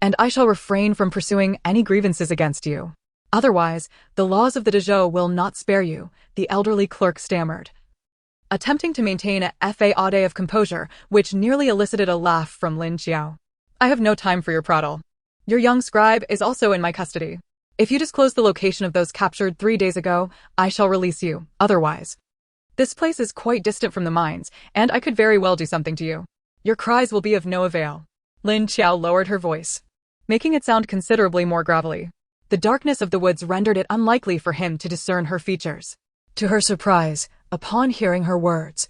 and I shall refrain from pursuing any grievances against you. Otherwise, the laws of the Dezhou will not spare you, the elderly clerk stammered, attempting to maintain a facade of composure, which nearly elicited a laugh from Lin Qiao. I have no time for your prattle. Your young scribe is also in my custody. If you disclose the location of those captured 3 days ago, I shall release you. Otherwise, this place is quite distant from the mines, and I could very well do something to you. Your cries will be of no avail. Lin Qiao lowered her voice, making it sound considerably more gravelly. The darkness of the woods rendered it unlikely for him to discern her features. To her surprise, upon hearing her words,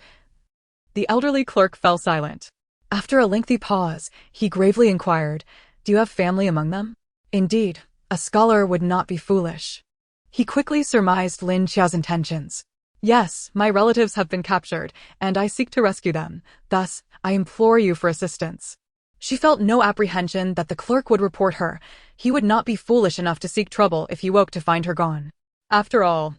the elderly clerk fell silent. After a lengthy pause, he gravely inquired, "Do you have family among them?" Indeed, a scholar would not be foolish. He quickly surmised Lin Qiao's intentions. "Yes, my relatives have been captured, and I seek to rescue them. Thus, I implore you for assistance." She felt no apprehension that the clerk would report her. He would not be foolish enough to seek trouble if he woke to find her gone. After all,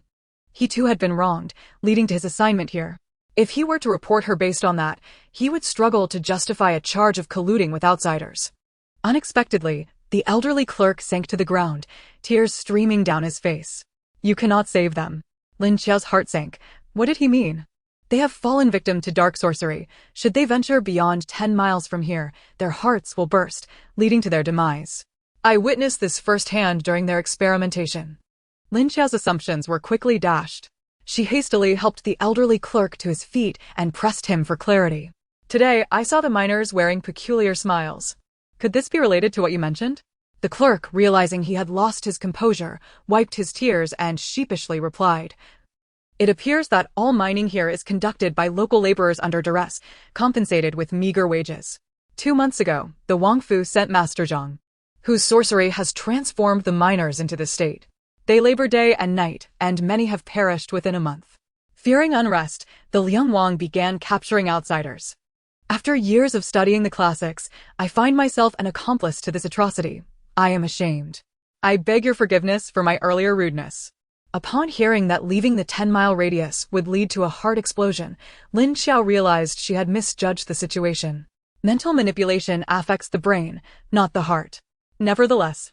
he too had been wronged, leading to his assignment here. If he were to report her based on that, he would struggle to justify a charge of colluding with outsiders. Unexpectedly, the elderly clerk sank to the ground, tears streaming down his face. "You cannot save them." Lin Qiao's heart sank. What did he mean? They have fallen victim to dark sorcery. Should they venture beyond 10 miles from here, their hearts will burst, leading to their demise. I witnessed this firsthand during their experimentation. Lin Qiao's assumptions were quickly dashed. She hastily helped the elderly clerk to his feet and pressed him for clarity. "Today, I saw the miners wearing peculiar smiles. Could this be related to what you mentioned?" The clerk, realizing he had lost his composure, wiped his tears and sheepishly replied, "It appears that all mining here is conducted by local laborers under duress, compensated with meager wages. 2 months ago, the Wangfu sent Master Zhang, whose sorcery has transformed the miners into this state. They labor day and night, and many have perished within a month. Fearing unrest, the Liang Wang began capturing outsiders. After years of studying the classics, I find myself an accomplice to this atrocity. I am ashamed. I beg your forgiveness for my earlier rudeness." Upon hearing that leaving the 10-mile radius would lead to a heart explosion, Lin Qiao realized she had misjudged the situation. Mental manipulation affects the brain, not the heart. Nevertheless,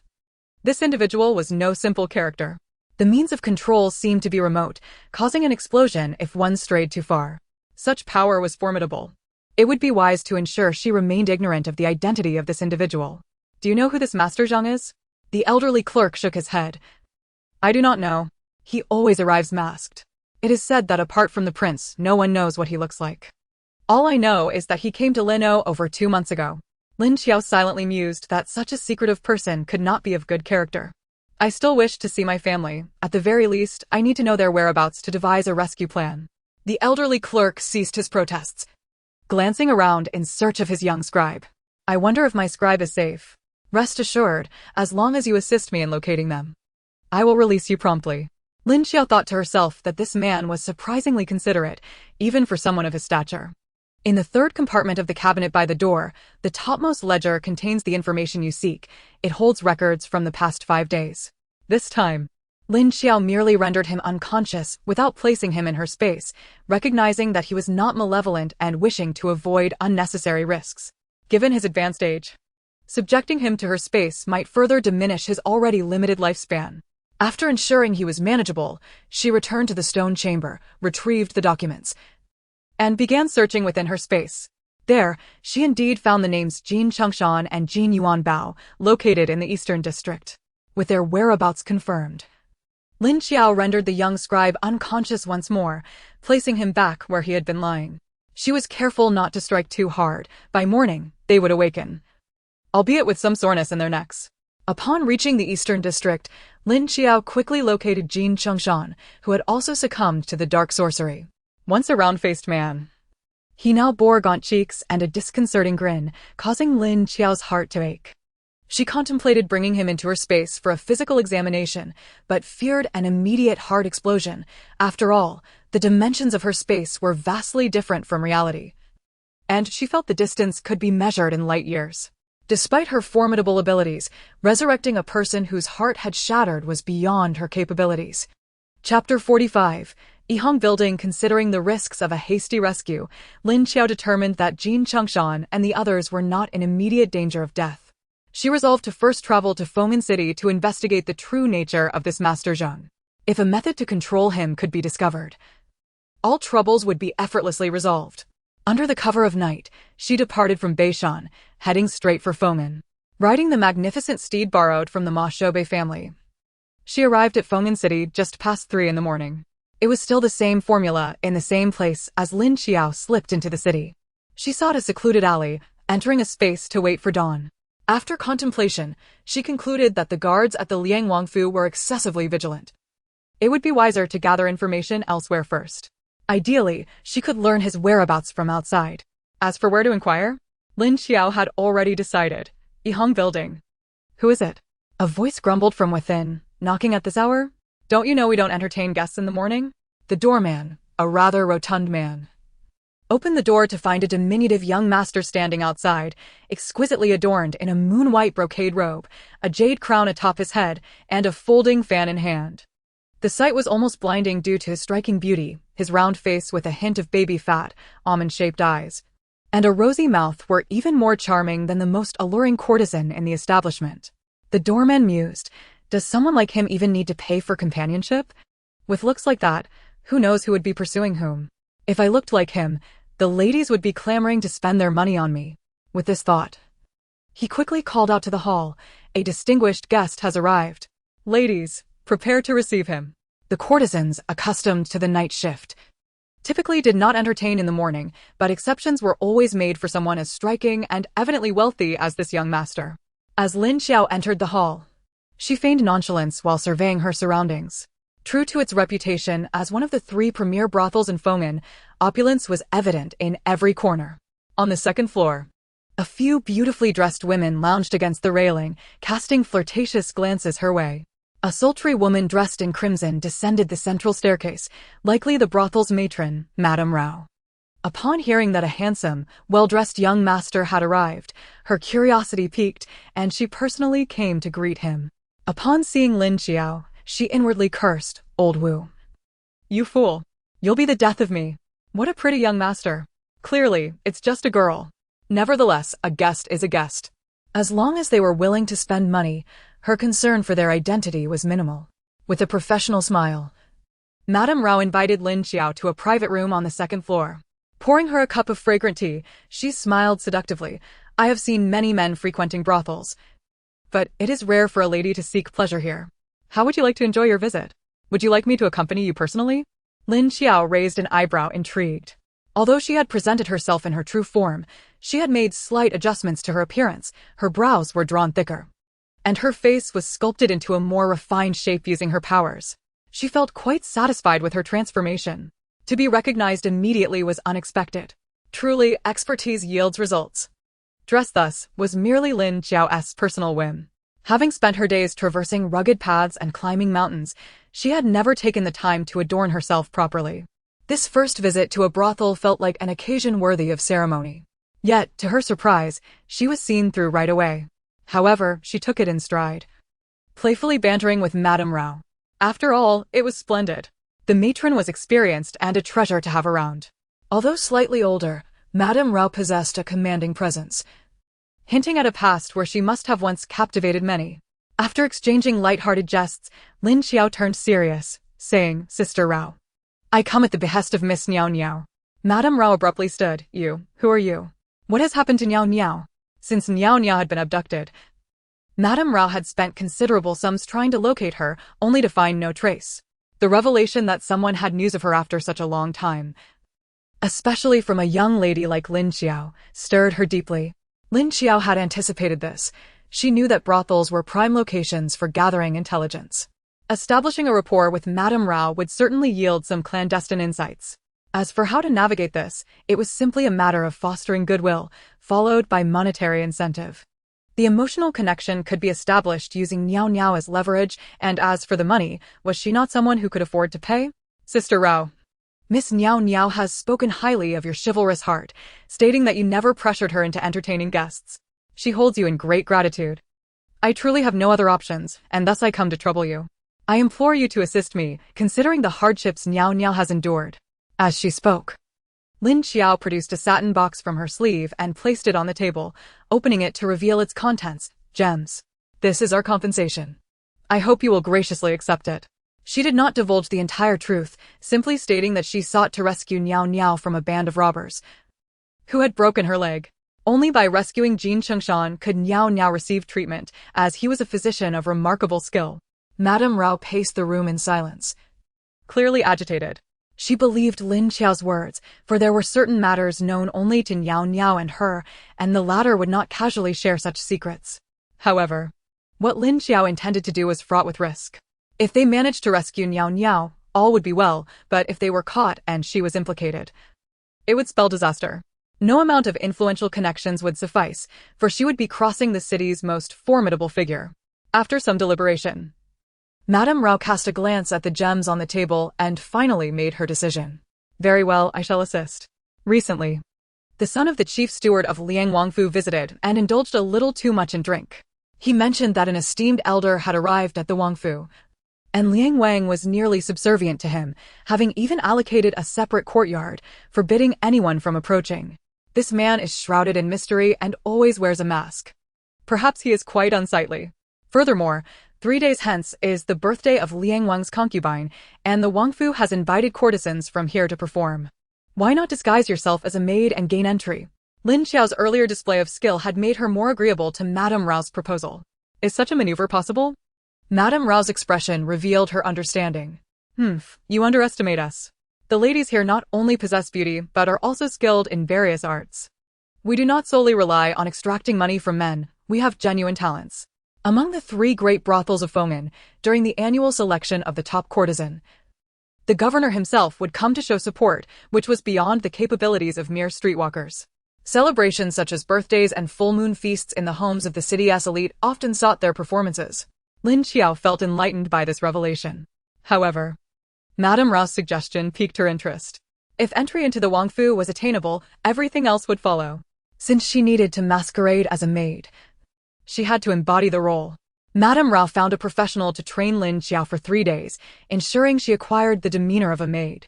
this individual was no simple character. The means of control seemed to be remote, causing an explosion if one strayed too far. Such power was formidable. It would be wise to ensure she remained ignorant of the identity of this individual. Do you know who this Master Zhang is? The elderly clerk shook his head. I do not know. He always arrives masked. It is said that apart from the prince, no one knows what he looks like. All I know is that he came to Lin'o over 2 months ago. Lin Qiao silently mused that such a secretive person could not be of good character. I still wish to see my family. At the very least, I need to know their whereabouts to devise a rescue plan. The elderly clerk ceased his protests, glancing around in search of his young scribe. I wonder if my scribe is safe. Rest assured, as long as you assist me in locating them, I will release you promptly. Lin Qiao thought to herself that this man was surprisingly considerate, even for someone of his stature. In the third compartment of the cabinet by the door, the topmost ledger contains the information you seek. It holds records from the past 5 days. This time, Lin Qiao merely rendered him unconscious without placing him in her space, recognizing that he was not malevolent and wishing to avoid unnecessary risks. Given his advanced age, subjecting him to her space might further diminish his already limited lifespan. After ensuring he was manageable, she returned to the stone chamber, retrieved the documents, and began searching within her space. There, she indeed found the names Jin Chengshan and Jin Yuanbao, located in the Eastern District. With their whereabouts confirmed, Lin Qiao rendered the young scribe unconscious once more, placing him back where he had been lying. She was careful not to strike too hard. By morning, they would awaken, albeit with some soreness in their necks. Upon reaching the Eastern District, Lin Qiao quickly located Jin Chengshan, who had also succumbed to the dark sorcery. Once a round-faced man, he now bore gaunt cheeks and a disconcerting grin, causing Lin Qiao's heart to ache. She contemplated bringing him into her space for a physical examination, but feared an immediate heart explosion. After all, the dimensions of her space were vastly different from reality, and she felt the distance could be measured in light years. Despite her formidable abilities, resurrecting a person whose heart had shattered was beyond her capabilities. Chapter 45. Yihong Building. Considering the risks of a hasty rescue, Lin Qiao determined that Jin Chengshan and the others were not in immediate danger of death. She resolved to first travel to Feng'an City to investigate the true nature of this Master Zhang. If a method to control him could be discovered, all troubles would be effortlessly resolved. Under the cover of night, she departed from Beishan, heading straight for Feng'an. Riding the magnificent steed borrowed from the Ma Shoubei family, she arrived at Feng'an City just past 3 in the morning. It was still the same formula, in the same place as Lin Qiao slipped into the city. She sought a secluded alley, entering a space to wait for dawn. After contemplation, she concluded that the guards at the Liang Wangfu were excessively vigilant. It would be wiser to gather information elsewhere first. Ideally, she could learn his whereabouts from outside. As for where to inquire, Lin Qiao had already decided. Yihong Building. Who is it? A voice grumbled from within. Knocking at this hour? Don't you know we don't entertain guests in the morning? The doorman, a rather rotund man, opened the door to find a diminutive young master standing outside, exquisitely adorned in a moon-white brocade robe, a jade crown atop his head, and a folding fan in hand. The sight was almost blinding due to his striking beauty. His round face with a hint of baby fat, almond-shaped eyes, and a rosy mouth were even more charming than the most alluring courtesan in the establishment. The doorman mused, does someone like him even need to pay for companionship? With looks like that, who knows who would be pursuing whom? If I looked like him, the ladies would be clamoring to spend their money on me. With this thought, he quickly called out to the hall, a distinguished guest has arrived. Ladies, prepare to receive him. The courtesans, accustomed to the night shift, typically did not entertain in the morning, but exceptions were always made for someone as striking and evidently wealthy as this young master. As Lin Qiao entered the hall, she feigned nonchalance while surveying her surroundings. True to its reputation as one of the 3 premier brothels in Feng'an, opulence was evident in every corner. On the second floor, a few beautifully dressed women lounged against the railing, casting flirtatious glances her way. A sultry woman dressed in crimson descended the central staircase, likely the brothel's matron, Madame Rao. Upon hearing that a handsome, well-dressed young master had arrived, her curiosity piqued, and she personally came to greet him. Upon seeing Lin Qiao, she inwardly cursed, "Old Wu. You fool. You'll be the death of me. What a pretty young master. Clearly, it's just a girl." Nevertheless, a guest is a guest. As long as they were willing to spend money, her concern for their identity was minimal. With a professional smile, Madame Rao invited Lin Qiao to a private room on the second floor. Pouring her a cup of fragrant tea, she smiled seductively. I have seen many men frequenting brothels, but it is rare for a lady to seek pleasure here. How would you like to enjoy your visit? Would you like me to accompany you personally? Lin Qiao raised an eyebrow, intrigued. Although she had presented herself in her true form, she had made slight adjustments to her appearance. Her brows were drawn thicker, and her face was sculpted into a more refined shape using her powers. She felt quite satisfied with her transformation. To be recognized immediately was unexpected. Truly, expertise yields results. Dressed thus was merely Lin Qiao's personal whim. Having spent her days traversing rugged paths and climbing mountains, she had never taken the time to adorn herself properly. This first visit to a brothel felt like an occasion worthy of ceremony. Yet, to her surprise, she was seen through right away. However, she took it in stride, playfully bantering with Madame Rao. After all, it was splendid. The matron was experienced and a treasure to have around. Although slightly older, Madame Rao possessed a commanding presence, hinting at a past where she must have once captivated many. After exchanging light-hearted jests, Lin Qiao turned serious, saying, "Sister Rao, I come at the behest of Miss Niao Niao." Madame Rao abruptly stood. Who are you? What has happened to Niao Niao? Since Niao Niao had been abducted, Madame Rao had spent considerable sums trying to locate her, only to find no trace. The revelation that someone had news of her after such a long time, especially from a young lady like Lin Qiao, stirred her deeply. Lin Qiao had anticipated this. She knew that brothels were prime locations for gathering intelligence. Establishing a rapport with Madame Rao would certainly yield some clandestine insights. As for how to navigate this, it was simply a matter of fostering goodwill, followed by monetary incentive. The emotional connection could be established using Niao Niao as leverage, and as for the money, was she not someone who could afford to pay? Sister Rao, Miss Niao Niao has spoken highly of your chivalrous heart, stating that you never pressured her into entertaining guests. She holds you in great gratitude. I truly have no other options, and thus I come to trouble you. I implore you to assist me, considering the hardships Niao Niao has endured. As she spoke, Lin Qiao produced a satin box from her sleeve and placed it on the table, opening it to reveal its contents, gems. This is our compensation. I hope you will graciously accept it. She did not divulge the entire truth, simply stating that she sought to rescue Niao Niao from a band of robbers who had broken her leg. Only by rescuing Jin Chengshan could Niao Niao receive treatment, as he was a physician of remarkable skill. Madame Rao paced the room in silence, clearly agitated. She believed Lin Qiao's words, for there were certain matters known only to Niao Niao and her, and the latter would not casually share such secrets. However, what Lin Qiao intended to do was fraught with risk. If they managed to rescue Niao Niao, all would be well, but if they were caught and she was implicated, it would spell disaster. No amount of influential connections would suffice, for she would be crossing the city's most formidable figure. After some deliberation, Madame Rao cast a glance at the gems on the table and finally made her decision. Very well, I shall assist. Recently, the son of the chief steward of Liang Wangfu visited and indulged a little too much in drink. He mentioned that an esteemed elder had arrived at the Wangfu, and Liang Wang was nearly subservient to him, having even allocated a separate courtyard, forbidding anyone from approaching. This man is shrouded in mystery and always wears a mask. Perhaps he is quite unsightly. Furthermore, 3 days hence is the birthday of Liang Wang's concubine, and the Wangfu has invited courtesans from here to perform. Why not disguise yourself as a maid and gain entry? Lin Qiao's earlier display of skill had made her more agreeable to Madame Rao's proposal. Is such a maneuver possible? Madame Rao's expression revealed her understanding. You underestimate us. The ladies here not only possess beauty, but are also skilled in various arts. We do not solely rely on extracting money from men, we have genuine talents. Among the 3 great brothels of Feng'an, during the annual selection of the top courtesan, the governor himself would come to show support, which was beyond the capabilities of mere streetwalkers. Celebrations such as birthdays and full moon feasts in the homes of the city's elite often sought their performances. Lin Qiao felt enlightened by this revelation. However, Madame Rao's suggestion piqued her interest. If entry into the Wangfu was attainable, everything else would follow. Since she needed to masquerade as a maid, she had to embody the role. Madame Rao found a professional to train Lin Qiao for 3 days, ensuring she acquired the demeanor of a maid.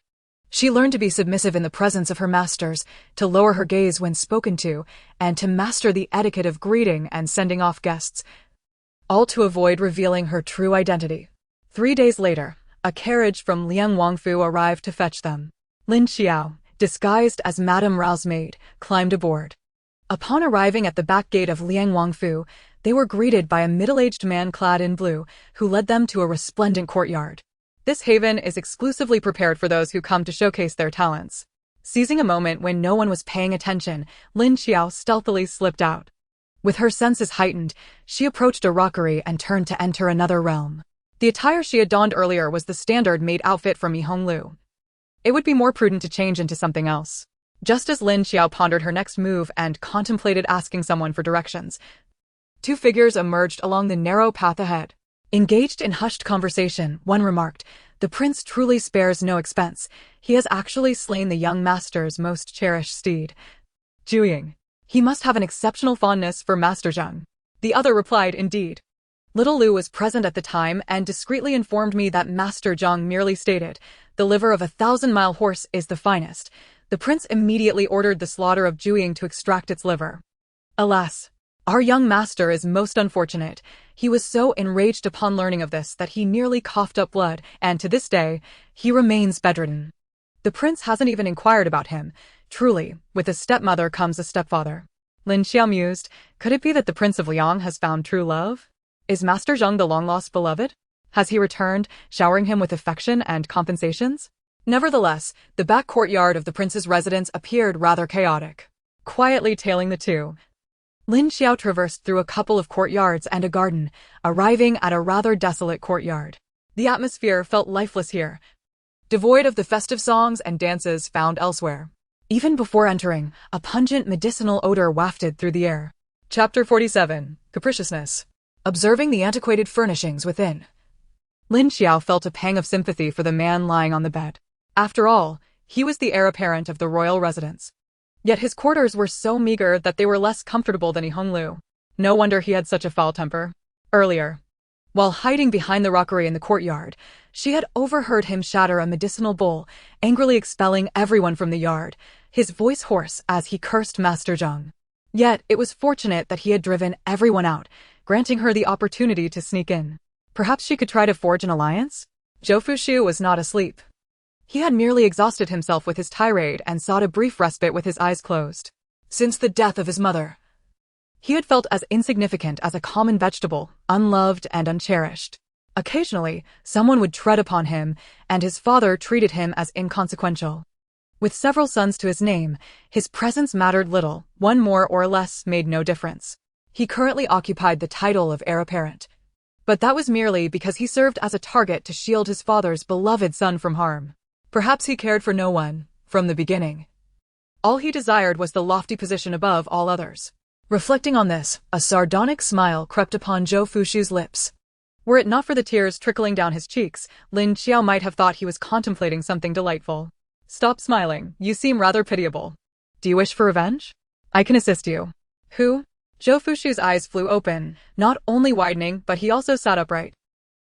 She learned to be submissive in the presence of her masters, to lower her gaze when spoken to, and to master the etiquette of greeting and sending off guests, all to avoid revealing her true identity. 3 days later, a carriage from Liang Wangfu arrived to fetch them. Lin Qiao, disguised as Madame Rao's maid, climbed aboard. Upon arriving at the back gate of Liang Wangfu, they were greeted by a middle-aged man clad in blue, who led them to a resplendent courtyard. This haven is exclusively prepared for those who come to showcase their talents. Seizing a moment when no one was paying attention, Lin Qiao stealthily slipped out. With her senses heightened, she approached a rockery and turned to enter another realm. The attire she had donned earlier was the standard maid outfit from Mi Honglu. It would be more prudent to change into something else. Just as Lin Qiao pondered her next move and contemplated asking someone for directions, two figures emerged along the narrow path ahead. Engaged in hushed conversation, one remarked, "The prince truly spares no expense. He has actually slain the young master's most cherished steed, Zhuing. He must have an exceptional fondness for Master Zheng." The other replied, "Indeed. Little Lu was present at the time and discreetly informed me that Master Zheng merely stated, 'The liver of a 1,000-mile horse is the finest.' The prince immediately ordered the slaughter of Zhuing to extract its liver. Alas, our young master is most unfortunate. He was so enraged upon learning of this that he nearly coughed up blood, and to this day, he remains bedridden. The prince hasn't even inquired about him. Truly, with a stepmother comes a stepfather." Lin Qiao mused, could it be that the Prince of Liang has found true love? Is Master Zheng the long-lost beloved? Has he returned, showering him with affection and compensations? Nevertheless, the back courtyard of the prince's residence appeared rather chaotic. Quietly tailing the two, Lin Qiao traversed through a couple of courtyards and a garden, arriving at a rather desolate courtyard. The atmosphere felt lifeless here, devoid of the festive songs and dances found elsewhere. Even before entering, a pungent medicinal odor wafted through the air. Chapter 47, Capriciousness. Observing the antiquated furnishings within, Lin Qiao felt a pang of sympathy for the man lying on the bed. After all, he was the heir apparent of the royal residence. Yet his quarters were so meager that they were less comfortable than Honglu. No wonder he had such a foul temper. Earlier, while hiding behind the rockery in the courtyard, she had overheard him shatter a medicinal bowl, angrily expelling everyone from the yard, his voice hoarse as he cursed Master Zheng. Yet it was fortunate that he had driven everyone out, granting her the opportunity to sneak in. Perhaps she could try to forge an alliance? Zhou Fushu was not asleep. He had merely exhausted himself with his tirade and sought a brief respite with his eyes closed. Since the death of his mother, he had felt as insignificant as a common vegetable, unloved and uncherished. Occasionally, someone would tread upon him, and his father treated him as inconsequential. With several sons to his name, his presence mattered little, one more or less made no difference. He currently occupied the title of heir apparent, but that was merely because he served as a target to shield his father's beloved son from harm. Perhaps he cared for no one, from the beginning. All he desired was the lofty position above all others. Reflecting on this, a sardonic smile crept upon Zhou Fushu's lips. Were it not for the tears trickling down his cheeks, Lin Qiao might have thought he was contemplating something delightful. "Stop smiling, you seem rather pitiable. Do you wish for revenge? I can assist you." "Who?" Zhou Fushu's eyes flew open, not only widening but he also sat upright.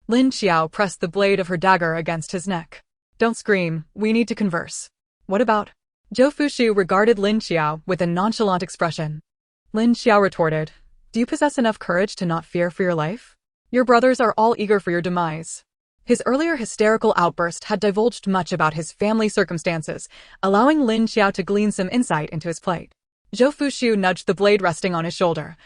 Lin Qiao pressed the blade of her dagger against his neck. "Don't scream, we need to converse." "What about?" Zhou Fushu regarded Lin Qiao with a nonchalant expression. Lin Qiao retorted, "Do you possess enough courage to not fear for your life? Your brothers are all eager for your demise." His earlier hysterical outburst had divulged much about his family circumstances, allowing Lin Qiao to glean some insight into his plight. Zhou Fushu nudged the blade resting on his shoulder,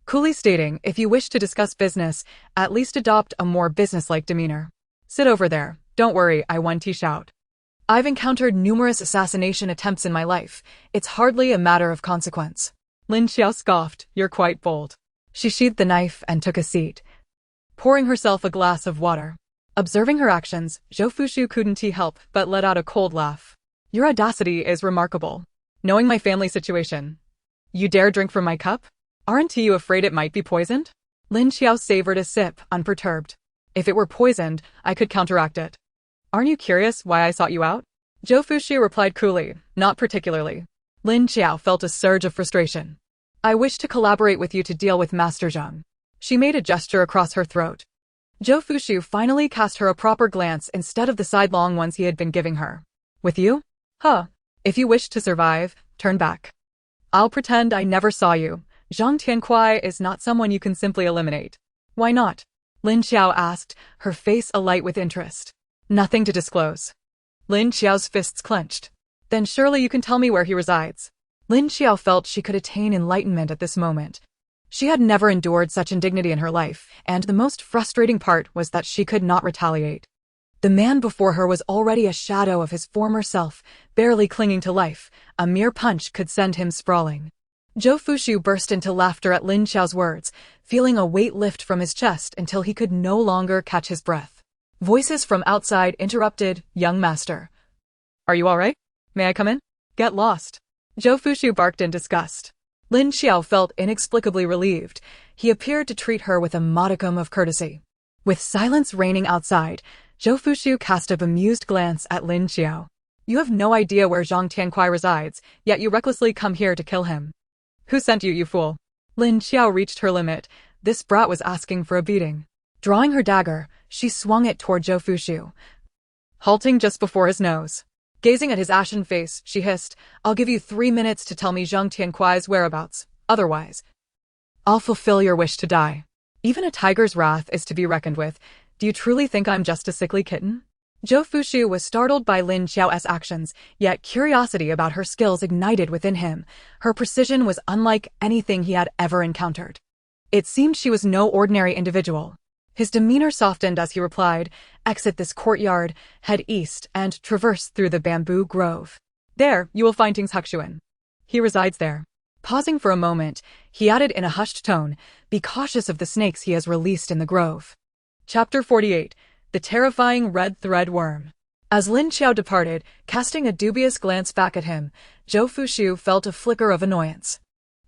coolly stating, "If you wish to discuss business, at least adopt a more businesslike demeanor. Sit over there. Don't worry, I won't shout. I've encountered numerous assassination attempts in my life. It's hardly a matter of consequence." Lin Qiao scoffed, "You're quite bold." She sheathed the knife and took a seat, pouring herself a glass of water. Observing her actions, Zhou Fushu couldn't help but let out a cold laugh. "Your audacity is remarkable. Knowing my family situation, you dare drink from my cup? Aren't you afraid it might be poisoned?" Lin Qiao savored a sip, unperturbed. "If it were poisoned, I could counteract it. Aren't you curious why I sought you out?" Zhou Fushu replied coolly, "Not particularly." Lin Qiao felt a surge of frustration. "I wish to collaborate with you to deal with Master Zheng." She made a gesture across her throat. Zhou Fushu finally cast her a proper glance instead of the sidelong ones he had been giving her. "With you? Huh. If you wish to survive, turn back. I'll pretend I never saw you. Zhang Tiankuai is not someone you can simply eliminate." "Why not?" Lin Qiao asked, her face alight with interest. "Nothing to disclose." Lin Qiao's fists clenched. Then surely you can tell me where he resides. Lin Qiao felt she could attain enlightenment at this moment. She had never endured such indignity in her life, and the most frustrating part was that she could not retaliate. The man before her was already a shadow of his former self, barely clinging to life. A mere punch could send him sprawling. Zhou Fushu burst into laughter at Lin Qiao's words, feeling a weight lift from his chest until he could no longer catch his breath. Voices from outside interrupted, "Young master. Are you all right? May I come in?" "Get lost." Zhou Fushu barked in disgust. Lin Qiao felt inexplicably relieved. He appeared to treat her with a modicum of courtesy. With silence reigning outside, Zhou Fushu cast a bemused glance at Lin Qiao. "You have no idea where Zhang Tiankuai resides, yet you recklessly come here to kill him. Who sent you, you fool?" Lin Qiao reached her limit. This brat was asking for a beating. Drawing her dagger, she swung it toward Zhou Fushu, halting just before his nose. Gazing at his ashen face, she hissed, "I'll give you 3 minutes to tell me Zhang Tiankuai's whereabouts. Otherwise, I'll fulfill your wish to die." Even a tiger's wrath is to be reckoned with. Do you truly think I'm just a sickly kitten? Zhou Fushu was startled by Lin Qiao's actions, yet curiosity about her skills ignited within him. Her precision was unlike anything he had ever encountered. It seemed she was no ordinary individual. His demeanor softened as he replied, "Exit this courtyard, head east, and traverse through the bamboo grove. There, you will find Ting's Huxuan. He resides there." Pausing for a moment, he added in a hushed tone, "Be cautious of the snakes he has released in the grove." Chapter 48. The Terrifying Red Thread Worm. As Lin Qiao departed, casting a dubious glance back at him, Zhou Fushu felt a flicker of annoyance.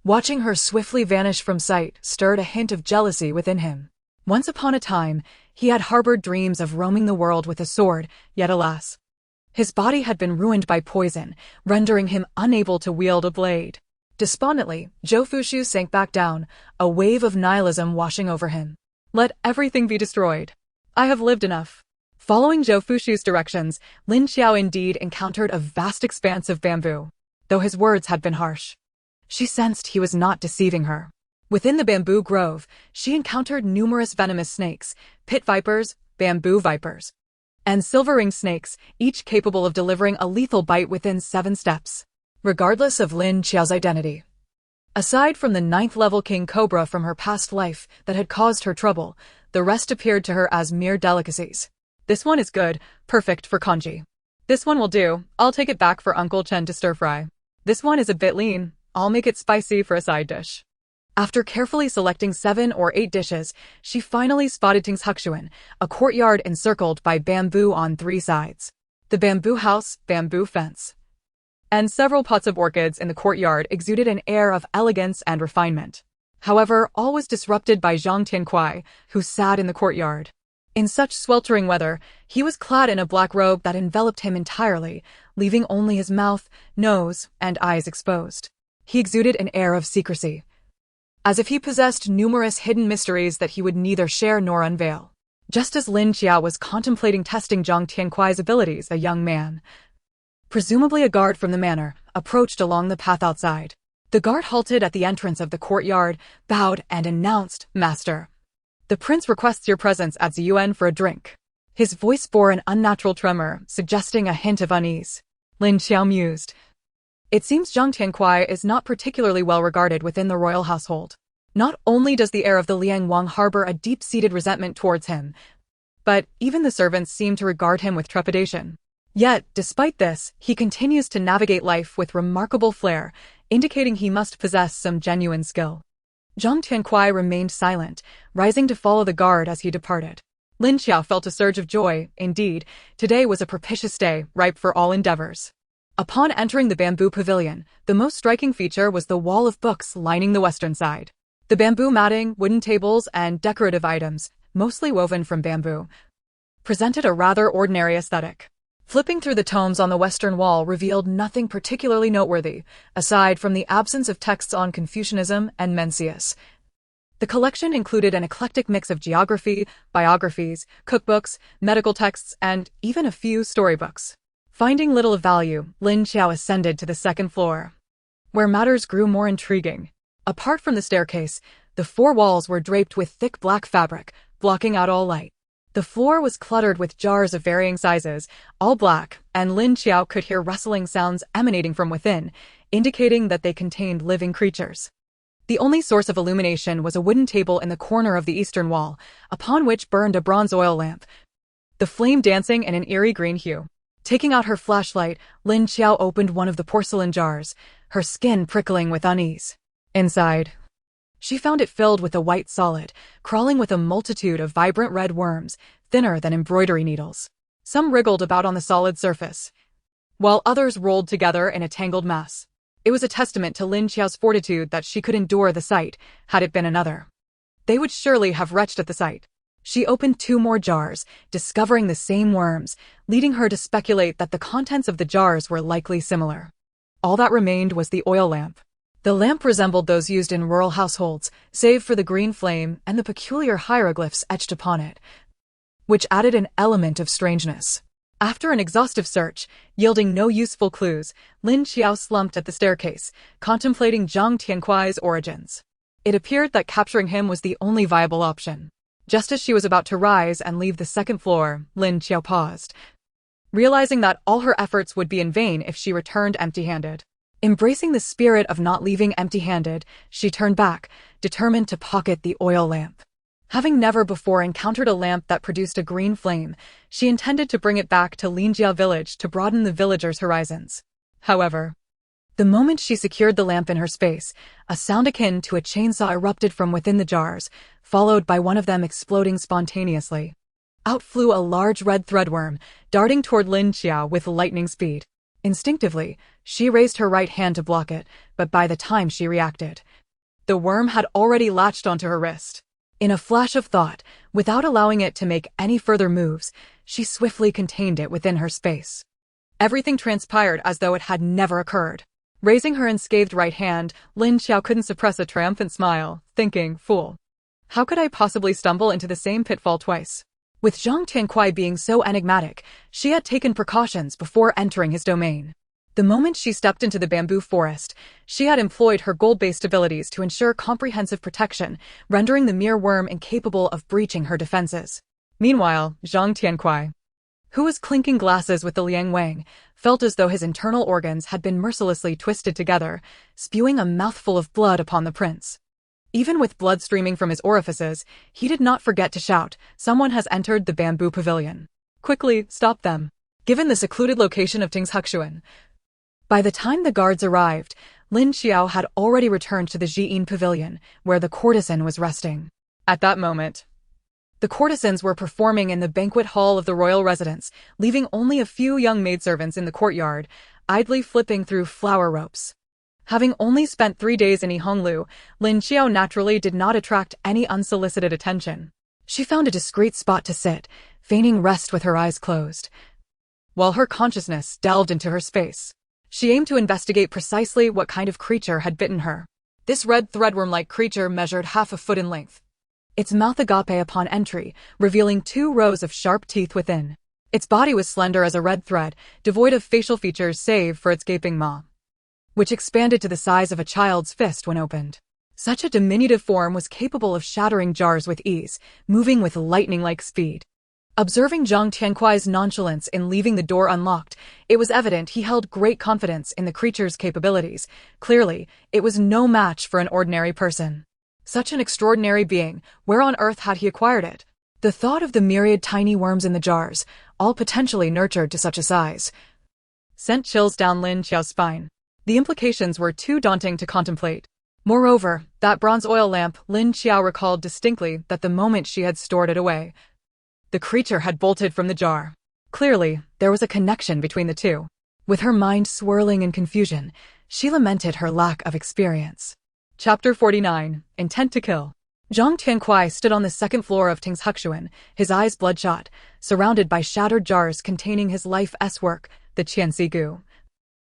Watching her swiftly vanish from sight stirred a hint of jealousy within him. Once upon a time, he had harbored dreams of roaming the world with a sword, yet alas, his body had been ruined by poison, rendering him unable to wield a blade. Despondently, Zhou Fushu sank back down, a wave of nihilism washing over him. Let everything be destroyed. I have lived enough. Following Zhou Fushu's directions, Lin Qiao indeed encountered a vast expanse of bamboo. Though his words had been harsh, she sensed he was not deceiving her. Within the bamboo grove, she encountered numerous venomous snakes, pit vipers, bamboo vipers, and silver-ringed snakes, each capable of delivering a lethal bite within 7 steps. Regardless of Lin Qiao's identity, aside from the 9th-level king cobra from her past life that had caused her trouble, the rest appeared to her as mere delicacies. This one is good, perfect for congee. This one will do, I'll take it back for Uncle Chen to stir-fry. This one is a bit lean, I'll make it spicy for a side dish. After carefully selecting 7 or 8 dishes, she finally spotted Ting's Huxuan, a courtyard encircled by bamboo on 3 sides. The bamboo house, bamboo fence, and several pots of orchids in the courtyard exuded an air of elegance and refinement. However, all was disrupted by Zhang Tiankuai, who sat in the courtyard. In such sweltering weather, he was clad in a black robe that enveloped him entirely, leaving only his mouth, nose, and eyes exposed. He exuded an air of secrecy, as if he possessed numerous hidden mysteries that he would neither share nor unveil. Just as Lin Qiao was contemplating testing Zhang Tiankuai's abilities, a young man, presumably a guard from the manor, approached along the path outside. The guard halted at the entrance of the courtyard, bowed, and announced, "Master, the prince requests your presence at Ziyuan for a drink." His voice bore an unnatural tremor, suggesting a hint of unease. Lin Qiao mused. It seems Zhang Tiankuai is not particularly well regarded within the royal household. Not only does the heir of the Liang Wang harbor a deep-seated resentment towards him, but even the servants seem to regard him with trepidation. Yet, despite this, he continues to navigate life with remarkable flair, indicating he must possess some genuine skill. Zhang Tiankuai remained silent, rising to follow the guard as he departed. Lin Qiao felt a surge of joy. Indeed, today was a propitious day, ripe for all endeavors. Upon entering the bamboo pavilion, the most striking feature was the wall of books lining the western side. The bamboo matting, wooden tables, and decorative items, mostly woven from bamboo, presented a rather ordinary aesthetic. Flipping through the tomes on the western wall revealed nothing particularly noteworthy, aside from the absence of texts on Confucianism and Mencius. The collection included an eclectic mix of geography, biographies, cookbooks, medical texts, and even a few storybooks. Finding little of value, Lin Qiao ascended to the 2nd floor, where matters grew more intriguing. Apart from the staircase, the 4 walls were draped with thick black fabric, blocking out all light. The floor was cluttered with jars of varying sizes, all black, and Lin Qiao could hear rustling sounds emanating from within, indicating that they contained living creatures. The only source of illumination was a wooden table in the corner of the eastern wall, upon which burned a bronze oil lamp, the flame dancing in an eerie green hue. Taking out her flashlight, Lin Qiao opened one of the porcelain jars, her skin prickling with unease. Inside, she found it filled with a white solid, crawling with a multitude of vibrant red worms, thinner than embroidery needles. Some wriggled about on the solid surface, while others rolled together in a tangled mass. It was a testament to Lin Qiao's fortitude that she could endure the sight. Had it been another, they would surely have retched at the sight. She opened 2 more jars, discovering the same worms, leading her to speculate that the contents of the jars were likely similar. All that remained was the oil lamp. The lamp resembled those used in rural households, save for the green flame and the peculiar hieroglyphs etched upon it, which added an element of strangeness. After an exhaustive search, yielding no useful clues, Lin Qiao slumped at the staircase, contemplating Zhang Tiankuai's origins. It appeared that capturing him was the only viable option. Just as she was about to rise and leave the second floor, Lin Qiao paused, realizing that all her efforts would be in vain if she returned empty-handed. Embracing the spirit of not leaving empty-handed, she turned back, determined to pocket the oil lamp. Having never before encountered a lamp that produced a green flame, she intended to bring it back to Lin Qiao village to broaden the villagers' horizons. However, the moment she secured the lamp in her space, a sound akin to a chainsaw erupted from within the jars, followed by one of them exploding spontaneously. Out flew a large red threadworm, darting toward Lin Qiao with lightning speed. Instinctively, she raised her right hand to block it, but by the time she reacted, the worm had already latched onto her wrist. In a flash of thought, without allowing it to make any further moves, she swiftly contained it within her space. Everything transpired as though it had never occurred. Raising her unscathed right hand, Lin Qiao couldn't suppress a triumphant smile, thinking, fool. How could I possibly stumble into the same pitfall twice? With Zhang Tiankuai being so enigmatic, she had taken precautions before entering his domain. The moment she stepped into the bamboo forest, she had employed her gold-based abilities to ensure comprehensive protection, rendering the mere worm incapable of breaching her defenses. Meanwhile, Zhang Tiankuai, who was clinking glasses with the Liang Wang, felt as though his internal organs had been mercilessly twisted together, spewing a mouthful of blood upon the prince. Even with blood streaming from his orifices, he did not forget to shout, "Someone has entered the bamboo pavilion. Quickly, stop them." Given the secluded location of Tingshuxuan, by the time the guards arrived, Lin Qiao had already returned to the Jiyin pavilion, where the courtesan was resting. At that moment, the courtesans were performing in the banquet hall of the royal residence, leaving only a few young maidservants in the courtyard, idly flipping through flower ropes. Having only spent 3 days in Yihonglu, Lin Qiao naturally did not attract any unsolicited attention. She found a discreet spot to sit, feigning rest with her eyes closed, while her consciousness delved into her space. She aimed to investigate precisely what kind of creature had bitten her. This red threadworm-like creature measured half a foot in length, its mouth agape upon entry, revealing 2 rows of sharp teeth within. Its body was slender as a red thread, devoid of facial features save for its gaping maw, which expanded to the size of a child's fist when opened. Such a diminutive form was capable of shattering jars with ease, moving with lightning-like speed. Observing Zhang Tiankuai's nonchalance in leaving the door unlocked, it was evident he held great confidence in the creature's capabilities. Clearly, it was no match for an ordinary person. Such an extraordinary being, where on earth had he acquired it? The thought of the myriad tiny worms in the jars, all potentially nurtured to such a size, sent chills down Lin Qiao's spine. The implications were too daunting to contemplate. Moreover, that bronze oil lamp, Lin Qiao recalled distinctly that the moment she had stored it away, the creature had bolted from the jar. Clearly, there was a connection between the two. With her mind swirling in confusion, she lamented her lack of experience. Chapter 49. Intent to Kill. Zhang Tiankuai stood on the second floor of Tingshuxuan, his eyes bloodshot, surrounded by shattered jars containing his life's work, the Qianxi Gu,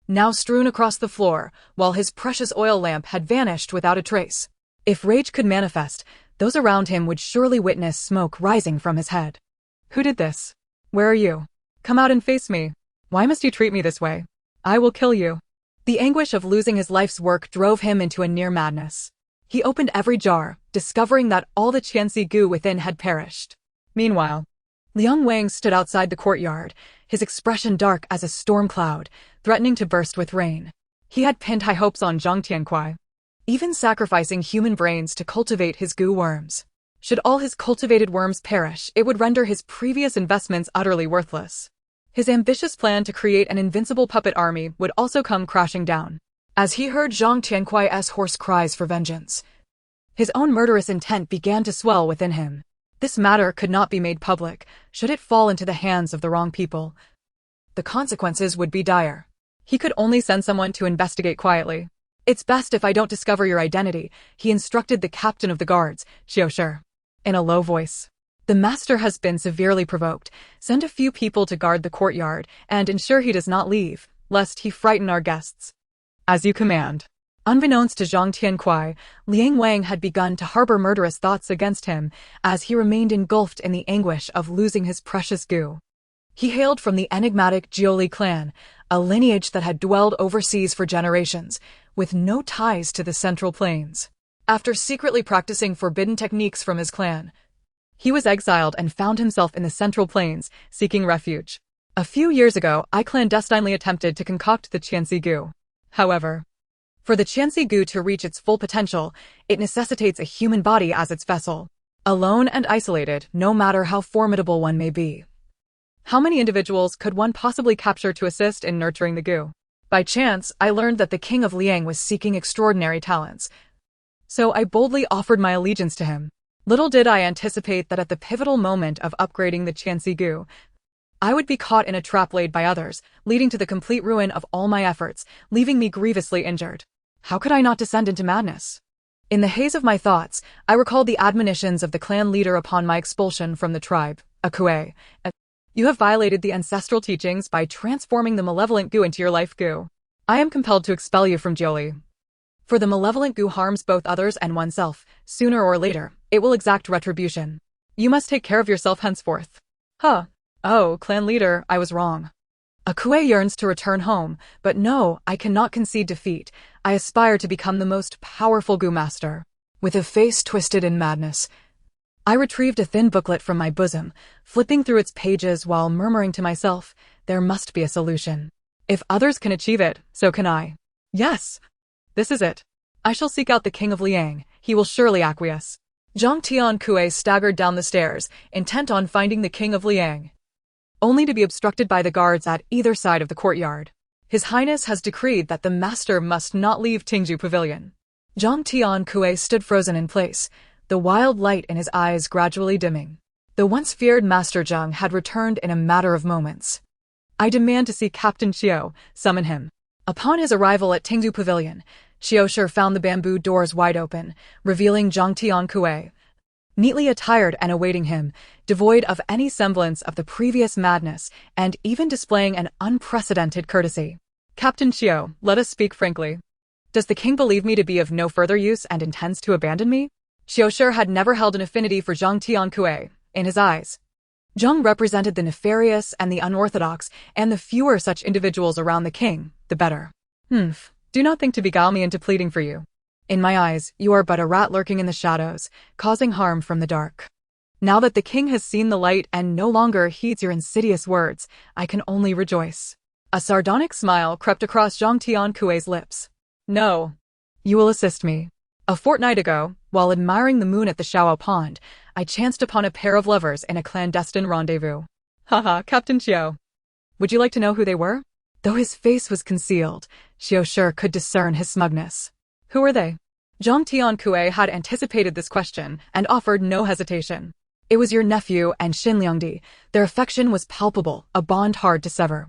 now strewn across the floor, while his precious oil lamp had vanished without a trace. If rage could manifest, those around him would surely witness smoke rising from his head. Who did this? Where are you? Come out and face me. Why must you treat me this way? I will kill you. The anguish of losing his life's work drove him into a near madness. He opened every jar, discovering that all the Qianxi Gu within had perished. Meanwhile, Liang Wang stood outside the courtyard, his expression dark as a storm cloud, threatening to burst with rain. He had pinned high hopes on Zhang Tiankuai, even sacrificing human brains to cultivate his goo worms. Should all his cultivated worms perish, it would render his previous investments utterly worthless. His ambitious plan to create an invincible puppet army would also come crashing down. As he heard Zhang Tiankuai's hoarse cries for vengeance, his own murderous intent began to swell within him. This matter could not be made public. Should it fall into the hands of the wrong people, the consequences would be dire. He could only send someone to investigate quietly. "It's best if I don't discover your identity," he instructed the captain of the guards, Qiao Shi, in a low voice. "The master has been severely provoked. Send a few people to guard the courtyard and ensure he does not leave, lest he frighten our guests." "As you command." Unbeknownst to Zhang Tiankuai, Liang Wang had begun to harbor murderous thoughts against him as he remained engulfed in the anguish of losing his precious goo. He hailed from the enigmatic Jiuli clan, a lineage that had dwelled overseas for generations, with no ties to the Central Plains. After secretly practicing forbidden techniques from his clan, he was exiled and found himself in the Central Plains, seeking refuge. "A few years ago, I clandestinely attempted to concoct the Qianxi goo. However, for the Qianxi goo to reach its full potential, it necessitates a human body as its vessel. Alone and isolated, no matter how formidable one may be. How many individuals could one possibly capture to assist in nurturing the goo? By chance, I learned that the king of Liang was seeking extraordinary talents, so I boldly offered my allegiance to him. Little did I anticipate that at the pivotal moment of upgrading the Qianxi goo, I would be caught in a trap laid by others, leading to the complete ruin of all my efforts, leaving me grievously injured. How could I not descend into madness? In the haze of my thoughts, I recalled the admonitions of the clan leader upon my expulsion from the tribe, Akue. You have violated the ancestral teachings by transforming the malevolent goo into your life goo. I am compelled to expel you from Jiuli. For the malevolent goo harms both others and oneself. Sooner or later, it will exact retribution. You must take care of yourself henceforth." "Huh. Oh, clan leader, I was wrong. Akue yearns to return home, but no, I cannot concede defeat. I aspire to become the most powerful goo master." With a face twisted in madness, I retrieved a thin booklet from my bosom, flipping through its pages while murmuring to myself, there must be a solution. If others can achieve it, so can I. Yes, this is it. I shall seek out the king of Liang. He will surely acquiesce. Zhang Tiankuai staggered down the stairs, intent on finding the king of Liang, only to be obstructed by the guards at either side of the courtyard. "His Highness has decreed that the master must not leave Tingju Pavilion." Zhang Tiankuai stood frozen in place, the wild light in his eyes gradually dimming. The once feared Master Zhang had returned in a matter of moments. "I demand to see Captain Qiao. Summon him." Upon his arrival at Tingju Pavilion, Qiao Shi found the bamboo doors wide open, revealing Zhang Tiankuai, neatly attired and awaiting him, devoid of any semblance of the previous madness, and even displaying an unprecedented courtesy. "Captain Qiao, let us speak frankly. Does the king believe me to be of no further use and intends to abandon me?" Qiao Shi had never held an affinity for Zhang Tiankuai. In his eyes, Zhang represented the nefarious and the unorthodox, and the fewer such individuals around the king, the better. Do not think to beguile me into pleading for you. In my eyes, you are but a rat lurking in the shadows, causing harm from the dark. Now that the king has seen the light and no longer heeds your insidious words, I can only rejoice. A sardonic smile crept across Zhang Tiankui's lips. "No. You will assist me. A fortnight ago, while admiring the moon at the Xiao Pond, I chanced upon a pair of lovers in a clandestine rendezvous." "Haha, Captain Qiao. Would you like to know who they were?" Though his face was concealed, Qiao Shi could discern his smugness. "Who were they?" Zhang Tiankuai had anticipated this question and offered no hesitation. "It was your nephew and Xin Liangdi. Their affection was palpable, a bond hard to sever.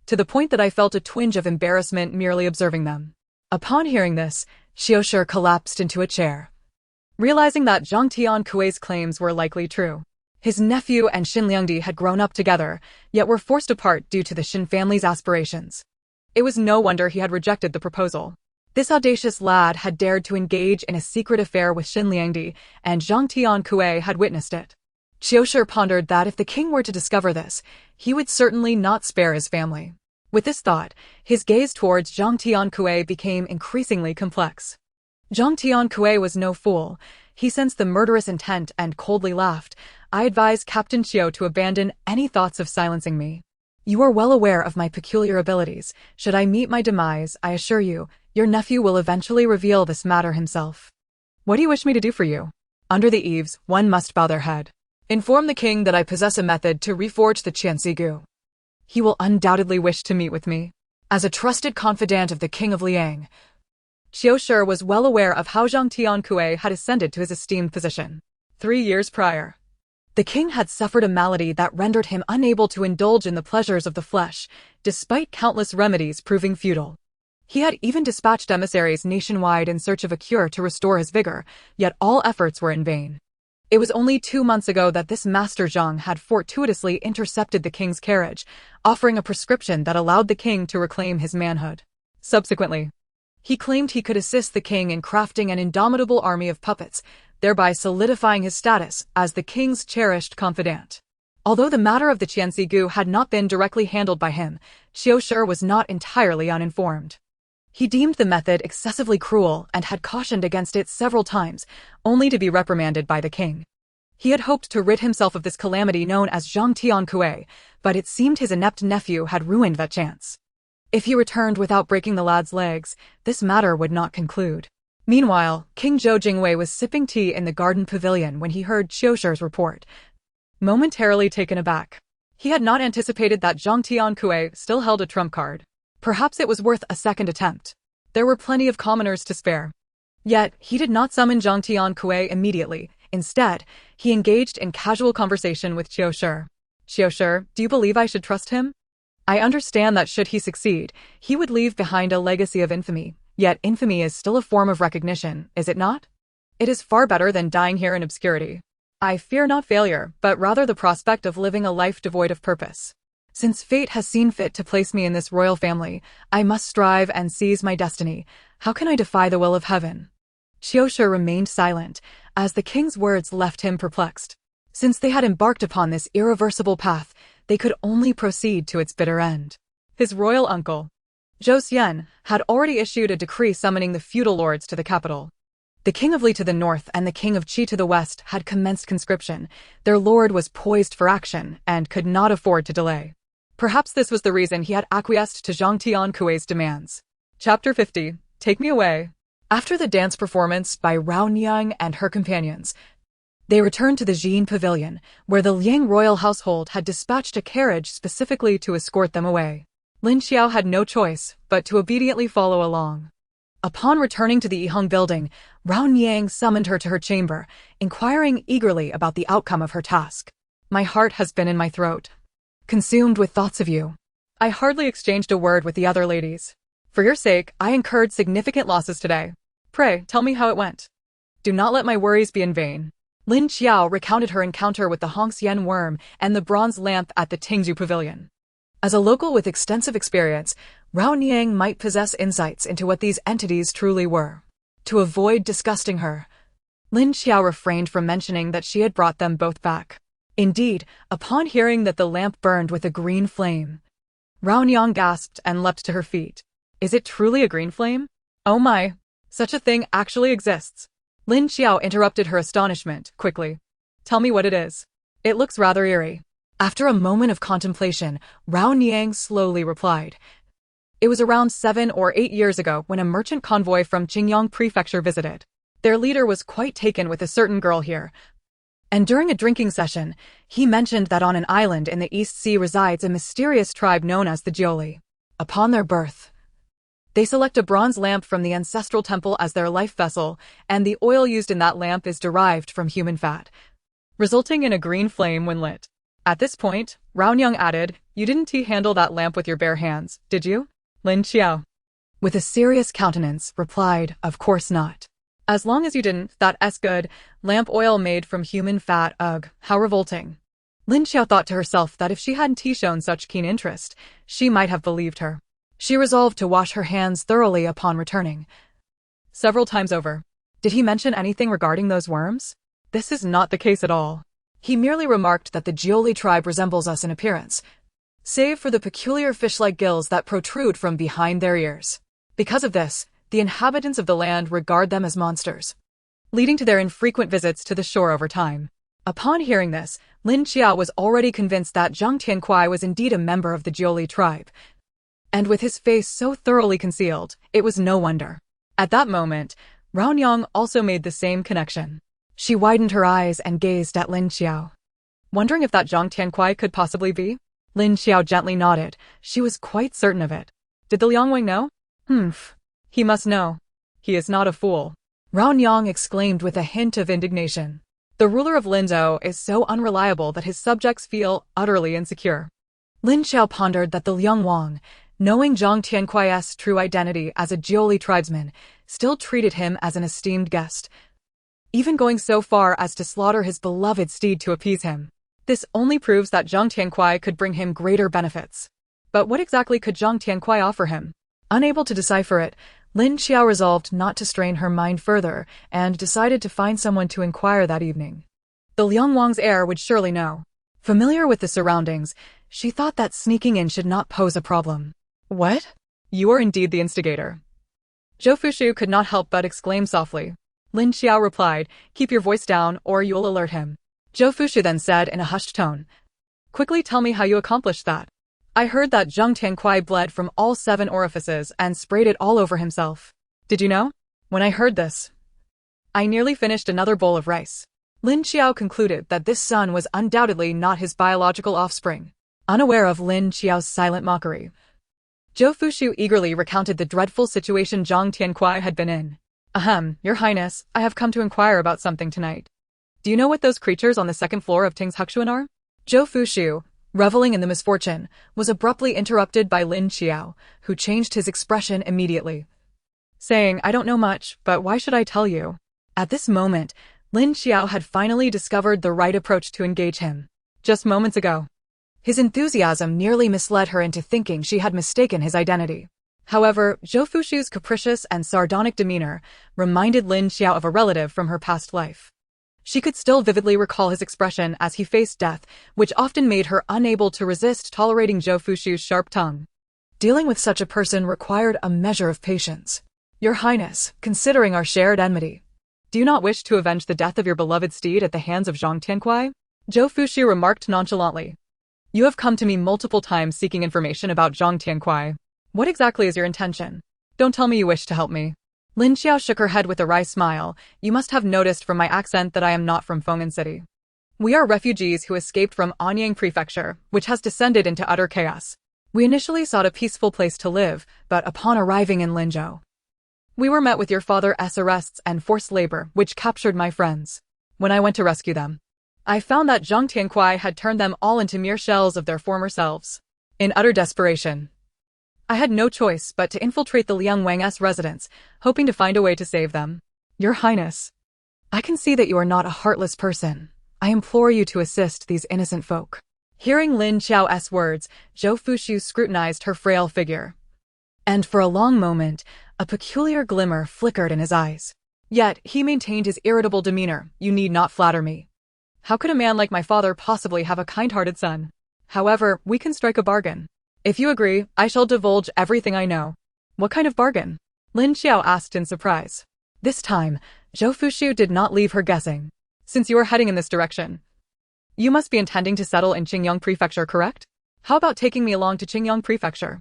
To the point that I felt a twinge of embarrassment merely observing them." Upon hearing this, Qiao Shi collapsed into a chair, realizing that Zhang Tiankui's claims were likely true. His nephew and Xin Liangdi had grown up together, yet were forced apart due to the Xin family's aspirations. It was no wonder he had rejected the proposal. This audacious lad had dared to engage in a secret affair with Xin Liangdi, and Zhang Tiankuai had witnessed it. Qiao Shi pondered that if the king were to discover this, he would certainly not spare his family. With this thought, his gaze towards Zhang Tiankuai became increasingly complex. Zhang Tiankuai was no fool. He sensed the murderous intent and coldly laughed, I advise Captain Qiao to abandon any thoughts of silencing me. You are well aware of my peculiar abilities. Should I meet my demise, I assure you, your nephew will eventually reveal this matter himself. What do you wish me to do for you? Under the eaves, one must bow their head. Inform the king that I possess a method to reforge the Qianxi Gu. He will undoubtedly wish to meet with me. As a trusted confidant of the king of Liang, Qiao Shi was well aware of how Zhang Tiankui had ascended to his esteemed position. 3 years prior, the king had suffered a malady that rendered him unable to indulge in the pleasures of the flesh, despite countless remedies proving futile. He had even dispatched emissaries nationwide in search of a cure to restore his vigor, yet all efforts were in vain. It was only 2 months ago that this Master Zhang had fortuitously intercepted the king's carriage, offering a prescription that allowed the king to reclaim his manhood. Subsequently, he claimed he could assist the king in crafting an indomitable army of puppets, thereby solidifying his status as the king's cherished confidant. Although the matter of the Qianxi Gu had not been directly handled by him, Qiao Shi was not entirely uninformed. He deemed the method excessively cruel and had cautioned against it several times, only to be reprimanded by the king. He had hoped to rid himself of this calamity known as Zhang Tiankui, but it seemed his inept nephew had ruined that chance. If he returned without breaking the lad's legs, this matter would not conclude. Meanwhile, King Zhou Jingwei was sipping tea in the garden pavilion when he heard Qiao Shi's report. Momentarily taken aback, he had not anticipated that Zhang Tiankui still held a trump card. Perhaps it was worth a second attempt. There were plenty of commoners to spare. Yet, he did not summon Zhang Tiankui immediately. Instead, he engaged in casual conversation with Qiao Shi. Qiao Shi, do you believe I should trust him? I understand that should he succeed, he would leave behind a legacy of infamy. Yet infamy is still a form of recognition, is it not? It is far better than dying here in obscurity. I fear not failure, but rather the prospect of living a life devoid of purpose. Since fate has seen fit to place me in this royal family, I must strive and seize my destiny. How can I defy the will of heaven? Qiao Shi remained silent, as the king's words left him perplexed. Since they had embarked upon this irreversible path, they could only proceed to its bitter end. His royal uncle, Zhou Xian, had already issued a decree summoning the feudal lords to the capital. The king of Li to the north and the king of Qi to the west had commenced conscription. Their lord was poised for action and could not afford to delay. Perhaps this was the reason he had acquiesced to Zhang Tiankui's demands. Chapter 50. Take me away. After the dance performance by Rao Niang and her companions, they returned to the Jin Pavilion, where the Liang royal household had dispatched a carriage specifically to escort them away. Lin Qiao had no choice but to obediently follow along. Upon returning to the Yiheng building, Rao Niang summoned her to her chamber, inquiring eagerly about the outcome of her task. My heart has been in my throat, consumed with thoughts of you. I hardly exchanged a word with the other ladies. For your sake, I incurred significant losses today. Pray, tell me how it went. Do not let my worries be in vain. Lin Qiao recounted her encounter with the Hongxian worm and the bronze lamp at the Tingzhu Pavilion. As a local with extensive experience, Rao Niang might possess insights into what these entities truly were. To avoid disgusting her, Lin Qiao refrained from mentioning that she had brought them both back. Indeed, upon hearing that the lamp burned with a green flame, Rao Niang gasped and leapt to her feet. Is it truly a green flame? Oh my! Such a thing actually exists. Lin Qiao interrupted her astonishment, quickly. Tell me what it is. It looks rather eerie. After a moment of contemplation, Rao Niang slowly replied. It was around 7 or 8 years ago when a merchant convoy from Qingyang Prefecture visited. Their leader was quite taken with a certain girl here, and during a drinking session, he mentioned that on an island in the East Sea resides a mysterious tribe known as the Jioli. Upon their birth, they select a bronze lamp from the ancestral temple as their life vessel, and the oil used in that lamp is derived from human fat, resulting in a green flame when lit. At this point, Rao Niang added, You didn't handle that lamp with your bare hands, did you? Lin Qiao, with a serious countenance, replied, Of course not. As long as you didn't, that's good. Lamp oil made from human fat, ugh, how revolting. Lin Qiao thought to herself that if she hadn't shown such keen interest, she might have believed her. She resolved to wash her hands thoroughly upon returning. Several times over. Did he mention anything regarding those worms? This is not the case at all. He merely remarked that the Jioli tribe resembles us in appearance, save for the peculiar fish-like gills that protrude from behind their ears. Because of this, the inhabitants of the land regard them as monsters, leading to their infrequent visits to the shore over time. Upon hearing this, Lin Qiao was already convinced that Zhang Tiankuai was indeed a member of the Jiuli tribe. And with his face so thoroughly concealed, it was no wonder. At that moment, Raonyang also made the same connection. She widened her eyes and gazed at Lin Qiao, wondering if that Zhang Tiankuai could possibly be. Lin Qiao gently nodded. She was quite certain of it. Did the Liangwang know? He must know. He is not a fool. Raonyang exclaimed with a hint of indignation. The ruler of Linzhou is so unreliable that his subjects feel utterly insecure. Lin Qiao pondered that the Liangwang, knowing Zhang Tiankuai's true identity as a Jiuli tribesman, still treated him as an esteemed guest, even going so far as to slaughter his beloved steed to appease him. This only proves that Zhang Tiankuai could bring him greater benefits. But what exactly could Zhang Tiankuai offer him? Unable to decipher it, Lin Qiao resolved not to strain her mind further and decided to find someone to inquire that evening. The Liangwang's heir would surely know. Familiar with the surroundings, she thought that sneaking in should not pose a problem. What? You are indeed the instigator. Zhou Fushu could not help but exclaim softly. Lin Qiao replied, "Keep your voice down or you'll alert him." Zhou Fushu then said in a hushed tone, "Quickly tell me how you accomplished that. I heard that Zhang Tiankuai bled from all 7 orifices and sprayed it all over himself. Did you know? When I heard this, I nearly finished another bowl of rice." Lin Qiao concluded that this son was undoubtedly not his biological offspring. Unaware of Lin Qiao's silent mockery, Zhou Fushu eagerly recounted the dreadful situation Zhang Tiankuai had been in. Your Highness, I have come to inquire about something tonight. Do you know what those creatures on the 2nd floor of Ting's Huxuan are?" Zhou Fushu, reveling in the misfortune, was abruptly interrupted by Lin Qiao, who changed his expression immediately, saying, "I don't know much, but why should I tell you?" At this moment, Lin Qiao had finally discovered the right approach to engage him. Just moments ago, his enthusiasm nearly misled her into thinking she had mistaken his identity. However, Zhou Fushu's capricious and sardonic demeanor reminded Lin Qiao of a relative from her past life. She could still vividly recall his expression as he faced death, which often made her unable to resist tolerating Zhou Fushu's sharp tongue. Dealing with such a person required a measure of patience. "Your Highness, considering our shared enmity, do you not wish to avenge the death of your beloved steed at the hands of Zhang Tiankuai?" Zhou Fushu remarked nonchalantly. "You have come to me multiple times seeking information about Zhang Tiankuai. What exactly is your intention? Don't tell me you wish to help me." Lin Qiao shook her head with a wry smile. "You must have noticed from my accent that I am not from Feng'an City. We are refugees who escaped from Anyang Prefecture, which has descended into utter chaos. We initially sought a peaceful place to live, but upon arriving in Linzhou, we were met with your father's arrests and forced labor, which captured my friends. When I went to rescue them, I found that Zhang Tiankuai had turned them all into mere shells of their former selves. In utter desperation, I had no choice but to infiltrate the Liang Wang's residence, hoping to find a way to save them. Your Highness, I can see that you are not a heartless person. I implore you to assist these innocent folk." Hearing Lin Qiao's words, Zhou Fushu scrutinized her frail figure. And for a long moment, a peculiar glimmer flickered in his eyes. Yet he maintained his irritable demeanor. "You need not flatter me. How could a man like my father possibly have a kind-hearted son? However, we can strike a bargain. If you agree, I shall divulge everything I know." "What kind of bargain?" Lin Qiao asked in surprise. This time, Zhou Fushu did not leave her guessing. "Since you are heading in this direction, you must be intending to settle in Qingyang Prefecture, correct? How about taking me along to Qingyang Prefecture?"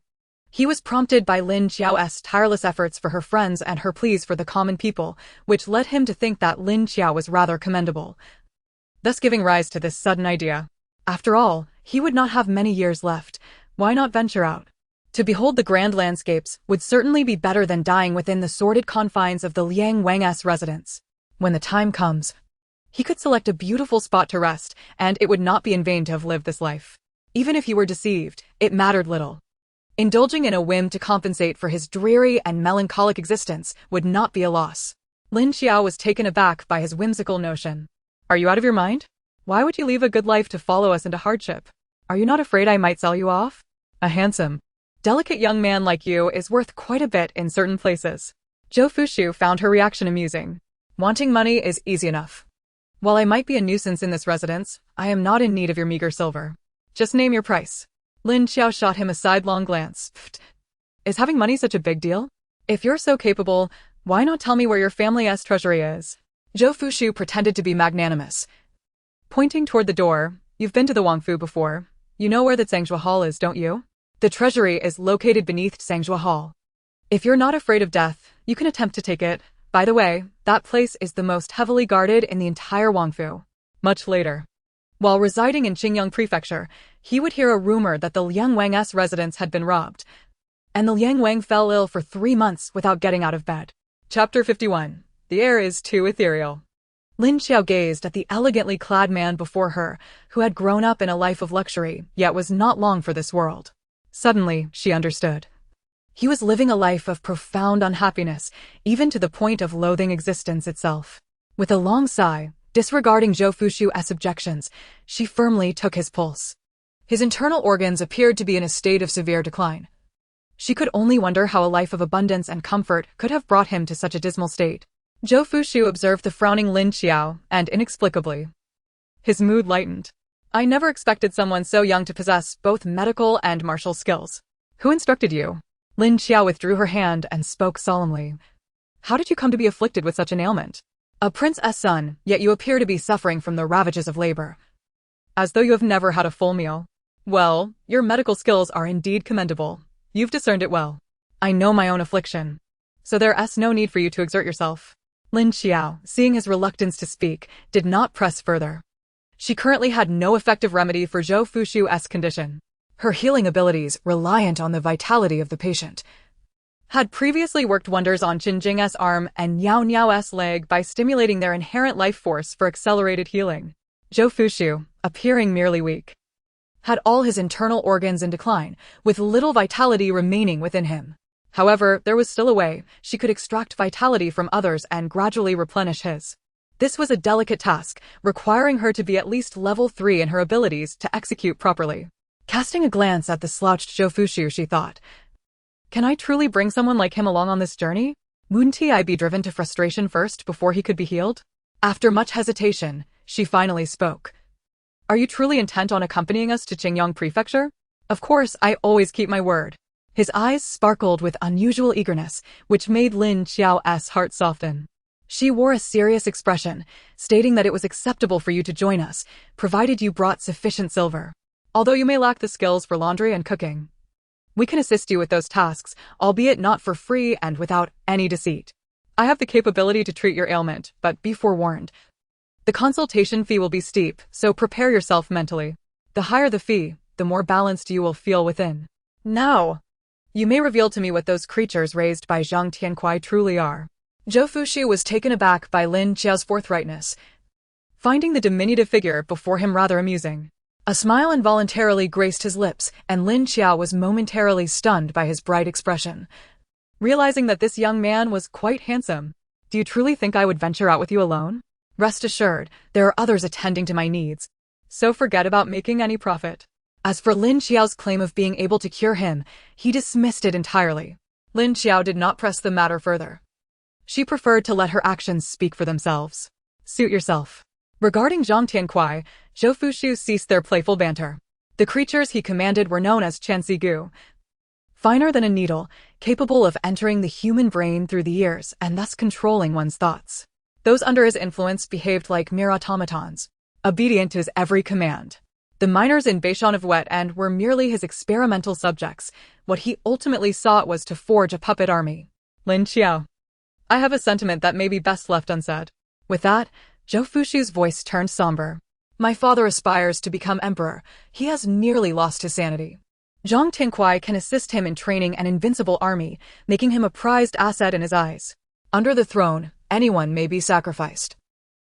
He was prompted by Lin Qiao's tireless efforts for her friends and her pleas for the common people, which led him to think that Lin Qiao was rather commendable, thus giving rise to this sudden idea. After all, he would not have many years left. Why not venture out? To behold the grand landscapes would certainly be better than dying within the sordid confines of the Liang Wang's residence. When the time comes, he could select a beautiful spot to rest, and it would not be in vain to have lived this life. Even if he were deceived, it mattered little. Indulging in a whim to compensate for his dreary and melancholic existence would not be a loss. Lin Qiao was taken aback by his whimsical notion. "Are you out of your mind? Why would you leave a good life to follow us into hardship? Are you not afraid I might sell you off? A handsome, delicate young man like you is worth quite a bit in certain places." Zhou Fushu found her reaction amusing. "Wanting money is easy enough. While I might be a nuisance in this residence, I am not in need of your meager silver. Just name your price." Lin Qiao shot him a sidelong glance. "Is having money such a big deal? If you're so capable, why not tell me where your family's treasury is?" Zhou Fushu pretended to be magnanimous. Pointing toward the door, "You've been to the Wangfu before. You know where the Zhangjue Hall is, don't you? The treasury is located beneath Zhangjue Hall. If you're not afraid of death, you can attempt to take it. By the way, that place is the most heavily guarded in the entire Wangfu." Much later, while residing in Qingyang Prefecture, he would hear a rumor that the Liang Wang's residence had been robbed, and the Liang Wang fell ill for 3 months without getting out of bed. Chapter 51. The air is too ethereal. Lin Qiao gazed at the elegantly clad man before her, who had grown up in a life of luxury, yet was not long for this world. Suddenly, she understood. He was living a life of profound unhappiness, even to the point of loathing existence itself. With a long sigh, disregarding Zhou Fushu's objections, she firmly took his pulse. His internal organs appeared to be in a state of severe decline. She could only wonder how a life of abundance and comfort could have brought him to such a dismal state. Zhou Fushu observed the frowning Lin Qiao, and inexplicably, his mood lightened. "I never expected someone so young to possess both medical and martial skills. Who instructed you?" Lin Qiao withdrew her hand and spoke solemnly. "How did you come to be afflicted with such an ailment? A prince's son, yet you appear to be suffering from the ravages of labor. As though you have never had a full meal. Well, your medical skills are indeed commendable. You've discerned it well. I know my own affliction, so there's no need for you to exert yourself." Lin Qiao, seeing his reluctance to speak, did not press further. She currently had no effective remedy for Zhou Fushu's condition. Her healing abilities, reliant on the vitality of the patient, had previously worked wonders on Qin Jing's arm and Yao Niao's leg by stimulating their inherent life force for accelerated healing. Zhou Fushu, appearing merely weak, had all his internal organs in decline, with little vitality remaining within him. However, there was still a way. She could extract vitality from others and gradually replenish his. This was a delicate task, requiring her to be at least level 3 in her abilities to execute properly. Casting a glance at the slouched Zhou Fushu, she thought, "Can I truly bring someone like him along on this journey? Wouldn't I be driven to frustration first before he could be healed?" After much hesitation, she finally spoke. "Are you truly intent on accompanying us to Qingyang Prefecture?" "Of course, I always keep my word." His eyes sparkled with unusual eagerness, which made Lin Qiao's heart soften. She wore a serious expression, stating that it was acceptable for you to join us, provided you brought sufficient silver. Although you may lack the skills for laundry and cooking, we can assist you with those tasks, albeit not for free and without any deceit. I have the capability to treat your ailment, but be forewarned. The consultation fee will be steep, so prepare yourself mentally. The higher the fee, the more balanced you will feel within. Now, you may reveal to me what those creatures raised by Zhang Tiankuai truly are." Zhou Fushu was taken aback by Lin Qiao's forthrightness, finding the diminutive figure before him rather amusing. A smile involuntarily graced his lips, and Lin Qiao was momentarily stunned by his bright expression, realizing that this young man was quite handsome. "Do you truly think I would venture out with you alone? Rest assured, there are others attending to my needs, so forget about making any profit." As for Lin Qiao's claim of being able to cure him, he dismissed it entirely. Lin Qiao did not press the matter further. She preferred to let her actions speak for themselves. "Suit yourself." Regarding Zhang Tiankuai, Zhou Fushu ceased their playful banter. The creatures he commanded were known as Qianxi Gu, finer than a needle, capable of entering the human brain through the ears and thus controlling one's thoughts. Those under his influence behaved like mere automatons, obedient to his every command. The miners in Beishan of Wet End were merely his experimental subjects. What he ultimately sought was to forge a puppet army. "Lin Qiao, I have a sentiment that may be best left unsaid." With that, Zhou Fushu's voice turned somber. "My father aspires to become emperor. He has nearly lost his sanity. Zhang Tiankuai can assist him in training an invincible army, making him a prized asset in his eyes. Under the throne, anyone may be sacrificed.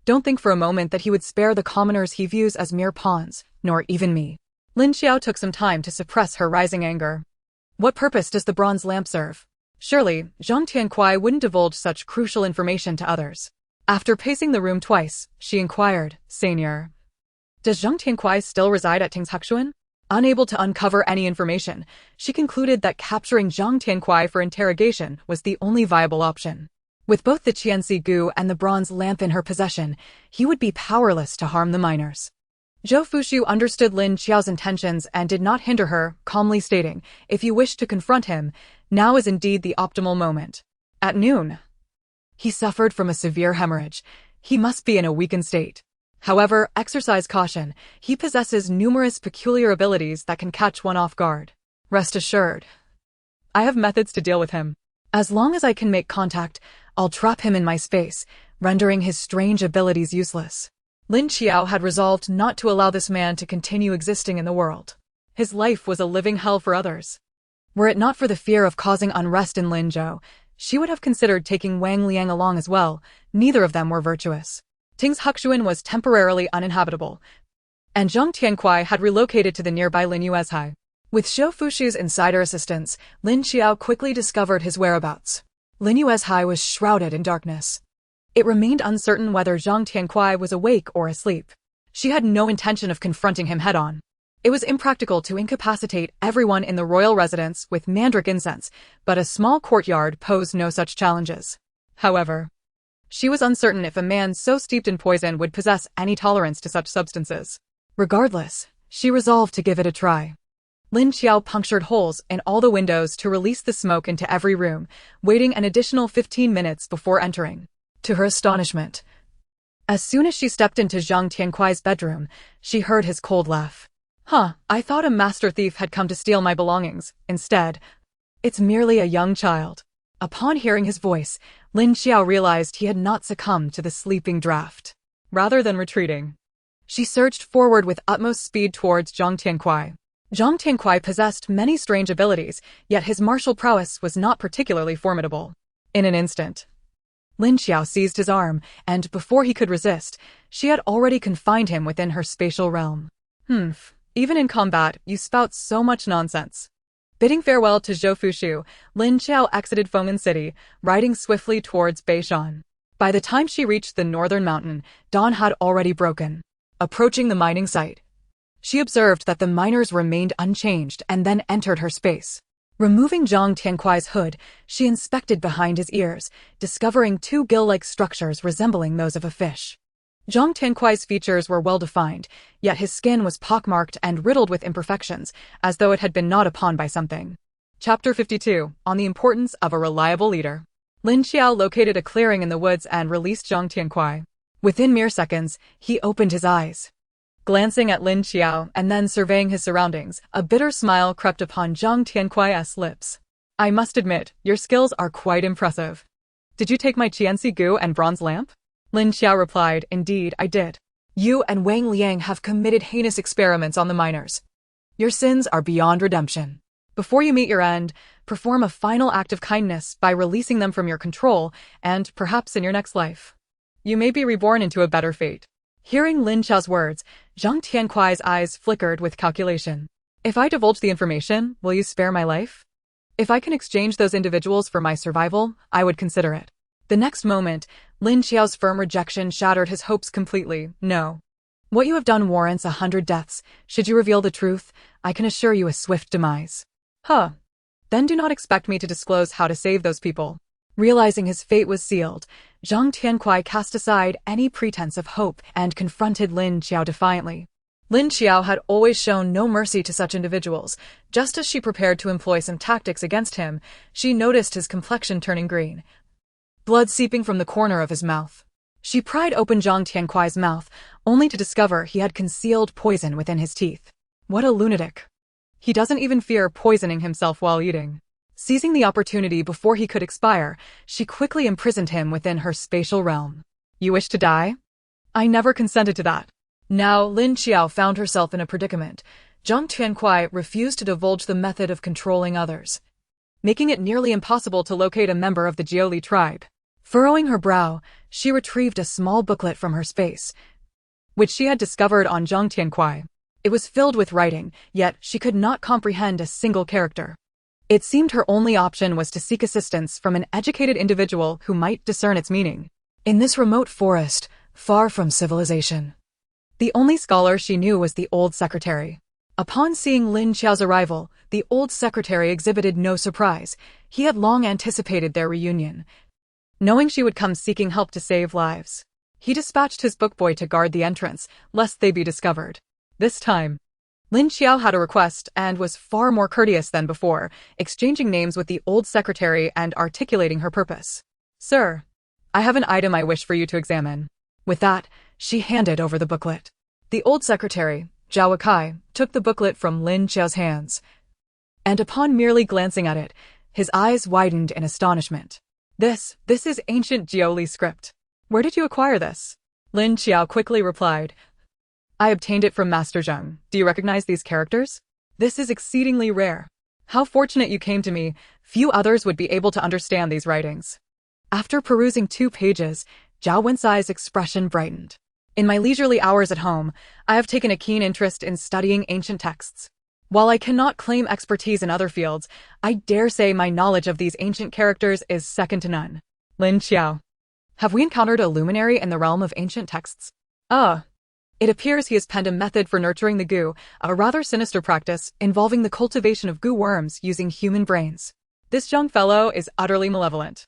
Don't think for a moment that he would spare the commoners he views as mere pawns, nor even me." Lin Qiao took some time to suppress her rising anger. What purpose does the bronze lamp serve? Surely, Zhang Tiankuai wouldn't divulge such crucial information to others. After pacing the room twice, she inquired, "Seigneur, does Zhang Tiankuai still reside at Tingshuxuan?" Unable to uncover any information, she concluded that capturing Zhang Tiankuai for interrogation was the only viable option. With both the Qianxi Gu and the bronze lamp in her possession, he would be powerless to harm the miners. Zhou Fushu understood Lin Qiao's intentions and did not hinder her, calmly stating, "If you wish to confront him, now is indeed the optimal moment." At noon, he suffered from a severe hemorrhage. He must be in a weakened state. However, exercise caution. He possesses numerous peculiar abilities that can catch one off guard. Rest assured, I have methods to deal with him. As long as I can make contact, I'll trap him in my space, rendering his strange abilities useless. Lin Qiao had resolved not to allow this man to continue existing in the world. His life was a living hell for others. Were it not for the fear of causing unrest in Linzhou, she would have considered taking Wang Liang along as well. Neither of them were virtuous. Ting's Huxuan was temporarily uninhabitable, and Zhang Tiankuai had relocated to the nearby Lin Yuezhai. With Zhou Fushu's insider assistance, Lin Qiao quickly discovered his whereabouts. Lin Yuezhai was shrouded in darkness. It remained uncertain whether Zhang Tiankuai was awake or asleep. She had no intention of confronting him head-on. It was impractical to incapacitate everyone in the royal residence with mandrake incense, but a small courtyard posed no such challenges. However, she was uncertain if a man so steeped in poison would possess any tolerance to such substances. Regardless, she resolved to give it a try. Lin Qiao punctured holes in all the windows to release the smoke into every room, waiting an additional 15 minutes before entering. To her astonishment, as soon as she stepped into Zhang Tiankuai's bedroom, she heard his cold laugh. I thought a master thief had come to steal my belongings. Instead, it's merely a young child. Upon hearing his voice, Lin Qiao realized he had not succumbed to the sleeping draft. Rather than retreating, she surged forward with utmost speed towards Zhang Tiankuai. Zhang Tiankuai possessed many strange abilities, yet his martial prowess was not particularly formidable. In an instant, Lin Qiao seized his arm, and before he could resist, she had already confined him within her spatial realm. Even in combat, you spout so much nonsense. Bidding farewell to Zhou Fushu, Lin Qiao exited Feng'an City, riding swiftly towards Beishan. By the time she reached the northern mountain, dawn had already broken. Approaching the mining site, she observed that the miners remained unchanged and then entered her space. Removing Zhang Tiankuai's hood, she inspected behind his ears, discovering two gill-like structures resembling those of a fish. Zhang Tiankuai's features were well-defined, yet his skin was pockmarked and riddled with imperfections, as though it had been gnawed upon by something. Chapter 52, On the Importance of a Reliable Leader. Lin Qiao located a clearing in the woods and released Zhang Tiankuai. Within mere seconds, he opened his eyes. Glancing at Lin Qiao and then surveying his surroundings, a bitter smile crept upon Zhang Tiankuai's lips. I must admit, your skills are quite impressive. Did you take my Qianxi Gu and bronze lamp? Lin Qiao replied, Indeed, I did. You and Wang Liang have committed heinous experiments on the miners. Your sins are beyond redemption. Before you meet your end, perform a final act of kindness by releasing them from your control, and perhaps in your next life, you may be reborn into a better fate. Hearing Lin Qiao's words, Zhang Tiankuai's eyes flickered with calculation. If I divulge the information, will you spare my life? If I can exchange those individuals for my survival, I would consider it. The next moment, Lin Qiao's firm rejection shattered his hopes completely. No. What you have done warrants 100 deaths. Should you reveal the truth, I can assure you a swift demise. Then do not expect me to disclose how to save those people. Realizing his fate was sealed, Zhang Tiankuai cast aside any pretense of hope and confronted Lin Qiao defiantly. Lin Qiao had always shown no mercy to such individuals. Just as she prepared to employ some tactics against him, she noticed his complexion turning green, blood seeping from the corner of his mouth. She pried open Zhang Tiankuai's mouth, only to discover he had concealed poison within his teeth. What a lunatic. He doesn't even fear poisoning himself while eating. Seizing the opportunity before he could expire, she quickly imprisoned him within her spatial realm. You wish to die? I never consented to that. Now, Lin Qiao found herself in a predicament. Zhang Tiankuai refused to divulge the method of controlling others, making it nearly impossible to locate a member of the Jiuli tribe. Furrowing her brow, she retrieved a small booklet from her space, which she had discovered on Zhang Tiankuai. It was filled with writing, yet she could not comprehend a single character. It seemed her only option was to seek assistance from an educated individual who might discern its meaning. In this remote forest, far from civilization, the only scholar she knew was the old secretary. Upon seeing Lin Qiao's arrival, the old secretary exhibited no surprise. He had long anticipated their reunion, knowing she would come seeking help to save lives. He dispatched his bookboy to guard the entrance, lest they be discovered. This time, Lin Qiao had a request and was far more courteous than before, exchanging names with the old secretary and articulating her purpose. Sir, I have an item I wish for you to examine. With that, she handed over the booklet. The old secretary, Zhao Kai, took the booklet from Lin Qiao's hands, and upon merely glancing at it, his eyes widened in astonishment. This is ancient Jiuli script. Where did you acquire this? Lin Qiao quickly replied, I obtained it from Master Zheng. Do you recognize these characters? This is exceedingly rare. How fortunate you came to me. Few others would be able to understand these writings. After perusing 2 pages, Zhao Wencai's expression brightened. In my leisurely hours at home, I have taken a keen interest in studying ancient texts. While I cannot claim expertise in other fields, I dare say my knowledge of these ancient characters is second to none. Lin Qiao. Have we encountered a luminary in the realm of ancient texts? It appears he has penned a method for nurturing the gu, a rather sinister practice involving the cultivation of gu worms using human brains. This young fellow is utterly malevolent.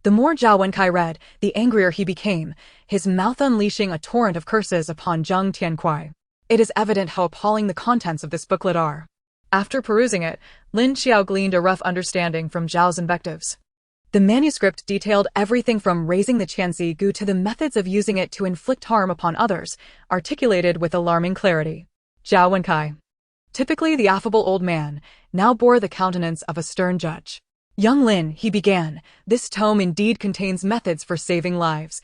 The more Zhao Wencai read, the angrier he became, his mouth unleashing a torrent of curses upon Zhang Tiankuai. It is evident how appalling the contents of this booklet are. After perusing it, Lin Qiao gleaned a rough understanding from Zhao's invectives. The manuscript detailed everything from raising the Qianxi gu to the methods of using it to inflict harm upon others, articulated with alarming clarity. Zhao Wencai, typically the affable old man, now bore the countenance of a stern judge. Young Lin, he began, this tome indeed contains methods for saving lives,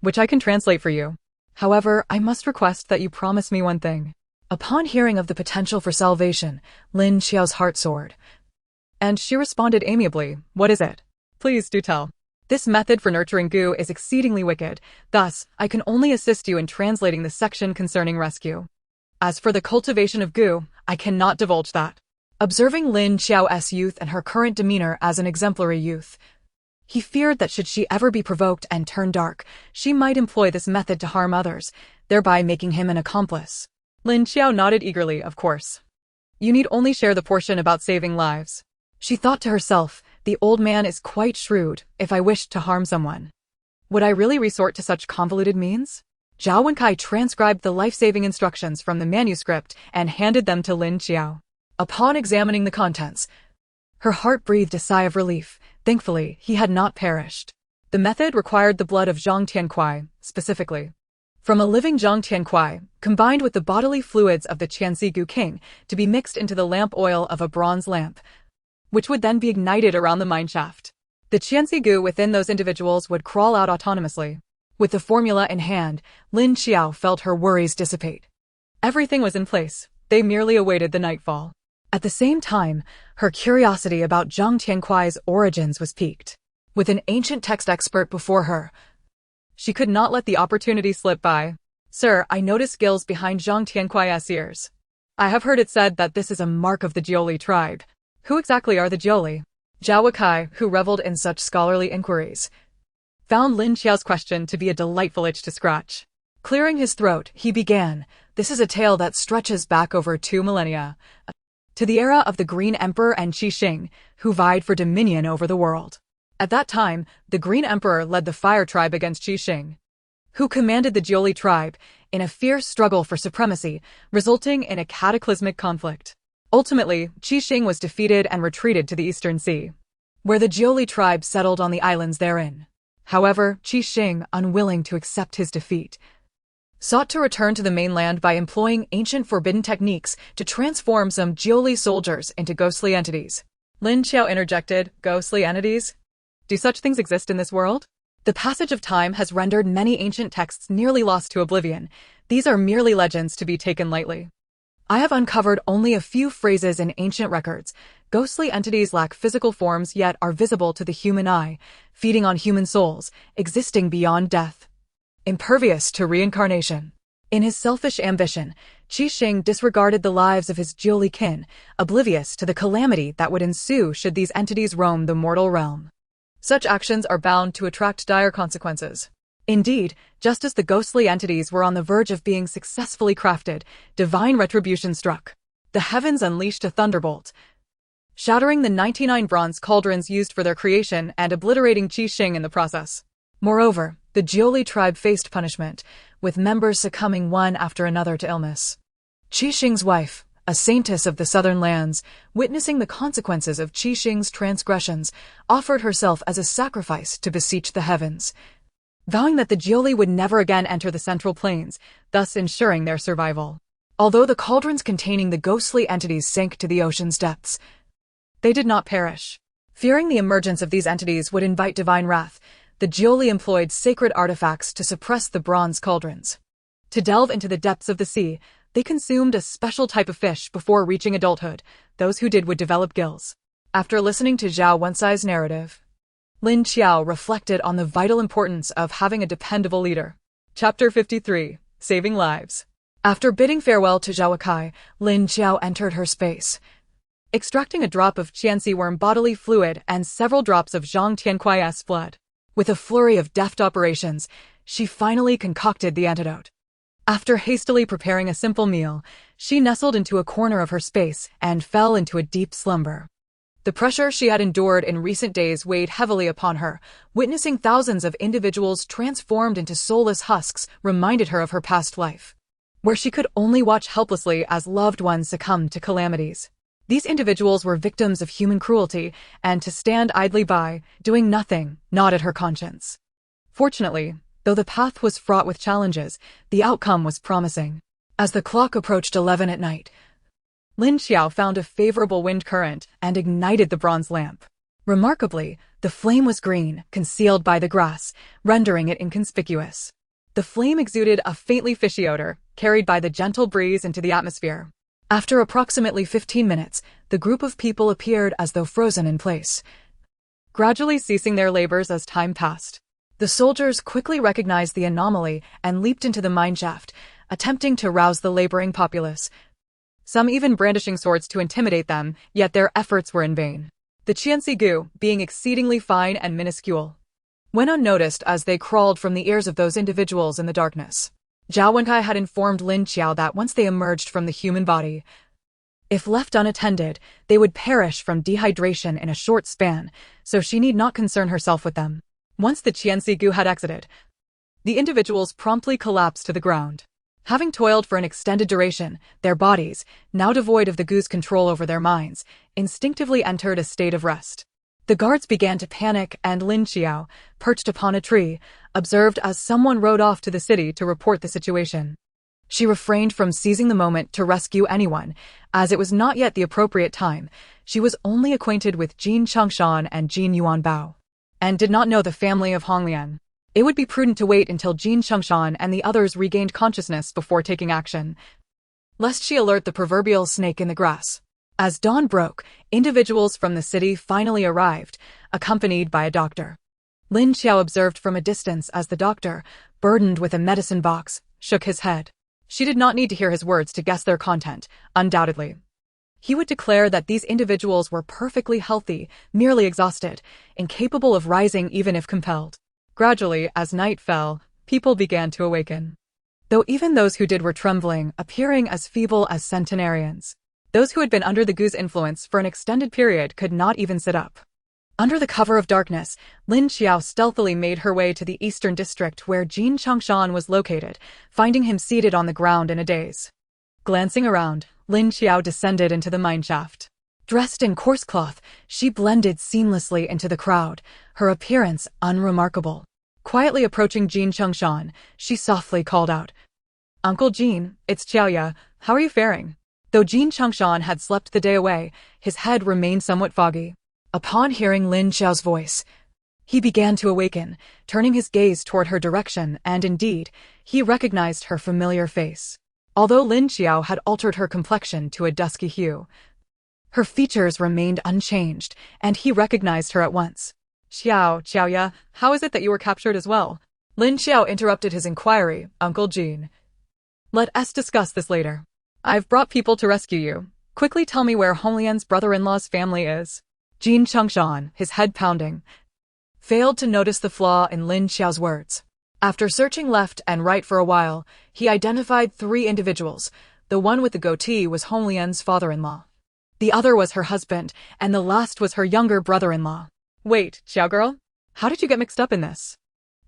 which I can translate for you. However, I must request that you promise me one thing. Upon hearing of the potential for salvation, Lin Qiao's heart soared. And she responded amiably, what is it? Please do tell. This method for nurturing gu is exceedingly wicked, thus, I can only assist you in translating the section concerning rescue. As for the cultivation of gu, I cannot divulge that. Observing Lin Qiao's youth and her current demeanor as an exemplary youth, he feared that should she ever be provoked and turn dark, she might employ this method to harm others, thereby making him an accomplice. Lin Qiao nodded eagerly, of course. You need only share the portion about saving lives. She thought to herself, the old man is quite shrewd. If I wished to harm someone, would I really resort to such convoluted means? Zhao Wencai transcribed the life-saving instructions from the manuscript and handed them to Lin Qiao. Upon examining the contents, her heart breathed a sigh of relief. Thankfully, he had not perished. The method required the blood of Zhang Tiankuai, specifically from a living Zhang Tiankuai, combined with the bodily fluids of the Qianxi gu king, to be mixed into the lamp oil of a bronze lamp, which would then be ignited around the mineshaft. The Qianxi gu within those individuals would crawl out autonomously. With the formula in hand, Lin Qiao felt her worries dissipate. Everything was in place. They merely awaited the nightfall. At the same time, her curiosity about Zhang Tiankuai's origins was piqued. With an ancient text expert before her, she could not let the opportunity slip by. Sir, I notice gills behind Zhang Tiankuai's ears. I have heard it said that this is a mark of the Jiuli tribe. Who exactly are the Jiuli? Zhao Wencai, who reveled in such scholarly inquiries, found Lin Qiao's question to be a delightful itch to scratch. Clearing his throat, he began, this is a tale that stretches back over 2 millennia, to the era of the Green Emperor and Qi Xing, who vied for dominion over the world. At that time, the Green Emperor led the Fire tribe against Qi Xing, who commanded the Jiuli tribe, in a fierce struggle for supremacy, resulting in a cataclysmic conflict. Ultimately, Qi Xing was defeated and retreated to the Eastern Sea, where the Jiuli tribe settled on the islands therein. However, Qi Xing, unwilling to accept his defeat, sought to return to the mainland by employing ancient forbidden techniques to transform some Jiuli soldiers into ghostly entities. Lin Qiao interjected, ghostly entities? Do such things exist in this world? The passage of time has rendered many ancient texts nearly lost to oblivion. These are merely legends to be taken lightly. I have uncovered only a few phrases in ancient records. Ghostly entities lack physical forms yet are visible to the human eye, feeding on human souls, existing beyond death, impervious to reincarnation. In his selfish ambition, Qi Xing disregarded the lives of his Jiuli kin, oblivious to the calamity that would ensue should these entities roam the mortal realm. Such actions are bound to attract dire consequences. Indeed, just as the ghostly entities were on the verge of being successfully crafted, divine retribution struck. The heavens unleashed a thunderbolt, shattering the 99 bronze cauldrons used for their creation and obliterating Qi Xing in the process. Moreover, the Jiuli tribe faced punishment, with members succumbing one after another to illness. Qi Xing's wife, a saintess of the southern lands, witnessing the consequences of Qi Xing's transgressions, offered herself as a sacrifice to beseech the heavens. vowing that the Jiuli would never again enter the Central Plains, thus ensuring their survival. Although the cauldrons containing the ghostly entities sank to the ocean's depths, they did not perish. Fearing the emergence of these entities would invite divine wrath, the Jiuli employed sacred artifacts to suppress the bronze cauldrons. To delve into the depths of the sea, they consumed a special type of fish before reaching adulthood. Those who did would develop gills. After listening to Zhao Wenxi's narrative, Lin Qiao reflected on the vital importance of having a dependable leader. Chapter 53. Saving Lives. After bidding farewell to Zhao Wenxi, Lin Qiao entered her space, extracting a drop of Qianxi worm bodily fluid and several drops of Zhang Tiankui's blood. With a flurry of deft operations, she finally concocted the antidote. After hastily preparing a simple meal, she nestled into a corner of her space and fell into a deep slumber. The pressure she had endured in recent days weighed heavily upon her. Witnessing thousands of individuals transformed into soulless husks reminded her of her past life, where she could only watch helplessly as loved ones succumbed to calamities. These individuals were victims of human cruelty, and to stand idly by, doing nothing, gnawed her conscience. Fortunately, though the path was fraught with challenges, the outcome was promising. As the clock approached 11 at night, Lin Qiao found a favorable wind current and ignited the bronze lamp. Remarkably, the flame was green, concealed by the grass, rendering it inconspicuous. The flame exuded a faintly fishy odor, carried by the gentle breeze into the atmosphere. After approximately 15 minutes, the group of people appeared as though frozen in place, gradually ceasing their labors as time passed. The soldiers quickly recognized the anomaly and leaped into the mineshaft, attempting to rouse the laboring populace, some even brandishing swords to intimidate them, yet their efforts were in vain. The Qianxi goo, being exceedingly fine and minuscule, went unnoticed as they crawled from the ears of those individuals in the darkness. Zhao Wenxi had informed Lin Qiao that once they emerged from the human body, if left unattended, they would perish from dehydration in a short span, so she need not concern herself with them. Once the Qianxi goo had exited, the individuals promptly collapsed to the ground. Having toiled for an extended duration, their bodies, now devoid of the goo's control over their minds, instinctively entered a state of rest. The guards began to panic, and Lin Qiao, perched upon a tree, observed as someone rode off to the city to report the situation. She refrained from seizing the moment to rescue anyone, as it was not yet the appropriate time. She was only acquainted with Jin Changshan and Jin Yuanbao, and did not know the family of Honglian. It would be prudent to wait until Jin Changshan and the others regained consciousness before taking action, lest she alert the proverbial snake in the grass. As dawn broke, individuals from the city finally arrived, accompanied by a doctor. Lin Qiao observed from a distance as the doctor, burdened with a medicine box, shook his head. She did not need to hear his words to guess their content, undoubtedly. He would declare that these individuals were perfectly healthy, merely exhausted, incapable of rising even if compelled. Gradually, as night fell, people began to awaken, though even those who did were trembling, appearing as feeble as centenarians. Those who had been under the goo's influence for an extended period could not even sit up. Under the cover of darkness, Lin Qiao stealthily made her way to the eastern district where Jin Changshan was located, finding him seated on the ground in a daze. Glancing around, Lin Qiao descended into the mineshaft. Dressed in coarse cloth, she blended seamlessly into the crowd, her appearance unremarkable. Quietly approaching Jin Changshan, she softly called out, "Uncle Jin, it's Qiaoya, how are you faring?" Though Jin Changshan had slept the day away, his head remained somewhat foggy. Upon hearing Lin Qiao's voice, he began to awaken, turning his gaze toward her direction, and indeed, he recognized her familiar face. Although Lin Qiao had altered her complexion to a dusky hue, her features remained unchanged, and he recognized her at once. Qiaoya, how is it that you were captured as well?" Lin Qiao interrupted his inquiry. "Uncle Jin, let us discuss this later. I've brought people to rescue you. Quickly tell me where Honglian's brother-in-law's family is." Jin Changshan, his head pounding, failed to notice the flaw in Lin Qiao's words. After searching left and right for a while, he identified 3 individuals. The one with the goatee was Honglian's father-in-law. The other was her husband, and the last was her younger brother-in-law. "Wait, Qiao girl? How did you get mixed up in this?"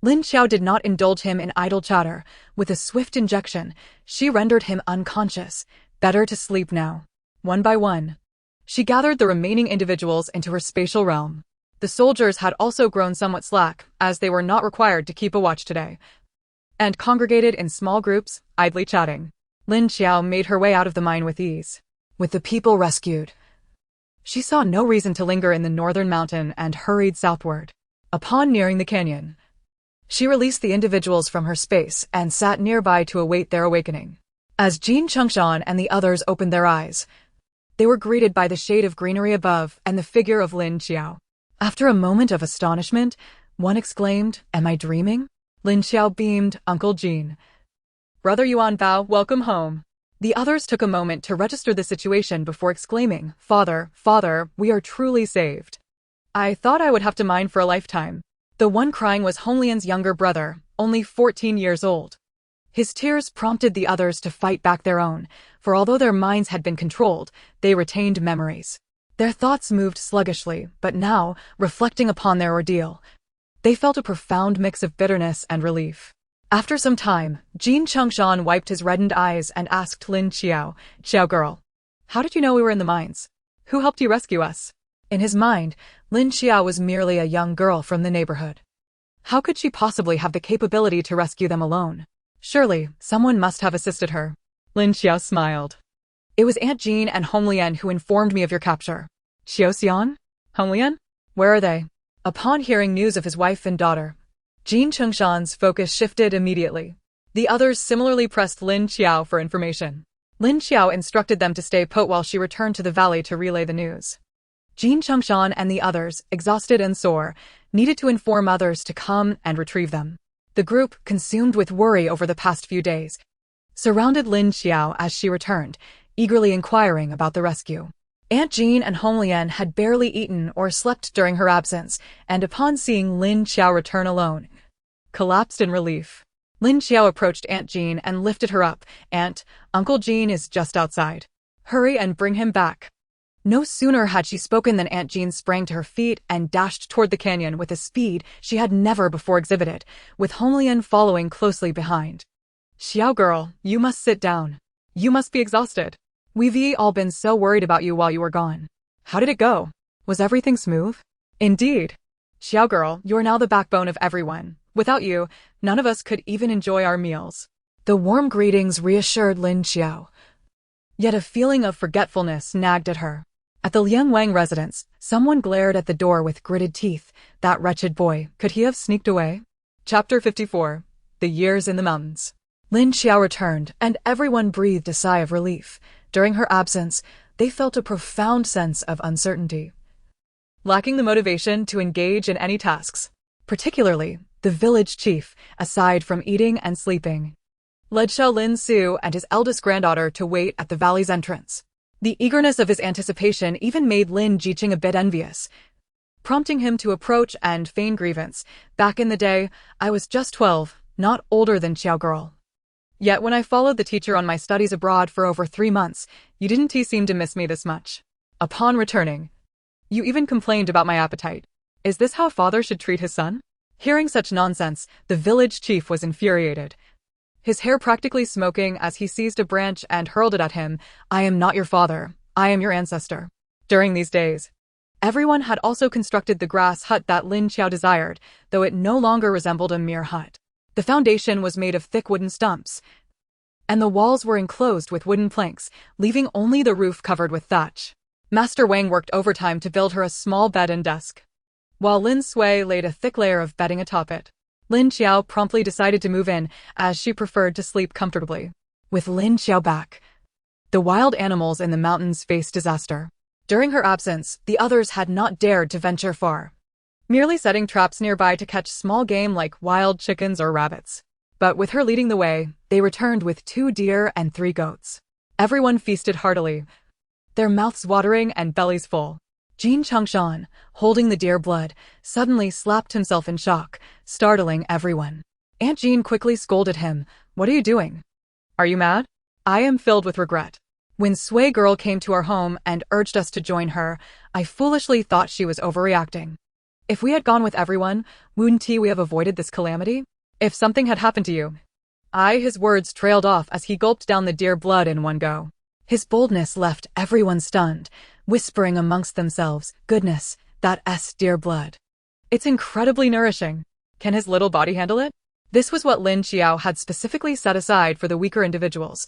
Lin Qiao did not indulge him in idle chatter. With a swift injection, she rendered him unconscious. Better to sleep now. One by one, she gathered the remaining individuals into her spatial realm. The soldiers had also grown somewhat slack, as they were not required to keep a watch today, and congregated in small groups, idly chatting. Lin Qiao made her way out of the mine with ease. With the people rescued, she saw no reason to linger in the northern mountain and hurried southward. Upon nearing the canyon, she released the individuals from her space and sat nearby to await their awakening. As Jin Chengshan and the others opened their eyes, they were greeted by the shade of greenery above and the figure of Lin Qiao. After a moment of astonishment, one exclaimed, "Am I dreaming?" Lin Qiao beamed, "Uncle Jin. Brother Yuan Bao, welcome home." The others took a moment to register the situation before exclaiming, "Father, father, we are truly saved. I thought I would have to mine for a lifetime." The one crying was Honglian's younger brother, only 14 years old. His tears prompted the others to fight back their own, for although their minds had been controlled, they retained memories. Their thoughts moved sluggishly, but now, reflecting upon their ordeal, they felt a profound mix of bitterness and relief. After some time, Jin Chengshan wiped his reddened eyes and asked Lin Qiao, "Qiao girl, how did you know we were in the mines? Who helped you rescue us?" In his mind, Lin Qiao was merely a young girl from the neighborhood. How could she possibly have the capability to rescue them alone? Surely, someone must have assisted her. Lin Qiao smiled. "It was Aunt Jean and Honglian who informed me of your capture." "Xiaoxian? Honglian? Where are they?" Upon hearing news of his wife and daughter, Jin Chengshan's focus shifted immediately. The others similarly pressed Lin Qiao for information. Lin Qiao instructed them to stay put while she returned to the valley to relay the news. Jin Chengshan and the others, exhausted and sore, needed to inform others to come and retrieve them. The group, consumed with worry over the past few days, surrounded Lin Qiao as she returned, eagerly inquiring about the rescue. Aunt Jean and Honglian had barely eaten or slept during her absence, and upon seeing Lin Qiao return alone, collapsed in relief. Lin Qiao approached Aunt Jean and lifted her up. "Aunt, Uncle Jean is just outside. Hurry and bring him back." No sooner had she spoken than Aunt Jean sprang to her feet and dashed toward the canyon with a speed she had never before exhibited, with Honglian following closely behind. "Xiao girl, you must sit down. You must be exhausted. We've all been so worried about you while you were gone. How did it go? Was everything smooth?" "Indeed. Xiao girl, you're now the backbone of everyone. Without you, none of us could even enjoy our meals." The warm greetings reassured Lin Qiao. Yet a feeling of forgetfulness nagged at her. At the Liang Wang residence, someone glared at the door with gritted teeth. That wretched boy, could he have sneaked away? Chapter 54. The Years in the Mountains. Lin Qiao returned, and everyone breathed a sigh of relief. During her absence, they felt a profound sense of uncertainty, lacking the motivation to engage in any tasks. Particularly, the village chief, aside from eating and sleeping, led Shaolin Su and his eldest granddaughter to wait at the valley's entrance. The eagerness of his anticipation even made Lin Jiqing a bit envious, prompting him to approach and feign grievance. "Back in the day, I was just 12, not older than Qiao girl. Yet when I followed the teacher on my studies abroad for over 3 months, you didn't seem to miss me this much. Upon returning, you even complained about my appetite. Is this how a father should treat his son?" Hearing such nonsense, the village chief was infuriated, his hair practically smoking as he seized a branch and hurled it at him. "I am not your father. I am your ancestor." During these days, everyone had also constructed the grass hut that Lin Qiao desired, though it no longer resembled a mere hut. The foundation was made of thick wooden stumps, and the walls were enclosed with wooden planks, leaving only the roof covered with thatch. Master Wang worked overtime to build her a small bed and desk, while Lin Sui laid a thick layer of bedding atop it. Lin Qiao promptly decided to move in, as she preferred to sleep comfortably. With Lin Qiao back, the wild animals in the mountains faced disaster. During her absence, the others had not dared to venture far, merely setting traps nearby to catch small game like wild chickens or rabbits. But with her leading the way, they returned with 2 deer and 3 goats. Everyone feasted heartily, their mouths watering and bellies full. Jin Chengshan, holding the deer blood, suddenly slapped himself in shock, startling everyone. Aunt Jean quickly scolded him. "What are you doing? Are you mad?" "I am filled with regret. When Sui girl came to our home and urged us to join her, I foolishly thought she was overreacting. If we had gone with everyone, wouldn't we have avoided this calamity? If something had happened to you..." His words trailed off as he gulped down the deer blood in one go. His boldness left everyone stunned, whispering amongst themselves, "Goodness, That dear blood. It's incredibly nourishing. Can his little body handle it? This was what Lin Qiao had specifically set aside for the weaker individuals,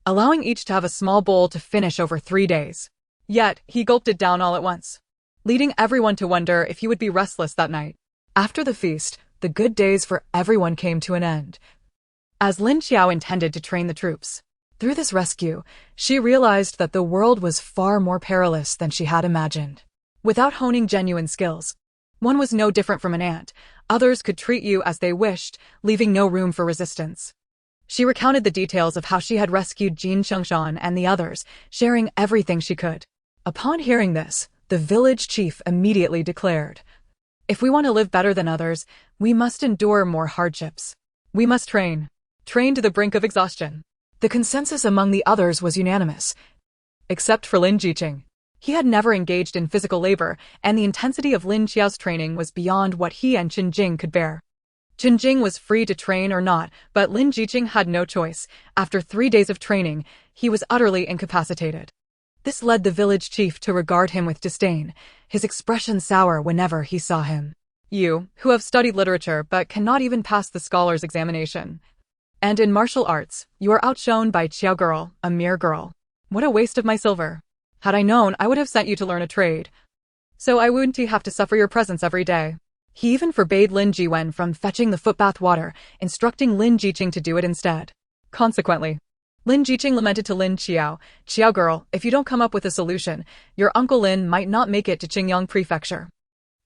allowing each to have a small bowl to finish over 3 days. Yet, he gulped it down all at once, leading everyone to wonder if he would be restless that night. After the feast, the good days for everyone came to an end, as Lin Qiao intended to train the troops. Through this rescue, she realized that the world was far more perilous than she had imagined. Without honing genuine skills, one was no different from an ant. Others could treat you as they wished, leaving no room for resistance. She recounted the details of how she had rescued Jin Chengshan and the others, sharing everything she could. Upon hearing this, the village chief immediately declared, "If we want to live better than others, we must endure more hardships. We must train to the brink of exhaustion." The consensus among the others was unanimous, except for Lin Jiqing. He had never engaged in physical labor, and the intensity of Lin Qiao's training was beyond what he and Qin Jing could bear. Qin Jing was free to train or not, but Lin Jiqing had no choice. After 3 days of training, he was utterly incapacitated. This led the village chief to regard him with disdain, his expression sour whenever he saw him. "You, who have studied literature but cannot even pass the scholar's examination. And in martial arts, you are outshone by Qiao girl, a mere girl. What a waste of my silver. Had I known, I would have sent you to learn a trade. So I wouldn't have to suffer your presence every day." He even forbade Lin Jiwen from fetching the footbath water, instructing Lin Jiqing to do it instead. Consequently, Lin Jiqing lamented to Lin Qiao, "Qiao girl, if you don't come up with a solution, your uncle Lin might not make it to Qingyang Prefecture.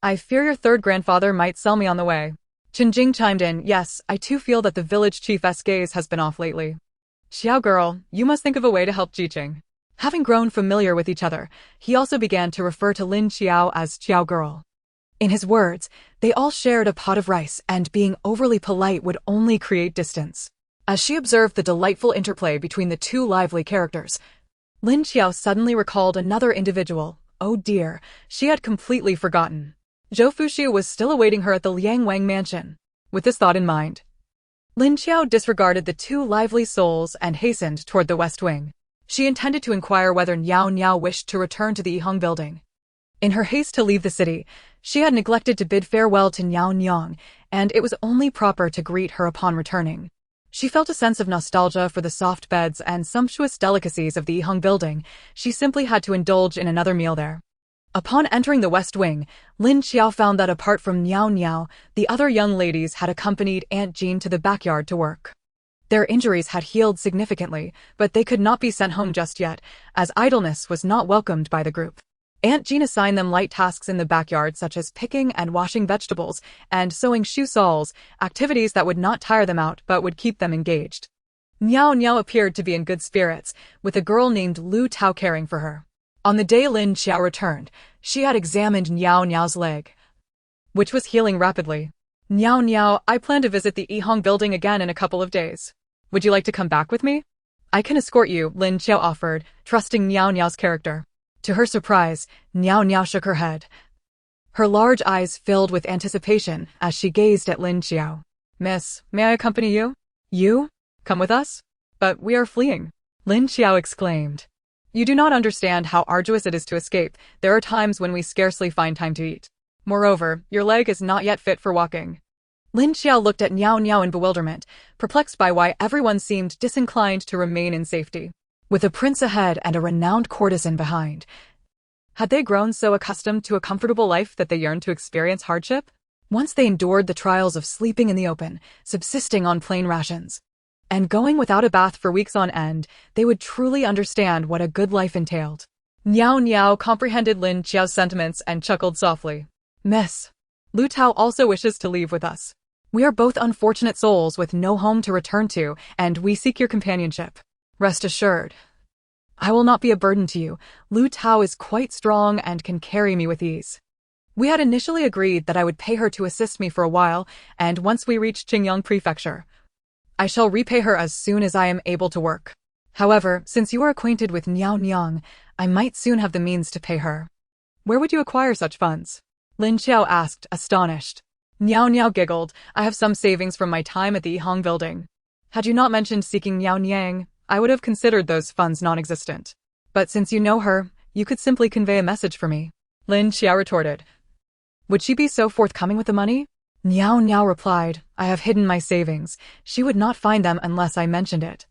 I fear your third grandfather might sell me on the way." Qin Jing chimed in, "Yes, I too feel that the village chief's gaze has been off lately. Qiao girl, you must think of a way to help Jiqing." Having grown familiar with each other, he also began to refer to Lin Qiao as Qiao girl. In his words, they all shared a pot of rice, and being overly polite would only create distance. As she observed the delightful interplay between the two lively characters, Lin Qiao suddenly recalled another individual. Oh dear, she had completely forgotten. Zhou Fuxiu was still awaiting her at the Liang Wang mansion. With this thought in mind, Lin Qiao disregarded the two lively souls and hastened toward the west wing. She intended to inquire whether Niao wished to return to the Yiheng building. In her haste to leave the city, she had neglected to bid farewell to Niao, and it was only proper to greet her upon returning. She felt a sense of nostalgia for the soft beds and sumptuous delicacies of the Yiheng building. She simply had to indulge in another meal there. Upon entering the west wing, Lin Qiao found that apart from Niao, the other young ladies had accompanied Aunt Jean to the backyard to work. Their injuries had healed significantly, but they could not be sent home just yet, as idleness was not welcomed by the group. Aunt Jean assigned them light tasks in the backyard such as picking and washing vegetables and sewing shoe soles, activities that would not tire them out but would keep them engaged. Niao appeared to be in good spirits, with a girl named Lu Tao caring for her. On the day Lin Qiao returned, she had examined Niao's leg, which was healing rapidly. "Niao, I plan to visit the Yiheng building again in a couple of days. Would you like to come back with me? I can escort you," Lin Qiao offered, trusting Niao's character. To her surprise, Niao shook her head. Her large eyes filled with anticipation as she gazed at Lin Qiao. "Miss, may I accompany you?" "You? Come with us? But we are fleeing," Lin Qiao exclaimed. "You do not understand how arduous it is to escape. There are times when we scarcely find time to eat. Moreover, your leg is not yet fit for walking." Lin Qiao looked at Niao in bewilderment, perplexed by why everyone seemed disinclined to remain in safety. With a prince ahead and a renowned courtesan behind, had they grown so accustomed to a comfortable life that they yearned to experience hardship? Once they endured the trials of sleeping in the open, subsisting on plain rations, and going without a bath for weeks on end, they would truly understand what a good life entailed. Niao comprehended Lin Qiao's sentiments and chuckled softly. "Miss, Lu Tao also wishes to leave with us. We are both unfortunate souls with no home to return to, and we seek your companionship. Rest assured, I will not be a burden to you. Lu Tao is quite strong and can carry me with ease. We had initially agreed that I would pay her to assist me for a while, and once we reach Qingyang Prefecture, I shall repay her as soon as I am able to work. However, since you are acquainted with Niao, I might soon have the means to pay her." "Where would you acquire such funds?" Lin Qiao asked, astonished. Niao giggled. "I have some savings from my time at the Yiheng building. Had you not mentioned seeking Niao, I would have considered those funds non-existent. But since you know her, you could simply convey a message for me." Lin Qiao retorted. Would she be so forthcoming with the money? Niao replied, I have hidden my savings. She would not find them unless I mentioned it.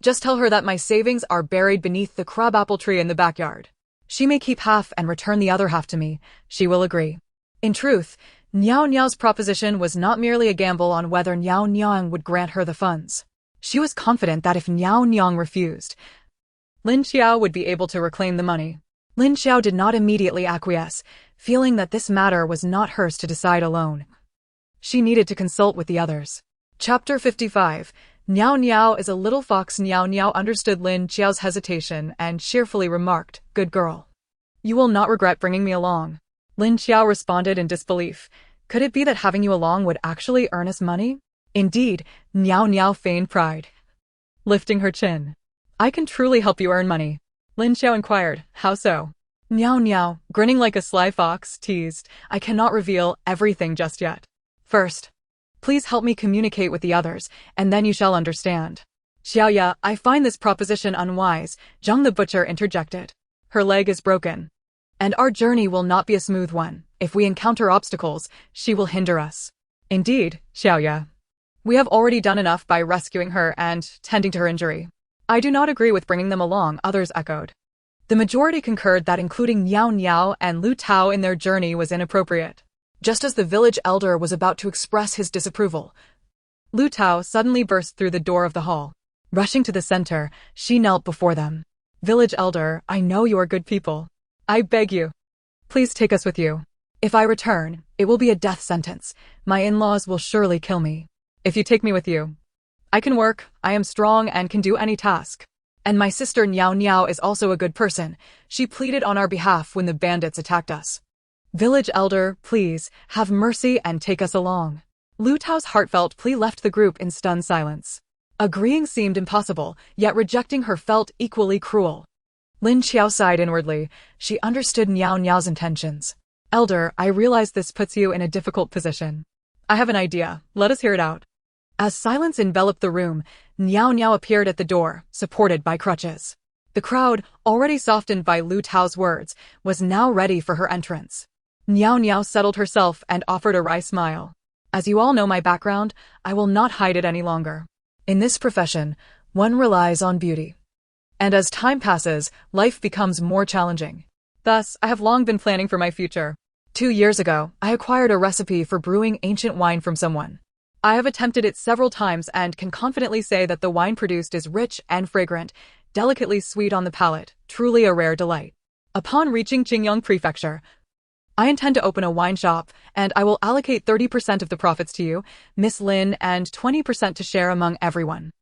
Just tell her that my savings are buried beneath the crabapple tree in the backyard. She may keep half and return the other half to me. She will agree. In truth, Niao's proposition was not merely a gamble on whether Niao would grant her the funds. She was confident that if Niao refused, Lin Qiao would be able to reclaim the money. Lin Qiao did not immediately acquiesce, feeling that this matter was not hers to decide alone. She needed to consult with the others. Chapter 55. Niao is a little fox. Niao understood Lin Qiao's hesitation and cheerfully remarked, Good girl. You will not regret bringing me along. Lin Qiao responded in disbelief. Could it be that having you along would actually earn us money? Indeed, Niao feigned pride, lifting her chin. I can truly help you earn money. Lin Qiao inquired, How so? Niao, grinning like a sly fox, teased, I cannot reveal everything just yet. First, please help me communicate with the others, and then you shall understand. Xiaoya, I find this proposition unwise, Zhang the butcher interjected. Her leg is broken. And our journey will not be a smooth one. If we encounter obstacles, she will hinder us. Indeed, Xiaoya. We have already done enough by rescuing her and tending to her injury. I do not agree with bringing them along, others echoed. The majority concurred that including Niao and Lu Tao in their journey was inappropriate. Just as the village elder was about to express his disapproval, Lu Tao suddenly burst through the door of the hall. Rushing to the center, she knelt before them. Village elder, I know you are good people. I beg you. Please take us with you. If I return, it will be a death sentence. My in-laws will surely kill me. If you take me with you, I can work, I am strong and can do any task. And my sister Niao is also a good person. She pleaded on our behalf when the bandits attacked us. Village elder, please, have mercy and take us along. Lu Tao's heartfelt plea left the group in stunned silence. Agreeing seemed impossible, yet rejecting her felt equally cruel. Lin Qiao sighed inwardly. She understood Niao's intentions. Elder, I realize this puts you in a difficult position. I have an idea. Let us hear it out. As silence enveloped the room, Niao appeared at the door, supported by crutches. The crowd, already softened by Lu Tao's words, was now ready for her entrance. Niao settled herself and offered a wry smile. As you all know my background, I will not hide it any longer. In this profession, one relies on beauty. And as time passes, life becomes more challenging. Thus, I have long been planning for my future. 2 years ago, I acquired a recipe for brewing ancient wine from someone. I have attempted it several times and can confidently say that the wine produced is rich and fragrant, delicately sweet on the palate, truly a rare delight. Upon reaching Qingyang Prefecture, I intend to open a wine shop, and I will allocate 30% of the profits to you, Miss Lin, and 20% to share among everyone.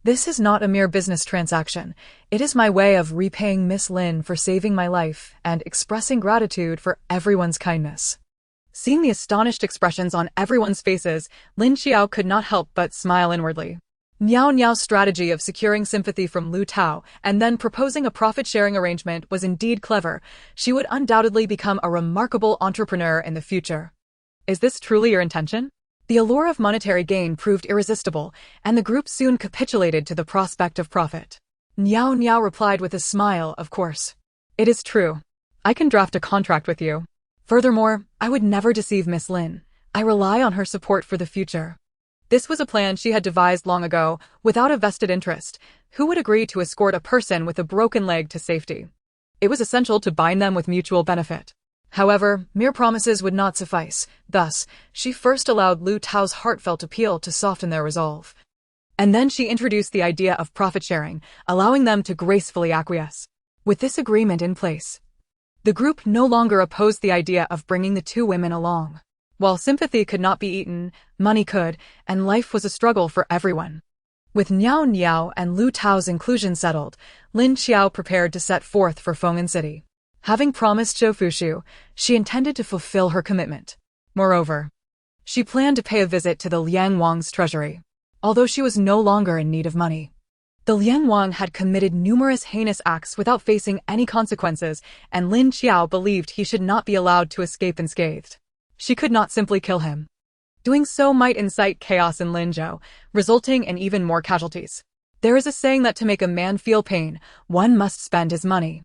This is not a mere business transaction. It is my way of repaying Miss Lin for saving my life and expressing gratitude for everyone's kindness. Seeing the astonished expressions on everyone's faces, Lin Qiao could not help but smile inwardly. Niao's strategy of securing sympathy from Lu Tao and then proposing a profit-sharing arrangement was indeed clever. She would undoubtedly become a remarkable entrepreneur in the future. Is this truly your intention? The allure of monetary gain proved irresistible, and the group soon capitulated to the prospect of profit. Niao replied with a smile, of course. It is true. I can draft a contract with you. Furthermore, I would never deceive Miss Lin. I rely on her support for the future. This was a plan she had devised long ago, without a vested interest. Who would agree to escort a person with a broken leg to safety? It was essential to bind them with mutual benefit. However, mere promises would not suffice. Thus, she first allowed Lu Tao's heartfelt appeal to soften their resolve. And then she introduced the idea of profit-sharing, allowing them to gracefully acquiesce. With this agreement in place, the group no longer opposed the idea of bringing the two women along. While sympathy could not be eaten, money could, and life was a struggle for everyone. With Niao and Lu Tao's inclusion settled, Lin Qiao prepared to set forth for Feng'an City. Having promised Zhou Fushu, she intended to fulfill her commitment. Moreover, she planned to pay a visit to the Liang Wang's treasury. Although she was no longer in need of money, the Liang Wang had committed numerous heinous acts without facing any consequences, and Lin Qiao believed he should not be allowed to escape unscathed. She could not simply kill him. Doing so might incite chaos in Linzhou, resulting in even more casualties. There is a saying that to make a man feel pain, one must spend his money.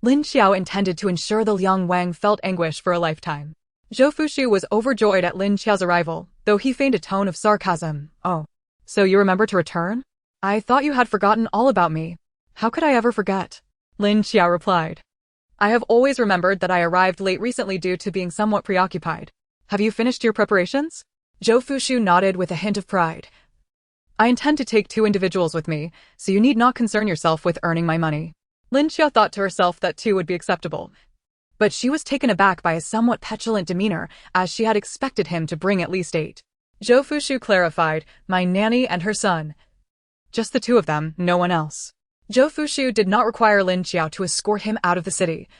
Lin Qiao intended to ensure the Liang Wang felt anguish for a lifetime. Zhou Fushu was overjoyed at Lin Qiao's arrival, though he feigned a tone of sarcasm. "Oh, so you remember to return? I thought you had forgotten all about me." "How could I ever forget?" Lin Qiao replied. "I have always remembered that I arrived late recently due to being somewhat preoccupied. Have you finished your preparations?" Zhou Fushu nodded with a hint of pride. "I intend to take 2 individuals with me, so you need not concern yourself with earning my money." Lin Qiao thought to herself that 2 would be acceptable. But she was taken aback by his somewhat petulant demeanor, as she had expected him to bring at least 8. Zhou Fushu clarified, "My nanny and her son. Just the 2 of them, no one else." Zhou Fushu did not require Lin Qiao to escort him out of the city.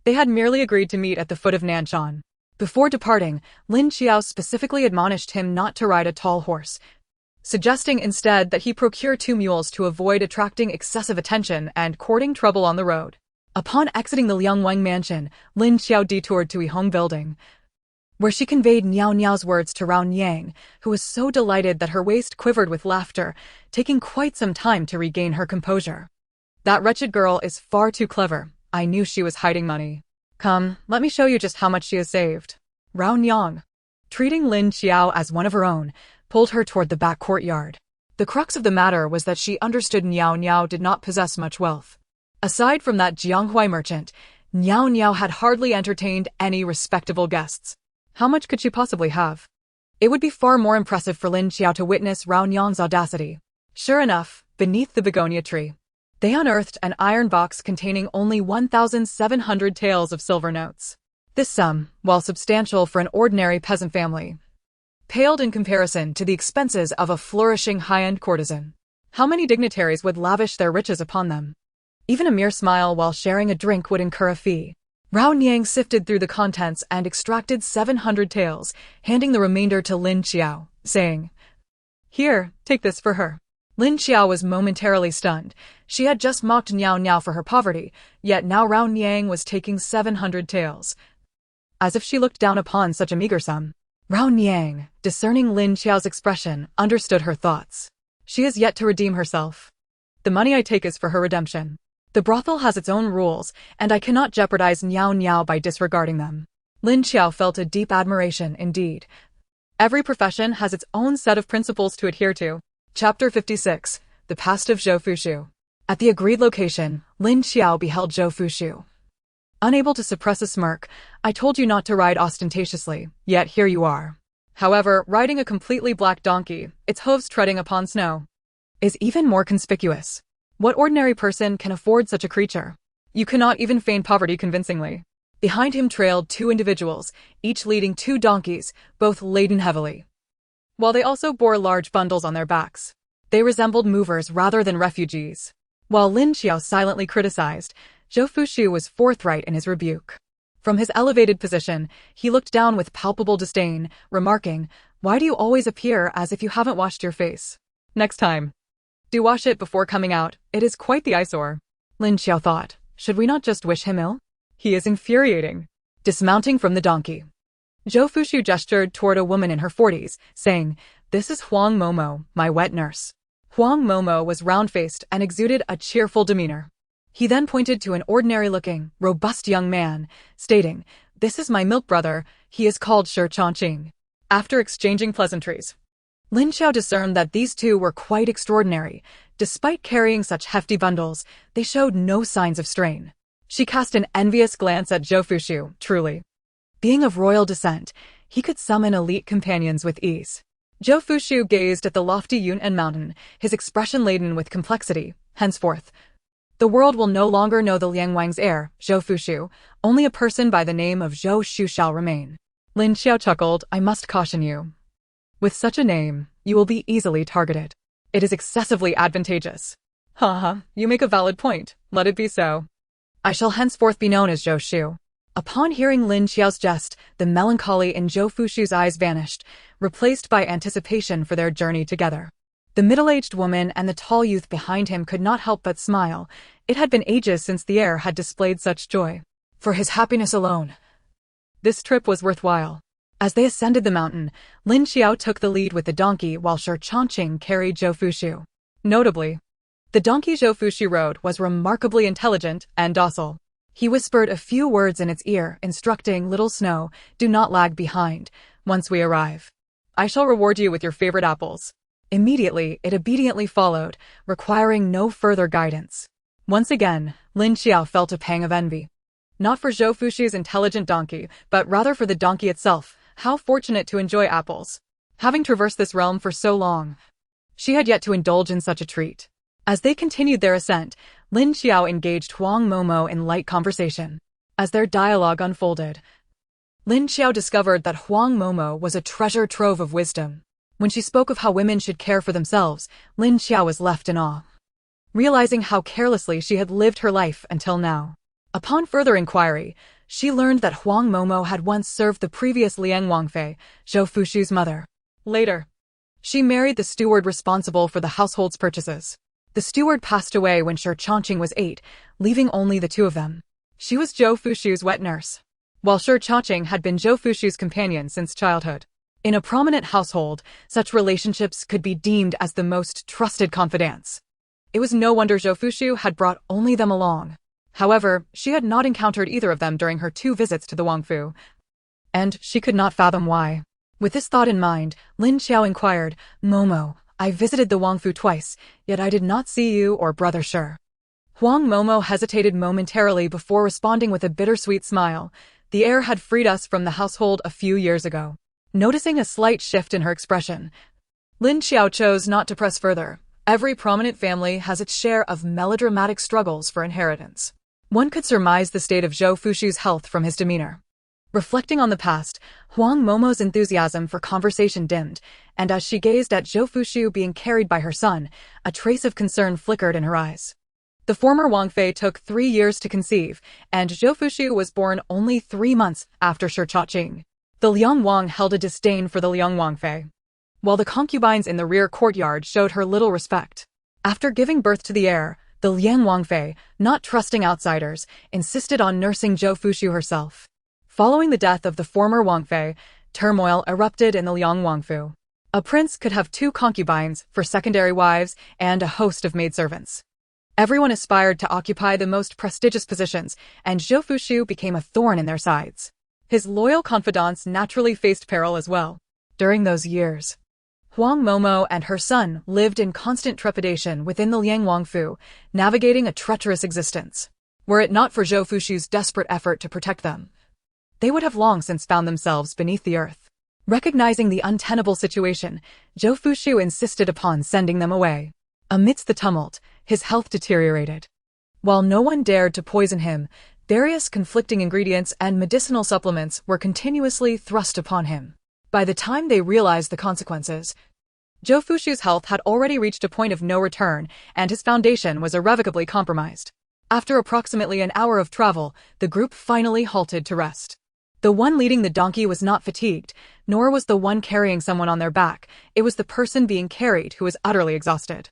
They had merely agreed to meet at the foot of Nanshan. Before departing, Lin Qiao specifically admonished him not to ride a tall horse, suggesting instead that he procure 2 mules to avoid attracting excessive attention and courting trouble on the road. Upon exiting the Liangwang mansion, Lin Qiao detoured to a home building, where she conveyed Niao Niao's words to Rao Niang, who was so delighted that her waist quivered with laughter, taking quite some time to regain her composure. "That wretched girl is far too clever. I knew she was hiding money. Come, let me show you just how much she has saved." Rao Niang, treating Lin Qiao as one of her own, pulled her toward the back courtyard. The crux of the matter was that she understood Niao Niao did not possess much wealth. Aside from that Jianghuai merchant, Niao Niao had hardly entertained any respectable guests. How much could she possibly have? It would be far more impressive for Lin Qiao to witness Rao Niang's audacity. Sure enough, beneath the begonia tree, they unearthed an iron box containing only 1,700 taels of silver notes. This sum, while substantial for an ordinary peasant family, paled in comparison to the expenses of a flourishing high-end courtesan. How many dignitaries would lavish their riches upon them? Even a mere smile while sharing a drink would incur a fee. Rao Niang sifted through the contents and extracted 700 taels, handing the remainder to Lin Qiao, saying, "Here, take this for her." Lin Qiao was momentarily stunned. She had just mocked Niao Niao for her poverty, yet now Rao Niang was taking 700 taels, as if she looked down upon such a meager sum. Rao Niang, discerning Lin Qiao's expression, understood her thoughts. She is yet to redeem herself. The money I take is for her redemption. The brothel has its own rules, and I cannot jeopardize Niao Niao by disregarding them. Lin Qiao felt a deep admiration indeed. Every profession has its own set of principles to adhere to. Chapter 56. The Past of Zhou Fushu. At the agreed location, Lin Qiao beheld Zhou Fushu. Unable to suppress a smirk, "I told you not to ride ostentatiously, yet here you are." However, riding a completely black donkey, its hooves treading upon snow, is even more conspicuous. What ordinary person can afford such a creature? You cannot even feign poverty convincingly. Behind him trailed 2 individuals, each leading 2 donkeys, both laden heavily, while they also bore large bundles on their backs. They resembled movers rather than refugees. While Lin Qiao silently criticized, Zhou Fushu was forthright in his rebuke. From his elevated position, he looked down with palpable disdain, remarking, "Why do you always appear as if you haven't washed your face? Next time, do wash it before coming out. It is quite the eyesore." Lin Qiao thought, should we not just wish him ill? He is infuriating. Dismounting from the donkey, Zhou Fushu gestured toward a woman in her 40s, saying, "This is Huang Momo, my wet nurse." Huang Momo was round-faced and exuded a cheerful demeanor. He then pointed to an ordinary-looking, robust young man, stating, "This is my milk brother, he is called Shi Chongqing." After exchanging pleasantries, Lin Qiao discerned that these 2 were quite extraordinary. Despite carrying such hefty bundles, they showed no signs of strain. She cast an envious glance at Zhou Fushu. Truly, being of royal descent, he could summon elite companions with ease. Zhou Fushu gazed at the lofty Yun'an mountain, his expression laden with complexity. Henceforth, the world will no longer know the Liangwang's heir, Zhou Fushu. Only a person by the name of Zhou Shu shall remain. Lin Qiao chuckled, "I must caution you. With such a name, you will be easily targeted. It is excessively advantageous." "Haha, you make a valid point. Let it be so. I shall henceforth be known as Zhou Shu." Upon hearing Lin Qiao's jest, the melancholy in Zhou Fushu's eyes vanished, replaced by anticipation for their journey together. The middle-aged woman and the tall youth behind him could not help but smile. It had been ages since the heir had displayed such joy. For his happiness alone, this trip was worthwhile. As they ascended the mountain, Lin Qiao took the lead with the donkey while Shi Chongqing carried Zhou Fushu. Notably, the donkey Zhou Fushu rode was remarkably intelligent and docile. He whispered a few words in its ear, instructing Little Snow, "Do not lag behind. Once we arrive, I shall reward you with your favorite apples." Immediately, it obediently followed, requiring no further guidance. Once again, Lin Qiao felt a pang of envy. Not for Zhou Fushu's intelligent donkey, but rather for the donkey itself. How fortunate to enjoy apples. Having traversed this realm for so long, she had yet to indulge in such a treat. As they continued their ascent, Lin Qiao engaged Huang Momo in light conversation. As their dialogue unfolded, Lin Qiao discovered that Huang Momo was a treasure trove of wisdom. When she spoke of how women should care for themselves, Lin Qiao was left in awe, realizing how carelessly she had lived her life until now. Upon further inquiry, she learned that Huang Momo had once served the previous Liang Wangfei, Zhou Fushu's mother. Later, she married the steward responsible for the household's purchases. The steward passed away when Shi Changqing was 8, leaving only the two of them. She was Zhou Fushu's wet nurse, while Shi Changqing had been Zhou Fushu's companion since childhood. In a prominent household, such relationships could be deemed as the most trusted confidants. It was no wonder Zhou Fushu had brought only them along. However, she had not encountered either of them during her 2 visits to the Wangfu, and she could not fathom why. With this thought in mind, Lin Qiao inquired, "Momo, I visited the Wangfu twice, yet I did not see you or Brother Shi." Huang Momo hesitated momentarily before responding with a bittersweet smile. "The heir had freed us from the household a few years ago." Noticing a slight shift in her expression, Lin Qiao chose not to press further. Every prominent family has its share of melodramatic struggles for inheritance. One could surmise the state of Zhou Fushu's health from his demeanor. Reflecting on the past, Huang Momo's enthusiasm for conversation dimmed, and as she gazed at Zhou Fushu being carried by her son, a trace of concern flickered in her eyes. The former Wangfei took 3 years to conceive, and Zhou Fushu was born only 3 months after Shi Changqing. The Liang Wang held a disdain for the Liang Wangfei, while the concubines in the rear courtyard showed her little respect. After giving birth to the heir, the Liang Wangfei, not trusting outsiders, insisted on nursing Zhou Fushu herself. Following the death of the former Wangfei, turmoil erupted in the Liang Wangfu. A prince could have 2 concubines for secondary wives and a host of maidservants. Everyone aspired to occupy the most prestigious positions, and Zhou Fushu became a thorn in their sides. His loyal confidants naturally faced peril as well. During those years, Huang Momo and her son lived in constant trepidation within the Liang Wangfu, navigating a treacherous existence. Were it not for Zhou Fushu's desperate effort to protect them, they would have long since found themselves beneath the earth. Recognizing the untenable situation, Zhou Fushu insisted upon sending them away. Amidst the tumult, his health deteriorated. While no one dared to poison him, various conflicting ingredients and medicinal supplements were continuously thrust upon him. By the time they realized the consequences, Zhou Fushu's health had already reached a point of no return, and his foundation was irrevocably compromised. After approximately an hour of travel, the group finally halted to rest. The one leading the donkey was not fatigued, nor was the one carrying someone on their back. It was the person being carried who was utterly exhausted.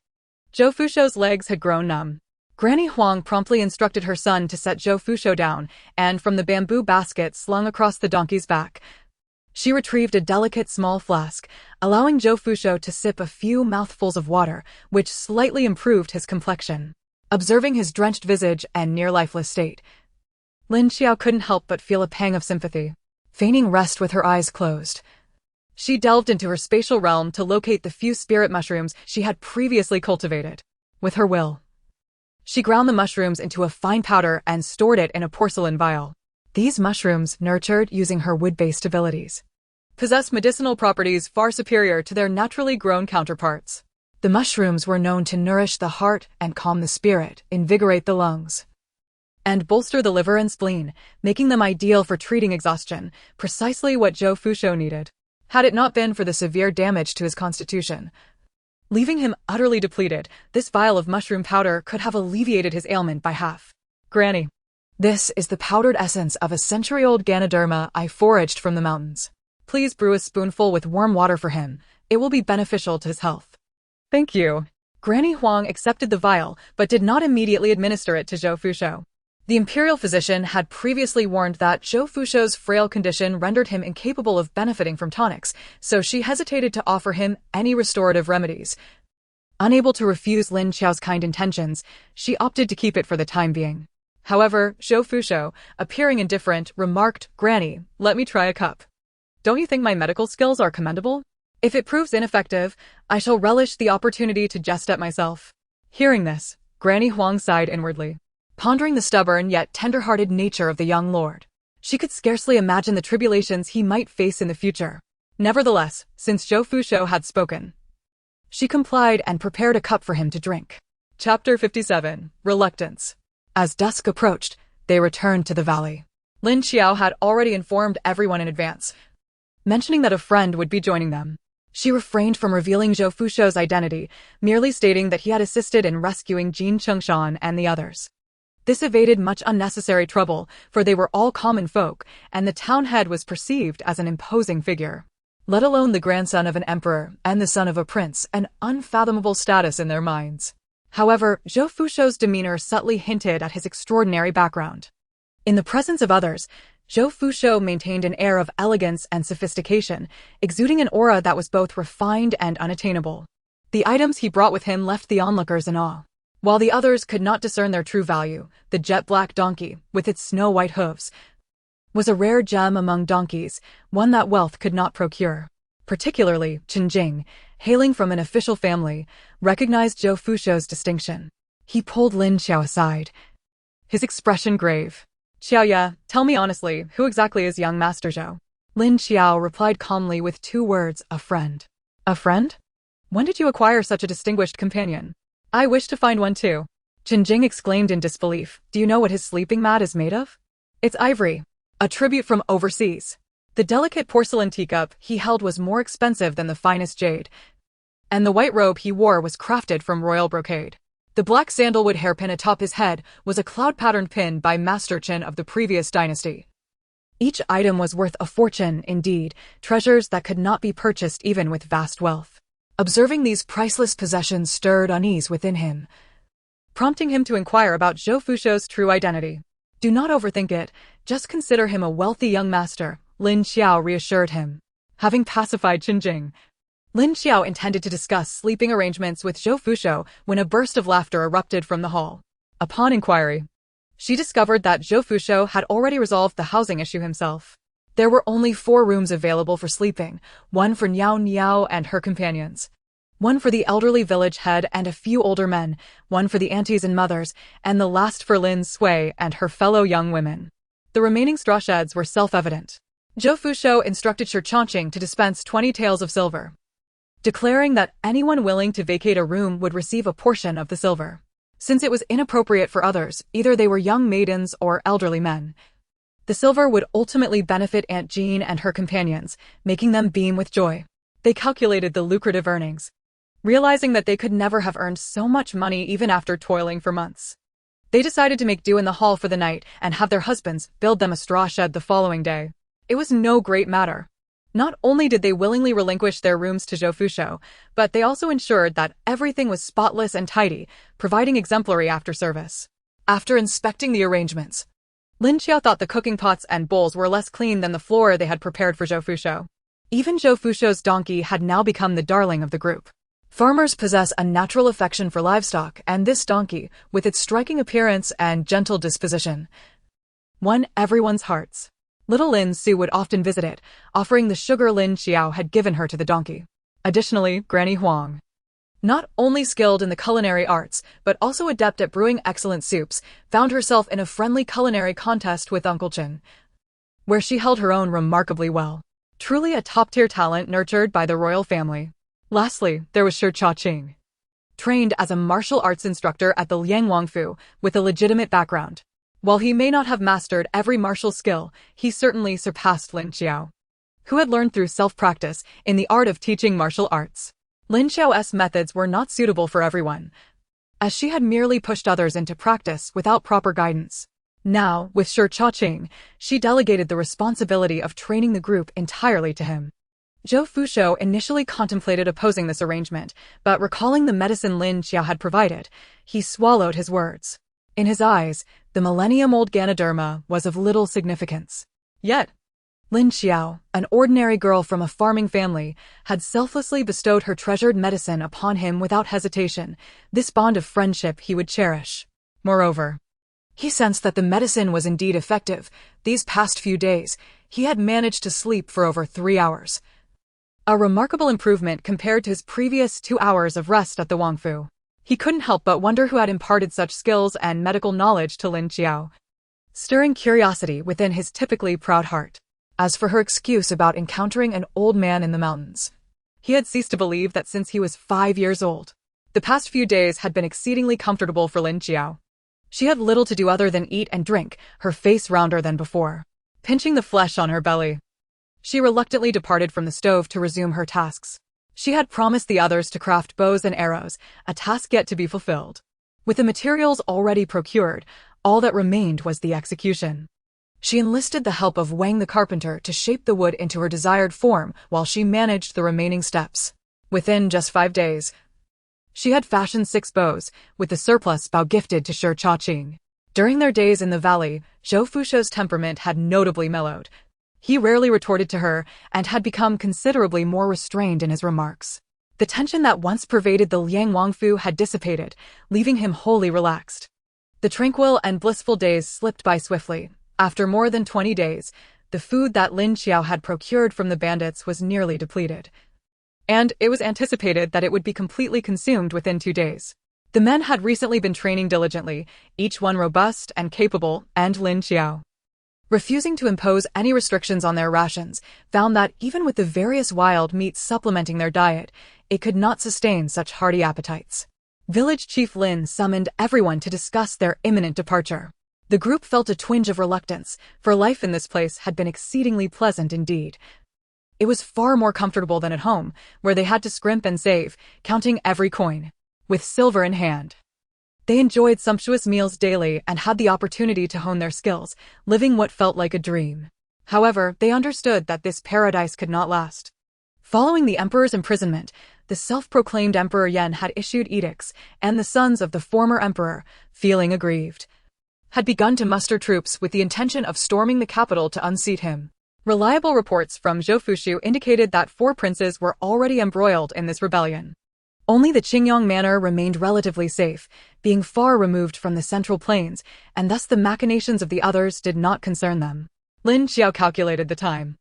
Zhou Fushu's legs had grown numb. Granny Huang promptly instructed her son to set Zhou Fushu down, and from the bamboo basket slung across the donkey's back, she retrieved a delicate small flask, allowing Zhou Fushu to sip a few mouthfuls of water, which slightly improved his complexion. Observing his drenched visage and near-lifeless state, Lin Qiao couldn't help but feel a pang of sympathy. Feigning rest with her eyes closed, she delved into her spatial realm to locate the few spirit mushrooms she had previously cultivated. With her will, she ground the mushrooms into a fine powder and stored it in a porcelain vial. These mushrooms, nurtured using her wood-based abilities, possessed medicinal properties far superior to their naturally grown counterparts. The mushrooms were known to nourish the heart and calm the spirit, invigorate the lungs, and bolster the liver and spleen, making them ideal for treating exhaustion, precisely what Zhou Fushu needed. Had it not been for the severe damage to his constitution, leaving him utterly depleted, this vial of mushroom powder could have alleviated his ailment by half. "Granny, this is the powdered essence of a century-old Ganoderma I foraged from the mountains. Please brew a spoonful with warm water for him. It will be beneficial to his health." "Thank you." Granny Huang accepted the vial, but did not immediately administer it to Zhou Fushu. The imperial physician had previously warned that Zhou Fushu's frail condition rendered him incapable of benefiting from tonics, so she hesitated to offer him any restorative remedies. Unable to refuse Lin Qiao's kind intentions, she opted to keep it for the time being. However, Zhou Fusho, appearing indifferent, remarked, "Granny, let me try a cup. Don't you think my medical skills are commendable? If it proves ineffective, I shall relish the opportunity to jest at myself." Hearing this, Granny Huang sighed inwardly, pondering the stubborn yet tender-hearted nature of the young lord. She could scarcely imagine the tribulations he might face in the future. Nevertheless, since Zhou Fusho had spoken, she complied and prepared a cup for him to drink. Chapter 57. Reluctance. As dusk approached, they returned to the valley. Lin Qiao had already informed everyone in advance, mentioning that a friend would be joining them. She refrained from revealing Zhou Fusho's identity, merely stating that he had assisted in rescuing Jin Chengshan and the others. This evaded much unnecessary trouble, for they were all common folk, and the town head was perceived as an imposing figure. Let alone the grandson of an emperor and the son of a prince, an unfathomable status in their minds. However, Zhou Fusho's demeanor subtly hinted at his extraordinary background. In the presence of others, Zhou Fusho maintained an air of elegance and sophistication, exuding an aura that was both refined and unattainable. The items he brought with him left the onlookers in awe. While the others could not discern their true value, the jet-black donkey, with its snow-white hooves, was a rare gem among donkeys, one that wealth could not procure. Particularly, Chen Jing, hailing from an official family, recognized Zhou Fusho's distinction. He pulled Lin Qiao aside, his expression grave. "Qiao, tell me honestly, who exactly is young Master Zhou?" Lin Qiao replied calmly with 2 words, "A friend." "A friend? When did you acquire such a distinguished companion?" "I wish to find one too." Chen Jing exclaimed in disbelief. "Do you know what his sleeping mat is made of?" "It's ivory. A tribute from overseas." The delicate porcelain teacup he held was more expensive than the finest jade, and the white robe he wore was crafted from royal brocade. The black sandalwood hairpin atop his head was a cloud-patterned pin by Master Chen of the previous dynasty. Each item was worth a fortune, indeed, treasures that could not be purchased even with vast wealth. Observing these priceless possessions stirred unease within him, prompting him to inquire about Zhou Fusho's true identity. "Do not overthink it, just consider him a wealthy young master," Lin Qiao reassured him. Having pacified Chen Jing, Lin Qiao intended to discuss sleeping arrangements with Zhou Fusho when a burst of laughter erupted from the hall. Upon inquiry, she discovered that Zhou Fusho had already resolved the housing issue himself. There were only 4 rooms available for sleeping, one for Niao Niao and her companions, one for the elderly village head and a few older men, one for the aunties and mothers, and the last for Lin Sui and her fellow young women. The remaining straw sheds were self-evident. Zhou Fusho instructed Shi Changqing to dispense 20 taels of silver, declaring that anyone willing to vacate a room would receive a portion of the silver. Since it was inappropriate for others, either they were young maidens or elderly men, the silver would ultimately benefit Aunt Jean and her companions, making them beam with joy. They calculated the lucrative earnings, realizing that they could never have earned so much money even after toiling for months. They decided to make do in the hall for the night and have their husbands build them a straw shed the following day. It was no great matter. Not only did they willingly relinquish their rooms to Zhou Fusho, but they also ensured that everything was spotless and tidy, providing exemplary after-service. After inspecting the arrangements, Lin Qiao thought the cooking pots and bowls were less clean than the floor they had prepared for Zhou Fusho. Even Zhou Fusho's donkey had now become the darling of the group. Farmers possess a natural affection for livestock, and this donkey, with its striking appearance and gentle disposition, won everyone's hearts. Little Lin Sui would often visit it, offering the sugar Lin Qiao had given her to the donkey. Additionally, Granny Huang, not only skilled in the culinary arts, but also adept at brewing excellent soups, found herself in a friendly culinary contest with Uncle Chen, where she held her own remarkably well. Truly a top-tier talent nurtured by the royal family. Lastly, there was Shi Changqing, trained as a martial arts instructor at the Liang Wangfu, with a legitimate background. While he may not have mastered every martial skill, he certainly surpassed Lin Qiao, who had learned through self-practice in the art of teaching martial arts. Lin Qiao's methods were not suitable for everyone, as she had merely pushed others into practice without proper guidance. Now, with Shi Changqing, she delegated the responsibility of training the group entirely to him. Zhou Fusho initially contemplated opposing this arrangement, but recalling the medicine Lin Qiao had provided, he swallowed his words. In his eyes, the millennium-old Ganoderma was of little significance. Yet, Lin Qiao, an ordinary girl from a farming family, had selflessly bestowed her treasured medicine upon him without hesitation. This bond of friendship he would cherish. Moreover, He sensed that the medicine was indeed effective. These past few days, he had managed to sleep for over 3 hours. A remarkable improvement compared to his previous 2 hours of rest at the Wangfu. He couldn't help but wonder who had imparted such skills and medical knowledge to Lin Qiao, stirring curiosity within his typically proud heart. As for her excuse about encountering an old man in the mountains, he had ceased to believe that since he was 5 years old. The past few days had been exceedingly comfortable for Lin Qiao. She had little to do other than eat and drink, her face rounder than before, pinching the flesh on her belly. She reluctantly departed from the stove to resume her tasks. She had promised the others to craft bows and arrows, a task yet to be fulfilled. With the materials already procured, all that remained was the execution. She enlisted the help of Wang the carpenter to shape the wood into her desired form while she managed the remaining steps. Within just 5 days, she had fashioned 6 bows, with the surplus bow gifted to Shi Chaqing. During their days in the valley, Zhou Fusho's temperament had notably mellowed. He rarely retorted to her and had become considerably more restrained in his remarks. The tension that once pervaded the Liang Wangfu had dissipated, leaving him wholly relaxed. The tranquil and blissful days slipped by swiftly. After more than 20 days, the food that Lin Qiao had procured from the bandits was nearly depleted, and it was anticipated that it would be completely consumed within 2 days. The men had recently been training diligently, each one robust and capable, and Lin Qiao, refusing to impose any restrictions on their rations, found that even with the various wild meats supplementing their diet, it could not sustain such hearty appetites. Village Chief Lin summoned everyone to discuss their imminent departure. The group felt a twinge of reluctance, for life in this place had been exceedingly pleasant indeed. It was far more comfortable than at home, where they had to scrimp and save, counting every coin, with silver in hand. They enjoyed sumptuous meals daily and had the opportunity to hone their skills, living what felt like a dream. However, they understood that this paradise could not last. Following the emperor's imprisonment, the self-proclaimed Emperor Yan had issued edicts, and the sons of the former emperor, feeling aggrieved, had begun to muster troops with the intention of storming the capital to unseat him. Reliable reports from Zhou Fushu indicated that 4 princes were already embroiled in this rebellion. Only the Qingyang manor remained relatively safe, being far removed from the central plains, and thus the machinations of the others did not concern them. Lin Qiao calculated the time.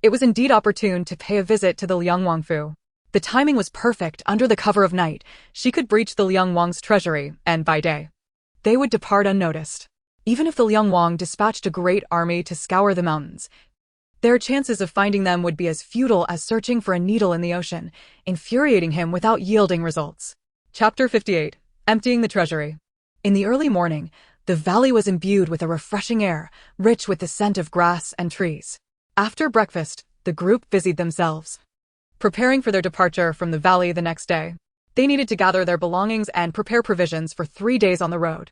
It was indeed opportune to pay a visit to the Liang Wangfu. The timing was perfect. Under the cover of night, she could breach the Liang Wang's treasury, and by day, they would depart unnoticed. Even if the Liang Wang dispatched a great army to scour the mountains, their chances of finding them would be as futile as searching for a needle in the ocean, infuriating him without yielding results. Chapter 58. Emptying the Treasury. In the early morning, the valley was imbued with a refreshing air, rich with the scent of grass and trees. After breakfast, the group busied themselves, preparing for their departure from the valley the next day. They needed to gather their belongings and prepare provisions for 3 days on the road.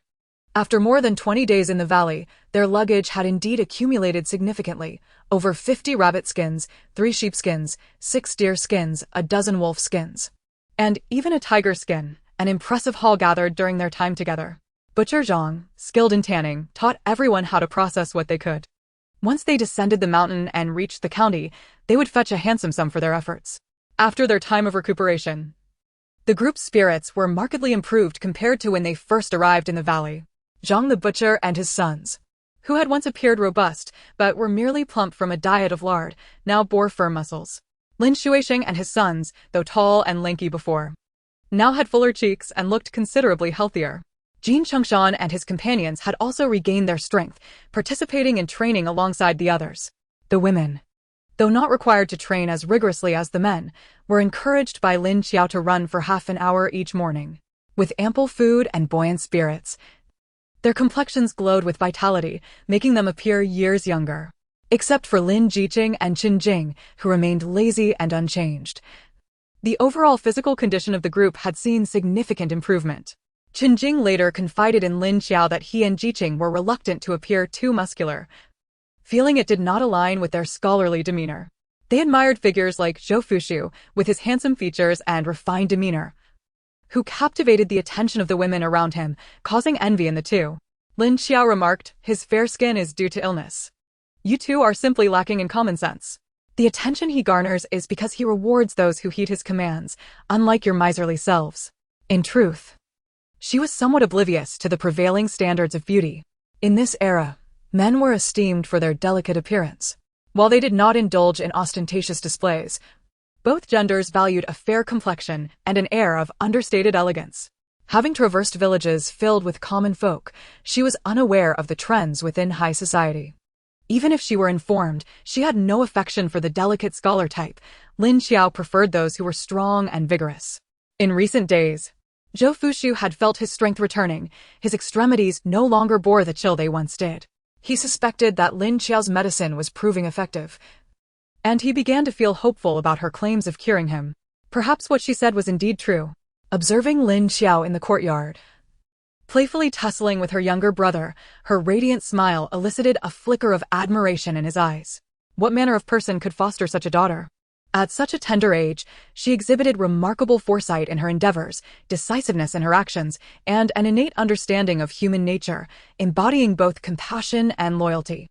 After more than 20 days in the valley, their luggage had indeed accumulated significantly. Over 50 rabbit skins, 3 sheep skins, 6 deer skins, a dozen wolf skins, and even a tiger skin, an impressive haul gathered during their time together. Butcher Zhang, skilled in tanning, taught everyone how to process what they could. Once they descended the mountain and reached the county, they would fetch a handsome sum for their efforts. After their time of recuperation, the group's spirits were markedly improved compared to when they first arrived in the valley. Zhang the butcher and his sons, who had once appeared robust but were merely plump from a diet of lard, now bore firm muscles. Lin Shuixing and his sons, though tall and lanky before, now had fuller cheeks and looked considerably healthier. Jin Chengshan and his companions had also regained their strength, participating in training alongside the others. The women, though not required to train as rigorously as the men, were encouraged by Lin Qiao to run for half an hour each morning. With ample food and buoyant spirits, their complexions glowed with vitality, making them appear years younger. Except for Lin Jiqing and Qin Jing, who remained lazy and unchanged. The overall physical condition of the group had seen significant improvement. Qin Jing later confided in Lin Qiao that he and Jiqing were reluctant to appear too muscular, feeling it did not align with their scholarly demeanor. They admired figures like Zhou Fushu, with his handsome features and refined demeanor, who captivated the attention of the women around him, causing envy in the two. Lin Qiao remarked, "His fair skin is due to illness. You two are simply lacking in common sense. The attention he garners is because he rewards those who heed his commands, unlike your miserly selves." In truth, she was somewhat oblivious to the prevailing standards of beauty. In this era, men were esteemed for their delicate appearance. While they did not indulge in ostentatious displays, both genders valued a fair complexion and an air of understated elegance. Having traversed villages filled with common folk, she was unaware of the trends within high society. Even if she were informed, she had no affection for the delicate scholar type. Lin Qiao preferred those who were strong and vigorous. In recent days, Zhou Fushu had felt his strength returning. His extremities no longer bore the chill they once did. He suspected that Lin Qiao's medicine was proving effective, and he began to feel hopeful about her claims of curing him. Perhaps what she said was indeed true. Observing Lin Qiao in the courtyard, playfully tussling with her younger brother, her radiant smile elicited a flicker of admiration in his eyes. What manner of person could foster such a daughter? At such a tender age, she exhibited remarkable foresight in her endeavors, decisiveness in her actions, and an innate understanding of human nature, embodying both compassion and loyalty.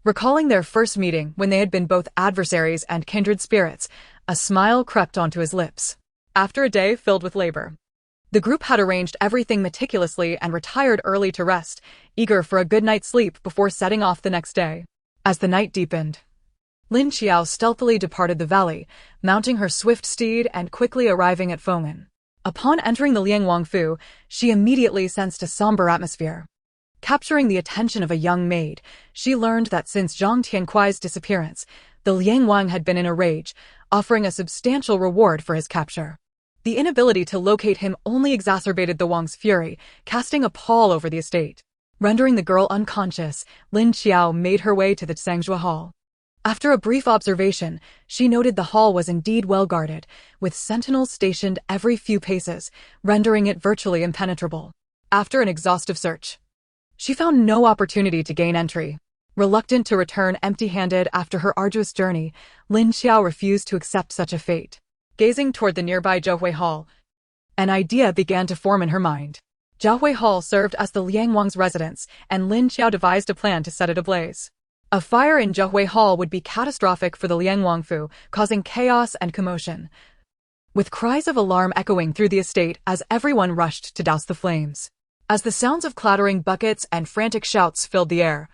Recalling their first meeting when they had been both adversaries and kindred spirits, a smile crept onto his lips. After a day filled with labor, the group had arranged everything meticulously and retired early to rest, eager for a good night's sleep before setting off the next day. As the night deepened, Lin Qiao stealthily departed the valley, mounting her swift steed and quickly arriving at Feng'an. Upon entering the Liangwangfu, she immediately sensed a somber atmosphere. Capturing the attention of a young maid, she learned that since Zhang Tiankuai's disappearance, the Liangwang had been in a rage, offering a substantial reward for his capture. The inability to locate him only exacerbated the Wang's fury, casting a pall over the estate. Rendering the girl unconscious, Lin Qiao made her way to the Zhangjue Hall. After a brief observation, she noted the hall was indeed well guarded, with sentinels stationed every few paces, rendering it virtually impenetrable. After an exhaustive search, she found no opportunity to gain entry. Reluctant to return empty-handed after her arduous journey, Lin Qiao refused to accept such a fate. Gazing toward the nearby Zhouhui Hall, an idea began to form in her mind. Zhouhui Hall served as the Liangwang's residence, and Lin Qiao devised a plan to set it ablaze. A fire in Zhouhui Hall would be catastrophic for the Liangwangfu, causing chaos and commotion, with cries of alarm echoing through the estate as everyone rushed to douse the flames. As the sounds of clattering buckets and frantic shouts filled the air,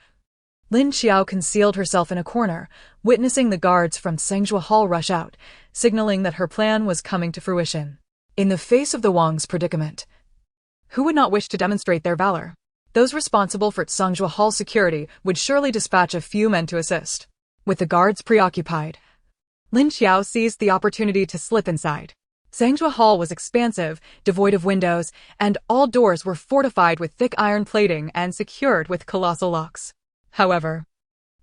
Lin Qiao concealed herself in a corner, witnessing the guards from Zhangjue Hall rush out, signaling that her plan was coming to fruition. In the face of the Wang's predicament, who would not wish to demonstrate their valor? Those responsible for Zhangjue Hall security would surely dispatch a few men to assist. With the guards preoccupied, Lin Qiao seized the opportunity to slip inside. Zhangjue Hall was expansive, devoid of windows, and all doors were fortified with thick iron plating and secured with colossal locks. However,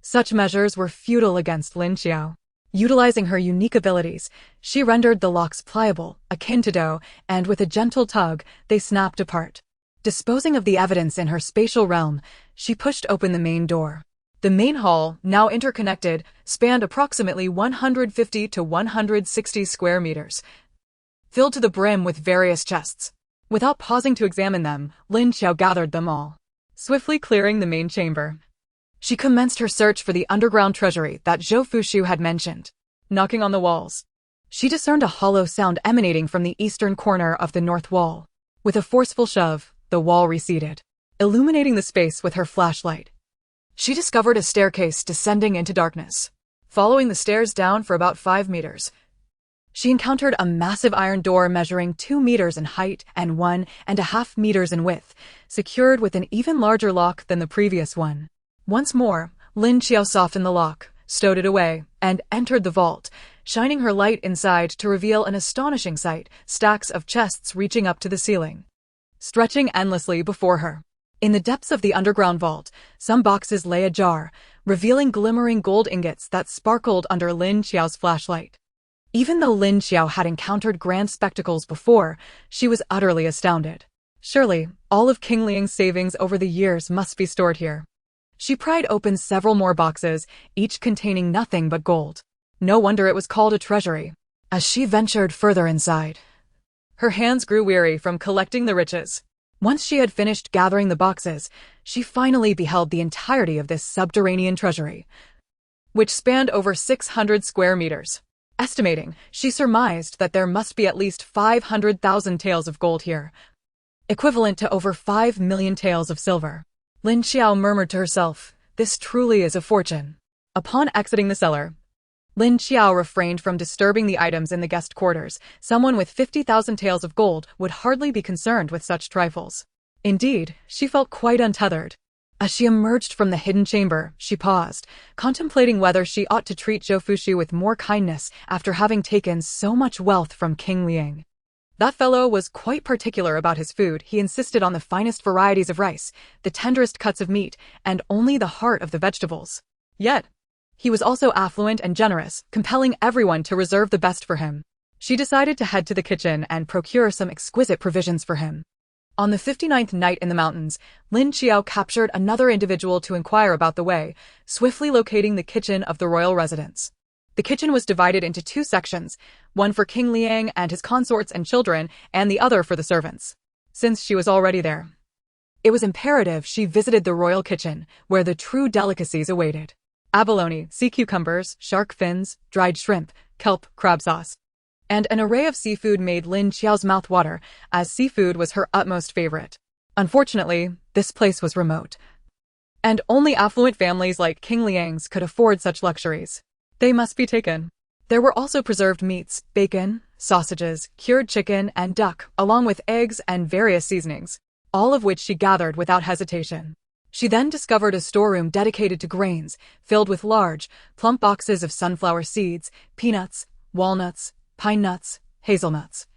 such measures were futile against Lin Qiao. Utilizing her unique abilities, she rendered the locks pliable, akin to dough, and with a gentle tug, they snapped apart. Disposing of the evidence in her spatial realm, she pushed open the main door. The main hall, now interconnected, spanned approximately 150 to 160 square meters, filled to the brim with various chests. Without pausing to examine them, Lin Qiao gathered them all. Swiftly clearing the main chamber, she commenced her search for the underground treasury that Zhou Fushu had mentioned. Knocking on the walls, she discerned a hollow sound emanating from the eastern corner of the north wall. With a forceful shove, the wall receded, illuminating the space with her flashlight. She discovered a staircase descending into darkness. Following the stairs down for about 5 meters, she encountered a massive iron door measuring 2 meters in height and 1.5 meters in width, secured with an even larger lock than the previous one. Once more, Lin Qiao softened the lock, stowed it away, and entered the vault, shining her light inside to reveal an astonishing sight: stacks of chests reaching up to the ceiling, stretching endlessly before her. In the depths of the underground vault, some boxes lay ajar, revealing glimmering gold ingots that sparkled under Lin Qiao's flashlight. Even though Lin Qiao had encountered grand spectacles before, she was utterly astounded. Surely, all of King Liang's savings over the years must be stored here. She pried open several more boxes, each containing nothing but gold. No wonder it was called a treasury. As she ventured further inside, her hands grew weary from collecting the riches. Once she had finished gathering the boxes, she finally beheld the entirety of this subterranean treasury, which spanned over 600 square meters. Estimating, she surmised that there must be at least 500,000 taels of gold here, equivalent to over 5 million taels of silver. Lin Qiao murmured to herself, "This truly is a fortune." Upon exiting the cellar, Lin Qiao refrained from disturbing the items in the guest quarters. Someone with 50,000 taels of gold would hardly be concerned with such trifles. Indeed, she felt quite untethered. As she emerged from the hidden chamber, she paused, contemplating whether she ought to treat Zhou Fuxu with more kindness after having taken so much wealth from King Liang. That fellow was quite particular about his food. He insisted on the finest varieties of rice, the tenderest cuts of meat, and only the heart of the vegetables. Yet, he was also affluent and generous, compelling everyone to reserve the best for him. She decided to head to the kitchen and procure some exquisite provisions for him. On the 59th night in the mountains, Lin Qiao captured another individual to inquire about the way, swiftly locating the kitchen of the royal residence. The kitchen was divided into two sections, one for King Liang and his consorts and children, and the other for the servants. Since she was already there, it was imperative she visited the royal kitchen, where the true delicacies awaited. Abalone, sea cucumbers, shark fins, dried shrimp, kelp, crab sauce, and an array of seafood made Lin Qiao's mouth water, as seafood was her utmost favorite. Unfortunately, this place was remote, and only affluent families like King Liang's could afford such luxuries. They must be taken. There were also preserved meats, bacon, sausages, cured chicken, and duck, along with eggs and various seasonings, all of which she gathered without hesitation. She then discovered a storeroom dedicated to grains, filled with large, plump boxes of sunflower seeds, peanuts, walnuts, pine nuts, hazelnuts,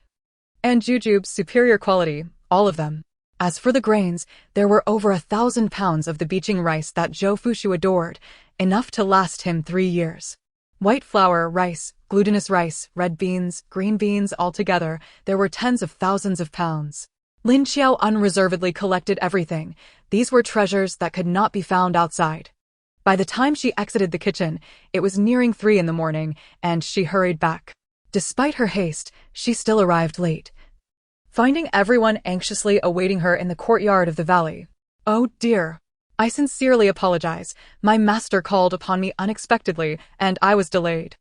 and jujubes superior quality, all of them. As for the grains, there were over 1,000 pounds of the beeching rice that Zhou Fuxu adored, enough to last him 3 years. White flour, rice, glutinous rice, red beans, green beans, altogether, there were tens of thousands of pounds. Lin Qiao unreservedly collected everything. These were treasures that could not be found outside. By the time she exited the kitchen, it was nearing 3 in the morning, and she hurried back. Despite her haste, she still arrived late, finding everyone anxiously awaiting her in the courtyard of the valley. "Oh dear. I sincerely apologize. My master called upon me unexpectedly, and I was delayed."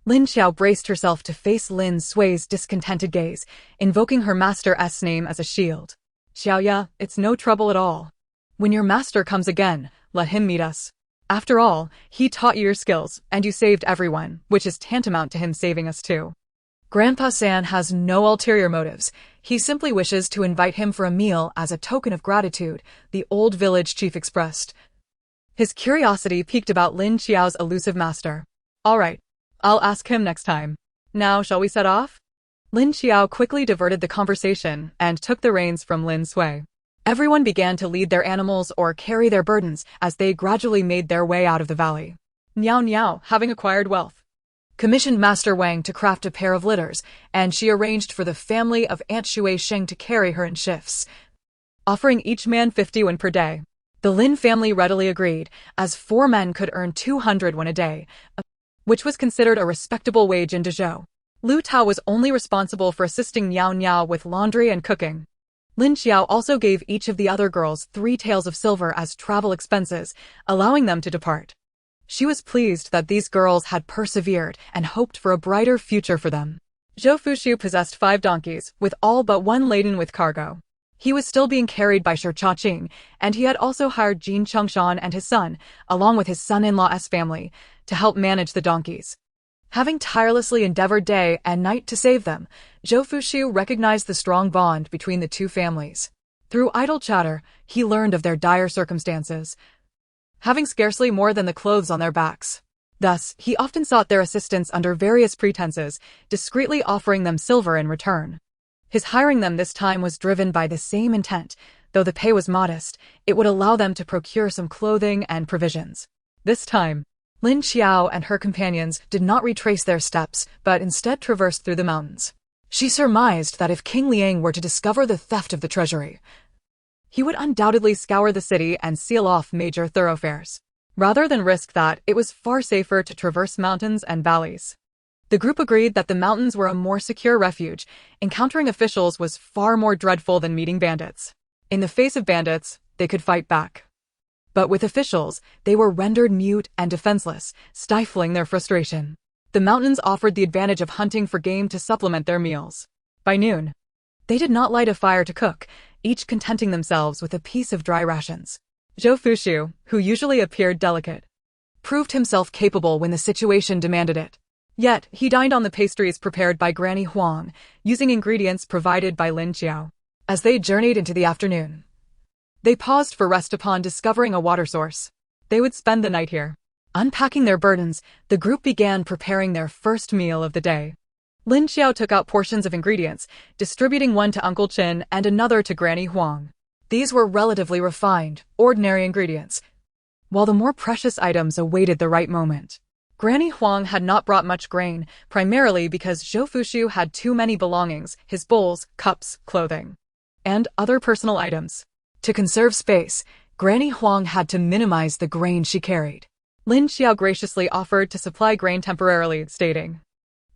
Lin Qiao braced herself to face Lin Sui's discontented gaze, invoking her master's name as a shield. "Xiaoya, it's no trouble at all. When your master comes again, let him meet us. After all, he taught you your skills, and you saved everyone, which is tantamount to him saving us too. Grandpa San has no ulterior motives. He simply wishes to invite him for a meal as a token of gratitude," the old village chief expressed. His curiosity piqued about Lin Qiao's elusive master. "All right. I'll ask him next time. Now, shall we set off?" Lin Qiao quickly diverted the conversation and took the reins from Lin Sui. Everyone began to lead their animals or carry their burdens as they gradually made their way out of the valley. Niao Niao, having acquired wealth, commissioned Master Wang to craft a pair of litters, and she arranged for the family of Aunt Shui Sheng to carry her in shifts, offering each man 50 won per day. The Lin family readily agreed, as 4 men could earn 200 won a day, which was considered a respectable wage in Dezhou. Lu Tao was only responsible for assisting Niao Niao with laundry and cooking. Lin Qiao also gave each of the other girls 3 taels of silver as travel expenses, allowing them to depart. She was pleased that these girls had persevered and hoped for a brighter future for them. Zhou Fuxu possessed 5 donkeys, with all but one laden with cargo. He was still being carried by Shi Chaqing, and he had also hired Jin Chengshan and his son, along with his son-in-law's family, to help manage the donkeys. Having tirelessly endeavored day and night to save them, Zhou Fuxu recognized the strong bond between the two families. Through idle chatter, he learned of their dire circumstances, having scarcely more than the clothes on their backs. Thus, he often sought their assistance under various pretenses, discreetly offering them silver in return. His hiring them this time was driven by the same intent. Though the pay was modest, it would allow them to procure some clothing and provisions. This time, Lin Qiao and her companions did not retrace their steps, but instead traversed through the mountains. She surmised that if King Liang were to discover the theft of the treasury, he would undoubtedly scour the city and seal off major thoroughfares. Rather than risk that, it was far safer to traverse mountains and valleys. The group agreed that the mountains were a more secure refuge. Encountering officials was far more dreadful than meeting bandits. In the face of bandits, they could fight back. But with officials, they were rendered mute and defenseless, stifling their frustration. The mountains offered the advantage of hunting for game to supplement their meals. By noon, they did not light a fire to cook, each contenting themselves with a piece of dry rations. Zhou Fushu, who usually appeared delicate, proved himself capable when the situation demanded it. Yet, he dined on the pastries prepared by Granny Huang, using ingredients provided by Lin Qiao. As they journeyed into the afternoon, they paused for rest upon discovering a water source. They would spend the night here. Unpacking their burdens, the group began preparing their first meal of the day. Lin Qiao took out portions of ingredients, distributing one to Uncle Qin and another to Granny Huang. These were relatively refined, ordinary ingredients, while the more precious items awaited the right moment. Granny Huang had not brought much grain, primarily because Zhou Fushu had too many belongings, his bowls, cups, clothing, and other personal items. To conserve space, Granny Huang had to minimize the grain she carried. Lin Qiao graciously offered to supply grain temporarily, stating,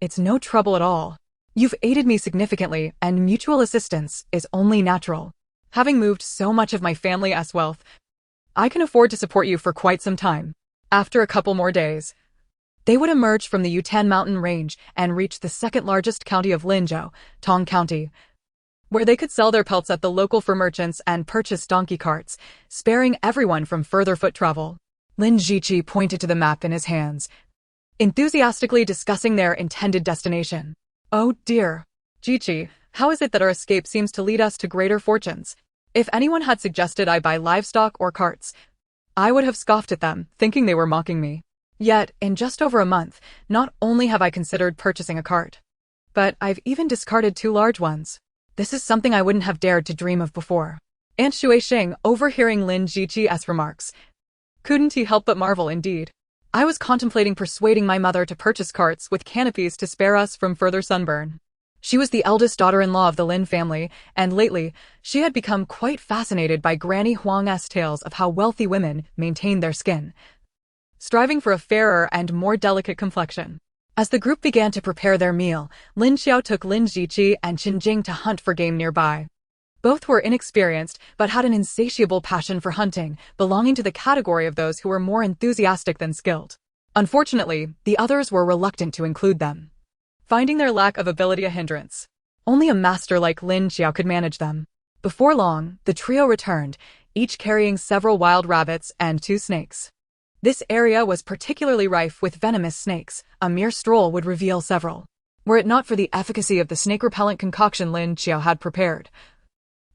"It's no trouble at all. You've aided me significantly, and mutual assistance is only natural. Having moved so much of my family's wealth, I can afford to support you for quite some time." After a couple more days, they would emerge from the Yutan mountain range and reach the second-largest county of Linzhou, Tong County, where they could sell their pelts at the local fur merchants and purchase donkey carts, sparing everyone from further foot travel. Lin Jiqi pointed to the map in his hands, enthusiastically discussing their intended destination. "Oh dear, Jiqi, how is it that our escape seems to lead us to greater fortunes? If anyone had suggested I buy livestock or carts, I would have scoffed at them, thinking they were mocking me. Yet, in just over a month, not only have I considered purchasing a cart, but I've even discarded 2 large ones. This is something I wouldn't have dared to dream of before." Aunt Shuixing, overhearing Lin Jiqi's remarks, couldn't he help but marvel indeed. "I was contemplating persuading my mother to purchase carts with canopies to spare us from further sunburn. She was the eldest daughter-in-law of the Lin family, and lately, she had become quite fascinated by Granny Huang's tales of how wealthy women maintained their skin, striving for a fairer and more delicate complexion." As the group began to prepare their meal, Lin Qiao took Lin Jiqi and Qin Jing to hunt for game nearby. Both were inexperienced, but had an insatiable passion for hunting, belonging to the category of those who were more enthusiastic than skilled. Unfortunately, the others were reluctant to include them, finding their lack of ability a hindrance. Only a master like Lin Qiao could manage them. Before long, the trio returned, each carrying several wild rabbits and 2 snakes. This area was particularly rife with venomous snakes. A mere stroll would reveal several. Were it not for the efficacy of the snake-repellent concoction Lin Qiao had prepared,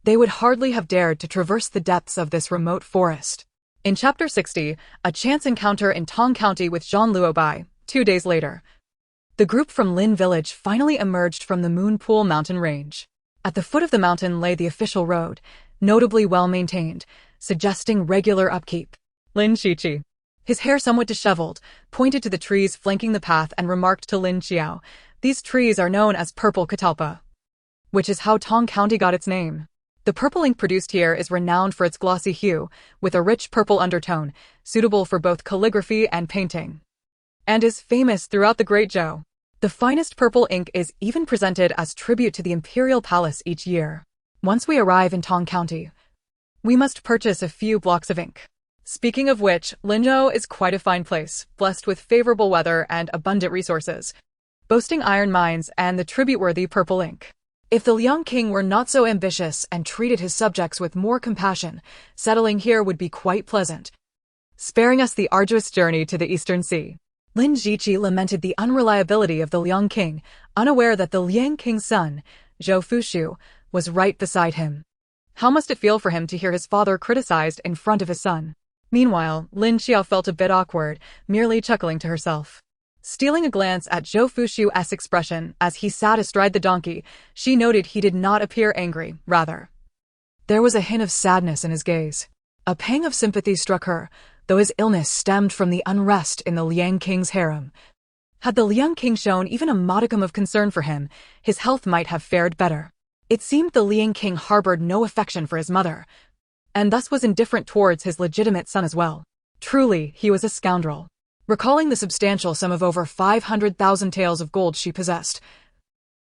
they would hardly have dared to traverse the depths of this remote forest. In Chapter 60, a chance encounter in Tong County with Zhang Luobai. 2 days later, the group from Lin Village finally emerged from the Moon Pool mountain range. At the foot of the mountain lay the official road, notably well-maintained, suggesting regular upkeep. Lin Qiqi, his hair somewhat disheveled, pointed to the trees flanking the path and remarked to Lin Qiao, "These trees are known as purple catalpa, which is how Tong County got its name. The purple ink produced here is renowned for its glossy hue, with a rich purple undertone, suitable for both calligraphy and painting, and is famous throughout the Great Zhou. The finest purple ink is even presented as tribute to the Imperial Palace each year. Once we arrive in Tong County, we must purchase a few blocks of ink." Speaking of which, Linzhou is quite a fine place, blessed with favorable weather and abundant resources, boasting iron mines and the tribute-worthy purple ink. If the Liang King were not so ambitious and treated his subjects with more compassion, settling here would be quite pleasant, sparing us the arduous journey to the Eastern Sea. Lin Jiqi lamented the unreliability of the Liang King, unaware that the Liang King's son, Zhou Fushu, was right beside him. How must it feel for him to hear his father criticized in front of his son? Meanwhile, Lin Qiao felt a bit awkward, merely chuckling to herself. Stealing a glance at Zhou Fushu's expression as he sat astride the donkey, she noted he did not appear angry, rather, there was a hint of sadness in his gaze. A pang of sympathy struck her, though his illness stemmed from the unrest in the Liang King's harem. Had the Liang King shown even a modicum of concern for him, his health might have fared better. It seemed the Liang King harbored no affection for his mother, and thus was indifferent towards his legitimate son as well. Truly, he was a scoundrel. Recalling the substantial sum of over 500,000 taels of gold she possessed,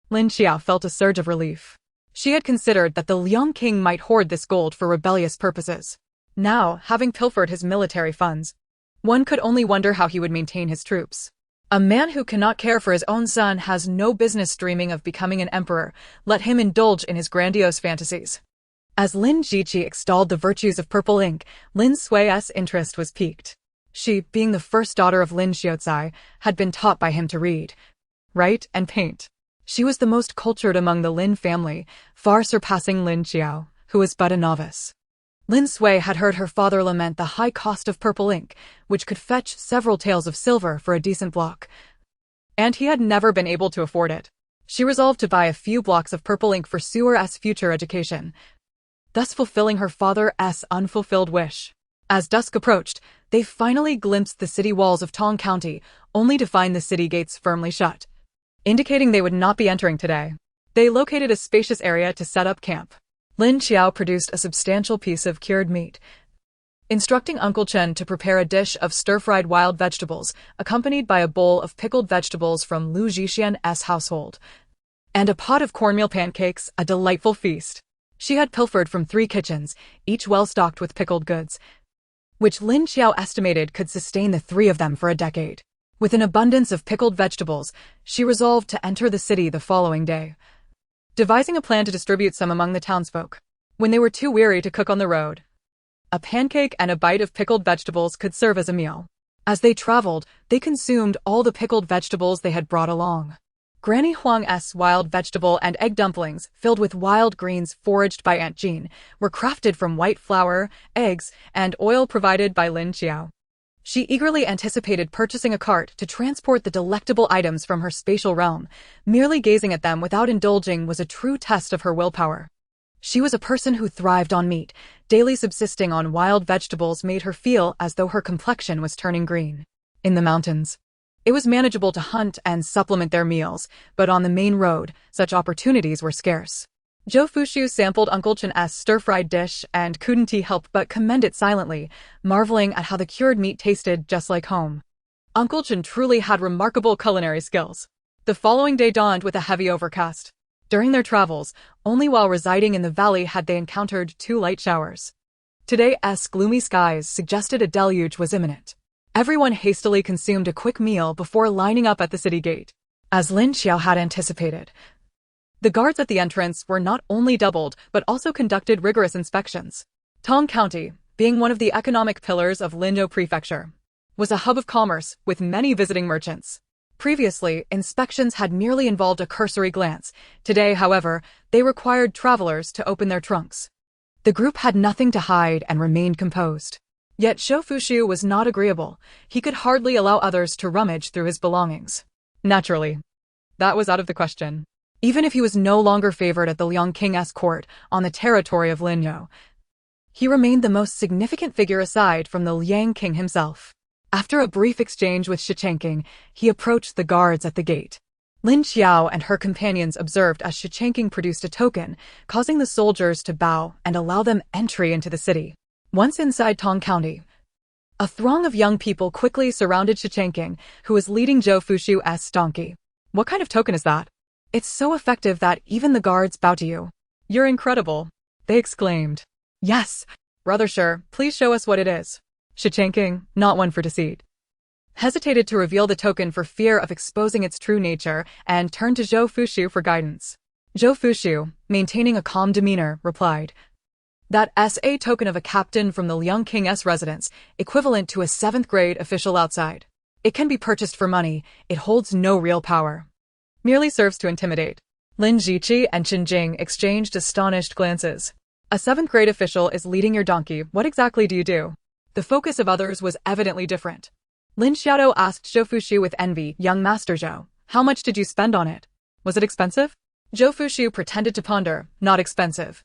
Lin Qiao felt a surge of relief. She had considered that the Liang King might hoard this gold for rebellious purposes. Now, having pilfered his military funds, one could only wonder how he would maintain his troops. A man who cannot care for his own son has no business dreaming of becoming an emperor. Let him indulge in his grandiose fantasies. As Lin Qiao extolled the virtues of purple ink, Lin Sui's interest was piqued. She, being the first daughter of Lin Qiao, had been taught by him to read, write, and paint. She was the most cultured among the Lin family, far surpassing Lin Qiao, who was but a novice. Lin Sui had heard her father lament the high cost of purple ink, which could fetch several taels of silver for a decent block, and he had never been able to afford it. She resolved to buy a few blocks of purple ink for Suer's future education, thus fulfilling her father's unfulfilled wish. As dusk approached, they finally glimpsed the city walls of Tong County, only to find the city gates firmly shut, indicating they would not be entering today. They located a spacious area to set up camp. Lin Qiao produced a substantial piece of cured meat, instructing Uncle Chen to prepare a dish of stir-fried wild vegetables, accompanied by a bowl of pickled vegetables from Lu Zhixian's household, and a pot of cornmeal pancakes, a delightful feast. She had pilfered from 3 kitchens, each well-stocked with pickled goods, which Lin Qiao estimated could sustain the 3 of them for a decade. With an abundance of pickled vegetables, she resolved to enter the city the following day, devising a plan to distribute some among the townsfolk. When they were too weary to cook on the road, a pancake and a bite of pickled vegetables could serve as a meal. As they traveled, they consumed all the pickled vegetables they had brought along. Granny Huang's wild vegetable and egg dumplings, filled with wild greens foraged by Aunt Jean, were crafted from white flour, eggs, and oil provided by Lin Qiao. She eagerly anticipated purchasing a cart to transport the delectable items from her spatial realm. Merely gazing at them without indulging was a true test of her willpower. She was a person who thrived on meat. Daily subsisting on wild vegetables made her feel as though her complexion was turning green. In the mountains, it was manageable to hunt and supplement their meals, but on the main road, such opportunities were scarce. Zhou Fushu sampled Uncle Chen's stir-fried dish and couldn't help but commend it silently, marveling at how the cured meat tasted just like home. Uncle Chen truly had remarkable culinary skills. The following day dawned with a heavy overcast. During their travels, only while residing in the valley had they encountered 2 light showers. Today's gloomy skies suggested a deluge was imminent. Everyone hastily consumed a quick meal before lining up at the city gate. As Lin Qiao had anticipated, the guards at the entrance were not only doubled but also conducted rigorous inspections. Tong County, being one of the economic pillars of Linzhou Prefecture, was a hub of commerce with many visiting merchants. Previously, inspections had merely involved a cursory glance. Today, however, they required travelers to open their trunks. The group had nothing to hide and remained composed. Yet Zhou Fushu was not agreeable. He could hardly allow others to rummage through his belongings. Naturally, that was out of the question. Even if he was no longer favored at the Liang King's court on the territory of Linzhou, he remained the most significant figure aside from the Liang King himself. After a brief exchange with Shi Changqing, he approached the guards at the gate. Lin Qiao and her companions observed as Shi Changqing produced a token, causing the soldiers to bow and allow them entry into the city. Once inside Tong County, a throng of young people quickly surrounded Shi Changqing, who was leading Zhou Fushu's donkey. "What kind of token is that? It's so effective that even the guards bow to you." "You're incredible," they exclaimed. "Yes, rather sure. Please show us what it is." Shi Changqing, not one for deceit, hesitated to reveal the token for fear of exposing its true nature and turned to Zhou Fushu for guidance. Zhou Fushu, maintaining a calm demeanor, replied, "That's a token of a captain from the Liang King's residence, equivalent to a 7th grade official outside. It can be purchased for money. It holds no real power. Merely serves to intimidate." Lin Qiao and Qin Jing exchanged astonished glances. "A 7th grade official is leading your donkey. What exactly do you do?" The focus of others was evidently different. Lin Qiao asked Zhou Fushu with envy, "Young Master Zhou, how much did you spend on it? Was it expensive?" Zhou Fushu pretended to ponder. "Not expensive.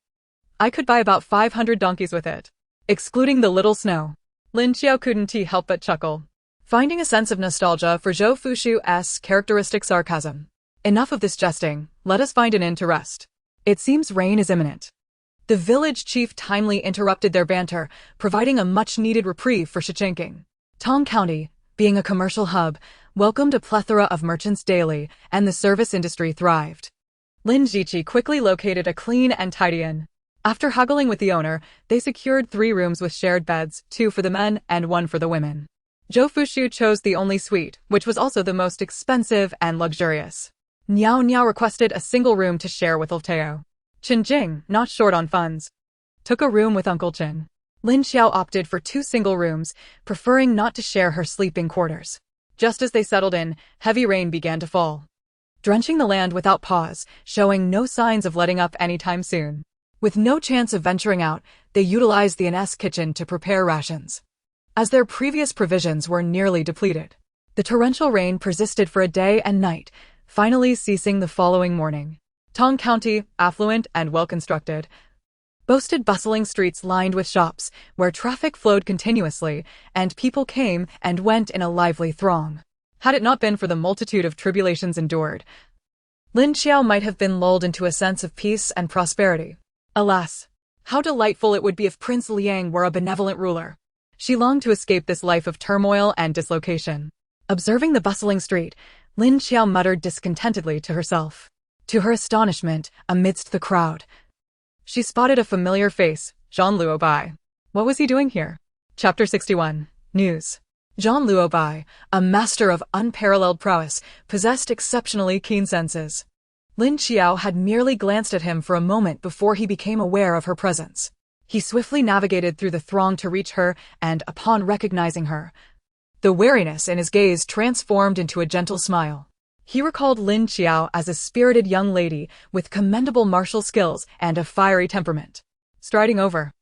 I could buy about 500 donkeys with it, excluding the little snow." Lin Qiao couldn't help but chuckle, finding a sense of nostalgia for Zhou Fushu's characteristic sarcasm. "Enough of this jesting, let us find an inn to rest. It seems rain is imminent." The village chief timely interrupted their banter, providing a much-needed reprieve for Shi Changqing. Tong County, being a commercial hub, welcomed a plethora of merchants daily, and the service industry thrived. Lin Qiao quickly located a clean and tidy inn. After haggling with the owner, they secured 3 rooms with shared beds, 2 for the men and 1 for the women. Zhou Fushu chose the only suite, which was also the most expensive and luxurious. Niao requested a single room to share with Lteo. Qin Jing, not short on funds, took a room with Uncle Jin. Lin Qiao opted for 2 single rooms, preferring not to share her sleeping quarters. Just as they settled in, heavy rain began to fall, drenching the land without pause, showing no signs of letting up anytime soon. With no chance of venturing out, they utilized the inn kitchen to prepare rations, as their previous provisions were nearly depleted. The torrential rain persisted for a day and night, finally ceasing the following morning. Tong County, affluent and well-constructed, boasted bustling streets lined with shops, where traffic flowed continuously, and people came and went in a lively throng. Had it not been for the multitude of tribulations endured, Lin Qiao might have been lulled into a sense of peace and prosperity. Alas, how delightful it would be if Prince Liang were a benevolent ruler. She longed to escape this life of turmoil and dislocation. Observing the bustling street, Lin Qiao muttered discontentedly to herself. To her astonishment, amidst the crowd, she spotted a familiar face, Zhang Luobai. What was he doing here? Chapter 61. News. Zhang Luobai, a master of unparalleled prowess, possessed exceptionally keen senses. Lin Qiao had merely glanced at him for a moment before he became aware of her presence. He swiftly navigated through the throng to reach her, and upon recognizing her, the wariness in his gaze transformed into a gentle smile. He recalled Lin Qiao as a spirited young lady with commendable martial skills and a fiery temperament. Striding over,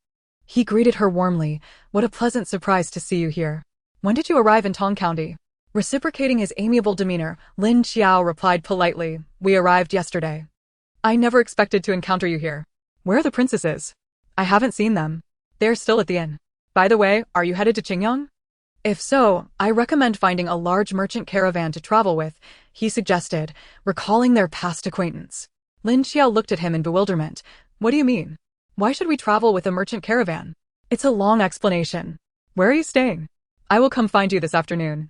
he greeted her warmly. What a pleasant surprise to see you here. When did you arrive in Tong County? Reciprocating his amiable demeanor, Lin Qiao replied politely, We arrived yesterday. I never expected to encounter you here. Where are the princesses? I haven't seen them. They're still at the inn. By the way, are you headed to Qingyang? If so, I recommend finding a large merchant caravan to travel with, he suggested, recalling their past acquaintance. Lin Qiao looked at him in bewilderment. What do you mean? Why should we travel with a merchant caravan? It's a long explanation. Where are you staying? I will come find you this afternoon,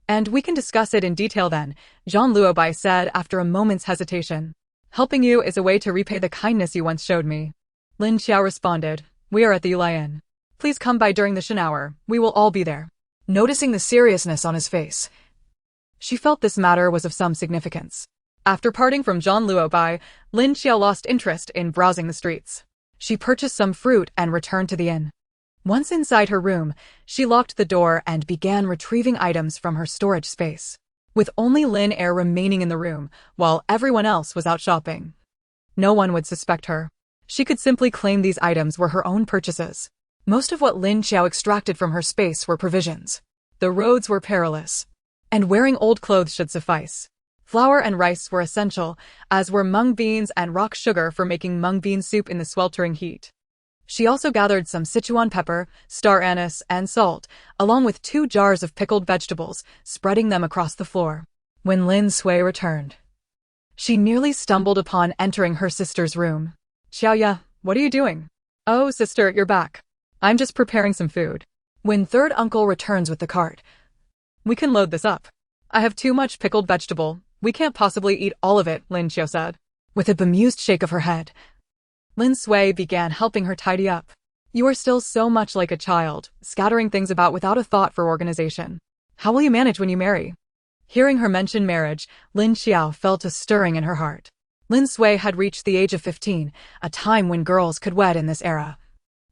and we can discuss it in detail then, Zhang Luobai said after a moment's hesitation. Helping you is a way to repay the kindness you once showed me. Lin Qiao responded, We are at the Yulai Inn. Please come by during the Shen hour, we will all be there. Noticing the seriousness on his face, she felt this matter was of some significance. After parting from Zhang Luobai, Lin Qiao lost interest in browsing the streets. She purchased some fruit and returned to the inn. Once inside her room, she locked the door and began retrieving items from her storage space, with only Lin Air remaining in the room, while everyone else was out shopping. No one would suspect her. She could simply claim these items were her own purchases. Most of what Lin Qiao extracted from her space were provisions. The roads were perilous, and wearing old clothes should suffice. Flour and rice were essential, as were mung beans and rock sugar for making mung bean soup in the sweltering heat. She also gathered some Sichuan pepper, star anise, and salt, along with 2 jars of pickled vegetables, spreading them across the floor. When Lin Sui returned, she nearly stumbled upon entering her sister's room. Xiaoya, what are you doing? Oh, sister, you're back. I'm just preparing some food. When third uncle returns with the cart, we can load this up. I have too much pickled vegetable. We can't possibly eat all of it, Lin Qiao said. With a bemused shake of her head, Lin Sui began helping her tidy up. You are still so much like a child, scattering things about without a thought for organization. How will you manage when you marry? Hearing her mention marriage, Lin Qiao felt a stirring in her heart. Lin Sui had reached the age of 15, a time when girls could wed in this era.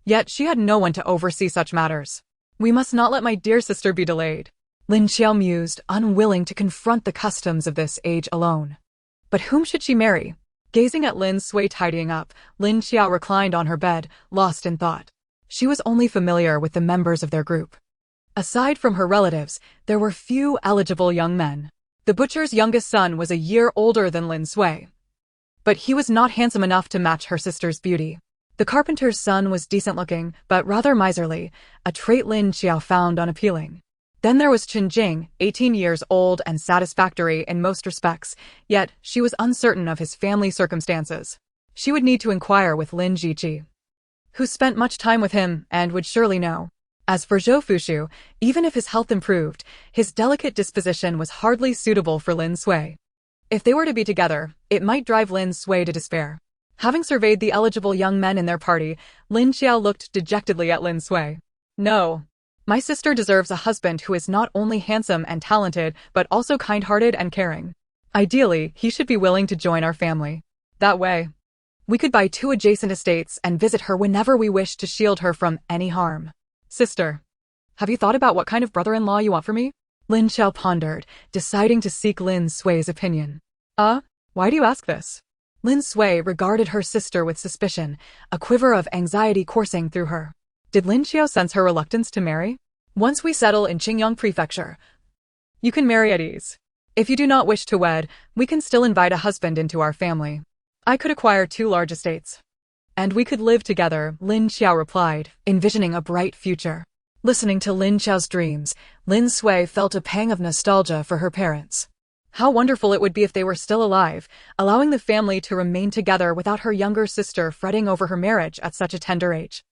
Yet she had no one to oversee such matters. We must not let my dear sister be delayed, Lin Qiao mused, unwilling to confront the customs of this age alone. But whom should she marry? Gazing at Lin Sui tidying up, Lin Qiao reclined on her bed, lost in thought. She was only familiar with the members of their group. Aside from her relatives, there were few eligible young men. The butcher's youngest son was a year older than Lin Sui, but he was not handsome enough to match her sister's beauty. The carpenter's son was decent-looking, but rather miserly, a trait Lin Qiao found unappealing. Then there was Chen Jing, 18 years old and satisfactory in most respects, yet she was uncertain of his family circumstances. She would need to inquire with Lin Jiqi, who spent much time with him and would surely know. As for Zhou Fushu, even if his health improved, his delicate disposition was hardly suitable for Lin Sui. If they were to be together, it might drive Lin Sui to despair. Having surveyed the eligible young men in their party, Lin Qiao looked dejectedly at Lin Sui. No. My sister deserves a husband who is not only handsome and talented, but also kind-hearted and caring. Ideally, he should be willing to join our family. That way, We could buy 2 adjacent estates and visit her whenever we wish to shield her from any harm. Sister, have you thought about what kind of brother-in-law you want for me? Lin Qiao pondered, deciding to seek Lin Sui's opinion. Why do you ask this? Lin Sui regarded her sister with suspicion, a quiver of anxiety coursing through her. Did Lin Qiao sense her reluctance to marry? Once we settle in Qingyang Prefecture, you can marry at ease. If you do not wish to wed, we can still invite a husband into our family. I could acquire 2 large estates. And we could live together, Lin Qiao replied, envisioning a bright future. Listening to Lin Qiao's dreams, Lin Sui felt a pang of nostalgia for her parents. How wonderful it would be if they were still alive, allowing the family to remain together without her younger sister fretting over her marriage at such a tender age.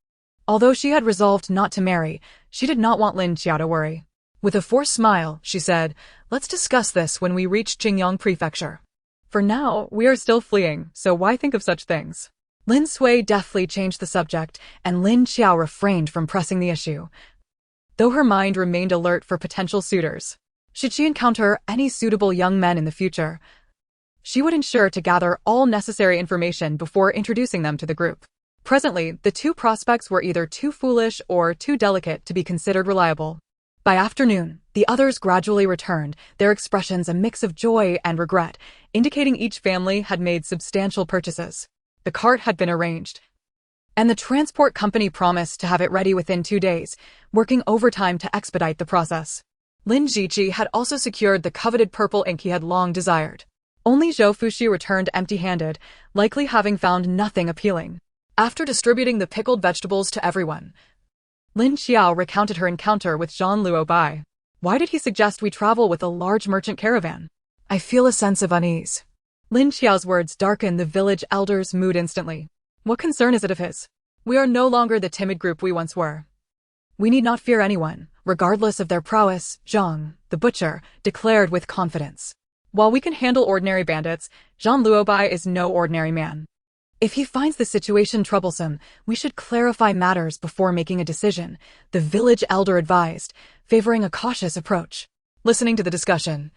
Although she had resolved not to marry, she did not want Lin Qiao to worry. With a forced smile, she said, "Let's discuss this when we reach Qingyang Prefecture. For now, we are still fleeing, so why think of such things?" Lin Sui deftly changed the subject, and Lin Qiao refrained from pressing the issue, though her mind remained alert for potential suitors. Should she encounter any suitable young men in the future, she would ensure to gather all necessary information before introducing them to the group. Presently, the 2 prospects were either too foolish or too delicate to be considered reliable. By afternoon, the others gradually returned, their expressions a mix of joy and regret, indicating each family had made substantial purchases. The cart had been arranged, and the transport company promised to have it ready within 2 days, working overtime to expedite the process. Lin Jiji had also secured the coveted purple ink he had long desired. Only Zhou Fuxi returned empty-handed, likely having found nothing appealing. After distributing the pickled vegetables to everyone, Lin Qiao recounted her encounter with Zhang Luobai. Why did he suggest we travel with a large merchant caravan? I feel a sense of unease. Lin Qiao's words darkened the village elder's mood instantly. What concern is it of his? We are no longer the timid group we once were. We need not fear anyone, regardless of their prowess, Zhang, the butcher, declared with confidence. While we can handle ordinary bandits, Zhang Luobai is no ordinary man. If he finds the situation troublesome, we should clarify matters before making a decision, the village elder advised, favoring a cautious approach. Listening to the discussion,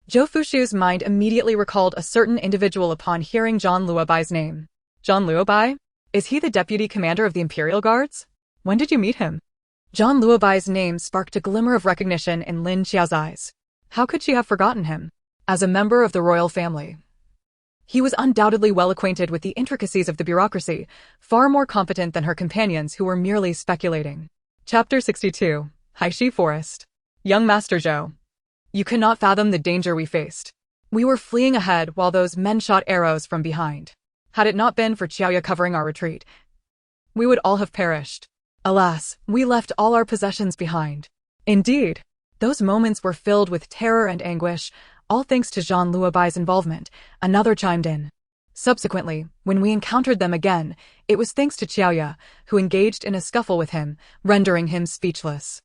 Zhou Fuxiu's mind immediately recalled a certain individual upon hearing Zhang Luobai's name. Zhang Luobai? Is he the deputy commander of the Imperial Guards? When did you meet him? Zhang Luobai's name sparked a glimmer of recognition in Lin Qiao's eyes. How could she have forgotten him? As a member of the royal family, he was undoubtedly well acquainted with the intricacies of the bureaucracy, far more competent than her companions who were merely speculating. Chapter 62. Haishi Forest. Young Master Zhou. You cannot fathom the danger we faced. We were fleeing ahead while those men shot arrows from behind. Had it not been for Qiaoya covering our retreat, we would all have perished. Alas, we left all our possessions behind. Indeed, those moments were filled with terror and anguish, all thanks to Zhang Luobai's involvement, another chimed in. Subsequently, when we encountered them again, it was thanks to Qiaoya, who engaged in a scuffle with him, rendering him speechless.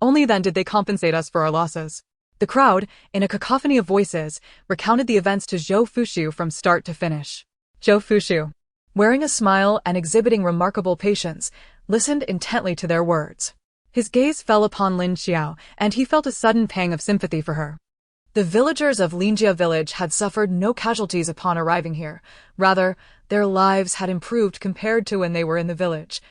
Only then did they compensate us for our losses. The crowd, in a cacophony of voices, recounted the events to Zhou Fuxiu from start to finish. Zhou Fuxiu, wearing a smile and exhibiting remarkable patience, listened intently to their words. His gaze fell upon Lin Qiao, and he felt a sudden pang of sympathy for her. The villagers of Lin Qiao village had suffered no casualties upon arriving here. Rather, their lives had improved compared to when they were in the village.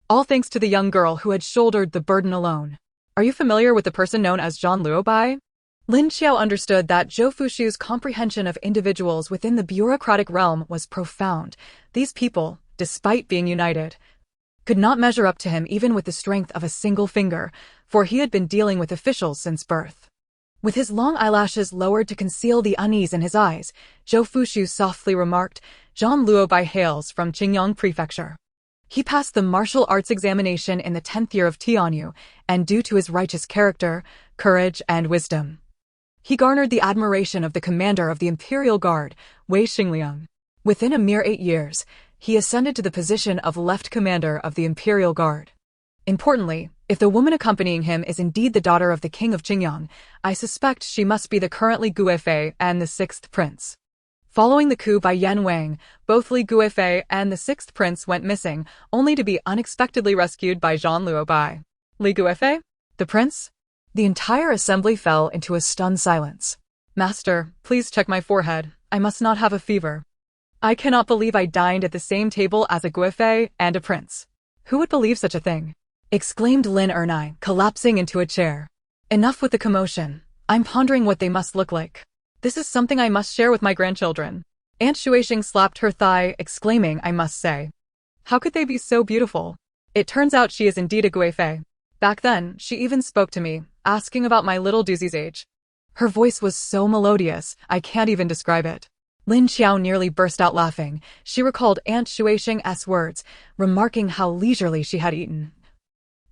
All thanks to the young girl who had shouldered the burden alone. Are you familiar with the person known as Zhang Luobai? Lin Qiao understood that Zhou Fuxiu's comprehension of individuals within the bureaucratic realm was profound. These people, despite being united, could not measure up to him even with the strength of a single finger, for he had been dealing with officials since birth. With his long eyelashes lowered to conceal the unease in his eyes, Zhou Fuxiu softly remarked, Zhang Luobai hails from Qingyang Prefecture. He passed the martial arts examination in the 10th year of Tianyu, and due to his righteous character, courage, and wisdom, he garnered the admiration of the commander of the Imperial Guard, Wei Xingliang. Within a mere 8 years, he ascended to the position of Left Commander of the Imperial Guard. Importantly, if the woman accompanying him is indeed the daughter of the King of Qingyang, I suspect she must be the currently Guifei and the 6th Prince. Following the coup by Yan Wang, both Li Guifei and the 6th Prince went missing, only to be unexpectedly rescued by Zhang Luobai. Li Guifei? The prince? The entire assembly fell into a stunned silence. Master, please check my forehead. I must not have a fever. I cannot believe I dined at the same table as a guifei and a prince. Who would believe such a thing? Exclaimed Lin Ernai, collapsing into a chair. Enough with the commotion. I'm pondering what they must look like. This is something I must share with my grandchildren. Aunt Shuixing slapped her thigh, exclaiming, I must say. How could they be so beautiful? It turns out she is indeed a guifei. Back then, she even spoke to me, asking about my little Doozy's age. Her voice was so melodious, I can't even describe it. Lin Qiao nearly burst out laughing. She recalled Aunt Shuixing's words, remarking how leisurely she had eaten.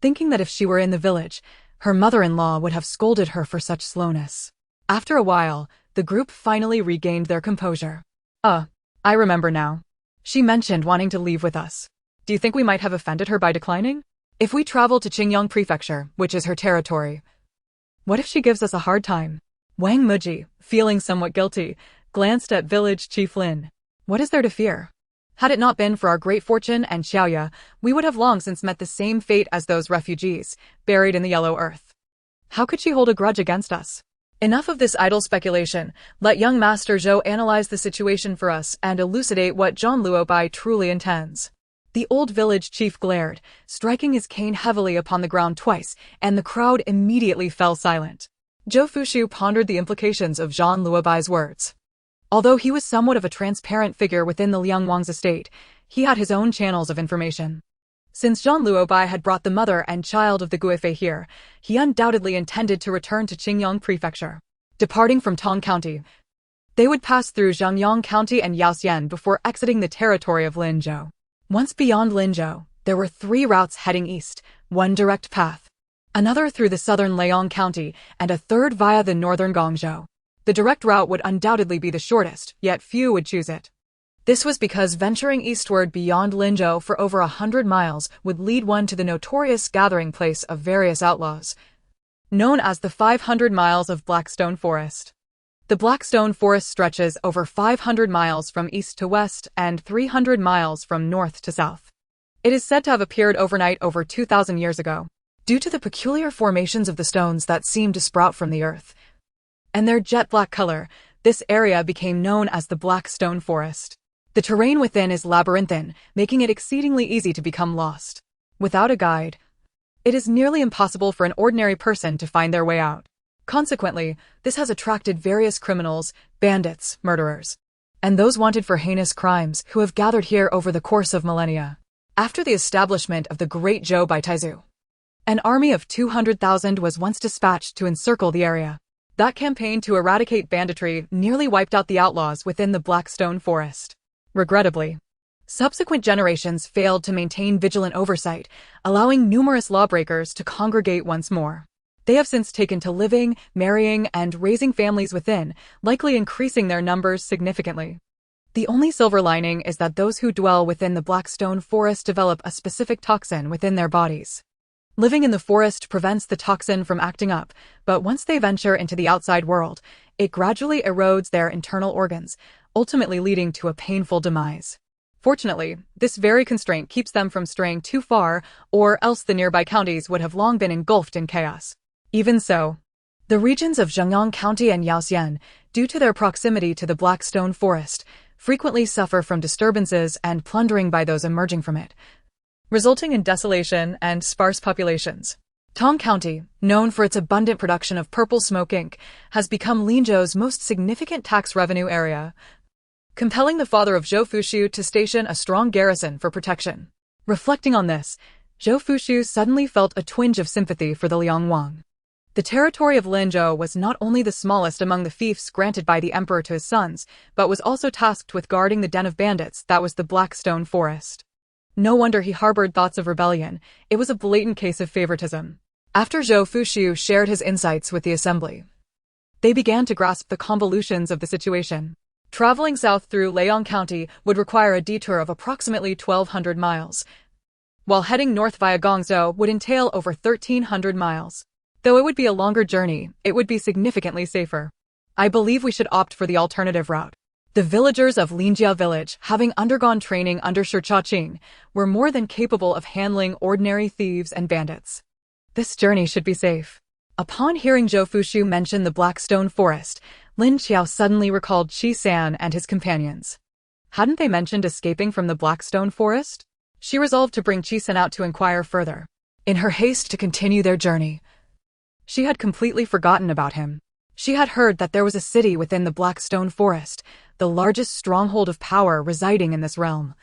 Thinking that if she were in the village, her mother-in-law would have scolded her for such slowness. After a while, the group finally regained their composure. I remember now. She mentioned wanting to leave with us. Do you think we might have offended her by declining? If we travel to Qingyang Prefecture, which is her territory, what if she gives us a hard time? Wang Muji, feeling somewhat guilty, glanced at village chief Lin. What is there to fear? Had it not been for our great fortune and Xiaoya, we would have long since met the same fate as those refugees, buried in the yellow earth. How could she hold a grudge against us? Enough of this idle speculation. Let young Master Zhou analyze the situation for us and elucidate what Zhang Luobai truly intends. The old village chief glared, striking his cane heavily upon the ground twice, and the crowd immediately fell silent. Zhou Fushu pondered the implications of Zhang Luobai's words. Although he was somewhat of a transparent figure within the Liang Wang's estate, he had his own channels of information. Since Zhang Luobai had brought the mother and child of the guifei here, he undoubtedly intended to return to Qingyang Prefecture. Departing from Tong County, they would pass through Zhangyang County and Yaoxian before exiting the territory of Linzhou. Once beyond Linzhou, there were 3 routes heading east, one direct path, another through the southern Liang County, and a third via the northern Guangzhou. The direct route would undoubtedly be the shortest, yet few would choose it. This was because venturing eastward beyond Linzhou for over 100 miles would lead one to the notorious gathering place of various outlaws, known as the 500 miles of Blackstone Forest. The Blackstone Forest stretches over 500 miles from east to west and 300 miles from north to south. It is said to have appeared overnight over 2,000 years ago, due to the peculiar formations of the stones that seem to sprout from the earth and their jet-black color. This area became known as the Blackstone Forest. The terrain within is labyrinthine, making it exceedingly easy to become lost. Without a guide, it is nearly impossible for an ordinary person to find their way out. Consequently, this has attracted various criminals, bandits, murderers, and those wanted for heinous crimes who have gathered here over the course of millennia. After the establishment of the Great Zhou by Taizu, an army of 200,000 was once dispatched to encircle the area. That campaign to eradicate banditry nearly wiped out the outlaws within the Blackstone Forest. Regrettably, subsequent generations failed to maintain vigilant oversight, allowing numerous lawbreakers to congregate once more. They have since taken to living, marrying, and raising families within, likely increasing their numbers significantly. The only silver lining is that those who dwell within the Blackstone Forest develop a specific toxin within their bodies. Living in the forest prevents the toxin from acting up, but once they venture into the outside world, it gradually erodes their internal organs, ultimately leading to a painful demise. Fortunately, this very constraint keeps them from straying too far, or else the nearby counties would have long been engulfed in chaos. Even so, the regions of Zhangyang County and Yaoxian, due to their proximity to the Blackstone Forest, frequently suffer from disturbances and plundering by those emerging from it, resulting in desolation and sparse populations. Tong County, known for its abundant production of purple smoke ink, has become Linzhou's most significant tax revenue area, compelling the father of Zhou Fushu to station a strong garrison for protection. Reflecting on this, Zhou Fushu suddenly felt a twinge of sympathy for the Liang Wang. The territory of Linzhou was not only the smallest among the fiefs granted by the emperor to his sons, but was also tasked with guarding the den of bandits that was the Blackstone Forest. No wonder he harbored thoughts of rebellion. It was a blatant case of favoritism. After Zhou Fushu shared his insights with the assembly, they began to grasp the convolutions of the situation. Traveling south through Liang County would require a detour of approximately 1,200 miles, while heading north via Guangzhou would entail over 1,300 miles. Though it would be a longer journey, it would be significantly safer. I believe we should opt for the alternative route. The villagers of Lin Qiao village, having undergone training under Shi Qing, were more than capable of handling ordinary thieves and bandits. This journey should be safe. Upon hearing Zhou Fushu mention the Blackstone Forest, Lin Qiao suddenly recalled Qi San and his companions. Hadn't they mentioned escaping from the Blackstone Forest? She resolved to bring Qi out to inquire further. In her haste to continue their journey, she had completely forgotten about him. She had heard that there was a city within the Blackstone Forest, the largest stronghold of power residing in this realm,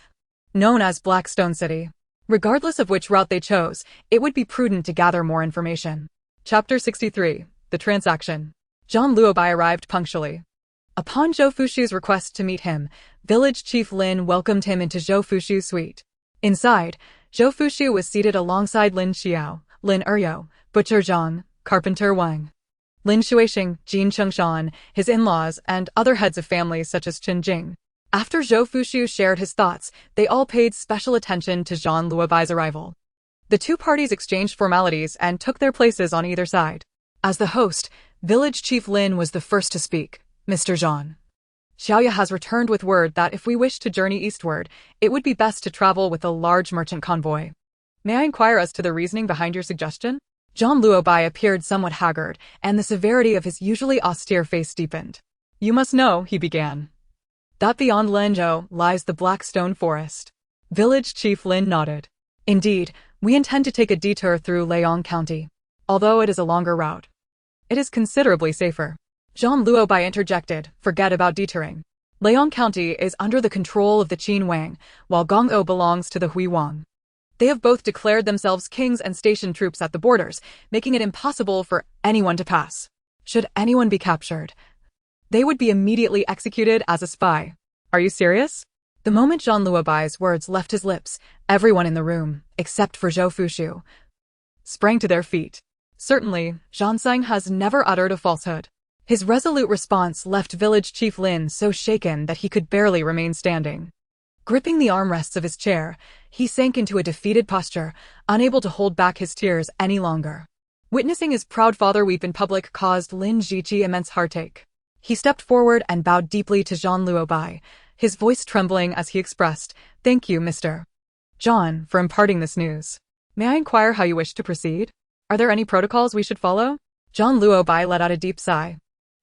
known as Blackstone City. Regardless of which route they chose, it would be prudent to gather more information. Chapter 63. The Transaction. Zhang Luobai arrived punctually. Upon Zhou Fushu's request to meet him, village chief Lin welcomed him into Zhou Fushu's suite. Inside, Zhou Fushu was seated alongside Lin Qiao, Lin Eryo, Butcher Zhang, Carpenter Wang, Lin Shuixing, Jin Chengshan, his in-laws, and other heads of families such as Chen Jing. After Zhou Fushu shared his thoughts, they all paid special attention to Zhang Luobai's arrival. The two parties exchanged formalities and took their places on either side. As the host, village chief Lin was the first to speak. Mr. Zhang, Xiaoya has returned with word that if we wish to journey eastward, it would be best to travel with a large merchant convoy. May I inquire as to the reasoning behind your suggestion? Zhang Luobai appeared somewhat haggard, and the severity of his usually austere face deepened. You must know, he began, that beyond Lenzhou lies the Blackstone Forest. Village chief Lin nodded. Indeed, we intend to take a detour through Liang County. Although it is a longer route, it is considerably safer. Zhang Luobai interjected, forget about detouring. Liang County is under the control of the Qin Wang, while Gong'o belongs to the Hui Wang. They have both declared themselves kings and stationed troops at the borders, making it impossible for anyone to pass. Should anyone be captured, they would be immediately executed as a spy. Are you serious? The moment Zhang Luobai's words left his lips, everyone in the room, except for Zhou Fushu, sprang to their feet. Certainly, Zhanseng has never uttered a falsehood. His resolute response left village chief Lin so shaken that he could barely remain standing. Gripping the armrests of his chair, he sank into a defeated posture, unable to hold back his tears any longer. Witnessing his proud father weep in public caused Lin Jiqi immense heartache. He stepped forward and bowed deeply to Zhang Luobai, his voice trembling as he expressed, "Thank you, Mr. Zhang, for imparting this news. May I inquire how you wish to proceed? Are there any protocols we should follow?" Zhang Luobai let out a deep sigh.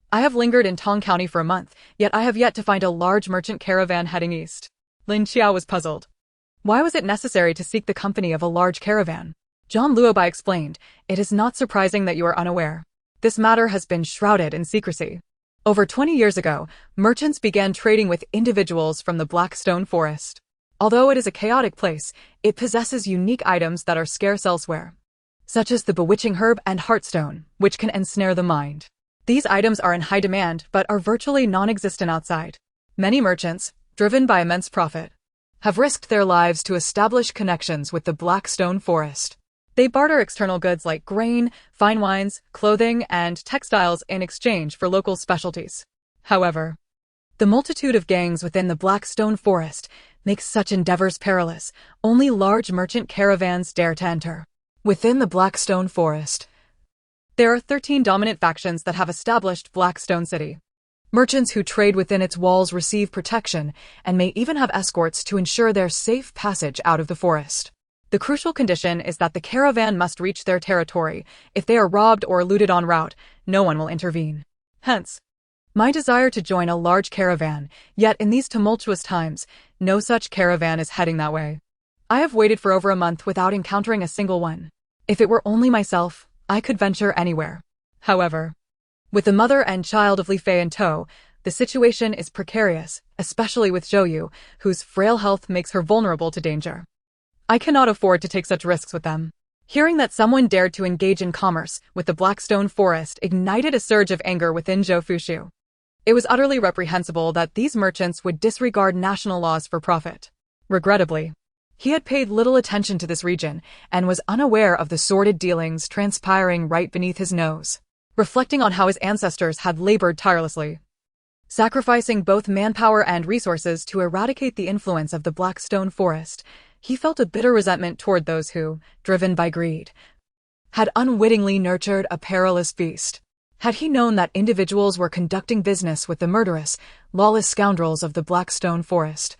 I have lingered in Tong County for a month, yet I have yet to find a large merchant caravan heading east. Lin Qiao was puzzled. Why was it necessary to seek the company of a large caravan? Zhang Luobai explained, it is not surprising that you are unaware. This matter has been shrouded in secrecy. Over 20 years ago, merchants began trading with individuals from the Blackstone Forest. Although it is a chaotic place, it possesses unique items that are scarce elsewhere, such as the bewitching herb and heartstone, which can ensnare the mind. These items are in high demand but are virtually non-existent outside. Many merchants, driven by immense profit, have risked their lives to establish connections with the Blackstone Forest. They barter external goods like grain, fine wines, clothing, and textiles in exchange for local specialties. However, the multitude of gangs within the Blackstone Forest makes such endeavors perilous. Only large merchant caravans dare to enter. Within the Blackstone Forest, there are 13 dominant factions that have established Blackstone City. Merchants who trade within its walls receive protection and may even have escorts to ensure their safe passage out of the forest. The crucial condition is that the caravan must reach their territory. If they are robbed or looted en route, no one will intervene. Hence, my desire to join a large caravan, yet in these tumultuous times, no such caravan is heading that way. I have waited for over a month without encountering a single one. If it were only myself, I could venture anywhere. However, with the mother and child of Li Fei in tow, the situation is precarious, especially with Zhou Yu, whose frail health makes her vulnerable to danger. I cannot afford to take such risks with them. Hearing that someone dared to engage in commerce with the Blackstone Forest ignited a surge of anger within Zhou Fushu. It was utterly reprehensible that these merchants would disregard national laws for profit. Regrettably, he had paid little attention to this region and was unaware of the sordid dealings transpiring right beneath his nose. Reflecting on how his ancestors had labored tirelessly, sacrificing both manpower and resources to eradicate the influence of the Blackstone Forest, he felt a bitter resentment toward those who, driven by greed, had unwittingly nurtured a perilous beast. Had he known that individuals were conducting business with the murderous, lawless scoundrels of the Blackstone Forest,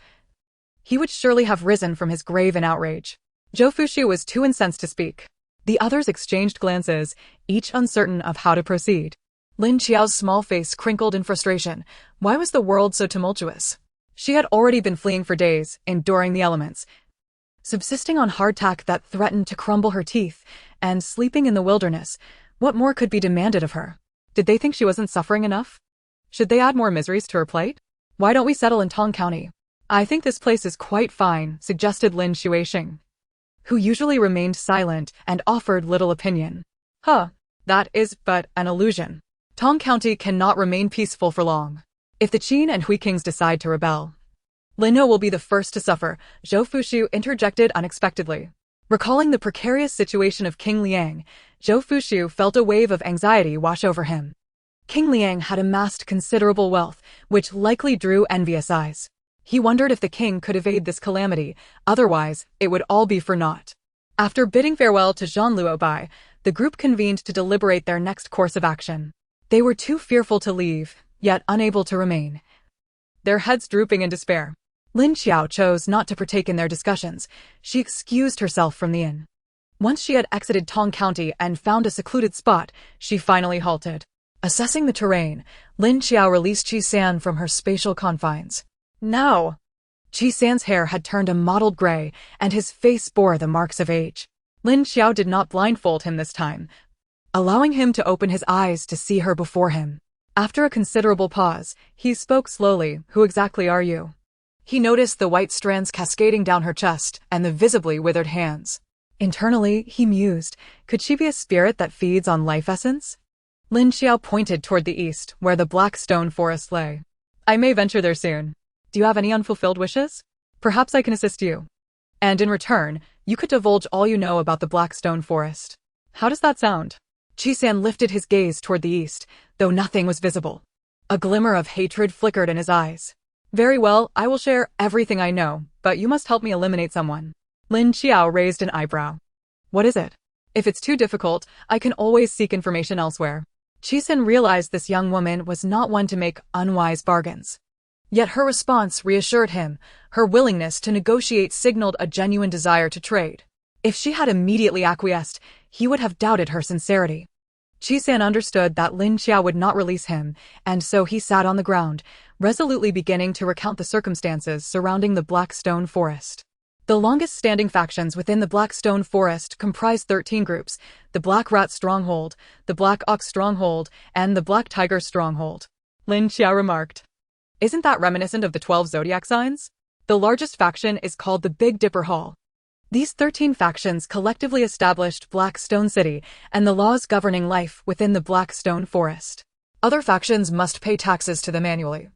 he would surely have risen from his grave in outrage. Zhou Fushu was too incensed to speak. The others exchanged glances, each uncertain of how to proceed. Lin Qiao's small face crinkled in frustration. Why was the world so tumultuous? She had already been fleeing for days, enduring the elements, subsisting on hardtack that threatened to crumble her teeth, and sleeping in the wilderness. What more could be demanded of her? Did they think she wasn't suffering enough? Should they add more miseries to her plate? Why don't we settle in Tong County? I think this place is quite fine, suggested Lin Qiao, who usually remained silent and offered little opinion. Huh, that is but an illusion. Tong County cannot remain peaceful for long. If the Qin and Hui kings decide to rebel, Lino will be the first to suffer, Zhou Fushu interjected unexpectedly. Recalling the precarious situation of King Liang, Zhou Fushu felt a wave of anxiety wash over him. King Liang had amassed considerable wealth, which likely drew envious eyes. He wondered if the king could evade this calamity, otherwise it would all be for naught. After bidding farewell to Zhang Luobai, the group convened to deliberate their next course of action. They were too fearful to leave, yet unable to remain, their heads drooping in despair. Lin Qiao chose not to partake in their discussions. She excused herself from the inn. Once she had exited Tong County and found a secluded spot, she finally halted. Assessing the terrain, Lin Qiao released Qi San from her spatial confines. Now, Qi San's hair had turned a mottled gray, and his face bore the marks of age. Lin Qiao did not blindfold him this time, allowing him to open his eyes to see her before him. After a considerable pause, he spoke slowly. Who exactly are you? He noticed the white strands cascading down her chest and the visibly withered hands. Internally, he mused, could she be a spirit that feeds on life essence? Lin Qiao pointed toward the east, where the black stone forest lay. I may venture there soon. Do you have any unfulfilled wishes? Perhaps I can assist you. And in return, you could divulge all you know about the black stone forest. How does that sound? Qi San lifted his gaze toward the east, though nothing was visible. A glimmer of hatred flickered in his eyes. Very well, I will share everything I know, but you must help me eliminate someone. Lin Qiao raised an eyebrow. What is it? If it's too difficult, I can always seek information elsewhere. Qi San realized this young woman was not one to make unwise bargains. Yet her response reassured him. Her willingness to negotiate signaled a genuine desire to trade. If she had immediately acquiesced, he would have doubted her sincerity. Qi San understood that Lin Qiao would not release him, and so he sat on the ground, resolutely beginning to recount the circumstances surrounding the Black Stone Forest. The longest-standing factions within the Black Stone Forest comprised 13 groups: the Black Rat Stronghold, the Black Ox Stronghold, and the Black Tiger Stronghold. Lin Qiao remarked, isn't that reminiscent of the 12 zodiac signs? The largest faction is called the Big Dipper Hall. These 13 factions collectively established Black Stone City and the laws governing life within the Black Stone Forest. Other factions must pay taxes to them annually.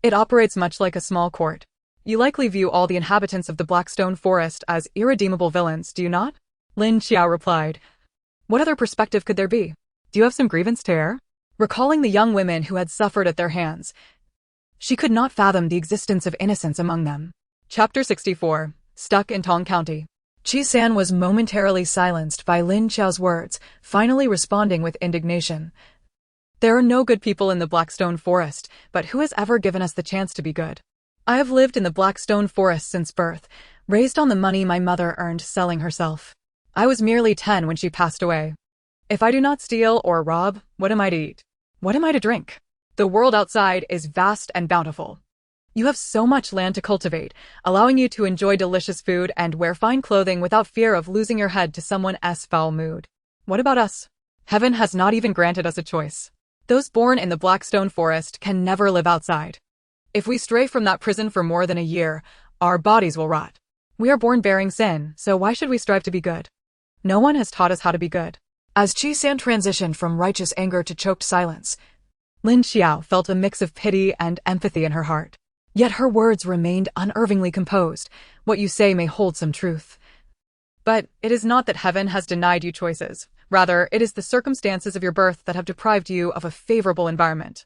It operates much like a small court. You likely view all the inhabitants of the Black Stone Forest as irredeemable villains, do you not? Lin Qiao replied. What other perspective could there be? Do you have some grievance to air? Recalling the young women who had suffered at their hands, she could not fathom the existence of innocence among them. Chapter 64. Stuck in Tong County. Qi San was momentarily silenced by Lin Qiao's words, finally responding with indignation. There are no good people in the Blackstone Forest, but who has ever given us the chance to be good? I have lived in the Blackstone Forest since birth, raised on the money my mother earned selling herself. I was merely 10 when she passed away. If I do not steal or rob, what am I to eat? What am I to drink? The world outside is vast and bountiful. You have so much land to cultivate, allowing you to enjoy delicious food and wear fine clothing without fear of losing your head to someone's foul mood. What about us? Heaven has not even granted us a choice. Those born in the Blackstone Forest can never live outside. If we stray from that prison for more than a year, our bodies will rot. We are born bearing sin, so why should we strive to be good? No one has taught us how to be good. As Qi San transitioned from righteous anger to choked silence, Lin Qiao felt a mix of pity and empathy in her heart. Yet her words remained unervingly composed. What you say may hold some truth. But it is not that heaven has denied you choices. Rather, it is the circumstances of your birth that have deprived you of a favorable environment.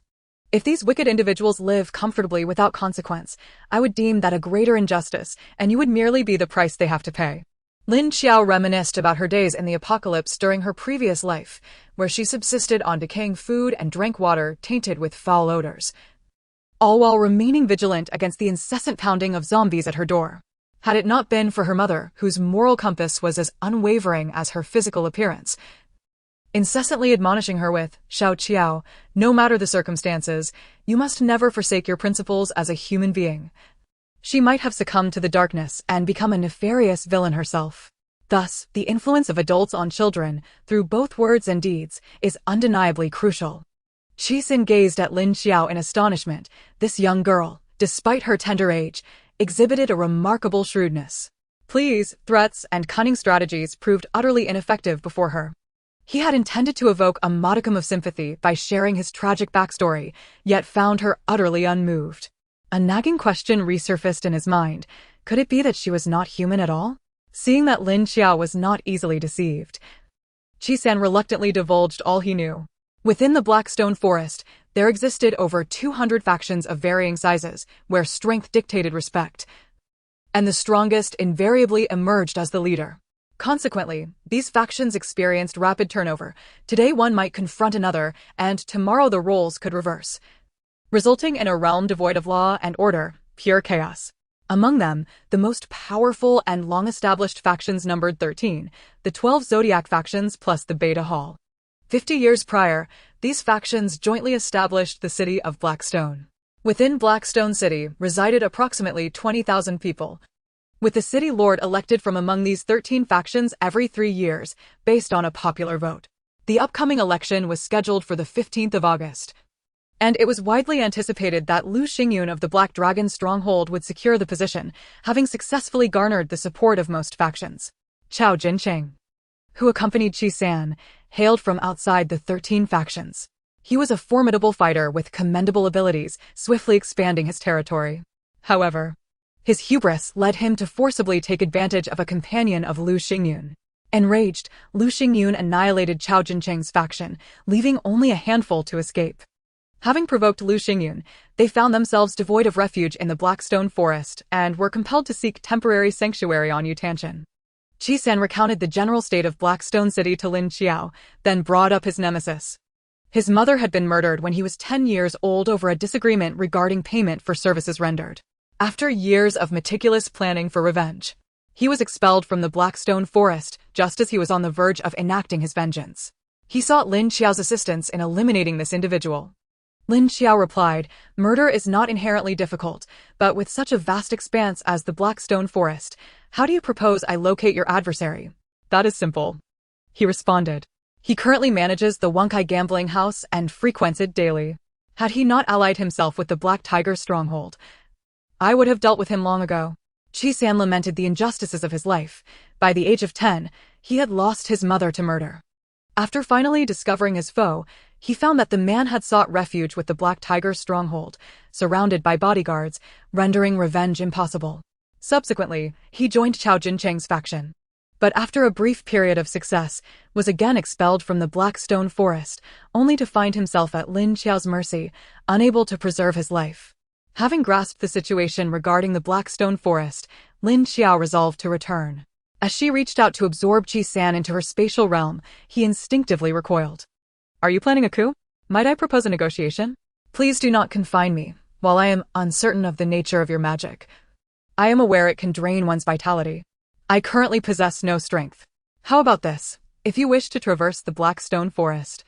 If these wicked individuals live comfortably without consequence, I would deem that a greater injustice, and you would merely be the price they have to pay. Lin Qiao reminisced about her days in the apocalypse during her previous life, where she subsisted on decaying food and drank water tainted with foul odors, all while remaining vigilant against the incessant pounding of zombies at her door. Had it not been for her mother, whose moral compass was as unwavering as her physical appearance, incessantly admonishing her with, Shao Qiao, no matter the circumstances, you must never forsake your principles as a human being. She might have succumbed to the darkness and become a nefarious villain herself. Thus, the influence of adults on children, through both words and deeds, is undeniably crucial. Qi Xin gazed at Lin Qiao in astonishment. This young girl, despite her tender age, exhibited a remarkable shrewdness. Pleas, threats, and cunning strategies proved utterly ineffective before her. He had intended to evoke a modicum of sympathy by sharing his tragic backstory, yet found her utterly unmoved. A nagging question resurfaced in his mind. Could it be that she was not human at all? Seeing that Lin Qiao was not easily deceived, Qi Xin reluctantly divulged all he knew. Within the Blackstone Forest, there existed over 200 factions of varying sizes, where strength dictated respect, and the strongest invariably emerged as the leader. Consequently, these factions experienced rapid turnover. Today one might confront another, and tomorrow the roles could reverse, resulting in a realm devoid of law and order, pure chaos. Among them, the most powerful and long-established factions numbered 13, the 12 Zodiac factions plus the Beta Hall. 50 years prior, these factions jointly established the city of Blackstone. Within Blackstone City resided approximately 20,000 people, with the city lord elected from among these 13 factions every 3 years, based on a popular vote. The upcoming election was scheduled for the 15th of August, and it was widely anticipated that Lu Xingyun of the Black Dragon stronghold would secure the position, having successfully garnered the support of most factions. Chao Jincheng, who accompanied Qi Xin, hailed from outside the 13 factions. He was a formidable fighter with commendable abilities, swiftly expanding his territory. However, his hubris led him to forcibly take advantage of a companion of Lu Xingyun. Enraged, Lu Xingyun annihilated Chao Jincheng's faction, leaving only a handful to escape. Having provoked Lu Xingyun, they found themselves devoid of refuge in the Blackstone Forest and were compelled to seek temporary sanctuary on Yutanshan. Qi Xin recounted the general state of Blackstone City to Lin Qiao, then brought up his nemesis. His mother had been murdered when he was 10 years old over a disagreement regarding payment for services rendered. After years of meticulous planning for revenge, he was expelled from the Blackstone Forest just as he was on the verge of enacting his vengeance. He sought Lin Qiao's assistance in eliminating this individual. Lin Qiao replied, "Murder is not inherently difficult, but with such a vast expanse as the Blackstone Forest, how do you propose I locate your adversary?" "That is simple," he responded. "He currently manages the Wonkai gambling house and frequents it daily. Had he not allied himself with the Black Tiger stronghold, I would have dealt with him long ago." Qi Xin lamented the injustices of his life. By the age of 10, he had lost his mother to murder. After finally discovering his foe, he found that the man had sought refuge with the Black Tiger stronghold, surrounded by bodyguards, rendering revenge impossible. Subsequently, he joined Chao Jincheng's faction, but after a brief period of success, was again expelled from the Blackstone Forest, only to find himself at Lin Qiao's mercy, unable to preserve his life. Having grasped the situation regarding the Blackstone Forest, Lin Qiao resolved to return. As she reached out to absorb Qi Xin into her spatial realm, he instinctively recoiled. "Are you planning a coup? Might I propose a negotiation? Please do not confine me, while I am uncertain of the nature of your magic. I am aware it can drain one's vitality. I currently possess no strength. How about this? If you wish to traverse the Blackstone Forest,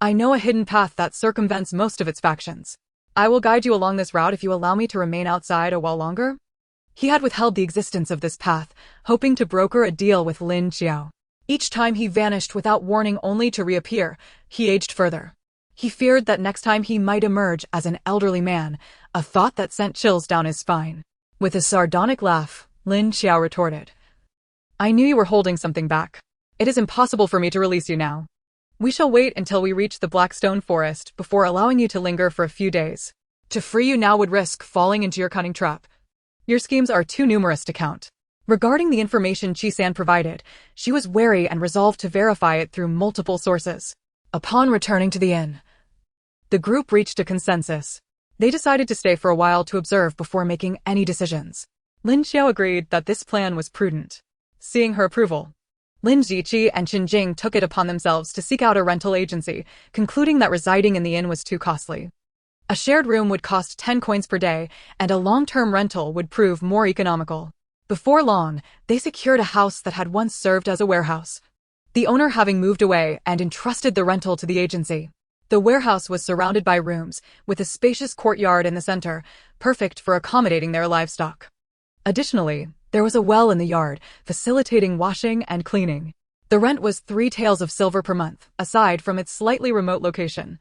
I know a hidden path that circumvents most of its factions. I will guide you along this route if you allow me to remain outside a while longer." He had withheld the existence of this path, hoping to broker a deal with Lin Qiao. Each time he vanished without warning only to reappear, he aged further. He feared that next time he might emerge as an elderly man, a thought that sent chills down his spine. With a sardonic laugh, Lin Qiao retorted, "I knew you were holding something back. It is impossible for me to release you now. We shall wait until we reach the Blackstone Forest before allowing you to linger for a few days. To free you now would risk falling into your cunning trap. Your schemes are too numerous to count." Regarding the information Qi Xin provided, she was wary and resolved to verify it through multiple sources. Upon returning to the inn, the group reached a consensus. They decided to stay for a while to observe before making any decisions. Lin Qiao agreed that this plan was prudent. Seeing her approval, Lin Ziqi and Qin Jing took it upon themselves to seek out a rental agency, concluding that residing in the inn was too costly. A shared room would cost 10 coins per day, and a long-term rental would prove more economical. Before long, they secured a house that had once served as a warehouse, the owner having moved away and entrusted the rental to the agency. The warehouse was surrounded by rooms, with a spacious courtyard in the center, perfect for accommodating their livestock. Additionally, there was a well in the yard, facilitating washing and cleaning. The rent was 3 taels of silver per month, aside from its slightly remote location.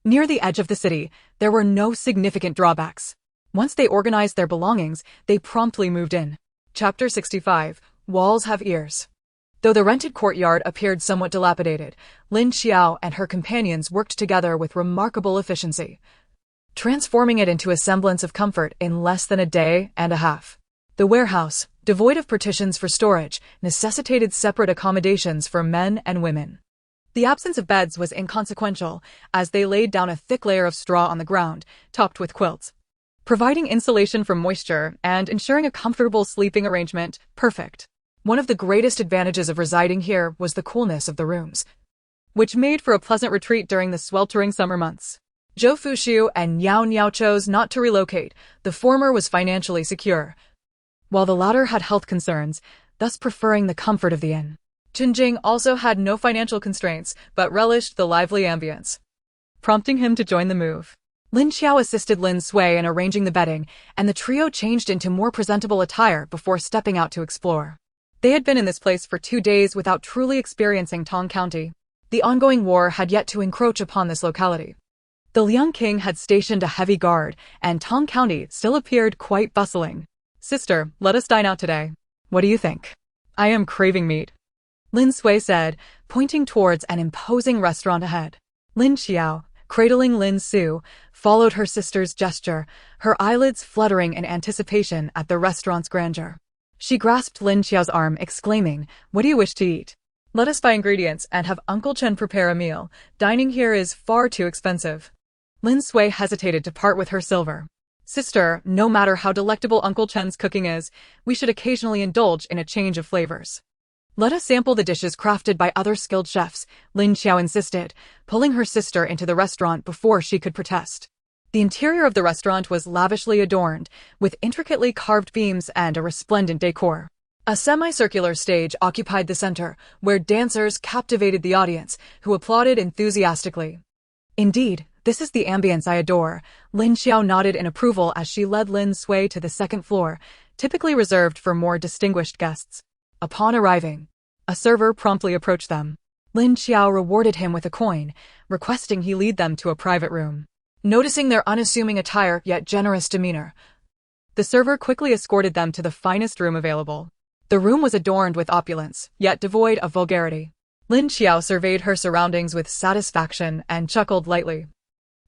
Near the edge of the city, there were no significant drawbacks. Once they organized their belongings, they promptly moved in. Chapter 65. Walls Have Ears. Though the rented courtyard appeared somewhat dilapidated, Lin Qiao and her companions worked together with remarkable efficiency, transforming it into a semblance of comfort in less than a day and a half. The warehouse, devoid of partitions for storage, necessitated separate accommodations for men and women. The absence of beds was inconsequential, as they laid down a thick layer of straw on the ground, topped with quilts, providing insulation from moisture and ensuring a comfortable sleeping arrangement. Perfect. One of the greatest advantages of residing here was the coolness of the rooms, which made for a pleasant retreat during the sweltering summer months. Zhou Fuxiu and Yao Niao chose not to relocate. The former was financially secure, while the latter had health concerns, thus preferring the comfort of the inn. Qinjing also had no financial constraints, but relished the lively ambience, prompting him to join the move. Lin Qiao assisted Lin Sui in arranging the bedding, and the trio changed into more presentable attire before stepping out to explore. They had been in this place for 2 days without truly experiencing Tong County. The ongoing war had yet to encroach upon this locality. The Liang King had stationed a heavy guard, and Tong County still appeared quite bustling. "Sister, let us dine out today. What do you think?" "I am craving meat," Lin Sui said, pointing towards an imposing restaurant ahead. Lin Qiao, cradling Lin Su, followed her sister's gesture, her eyelids fluttering in anticipation at the restaurant's grandeur. She grasped Lin Qiao's arm, exclaiming, "What do you wish to eat? Let us buy ingredients and have Uncle Chen prepare a meal. Dining here is far too expensive." Lin Sui hesitated to part with her silver. "Sister, no matter how delectable Uncle Chen's cooking is, we should occasionally indulge in a change of flavors. Let us sample the dishes crafted by other skilled chefs," Lin Qiao insisted, pulling her sister into the restaurant before she could protest. The interior of the restaurant was lavishly adorned, with intricately carved beams and a resplendent decor. A semicircular stage occupied the center, where dancers captivated the audience, who applauded enthusiastically. "Indeed, this is the ambience I adore," Lin Qiao nodded in approval as she led Lin Sui to the second floor, typically reserved for more distinguished guests. Upon arriving, a server promptly approached them. Lin Qiao rewarded him with a coin, requesting he lead them to a private room. Noticing their unassuming attire yet generous demeanor, the server quickly escorted them to the finest room available. The room was adorned with opulence, yet devoid of vulgarity. Lin Qiao surveyed her surroundings with satisfaction and chuckled lightly.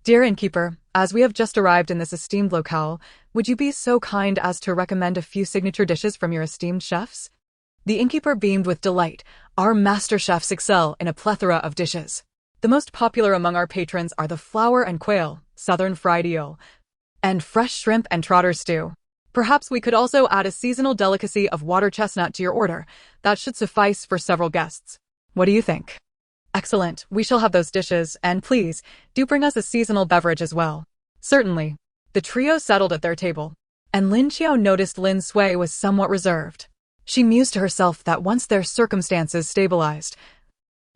"Dear innkeeper, as we have just arrived in this esteemed locale, would you be so kind as to recommend a few signature dishes from your esteemed chefs?" The innkeeper beamed with delight. "Our master chefs excel in a plethora of dishes. The most popular among our patrons are the flour and quail, southern fried eel, and fresh shrimp and trotter stew. Perhaps we could also add a seasonal delicacy of water chestnut to your order. That should suffice for several guests. What do you think?" "Excellent, we shall have those dishes, and please, do bring us a seasonal beverage as well." "Certainly." The trio settled at their table, and Lin Qiao noticed Lin Sui was somewhat reserved. She mused to herself that once their circumstances stabilized,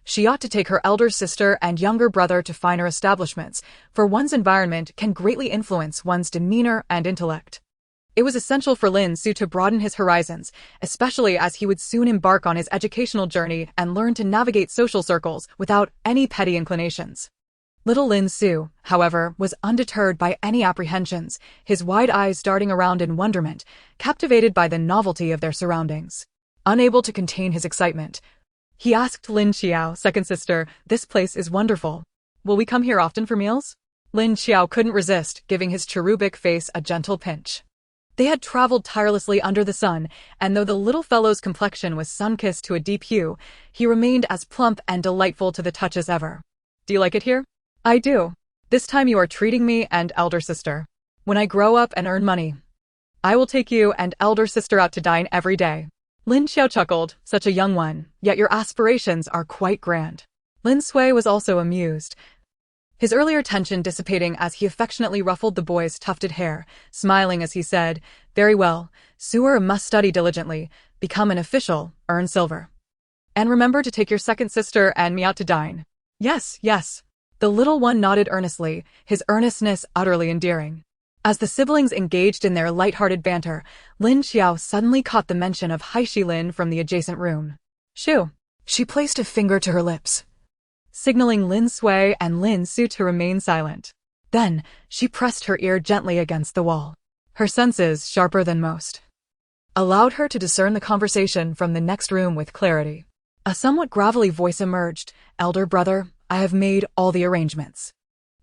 she ought to take her elder sister and younger brother to finer establishments, for one's environment can greatly influence one's demeanor and intellect. It was essential for Lin Su to broaden his horizons, especially as he would soon embark on his educational journey and learn to navigate social circles without any petty inclinations. Little Lin Su, however, was undeterred by any apprehensions, his wide eyes darting around in wonderment, captivated by the novelty of their surroundings. Unable to contain his excitement, he asked Lin Qiao, "Second sister, this place is wonderful. Will we come here often for meals?" Lin Qiao couldn't resist, giving his cherubic face a gentle pinch. They had traveled tirelessly under the sun, and though the little fellow's complexion was sun-kissed to a deep hue, he remained as plump and delightful to the touch as ever. "Do you like it here?" "I do. This time you are treating me and elder sister. When I grow up and earn money, I will take you and elder sister out to dine every day." Lin Qiao chuckled, "Such a young one, yet your aspirations are quite grand." Lin Sui was also amused, his earlier tension dissipating as he affectionately ruffled the boy's tufted hair, smiling as he said, "Very well, Suer must study diligently, become an official, earn silver. And remember to take your second sister and me out to dine." "Yes, yes." The little one nodded earnestly, his earnestness utterly endearing. As the siblings engaged in their light-hearted banter, Lin Qiao suddenly caught the mention of Haishi Lin from the adjacent room. Shoo! She placed a finger to her lips, signaling Lin Sui and Lin Su to remain silent. Then, she pressed her ear gently against the wall. Her senses, sharper than most, allowed her to discern the conversation from the next room with clarity. A somewhat gravelly voice emerged. "Elder brother, I have made all the arrangements.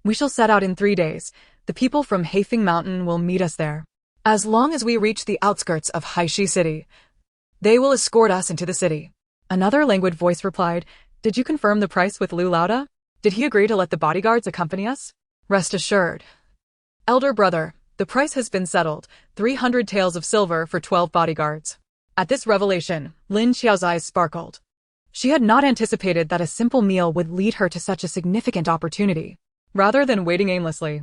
We shall set out in 3 days. The people from Haifeng Mountain will meet us there. As long as we reach the outskirts of Haishi City, they will escort us into the city." Another languid voice replied, "Did you confirm the price with Lu Lauda? Did he agree to let the bodyguards accompany us?" "Rest assured, elder brother, the price has been settled, 300 taels of silver for 12 bodyguards." At this revelation, Lin Qiao's eyes sparkled. She had not anticipated that a simple meal would lead her to such a significant opportunity. Rather than waiting aimlessly,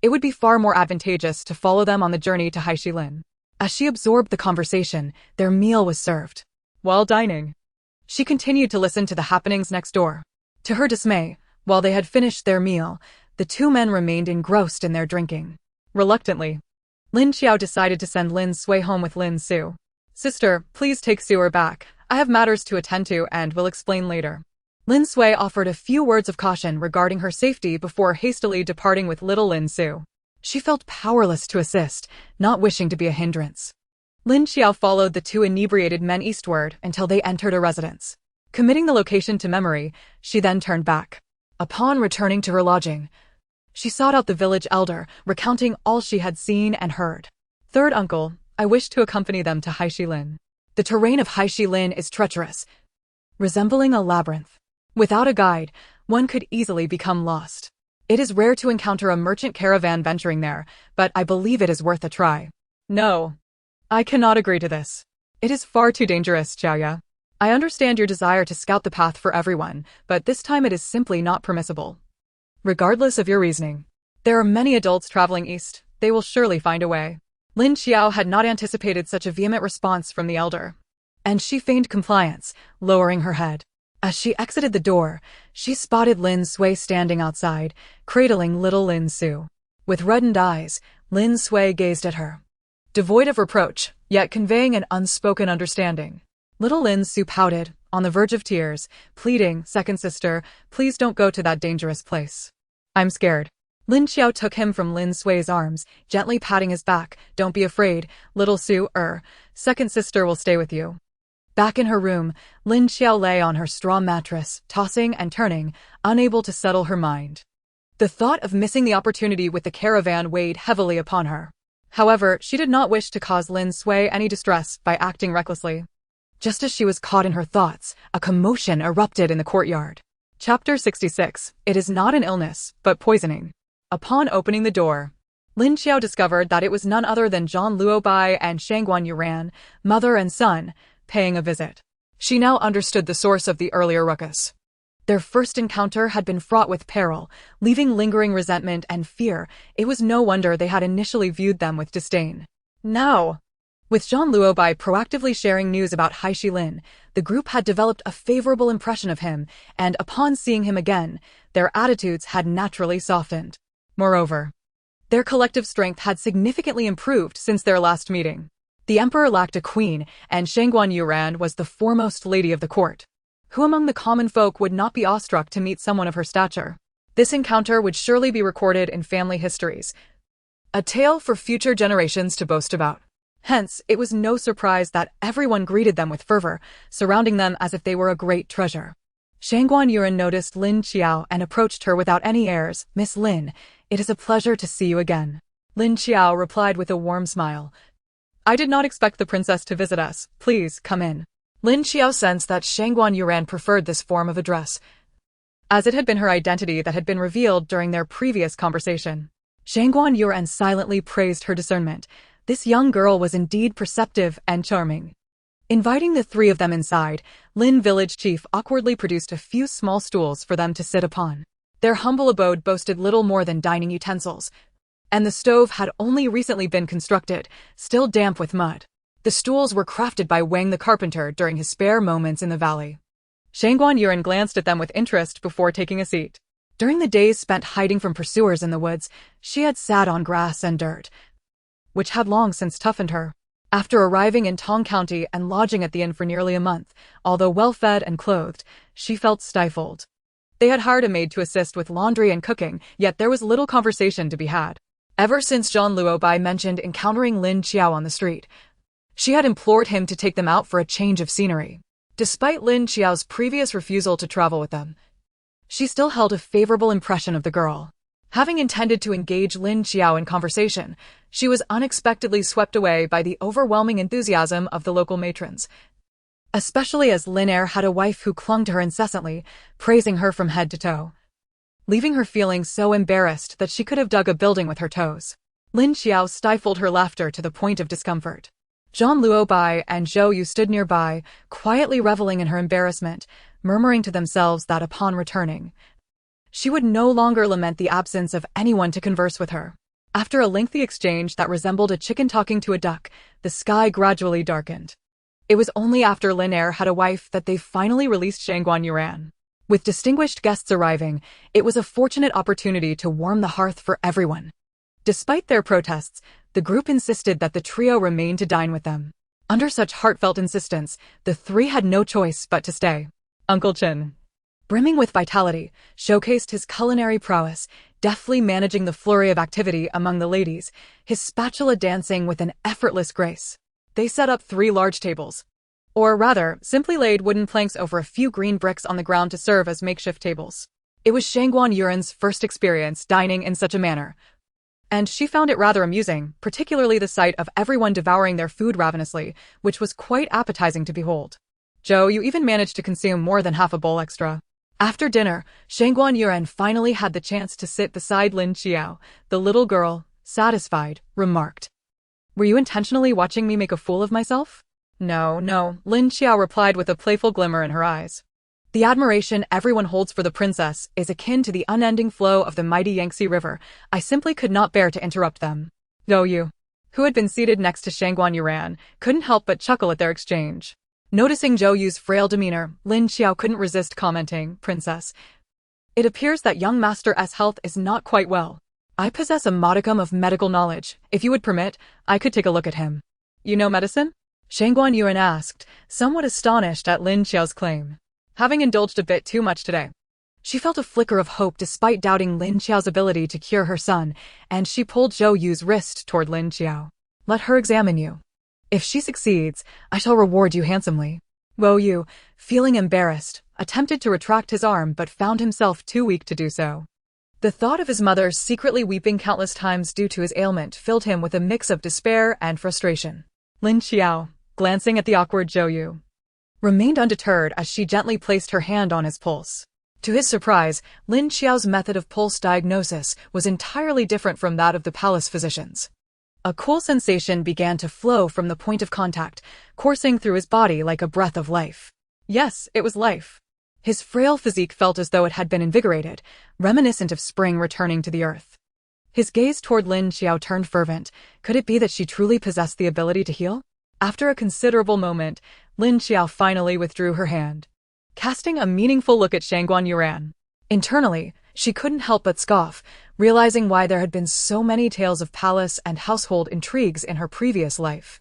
it would be far more advantageous to follow them on the journey to Haishi Lin. As she absorbed the conversation, their meal was served. While dining, she continued to listen to the happenings next door. To her dismay, while they had finished their meal, the two men remained engrossed in their drinking. Reluctantly, Lin Qiao decided to send Lin Sui home with Lin Su. "Sister, please take Suer back. I have matters to attend to and will explain later." Lin Sui offered a few words of caution regarding her safety before hastily departing with little Lin Su. She felt powerless to assist, not wishing to be a hindrance. Lin Qiao followed the two inebriated men eastward until they entered a residence. Committing the location to memory, she then turned back. Upon returning to her lodging, she sought out the village elder, recounting all she had seen and heard. "Third uncle, I wish to accompany them to Haishi Lin. The terrain of Haishi Lin is treacherous, resembling a labyrinth. Without a guide, one could easily become lost. It is rare to encounter a merchant caravan venturing there, but I believe it is worth a try." "No, I cannot agree to this. It is far too dangerous, Xiaoya. I understand your desire to scout the path for everyone, but this time it is simply not permissible. Regardless of your reasoning, there are many adults traveling east. They will surely find a way." Lin Qiao had not anticipated such a vehement response from the elder, and she feigned compliance, lowering her head. As she exited the door, she spotted Lin Sui standing outside, cradling little Lin Su. With reddened eyes, Lin Sui gazed at her, devoid of reproach, yet conveying an unspoken understanding. Little Lin Su pouted, on the verge of tears, pleading, "Second sister, please don't go to that dangerous place. I'm scared." Lin Qiao took him from Lin Sui's arms, gently patting his back. "Don't be afraid, little Su, second sister will stay with you." Back in her room, Lin Qiao lay on her straw mattress, tossing and turning, unable to settle her mind. The thought of missing the opportunity with the caravan weighed heavily upon her. However, she did not wish to cause Lin Sui any distress by acting recklessly. Just as she was caught in her thoughts, a commotion erupted in the courtyard. Chapter 66. It is not an illness, but poisoning. Upon opening the door, Lin Qiao discovered that it was none other than Zhang Luobai and Shangguan Yuran, mother and son, paying a visit. She now understood the source of the earlier ruckus. Their first encounter had been fraught with peril, leaving lingering resentment and fear. It was no wonder they had initially viewed them with disdain. Now, with Zhang Luobai proactively sharing news about Haishi Lin, the group had developed a favorable impression of him, and upon seeing him again, their attitudes had naturally softened. Moreover, their collective strength had significantly improved since their last meeting. The emperor lacked a queen, and Shangguan Yuran was the foremost lady of the court. Who among the common folk would not be awestruck to meet someone of her stature? This encounter would surely be recorded in family histories, a tale for future generations to boast about. Hence, it was no surprise that everyone greeted them with fervor, surrounding them as if they were a great treasure. Shangguan Yuran noticed Lin Qiao and approached her without any airs. "Miss Lin, it is a pleasure to see you again." Lin Qiao replied with a warm smile. "I did not expect the princess to visit us. Please, come in." Lin Qiao sensed that Shangguan Yuran preferred this form of address, as it had been her identity that had been revealed during their previous conversation. Shangguan Yuran silently praised her discernment. This young girl was indeed perceptive and charming. Inviting the three of them inside, Lin village chief awkwardly produced a few small stools for them to sit upon. Their humble abode boasted little more than dining utensils, and the stove had only recently been constructed, still damp with mud. The stools were crafted by Wang the carpenter during his spare moments in the valley. Shangguan Yuran glanced at them with interest before taking a seat. During the days spent hiding from pursuers in the woods, she had sat on grass and dirt, which had long since toughened her. After arriving in Tong County and lodging at the inn for nearly a month, although well-fed and clothed, she felt stifled. They had hired a maid to assist with laundry and cooking, yet there was little conversation to be had. Ever since Zhang Luobai mentioned encountering Lin Qiao on the street, she had implored him to take them out for a change of scenery. Despite Lin Qiao's previous refusal to travel with them, she still held a favorable impression of the girl. Having intended to engage Lin Qiao in conversation, she was unexpectedly swept away by the overwhelming enthusiasm of the local matrons, especially as Lin Er had a wife who clung to her incessantly, praising her from head to toe, leaving her feeling so embarrassed that she could have dug a building with her toes. Lin Qiao stifled her laughter to the point of discomfort. Zhang Luobai and Zhou Yu stood nearby, quietly reveling in her embarrassment, murmuring to themselves that upon returning, she would no longer lament the absence of anyone to converse with her. After a lengthy exchange that resembled a chicken talking to a duck, the sky gradually darkened. It was only after Lin Er had a wife that they finally released Shangguan Yuran. With distinguished guests arriving, it was a fortunate opportunity to warm the hearth for everyone. Despite their protests, the group insisted that the trio remain to dine with them. Under such heartfelt insistence, the three had no choice but to stay. Uncle Chen, brimming with vitality, showcased his culinary prowess, deftly managing the flurry of activity among the ladies, his spatula dancing with an effortless grace. They set up 3 large tables, or rather, simply laid wooden planks over a few green bricks on the ground to serve as makeshift tables. It was Shangguan Yuran's first experience dining in such a manner, and she found it rather amusing, particularly the sight of everyone devouring their food ravenously, which was quite appetizing to behold. Zhou, you even managed to consume more than half a bowl extra. After dinner, Shangguan Yuran finally had the chance to sit beside Lin Qiao. The little girl, satisfied, remarked, "Were you intentionally watching me make a fool of myself?" No, Lin Qiao replied with a playful glimmer in her eyes. The admiration everyone holds for the princess is akin to the unending flow of the mighty Yangtze River. I simply could not bear to interrupt them. Zhou Yu, who had been seated next to Shangguan Yuran, couldn't help but chuckle at their exchange. Noticing Zhou Yu's frail demeanor, Lin Qiao couldn't resist commenting, "Princess, it appears that young Master S' health is not quite well. I possess a modicum of medical knowledge. If you would permit, I could take a look at him." "You know medicine?" Shangguan Yuran asked, somewhat astonished at Lin Qiao's claim. Having indulged a bit too much today, she felt a flicker of hope despite doubting Lin Qiao's ability to cure her son, and she pulled Zhou Yu's wrist toward Lin Qiao. "Let her examine you. If she succeeds, I shall reward you handsomely." Zhou Yu, feeling embarrassed, attempted to retract his arm but found himself too weak to do so. The thought of his mother secretly weeping countless times due to his ailment filled him with a mix of despair and frustration. Lin Qiao, glancing at the awkward Zhou Yu, remained undeterred as she gently placed her hand on his pulse. To his surprise, Lin Qiao's method of pulse diagnosis was entirely different from that of the palace physicians. A cool sensation began to flow from the point of contact, coursing through his body like a breath of life. Yes, it was life. His frail physique felt as though it had been invigorated, reminiscent of spring returning to the earth. His gaze toward Lin Qiao turned fervent. Could it be that she truly possessed the ability to heal? After a considerable moment, Lin Qiao finally withdrew her hand, casting a meaningful look at Shangguan Yuran. Internally, she couldn't help but scoff, realizing why there had been so many tales of palace and household intrigues in her previous life.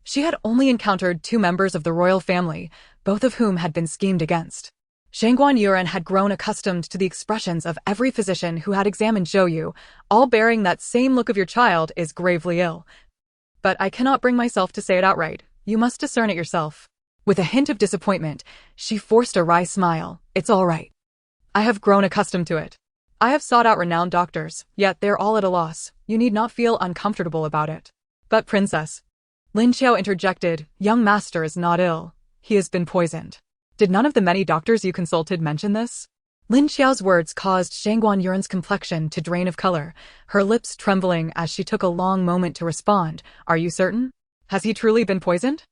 She had only encountered 2 members of the royal family, both of whom had been schemed against. Shangguan Yuran had grown accustomed to the expressions of every physician who had examined Zhou Yu, all bearing that same look of "your child is gravely ill." But I cannot bring myself to say it outright. You must discern it yourself. With a hint of disappointment, she forced a wry smile. "It's all right. I have grown accustomed to it. I have sought out renowned doctors, yet they're all at a loss. You need not feel uncomfortable about it." "But princess," Lin Qiao interjected, "young master is not ill. He has been poisoned. Did none of the many doctors you consulted mention this?" Lin Qiao's words caused Shangguan Yuran's complexion to drain of color, her lips trembling as she took a long moment to respond. "Are you certain? Has he truly been poisoned?"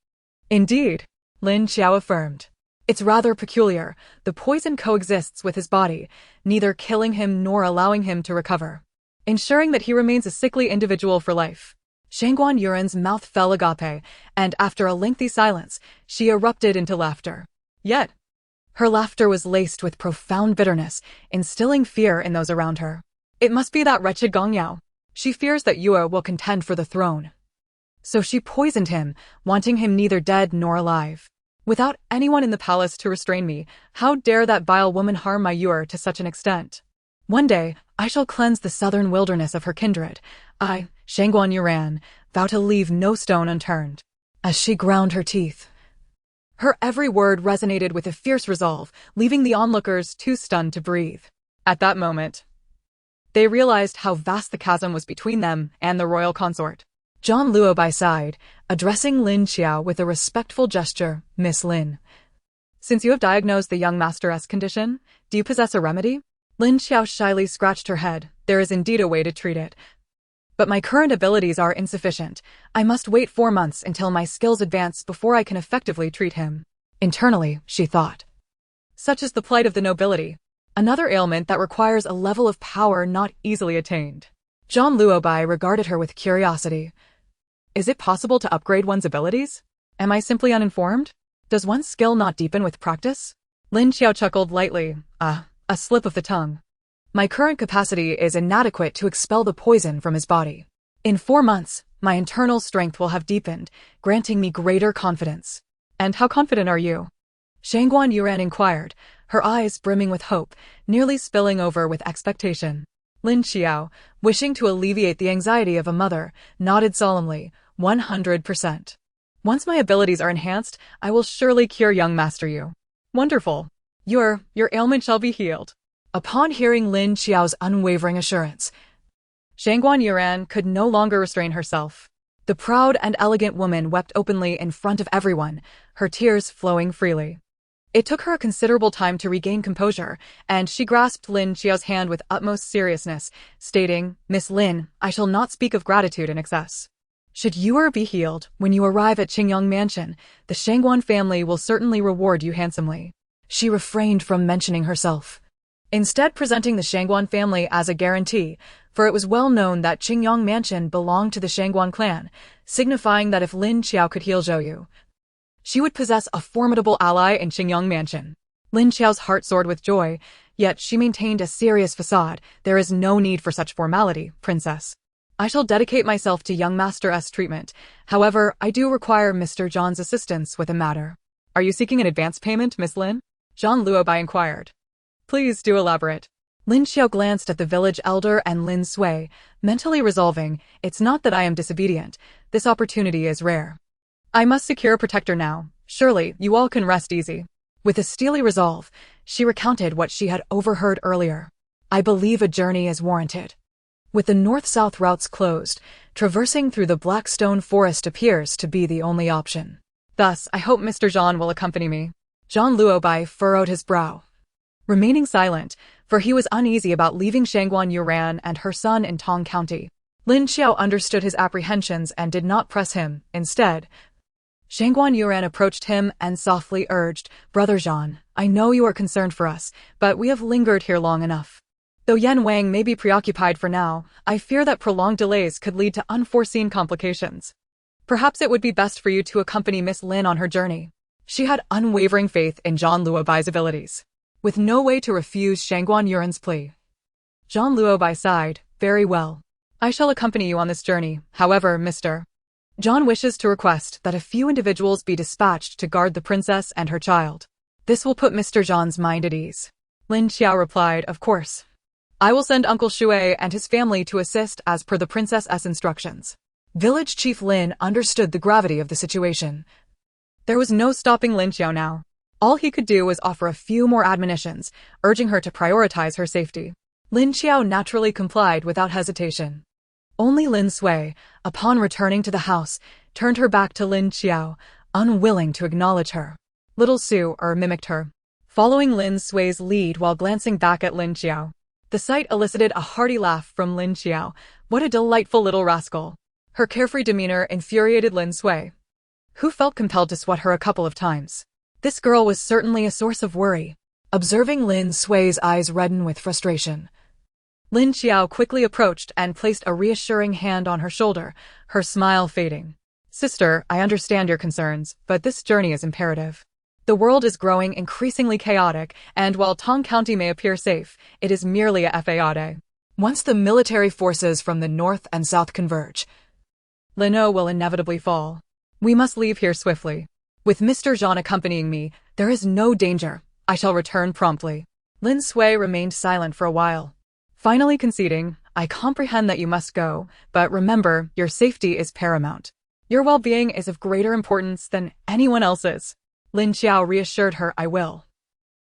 "Indeed," Lin Qiao affirmed. "It's rather peculiar. The poison coexists with his body, neither killing him nor allowing him to recover, ensuring that he remains a sickly individual for life." Shangguan Yuran's mouth fell agape, and after a lengthy silence, she erupted into laughter. "Yet, Her laughter was laced with profound bitterness, instilling fear in those around her. It must be that wretched Donghua. She fears that Yue will contend for the throne. So she poisoned him, wanting him neither dead nor alive. Without anyone in the palace to restrain me, how dare that vile woman harm my Yue to such an extent? One day, I shall cleanse the southern wilderness of her kindred. I, Shangguan Yuran, vow to leave no stone unturned. As she ground her teeth, her every word resonated with a fierce resolve, leaving the onlookers too stunned to breathe. At that moment, they realized how vast the chasm was between them and the royal consort. Zhang Luobai sighed, addressing Lin Qiao with a respectful gesture. Miss Lin, since you have diagnosed the young master's condition, do you possess a remedy? Lin Qiao shyly scratched her head. There is indeed a way to treat it. But my current abilities are insufficient. I must wait 4 months until my skills advance before I can effectively treat him. Internally, she thought. Such is the plight of the nobility. Another ailment that requires a level of power not easily attained. Zhang Luobai regarded her with curiosity. Is it possible to upgrade one's abilities? Am I simply uninformed? Does one's skill not deepen with practice? Lin Qiao chuckled lightly. A slip of the tongue. My current capacity is inadequate to expel the poison from his body. In 4 months, my internal strength will have deepened, granting me greater confidence. And how confident are you? Shangguan Yuran inquired, her eyes brimming with hope, nearly spilling over with expectation. Lin Qiao, wishing to alleviate the anxiety of a mother, nodded solemnly, 100%. Once my abilities are enhanced, I will surely cure young Master Yu. Wonderful. Your ailment shall be healed. Upon hearing Lin Qiao's unwavering assurance, Shangguan Yuran could no longer restrain herself. The proud and elegant woman wept openly in front of everyone, her tears flowing freely. It took her a considerable time to regain composure, and she grasped Lin Qiao's hand with utmost seriousness, stating, Miss Lin, I shall not speak of gratitude in excess. Should Yue be healed, when you arrive at Qingyang Mansion, the Shangguan family will certainly reward you handsomely. She refrained from mentioning herself, instead presenting the Shangguan family as a guarantee, for it was well known that Qingyang Mansion belonged to the Shangguan clan, signifying that if Lin Qiao could heal Zhou, she would possess a formidable ally in Qingyang Mansion. Lin Qiao's heart soared with joy, yet she maintained a serious facade. There is no need for such formality, princess. I shall dedicate myself to young Master S treatment. However, I do require Mr. Zhang's assistance with a matter. Are you seeking an advance payment, Miss Lin? Zhang Luobai inquired. Please do elaborate. Lin Qiao glanced at the village elder and Lin Sui, mentally resolving, it's not that I am disobedient, this opportunity is rare. I must secure a protector now, surely you all can rest easy. With a steely resolve, she recounted what she had overheard earlier. I believe a journey is warranted. With the north-south routes closed, traversing through the Blackstone Forest appears to be the only option. Thus, I hope Mr. Zhang will accompany me. Zhang Luobai furrowed his brow, remaining silent, for he was uneasy about leaving Shangguan Yuran and her son in Tong County. Lin Qiao understood his apprehensions and did not press him. Instead, Shangguan Yuran approached him and softly urged, Brother Zhan, I know you are concerned for us, but we have lingered here long enough. Though Yan Wang may be preoccupied for now, I fear that prolonged delays could lead to unforeseen complications. Perhaps it would be best for you to accompany Miss Lin on her journey. She had unwavering faith in Zhang Luobai's abilities, with no way to refuse Shangguan Yuran's plea. Zhang Luobai sighed, very well. I shall accompany you on this journey. However, Mr. Zhang wishes to request that a few individuals be dispatched to guard the princess and her child. This will put Mr. Zhang's mind at ease. Lin Qiao replied, of course. I will send Uncle Shui and his family to assist as per the princess's instructions. Village Chief Lin understood the gravity of the situation. There was no stopping Lin Qiao now. All he could do was offer a few more admonitions, urging her to prioritize her safety. Lin Qiao naturally complied without hesitation. Only Lin Sui, upon returning to the house, turned her back to Lin Qiao, unwilling to acknowledge her. Little Su mimicked her, following Lin Sui's lead while glancing back at Lin Qiao. The sight elicited a hearty laugh from Lin Qiao. What a delightful little rascal. Her carefree demeanor infuriated Lin Sui, who felt compelled to swat her a couple of times. This girl was certainly a source of worry. Observing Lin Sui's eyes redden with frustration, Lin Qiao quickly approached and placed a reassuring hand on her shoulder, her smile fading. Sister, I understand your concerns, but this journey is imperative. The world is growing increasingly chaotic, and while Tong County may appear safe, it is merely a fade. Once the military forces from the north and south converge, Lino will inevitably fall. We must leave here swiftly. With Mr. Zhang accompanying me, there is no danger. I shall return promptly. Lin Sui remained silent for a while. Finally conceding, I comprehend that you must go, but remember, your safety is paramount. Your well-being is of greater importance than anyone else's. Lin Qiao reassured her, I will.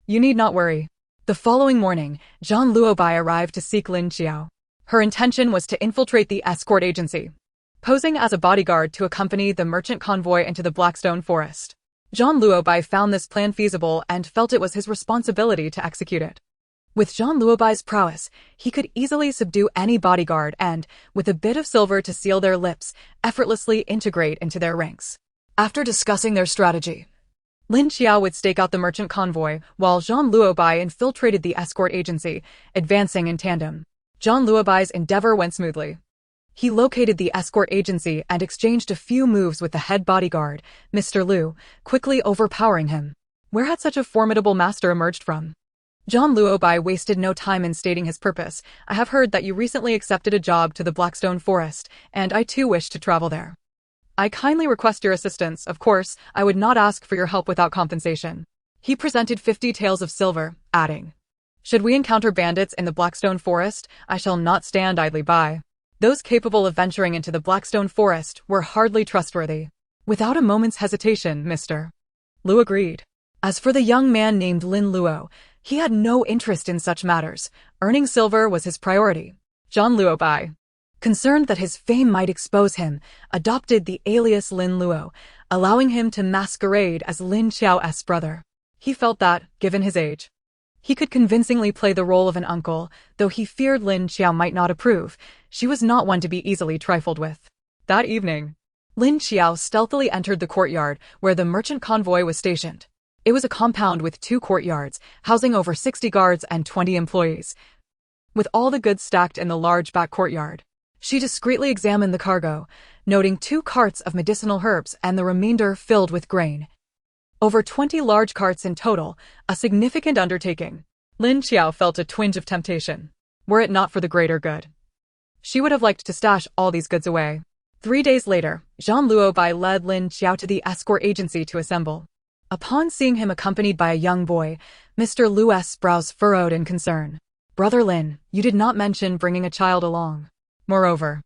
You need not worry. The following morning, Zhang Luobai arrived to seek Lin Qiao. Her intention was to infiltrate the escort agency, posing as a bodyguard to accompany the merchant convoy into the Blackstone Forest. Zhang Luobai found this plan feasible and felt it was his responsibility to execute it. With Zhang Luobai's prowess, he could easily subdue any bodyguard and, with a bit of silver to seal their lips, effortlessly integrate into their ranks. After discussing their strategy, Lin Qiao would stake out the merchant convoy, while Zhang Luobai infiltrated the escort agency, advancing in tandem. Zhang Luobai's endeavor went smoothly. He located the escort agency and exchanged a few moves with the head bodyguard, Mr. Liu, quickly overpowering him. Where had such a formidable master emerged from? Zhang Luobai wasted no time in stating his purpose. I have heard that you recently accepted a job to the Blackstone Forest, and I too wish to travel there. I kindly request your assistance. Of course, I would not ask for your help without compensation. He presented 50 taels of silver, adding, should we encounter bandits in the Blackstone Forest, I shall not stand idly by. Those capable of venturing into the Blackstone Forest were hardly trustworthy. Without a moment's hesitation, Mr. Liu agreed. As for the young man named Lin Luo, he had no interest in such matters. Earning silver was his priority. Zhang Luobai, concerned that his fame might expose him, adopted the alias Lin Luo, allowing him to masquerade as Lin Qiao's brother. He felt that, given his age, he could convincingly play the role of an uncle, though he feared Lin Qiao might not approve. She was not one to be easily trifled with. That evening, Lin Qiao stealthily entered the courtyard where the merchant convoy was stationed. It was a compound with 2 courtyards, housing over 60 guards and 20 employees. With all the goods stacked in the large back courtyard, she discreetly examined the cargo, noting 2 carts of medicinal herbs and the remainder filled with grain. Over 20 large carts in total, a significant undertaking. Lin Qiao felt a twinge of temptation. Were it not for the greater good, she would have liked to stash all these goods away. 3 days later, Zhang Luobai led Lin Qiao to the escort agency to assemble. Upon seeing him accompanied by a young boy, Mr. Liu's brows furrowed in concern. Brother Lin, you did not mention bringing a child along. Moreover,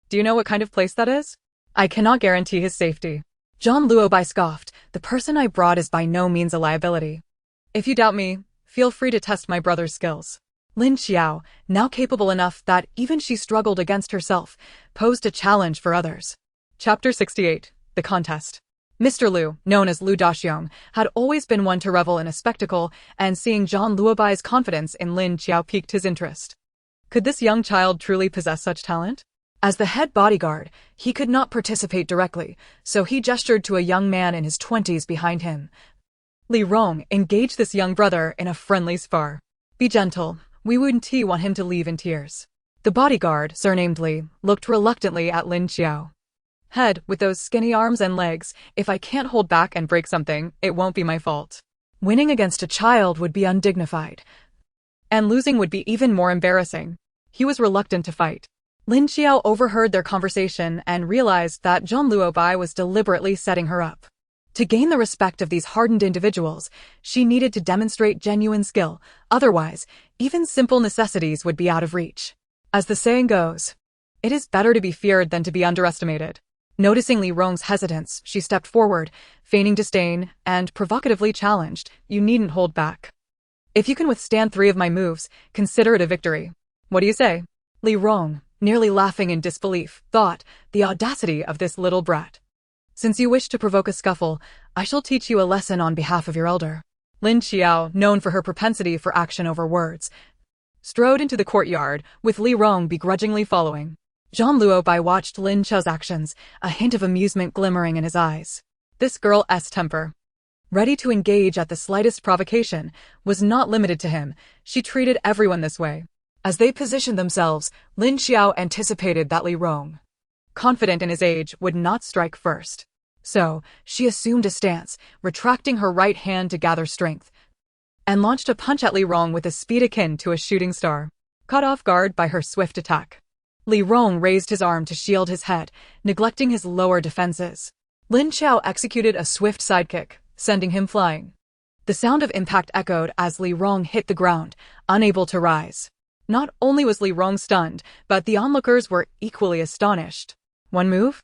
do you know what kind of place that is? I cannot guarantee his safety. Zhang Luobai scoffed. The person I brought is by no means a liability. If you doubt me, feel free to test my brother's skills. Lin Qiao, now capable enough that even she struggled against herself, posed a challenge for others. Chapter 68. The Contest. Mr. Liu, known as Liu Daxiong, had always been one to revel in a spectacle, and seeing Zhang Luobai's confidence in Lin Qiao piqued his interest. Could this young child truly possess such talent? As the head bodyguard, he could not participate directly, so he gestured to a young man in his 20s behind him. Li Rong, engage this young brother in a friendly spar. Be gentle, we wouldn't want him to leave in tears. The bodyguard, surnamed Li, looked reluctantly at Lin Qiao. Head, with those skinny arms and legs, if I can't hold back and break something, it won't be my fault. Winning against a child would be undignified, and losing would be even more embarrassing. He was reluctant to fight. Lin Qiao overheard their conversation and realized that Zhang Luobai was deliberately setting her up. To gain the respect of these hardened individuals, she needed to demonstrate genuine skill, otherwise, even simple necessities would be out of reach. As the saying goes, it is better to be feared than to be underestimated. Noticing Li Rong's hesitance, she stepped forward, feigning disdain, and provocatively challenged, you needn't hold back. If you can withstand 3 of my moves, consider it a victory. What do you say? Li Rong, nearly laughing in disbelief, thought, the audacity of this little brat. Since you wish to provoke a scuffle, I shall teach you a lesson on behalf of your elder. Lin Qiao, known for her propensity for action over words, strode into the courtyard, with Li Rong begrudgingly following. Zhang Luobai watched Lin Qiao's actions, a hint of amusement glimmering in his eyes. This girl's temper, ready to engage at the slightest provocation, was not limited to him. She treated everyone this way. As they positioned themselves, Lin Qiao anticipated that Li Rong, confident in his age, would not strike first. So, she assumed a stance, retracting her right hand to gather strength, and launched a punch at Li Rong with a speed akin to a shooting star. Caught off guard by her swift attack, Li Rong raised his arm to shield his head, neglecting his lower defenses. Lin Qiao executed a swift sidekick, sending him flying. The sound of impact echoed as Li Rong hit the ground, unable to rise. Not only was Li Rong stunned, but the onlookers were equally astonished. One move?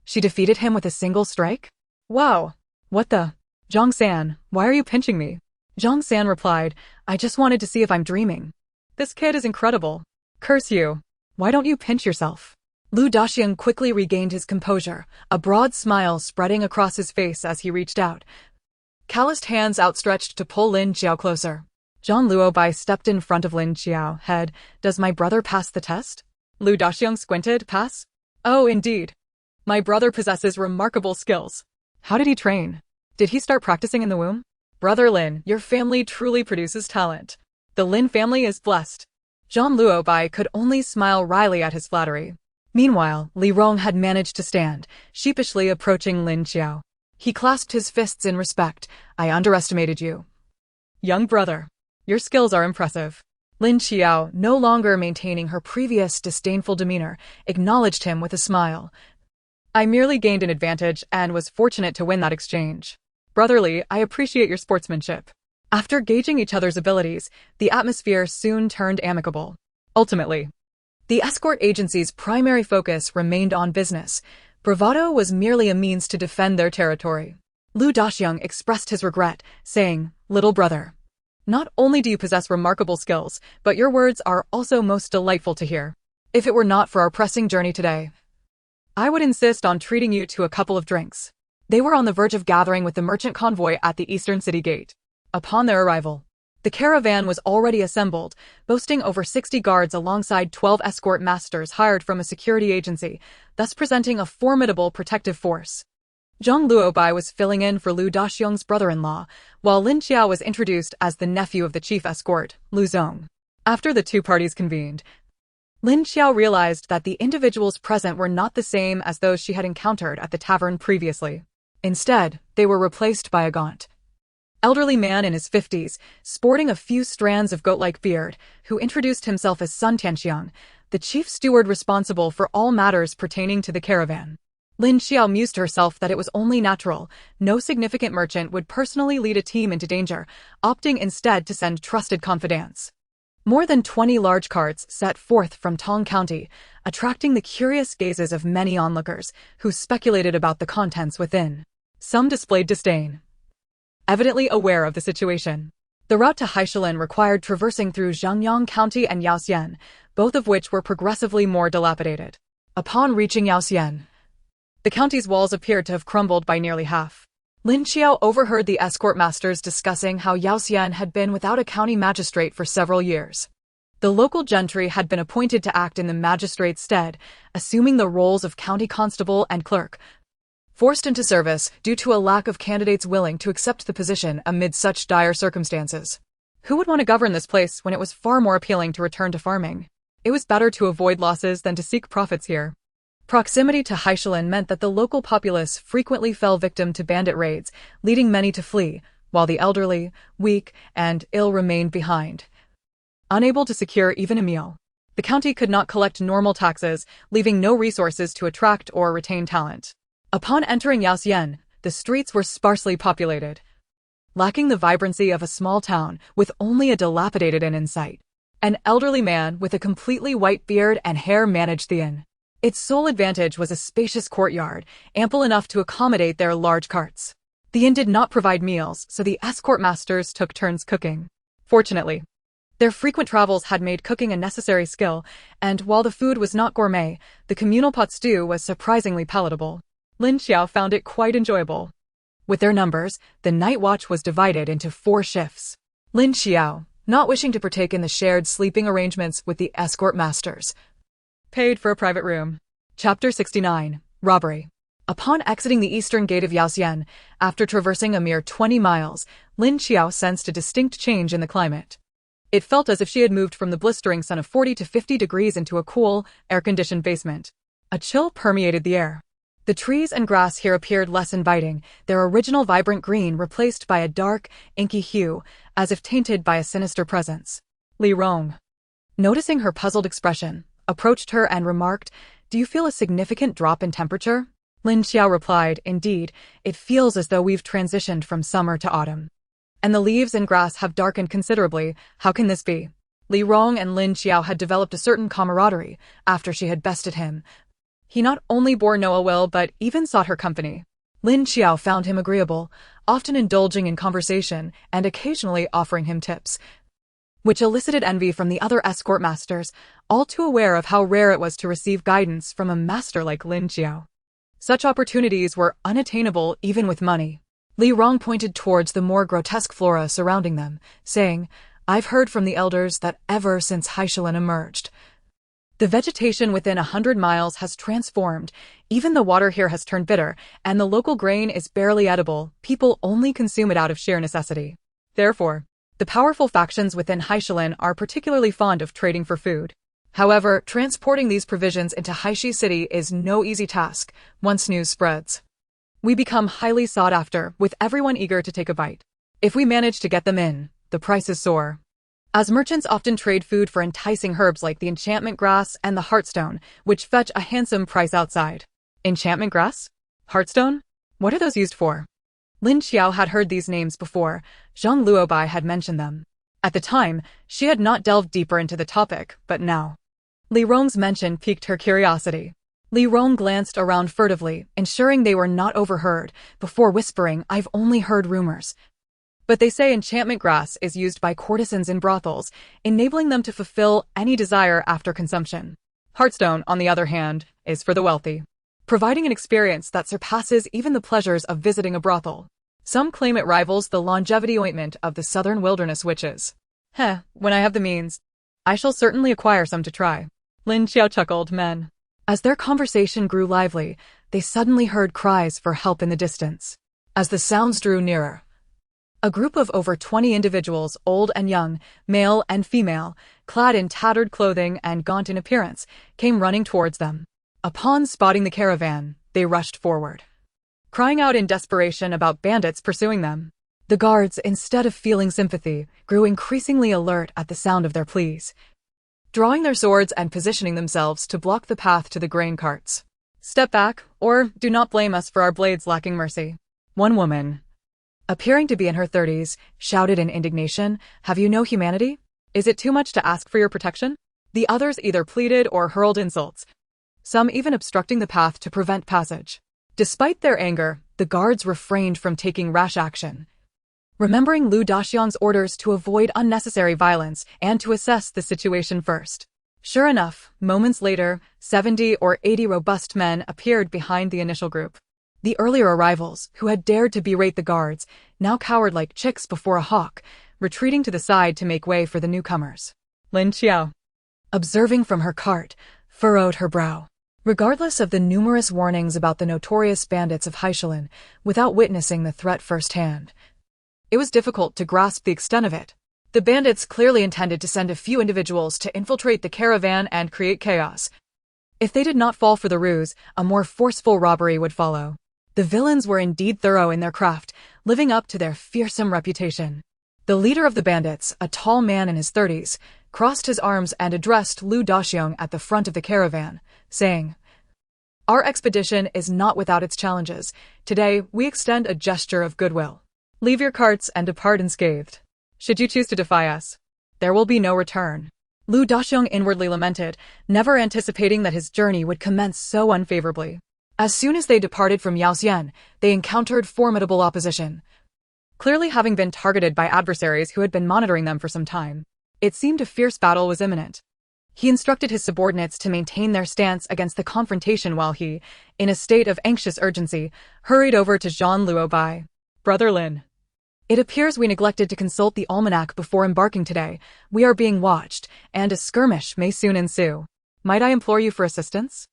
She defeated him with a single strike? Wow! What the? Zhang San, why are you pinching me? Zhang San replied, I just wanted to see if I'm dreaming. This kid is incredible. Curse you. Why don't you pinch yourself? Lu Daxiang quickly regained his composure, a broad smile spreading across his face as he reached out, calloused hands outstretched to pull Lin Qiao closer. Zhang Luobai stepped in front of Lin Qiao, head, does my brother pass the test? Lu Daxiang squinted, pass? Oh, indeed. My brother possesses remarkable skills. How did he train? Did he start practicing in the womb? Brother Lin, your family truly produces talent. The Lin family is blessed. Zhang Luobai could only smile wryly at his flattery. Meanwhile, Li Rong had managed to stand, sheepishly approaching Lin Qiao. He clasped his fists in respect. I underestimated you. Young brother, your skills are impressive. Lin Qiao, no longer maintaining her previous disdainful demeanor, acknowledged him with a smile. I merely gained an advantage and was fortunate to win that exchange. Brotherly, I appreciate your sportsmanship. After gauging each other's abilities, the atmosphere soon turned amicable. Ultimately, the escort agency's primary focus remained on business. Bravado was merely a means to defend their territory. Lu Daxiang expressed his regret, saying, Little brother, not only do you possess remarkable skills, but your words are also most delightful to hear. If it were not for our pressing journey today, I would insist on treating you to a couple of drinks. They were on the verge of gathering with the merchant convoy at the eastern city gate. Upon their arrival, the caravan was already assembled, boasting over 60 guards alongside 12 escort masters hired from a security agency, thus presenting a formidable protective force. Zhang Luobai was filling in for Lu Daxiang's brother-in-law, while Lin Qiao was introduced as the nephew of the chief escort, Lu Zong. After the two parties convened, Lin Qiao realized that the individuals present were not the same as those she had encountered at the tavern previously. Instead, they were replaced by a gaunt, elderly man in his 50s, sporting a few strands of goat-like beard, who introduced himself as Sun Tianxiang, the chief steward responsible for all matters pertaining to the caravan. Lin Qiao mused to herself that it was only natural. No significant merchant would personally lead a team into danger, opting instead to send trusted confidants. More than 20 large carts set forth from Tong County, attracting the curious gazes of many onlookers, who speculated about the contents within. Some displayed disdain, evidently aware of the situation. The route to Haishalin required traversing through Zhangyang County and Yaoxian, both of which were progressively more dilapidated. Upon reaching Yaoxian, the county's walls appeared to have crumbled by nearly half. Lin Qiao overheard the escort masters discussing how Yaoxian had been without a county magistrate for several years. The local gentry had been appointed to act in the magistrate's stead, assuming the roles of county constable and clerk, forced into service due to a lack of candidates willing to accept the position amid such dire circumstances. Who would want to govern this place when it was far more appealing to return to farming? It was better to avoid losses than to seek profits here. Proximity to Haishalin meant that the local populace frequently fell victim to bandit raids, leading many to flee, while the elderly, weak, and ill remained behind, unable to secure even a meal. The county could not collect normal taxes, leaving no resources to attract or retain talent. Upon entering Yaoxian, the streets were sparsely populated, lacking the vibrancy of a small town with only a dilapidated inn in sight. An elderly man with a completely white beard and hair managed the inn. Its sole advantage was a spacious courtyard, ample enough to accommodate their large carts. The inn did not provide meals, so the escort masters took turns cooking. Fortunately, their frequent travels had made cooking a necessary skill, and while the food was not gourmet, the communal pot stew was surprisingly palatable. Lin Qiao found it quite enjoyable. With their numbers, the night watch was divided into 4 shifts. Lin Qiao, not wishing to partake in the shared sleeping arrangements with the escort masters, paid for a private room. Chapter 69. Robbery. Upon exiting the eastern gate of Yaoxian, after traversing a mere 20 miles, Lin Qiao sensed a distinct change in the climate. It felt as if she had moved from the blistering sun of 40 to 50 degrees into a cool, air-conditioned basement. A chill permeated the air. The trees and grass here appeared less inviting, their original vibrant green replaced by a dark, inky hue, as if tainted by a sinister presence. Li Rong, noticing her puzzled expression, approached her and remarked, "Do you feel a significant drop in temperature?" Lin Qiao replied, "Indeed, it feels as though we've transitioned from summer to autumn. And the leaves and grass have darkened considerably. How can this be?" Li Rong and Lin Qiao had developed a certain camaraderie after she had bested him. He not only bore no ill will but even sought her company. Lin Qiao found him agreeable, often indulging in conversation and occasionally offering him tips, which elicited envy from the other escort masters, all too aware of how rare it was to receive guidance from a master like Lin Qiao. Such opportunities were unattainable even with money. Li Rong pointed towards the more grotesque flora surrounding them, saying, "I've heard from the elders that ever since Haishalin emerged, the vegetation within 100 miles has transformed, even the water here has turned bitter, and the local grain is barely edible. People only consume it out of sheer necessity. Therefore, the powerful factions within Haishalin are particularly fond of trading for food. However, transporting these provisions into Haishi City is no easy task once news spreads. We become highly sought after, with everyone eager to take a bite. If we manage to get them in, the prices soar. As merchants often trade food for enticing herbs like the enchantment grass and the heartstone, which fetch a handsome price outside." Enchantment grass? Heartstone? What are those used for? Lin Qiao had heard these names before. Zhang Luobai had mentioned them. At the time, she had not delved deeper into the topic, but now Li Rong's mention piqued her curiosity. Li Rong glanced around furtively, ensuring they were not overheard, before whispering, "I've only heard rumors. But they say enchantment grass is used by courtesans in brothels, enabling them to fulfill any desire after consumption. Heartstone, on the other hand, is for the wealthy, providing an experience that surpasses even the pleasures of visiting a brothel. Some claim it rivals the longevity ointment of the southern wilderness witches. When I have the means, I shall certainly acquire some to try." Lin Qiao chuckled. Men. As their conversation grew lively, they suddenly heard cries for help in the distance. As the sounds drew nearer, a group of over 20 individuals, old and young, male and female, clad in tattered clothing and gaunt in appearance, came running towards them. Upon spotting the caravan, they rushed forward, crying out in desperation about bandits pursuing them. The guards, instead of feeling sympathy, grew increasingly alert at the sound of their pleas, drawing their swords and positioning themselves to block the path to the grain carts. "Step back, or do not blame us for our blades lacking mercy." One woman, appearing to be in her 30s, shouted in indignation, "Have you no humanity? Is it too much to ask for your protection?" The others either pleaded or hurled insults, some even obstructing the path to prevent passage. Despite their anger, the guards refrained from taking rash action, remembering Lu Daxiang's orders to avoid unnecessary violence and to assess the situation first. Sure enough, moments later, 70 or 80 robust men appeared behind the initial group. The earlier arrivals, who had dared to berate the guards, now cowered like chicks before a hawk, retreating to the side to make way for the newcomers. Lin Qiao, observing from her cart, furrowed her brow. Regardless of the numerous warnings about the notorious bandits of Haishalin, without witnessing the threat firsthand, it was difficult to grasp the extent of it. The bandits clearly intended to send a few individuals to infiltrate the caravan and create chaos. If they did not fall for the ruse, a more forceful robbery would follow. The villains were indeed thorough in their craft, living up to their fearsome reputation. The leader of the bandits, a tall man in his 30s, crossed his arms and addressed Lu Daxiang at the front of the caravan, saying, "Our expedition is not without its challenges. Today, we extend a gesture of goodwill. Leave your carts and depart unscathed. Should you choose to defy us, there will be no return." Lu Daxiang inwardly lamented, never anticipating that his journey would commence so unfavorably. As soon as they departed from Yaoxian, they encountered formidable opposition, clearly having been targeted by adversaries who had been monitoring them for some time. It seemed a fierce battle was imminent. He instructed his subordinates to maintain their stance against the confrontation while he, in a state of anxious urgency, hurried over to Zhang Luobai. "Brother Lin, it appears we neglected to consult the almanac before embarking today. We are being watched, and a skirmish may soon ensue. Might I implore you for assistance?"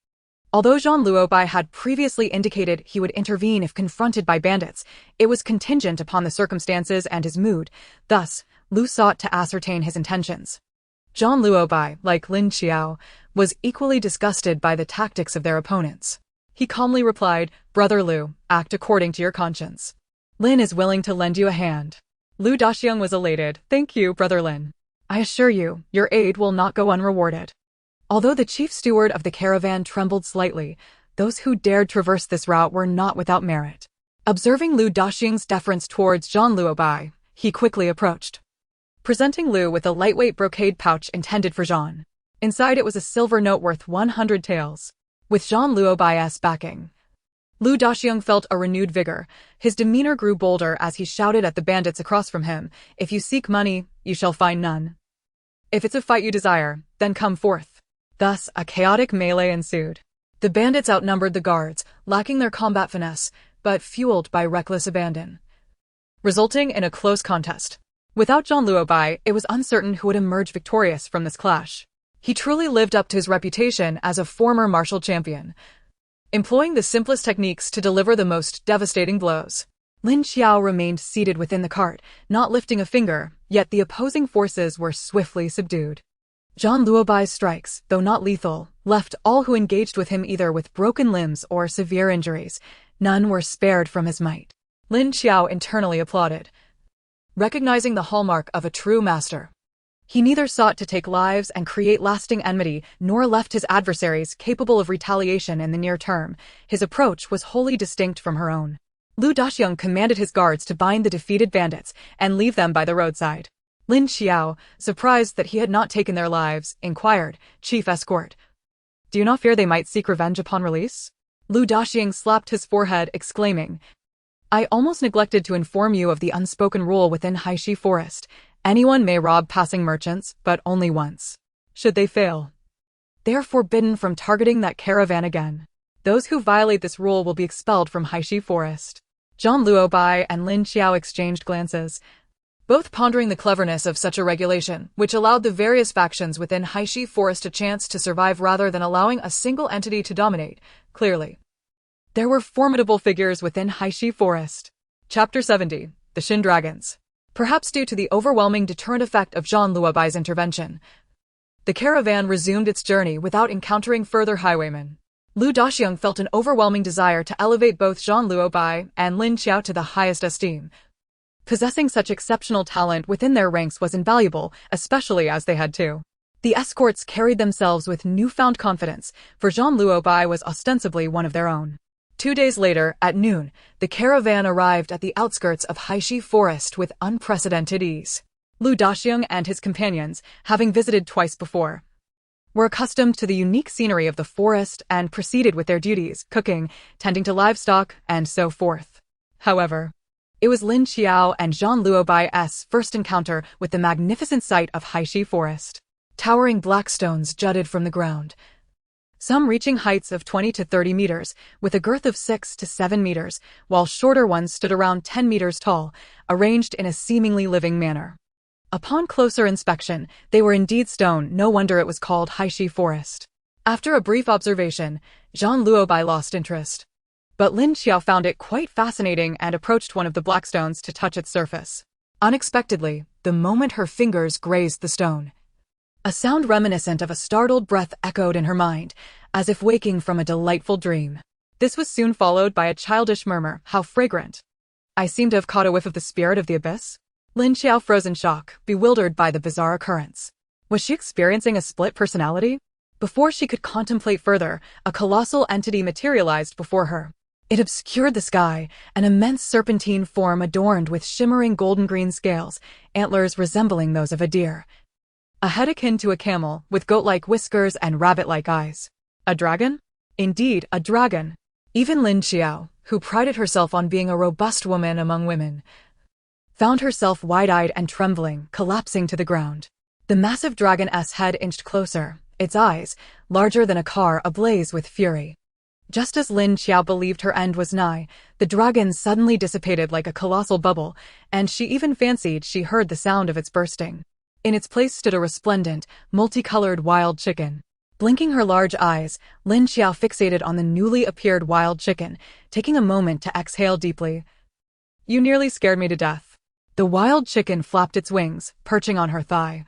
Although Zhang Luobai had previously indicated he would intervene if confronted by bandits, it was contingent upon the circumstances and his mood. Thus, Lu sought to ascertain his intentions. Zhang Luobai, like Lin Qiao, was equally disgusted by the tactics of their opponents. He calmly replied, "Brother Lu, act according to your conscience. Lin is willing to lend you a hand." Lu Daxiang was elated. "Thank you, Brother Lin. I assure you, your aid will not go unrewarded." Although the chief steward of the caravan trembled slightly, those who dared traverse this route were not without merit. Observing Lu Daxiang's deference towards Zhang Luobai, he quickly approached, presenting Lu with a lightweight brocade pouch intended for Zhang. Inside it was a silver note worth 100 taels. With Zhang Luobai's backing, Lu Daxiang felt a renewed vigor. His demeanor grew bolder as he shouted at the bandits across from him, "If you seek money, you shall find none. If it's a fight you desire, then come forth." Thus, a chaotic melee ensued. The bandits outnumbered the guards, lacking their combat finesse, but fueled by reckless abandon, resulting in a close contest. Without Zhang Luobai, it was uncertain who would emerge victorious from this clash. He truly lived up to his reputation as a former martial champion, employing the simplest techniques to deliver the most devastating blows. Lin Qiao remained seated within the cart, not lifting a finger, yet the opposing forces were swiftly subdued. Zhang Luobai's strikes, though not lethal, left all who engaged with him either with broken limbs or severe injuries. None were spared from his might. Lin Qiao internally applauded, recognizing the hallmark of a true master. He neither sought to take lives and create lasting enmity, nor left his adversaries capable of retaliation in the near term. His approach was wholly distinct from her own. Lu Daxiang commanded his guards to bind the defeated bandits and leave them by the roadside. Lin Qiao, surprised that he had not taken their lives, inquired, "Chief Escort, do you not fear they might seek revenge upon release?" Lu Daxiang slapped his forehead, exclaiming, "I almost neglected to inform you of the unspoken rule within Haishi Forest. Anyone may rob passing merchants, but only once. Should they fail, they are forbidden from targeting that caravan again. Those who violate this rule will be expelled from Haishi Forest." Zhang Luobai and Lin Qiao exchanged glances, both pondering the cleverness of such a regulation, which allowed the various factions within Haishi Forest a chance to survive rather than allowing a single entity to dominate. Clearly, there were formidable figures within Haishi Forest. Chapter 70. The Shin Dragons. Perhaps due to the overwhelming deterrent effect of Zhang Luobai's intervention, the caravan resumed its journey without encountering further highwaymen. Lu Daxiang felt an overwhelming desire to elevate both Zhang Luobai and Lin Qiao to the highest esteem. Possessing such exceptional talent within their ranks was invaluable, especially as they had two. The escorts carried themselves with newfound confidence, for Zhang Luobai was ostensibly one of their own. 2 days later, at noon, the caravan arrived at the outskirts of Haishi Forest with unprecedented ease. Lu Daxiang and his companions, having visited twice before, were accustomed to the unique scenery of the forest and proceeded with their duties, cooking, tending to livestock, and so forth. However, it was Lin Qiao and Zhang Luobai's first encounter with the magnificent sight of Haishi Forest. Towering black stones jutted from the ground, some reaching heights of 20 to 30 meters, with a girth of 6 to 7 meters, while shorter ones stood around 10 meters tall, arranged in a seemingly living manner. Upon closer inspection, they were indeed stone, no wonder it was called Haishi Forest. After a brief observation, Zhang Luobai lost interest. But Lin Qiao found it quite fascinating and approached one of the black stones to touch its surface. Unexpectedly, the moment her fingers grazed the stone, a sound reminiscent of a startled breath echoed in her mind, as if waking from a delightful dream. This was soon followed by a childish murmur, "How fragrant! I seem to have caught a whiff of the spirit of the abyss." Lin Qiao froze in shock, bewildered by the bizarre occurrence. Was she experiencing a split personality? Before she could contemplate further, a colossal entity materialized before her. It obscured the sky, an immense serpentine form adorned with shimmering golden-green scales, antlers resembling those of a deer, a head akin to a camel, with goat-like whiskers and rabbit-like eyes. A dragon? Indeed, a dragon. Even Lin Qiao, who prided herself on being a robust woman among women, found herself wide-eyed and trembling, collapsing to the ground. The massive dragon's head inched closer, its eyes, larger than a car, ablaze with fury. Just as Lin Qiao believed her end was nigh, the dragon suddenly dissipated like a colossal bubble, and she even fancied she heard the sound of its bursting. In its place stood a resplendent, multicolored wild chicken. Blinking her large eyes, Lin Qiao fixated on the newly appeared wild chicken, taking a moment to exhale deeply. "You nearly scared me to death." The wild chicken flapped its wings, perching on her thigh,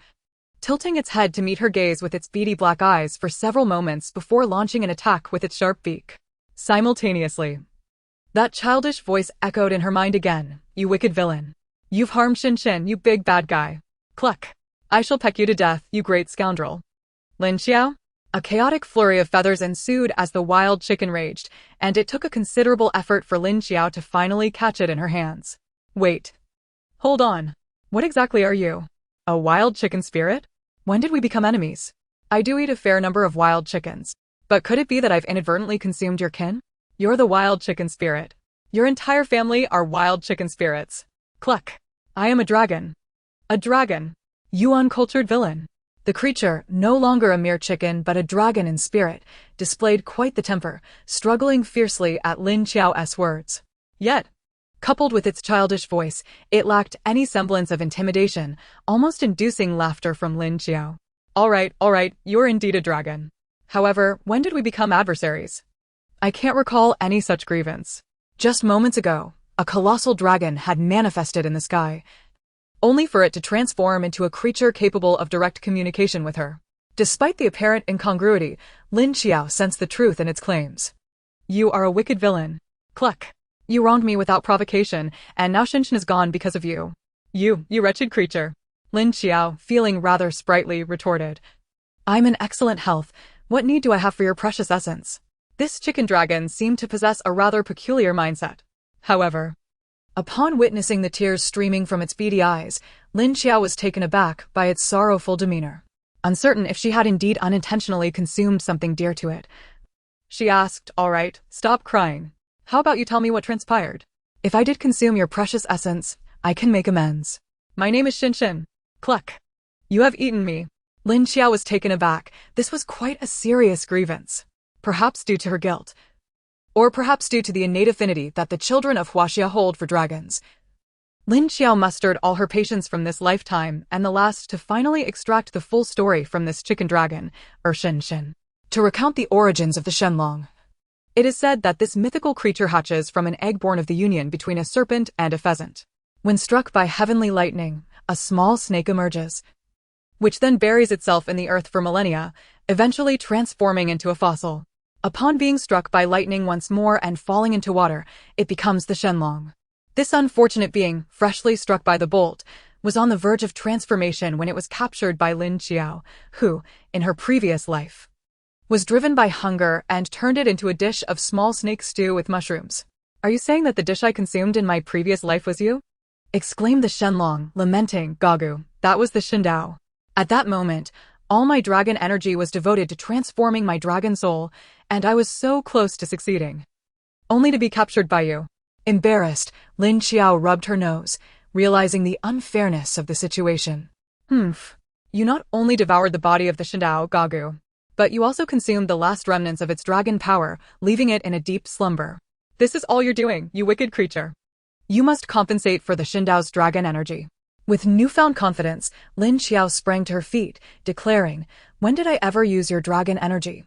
tilting its head to meet her gaze with its beady black eyes for several moments before launching an attack with its sharp beak. Simultaneously, that childish voice echoed in her mind again. You wicked villain. You've harmed Shin, you big bad guy. Cluck. I shall peck you to death, you great scoundrel. Lin Qiao? A chaotic flurry of feathers ensued as the wild chicken raged, and it took a considerable effort for Lin Qiao to finally catch it in her hands. Wait. Hold on. What exactly are you? A wild chicken spirit? When did we become enemies? I do eat a fair number of wild chickens, but could it be that I've inadvertently consumed your kin? You're the wild chicken spirit. Your entire family are wild chicken spirits. Cluck. I am a dragon. A dragon. You uncultured villain. The creature, no longer a mere chicken but a dragon in spirit, displayed quite the temper, struggling fiercely at Lin Qiao's words. Yet, coupled with its childish voice, it lacked any semblance of intimidation, almost inducing laughter from Lin Qiao. All right, you're indeed a dragon. However, when did we become adversaries? I can't recall any such grievance. Just moments ago, a colossal dragon had manifested in the sky, only for it to transform into a creature capable of direct communication with her. Despite the apparent incongruity, Lin Qiao sensed the truth in its claims. You are a wicked villain. Cluck. You wronged me without provocation, and now Shin is gone because of you. You wretched creature. Lin Qiao, feeling rather sprightly, retorted. I'm in excellent health. What need do I have for your precious essence? This chicken dragon seemed to possess a rather peculiar mindset. However, upon witnessing the tears streaming from its beady eyes, Lin Qiao was taken aback by its sorrowful demeanor. Uncertain if she had indeed unintentionally consumed something dear to it, she asked, all right, stop crying. How about you tell me what transpired? If I did consume your precious essence, I can make amends. My name is Shin. Cluck. You have eaten me. Lin Qiao was taken aback. This was quite a serious grievance. Perhaps due to her guilt, or perhaps due to the innate affinity that the children of Huaxia hold for dragons. Lin Qiao mustered all her patience from this lifetime and the last to finally extract the full story from this chicken dragon, Shin, to recount the origins of the Shenlong. It is said that this mythical creature hatches from an egg born of the union between a serpent and a pheasant. When struck by heavenly lightning, a small snake emerges, which then buries itself in the earth for millennia, eventually transforming into a fossil. Upon being struck by lightning once more and falling into water, it becomes the Shenlong. This unfortunate being, freshly struck by the bolt, was on the verge of transformation when it was captured by Lin Qiao, who, in her previous life, was driven by hunger and turned it into a dish of small snake stew with mushrooms. Are you saying that the dish I consumed in my previous life was you? Exclaimed the Shenlong, lamenting, Gagu, that was the Shindao. At that moment, all my dragon energy was devoted to transforming my dragon soul, and I was so close to succeeding. Only to be captured by you. Embarrassed, Lin Qiao rubbed her nose, realizing the unfairness of the situation. You not only devoured the body of the Shindao, Gagu, but you also consumed the last remnants of its dragon power, leaving it in a deep slumber. This is all you're doing, you wicked creature. You must compensate for the Shindao's dragon energy. With newfound confidence, Lin Qiao sprang to her feet, declaring, when did I ever use your dragon energy?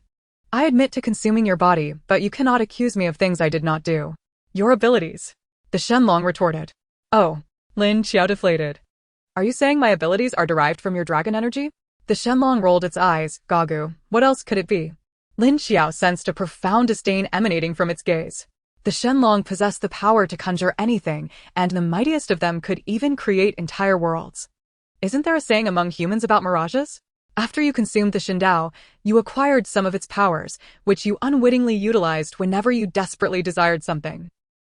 I admit to consuming your body, but you cannot accuse me of things I did not do. Your abilities. The Shenlong retorted. Oh, Lin Qiao deflated. Are you saying my abilities are derived from your dragon energy? The Shenlong rolled its eyes. Gagu, what else could it be? Lin Qiao sensed a profound disdain emanating from its gaze. The Shenlong possessed the power to conjure anything, and the mightiest of them could even create entire worlds. Isn't there a saying among humans about mirages? After you consumed the Shindao, you acquired some of its powers, which you unwittingly utilized whenever you desperately desired something.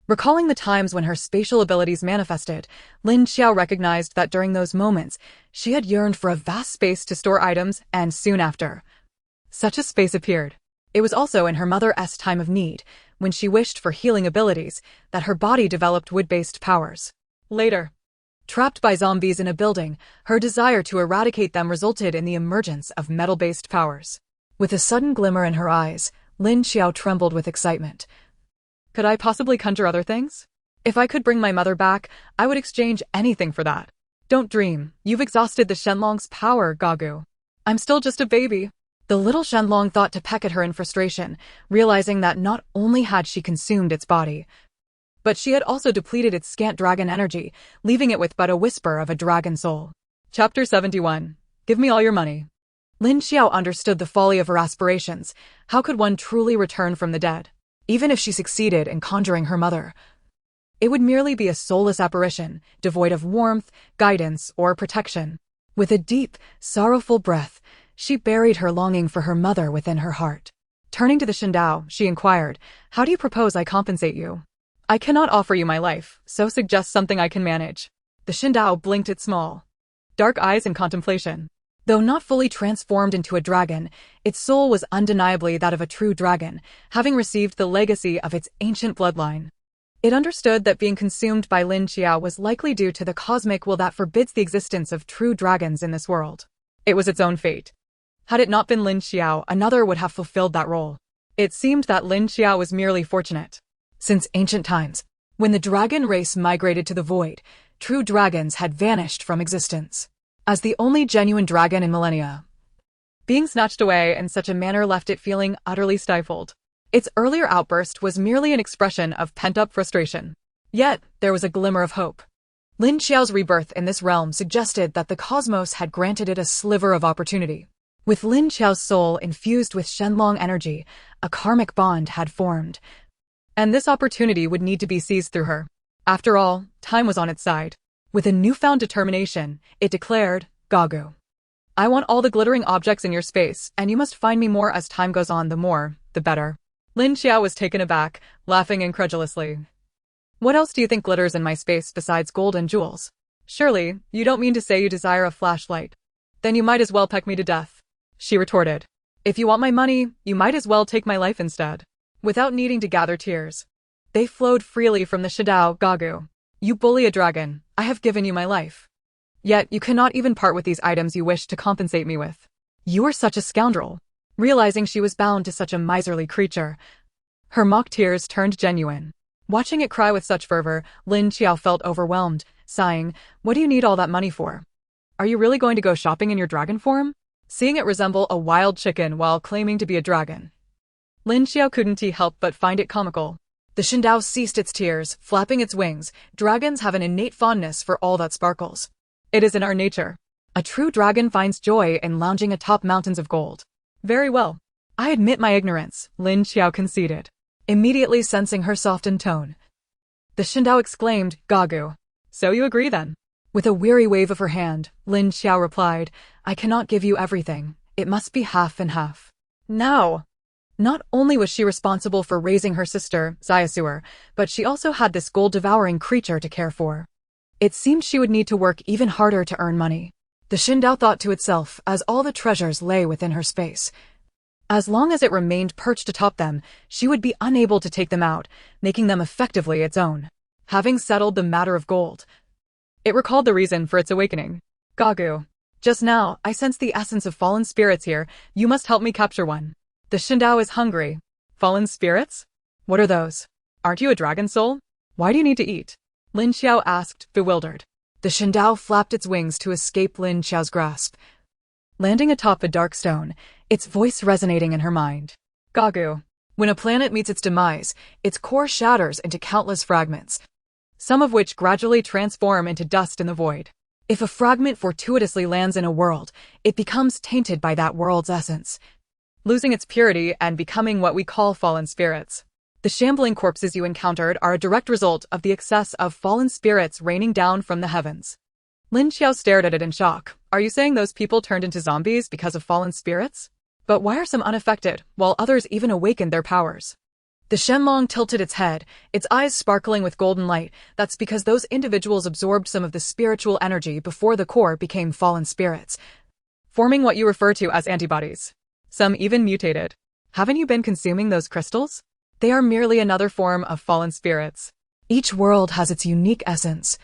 Recalling the times when her spatial abilities manifested, Lin Qiao recognized that during those moments, she had yearned for a vast space to store items, and soon after, such a space appeared. It was also in her mother's time of need, when she wished for healing abilities, that her body developed wood-based powers. Later, trapped by zombies in a building, her desire to eradicate them resulted in the emergence of metal-based powers. With a sudden glimmer in her eyes, Lin Qiao trembled with excitement. Could I possibly conjure other things? If I could bring my mother back, I would exchange anything for that. Don't dream. You've exhausted the Shenlong's power, Gagu. I'm still just a baby. The little Shenlong thought to peck at her in frustration, realizing that not only had she consumed its body, but she had also depleted its scant dragon energy, leaving it with but a whisper of a dragon soul. Chapter 71. Give me all your money. Lin Qiao understood the folly of her aspirations. How could one truly return from the dead? Even if she succeeded in conjuring her mother, it would merely be a soulless apparition, devoid of warmth, guidance, or protection. With a deep, sorrowful breath, she buried her longing for her mother within her heart. Turning to the Shindao, she inquired, "How do you propose I compensate you? I cannot offer you my life, so suggest something I can manage." The Shindao blinked its small, dark eyes in contemplation. Though not fully transformed into a dragon, its soul was undeniably that of a true dragon, having received the legacy of its ancient bloodline. It understood that being consumed by Lin Qiao was likely due to the cosmic will that forbids the existence of true dragons in this world. It was its own fate. Had it not been Lin Qiao, another would have fulfilled that role. It seemed that Lin Qiao was merely fortunate. Since ancient times, when the dragon race migrated to the void, true dragons had vanished from existence. As the only genuine dragon in millennia, being snatched away in such a manner left it feeling utterly stifled. Its earlier outburst was merely an expression of pent-up frustration. Yet, there was a glimmer of hope. Lin Qiao's rebirth in this realm suggested that the cosmos had granted it a sliver of opportunity. With Lin Qiao's soul infused with Shenlong energy, a karmic bond had formed, and this opportunity would need to be seized through her. After all, time was on its side. With a newfound determination, it declared, "Gagu, I want all the glittering objects in your space, and you must find me more as time goes on. The more, the better." Lin Qiao was taken aback, laughing incredulously. "What else do you think glitters in my space besides gold and jewels? Surely, you don't mean to say you desire a flashlight? Then you might as well peck me to death," she retorted. "If you want my money, you might as well take my life instead." Without needing to gather tears, they flowed freely from the Shindao. "Gagu, you bully a dragon, I have given you my life. Yet you cannot even part with these items you wish to compensate me with. You are such a scoundrel." Realizing she was bound to such a miserly creature, her mock tears turned genuine. Watching it cry with such fervor, Lin Qiao felt overwhelmed, sighing, "What do you need all that money for? Are you really going to go shopping in your dragon form?" Seeing it resemble a wild chicken while claiming to be a dragon, Lin Qiao couldn't help but find it comical. The Shindao ceased its tears, flapping its wings. Dragons have an innate fondness for all that sparkles. It is in our nature. A true dragon finds joy in lounging atop mountains of gold. "Very well. I admit my ignorance," Lin Qiao conceded, immediately sensing her softened tone. The Shindao exclaimed, "Gagu, so you agree then?" With a weary wave of her hand, Lin Qiao replied, "I cannot give you everything. It must be half and half." Now, not only was she responsible for raising her sister, Xiaosuer, but she also had this gold-devouring creature to care for. It seemed she would need to work even harder to earn money. The Shindao thought to itself as all the treasures lay within her space. As long as it remained perched atop them, she would be unable to take them out, making them effectively its own. Having settled the matter of gold, it recalled the reason for its awakening. "Gagu, just now, I sense the essence of fallen spirits here. You must help me capture one." The Shindao is hungry. "Fallen spirits? What are those? Aren't you a dragon soul? Why do you need to eat?" Lin Qiao asked, bewildered. The Shindao flapped its wings to escape Lin Qiao's grasp, landing atop a dark stone, its voice resonating in her mind. "Gagu, when a planet meets its demise, its core shatters into countless fragments, some of which gradually transform into dust in the void. If a fragment fortuitously lands in a world, it becomes tainted by that world's essence, losing its purity and becoming what we call fallen spirits. The shambling corpses you encountered are a direct result of the excess of fallen spirits raining down from the heavens." Lin Qiao stared at it in shock. "Are you saying those people turned into zombies because of fallen spirits? But why are some unaffected, while others even awakened their powers?" The Shenlong tilted its head, its eyes sparkling with golden light. "That's because those individuals absorbed some of the spiritual energy before the core became fallen spirits, forming what you refer to as antibodies. Some even mutated. Haven't you been consuming those crystals? They are merely another form of fallen spirits. Each world has its unique essence,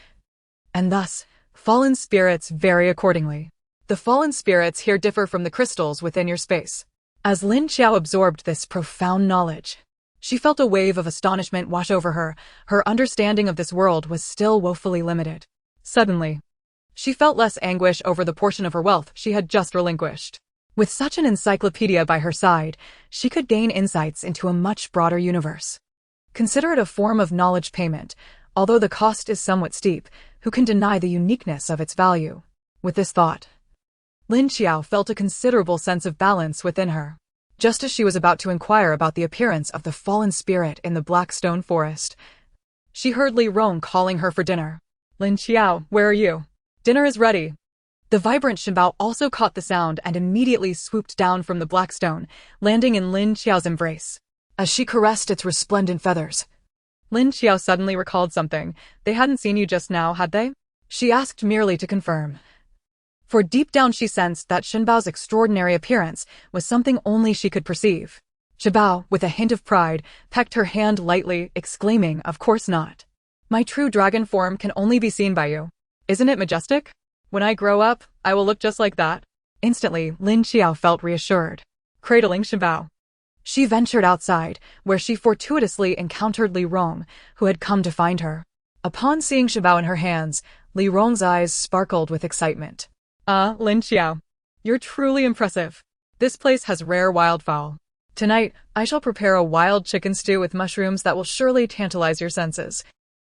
and thus, fallen spirits vary accordingly. The fallen spirits here differ from the crystals within your space." As Lin Qiao absorbed this profound knowledge, she felt a wave of astonishment wash over her. Her understanding of this world was still woefully limited. Suddenly, she felt less anguish over the portion of her wealth she had just relinquished. With such an encyclopedia by her side, she could gain insights into a much broader universe. Consider it a form of knowledge payment, although the cost is somewhat steep. Who can deny the uniqueness of its value? With this thought, Lin Qiao felt a considerable sense of balance within her. Just as she was about to inquire about the appearance of the fallen spirit in the black stone forest, she heard Li Rong calling her for dinner. Lin Qiao, where are you? Dinner is ready. The vibrant Shenbao also caught the sound and immediately swooped down from the black stone, landing in Lin Qiao's embrace. As she caressed its resplendent feathers, Lin Qiao suddenly recalled something. They hadn't seen you just now, had they? She asked merely to confirm. For deep down she sensed that Shenbao's extraordinary appearance was something only she could perceive. Shenbao, with a hint of pride, pecked her hand lightly, exclaiming, "Of course not. My true dragon form can only be seen by you. Isn't it majestic? When I grow up, I will look just like that." Instantly, Lin Qiao felt reassured. Cradling Shenbao, she ventured outside, where she fortuitously encountered Li Rong, who had come to find her. Upon seeing Shenbao in her hands, Li Rong's eyes sparkled with excitement. Lin Qiao, you're truly impressive. This place has rare wildfowl. Tonight, I shall prepare a wild chicken stew with mushrooms that will surely tantalize your senses.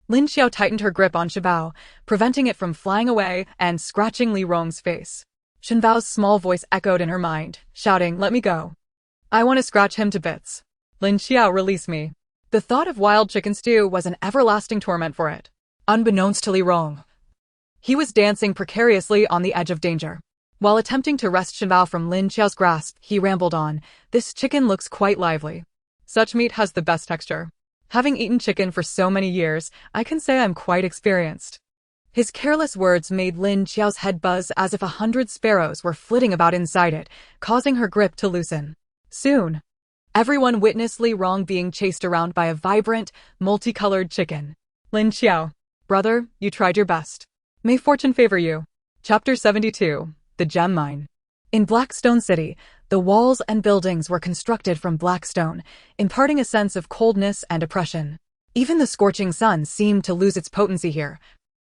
Lin Qiao tightened her grip on Shenbao, preventing it from flying away and scratching Li Rong's face. Shenbao's small voice echoed in her mind, shouting, "Let me go. I want to scratch him to bits. Lin Qiao, release me." The thought of wild chicken stew was an everlasting torment for it. Unbeknownst to Li Rong, he was dancing precariously on the edge of danger. While attempting to wrest Shenbao from Lin Qiao's grasp, he rambled on, "This chicken looks quite lively. Such meat has the best texture. Having eaten chicken for so many years, I can say I'm quite experienced." His careless words made Lin Qiao's head buzz as if 100 sparrows were flitting about inside it, causing her grip to loosen. Soon, everyone witnessed Li Rong being chased around by a vibrant, multicolored chicken. Lin Qiao, brother, you tried your best. May fortune favor you. Chapter 72, The Gem Mine. In Blackstone City, the walls and buildings were constructed from black stone, imparting a sense of coldness and oppression. Even the scorching sun seemed to lose its potency here,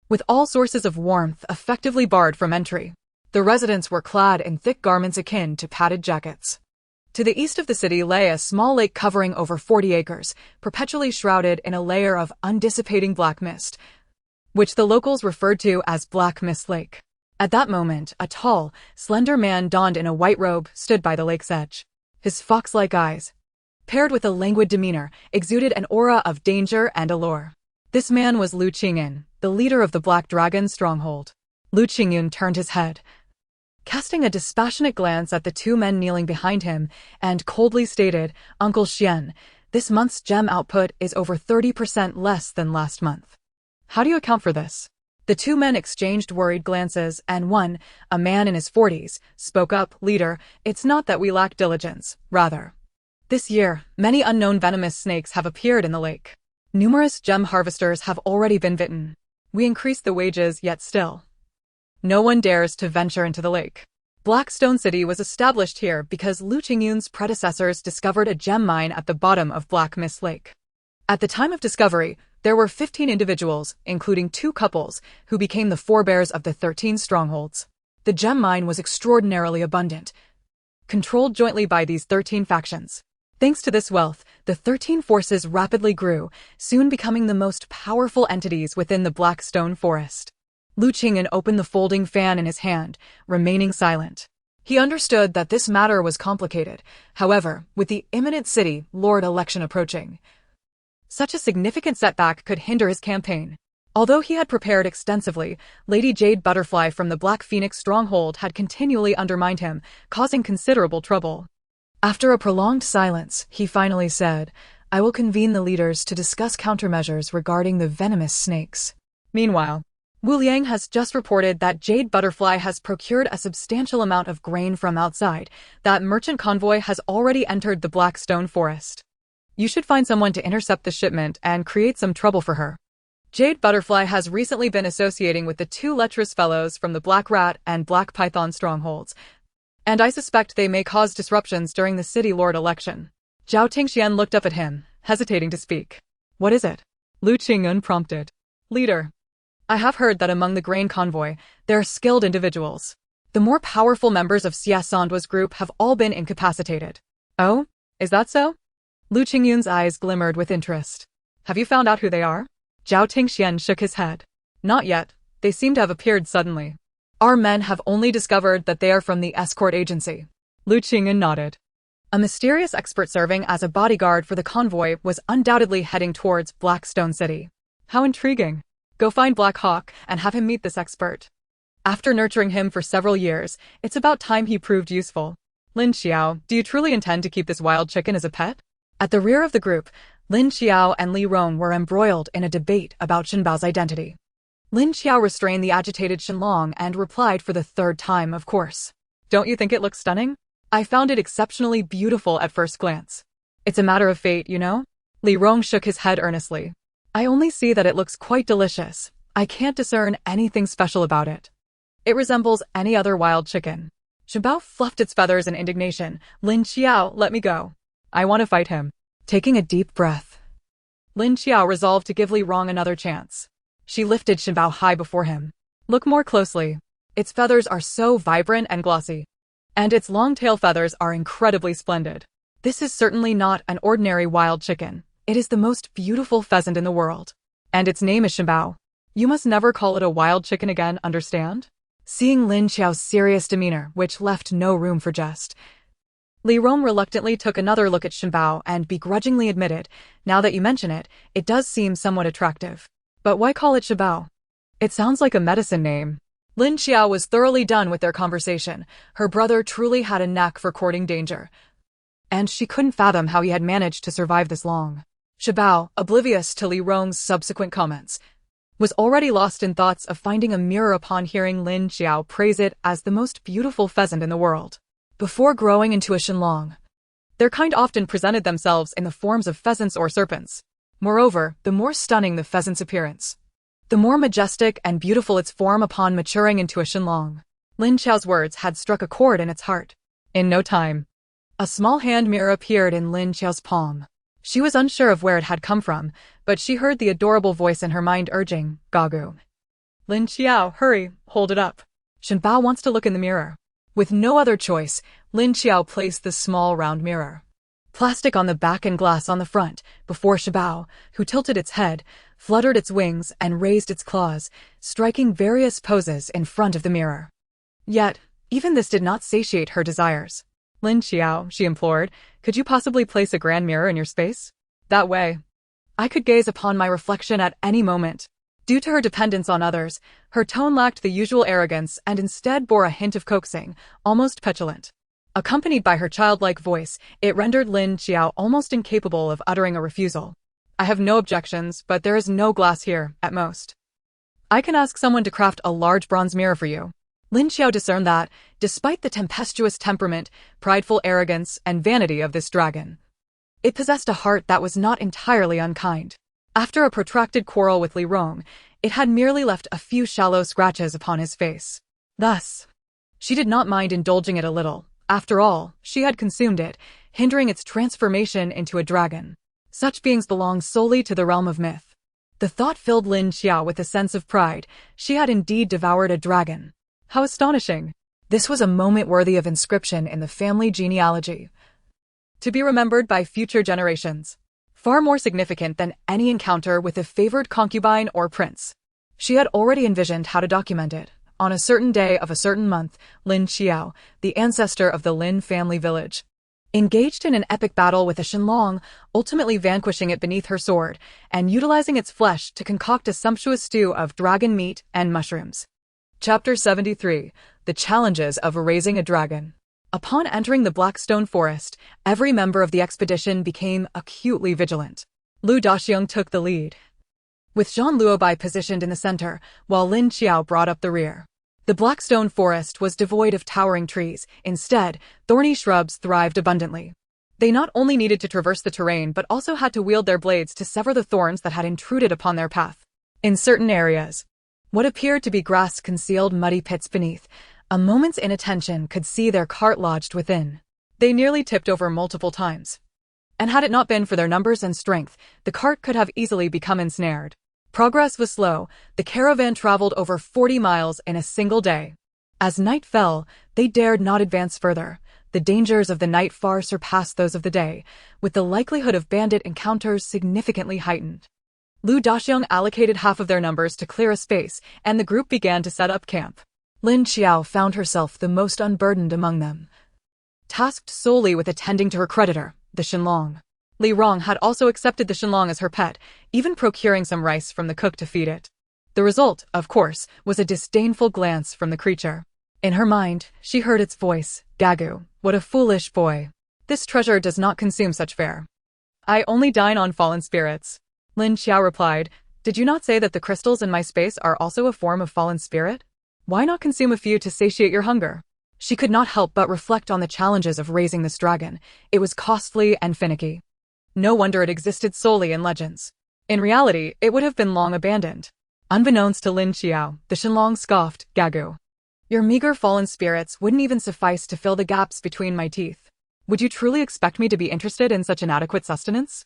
with all sources of warmth effectively barred from entry. The residents were clad in thick garments akin to padded jackets. To the east of the city lay a small lake covering over 40 acres, perpetually shrouded in a layer of undissipating black mist, which the locals referred to as Black Mist Lake. At that moment, a tall, slender man donned in a white robe stood by the lake's edge. His fox-like eyes, paired with a languid demeanor, exuded an aura of danger and allure. This man was Lu Qingyun, the leader of the Black Dragon stronghold. Lu Qingyun turned his head, casting a dispassionate glance at the two men kneeling behind him, and coldly stated, "Uncle Xian, this month's gem output is over 30% less than last month. How do you account for this?" The two men exchanged worried glances, and one, a man in his 40s, spoke up, "Leader, it's not that we lack diligence, rather. This year, many unknown venomous snakes have appeared in the lake. Numerous gem harvesters have already been bitten. We increased the wages, yet still no one dares to venture into the lake." Blackstone City was established here because Lu Qingyun's predecessors discovered a gem mine at the bottom of Black Mist Lake. At the time of discovery, there were 15 individuals, including 2 couples, who became the forebears of the 13 strongholds. The gem mine was extraordinarily abundant, controlled jointly by these 13 factions. Thanks to this wealth, the 13 forces rapidly grew, soon becoming the most powerful entities within the Blackstone Forest. Lu Qingyun opened the folding fan in his hand, remaining silent. He understood that this matter was complicated. However, with the imminent city lord election approaching, such a significant setback could hinder his campaign. Although he had prepared extensively, Lady Jade Butterfly from the Black Phoenix stronghold had continually undermined him, causing considerable trouble. After a prolonged silence, he finally said, "I will convene the leaders to discuss countermeasures regarding the venomous snakes." Meanwhile, Wu Liang has just reported that Jade Butterfly has procured a substantial amount of grain from outside. That merchant convoy has already entered the Blackstone Forest. You should find someone to intercept the shipment and create some trouble for her. Jade Butterfly has recently been associating with the 2 lecherous fellows from the Black Rat and Black Python strongholds, and I suspect they may cause disruptions during the city lord election. Zhao Tingxian looked up at him, hesitating to speak. "What is it?" Lu Qingyun prompted. "Leader, I have heard that among the grain convoy, there are skilled individuals. The more powerful members of Xie Sandwa's group have all been incapacitated." "Oh, is that so?" Lu Qingyun's eyes glimmered with interest. "Have you found out who they are?" Zhao Tingxian shook his head. "Not yet. They seem to have appeared suddenly. Our men have only discovered that they are from the escort agency." Lu Qingyun nodded. A mysterious expert serving as a bodyguard for the convoy was undoubtedly heading towards Blackstone City. How intriguing. Go find Black Hawk and have him meet this expert. After nurturing him for several years, it's about time he proved useful. Lin Qiao, do you truly intend to keep this wild chicken as a pet? At the rear of the group, Lin Qiao and Li Rong were embroiled in a debate about Shenbao's identity. Lin Qiao restrained the agitated Shenlong and replied for the third time, of course. Don't you think it looks stunning? I found it exceptionally beautiful at first glance. It's a matter of fate, you know? Li Rong shook his head earnestly. I only see that it looks quite delicious. I can't discern anything special about it. It resembles any other wild chicken. Shenbao fluffed its feathers in indignation. Lin Qiao, let me go. I want to fight him. Taking a deep breath, Lin Qiao resolved to give Li Rong another chance. She lifted Shenbao high before him. Look more closely. Its feathers are so vibrant and glossy. And its long tail feathers are incredibly splendid. This is certainly not an ordinary wild chicken. It is the most beautiful pheasant in the world. And its name is Shenbao. You must never call it a wild chicken again, understand? Seeing Lin Qiao's serious demeanor, which left no room for jest, Li Rong reluctantly took another look at Shenbao and begrudgingly admitted, now that you mention it, it does seem somewhat attractive. But why call it Shenbao? It sounds like a medicine name. Lin Qiao was thoroughly done with their conversation. Her brother truly had a knack for courting danger. And she couldn't fathom how he had managed to survive this long. Shenbao, oblivious to Li Rong's subsequent comments, was already lost in thoughts of finding a mirror upon hearing Lin Qiao praise it as the most beautiful pheasant in the world. Before growing into a Shenlong, their kind often presented themselves in the forms of pheasants or serpents. Moreover, the more stunning the pheasant's appearance, the more majestic and beautiful its form upon maturing into a Shenlong. Lin Qiao's words had struck a chord in its heart. In no time, a small hand mirror appeared in Lin Qiao's palm. She was unsure of where it had come from, but she heard the adorable voice in her mind urging, Gagu. Lin Qiao, hurry, hold it up. Shenbao wants to look in the mirror. With no other choice, Lin Qiao placed the small round mirror, plastic on the back and glass on the front, before Shenbao, who tilted its head, fluttered its wings and raised its claws, striking various poses in front of the mirror. Yet, even this did not satiate her desires. Lin Qiao, she implored, could you possibly place a grand mirror in your space? That way, I could gaze upon my reflection at any moment. Due to her dependence on others, her tone lacked the usual arrogance and instead bore a hint of coaxing, almost petulant. Accompanied by her childlike voice, it rendered Lin Qiao almost incapable of uttering a refusal. I have no objections, but there is no glass here, at most. I can ask someone to craft a large bronze mirror for you. Lin Qiao discerned that, despite the tempestuous temperament, prideful arrogance, and vanity of this dragon, it possessed a heart that was not entirely unkind. After a protracted quarrel with Li Rong, it had merely left a few shallow scratches upon his face. Thus, she did not mind indulging it a little. After all, she had consumed it, hindering its transformation into a dragon. Such beings belong solely to the realm of myth. The thought filled Lin Qiao with a sense of pride. She had indeed devoured a dragon. How astonishing! This was a moment worthy of inscription in the family genealogy, to be remembered by future generations. Far more significant than any encounter with a favored concubine or prince. She had already envisioned how to document it. On a certain day of a certain month, Lin Qiao, the ancestor of the Lin family village, engaged in an epic battle with a Shenlong, ultimately vanquishing it beneath her sword, and utilizing its flesh to concoct a sumptuous stew of dragon meat and mushrooms. Chapter 73. The Challenges of Raising a Dragon. Upon entering the Blackstone Forest, every member of the expedition became acutely vigilant. Lu Daxiong took the lead, with Zhang Luobai positioned in the center, while Lin Qiao brought up the rear. The Blackstone Forest was devoid of towering trees. Instead, thorny shrubs thrived abundantly. They not only needed to traverse the terrain but also had to wield their blades to sever the thorns that had intruded upon their path. In certain areas, what appeared to be grass concealed muddy pits beneath. A moment's inattention could see their cart lodged within. They nearly tipped over multiple times. And had it not been for their numbers and strength, the cart could have easily become ensnared. Progress was slow. The caravan traveled over 40 miles in a single day. As night fell, they dared not advance further. The dangers of the night far surpassed those of the day, with the likelihood of bandit encounters significantly heightened. Lu Daxiong allocated half of their numbers to clear a space, and the group began to set up camp. Lin Qiao found herself the most unburdened among them. tasked solely with attending to her creditor, the Shenlong. Li Rong had also accepted the Shenlong as her pet, even procuring some rice from the cook to feed it. The result, of course, was a disdainful glance from the creature. In her mind, she heard its voice, "Gagu, what a foolish boy. This treasure does not consume such fare. I only dine on fallen spirits." Lin Qiao replied, "Did you not say that the crystals in my space are also a form of fallen spirit? Why not consume a few to satiate your hunger?" She could not help but reflect on the challenges of raising this dragon. It was costly and finicky. No wonder it existed solely in legends. In reality, it would have been long abandoned. Unbeknownst to Lin Qiao, the Shenlong scoffed, "Gagu. Your meager fallen spirits wouldn't even suffice to fill the gaps between my teeth. Would you truly expect me to be interested in such inadequate sustenance?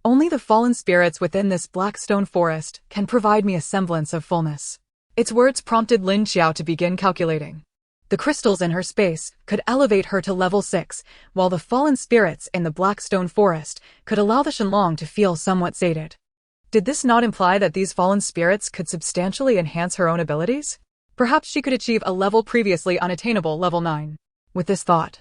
Only the fallen spirits within this black stone forest can provide me a semblance of fullness." Its words prompted Lin Qiao to begin calculating. The crystals in her space could elevate her to level 6, while the fallen spirits in the black stone forest could allow the Shenlong to feel somewhat sated. Did this not imply that these fallen spirits could substantially enhance her own abilities? Perhaps she could achieve a level previously unattainable, level 9. With this thought,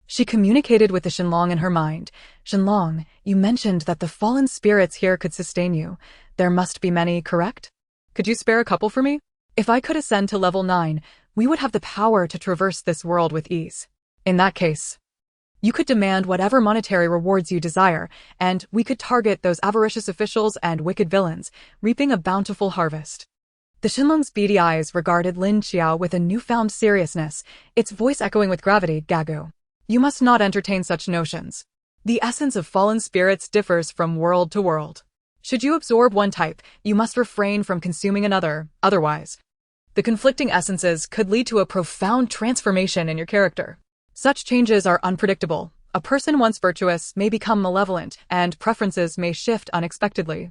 she communicated with the Shenlong in her mind. "Shenlong, you mentioned that the fallen spirits here could sustain you. There must be many, correct? Could you spare a couple for me? If I could ascend to level 9, we would have the power to traverse this world with ease. In that case, you could demand whatever monetary rewards you desire, and we could target those avaricious officials and wicked villains, reaping a bountiful harvest." The Shenlong's beady eyes regarded Lin Qiao with a newfound seriousness, its voice echoing with gravity, "Gagu. You must not entertain such notions. The essence of fallen spirits differs from world to world. Should you absorb one type, you must refrain from consuming another, otherwise, the conflicting essences could lead to a profound transformation in your character. Such changes are unpredictable. A person once virtuous may become malevolent, and preferences may shift unexpectedly.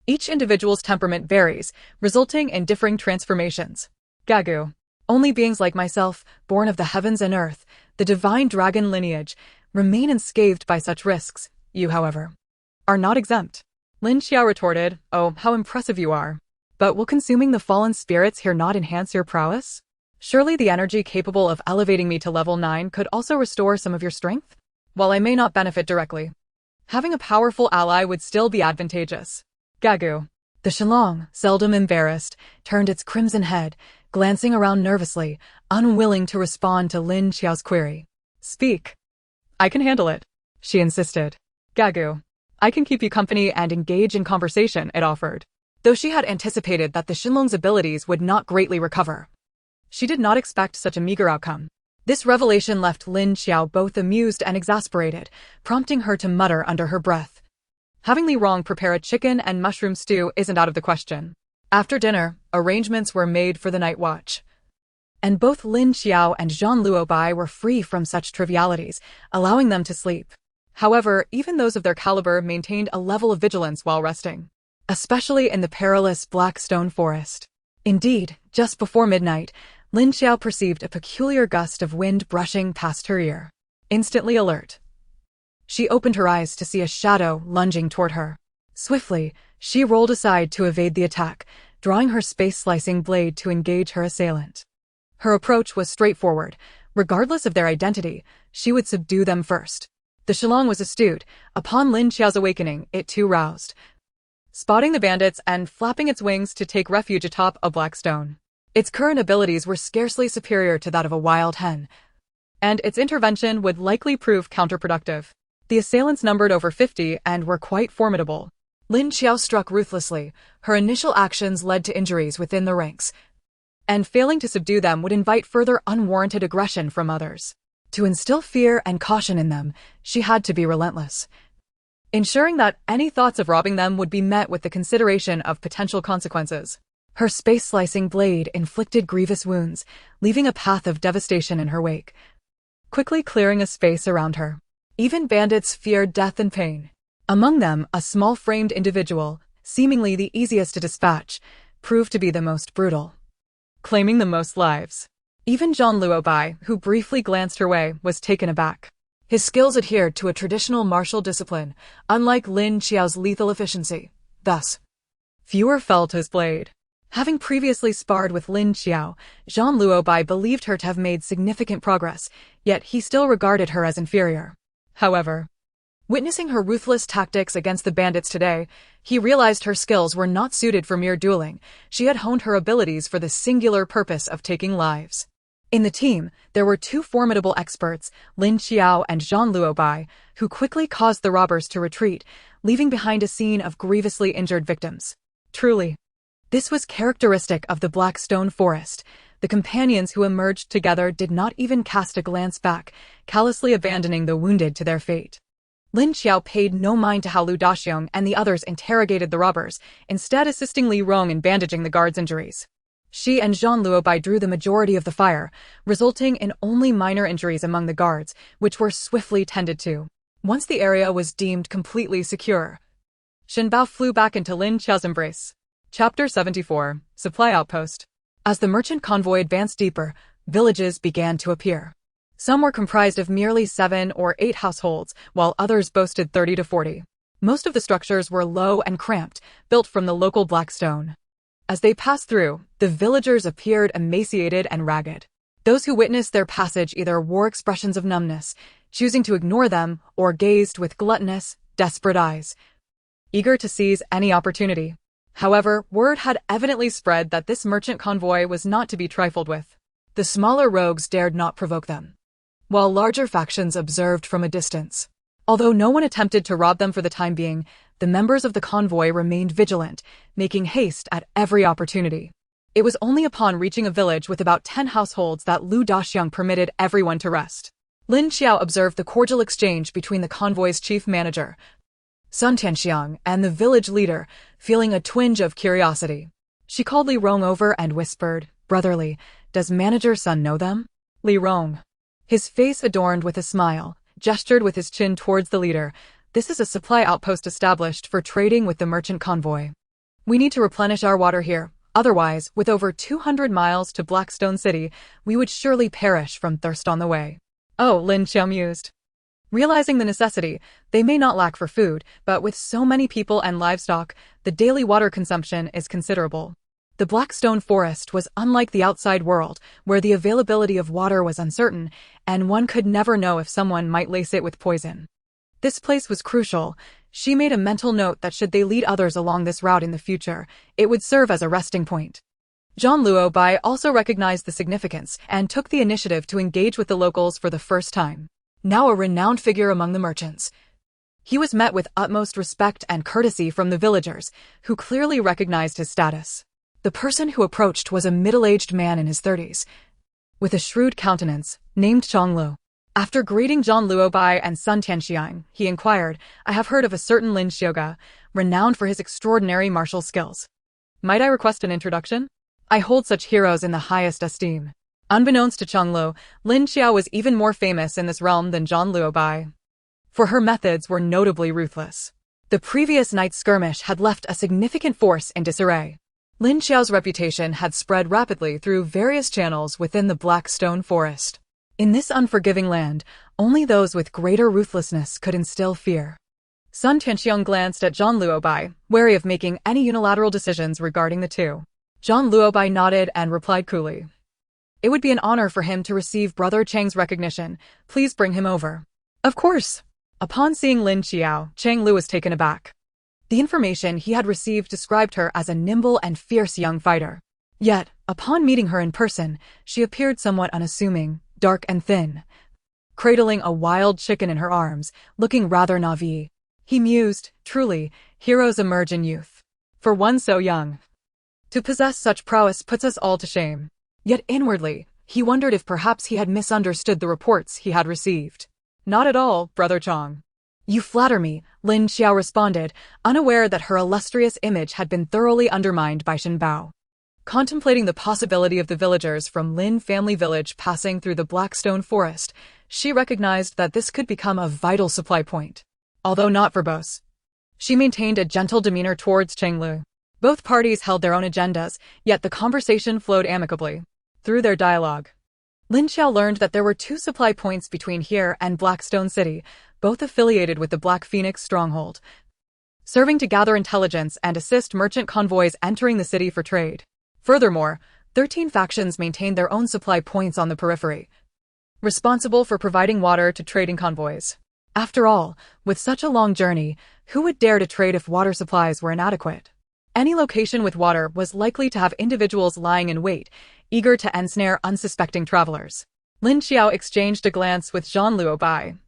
Each individual's temperament varies, resulting in differing transformations. Gagu. Only beings like myself, born of the heavens and earth, the divine dragon lineage, remain unscathed by such risks. You, however, are not exempt." Lin Qiao retorted, "Oh, how impressive you are. But will consuming the fallen spirits here not enhance your prowess? Surely the energy capable of elevating me to level 9 could also restore some of your strength? While I may not benefit directly, having a powerful ally would still be advantageous." Gagu. The Shenlong, seldom embarrassed, turned its crimson head, glancing around nervously, unwilling to respond to Lin Qiao's query. "Speak. I can handle it," she insisted. "Gagu. I can keep you company and engage in conversation," it offered. Though she had anticipated that the Shenlong's abilities would not greatly recover, she did not expect such a meager outcome. This revelation left Lin Qiao both amused and exasperated, prompting her to mutter under her breath, "Having Li Rong prepare a chicken and mushroom stew isn't out of the question." After dinner, arrangements were made for the night watch, and both Lin Qiao and Zhang Luobai were free from such trivialities, allowing them to sleep. However, even those of their caliber maintained a level of vigilance while resting, especially in the perilous black stone forest. Indeed, just before midnight, Lin Qiao perceived a peculiar gust of wind brushing past her ear. Instantly alert, she opened her eyes to see a shadow lunging toward her. Swiftly, she rolled aside to evade the attack, drawing her space-slicing blade to engage her assailant. Her approach was straightforward. Regardless of their identity, she would subdue them first. The Shenlong was astute. Upon Lin Qiao's awakening, it too roused, spotting the bandits and flapping its wings to take refuge atop a black stone. Its current abilities were scarcely superior to that of a wild hen, and its intervention would likely prove counterproductive. The assailants numbered over 50 and were quite formidable. Lin Qiao struck ruthlessly. Her initial actions led to injuries within the ranks, and failing to subdue them would invite further unwarranted aggression from others. To instill fear and caution in them, she had to be relentless, ensuring that any thoughts of robbing them would be met with the consideration of potential consequences. Her space-slicing blade inflicted grievous wounds, leaving a path of devastation in her wake, quickly clearing a space around her. Even bandits feared death and pain. Among them, a small-framed individual, seemingly the easiest to dispatch, proved to be the most brutal, claiming the most lives. Even Zhang Luobai, who briefly glanced her way, was taken aback. His skills adhered to a traditional martial discipline, unlike Lin Qiao's lethal efficiency. Thus, fewer fell to his blade. Having previously sparred with Lin Qiao, Zhang Luobai believed her to have made significant progress, yet he still regarded her as inferior. However, witnessing her ruthless tactics against the bandits today, he realized her skills were not suited for mere dueling. She had honed her abilities for the singular purpose of taking lives. In the team, there were two formidable experts, Lin Qiao and Zhang Luobai, who quickly caused the robbers to retreat, leaving behind a scene of grievously injured victims. Truly, this was characteristic of the Black Stone Forest. The companions who emerged together did not even cast a glance back, callously abandoning the wounded to their fate. Lin Qiao paid no mind to how Lu Daxiong and the others interrogated the robbers, instead assisting Li Rong in bandaging the guards' injuries. She and Zhang Luobai drew the majority of the fire, resulting in only minor injuries among the guards, which were swiftly tended to. Once the area was deemed completely secure, Shen Bao flew back into Lin Qiao's embrace. Chapter 74, Supply Outpost. As the merchant convoy advanced deeper, villages began to appear. Some were comprised of merely 7 or 8 households, while others boasted 30 to 40. Most of the structures were low and cramped, built from the local black stone. As they passed through, the villagers appeared emaciated and ragged. Those who witnessed their passage either wore expressions of numbness, choosing to ignore them, or gazed with gluttonous, desperate eyes, eager to seize any opportunity. However, word had evidently spread that this merchant convoy was not to be trifled with. The smaller rogues dared not provoke them, while larger factions observed from a distance. Although no one attempted to rob them for the time being, the members of the convoy remained vigilant, making haste at every opportunity. It was only upon reaching a village with about 10 households that Lu Daxiong permitted everyone to rest. Lin Qiao observed the cordial exchange between the convoy's chief manager, Sun Tianxiang, and the village leader, feeling a twinge of curiosity. She called Li Rong over and whispered, "Brotherly, does Manager Sun know them?" Li Rong, his face adorned with a smile, gestured with his chin towards the leader. "This is a supply outpost established for trading with the merchant convoy. We need to replenish our water here. Otherwise, with over 200 miles to Blackstone City, we would surely perish from thirst on the way." Oh, Lin Qiao mused. Realizing the necessity, they may not lack for food, but with so many people and livestock, the daily water consumption is considerable. The Blackstone Forest was unlike the outside world, where the availability of water was uncertain, and one could never know if someone might lace it with poison. This place was crucial. She made a mental note that should they lead others along this route in the future, it would serve as a resting point. Zhang Luobai also recognized the significance and took the initiative to engage with the locals for the first time. Now a renowned figure among the merchants, he was met with utmost respect and courtesy from the villagers, who clearly recognized his status. The person who approached was a middle-aged man in his 30s, with a shrewd countenance, named Zhang Lu. After greeting Zhang Luobai and Sun Tianxiang, he inquired, "I have heard of a certain Lin Qiao, renowned for his extraordinary martial skills. Might I request an introduction? I hold such heroes in the highest esteem." Unbeknownst to Zhang Lu, Lin Qiao was even more famous in this realm than Zhang Luobai, for her methods were notably ruthless. The previous night's skirmish had left a significant force in disarray. Lin Qiao's reputation had spread rapidly through various channels within the Black Stone Forest. In this unforgiving land, only those with greater ruthlessness could instill fear. Sun Tianxiang glanced at Zhang Luobai, wary of making any unilateral decisions regarding the two. Zhang Luobai nodded and replied coolly, "It would be an honor for him to receive Brother Chang's recognition. Please bring him over." Of course. Upon seeing Lin Qiao, Chang Lu was taken aback. The information he had received described her as a nimble and fierce young fighter. Yet, upon meeting her in person, she appeared somewhat unassuming, dark and thin, cradling a wild chicken in her arms, looking rather naive. He mused, truly, heroes emerge in youth. For one so young, to possess such prowess puts us all to shame. Yet inwardly, he wondered if perhaps he had misunderstood the reports he had received. "Not at all, Brother Chang. You flatter me," Lin Qiao responded, unaware that her illustrious image had been thoroughly undermined by Shen Bao. Contemplating the possibility of the villagers from Lin family village passing through the Blackstone Forest, she recognized that this could become a vital supply point. Although not verbose, she maintained a gentle demeanor towards Chang Lu. Both parties held their own agendas, yet the conversation flowed amicably. Through their dialogue, Lin Qiao learned that there were 2 supply points between here and Blackstone City, both affiliated with the Black Phoenix stronghold, serving to gather intelligence and assist merchant convoys entering the city for trade. Furthermore, 13 factions maintained their own supply points on the periphery, responsible for providing water to trading convoys. After all, with such a long journey, who would dare to trade if water supplies were inadequate? Any location with water was likely to have individuals lying in wait, eager to ensnare unsuspecting travelers. Lin Qiao exchanged a glance with Zhang Luobai,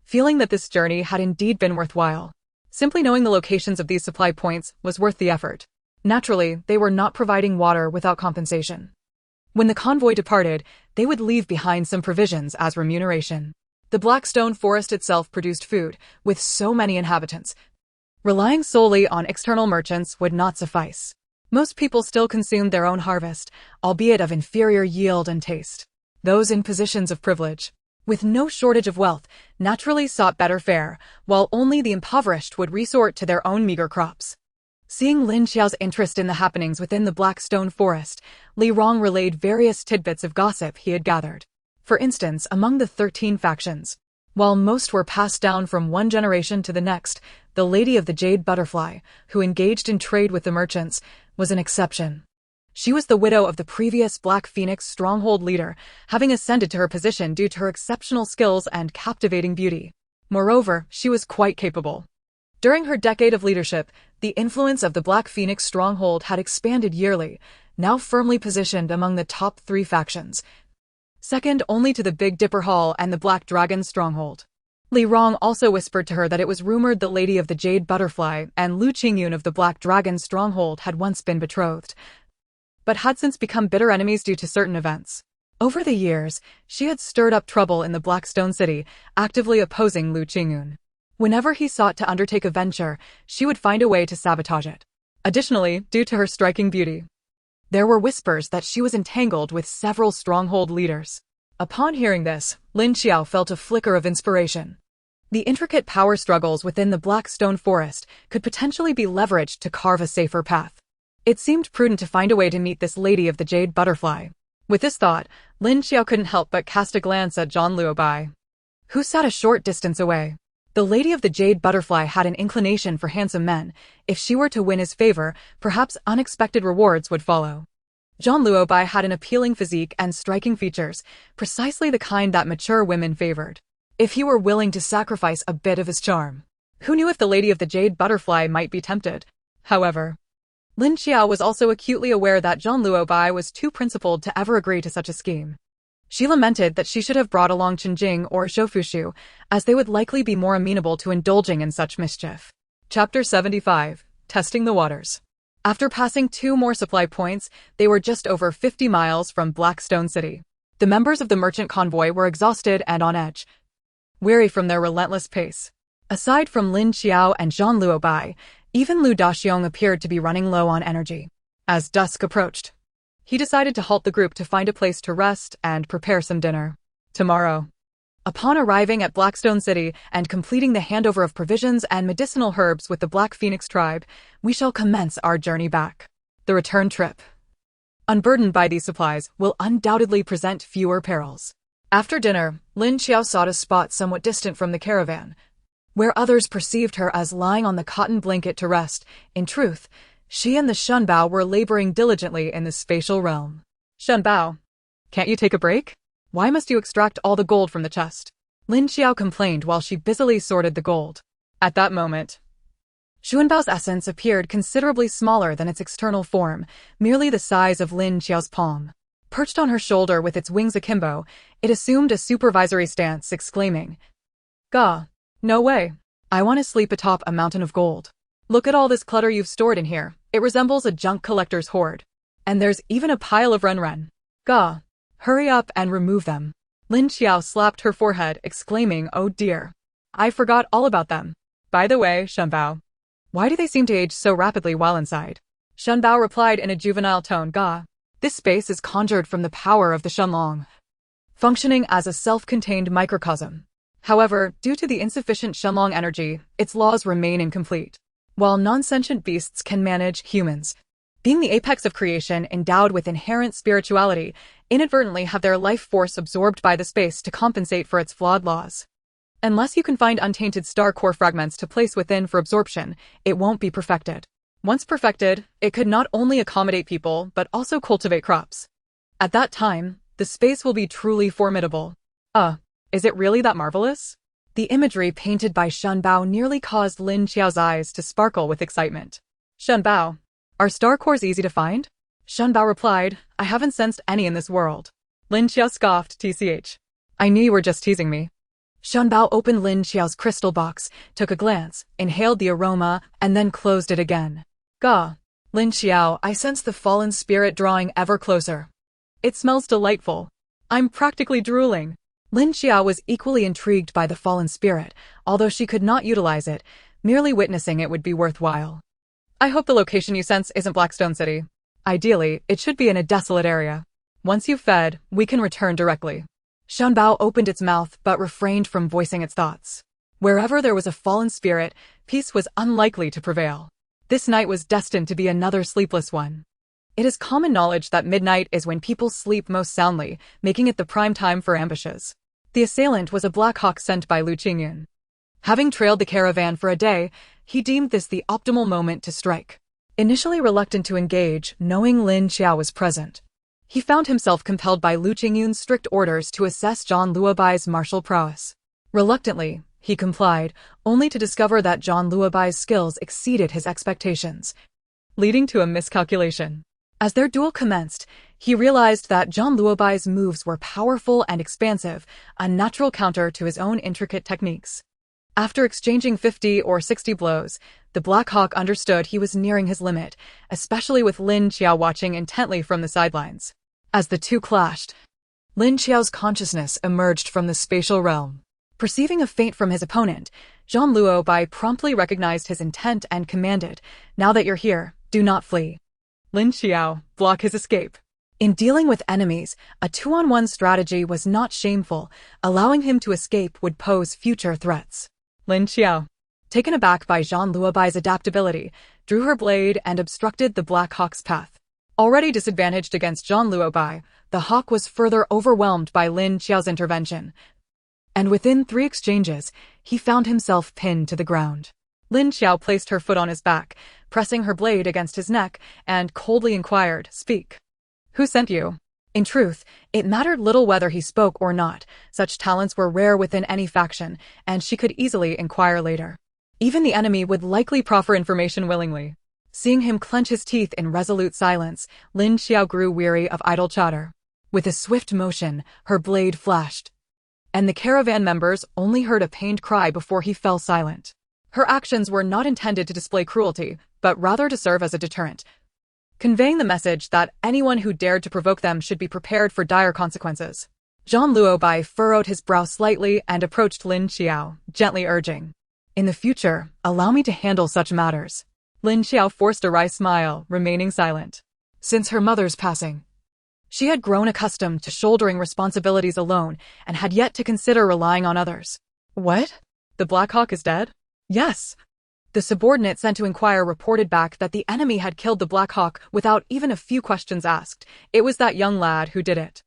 feeling that this journey had indeed been worthwhile. Simply knowing the locations of these supply points was worth the effort. Naturally, they were not providing water without compensation. When the convoy departed, they would leave behind some provisions as remuneration. The Blackstone Forest itself produced food, with so many inhabitants. Relying solely on external merchants would not suffice. Most people still consumed their own harvest, albeit of inferior yield and taste. Those in positions of privilege, with no shortage of wealth, naturally sought better fare, while only the impoverished would resort to their own meager crops. Seeing Lin Qiao's interest in the happenings within the Blackstone Forest, Li Rong relayed various tidbits of gossip he had gathered. For instance, among the 13 factions, while most were passed down from one generation to the next, the Lady of the Jade Butterfly, who engaged in trade with the merchants, was an exception. She was the widow of the previous Black Phoenix stronghold leader, having ascended to her position due to her exceptional skills and captivating beauty. Moreover, she was quite capable. During her decade of leadership, the influence of the Black Phoenix stronghold had expanded yearly, now firmly positioned among the top 3 factions, second only to the Big Dipper Hall and the Black Dragon stronghold. Li Rong also whispered to her that it was rumored the Lady of the Jade Butterfly and Lu Qingyun of the Black Dragon stronghold had once been betrothed, but had since become bitter enemies due to certain events. Over the years, she had stirred up trouble in the Blackstone City, actively opposing Lu Qingyun. Whenever he sought to undertake a venture, she would find a way to sabotage it. Additionally, due to her striking beauty, there were whispers that she was entangled with several stronghold leaders. Upon hearing this, Lin Qiao felt a flicker of inspiration. The intricate power struggles within the Blackstone Forest could potentially be leveraged to carve a safer path. It seemed prudent to find a way to meet this Lady of the Jade Butterfly. With this thought, Lin Qiao couldn't help but cast a glance at Zhang Luobai, who sat a short distance away. The Lady of the Jade Butterfly had an inclination for handsome men. If she were to win his favor, perhaps unexpected rewards would follow. Zhang Luobai had an appealing physique and striking features, precisely the kind that mature women favored. If he were willing to sacrifice a bit of his charm, who knew if the Lady of the Jade Butterfly might be tempted? However, Lin Qiao was also acutely aware that Zhang Luobai was too principled to ever agree to such a scheme. She lamented that she should have brought along Qinjing or Shoufushu, as they would likely be more amenable to indulging in such mischief. Chapter 75. Testing the Waters. After passing 2 more supply points, they were just over 50 miles from Blackstone City. The members of the merchant convoy were exhausted and on edge, weary from their relentless pace. Aside from Lin Qiao and Zhang Luobai, even Lu Daxiong appeared to be running low on energy. As dusk approached, he decided to halt the group to find a place to rest and prepare some dinner. Tomorrow, upon arriving at Blackstone City and completing the handover of provisions and medicinal herbs with the Black Phoenix tribe, we shall commence our journey back. The return trip, unburdened by these supplies, will undoubtedly present fewer perils. After dinner, Lin Qiao sought a spot somewhat distant from the caravan, where others perceived her as lying on the cotton blanket to rest. In truth, she and the Shunbao were laboring diligently in the spatial realm. Shunbao, can't you take a break? Why must you extract all the gold from the chest? Lin Qiao complained while she busily sorted the gold. At that moment, Shunbao's essence appeared considerably smaller than its external form, merely the size of Lin Qiao's palm. Perched on her shoulder with its wings akimbo, it assumed a supervisory stance, exclaiming, "Gah, no way. I want to sleep atop a mountain of gold. Look at all this clutter you've stored in here. It resembles a junk collector's hoard. And there's even a pile of ren-ren. Gah, hurry up and remove them." Lin Qiao slapped her forehead, exclaiming, "Oh dear. I forgot all about them. By the way, Shunbao, why do they seem to age so rapidly while inside?" Shunbao replied in a juvenile tone, "Gah, this space is conjured from the power of the Shenlong, functioning as a self-contained microcosm. However, due to the insufficient Shenlong energy, its laws remain incomplete. While non-sentient beasts can manage humans, being the apex of creation endowed with inherent spirituality, inadvertently have their life force absorbed by the space to compensate for its flawed laws. Unless you can find untainted star core fragments to place within for absorption, it won't be perfected. Once perfected, it could not only accommodate people, but also cultivate crops. At that time, the space will be truly formidable. Is it really that marvelous? The imagery painted by Shen Bao nearly caused Lin Qiao's eyes to sparkle with excitement. Shen Bao, are star cores easy to find? Shen Bao replied, I haven't sensed any in this world. Lin Qiao scoffed, TCH. I knew you were just teasing me. Shen Bao opened Lin Qiao's crystal box, took a glance, inhaled the aroma, and then closed it again. Gah! Lin Qiao, I sense the fallen spirit drawing ever closer. It smells delightful. I'm practically drooling. Lin Qiao was equally intrigued by the fallen spirit, although she could not utilize it. Merely witnessing it would be worthwhile. I hope the location you sense isn't Blackstone City. Ideally, it should be in a desolate area. Once you've fed, we can return directly. Shen Bao opened its mouth but refrained from voicing its thoughts. Wherever there was a fallen spirit, peace was unlikely to prevail. This night was destined to be another sleepless one. It is common knowledge that midnight is when people sleep most soundly, making it the prime time for ambushes. The assailant was a Black Hawk sent by Lu Qingyun. Having trailed the caravan for a day, he deemed this the optimal moment to strike. Initially reluctant to engage, knowing Lin Qiao was present, he found himself compelled by Lu Qingyun's strict orders to assess Zhang Luobai's martial prowess. Reluctantly, he complied, only to discover that Zhang Luobai's skills exceeded his expectations, leading to a miscalculation. As their duel commenced, he realized that Zhang Luobai's moves were powerful and expansive, a natural counter to his own intricate techniques. After exchanging 50 or 60 blows, the Black Hawk understood he was nearing his limit, especially with Lin Qiao watching intently from the sidelines. As the two clashed, Lin Qiao's consciousness emerged from the spatial realm. Perceiving a feint from his opponent, Zhang Luobai promptly recognized his intent and commanded, "Now that you're here, do not flee." Lin Qiao, block his escape. In dealing with enemies, a 2-on-1 strategy was not shameful. Allowing him to escape would pose future threats. Lin Qiao, taken aback by Zhang Luobai's adaptability, drew her blade and obstructed the Black Hawk's path. Already disadvantaged against Zhang Luobai, the hawk was further overwhelmed by Lin Qiao's intervention, and within 3 exchanges, he found himself pinned to the ground. Lin Qiao placed her foot on his back, pressing her blade against his neck, and coldly inquired, "Speak. Who sent you?" In truth, it mattered little whether he spoke or not. Such talents were rare within any faction, and she could easily inquire later. Even the enemy would likely proffer information willingly. Seeing him clench his teeth in resolute silence, Lin Qiao grew weary of idle chatter. With a swift motion, her blade flashed, and the caravan members only heard a pained cry before he fell silent. Her actions were not intended to display cruelty, but rather to serve as a deterrent, conveying the message that anyone who dared to provoke them should be prepared for dire consequences. Zhang Luobai furrowed his brow slightly and approached Lin Qiao, gently urging, "In the future, allow me to handle such matters." Lin Qiao forced a wry smile, remaining silent. Since her mother's passing, she had grown accustomed to shouldering responsibilities alone and had yet to consider relying on others. What? The Black Hawk is dead? Yes. The subordinate sent to inquire reported back that the enemy had killed the Black Hawk without even a few questions asked. It was that young lad who did it.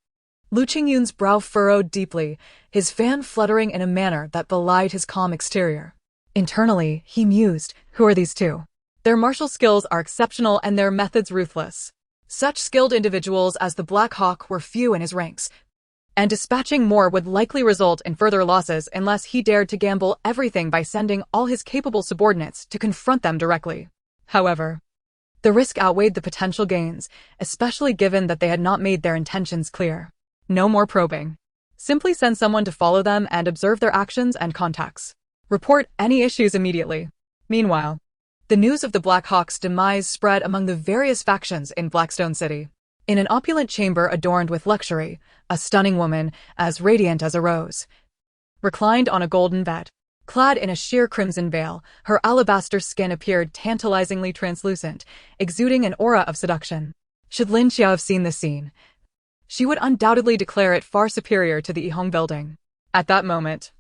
Lu Qingyun's brow furrowed deeply, his fan fluttering in a manner that belied his calm exterior. Internally, he mused, who are these two? Their martial skills are exceptional and their methods ruthless. Such skilled individuals as the Black Hawk were few in his ranks, and dispatching more would likely result in further losses unless he dared to gamble everything by sending all his capable subordinates to confront them directly. However, the risk outweighed the potential gains, especially given that they had not made their intentions clear. No more probing. Simply send someone to follow them and observe their actions and contacts. Report any issues immediately. Meanwhile, the news of the Black Hawk's demise spread among the various factions in Blackstone City. In an opulent chamber adorned with luxury, a stunning woman, as radiant as a rose, reclined on a golden bed. Clad in a sheer crimson veil, her alabaster skin appeared tantalizingly translucent, exuding an aura of seduction. Should Lin Qiao have seen this scene, she would undoubtedly declare it far superior to the Yihong building. At that moment,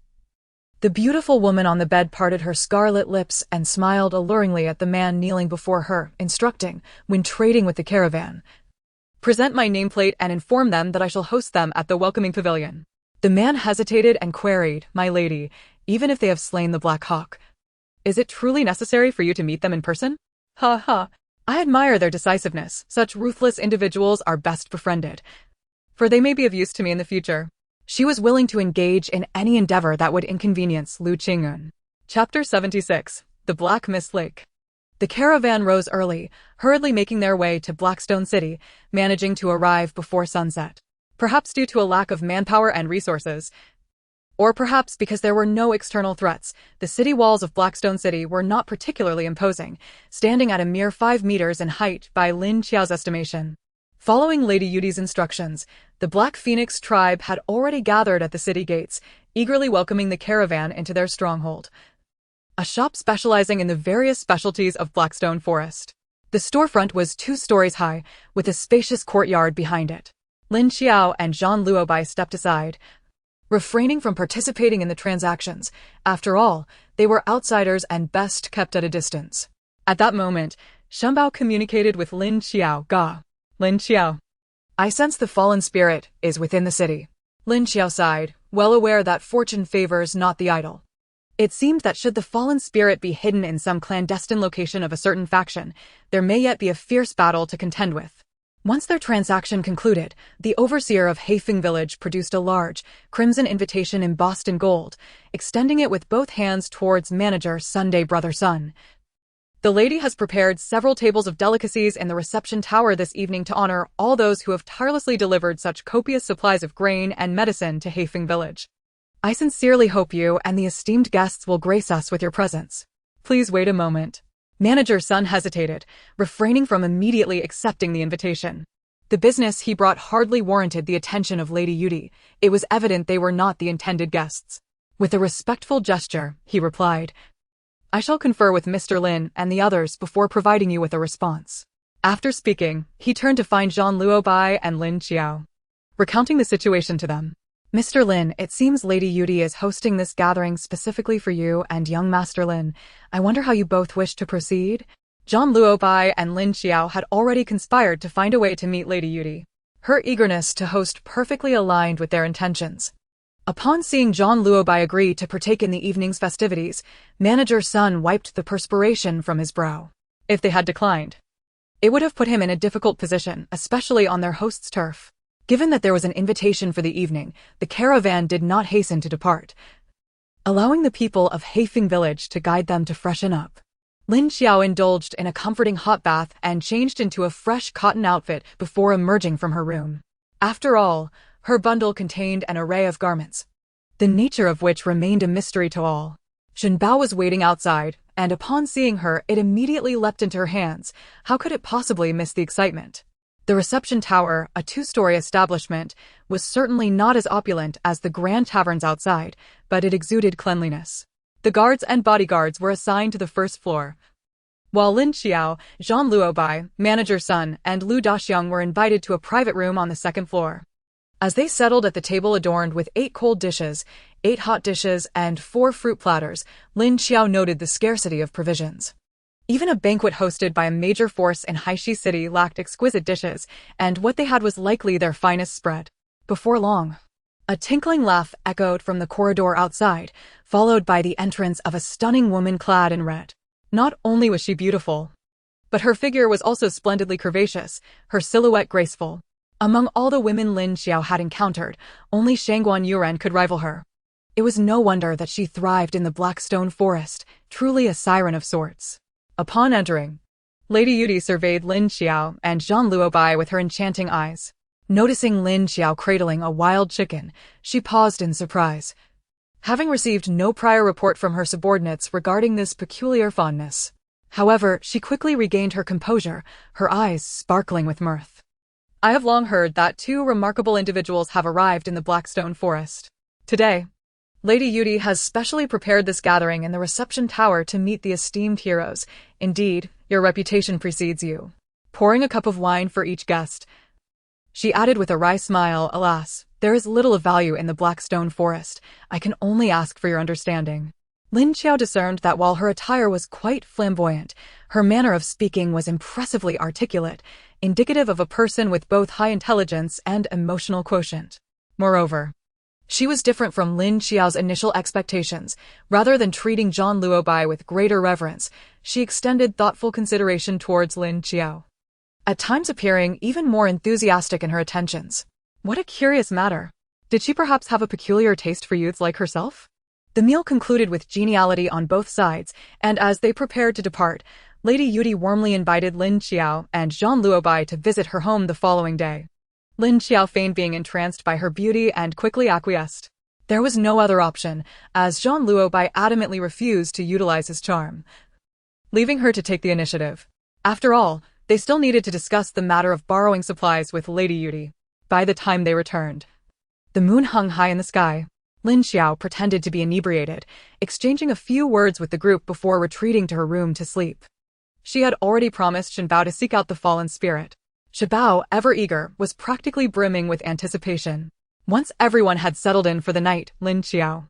the beautiful woman on the bed parted her scarlet lips and smiled alluringly at the man kneeling before her, instructing, when trading with the caravan, "Present my nameplate and inform them that I shall host them at the welcoming pavilion." The man hesitated and queried, "My lady, even if they have slain the Black Hawk, is it truly necessary for you to meet them in person?" Ha ha. I admire their decisiveness. Such ruthless individuals are best befriended, for they may be of use to me in the future. She was willing to engage in any endeavor that would inconvenience Lu Qingyun. Chapter 76. The Black Mist Lake. The caravan rose early, hurriedly making their way to Blackstone City, managing to arrive before sunset. Perhaps due to a lack of manpower and resources, or perhaps because there were no external threats, the city walls of Blackstone City were not particularly imposing, standing at a mere 5 meters in height by Lin Qiao's estimation. Following Lady Yudi's instructions, the Black Phoenix tribe had already gathered at the city gates, eagerly welcoming the caravan into their stronghold, a shop specializing in the various specialties of Blackstone Forest. The storefront was 2 stories high, with a spacious courtyard behind it. Lin Qiao and Zhang Luobai stepped aside, refraining from participating in the transactions. After all, they were outsiders and best kept at a distance. At that moment, Shenbao communicated with Lin Qiao. Lin Qiao, I sense the fallen spirit is within the city. Lin Qiao sighed, well aware that fortune favors not the idle. It seemed that should the fallen spirit be hidden in some clandestine location of a certain faction, there may yet be a fierce battle to contend with. Once their transaction concluded, the overseer of Heifeng Village produced a large, crimson invitation embossed in gold, extending it with both hands towards manager Sunday Brother Sun. The lady has prepared several tables of delicacies in the reception tower this evening to honor all those who have tirelessly delivered such copious supplies of grain and medicine to Heifeng Village. I sincerely hope you and the esteemed guests will grace us with your presence. Please wait a moment. Manager Sun hesitated, refraining from immediately accepting the invitation. The business he brought hardly warranted the attention of Lady Yudi. It was evident they were not the intended guests. With a respectful gesture, he replied, I shall confer with Mr. Lin and the others before providing you with a response. After speaking, he turned to find Zhang Luobai and Lin Qiao, recounting the situation to them. Mr. Lin, it seems Lady Yudi is hosting this gathering specifically for you and young Master Lin. I wonder how you both wish to proceed? Zhang Luobai and Lin Qiao had already conspired to find a way to meet Lady Yudi. Her eagerness to host perfectly aligned with their intentions. Upon seeing Zhang Luobai agree to partake in the evening's festivities, Manager Sun wiped the perspiration from his brow. If they had declined, it would have put him in a difficult position, especially on their host's turf. Given that there was an invitation for the evening, the caravan did not hasten to depart, allowing the people of Heifeng Village to guide them to freshen up. Lin Qiao indulged in a comforting hot bath and changed into a fresh cotton outfit before emerging from her room. After all, her bundle contained an array of garments, the nature of which remained a mystery to all. Shenbao was waiting outside, and upon seeing her, it immediately leapt into her hands. How could it possibly miss the excitement? The reception tower, a 2-story establishment, was certainly not as opulent as the grand taverns outside, but it exuded cleanliness. The guards and bodyguards were assigned to the first floor, while Lin Qiao, Zhang Luobai, Manager Sun, and Lu Daxiang were invited to a private room on the 2nd floor. As they settled at the table adorned with 8 cold dishes, 8 hot dishes, and 4 fruit platters, Lin Qiao noted the scarcity of provisions. Even a banquet hosted by a major force in Haishi City lacked exquisite dishes, and what they had was likely their finest spread. Before long, a tinkling laugh echoed from the corridor outside, followed by the entrance of a stunning woman clad in red. Not only was she beautiful, but her figure was also splendidly curvaceous, her silhouette graceful. Among all the women Lin Qiao had encountered, only Shangguan Yuren could rival her. It was no wonder that she thrived in the Blackstone Forest, truly a siren of sorts. Upon entering, Lady Yudi surveyed Lin Qiao and Zhang Luobai with her enchanting eyes. Noticing Lin Qiao cradling a wild chicken, she paused in surprise, having received no prior report from her subordinates regarding this peculiar fondness. However, she quickly regained her composure, her eyes sparkling with mirth. I have long heard that 2 remarkable individuals have arrived in the Blackstone Forest. Today, Lady Yudi has specially prepared this gathering in the reception tower to meet the esteemed heroes. Indeed, your reputation precedes you. Pouring a cup of wine for each guest, she added with a wry smile, alas, there is little of value in the Blackstone Forest. I can only ask for your understanding. Lin Qiao discerned that while her attire was quite flamboyant, her manner of speaking was impressively articulate, indicative of a person with both high intelligence and emotional quotient. Moreover, She was different from Lin Qiao's initial expectations. Rather than treating Zhang Luobai with greater reverence, she extended thoughtful consideration towards Lin Qiao, at times appearing even more enthusiastic in her attentions. What a curious matter. Did she perhaps have a peculiar taste for youths like herself? The meal concluded with geniality on both sides, and as they prepared to depart, Lady Yudi warmly invited Lin Qiao and Zhang Luobai to visit her home the following day. Lin Qiao feigned being entranced by her beauty and quickly acquiesced. There was no other option, as Zhang Luobai adamantly refused to utilize his charm, leaving her to take the initiative. After all, they still needed to discuss the matter of borrowing supplies with Lady Yudi. By the time they returned, the moon hung high in the sky. Lin Qiao pretended to be inebriated, exchanging a few words with the group before retreating to her room to sleep. She had already promised Shen Bao to seek out the fallen spirit. Shen Bao, ever eager, was practically brimming with anticipation. Once everyone had settled in for the night, Lin Qiao,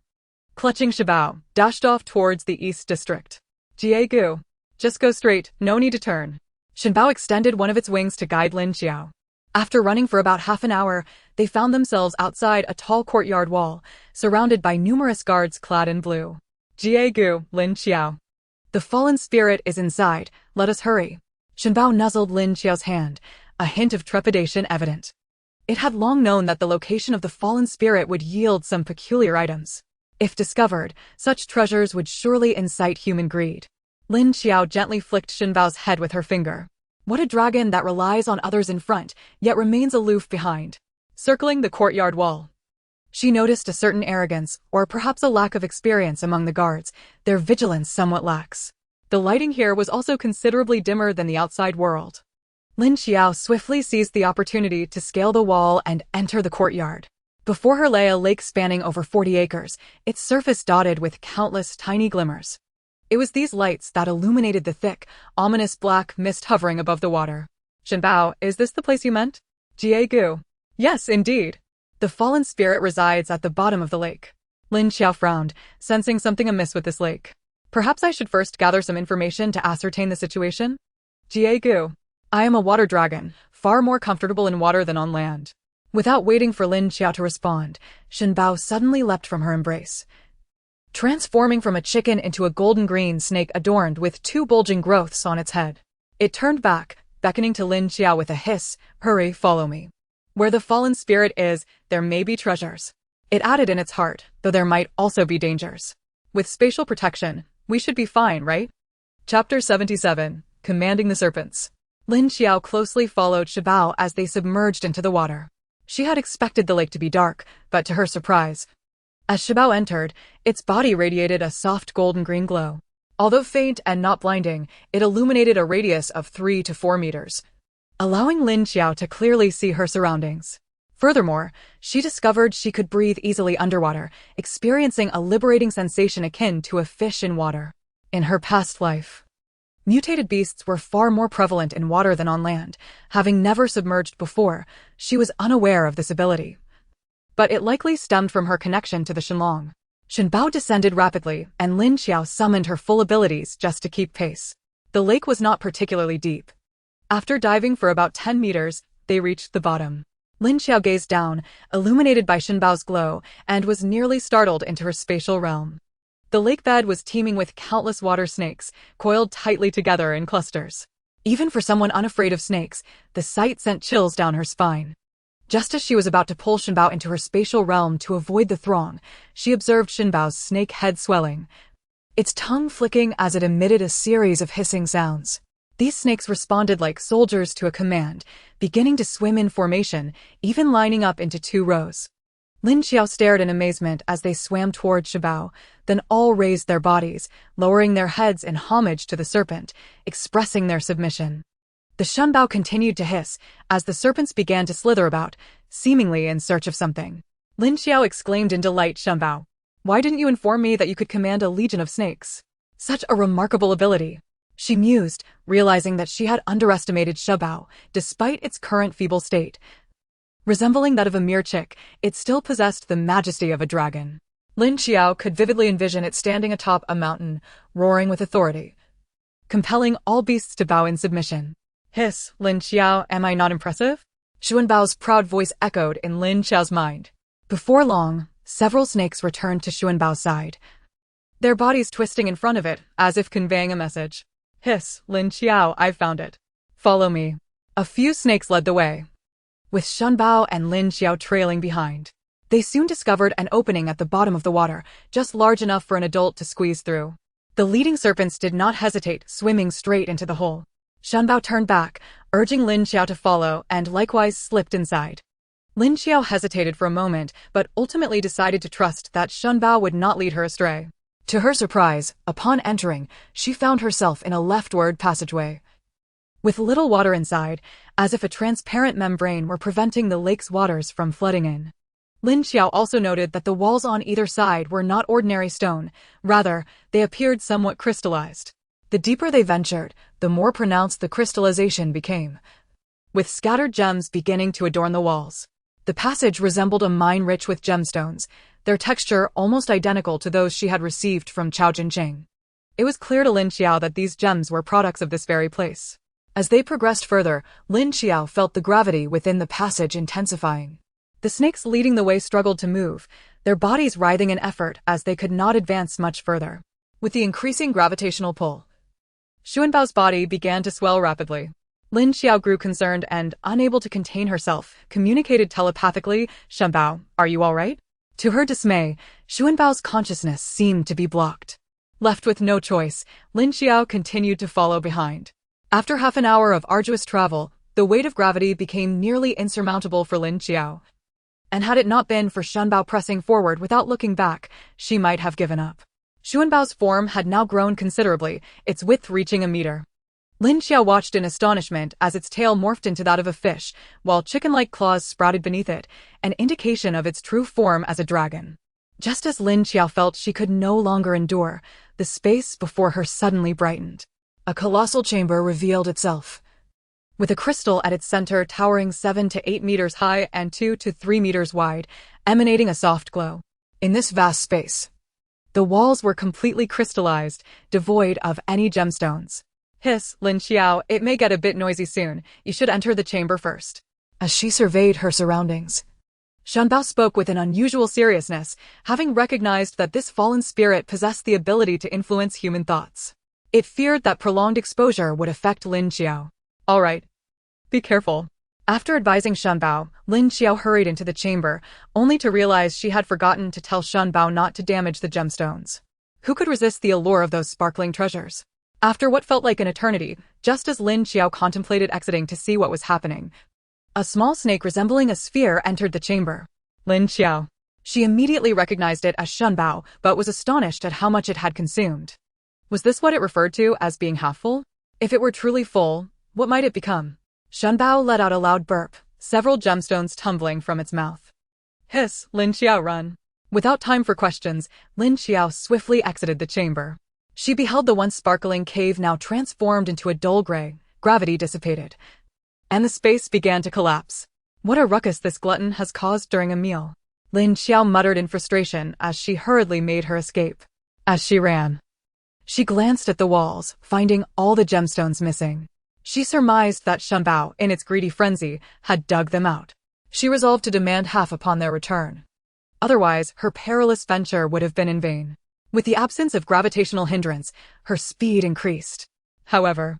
clutching Shen Bao, dashed off towards the east district. Jie Gu. Just go straight, no need to turn. Shen Bao extended one of its wings to guide Lin Qiao. After running for about half an hour, they found themselves outside a tall courtyard wall, surrounded by numerous guards clad in blue. Jie Gu, Lin Qiao. The fallen spirit is inside, let us hurry. Shen Bao nuzzled Lin Qiao's hand, a hint of trepidation evident. It had long known that the location of the fallen spirit would yield some peculiar items. If discovered, such treasures would surely incite human greed. Lin Qiao gently flicked Shen Bao's head with her finger. What a dragon that relies on others in front, yet remains aloof behind. Circling the courtyard wall, she noticed a certain arrogance, or perhaps a lack of experience among the guards, their vigilance somewhat lax. The lighting here was also considerably dimmer than the outside world. Lin Qiao swiftly seized the opportunity to scale the wall and enter the courtyard. Before her lay a lake spanning over 40 acres, its surface dotted with countless tiny glimmers. It was these lights that illuminated the thick, ominous black mist hovering above the water. Shen Bao, is this the place you meant? Jie Gu. Yes, indeed. The fallen spirit resides at the bottom of the lake. Lin Qiao frowned, sensing something amiss with this lake. Perhaps I should first gather some information to ascertain the situation? Jie Gu. I am a water dragon, far more comfortable in water than on land. Without waiting for Lin Qiao to respond, Shen Bao suddenly leapt from her embrace, transforming from a chicken into a golden-green snake adorned with 2 bulging growths on its head. It turned back, beckoning to Lin Qiao with a hiss, "Hurry, follow me. Where the fallen spirit is, there may be treasures." It added in its heart, though there might also be dangers. With spatial protection, we should be fine, right? Chapter 77, Commanding the Serpents. Lin Qiao closely followed Shen Bao as they submerged into the water. She had expected the lake to be dark, but to her surprise, as Shen Bao entered, its body radiated a soft golden-green glow. Although faint and not blinding, it illuminated a radius of 3 to 4 meters, allowing Lin Qiao to clearly see her surroundings. Furthermore, she discovered she could breathe easily underwater, experiencing a liberating sensation akin to a fish in water. In her past life, mutated beasts were far more prevalent in water than on land. Having never submerged before, she was unaware of this ability. But it likely stemmed from her connection to the Shenlong. Shen Bao descended rapidly, and Lin Qiao summoned her full abilities just to keep pace. The lake was not particularly deep. After diving for about 10 meters, they reached the bottom. Lin Qiao gazed down, illuminated by Shen Bao's glow, and was nearly startled into her spatial realm. The lake bed was teeming with countless water snakes, coiled tightly together in clusters. Even for someone unafraid of snakes, the sight sent chills down her spine. Just as she was about to pull Shen Bao into her spatial realm to avoid the throng, she observed Shen Bao's snake head swelling, its tongue flicking as it emitted a series of hissing sounds. These snakes responded like soldiers to a command, beginning to swim in formation, even lining up into 2 rows. Lin Qiao stared in amazement as they swam toward Shen Bao, then all raised their bodies, lowering their heads in homage to the serpent, expressing their submission. The Shen Bao continued to hiss, as the serpents began to slither about, seemingly in search of something. Lin Qiao exclaimed in delight, "Shen Bao, why didn't you inform me that you could command a legion of snakes? Such a remarkable ability." She mused, realizing that she had underestimated Shen Bao, despite its current feeble state. Resembling that of a mere chick, it still possessed the majesty of a dragon. Lin Qiao could vividly envision it standing atop a mountain, roaring with authority, compelling all beasts to bow in submission. "Hiss, Lin Qiao, am I not impressive?" Shen Bao's proud voice echoed in Lin Qiao's mind. Before long, several snakes returned to Xuanbao's side, their bodies twisting in front of it, as if conveying a message. Hiss, Lin Qiao, I've found it. Follow me. A few snakes led the way, with Xuanbao and Lin Qiao trailing behind. They soon discovered an opening at the bottom of the water, just large enough for an adult to squeeze through. The leading serpents did not hesitate, swimming straight into the hole. Xuanbao turned back, urging Lin Qiao to follow, and likewise slipped inside. Lin Qiao hesitated for a moment, but ultimately decided to trust that Xuanbao would not lead her astray. To her surprise, upon entering, she found herself in a leftward passageway, with little water inside, as if a transparent membrane were preventing the lake's waters from flooding in. Lin Qiao also noted that the walls on either side were not ordinary stone, rather, they appeared somewhat crystallized. The deeper they ventured, the more pronounced the crystallization became, with scattered gems beginning to adorn the walls. The passage resembled a mine rich with gemstones, their texture almost identical to those she had received from Chao Jinqing. It was clear to Lin Qiao that these gems were products of this very place. As they progressed further, Lin Qiao felt the gravity within the passage intensifying. The snakes leading the way struggled to move, their bodies writhing in effort as they could not advance much further. With the increasing gravitational pull, Xuanbao's body began to swell rapidly. Lin Qiao grew concerned and, unable to contain herself, communicated telepathically, "Xuanbao, are you all right?" To her dismay, Xuanbao's consciousness seemed to be blocked. Left with no choice, Lin Qiao continued to follow behind. After half an hour of arduous travel, the weight of gravity became nearly insurmountable for Lin Qiao. And had it not been for Xuanbao pressing forward without looking back, she might have given up. Xuanbao's form had now grown considerably, its width reaching a meter. Lin Qiao watched in astonishment as its tail morphed into that of a fish, while chicken-like claws sprouted beneath it, an indication of its true form as a dragon. Just as Lin Qiao felt she could no longer endure, the space before her suddenly brightened. A colossal chamber revealed itself, with a crystal at its center towering 7 to 8 meters high and 2 to 3 meters wide, emanating a soft glow. In this vast space, the walls were completely crystallized, devoid of any gemstones. Hiss, Lin Qiao, it may get a bit noisy soon. You should enter the chamber first. As she surveyed her surroundings, Xuanbao spoke with an unusual seriousness, having recognized that this fallen spirit possessed the ability to influence human thoughts. It feared that prolonged exposure would affect Lin Qiao. All right. Be careful. After advising Xuanbao, Lin Qiao hurried into the chamber, only to realize she had forgotten to tell Xuanbao not to damage the gemstones. Who could resist the allure of those sparkling treasures? After what felt like an eternity, just as Lin Qiao contemplated exiting to see what was happening, a small snake resembling a sphere entered the chamber. Lin Qiao. She immediately recognized it as Xuanbao, but was astonished at how much it had consumed. Was this what it referred to as being half full? If it were truly full, what might it become? Xuanbao let out a loud burp, several gemstones tumbling from its mouth. Hiss, Lin Qiao, run. Without time for questions, Lin Qiao swiftly exited the chamber. She beheld the once sparkling cave now transformed into a dull gray, gravity dissipated, and the space began to collapse. What a ruckus this glutton has caused during a meal. Lin Qiao muttered in frustration as she hurriedly made her escape. As she ran, she glanced at the walls, finding all the gemstones missing. She surmised that Xuanbao, in its greedy frenzy, had dug them out. She resolved to demand half upon their return. Otherwise, her perilous venture would have been in vain. With the absence of gravitational hindrance, her speed increased. However,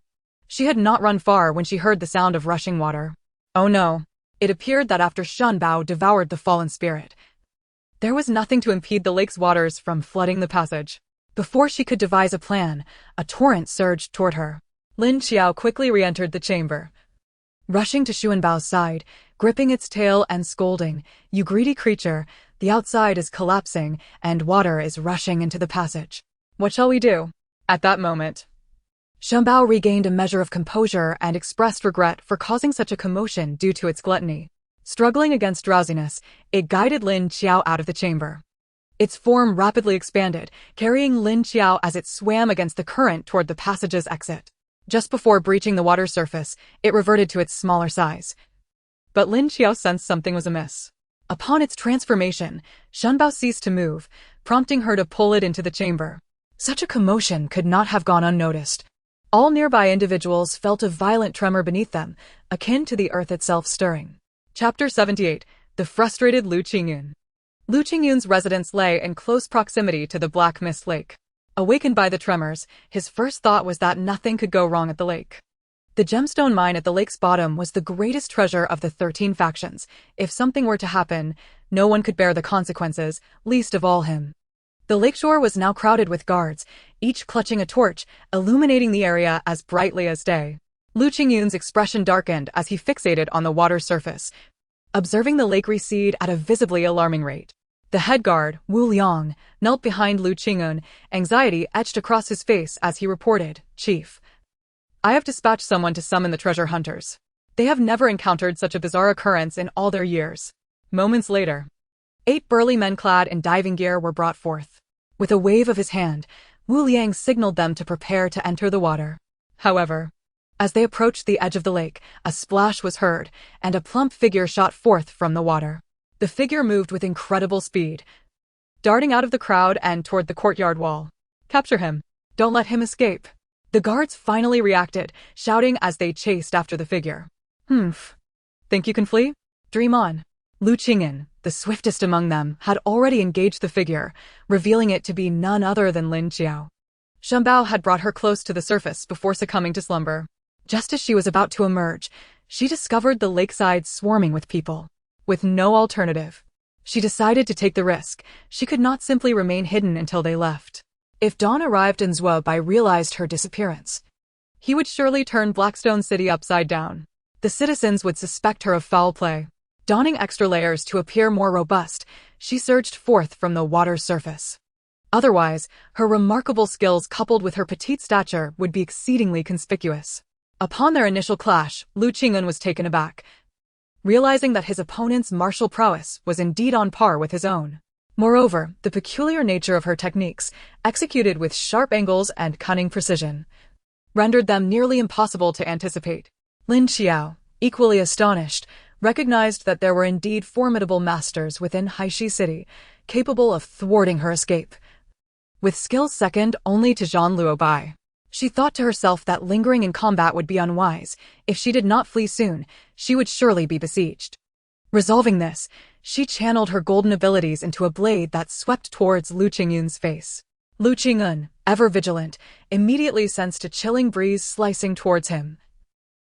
she had not run far when she heard the sound of rushing water. Oh no! It appeared that after Xuanbao devoured the fallen spirit, there was nothing to impede the lake's waters from flooding the passage. Before she could devise a plan, a torrent surged toward her. Lin Qiao quickly re-entered the chamber, rushing to Xuanbao's side, gripping its tail and scolding, "You greedy creature, the outside is collapsing, and water is rushing into the passage. What shall we do?" At that moment, Xuanbao regained a measure of composure and expressed regret for causing such a commotion due to its gluttony. Struggling against drowsiness, it guided Lin Qiao out of the chamber. Its form rapidly expanded, carrying Lin Qiao as it swam against the current toward the passage's exit. Just before breaching the water surface, it reverted to its smaller size. But Lin Qiao sensed something was amiss. Upon its transformation, Xuanbao ceased to move, prompting her to pull it into the chamber. Such a commotion could not have gone unnoticed. All nearby individuals felt a violent tremor beneath them, akin to the earth itself stirring. Chapter 78. The Frustrated Lu Qingyun. Lu Qingyun's residence lay in close proximity to the Black Mist Lake. Awakened by the tremors, his first thought was that nothing could go wrong at the lake. The gemstone mine at the lake's bottom was the greatest treasure of the 13 factions. If something were to happen, no one could bear the consequences, least of all him. The lakeshore was now crowded with guards, each clutching a torch, illuminating the area as brightly as day. Lu Qingyun's expression darkened as he fixated on the water's surface, observing the lake recede at a visibly alarming rate. The head guard, Wu Liang, knelt behind Lu Qingyun, anxiety etched across his face as he reported, "Chief, I have dispatched someone to summon the treasure hunters. They have never encountered such a bizarre occurrence in all their years." Moments later, 8 burly men clad in diving gear were brought forth. With a wave of his hand, Wu Liang signaled them to prepare to enter the water. However, as they approached the edge of the lake, a splash was heard, and a plump figure shot forth from the water. The figure moved with incredible speed, darting out of the crowd and toward the courtyard wall. "Capture him! Don't let him escape!" The guards finally reacted, shouting as they chased after the figure. "Humph. Think you can flee? Dream on." Lu Qingyun, the swiftest among them, had already engaged the figure, revealing it to be none other than Lin Qiao. Shen Bao had brought her close to the surface before succumbing to slumber. Just as she was about to emerge, she discovered the lakeside swarming with people. With no alternative, she decided to take the risk. She could not simply remain hidden until they left. If Dawn arrived and Zhuo realized her disappearance, he would surely turn Blackstone City upside down. The citizens would suspect her of foul play. Donning extra layers to appear more robust, she surged forth from the water's surface. Otherwise, her remarkable skills coupled with her petite stature would be exceedingly conspicuous. Upon their initial clash, Lu Qingyun was taken aback, realizing that his opponent's martial prowess was indeed on par with his own. Moreover, the peculiar nature of her techniques, executed with sharp angles and cunning precision, rendered them nearly impossible to anticipate. Lin Qiao, equally astonished, recognized that there were indeed formidable masters within Haishi City, capable of thwarting her escape, with skills second only to Zhang Luobai. She thought to herself that lingering in combat would be unwise. If she did not flee soon, she would surely be besieged. Resolving this, she channeled her golden abilities into a blade that swept towards Lu Qingyun's face. Lu Qingyun, ever vigilant, immediately sensed a chilling breeze slicing towards him.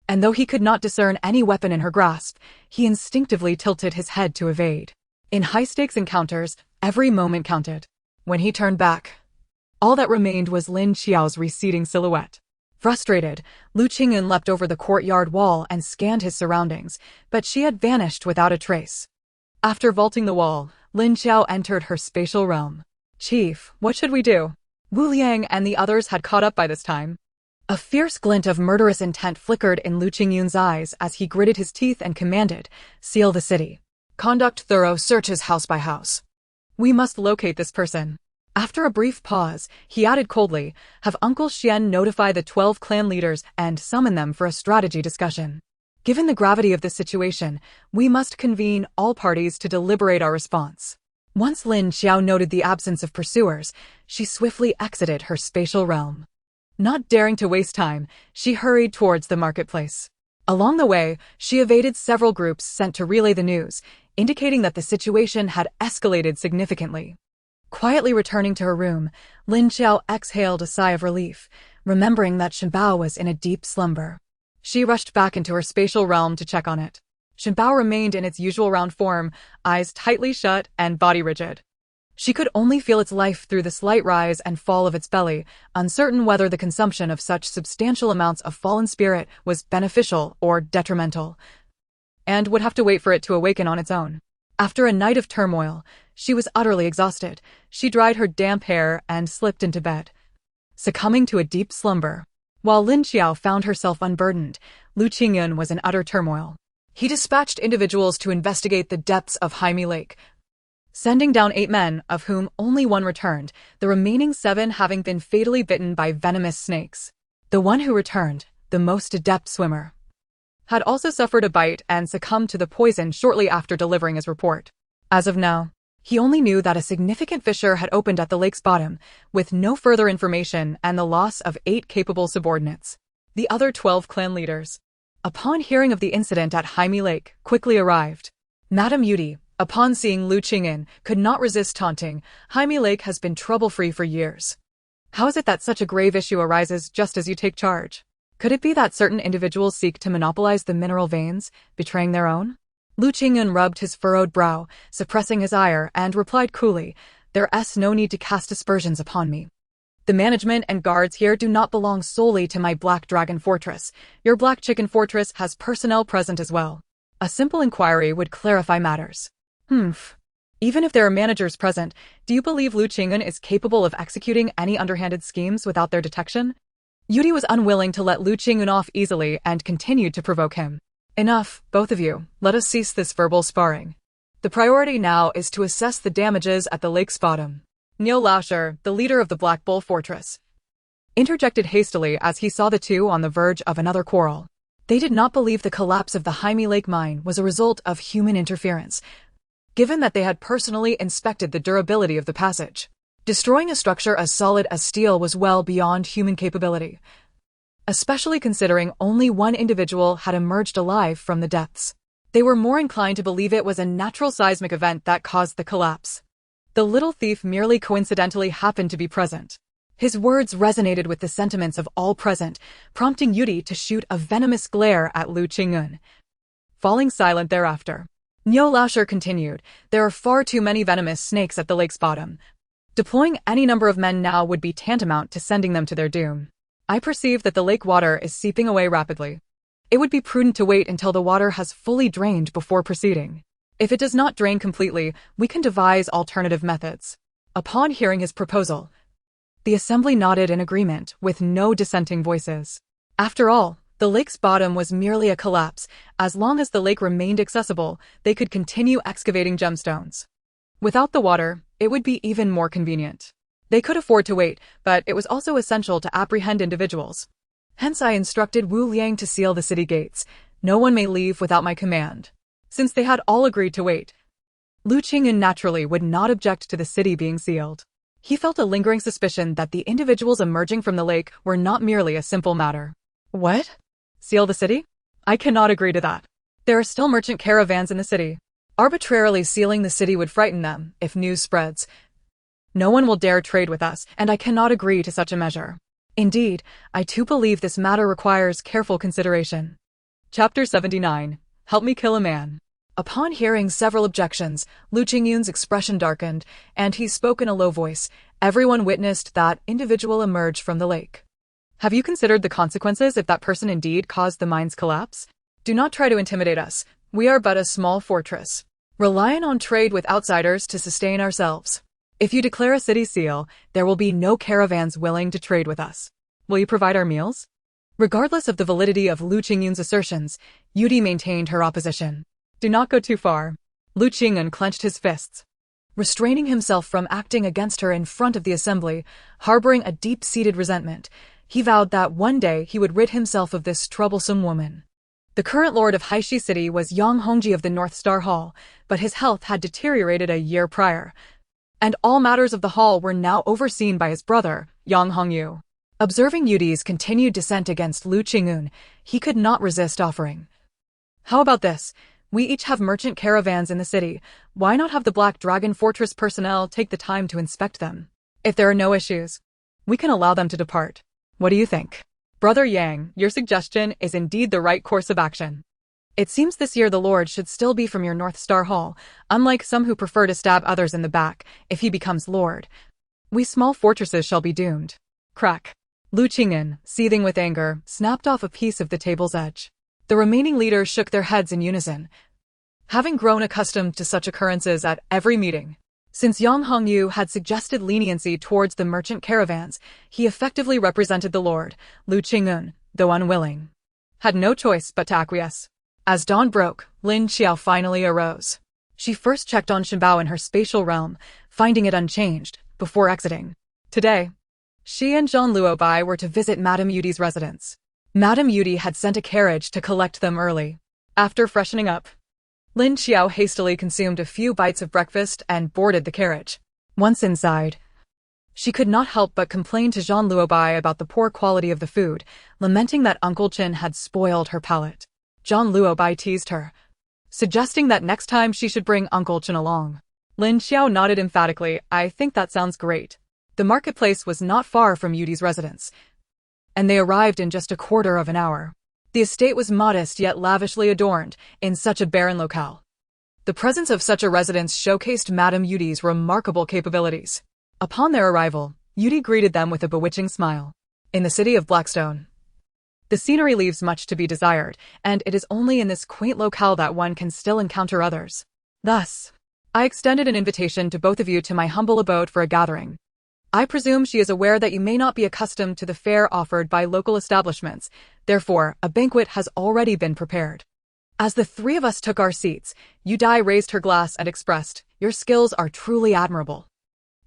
And though he could not discern any weapon in her grasp, he instinctively tilted his head to evade. In high-stakes encounters, every moment counted. When he turned back, all that remained was Lin Qiao's receding silhouette. Frustrated, Lu Qingyun leapt over the courtyard wall and scanned his surroundings, but she had vanished without a trace. After vaulting the wall, Lin Qiao entered her spatial realm. "Chief, what should we do?" Wu Liang and the others had caught up by this time. A fierce glint of murderous intent flickered in Lu Qingyun's eyes as he gritted his teeth and commanded, "Seal the city. Conduct thorough searches house by house. We must locate this person." After a brief pause, he added coldly, "Have Uncle Xian notify the 12 clan leaders and summon them for a strategy discussion. Given the gravity of this situation, we must convene all parties to deliberate our response." Once Lin Qiao noted the absence of pursuers, she swiftly exited her spatial realm. Not daring to waste time, she hurried towards the marketplace. Along the way, she evaded several groups sent to relay the news, indicating that the situation had escalated significantly. Quietly returning to her room, Lin Qiao exhaled a sigh of relief, remembering that Shen Bao was in a deep slumber. She rushed back into her spatial realm to check on it. Shen Bao remained in its usual round form, eyes tightly shut and body rigid. She could only feel its life through the slight rise and fall of its belly, uncertain whether the consumption of such substantial amounts of fallen spirit was beneficial or detrimental, and would have to wait for it to awaken on its own. After a night of turmoil, she was utterly exhausted. She dried her damp hair and slipped into bed, succumbing to a deep slumber. While Lin Qiao found herself unburdened, Lu Qingyun was in utter turmoil. He dispatched individuals to investigate the depths of Haimi Lake, sending down 8 men, of whom only 1 returned, the remaining 7 having been fatally bitten by venomous snakes. The one who returned, the most adept swimmer, had also suffered a bite and succumbed to the poison shortly after delivering his report. As of now, he only knew that a significant fissure had opened at the lake's bottom, with no further information and the loss of 8 capable subordinates. The other 12 clan leaders, upon hearing of the incident at Haimi Lake, quickly arrived. Madame Yudi, Upon seeing Lu Qing'an, could not resist taunting, Jaime Lake has been trouble-free for years. How is it that such a grave issue arises just as you take charge? Could it be that certain individuals seek to monopolize the mineral veins, betraying their own? Lu Qing'an rubbed his furrowed brow, suppressing his ire, and replied coolly, "There's no need to cast aspersions upon me. The management and guards here do not belong solely to my Black Dragon Fortress. Your Black Chicken Fortress has personnel present as well. A simple inquiry would clarify matters." Even if there are managers present, do you believe Lu Qing'an is capable of executing any underhanded schemes without their detection? Yudi was unwilling to let Lu Qing'an off easily and continued to provoke him. "Enough, both of you. Let us cease this verbal sparring. The priority now is to assess the damages at the lake's bottom." Niu Laosher, the leader of the Black Bull Fortress, interjected hastily as he saw the two on the verge of another quarrel. They did not believe the collapse of the Jaime Lake mine was a result of human interference, given that they had personally inspected the durability of the passage. Destroying a structure as solid as steel was well beyond human capability, especially considering only one individual had emerged alive from the depths. They were more inclined to believe it was a natural seismic event that caused the collapse. The little thief merely coincidentally happened to be present. His words resonated with the sentiments of all present, prompting Yudi to shoot a venomous glare at Lu Qing'an. Falling silent thereafter, Niu Laosher continued, "There are far too many venomous snakes at the lake's bottom. Deploying any number of men now would be tantamount to sending them to their doom. I perceive that the lake water is seeping away rapidly. It would be prudent to wait until the water has fully drained before proceeding. If it does not drain completely, we can devise alternative methods." Upon hearing his proposal, the assembly nodded in agreement, with no dissenting voices. After all, the lake's bottom was merely a collapse. As long as the lake remained accessible, they could continue excavating gemstones. Without the water, it would be even more convenient. They could afford to wait, but it was also essential to apprehend individuals. Hence I instructed Wu Liang to seal the city gates. No one may leave without my command. Since they had all agreed to wait, Lu Qing'an naturally would not object to the city being sealed. He felt a lingering suspicion that the individuals emerging from the lake were not merely a simple matter. What? Seal the city? I cannot agree to that. There are still merchant caravans in the city. Arbitrarily sealing the city would frighten them if news spreads. No one will dare trade with us, and I cannot agree to such a measure. Indeed, I too believe this matter requires careful consideration. Chapter 79. Help me kill a man. Upon hearing several objections, Lu Qing'an's expression darkened, and he spoke in a low voice. Everyone witnessed that individual emerge from the lake. Have you considered the consequences if that person indeed caused the mine's collapse? Do not try to intimidate us. We are but a small fortress, relying on trade with outsiders to sustain ourselves. If you declare a city seal, there will be no caravans willing to trade with us. Will you provide our meals? Regardless of the validity of Lu Qing'an's assertions, Yudi maintained her opposition. Do not go too far. Lu Qing'an clenched his fists, restraining himself from acting against her in front of the assembly, harboring a deep-seated resentment. He vowed that one day he would rid himself of this troublesome woman. The current lord of Haishi City was Yang Hongji of the North Star Hall, but his health had deteriorated a year prior, and all matters of the hall were now overseen by his brother, Yang Hongyu. Observing Yudi's continued dissent against Lu Qing'an, he could not resist offering. How about this? We each have merchant caravans in the city. Why not have the Black Dragon Fortress personnel take the time to inspect them? If there are no issues, we can allow them to depart. What do you think? Brother Yang, your suggestion is indeed the right course of action. It seems this year the Lord should still be from your North Star Hall, unlike some who prefer to stab others in the back. If he becomes Lord, we small fortresses shall be doomed. Crack. Lu Qing'an, seething with anger, snapped off a piece of the table's edge. The remaining leaders shook their heads in unison, having grown accustomed to such occurrences at every meeting. Since Yang Hongyu had suggested leniency towards the merchant caravans, he effectively represented the Lord. Lu Qing'an, though unwilling, had no choice but to acquiesce. As dawn broke, Lin Qiao finally arose. She first checked on Shenbao in her spatial realm, finding it unchanged, before exiting. Today, she and Zhang Luobai were to visit Madame Yudi's residence. Madame Yudi had sent a carriage to collect them early. After freshening up, Lin Qiao hastily consumed a few bites of breakfast and boarded the carriage. Once inside, she could not help but complain to Zhang Luobai about the poor quality of the food, lamenting that Uncle Chin had spoiled her palate. Zhang Luobai teased her. suggesting that next time she should bring Uncle Chen along. Lin Qiao nodded emphatically. I think that sounds great. The marketplace was not far from Yudi's residence, and they arrived in just a quarter of an hour. The estate was modest yet lavishly adorned in such a barren locale. The presence of such a residence showcased Madame Yudi's remarkable capabilities. Upon their arrival, Yudi greeted them with a bewitching smile. In the city of Blackstone, the scenery leaves much to be desired, and it is only in this quaint locale that one can still encounter others. Thus, I extended an invitation to both of you to my humble abode for a gathering. I presume she is aware that you may not be accustomed to the fare offered by local establishments, therefore, a banquet has already been prepared. As the three of us took our seats, Yudai raised her glass and expressed, "Your skills are truly admirable.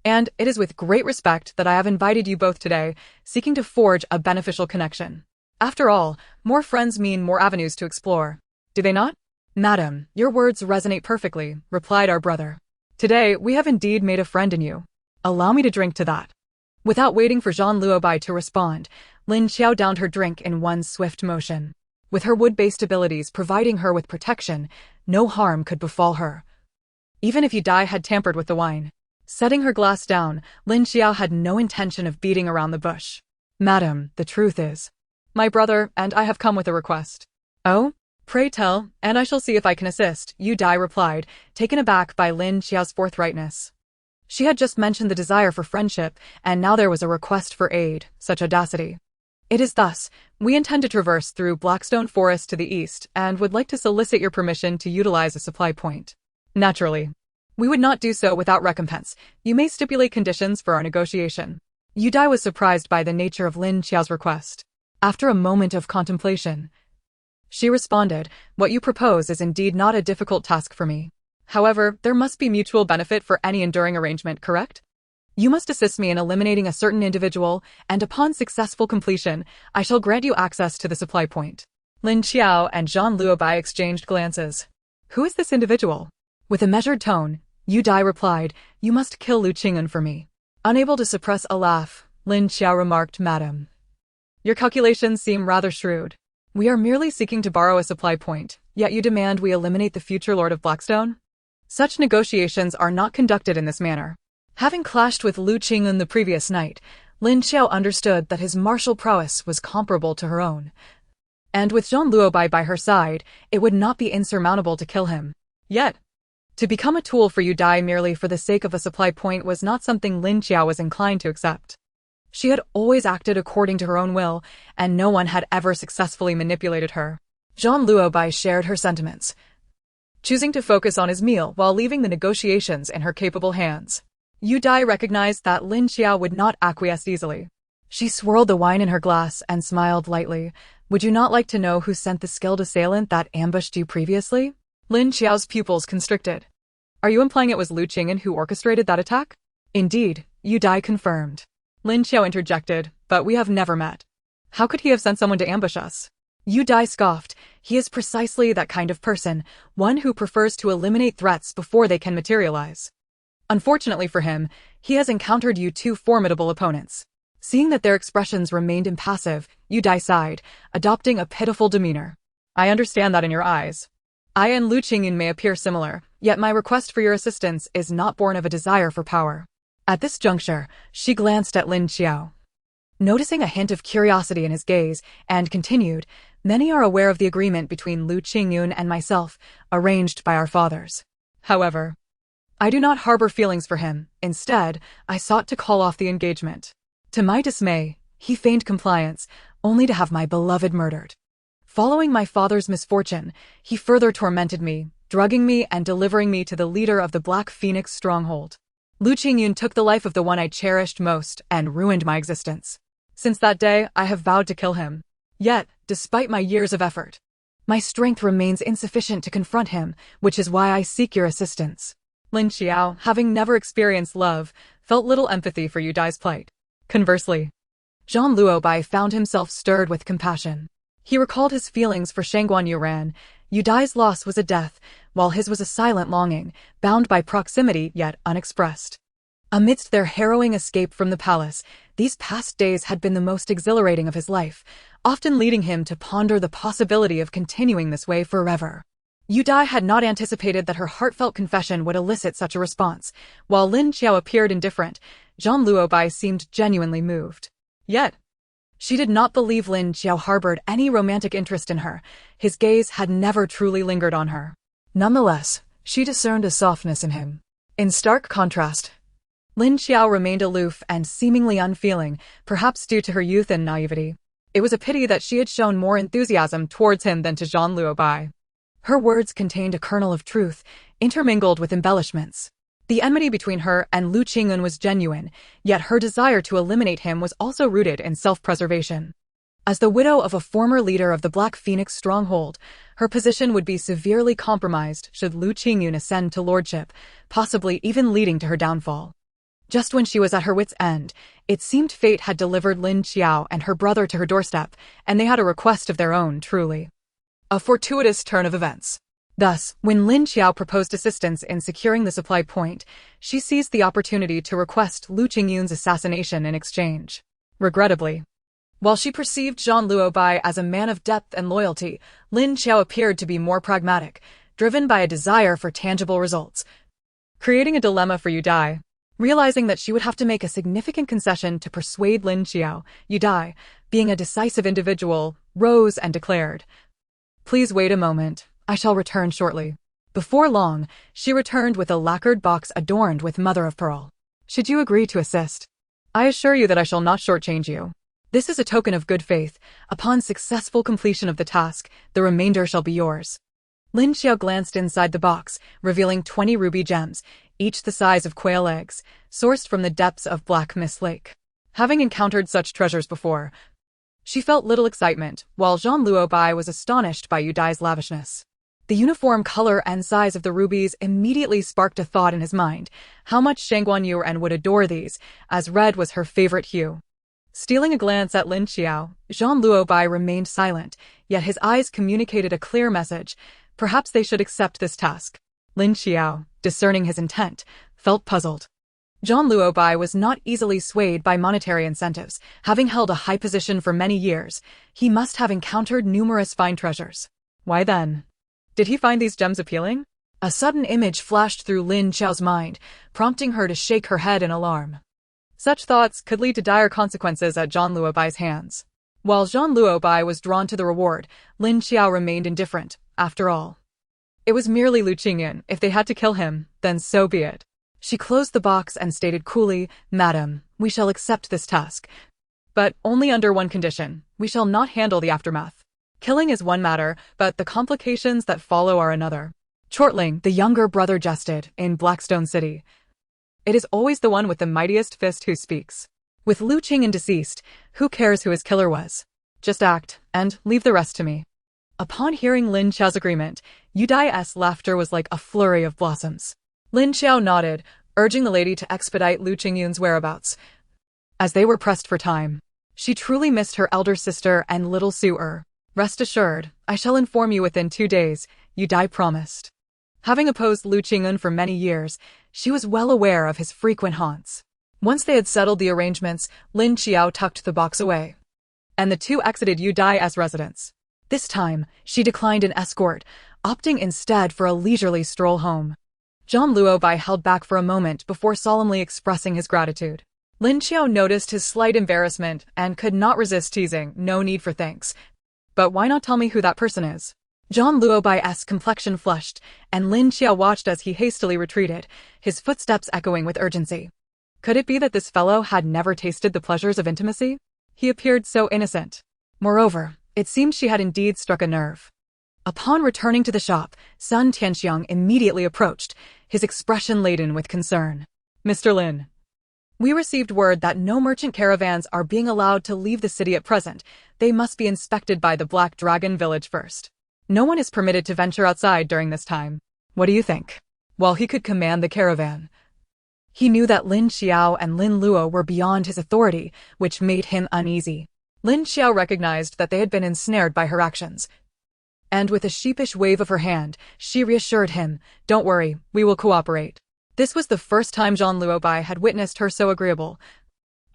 And it is with great respect that I have invited you both today, seeking to forge a beneficial connection. After all, more friends mean more avenues to explore. Do they not?" "Madam, your words resonate perfectly," replied our brother. "Today, we have indeed made a friend in you. Allow me to drink to that." Without waiting for Zhang Luobai to respond, Lin Qiao downed her drink in one swift motion. With her wood-based abilities providing her with protection, no harm could befall her, even if Yudai had tampered with the wine. Setting her glass down, Lin Qiao had no intention of beating around the bush. "Madam, the truth is, my brother and I have come with a request." "Oh? Pray tell, and I shall see if I can assist," Yudai replied, taken aback by Lin Qiao's forthrightness. She had just mentioned the desire for friendship, and now there was a request for aid. Such audacity. "It is thus. We intend to traverse through Blackstone Forest to the east, and would like to solicit your permission to utilize a supply point." "Naturally. We would not do so without recompense. You may stipulate conditions for our negotiation." Yudai was surprised by the nature of Lin Qiao's request. After a moment of contemplation, she responded, "What you propose is indeed not a difficult task for me. However, there must be mutual benefit for any enduring arrangement, correct? You must assist me in eliminating a certain individual, and upon successful completion, I shall grant you access to the supply point." Lin Qiao and Zhang Luobai exchanged glances. "Who is this individual?" With a measured tone, Yudai replied, "You must kill Lu Qing'an for me." Unable to suppress a laugh, Lin Qiao remarked, "Madam, your calculations seem rather shrewd. We are merely seeking to borrow a supply point, yet you demand we eliminate the future Lord of Blackstone? Such negotiations are not conducted in this manner." Having clashed with Lu Qing'an the previous night, Lin Qiao understood that his martial prowess was comparable to her own, and with Zhang Luobai by her side, it would not be insurmountable to kill him. Yet, to become a tool for Yudai merely for the sake of a supply point was not something Lin Qiao was inclined to accept. She had always acted according to her own will, and no one had ever successfully manipulated her. Zhang Luobai shared her sentiments, choosing to focus on his meal while leaving the negotiations in her capable hands. Yudai recognized that Lin Qiao would not acquiesce easily. She swirled the wine in her glass and smiled lightly. "Would you not like to know who sent the skilled assailant that ambushed you previously?" Lin Qiao's pupils constricted. "Are you implying it was Lu Qing'an who orchestrated that attack?" "Indeed," Yudai confirmed. Lin Qiao interjected, "But we have never met. How could he have sent someone to ambush us?" Yudai scoffed. "He is precisely that kind of person, one who prefers to eliminate threats before they can materialize. Unfortunately for him, he has encountered you two formidable opponents." Seeing that their expressions remained impassive, Yudai sighed, adopting a pitiful demeanor. "I understand that in your eyes. I and Lu Qing'an may appear similar, yet my request for your assistance is not born of a desire for power." At this juncture, she glanced at Lin Qiao, noticing a hint of curiosity in his gaze, and continued, "Many are aware of the agreement between Lu Qing'an and myself, arranged by our fathers. However, I do not harbor feelings for him. Instead, I sought to call off the engagement. To my dismay, he feigned compliance, only to have my beloved murdered. Following my father's misfortune, he further tormented me, drugging me and delivering me to the leader of the Black Phoenix stronghold. Lu Qing'an took the life of the one I cherished most and ruined my existence. Since that day, I have vowed to kill him. Yet, despite my years of effort, my strength remains insufficient to confront him, which is why I seek your assistance." Lin Qiao, having never experienced love, felt little empathy for Yudai's plight. Conversely, Zhang Luobai found himself stirred with compassion. He recalled his feelings for Shangguan Yuran. Yudai's loss was a death, while his was a silent longing, bound by proximity yet unexpressed. Amidst their harrowing escape from the palace, these past days had been the most exhilarating of his life, often leading him to ponder the possibility of continuing this way forever. Yu Dai had not anticipated that her heartfelt confession would elicit such a response. While Lin Qiao appeared indifferent, Zhang Luobai seemed genuinely moved. Yet, she did not believe Lin Qiao harbored any romantic interest in her. His gaze had never truly lingered on her. Nonetheless, she discerned a softness in him. In stark contrast, Lin Qiao remained aloof and seemingly unfeeling, perhaps due to her youth and naivety. It was a pity that she had shown more enthusiasm towards him than to Zhang Luobai. Her words contained a kernel of truth, intermingled with embellishments. The enmity between her and Lu Qingyun was genuine, yet her desire to eliminate him was also rooted in self-preservation. As the widow of a former leader of the Black Phoenix stronghold, her position would be severely compromised should Lu Qingyun ascend to lordship, possibly even leading to her downfall. Just when she was at her wit's end, it seemed fate had delivered Lin Qiao and her brother to her doorstep, and they had a request of their own, truly. A fortuitous turn of events. Thus, when Lin Qiao proposed assistance in securing the supply point, she seized the opportunity to request Lu Qingyun's assassination in exchange. Regrettably, while she perceived Zhang Luobai as a man of depth and loyalty, Lin Qiao appeared to be more pragmatic, driven by a desire for tangible results, creating a dilemma for Yu Dai. Realizing that she would have to make a significant concession to persuade Lin Qiao, Yu Dai, being a decisive individual, rose and declared, "Please wait a moment. I shall return shortly." Before long, she returned with a lacquered box adorned with mother-of-pearl. "Should you agree to assist, I assure you that I shall not shortchange you. This is a token of good faith. Upon successful completion of the task, the remainder shall be yours." Lin Qiao glanced inside the box, revealing 20 ruby gems, each the size of quail eggs, sourced from the depths of Black Mist Lake. Having encountered such treasures before, she felt little excitement, while Zhang Luobai was astonished by Yu Dai's lavishness. The uniform color and size of the rubies immediately sparked a thought in his mind: how much Shangguan Yuan would adore these, as red was her favorite hue. Stealing a glance at Lin Qiao, Zhang Luobai remained silent, yet his eyes communicated a clear message: perhaps they should accept this task. Lin Qiao, discerning his intent, felt puzzled. Zhang Luobai was not easily swayed by monetary incentives. Having held a high position for many years, he must have encountered numerous fine treasures. Why then did he find these gems appealing? A sudden image flashed through Lin Qiao's mind, prompting her to shake her head in alarm. Such thoughts could lead to dire consequences at Zhang Luobai's hands. While Zhang Luobai was drawn to the reward, Lin Qiao remained indifferent. After all, it was merely Lu Qingyun. If they had to kill him, then so be it. She closed the box and stated coolly, "Madam, we shall accept this task. But only under one condition: we shall not handle the aftermath. Killing is one matter, but the complications that follow are another." Chortling, the younger brother, jested, "In Blackstone City, it is always the one with the mightiest fist who speaks. With Lu Qingyun deceased, who cares who his killer was? Just act, and leave the rest to me." Upon hearing Lin Qiao's agreement, Yu Dai's laughter was like a flurry of blossoms. Lin Qiao nodded, urging the lady to expedite Lu Qingyun's whereabouts, as they were pressed for time. She truly missed her elder sister and little suitor. "Rest assured, I shall inform you within 2 days," Yu Dai promised. Having opposed Lu Qingyun for many years, she was well aware of his frequent haunts. Once they had settled the arrangements, Lin Qiao tucked the box away, and the two exited Yu Dai's residence. This time, she declined an escort, opting instead for a leisurely stroll home. Zhang Luobai held back for a moment before solemnly expressing his gratitude. Lin Qiao noticed his slight embarrassment and could not resist teasing, "No need for thanks. But why not tell me who that person is?" Zhang Luobai's complexion flushed, and Lin Qiao watched as he hastily retreated, his footsteps echoing with urgency. Could it be that this fellow had never tasted the pleasures of intimacy? He appeared so innocent. Moreover, it seemed she had indeed struck a nerve. Upon returning to the shop, Sun Tianxiang immediately approached, his expression laden with concern. "Mr. Lin, we received word that no merchant caravans are being allowed to leave the city at present. They must be inspected by the Black Dragon village first. No one is permitted to venture outside during this time. What do you think?" While he could command the caravan, he knew that Lin Qiao and Lin Luo were beyond his authority, which made him uneasy. Lin Qiao recognized that they had been ensnared by her actions, and with a sheepish wave of her hand, she reassured him, "Don't worry, we will cooperate." This was the first time Zhang Luobai had witnessed her so agreeable,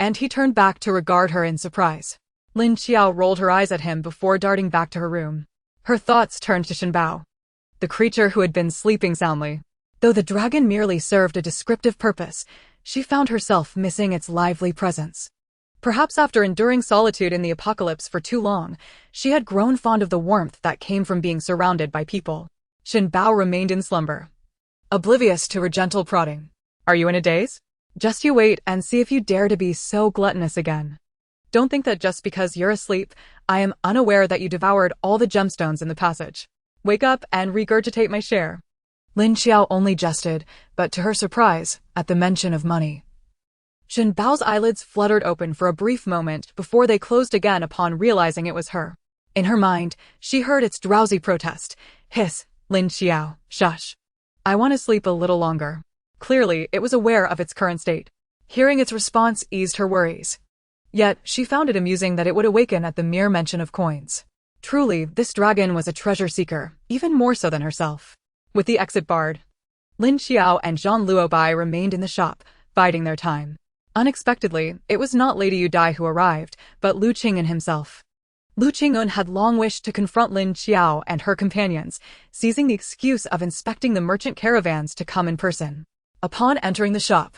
and he turned back to regard her in surprise. Lin Qiao rolled her eyes at him before darting back to her room. Her thoughts turned to Shenbao. the creature who had been sleeping soundly. Though the dragon merely served a descriptive purpose, she found herself missing its lively presence. Perhaps after enduring solitude in the apocalypse for too long, she had grown fond of the warmth that came from being surrounded by people. Shen Bao remained in slumber, oblivious to her gentle prodding. Are you in a daze? Just you wait and see if you dare to be so gluttonous again. Don't think that just because you're asleep, I am unaware that you devoured all the gemstones in the passage. Wake up and regurgitate my share. Lin Qiao only jested, but to her surprise, at the mention of money, Shen Bao's eyelids fluttered open for a brief moment before they closed again upon realizing it was her. In her mind, she heard its drowsy protest. Hiss, Lin Qiao, shush. I want to sleep a little longer. Clearly, it was aware of its current state. Hearing its response eased her worries. Yet, she found it amusing that it would awaken at the mere mention of coins. Truly, this dragon was a treasure seeker, even more so than herself. With the exit barred, Lin Qiao and Zhang Luobai remained in the shop, biding their time. Unexpectedly, it was not Lady Yu Dai who arrived, but Lu Qing'an himself. Lu Qing'an had long wished to confront Lin Qiao and her companions, seizing the excuse of inspecting the merchant caravans to come in person. Upon entering the shop,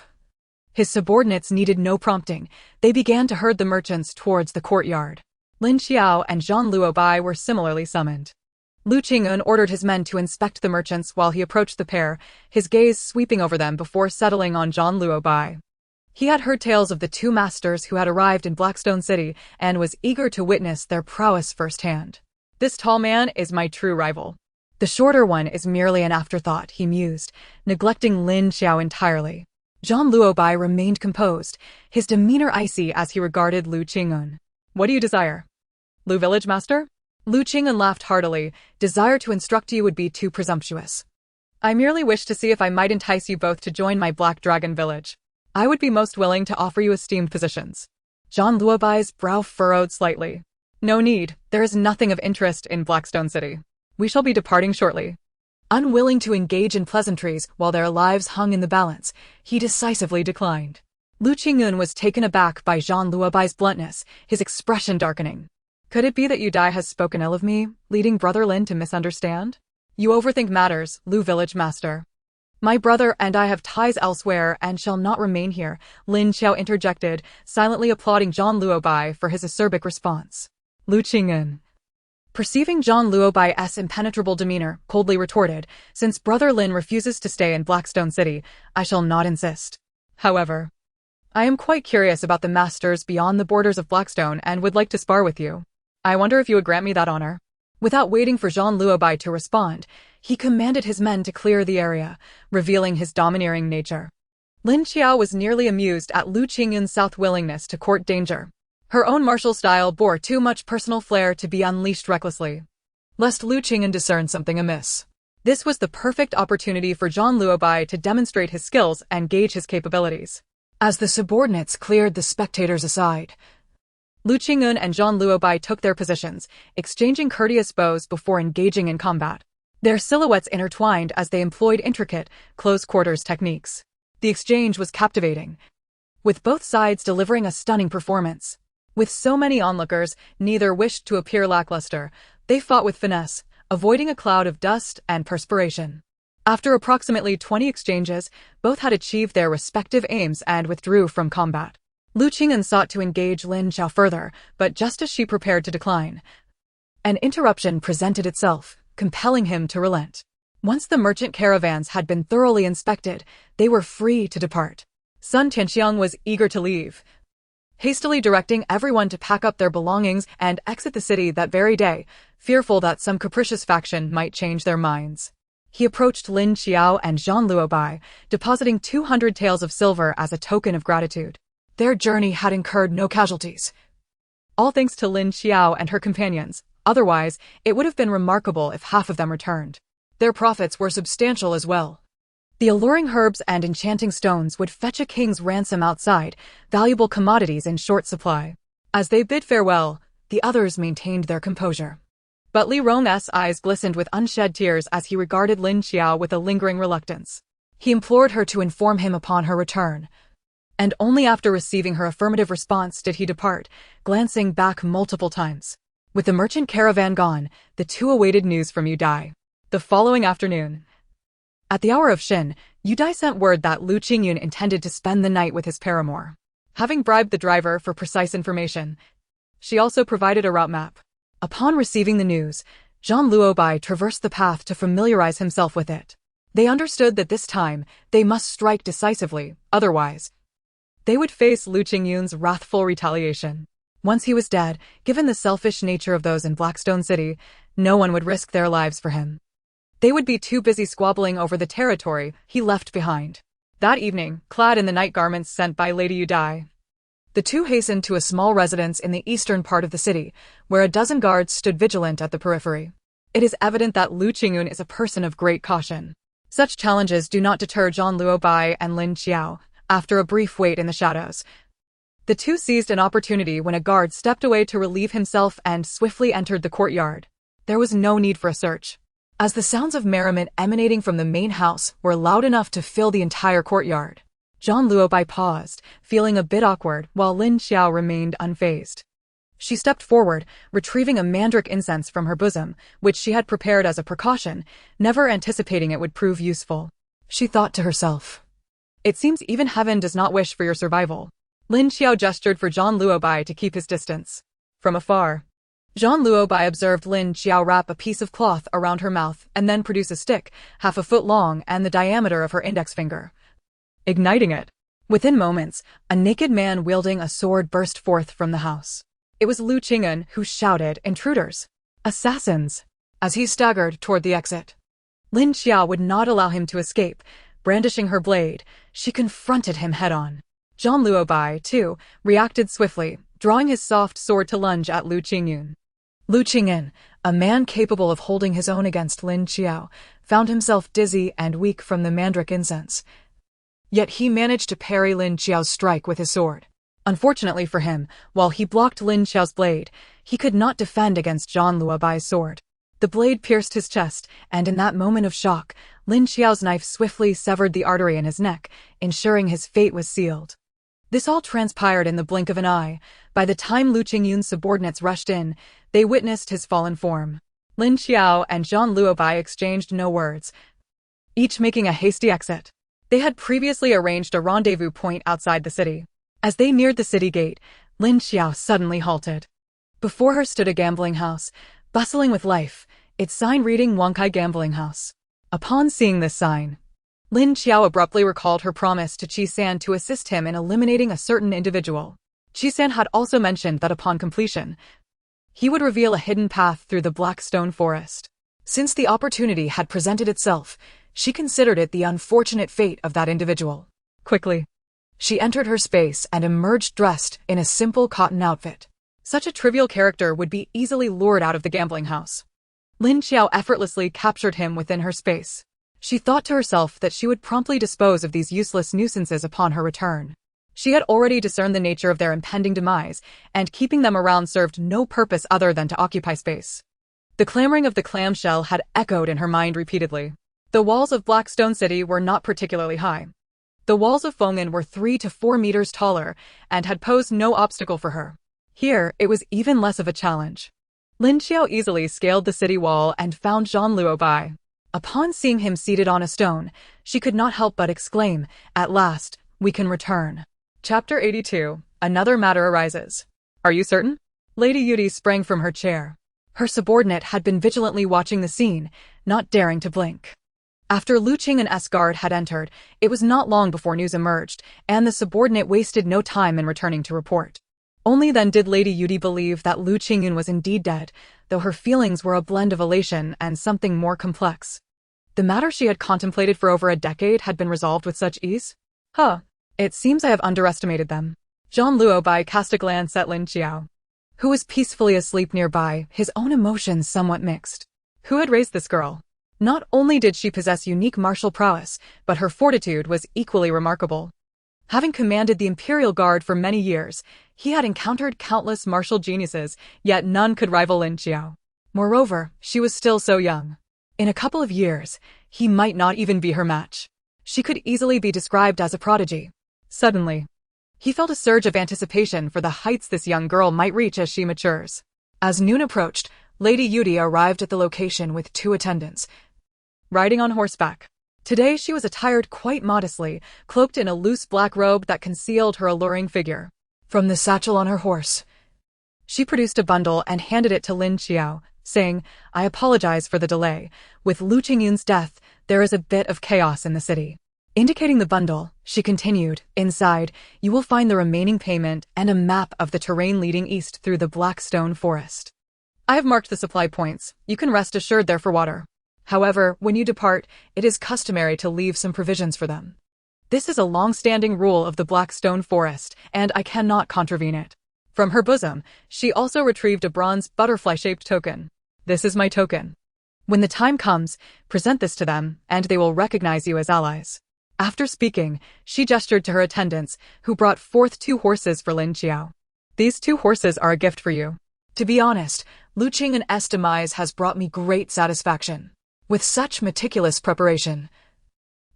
his subordinates needed no prompting. They began to herd the merchants towards the courtyard. Lin Qiao and Zhang Luobai were similarly summoned. Lu Qing'an ordered his men to inspect the merchants while he approached the pair, his gaze sweeping over them before settling on Zhang Luobai. He had heard tales of the two masters who had arrived in Blackstone City and was eager to witness their prowess firsthand. This tall man is my true rival. The shorter one is merely an afterthought, he mused, neglecting Lin Qiao entirely. Zhang Luobai remained composed, his demeanor icy as he regarded Lu Qing'an. What do you desire? Lu Village Master? Lu Qing'an laughed heartily. Desire to instruct you would be too presumptuous. I merely wish to see if I might entice you both to join my Black Dragon Village. I would be most willing to offer you esteemed positions. Zhang Luobai's brow furrowed slightly. No need, there is nothing of interest in Blackstone City. We shall be departing shortly. Unwilling to engage in pleasantries while their lives hung in the balance, he decisively declined. Lu Qing'an was taken aback by Zhang Luobai's bluntness, his expression darkening. Could it be that Yu Dai has spoken ill of me, leading Brother Lin to misunderstand? You overthink matters, Lu Village Master. My brother and I have ties elsewhere and shall not remain here, Lin Qiao interjected, silently applauding Zhang Luobai for his acerbic response. Lu Qing'an, perceiving Zhang Luobai's impenetrable demeanor, coldly retorted, since Brother Lin refuses to stay in Blackstone City, I shall not insist. However, I am quite curious about the masters beyond the borders of Blackstone and would like to spar with you. I wonder if you would grant me that honor. Without waiting for Zhang Luobai to respond, he commanded his men to clear the area, revealing his domineering nature. Lin Qiao was nearly amused at Lu Qing'an's south-willingness to court danger. Her own martial style bore too much personal flair to be unleashed recklessly, lest Lu Qing'an discern something amiss. This was the perfect opportunity for Zhang Luobai to demonstrate his skills and gauge his capabilities. As the subordinates cleared the spectators aside, Lu Qing'an and Zhang Luobai took their positions, exchanging courteous bows before engaging in combat. Their silhouettes intertwined as they employed intricate, close-quarters techniques. The exchange was captivating, with both sides delivering a stunning performance. With so many onlookers, neither wished to appear lackluster. They fought with finesse, avoiding a cloud of dust and perspiration. After approximately 20 exchanges, both had achieved their respective aims and withdrew from combat. Lu Qing'an sought to engage Lin Qiao further, but just as she prepared to decline, an interruption presented itself, compelling him to relent. Once the merchant caravans had been thoroughly inspected, they were free to depart. Sun Tianxiang was eager to leave, hastily directing everyone to pack up their belongings and exit the city that very day, fearful that some capricious faction might change their minds. He approached Lin Qiao and Zhang Luobai, depositing 200 taels of silver as a token of gratitude. Their journey had incurred no casualties, all thanks to Lin Qiao and her companions. Otherwise, it would have been remarkable if half of them returned. Their profits were substantial as well. The alluring herbs and enchanting stones would fetch a king's ransom outside, valuable commodities in short supply. As they bid farewell, the others maintained their composure. But Li Rong's eyes glistened with unshed tears as he regarded Lin Qiao with a lingering reluctance. He implored her to inform him upon her return, and only after receiving her affirmative response did he depart, glancing back multiple times. With the merchant caravan gone, the two awaited news from Yu Dai. The following afternoon, at the hour of Shin, Yudai sent word that Lu Qingyun intended to spend the night with his paramour. Having bribed the driver for precise information, she also provided a route map. Upon receiving the news, Zhang Luobai traversed the path to familiarize himself with it. They understood that this time, they must strike decisively, otherwise, they would face Lu Qingyun's wrathful retaliation. Once he was dead, given the selfish nature of those in Blackstone City, no one would risk their lives for him. They would be too busy squabbling over the territory he left behind. That evening, clad in the night garments sent by Lady Yudai, the two hastened to a small residence in the eastern part of the city, where a dozen guards stood vigilant at the periphery. It is evident that Lu Qingyun is a person of great caution. Such challenges do not deter Zhang Luobai and Lin Qiao. After a brief wait in the shadows, the two seized an opportunity when a guard stepped away to relieve himself and swiftly entered the courtyard. There was no need for a search, as the sounds of merriment emanating from the main house were loud enough to fill the entire courtyard. Zhang Luobai paused, feeling a bit awkward, while Lin Qiao remained unfazed. She stepped forward, retrieving a mandrake incense from her bosom, which she had prepared as a precaution, never anticipating it would prove useful. She thought to herself, "It seems even heaven does not wish for your survival." Lin Qiao gestured for Zhang Luobai to keep his distance. From afar, Zhang Luobai observed Lin Qiao wrap a piece of cloth around her mouth and then produce a stick, half a foot long and the diameter of her index finger, igniting it. Within moments, a naked man wielding a sword burst forth from the house. It was Lu Qingyun who shouted, "Intruders! Assassins!" as he staggered toward the exit. Lin Qiao would not allow him to escape. Brandishing her blade, she confronted him head-on. Zhang Luobai, too, reacted swiftly, drawing his soft sword to lunge at Lu Qingyun. Lu Qingyun, a man capable of holding his own against Lin Qiao, found himself dizzy and weak from the mandrake incense. Yet he managed to parry Lin Qiao's strike with his sword. Unfortunately for him, while he blocked Lin Qiao's blade, he could not defend against Zhang Luobai's sword. The blade pierced his chest, and in that moment of shock, Lin Qiao's knife swiftly severed the artery in his neck, ensuring his fate was sealed. This all transpired in the blink of an eye. By the time Lu Qingyun's subordinates rushed in, they witnessed his fallen form. Lin Qiao and Zhang Luobai exchanged no words, each making a hasty exit. They had previously arranged a rendezvous point outside the city. As they neared the city gate, Lin Qiao suddenly halted. Before her stood a gambling house, bustling with life, its sign reading Wangkai Gambling House. Upon seeing this sign, Lin Qiao abruptly recalled her promise to Qi San to assist him in eliminating a certain individual. Qi San had also mentioned that upon completion, he would reveal a hidden path through the Blackstone Forest. Since the opportunity had presented itself, she considered it the unfortunate fate of that individual. Quickly, she entered her space and emerged dressed in a simple cotton outfit. Such a trivial character would be easily lured out of the gambling house. Lin Qiao effortlessly captured him within her space. She thought to herself that she would promptly dispose of these useless nuisances upon her return. She had already discerned the nature of their impending demise, and keeping them around served no purpose other than to occupy space. The clamoring of the clamshell had echoed in her mind repeatedly. The walls of Blackstone City were not particularly high. The walls of Feng'an were 3 to 4 meters taller and had posed no obstacle for her. Here, it was even less of a challenge. Lin Qiao easily scaled the city wall and found Zhang Luobai. Upon seeing him seated on a stone, she could not help but exclaim, "At last, we can return." Chapter 82. Another matter arises. "Are you certain?" Lady Yudi sprang from her chair. Her subordinate had been vigilantly watching the scene, not daring to blink. After Lu Qingyun's guard had entered, it was not long before news emerged, and the subordinate wasted no time in returning to report. Only then did Lady Yudi believe that Lu Qingyun was indeed dead, though her feelings were a blend of elation and something more complex. The matter she had contemplated for over a decade had been resolved with such ease? It seems I have underestimated them. Zhang Luobai cast a glance at Lin Qiao, who was peacefully asleep nearby, his own emotions somewhat mixed. Who had raised this girl? Not only did she possess unique martial prowess, but her fortitude was equally remarkable. Having commanded the Imperial Guard for many years, he had encountered countless martial geniuses, yet none could rival Lin Qiao. Moreover, she was still so young. In a couple of years, he might not even be her match. She could easily be described as a prodigy. Suddenly, he felt a surge of anticipation for the heights this young girl might reach as she matures. As noon approached, Lady Yudi arrived at the location with 2 attendants. riding on horseback. Today she was attired quite modestly, cloaked in a loose black robe that concealed her alluring figure. From the satchel on her horse, she produced a bundle and handed it to Lin Qiao, saying, "I apologize for the delay. With Lu Qingyun's death, there is a bit of chaos in the city." Indicating the bundle, she continued, "Inside, you will find the remaining payment and a map of the terrain leading east through the Blackstone Forest. I have marked the supply points. You can rest assured they're for water. However, when you depart, it is customary to leave some provisions for them. This is a long-standing rule of the Blackstone Forest, and I cannot contravene it." From her bosom, she also retrieved a bronze butterfly-shaped token. "This is my token. When the time comes, present this to them, and they will recognize you as allies." After speaking, she gestured to her attendants, who brought forth 2 horses for Lin Qiao. "These 2 horses are a gift for you. To be honest, Lu Qingyun's demise has brought me great satisfaction. With such meticulous preparation."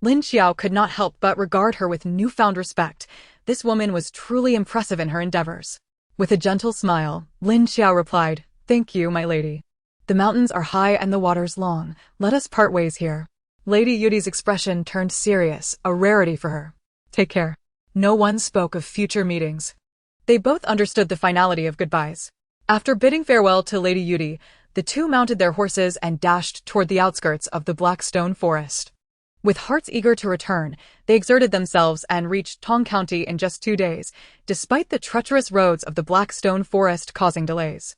Lin Qiao could not help but regard her with newfound respect. This woman was truly impressive in her endeavors. With a gentle smile, Lin Qiao replied, "Thank you, my lady. The mountains are high and the waters long. Let us part ways here." Lady Yudi's expression turned serious, a rarity for her. "Take care." No one spoke of future meetings. They both understood the finality of goodbyes. After bidding farewell to Lady Yudi, the 2 mounted their horses and dashed toward the outskirts of the Blackstone Forest. With hearts eager to return, they exerted themselves and reached Tong County in just 2 days, despite the treacherous roads of the Blackstone Forest causing delays.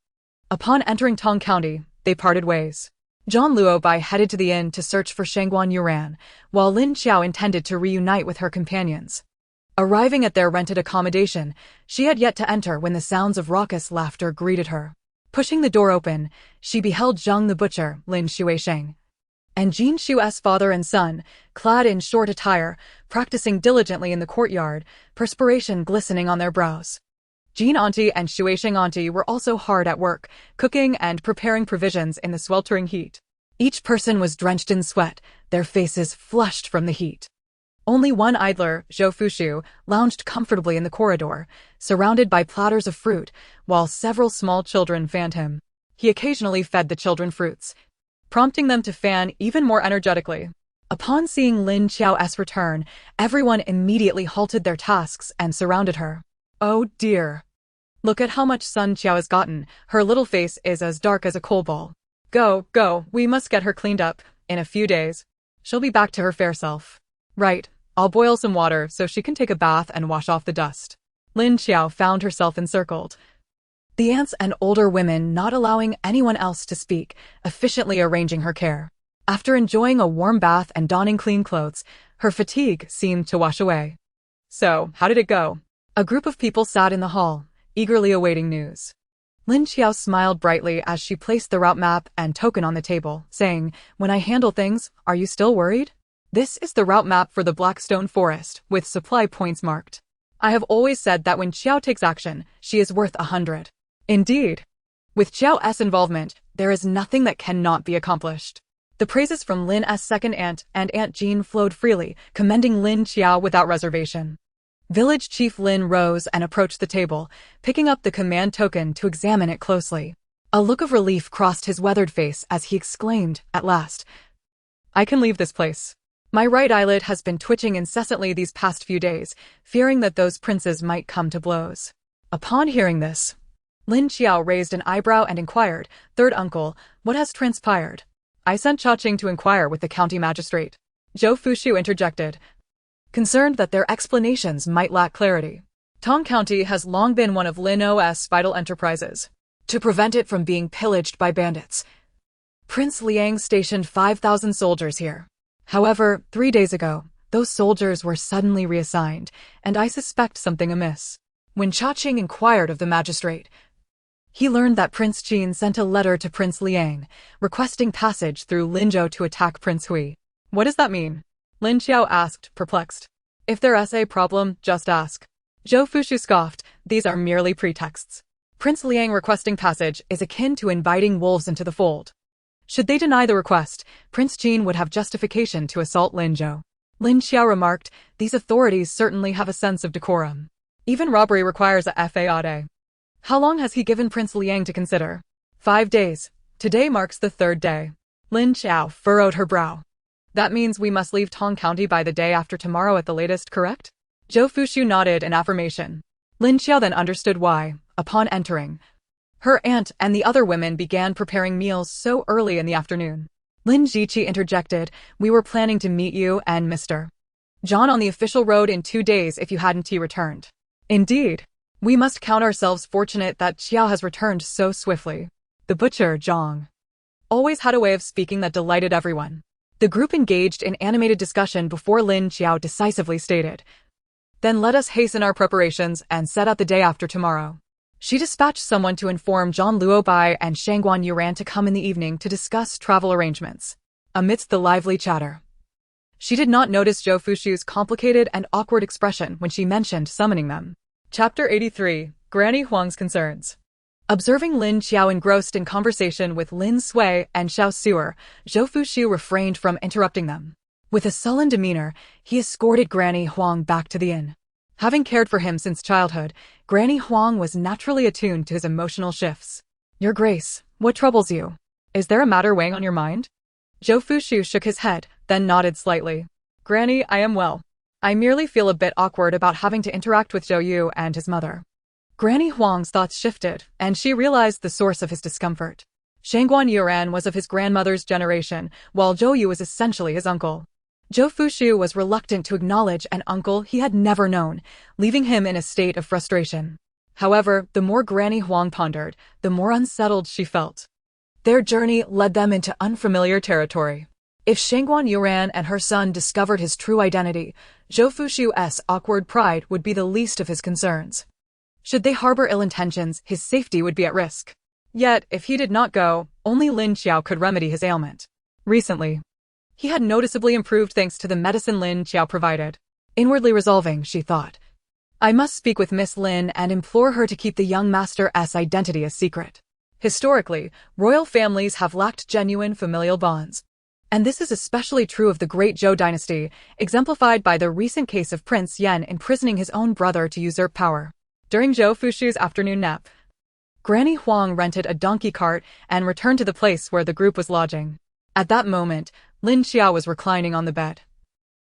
Upon entering Tong County, they parted ways. Zhang Luobai headed to the inn to search for Shangguan Yuran, while Lin Qiao intended to reunite with her companions. Arriving at their rented accommodation, she had yet to enter when the sounds of raucous laughter greeted her. Pushing the door open, she beheld Zhang the butcher, Lin Shuisheng, and Jin Shu's father and son, clad in short attire, practicing diligently in the courtyard, perspiration glistening on their brows. Jin auntie and Shuisheng auntie were also hard at work, cooking and preparing provisions in the sweltering heat. Each person was drenched in sweat, their faces flushed from the heat. Only one idler, Zhou Fushu, lounged comfortably in the corridor, surrounded by platters of fruit, while several small children fanned him. He occasionally fed the children fruits, prompting them to fan even more energetically. Upon seeing Lin Qiao's return, everyone immediately halted their tasks and surrounded her. "Oh dear. Look at how much sun Qiao has gotten. Her little face is as dark as a coal ball. Go, we must get her cleaned up. In a few days, she'll be back to her fair self." "Right, I'll boil some water so she can take a bath and wash off the dust." Lin Qiao found herself encircled. The aunts and older women not allowing anyone else to speak, efficiently arranging her care. After enjoying a warm bath and donning clean clothes, her fatigue seemed to wash away. "So, how did it go?" A group of people sat in the hall, eagerly awaiting news. Lin Qiao smiled brightly as she placed the route map and token on the table, saying, "When I handle things, are you still worried? This is the route map for the Blackstone Forest, with supply points marked. I have always said that when Qiao takes action, she is worth 100. Indeed. With Qiao's involvement, there is nothing that cannot be accomplished." The praises from Lin's second aunt and Aunt Jean flowed freely, commending Lin Qiao without reservation. Village Chief Lin rose and approached the table, picking up the command token to examine it closely. A look of relief crossed his weathered face as he exclaimed, at last, "I can leave this place. My right eyelid has been twitching incessantly these past few days, fearing that those princes might come to blows." Upon hearing this, Lin Qiao raised an eyebrow and inquired, "Third uncle, what has transpired?" "I sent Chaqing to inquire with the county magistrate," Zhou Fushu interjected, concerned that their explanations might lack clarity. "Tong County has long been one of Lin O's vital enterprises. To prevent it from being pillaged by bandits, Prince Liang stationed 5,000 soldiers here. However, 3 days ago, those soldiers were suddenly reassigned, and I suspect something amiss." When Chaqing inquired of the magistrate, he learned that Prince Qin sent a letter to Prince Liang, requesting passage through Linzhou to attack Prince Hui. "What does that mean?" Lin Qiao asked, perplexed. "If there's a problem, just ask." Zhou Fushu scoffed, "These are merely pretexts. Prince Liang requesting passage is akin to inviting wolves into the fold. Should they deny the request, Prince Qin would have justification to assault Linzhou." Lin Qiao remarked, "These authorities certainly have a sense of decorum. Even robbery requires a FAAD. How long has he given Prince Liang to consider?" 5 days. Today marks the 3rd day. Lin Qiao furrowed her brow. That means we must leave Tong County by the day after tomorrow at the latest, correct? Zhou Fushu nodded in affirmation. Lin Qiao then understood why, upon entering. Her aunt and the other women began preparing meals so early in the afternoon. Lin Jiqi interjected, "We were planning to meet you and Mr. John on the official road in 2 days if you hadn't returned." Indeed. We must count ourselves fortunate that Qiao has returned so swiftly. The butcher, Zhang, always had a way of speaking that delighted everyone. The group engaged in animated discussion before Lin Qiao decisively stated, "Then let us hasten our preparations and set out the day after tomorrow." She dispatched someone to inform Zhang Luobai and Shangguan Yuran to come in the evening to discuss travel arrangements. Amidst the lively chatter, she did not notice Zhou Fushu's complicated and awkward expression when she mentioned summoning them. Chapter 83, Granny Huang's Concerns. Observing Lin Qiao engrossed in conversation with Lin Sui and Xiao Suer, Zhou Fushu refrained from interrupting them. With a sullen demeanor, he escorted Granny Huang back to the inn. Having cared for him since childhood, Granny Huang was naturally attuned to his emotional shifts. "Your Grace, what troubles you? Is there a matter weighing on your mind?" Zhou Fushu shook his head, then nodded slightly. "Granny, I am well. I merely feel a bit awkward about having to interact with Zhou Yu and his mother." Granny Huang's thoughts shifted, and she realized the source of his discomfort. Shangguan Yuran was of his grandmother's generation, while Zhou Yu was essentially his uncle. Zhou Fushu was reluctant to acknowledge an uncle he had never known, leaving him in a state of frustration. However, the more Granny Huang pondered, the more unsettled she felt. Their journey led them into unfamiliar territory. If Shangguan Yuran and her son discovered his true identity, Zhou Fushu's awkward pride would be the least of his concerns. Should they harbor ill intentions, his safety would be at risk. Yet, if he did not go, only Lin Qiao could remedy his ailment. Recently, he had noticeably improved thanks to the medicine Lin Qiao provided. Inwardly resolving, she thought, "I must speak with Miss Lin and implore her to keep the young master's identity a secret." Historically, royal families have lacked genuine familial bonds. And this is especially true of the Great Zhou dynasty, exemplified by the recent case of Prince Yan imprisoning his own brother to usurp power. During Zhou Fushu's afternoon nap, Granny Huang rented a donkey cart and returned to the place where the group was lodging. At that moment, Lin Qiao was reclining on the bed,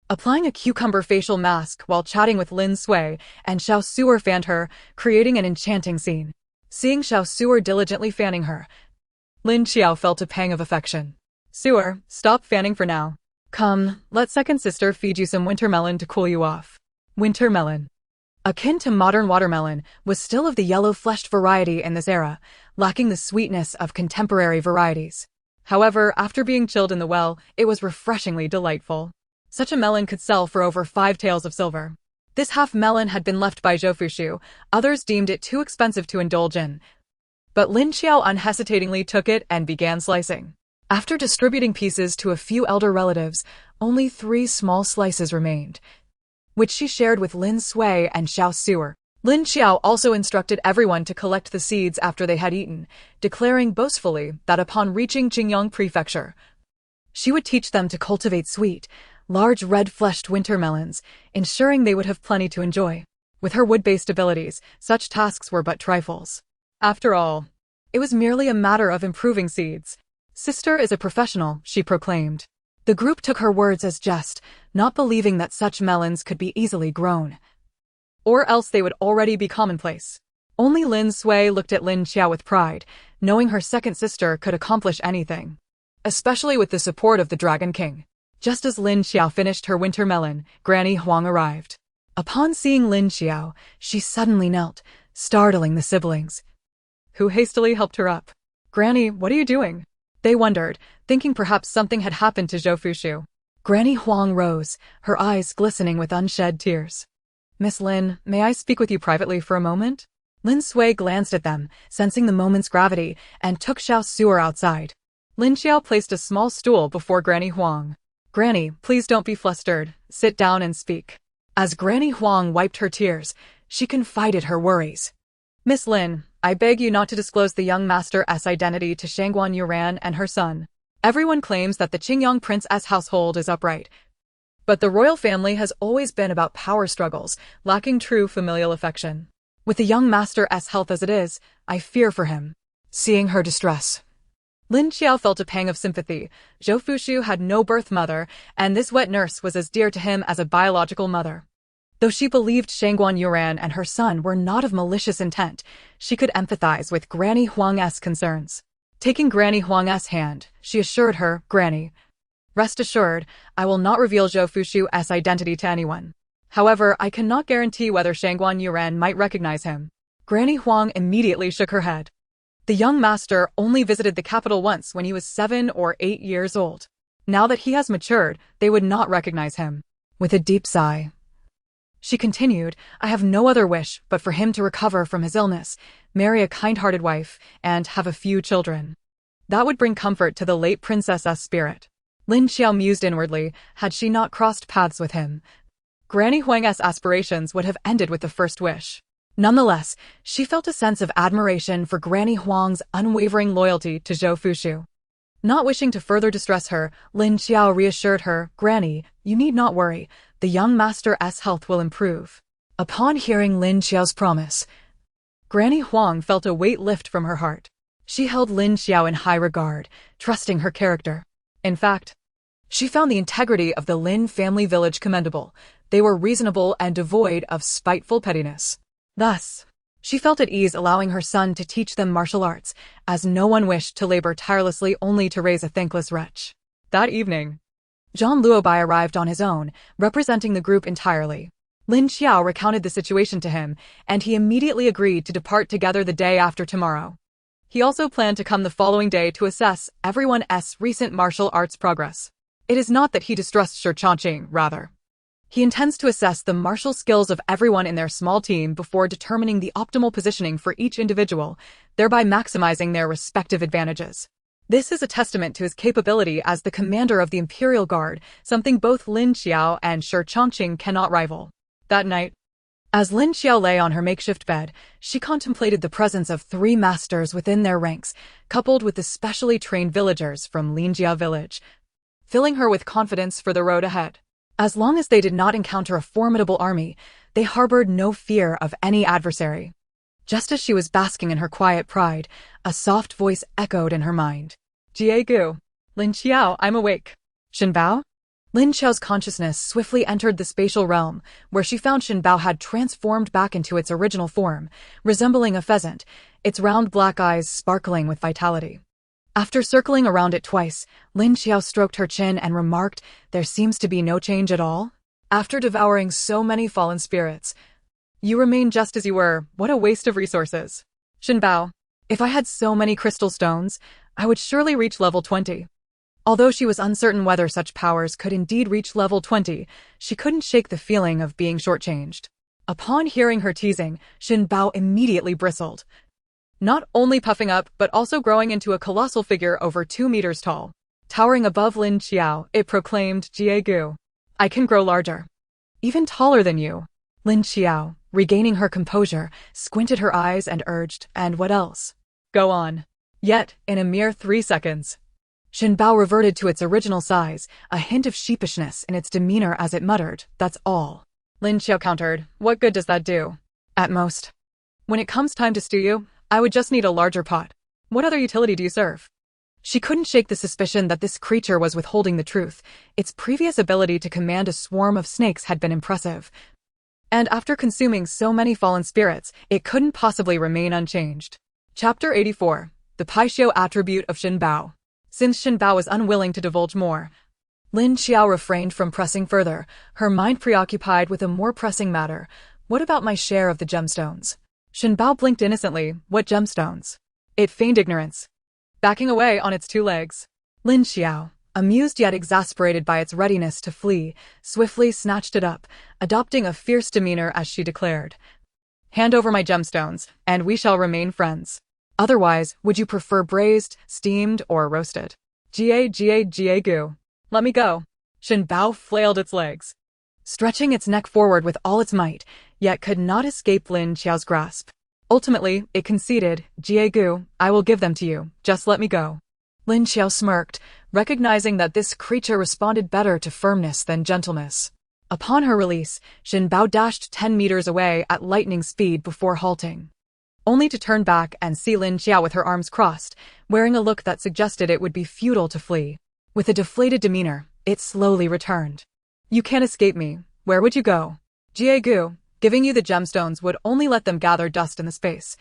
applying a cucumber facial mask while chatting with Lin Sui, and Xiao Suer fanned her, creating an enchanting scene. Seeing Xiao Suer diligently fanning her, Lin Qiao felt a pang of affection. "Suer, stop fanning for now. Come, let second sister feed you some winter melon to cool you off." Winter melon, akin to modern watermelon, was still of the yellow-fleshed variety in this era, lacking the sweetness of contemporary varieties. However, after being chilled in the well, it was refreshingly delightful. Such a melon could sell for over 5 taels of silver. This half melon had been left by Zhou Fushu, others deemed it too expensive to indulge in. But Lin Qiao unhesitatingly took it and began slicing. After distributing pieces to a few elder relatives, only 3 small slices remained, which she shared with Lin Sui and Xiao Suer. Lin Qiao also instructed everyone to collect the seeds after they had eaten, declaring boastfully that upon reaching Jingyang Prefecture, she would teach them to cultivate sweet, large red-fleshed winter melons, ensuring they would have plenty to enjoy. With her wood-based abilities, such tasks were but trifles. After all, it was merely a matter of improving seeds. "Sister is a professional," she proclaimed. The group took her words as jest, not believing that such melons could be easily grown, or else they would already be commonplace. Only Lin Sui looked at Lin Qiao with pride, knowing her second sister could accomplish anything, especially with the support of the Dragon King. Just as Lin Qiao finished her winter melon, Granny Huang arrived. Upon seeing Lin Qiao, she suddenly knelt, startling the siblings, who hastily helped her up. "Granny, what are you doing?" they wondered, thinking perhaps something had happened to Zhou Fushu. Granny Huang rose, her eyes glistening with unshed tears. "Miss Lin, may I speak with you privately for a moment?" Lin Sui glanced at them, sensing the moment's gravity, and took Xiao Suer outside. Lin Qiao placed a small stool before Granny Huang. "Granny, please don't be flustered. Sit down and speak." As Granny Huang wiped her tears, she confided her worries. "Miss Lin, I beg you not to disclose the young master's identity to Shangguan Yuran and her son. Everyone claims that the Qingyang Prince's household is upright, but the royal family has always been about power struggles, lacking true familial affection. With the young master's health as it is, I fear for him." Seeing her distress, Lin Qiao felt a pang of sympathy. Zhou Fushu had no birth mother, and this wet nurse was as dear to him as a biological mother. Though she believed Shangguan Yuran and her son were not of malicious intent, she could empathize with Granny Huang's concerns. Taking Granny Huang's hand, she assured her, "Granny, rest assured, I will not reveal Zhou Fushu's identity to anyone. However, I cannot guarantee whether Shangguan Yuran might recognize him." Granny Huang immediately shook her head. The young master only visited the capital once when he was 7 or 8 years old. Now that he has matured, they would not recognize him. With a deep sigh, she continued, "I have no other wish but for him to recover from his illness, marry a kind-hearted wife, and have a few children. That would bring comfort to the late princess's spirit." Lin Qiao mused inwardly, had she not crossed paths with him, Granny Huang's aspirations would have ended with the first wish. Nonetheless, she felt a sense of admiration for Granny Huang's unwavering loyalty to Zhou Fushu. Not wishing to further distress her, Lin Qiao reassured her, "Granny, you need not worry. The young master's health will improve." Upon hearing Lin Qiao's promise, Granny Huang felt a weight lift from her heart. She held Lin Qiao in high regard, trusting her character. In fact, she found the integrity of the Lin family village commendable. They were reasonable and devoid of spiteful pettiness. Thus, she felt at ease allowing her son to teach them martial arts, as no one wished to labor tirelessly only to raise a thankless wretch. That evening, Zhang Luobai arrived on his own, representing the group entirely. Lin Qiao recounted the situation to him, and he immediately agreed to depart together the day after tomorrow. He also planned to come the following day to assess everyone's recent martial arts progress. It is not that he distrusts Shi Changqing, rather. He intends to assess the martial skills of everyone in their small team before determining the optimal positioning for each individual, thereby maximizing their respective advantages. This is a testament to his capability as the commander of the Imperial Guard, something both Lin Qiao and Shi Changqing cannot rival. That night, as Lin Qiao lay on her makeshift bed, she contemplated the presence of 3 masters within their ranks, coupled with the specially trained villagers from Lin Qiao village, filling her with confidence for the road ahead. As long as they did not encounter a formidable army, they harbored no fear of any adversary. Just as she was basking in her quiet pride, a soft voice echoed in her mind. "Jie Gu. Lin Qiao, I'm awake." "Shen Bao?" Lin Qiao's consciousness swiftly entered the spatial realm, where she found Shen Bao had transformed back into its original form, resembling a pheasant, its round black eyes sparkling with vitality. After circling around it twice, Lin Qiao stroked her chin and remarked, "There seems to be no change at all? After devouring so many fallen spirits, you remain just as you were. What a waste of resources." "Shen Bao, if I had so many crystal stones, I would surely reach level 20. Although she was uncertain whether such powers could indeed reach level 20, she couldn't shake the feeling of being shortchanged. Upon hearing her teasing, Shen Bao immediately bristled, not only puffing up but also growing into a colossal figure over 2 meters tall. Towering above Lin Qiao, it proclaimed, "Jie Gu, I can grow larger. Even taller than you." Lin Qiao, regaining her composure, squinted her eyes and urged, "And what else?" "Go on." Yet, in a mere 3 seconds, Shen Bao reverted to its original size, a hint of sheepishness in its demeanor as it muttered, "That's all." Lin Qiao countered, "What good does that do?" "At most. When it comes time to stew you, I would just need a larger pot. What other utility do you serve?" She couldn't shake the suspicion that this creature was withholding the truth. Its previous ability to command a swarm of snakes had been impressive. And after consuming so many fallen spirits, it couldn't possibly remain unchanged. Chapter 84. The Paixio Attribute of Shen Bao. Since Shen Bao was unwilling to divulge more, Lin Qiao refrained from pressing further, her mind preoccupied with a more pressing matter. "What about my share of the gemstones?" Shen Bao blinked innocently. "What gemstones?" It feigned ignorance, backing away on its 2 legs. Lin Qiao, amused yet exasperated by its readiness to flee, swiftly snatched it up, adopting a fierce demeanor as she declared, "Hand over my gemstones, and we shall remain friends. Otherwise, would you prefer braised, steamed, or roasted?" Jie Gu. "Let me go." Shen Bao flailed its legs, stretching its neck forward with all its might, yet could not escape Lin Qiao's grasp. Ultimately, it conceded, "Jie Gu, I will give them to you, just let me go." Lin Qiao smirked, recognizing that this creature responded better to firmness than gentleness. Upon her release, Shen Bao dashed 10 meters away at lightning speed before halting. only to turn back and see Lin Qiao with her arms crossed, wearing a look that suggested it would be futile to flee. With a deflated demeanor, it slowly returned. You can't escape me. Where would you go? Jiegu, giving you the gemstones would only let them gather dust in the space.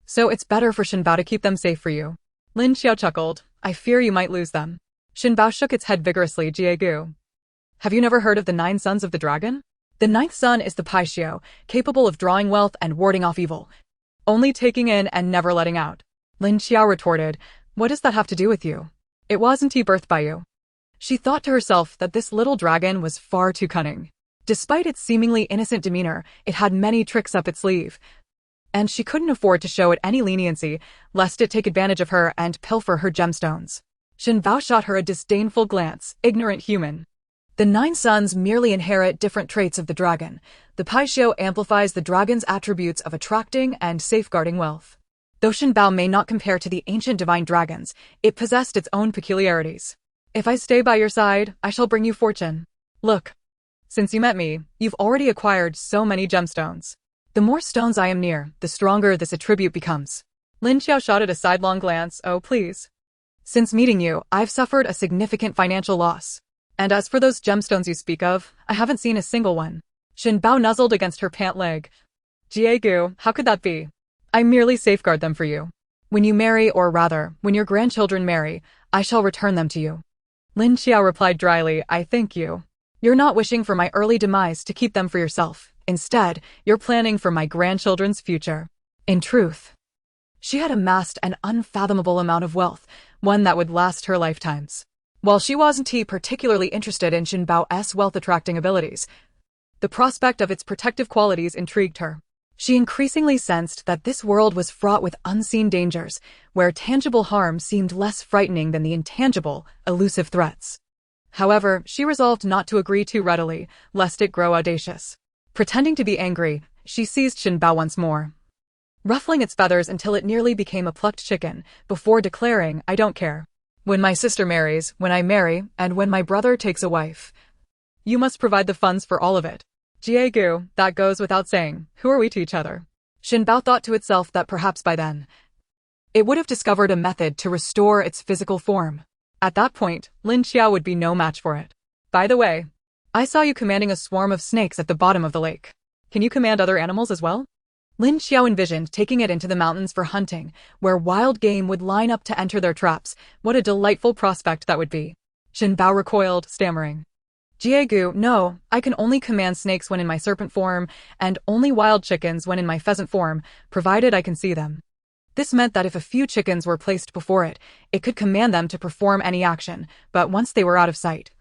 So it's better for Shinbao to keep them safe for you. Lin Qiao chuckled. I fear you might lose them. Shinbao shook its head vigorously. Jiegu. Have you never heard of the 9 sons of the dragon? The 9th son is the Paishio, capable of drawing wealth and warding off evil. Only taking in and never letting out. Lin Qiao retorted, what does that have to do with you? It wasn't he birthed by you. She thought to herself that this little dragon was far too cunning. Despite its seemingly innocent demeanor, it had many tricks up its sleeve. And she couldn't afford to show it any leniency, lest it take advantage of her and pilfer her gemstones. Shinbao shot her a disdainful glance, ignorant human. The 9 sons merely inherit different traits of the dragon. The Paishio amplifies the dragon's attributes of attracting and safeguarding wealth. Though Shinbao may not compare to the ancient divine dragons, it possessed its own peculiarities. If I stay by your side, I shall bring you fortune. Look. Since you met me, you've already acquired so many gemstones. The more stones I am near, the stronger this attribute becomes. Lin Qiao shot at a sidelong glance. Oh, please. Since meeting you, I've suffered a significant financial loss. And as for those gemstones you speak of, I haven't seen a single one. Shinbao nuzzled against her pant leg. Jiegu, how could that be? I merely safeguard them for you. When you marry, or rather, when your grandchildren marry, I shall return them to you. Lin Qiao replied dryly, I thank you. You're not wishing for my early demise to keep them for yourself. Instead, you're planning for my grandchildren's future. In truth, she had amassed an unfathomable amount of wealth, one that would last her lifetimes. While she wasn't particularly interested in Shinbao's wealth-attracting abilities, the prospect of its protective qualities intrigued her. She increasingly sensed that this world was fraught with unseen dangers, where tangible harm seemed less frightening than the intangible, elusive threats. However, she resolved not to agree too readily, lest it grow audacious. Pretending to be angry, she seized Shinbao once more, ruffling its feathers until it nearly became a plucked chicken, before declaring, I don't care. When my sister marries, when I marry, and when my brother takes a wife, you must provide the funds for all of it. Jiegu, that goes without saying. Who are we to each other? Shinbao thought to itself that perhaps by then, it would have discovered a method to restore its physical form. At that point, Lin Qiao would be no match for it. By the way, I saw you commanding a swarm of snakes at the bottom of the lake. Can you command other animals as well? Lin Qiao envisioned taking it into the mountains for hunting, where wild game would line up to enter their traps. What a delightful prospect that would be. Shinbao recoiled, stammering. Jiegu, no, I can only command snakes when in my serpent form, and only wild chickens when in my pheasant form, provided I can see them. This meant that if a few chickens were placed before it, it could command them to perform any action, but once they were out of sight,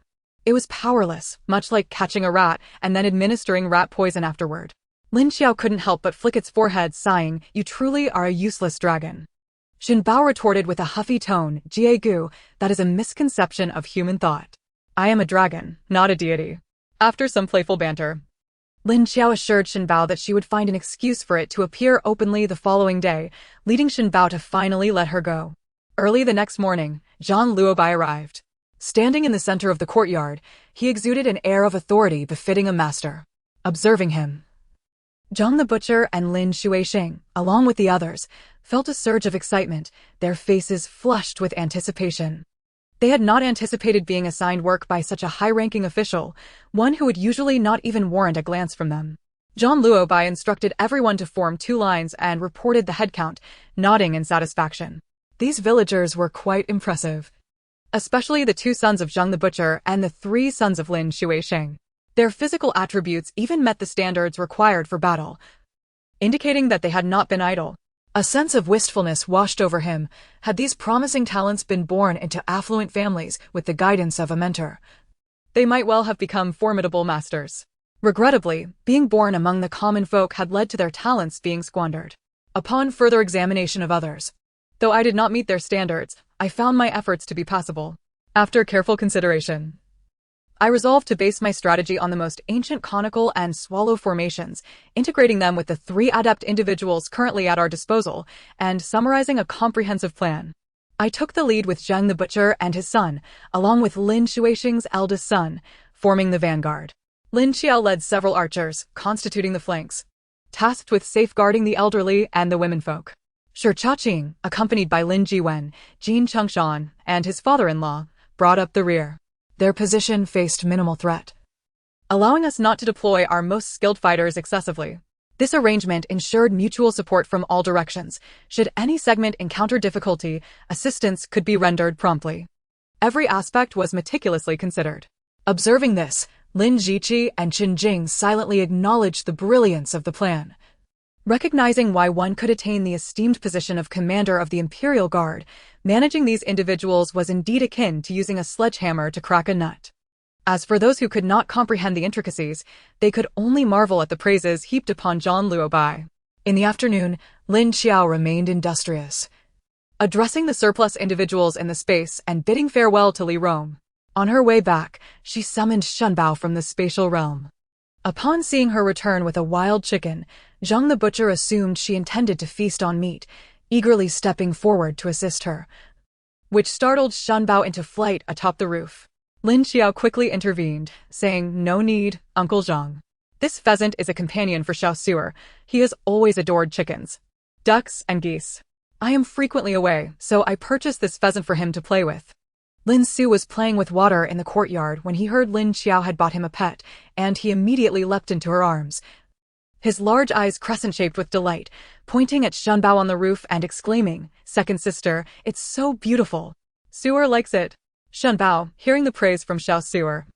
it was powerless, much like catching a rat and then administering rat poison afterward. Lin Qiao couldn't help but flick its forehead, sighing, you truly are a useless dragon. Shinbao retorted with a huffy tone, Jiegu, that is a misconception of human thought. I am a dragon, not a deity. After some playful banter, Lin Qiao assured Shinbao that she would find an excuse for it to appear openly the following day, leading Shinbao to finally let her go. Early the next morning, Zhang Luobai arrived. Standing in the center of the courtyard, he exuded an air of authority befitting a master. Observing him, Zhang the butcher and Lin Shuixing, along with the others, felt a surge of excitement, their faces flushed with anticipation. They had not anticipated being assigned work by such a high-ranking official, one who would usually not even warrant a glance from them. Zhang Luobai instructed everyone to form 2 lines and reported the head count, nodding in satisfaction. These villagers were quite impressive, especially the 2 sons of Zhang the butcher and the 3 sons of Lin Shuixing. Their physical attributes even met the standards required for battle, indicating that they had not been idle. A sense of wistfulness washed over him. Had these promising talents been born into affluent families with the guidance of a mentor, they might well have become formidable masters. Regrettably, being born among the common folk had led to their talents being squandered. Upon further examination of others, though I did not meet their standards, I found my efforts to be passable. After careful consideration, I resolved to base my strategy on the most ancient conical and swallow formations, integrating them with the 3 adept individuals currently at our disposal, and summarizing a comprehensive plan. I took the lead with Zhang the butcher and his son, along with Lin Shuixing's eldest son, forming the vanguard. Lin Qiao led several archers, constituting the flanks. tasked with safeguarding the elderly and the womenfolk. Shi Chaqing, accompanied by Lin Jiwen, Jin Chengshan, and his father-in-law, brought up the rear. Their position faced minimal threat, allowing us not to deploy our most skilled fighters excessively. This arrangement ensured mutual support from all directions. Should any segment encounter difficulty, assistance could be rendered promptly. Every aspect was meticulously considered. Observing this, Lin Ziqi and Qin Jing silently acknowledged the brilliance of the plan. Recognizing why one could attain the esteemed position of commander of the Imperial Guard, managing these individuals was indeed akin to using a sledgehammer to crack a nut. As for those who could not comprehend the intricacies, they could only marvel at the praises heaped upon Zhang Luobai. In the afternoon, Lin Qiao remained industrious, addressing the surplus individuals in the space and bidding farewell to Li Rome. On her way back, she summoned Shunbao from the spatial realm. Upon seeing her return with a wild chicken, Zhang the butcher assumed she intended to feast on meat, eagerly stepping forward to assist her, which startled Shunbao into flight atop the roof. Lin Qiao quickly intervened, saying, "No need, Uncle Zhang. This pheasant is a companion for Xiao Suer. He has always adored chickens, ducks, and geese. I am frequently away, so I purchased this pheasant for him to play with." Lin Su was playing with water in the courtyard when he heard Lin Qiao had bought him a pet, and he immediately leapt into her arms, his large eyes crescent-shaped with delight, pointing at Shunbao on the roof and exclaiming, "Second sister, it's so beautiful. Suer likes it." Shunbao, hearing the praise from Xiao Suer,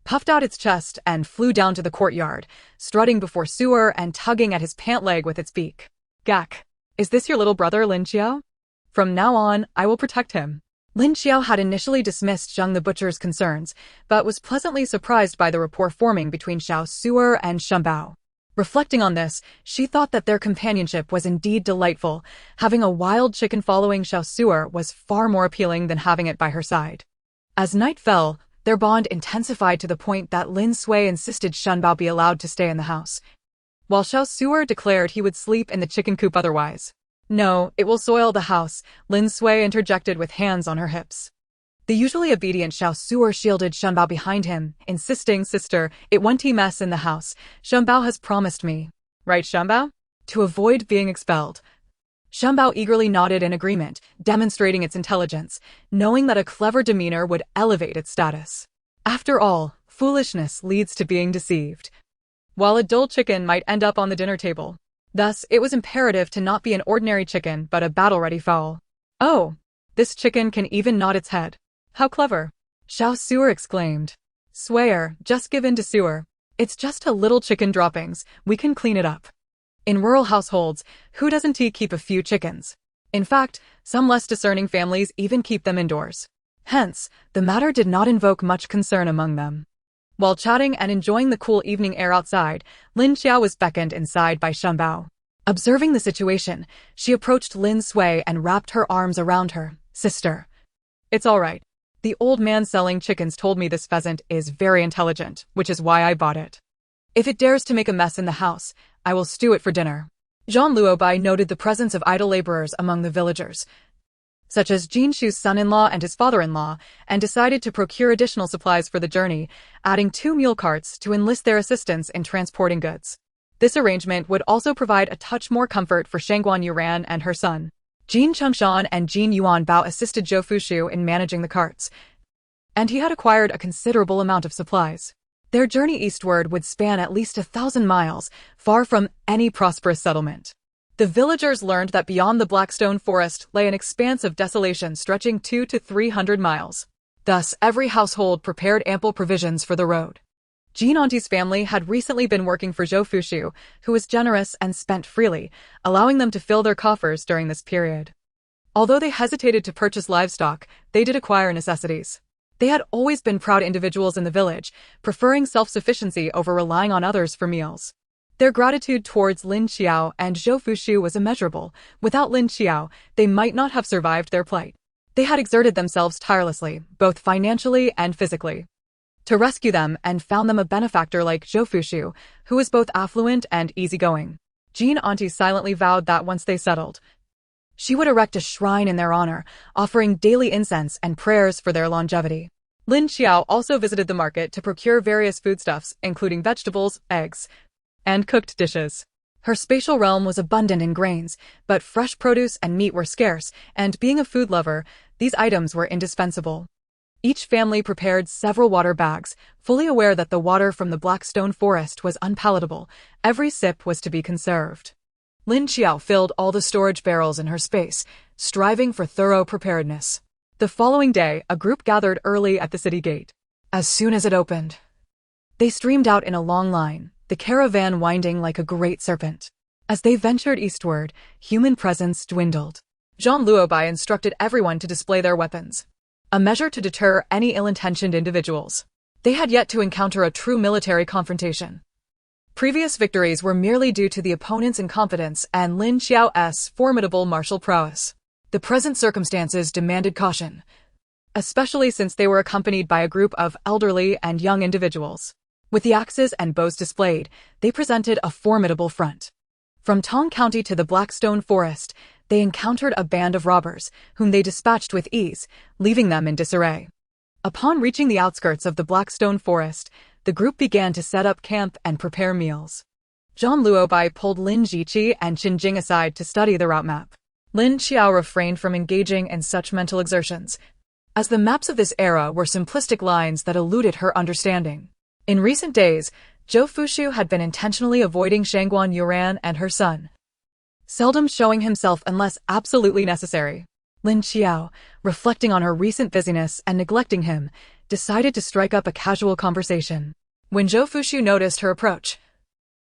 puffed out its chest and flew down to the courtyard, strutting before Suer and tugging at his pant leg with its beak. "Gak, is this your little brother, Lin Qiao? From now on, I will protect him." Lin Qiao had initially dismissed Zhang the butcher's concerns, but was pleasantly surprised by the rapport forming between Xiao Suer and Shunbao. Reflecting on this, she thought that their companionship was indeed delightful. Having a wild chicken following Xiao Suer was far more appealing than having it by her side. As night fell, their bond intensified to the point that Lin Sui insisted Shunbao be allowed to stay in the house, while Xiao Suer declared he would sleep in the chicken coop otherwise. "No, it will soil the house," Lin Sui interjected with hands on her hips. The usually obedient Xiao Suer shielded Shunbao behind him, insisting, "Sister, it won't mess in the house. Shunbao has promised me." "Right, Shunbao?" To avoid being expelled. Shunbao eagerly nodded in agreement, demonstrating its intelligence, knowing that a clever demeanor would elevate its status. After all, foolishness leads to being deceived, while a dull chicken might end up on the dinner table. Thus, it was imperative to not be an ordinary chicken but a battle-ready fowl. "Oh, this chicken can even nod its head. How clever!" Xiao Suer exclaimed. "Swear, just give in to Suer. It's just a little chicken droppings, we can clean it up." In rural households, who doesn't keep a few chickens? In fact, some less discerning families even keep them indoors. Hence, the matter did not invoke much concern among them. While chatting and enjoying the cool evening air outside, Lin Qiao was beckoned inside by Shunbao. Observing the situation, she approached Lin Sui and wrapped her arms around her. "Sister, it's all right. The old man selling chickens told me this pheasant is very intelligent, which is why I bought it. If it dares to make a mess in the house, I will stew it for dinner." Zhang Luobai noted the presence of idle laborers among the villagers, such as Jin Shu's son-in-law and his father-in-law, and decided to procure additional supplies for the journey, adding 2 mule carts to enlist their assistance in transporting goods. This arrangement would also provide a touch more comfort for Shangguan Yuran and her son. Jin Chengshan and Jin Yuan Bao assisted Zhou Fushu in managing the carts, and he had acquired a considerable amount of supplies. Their journey eastward would span at least 1,000 miles, far from any prosperous settlement. The villagers learned that beyond the Blackstone Forest lay an expanse of desolation stretching 200 to 300 miles. Thus, every household prepared ample provisions for the road. Jin Auntie's family had recently been working for Zhou Fushu, who was generous and spent freely, allowing them to fill their coffers during this period. Although they hesitated to purchase livestock, they did acquire necessities. They had always been proud individuals in the village, preferring self-sufficiency over relying on others for meals. Their gratitude towards Lin Qiao and Zhou Fushu was immeasurable. Without Lin Qiao, they might not have survived their plight. They had exerted themselves tirelessly, both financially and physically, to rescue them and found them a benefactor like Zhou Fushu, who was both affluent and easygoing. Jin Auntie silently vowed that once they settled, she would erect a shrine in their honor, offering daily incense and prayers for their longevity. Lin Qiao also visited the market to procure various foodstuffs, including vegetables, eggs, and cooked dishes. Her spatial realm was abundant in grains, but fresh produce and meat were scarce, and being a food lover, these items were indispensable. Each family prepared several water bags, fully aware that the water from the Blackstone Forest was unpalatable. Every sip was to be conserved. Lin Qiao filled all the storage barrels in her space, striving for thorough preparedness. The following day, a group gathered early at the city gate. As soon as it opened, they streamed out in a long line, the caravan winding like a great serpent. As they ventured eastward, human presence dwindled. Zhang Luobai instructed everyone to display their weapons, a measure to deter any ill-intentioned individuals. They had yet to encounter a true military confrontation. Previous victories were merely due to the opponent's incompetence and Lin Qiao's formidable martial prowess. The present circumstances demanded caution, especially since they were accompanied by a group of elderly and young individuals. With the axes and bows displayed, they presented a formidable front. From Tong County to the Blackstone Forest, they encountered a band of robbers, whom they dispatched with ease, leaving them in disarray. Upon reaching the outskirts of the Blackstone Forest, the group began to set up camp and prepare meals. Zhang Luobai pulled Lin Jiqi and Qin Jing aside to study the route map. Lin Qiao refrained from engaging in such mental exertions, as the maps of this era were simplistic lines that eluded her understanding. In recent days, Zhou Fushu had been intentionally avoiding Shangguan Yuran and her son, seldom showing himself unless absolutely necessary. Lin Qiao, reflecting on her recent busyness and neglecting him, decided to strike up a casual conversation. When Zhou Fushu noticed her approach,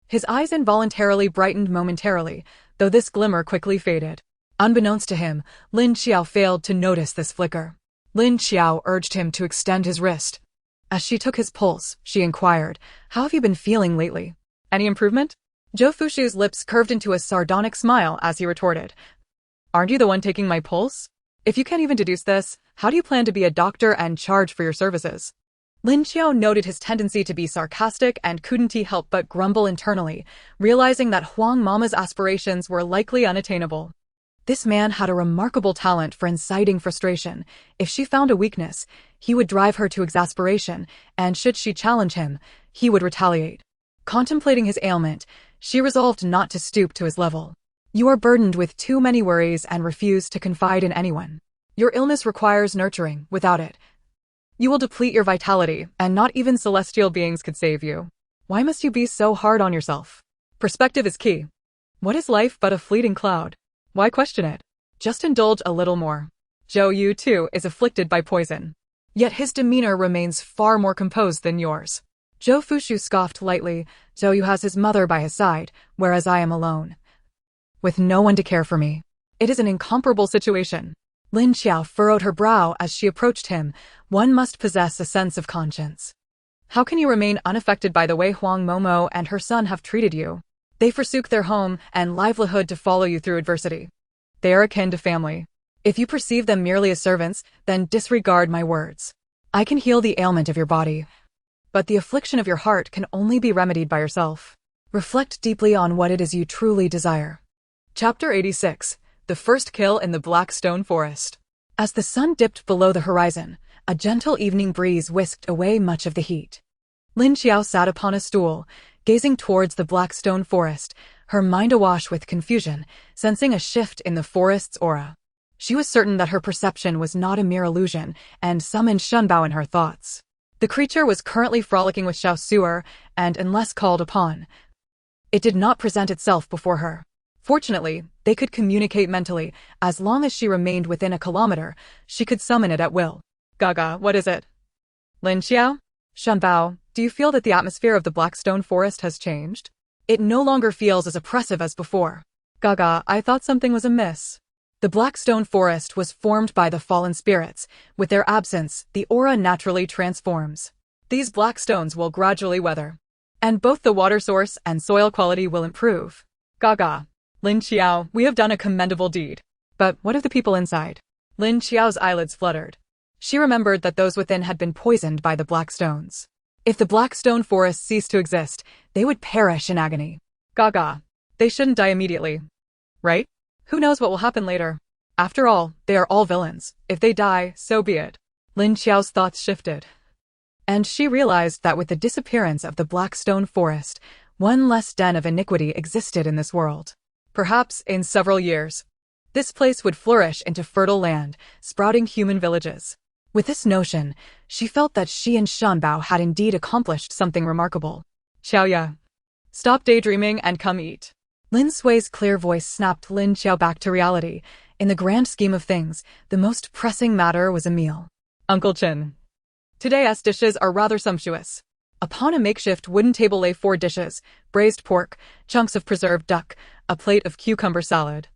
his eyes involuntarily brightened momentarily, though this glimmer quickly faded. Unbeknownst to him, Lin Qiao failed to notice this flicker. Lin Qiao urged him to extend his wrist. As she took his pulse, she inquired, "How have you been feeling lately? Any improvement?" Zhou Fushu's lips curved into a sardonic smile as he retorted, "Aren't you the one taking my pulse? If you can't even deduce this, how do you plan to be a doctor and charge for your services?" Lin Qiao noted his tendency to be sarcastic and couldn't he help but grumble internally, realizing that Huang Mama's aspirations were likely unattainable. This man had a remarkable talent for inciting frustration. If she found a weakness, he would drive her to exasperation, and should she challenge him, he would retaliate. Contemplating his ailment, she resolved not to stoop to his level. "You are burdened with too many worries and refuse to confide in anyone. Your illness requires nurturing. Without it, you will deplete your vitality, and not even celestial beings could save you. Why must you be so hard on yourself? Perspective is key. What is life but a fleeting cloud? Why question it? Just indulge a little more." Zhou Yu, too, is afflicted by poison. Yet his demeanor remains far more composed than yours. Zhou Fushu scoffed lightly. "Zhou Yu has his mother by his side, whereas I am alone, with no one to care for me. It is an incomparable situation." Lin Qiao furrowed her brow as she approached him. "One must possess a sense of conscience. How can you remain unaffected by the way Huang Momo and her son have treated you? They forsook their home and livelihood to follow you through adversity. They are akin to family. If you perceive them merely as servants, then disregard my words. I can heal the ailment of your body, but the affliction of your heart can only be remedied by yourself. Reflect deeply on what it is you truly desire." Chapter 86. The First Kill in the Blackstone Forest. As the sun dipped below the horizon, a gentle evening breeze whisked away much of the heat. Lin Qiao sat upon a stool, gazing towards the Blackstone Forest, her mind awash with confusion, sensing a shift in the forest's aura. She was certain that her perception was not a mere illusion, and summoned Shunbao in her thoughts. The creature was currently frolicking with Xiao Suer, and unless called upon, it did not present itself before her. Fortunately, they could communicate mentally. As long as she remained within a kilometer, she could summon it at will. "Gaga, what is it?" "Lin Qiao? Shunbao, do you feel that the atmosphere of the Blackstone Forest has changed? It no longer feels as oppressive as before." "Gaga, I thought something was amiss." The Blackstone Forest was formed by the fallen spirits. With their absence, the aura naturally transforms. These black stones will gradually weather, and both the water source and soil quality will improve. "Gaga, Lin Qiao, we have done a commendable deed. But what of the people inside?" Lin Qiao's eyelids fluttered. She remembered that those within had been poisoned by the black stones. If the Blackstone Forest ceased to exist, they would perish in agony. "Gaga, they shouldn't die immediately, right? Who knows what will happen later? After all, they are all villains. If they die, so be it." Lin Qiao's thoughts shifted, and she realized that with the disappearance of the Blackstone Forest, One less den of iniquity existed in this world. Perhaps, in several years, this place would flourish into fertile land, sprouting human villages. With this notion, she felt that she and Shanbao had indeed accomplished something remarkable. Xiaoya, stop daydreaming and come eat. Lin Sui's clear voice snapped Lin Qiao back to reality. In the grand scheme of things, the most pressing matter was a meal. Uncle Chin, today's dishes are rather sumptuous. Upon a makeshift wooden table lay 4 dishes: braised pork, chunks of preserved duck, a plate of cucumber salad,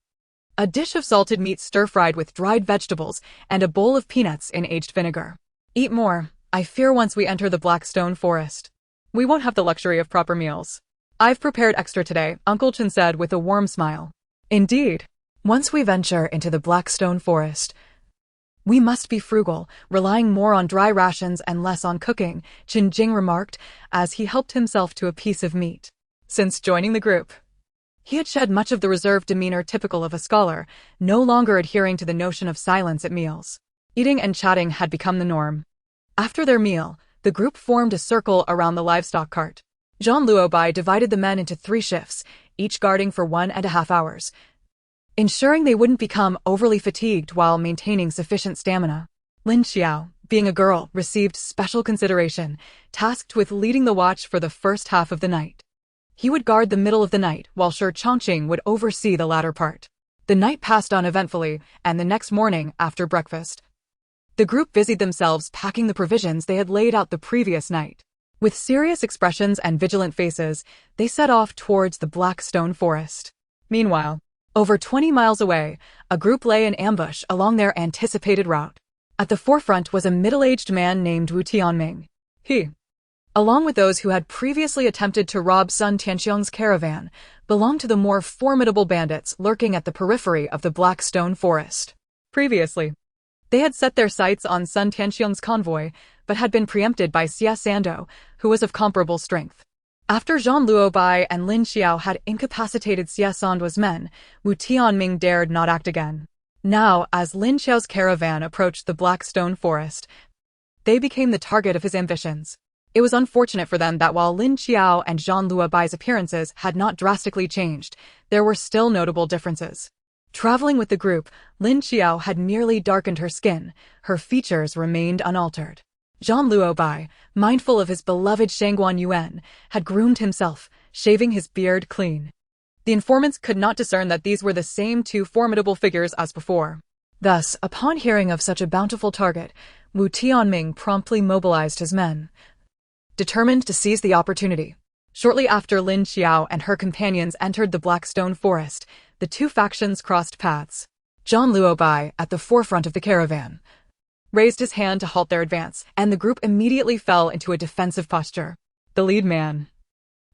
a dish of salted meat stir-fried with dried vegetables, and a bowl of peanuts in aged vinegar. Eat more. I fear once we enter the Blackstone Forest, we won't have the luxury of proper meals. I've prepared extra today, Uncle Chin said with a warm smile. Indeed. Once we venture into the Blackstone Forest, we must be frugal, relying more on dry rations and less on cooking, Qin Jing remarked as he helped himself to a piece of meat. Since joining the group, he had shed much of the reserved demeanor typical of a scholar, no longer adhering to the notion of silence at meals. Eating and chatting had become the norm. After their meal, the group formed a circle around the livestock cart. Zhang Luobai divided the men into 3 shifts, each guarding for 1.5 hours, ensuring they wouldn't become overly fatigued while maintaining sufficient stamina. Lin Qiao, being a girl, received special consideration, tasked with leading the watch for the first half of the night. He would guard the middle of the night, while Shi Chongqing would oversee the latter part. The night passed uneventfully, and the next morning, after breakfast, the group busied themselves packing the provisions they had laid out the previous night. With serious expressions and vigilant faces, they set off towards the Blackstone Forest. Meanwhile, over 20 miles away, a group lay in ambush along their anticipated route. At the forefront was a middle-aged man named Wu Tianming. He, along with those who had previously attempted to rob Sun Tianxiang's caravan, belonged to the more formidable bandits lurking at the periphery of the Blackstone Forest. Previously, they had set their sights on Sun Tianxiang's convoy, but had been preempted by Xie Sando, who was of comparable strength. After Zhang Luobai and Lin Qiao had incapacitated Xie Sando's men, Wu Tianming dared not act again. Now, as Lin Qiao's caravan approached the Blackstone Forest, they became the target of his ambitions. It was unfortunate for them that while Lin Qiao and Zhang Luobai's appearances had not drastically changed, there were still notable differences. Traveling with the group, Lin Qiao had merely darkened her skin, her features remained unaltered. Zhang Luobai, mindful of his beloved Shangguan Yuan, had groomed himself, shaving his beard clean. The informants could not discern that these were the same 2 formidable figures as before. Thus, upon hearing of such a bountiful target, Wu Tianming promptly mobilized his men, determined to seize the opportunity. Shortly after Lin Qiao and her companions entered the Blackstone Forest, the 2 factions crossed paths. Zhang Luobai, at the forefront of the caravan, raised his hand to halt their advance, and the group immediately fell into a defensive posture. The lead man,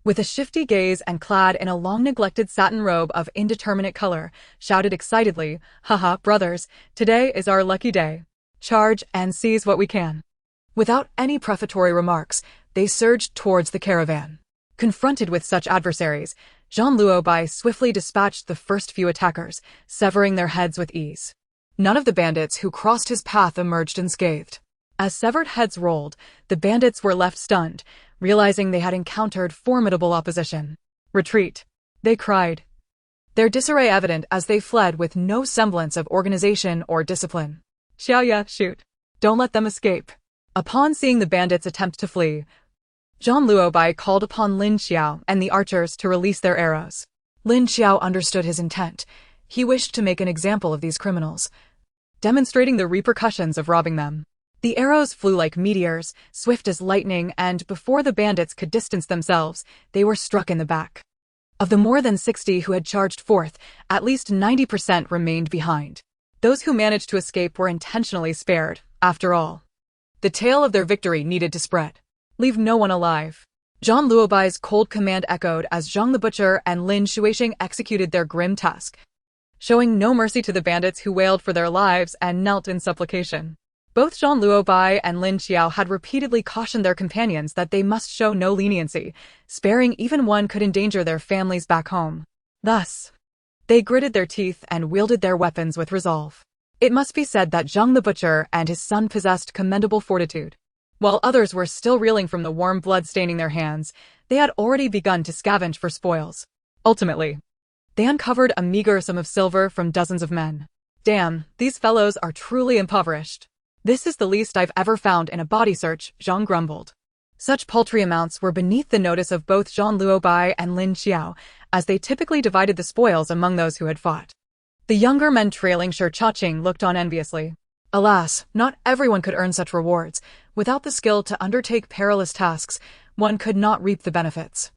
with a shifty gaze and clad in a long-neglected satin robe of indeterminate color, shouted excitedly, "Haha, brothers, today is our lucky day. Charge and seize what we can." Without any prefatory remarks, they surged towards the caravan. Confronted with such adversaries, Zhang Luobai swiftly dispatched the first few attackers, severing their heads with ease. None of the bandits who crossed his path emerged unscathed. As severed heads rolled, the bandits were left stunned, realizing they had encountered formidable opposition. "Retreat!" they cried, their disarray evident as they fled with no semblance of organization or discipline. "Xiaoya, shoot! Don't let them escape!" Upon seeing the bandits attempt to flee, Zhang Luobai called upon Lin Qiao and the archers to release their arrows. Lin Qiao understood his intent. He wished to make an example of these criminals, demonstrating the repercussions of robbing them. The arrows flew like meteors, swift as lightning, and before the bandits could distance themselves, they were struck in the back. Of the more than 60 who had charged forth, at least 90% remained behind. Those who managed to escape were intentionally spared, after all. The tale of their victory needed to spread. Leave no one alive. Zhang Luobai's cold command echoed as Zhang the Butcher and Lin Shuixing executed their grim task, showing no mercy to the bandits who wailed for their lives and knelt in supplication. Both Zhang Luobai and Lin Qiao had repeatedly cautioned their companions that they must show no leniency, sparing even one could endanger their families back home. Thus, they gritted their teeth and wielded their weapons with resolve. It must be said that Zhang the Butcher and his son possessed commendable fortitude. While others were still reeling from the warm blood staining their hands, they had already begun to scavenge for spoils. Ultimately, they uncovered a meager sum of silver from dozens of men. Damn, these fellows are truly impoverished. This is the least I've ever found in a body search, Zhang grumbled. Such paltry amounts were beneath the notice of both Zhang Luobai and Lin Qiao, as they typically divided the spoils among those who had fought. The younger men trailing Shi Chaqing looked on enviously. Alas, not everyone could earn such rewards. Without the skill to undertake perilous tasks, one could not reap the benefits.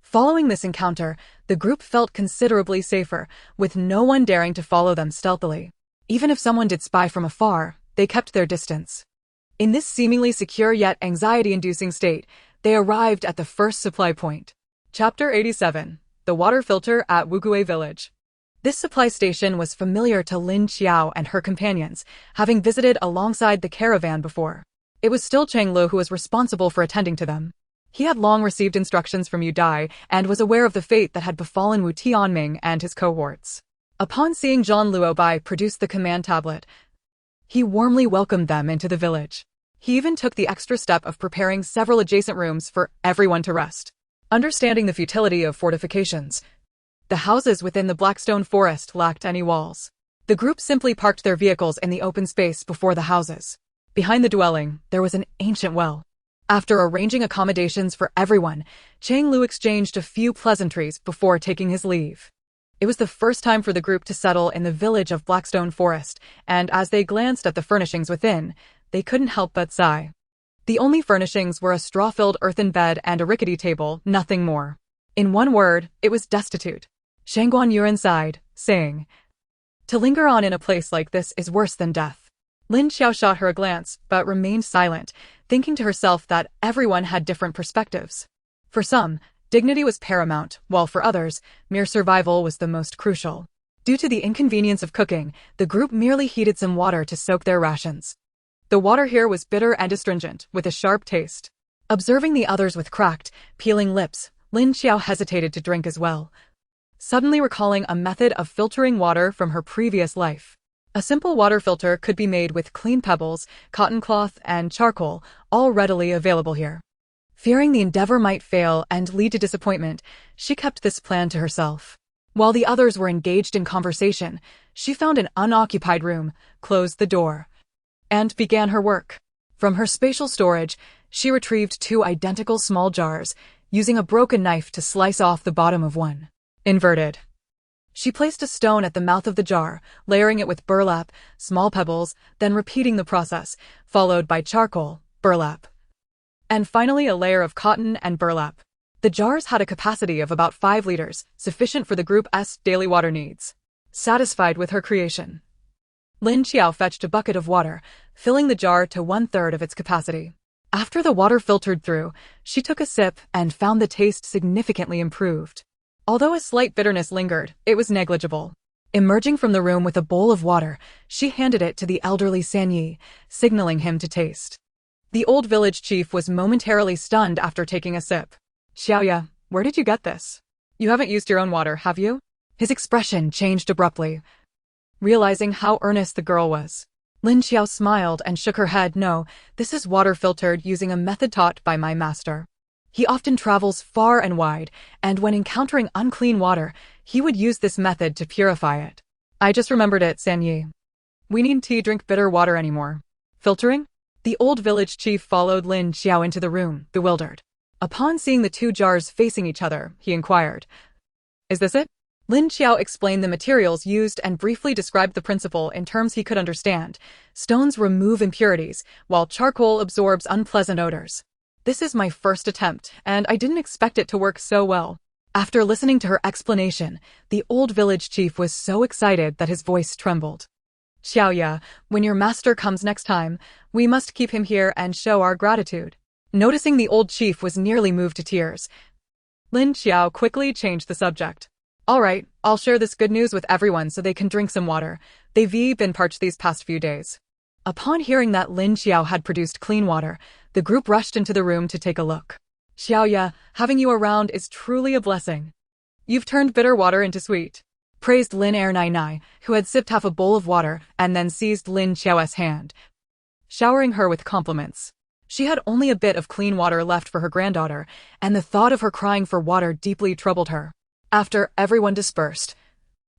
Following this encounter, the group felt considerably safer, with no one daring to follow them stealthily. Even if someone did spy from afar, they kept their distance. In this seemingly secure yet anxiety-inducing state, they arrived at the first supply point. Chapter 87. The Water Filter at Wugui Village. This supply station was familiar to Lin Qiao and her companions, having visited alongside the caravan before. It was still Chang Lu who was responsible for attending to them. He had long received instructions from Yu Dai and was aware of the fate that had befallen Wu Tianming and his cohorts. Upon seeing Zhang Luobai produce the command tablet, he warmly welcomed them into the village. He even took the extra step of preparing several adjacent rooms for everyone to rest. Understanding the futility of fortifications, the houses within the Blackstone forest lacked any walls. The group simply parked their vehicles in the open space before the houses. Behind the dwelling, there was an ancient well. After arranging accommodations for everyone, Chang Lu exchanged a few pleasantries before taking his leave. It was the first time for the group to settle in the village of Blackstone Forest, and as they glanced at the furnishings within, they couldn't help but sigh. The only furnishings were a straw-filled earthen bed and a rickety table, nothing more. In one word, it was destitute. Shangguan Yuan sighed, saying, "To linger on in a place like this is worse than death." Lin Qiao shot her a glance, but remained silent, thinking to herself that everyone had different perspectives. For some, dignity was paramount, while for others, mere survival was the most crucial. Due to the inconvenience of cooking, the group merely heated some water to soak their rations. The water here was bitter and astringent, with a sharp taste. Observing the others with cracked, peeling lips, Lin Qiao hesitated to drink as well, suddenly recalling a method of filtering water from her previous life. A simple water filter could be made with clean pebbles, cotton cloth, and charcoal, all readily available here. Fearing the endeavor might fail and lead to disappointment, she kept this plan to herself. While the others were engaged in conversation, she found an unoccupied room, closed the door, and began her work. From her spatial storage, she retrieved 2 identical small jars, using a broken knife to slice off the bottom of one. Inverted. She placed a stone at the mouth of the jar, layering it with burlap, small pebbles, then repeating the process, followed by charcoal, burlap, and finally a layer of cotton and burlap. The jars had a capacity of about 5 liters, sufficient for the group's daily water needs. Satisfied with her creation, Lin Qiao fetched a bucket of water, filling the jar to 1/3 of its capacity. After the water filtered through, she took a sip and found the taste significantly improved. Although a slight bitterness lingered, it was negligible. Emerging from the room with a bowl of water, she handed it to the elderly Sanyi, signaling him to taste. The old village chief was momentarily stunned after taking a sip. "Xiaoya, where did you get this? You haven't used your own water, have you?" His expression changed abruptly, realizing how earnest the girl was. Lin Qiao smiled and shook her head. "No, this is water filtered using a method taught by my master. He often travels far and wide, and when encountering unclean water, he would use this method to purify it. I just remembered it, Sanyi. We needn't drink bitter water anymore." Filtering? The old village chief followed Lin Qiao into the room, bewildered. Upon seeing the 2 jars facing each other, he inquired, "Is this it?" Lin Qiao explained the materials used and briefly described the principle in terms he could understand. Stones remove impurities, while charcoal absorbs unpleasant odors. "This is my first attempt, and I didn't expect it to work so well." After listening to her explanation, the old village chief was so excited that his voice trembled. "Xiaoya, when your master comes next time, we must keep him here and show our gratitude." Noticing the old chief was nearly moved to tears, Lin Qiao quickly changed the subject. "All right, I'll share this good news with everyone so they can drink some water. They've been parched these past few days." Upon hearing that Lin Qiao had produced clean water, the group rushed into the room to take a look. "Xiaoya, having you around is truly a blessing. You've turned bitter water into sweet," praised Lin Nai, who had sipped half a bowl of water and then seized Lin Qiao's hand, showering her with compliments. She had only a bit of clean water left for her granddaughter, and the thought of her crying for water deeply troubled her. After everyone dispersed,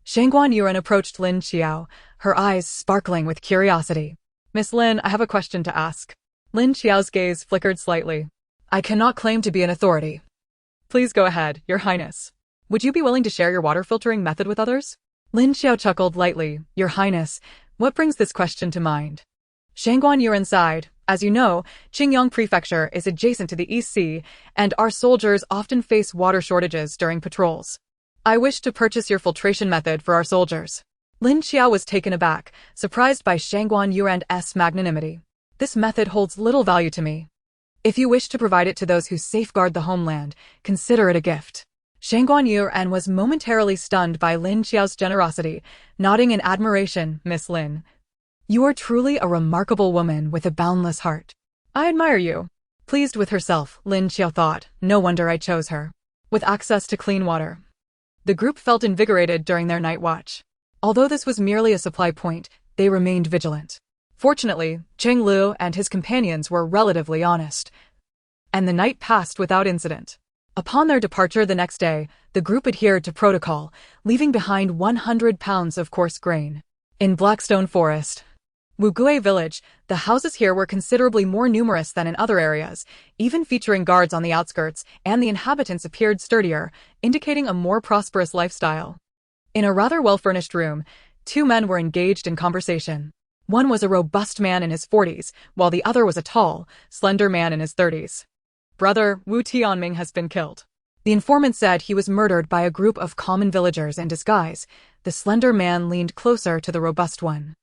Shangguan Yuan approached Lin Qiao, her eyes sparkling with curiosity. "Miss Lin, I have a question to ask." Lin Qiao's gaze flickered slightly. "I cannot claim to be an authority." "Please go ahead, Your Highness. Would you be willing to share your water filtering method with others?" Lin Qiao chuckled lightly. "Your Highness, what brings this question to mind?" Shangguan Yuan sighed. "As you know, Qingyang Prefecture is adjacent to the East Sea, and our soldiers often face water shortages during patrols. I wish to purchase your filtration method for our soldiers." Lin Qiao was taken aback, surprised by Shangguan Yuan's magnanimity. "This method holds little value to me. If you wish to provide it to those who safeguard the homeland, consider it a gift." Shangguan Yuan was momentarily stunned by Lin Qiao's generosity, nodding in admiration. "Miss Lin, you are truly a remarkable woman with a boundless heart. I admire you." Pleased with herself, Lin Qiao thought, "No wonder I chose her." With access to clean water, the group felt invigorated during their night watch. Although this was merely a supply point, they remained vigilant. Fortunately, Cheng Lu and his companions were relatively honest, and the night passed without incident. Upon their departure the next day, the group adhered to protocol, leaving behind 100 pounds of coarse grain. In Blackstone Forest, Wugui Village, the houses here were considerably more numerous than in other areas, even featuring guards on the outskirts, and the inhabitants appeared sturdier, indicating a more prosperous lifestyle. In a rather well-furnished room, two men were engaged in conversation. One was a robust man in his 40s, while the other was a tall, slender man in his 30s. "Brother, Wu Tianming has been killed." The informant said he was murdered by a group of common villagers in disguise. The slender man leaned closer to the robust one.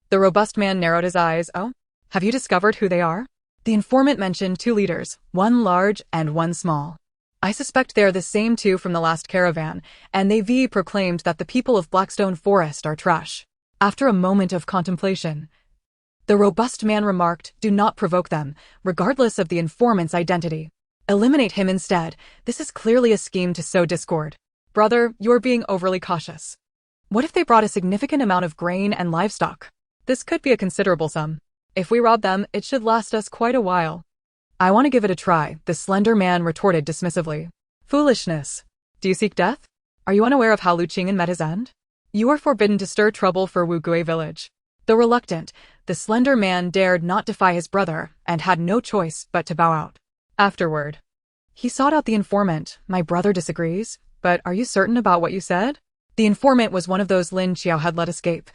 The robust man narrowed his eyes. "Oh? Have you discovered who they are?" The informant mentioned two leaders, one large and one small. "I suspect they are the same two from the last caravan, and they proclaimed that the people of Blackstone Forest are trash." After a moment of contemplation, the robust man remarked, "Do not provoke them, regardless of the informant's identity. Eliminate him instead. This is clearly a scheme to sow discord." "Brother, you're being overly cautious. What if they brought a significant amount of grain and livestock? This could be a considerable sum. If we rob them, it should last us quite a while." "I want to give it a try," the slender man retorted dismissively. "Foolishness. Do you seek death? Are you unaware of how Lu Qing'an met his end? You are forbidden to stir trouble for Wugui Village." Though reluctant, the slender man dared not defy his brother and had no choice but to bow out. Afterward, he sought out the informant. "My brother disagrees, but are you certain about what you said?" The informant was one of those Lin Qiao had let escape,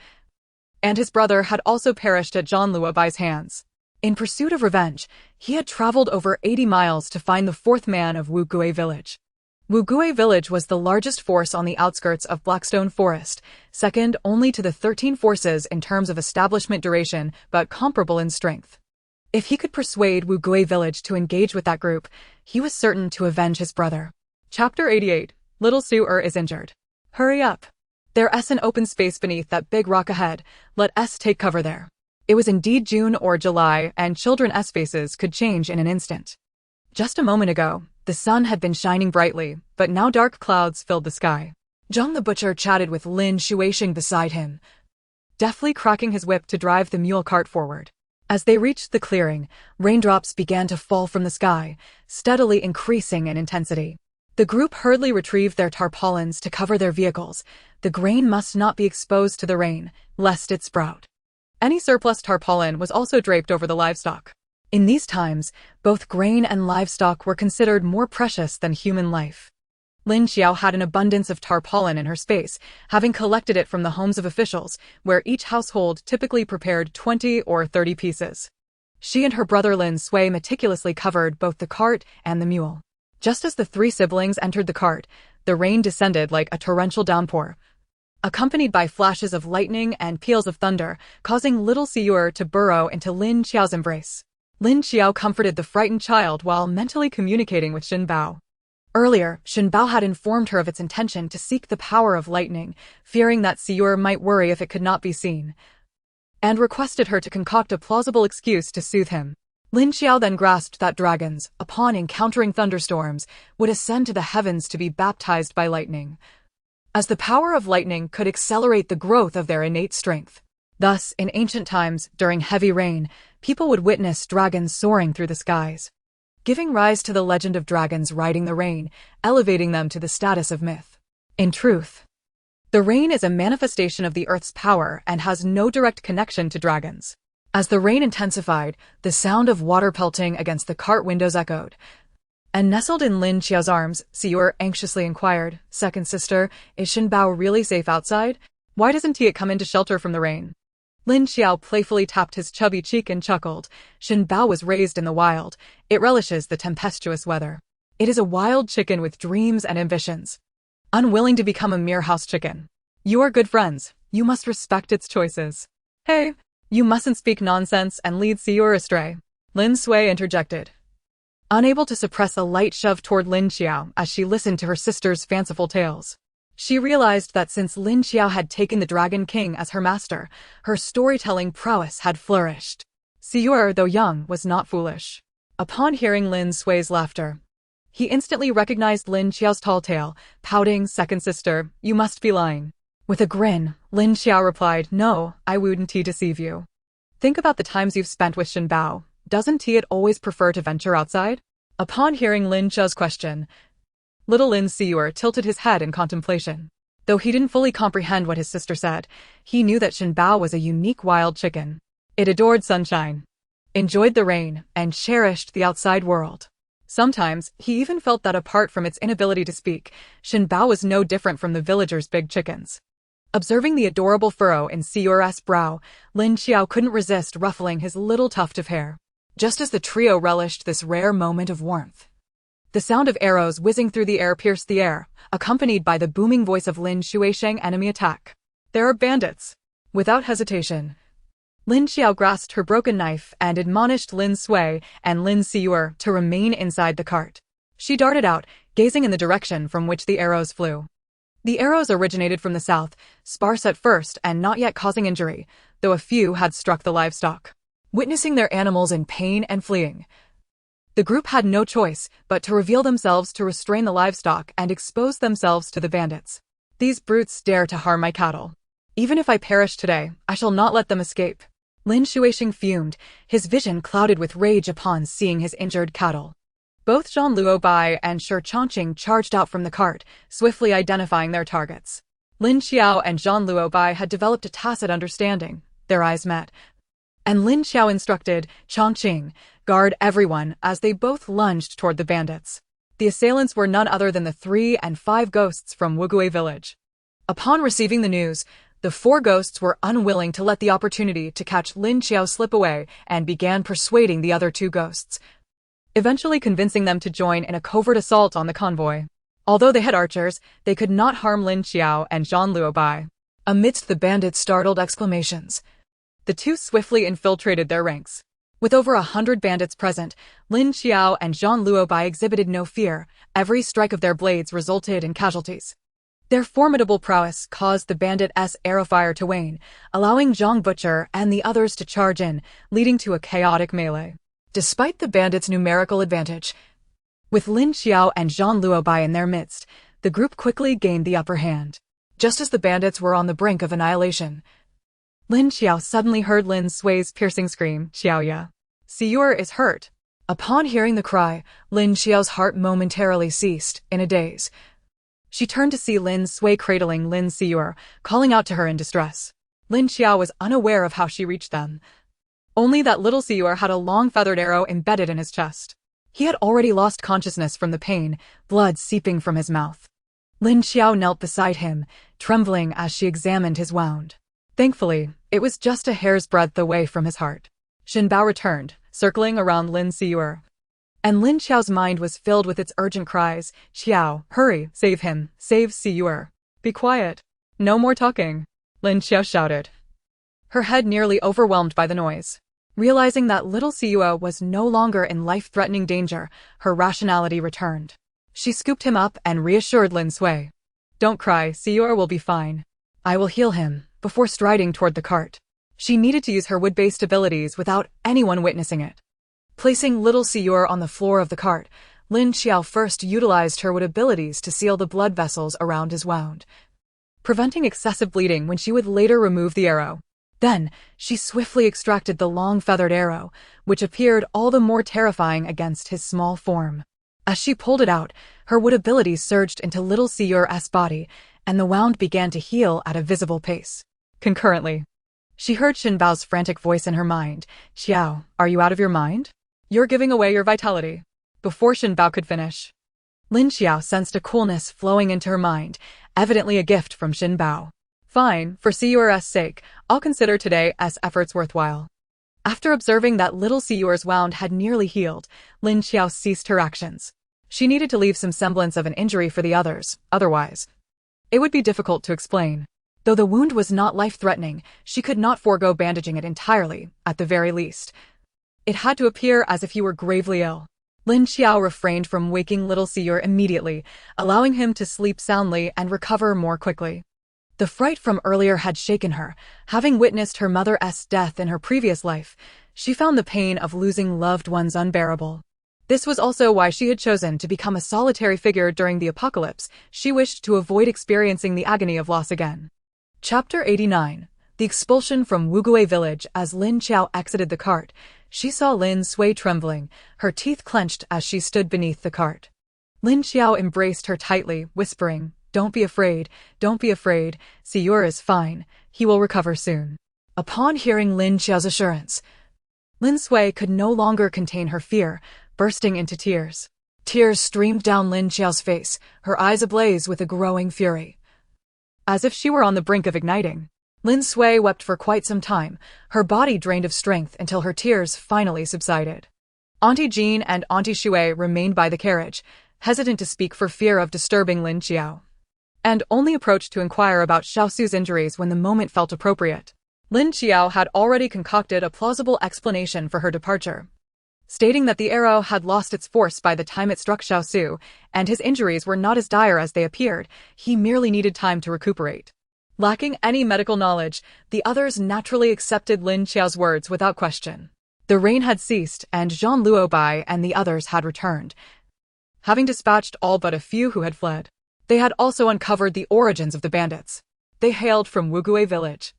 and his brother had also perished at Zhang Luobai's hands. In pursuit of revenge, he had traveled over 80 miles to find the fourth man of Wugui Village. Wugui Village was the largest force on the outskirts of Blackstone Forest, second only to the 13 forces in terms of establishment duration, but comparable in strength. If he could persuade Wugui Village to engage with that group, he was certain to avenge his brother. Chapter 88. Little Su-er is injured. "Hurry up. There's an open space beneath that big rock ahead. Let us take cover there." It was indeed June or July, and children's faces could change in an instant. Just a moment ago, the sun had been shining brightly, but now dark clouds filled the sky. Zhang the butcher chatted with Lin Shuixing beside him, deftly cracking his whip to drive the mule cart forward. As they reached the clearing, raindrops began to fall from the sky, steadily increasing in intensity. The group hurriedly retrieved their tarpaulins to cover their vehicles. The grain must not be exposed to the rain, lest it sprout. Any surplus tarpaulin was also draped over the livestock. In these times, both grain and livestock were considered more precious than human life. Lin Qiao had an abundance of tarpaulin in her space, having collected it from the homes of officials, where each household typically prepared 20 or 30 pieces. She and her brother Lin Sui meticulously covered both the cart and the mule. Just as the three siblings entered the cart, the rain descended like a torrential downpour, accompanied by flashes of lightning and peals of thunder, causing little Su-er to burrow into Lin Qiao's embrace. Lin Qiao comforted the frightened child while mentally communicating with Xin Bao. Earlier, Xin Bao had informed her of its intention to seek the power of lightning, fearing that Su-er might worry if it could not be seen, and requested her to concoct a plausible excuse to soothe him. Lin Qiao then grasped that dragons, upon encountering thunderstorms, would ascend to the heavens to be baptized by lightning, as the power of lightning could accelerate the growth of their innate strength. Thus, in ancient times, during heavy rain, people would witness dragons soaring through the skies, giving rise to the legend of dragons riding the rain, elevating them to the status of myth. In truth, the rain is a manifestation of the earth's power and has no direct connection to dragons. As the rain intensified, the sound of water pelting against the cart windows echoed. And nestled in Lin Qiao's arms, Siur anxiously inquired, "Second sister, is Shenbao really safe outside? Why doesn't he come into shelter from the rain?" Lin Qiao playfully tapped his chubby cheek and chuckled. Shenbao was raised in the wild. It relishes the tempestuous weather. It is a wild chicken with dreams and ambitions, unwilling to become a mere house chicken. You are good friends. You must respect its choices. Hey, you mustn't speak nonsense and lead Siur astray, Lin Sui interjected, unable to suppress a light shove toward Lin Qiao as she listened to her sister's fanciful tales. She realized that since Lin Qiao had taken the Dragon King as her master, her storytelling prowess had flourished. Siur, though young, was not foolish. Upon hearing Lin Sui's laughter, he instantly recognized Lin Qiao's tall tale, pouting, "Second sister, you must be lying." With a grin, Lin Qiao replied, "No, I wouldn't deceive you. Think about the times you've spent with Shenbao. Doesn't he always prefer to venture outside?" Upon hearing Lin Qiao's question, little Lin Siur tilted his head in contemplation. Though he didn't fully comprehend what his sister said, he knew that Shenbao was a unique wild chicken. It adored sunshine, enjoyed the rain, and cherished the outside world. Sometimes, he even felt that apart from its inability to speak, Shenbao was no different from the villagers' big chickens. Observing the adorable furrow in Siur's brow, Lin Qiao couldn't resist ruffling his little tuft of hair. Just as the trio relished this rare moment of warmth, the sound of arrows whizzing through the air pierced the air, accompanied by the booming voice of Lin Shuisheng, "Enemy attack. There are bandits." Without hesitation, Lin Qiao grasped her broken knife and admonished Lin Sui and Lin Siur to remain inside the cart. She darted out, gazing in the direction from which the arrows flew. The arrows originated from the south, sparse at first and not yet causing injury, though a few had struck the livestock, witnessing their animals in pain and fleeing. The group had no choice but to reveal themselves to restrain the livestock and expose themselves to the bandits. "These brutes dare to harm my cattle. Even if I perish today, I shall not let them escape." Lin Shuisheng fumed, his vision clouded with rage upon seeing his injured cattle. Both Zhang Luobai and Shi Chongqing charged out from the cart, swiftly identifying their targets. Lin Qiao and Zhang Luobai had developed a tacit understanding. Their eyes met, and Lin Qiao instructed Chongqing, "Guard everyone," as they both lunged toward the bandits. The assailants were none other than the 3 and 5 ghosts from Wugui village. Upon receiving the news, the 4 ghosts were unwilling to let the opportunity to catch Lin Qiao slip away and began persuading the other 2 ghosts, eventually convincing them to join in a covert assault on the convoy. Although they had archers, they could not harm Lin Qiao and Zhang Luobai. Amidst the bandits' startled exclamations, the 2 swiftly infiltrated their ranks. With over 100 bandits present, Lin Qiao and Zhang Luobai exhibited no fear. Every strike of their blades resulted in casualties. Their formidable prowess caused the bandits' arrow fire to wane, allowing Zhang Butcher and the others to charge in, leading to a chaotic melee. Despite the bandits' numerical advantage, with Lin Qiao and Zhang Luobai in their midst, the group quickly gained the upper hand. Just as the bandits were on the brink of annihilation, Lin Qiao suddenly heard Lin Sui's piercing scream, "Xiaoya, Siur is hurt." Upon hearing the cry, Lin Qiao's heart momentarily ceased, in a daze. She turned to see Lin Sui cradling Lin Siur, calling out to her in distress. Lin Qiao was unaware of how she reached them, only that little Siur had a long feathered arrow embedded in his chest. He had already lost consciousness from the pain, blood seeping from his mouth. Lin Qiao knelt beside him, trembling as she examined his wound. Thankfully, it was just a hair's breadth away from his heart. Shenbao returned, circling around Lin Siur, and Lin Qiao's mind was filled with its urgent cries, "Qiao, hurry, save him, save Siur. Be quiet. No more talking," Lin Qiao shouted, her head nearly overwhelmed by the noise. Realizing that little Siur was no longer in life-threatening danger, her rationality returned. She scooped him up and reassured Lin Sui. "Don't cry, Siur will be fine. I will heal him," before striding toward the cart. She needed to use her wood-based abilities without anyone witnessing it. Placing little Siur on the floor of the cart, Lin Qiao first utilized her wood abilities to seal the blood vessels around his wound, preventing excessive bleeding when she would later remove the arrow. Then, she swiftly extracted the long feathered arrow, which appeared all the more terrifying against his small form. As she pulled it out, her wood abilities surged into little Xiu's body, and the wound began to heal at a visible pace. Concurrently, she heard Xin Bao's frantic voice in her mind. "Qiao, are you out of your mind? You're giving away your vitality." Before Xin Bao could finish, Lin Qiao sensed a coolness flowing into her mind, evidently a gift from Xin Bao. "Fine, for Xiu's sake, I'll consider today's efforts worthwhile." After observing that little Xiu's wound had nearly healed, Lin Qiao ceased her actions. She needed to leave some semblance of an injury for the others, otherwise it would be difficult to explain. Though the wound was not life-threatening, she could not forego bandaging it entirely, at the very least. It had to appear as if he were gravely ill. Lin Qiao refrained from waking little Xiu immediately, allowing him to sleep soundly and recover more quickly. The fright from earlier had shaken her. Having witnessed her mother's death in her previous life, she found the pain of losing loved ones unbearable. This was also why she had chosen to become a solitary figure during the apocalypse. She wished to avoid experiencing the agony of loss again. Chapter 89. The expulsion from Wugui village. As Lin Qiao exited the cart, she saw Lin Sui trembling, her teeth clenched as she stood beneath the cart. Lin Qiao embraced her tightly, whispering, don't be afraid, Xiu is fine, he will recover soon." Upon hearing Lin Qiao's assurance, Lin Sui could no longer contain her fear, bursting into tears. Tears streamed down Lin Qiao's face, her eyes ablaze with a growing fury. As if she were on the brink of igniting, Lin Sui wept for quite some time, her body drained of strength until her tears finally subsided. Auntie Jean and Auntie Shui remained by the carriage, hesitant to speak for fear of disturbing Lin Qiao, and only approached to inquire about Xiaosu's injuries when the moment felt appropriate. Lin Qiao had already concocted a plausible explanation for her departure, stating that the arrow had lost its force by the time it struck Xiaosu, and his injuries were not as dire as they appeared. He merely needed time to recuperate. Lacking any medical knowledge, the others naturally accepted Lin Qiao's words without question. The rain had ceased, and Zhang Luobai and the others had returned, having dispatched all but a few who had fled. They had also uncovered the origins of the bandits. They hailed from Wugui village,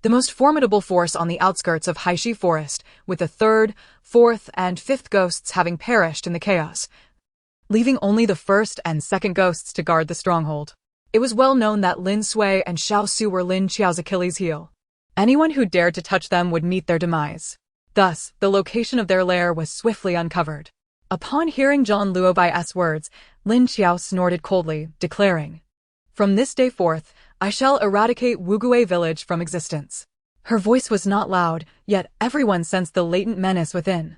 the most formidable force on the outskirts of Haishi Forest, with the 3rd, 4th, and 5th ghosts having perished in the chaos, leaving only the 1st and 2nd ghosts to guard the stronghold. It was well known that Lin Sui and Xiaosu were Lin Qiao's Achilles' heel. Anyone who dared to touch them would meet their demise. Thus, the location of their lair was swiftly uncovered. Upon hearing Zhang Luobai's words, Lin Qiao snorted coldly, declaring, "From this day forth, I shall eradicate Wugui village from existence." Her voice was not loud, yet everyone sensed the latent menace within,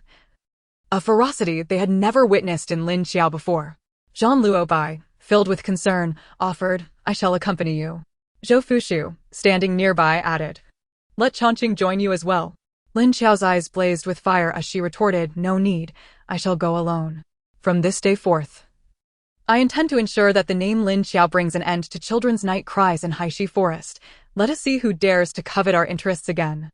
a ferocity they had never witnessed in Lin Qiao before. Zhang Luobai, filled with concern, offered, "I shall accompany you." Zhou Fushu, standing nearby, added, "Let Chongqing join you as well." Lin Qiao's eyes blazed with fire as she retorted, "No need, I shall go alone. From this day forth, I intend to ensure that the name Lin Qiao brings an end to children's night cries in Haishi Forest. Let us see who dares to covet our interests again."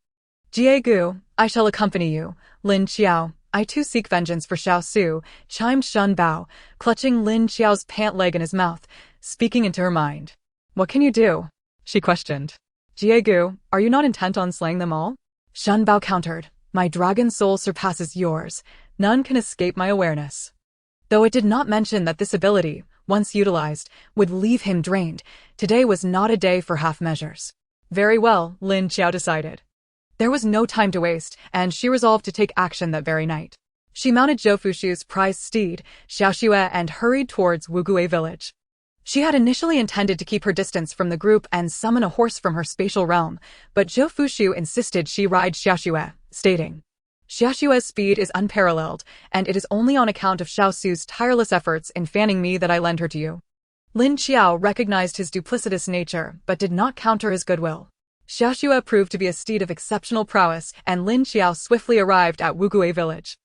"Jie Gu, I shall accompany you. Lin Qiao, I too seek vengeance for Xiaosu," chimed Shun Bao, clutching Lin Qiao's pant leg in his mouth, speaking into her mind. "What can you do?" she questioned. "Jie Gu, are you not intent on slaying them all?" Shun Bao countered, "My dragon soul surpasses yours. None can escape my awareness." Though it did not mention that this ability, once utilized, would leave him drained, today was not a day for half measures. Very well, Lin Qiao decided. There was no time to waste, and she resolved to take action that very night. She mounted Zhou Fushu's prized steed, Xiaoxue, and hurried towards Wugui village. She had initially intended to keep her distance from the group and summon a horse from her spatial realm, but Zhou Fushu insisted she ride Xiaoxue, stating, "Xiaoxue's speed is unparalleled, and it is only on account of Xiaosu's tireless efforts in fanning me that I lend her to you." Lin Qiao recognized his duplicitous nature, but did not counter his goodwill. Xiaoxue proved to be a steed of exceptional prowess, and Lin Qiao swiftly arrived at Wugui village.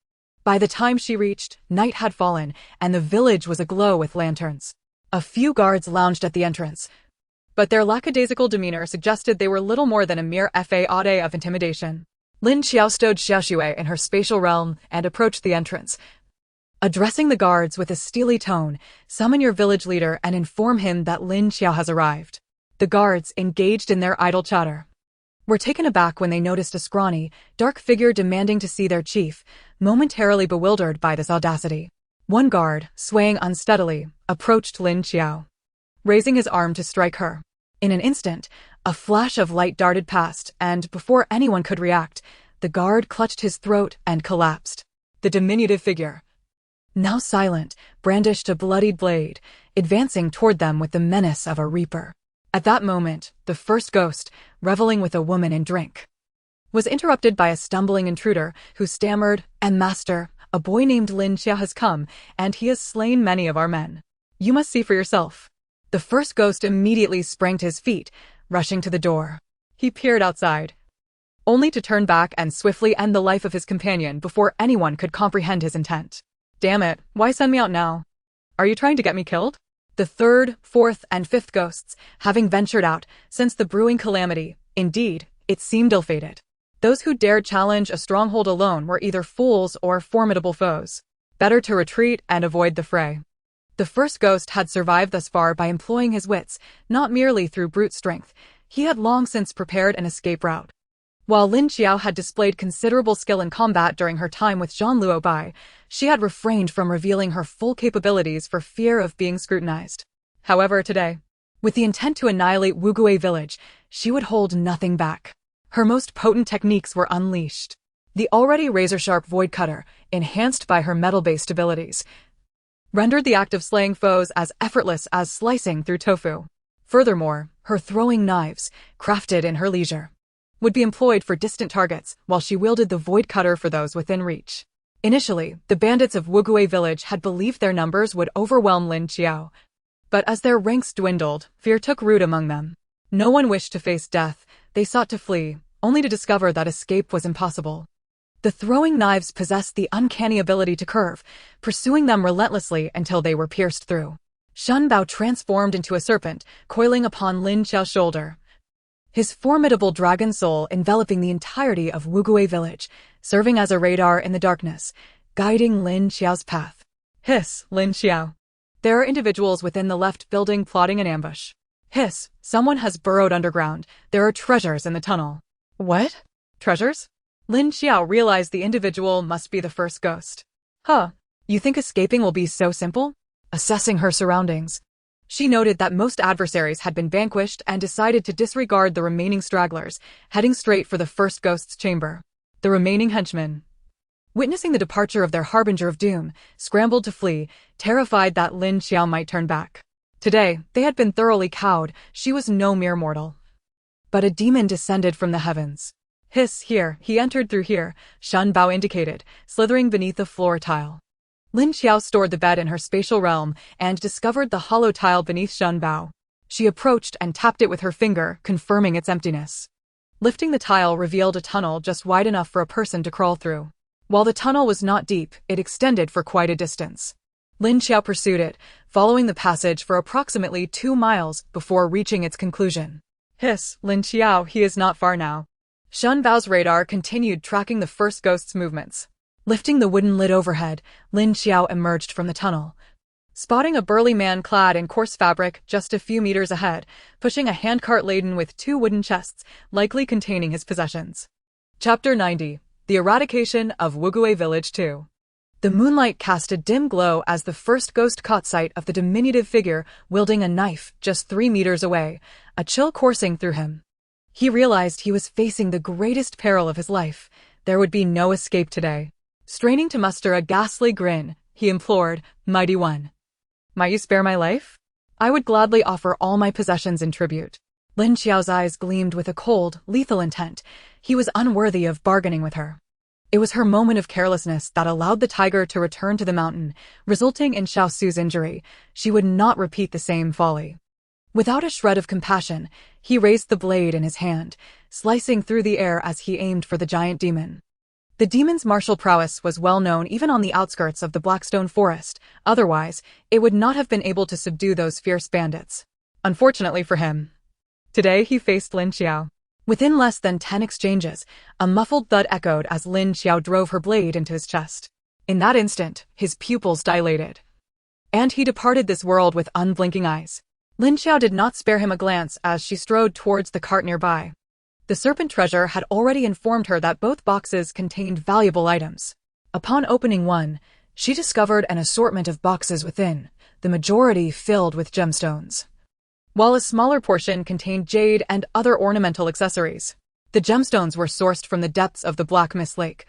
By the time she reached, night had fallen, and the village was aglow with lanterns. A few guards lounged at the entrance, but their lackadaisical demeanor suggested they were little more than a mere fade of intimidation. Lin Qiao stowed Xiaoxue in her spatial realm and approached the entrance. Addressing the guards with a steely tone, "Summon your village leader and inform him that Lin Qiao has arrived." The guards, engaged in their idle chatter, were taken aback when they noticed a scrawny, dark figure demanding to see their chief, momentarily bewildered by this audacity. One guard, swaying unsteadily, approached Lin Qiao, raising his arm to strike her. In an instant, a flash of light darted past, and before anyone could react, the guard clutched his throat and collapsed. The diminutive figure, now silent, brandished a bloodied blade, advancing toward them with the menace of a reaper. At that moment, the first ghost, reveling with a woman in drink, was interrupted by a stumbling intruder who stammered, "Master, a boy named Lin Qiao has come, and he has slain many of our men. You must see for yourself." The first ghost immediately sprang to his feet, rushing to the door. He peered outside, only to turn back and swiftly end the life of his companion before anyone could comprehend his intent. "Damn it, why send me out now? Are you trying to get me killed?" The third, fourth, and fifth ghosts, having ventured out since the brewing calamity, indeed, it seemed ill-fated. Those who dared challenge a stronghold alone were either fools or formidable foes. Better to retreat and avoid the fray. The first ghost had survived thus far by employing his wits, not merely through brute strength. He had long since prepared an escape route. While Lin Qiao had displayed considerable skill in combat during her time with Zhang Luobai, she had refrained from revealing her full capabilities for fear of being scrutinized. However, today, with the intent to annihilate Wugui village, she would hold nothing back. Her most potent techniques were unleashed. The already razor-sharp void cutter, enhanced by her metal-based abilities, rendered the act of slaying foes as effortless as slicing through tofu. Furthermore, her throwing knives, crafted in her leisure, would be employed for distant targets while she wielded the void cutter for those within reach. Initially, the bandits of Wugui village had believed their numbers would overwhelm Lin Qiao. But as their ranks dwindled, fear took root among them. No one wished to face death. They sought to flee, only to discover that escape was impossible. The throwing knives possessed the uncanny ability to curve, pursuing them relentlessly until they were pierced through. Shen Bao transformed into a serpent, coiling upon Lin Qiao's shoulder, his formidable dragon soul enveloping the entirety of Wugui village, serving as a radar in the darkness, guiding Lin Qiao's path. "Hiss, Lin Qiao. There are individuals within the left building plotting an ambush. Hiss, someone has burrowed underground. There are treasures in the tunnel." "What? Treasures?" Lin Qiao realized the individual must be the first ghost. "Huh, you think escaping will be so simple?" Assessing her surroundings, she noted that most adversaries had been vanquished and decided to disregard the remaining stragglers, heading straight for the first ghost's chamber. The remaining henchmen, witnessing the departure of their harbinger of doom, scrambled to flee, terrified that Lin Qiao might turn back. Today, they had been thoroughly cowed. She was no mere mortal, but a demon descended from the heavens. "Hiss, here, he entered through here," Shen Bao indicated, slithering beneath the floor tile. Lin Qiao stored the bed in her spatial realm and discovered the hollow tile beneath Shen Bao. She approached and tapped it with her finger, confirming its emptiness. Lifting the tile revealed a tunnel just wide enough for a person to crawl through. While the tunnel was not deep, it extended for quite a distance. Lin Qiao pursued it, following the passage for approximately 2 miles before reaching its conclusion. "Hiss, Lin Qiao, he is not far now." Shen Bao's radar continued tracking the first ghost's movements. Lifting the wooden lid overhead, Lin Qiao emerged from the tunnel, spotting a burly man clad in coarse fabric just a few meters ahead, pushing a handcart laden with 2 wooden chests, likely containing his possessions. Chapter 90. The Eradication of Wugui Village 2. The moonlight cast a dim glow as the first ghost caught sight of the diminutive figure wielding a knife just 3 meters away, a chill coursing through him. He realized he was facing the greatest peril of his life. There would be no escape today. Straining to muster a ghastly grin, he implored, "Mighty One, might you spare my life? I would gladly offer all my possessions in tribute." Lin Qiao's eyes gleamed with a cold, lethal intent. He was unworthy of bargaining with her. It was her moment of carelessness that allowed the tiger to return to the mountain, resulting in Xiao Su's injury. She would not repeat the same folly. Without a shred of compassion, he raised the blade in his hand, slicing through the air as he aimed for the giant demon. The demon's martial prowess was well known even on the outskirts of the Blackstone Forest. Otherwise, it would not have been able to subdue those fierce bandits. Unfortunately for him, today he faced Lin Qiao. Within less than 10 exchanges, a muffled thud echoed as Lin Qiao drove her blade into his chest. In that instant, his pupils dilated, and he departed this world with unblinking eyes. Lin Qiao did not spare him a glance as she strode towards the cart nearby. The serpent treasure had already informed her that both boxes contained valuable items. Upon opening one, she discovered an assortment of boxes within, the majority filled with gemstones, while a smaller portion contained jade and other ornamental accessories. The gemstones were sourced from the depths of the Black Mist Lake,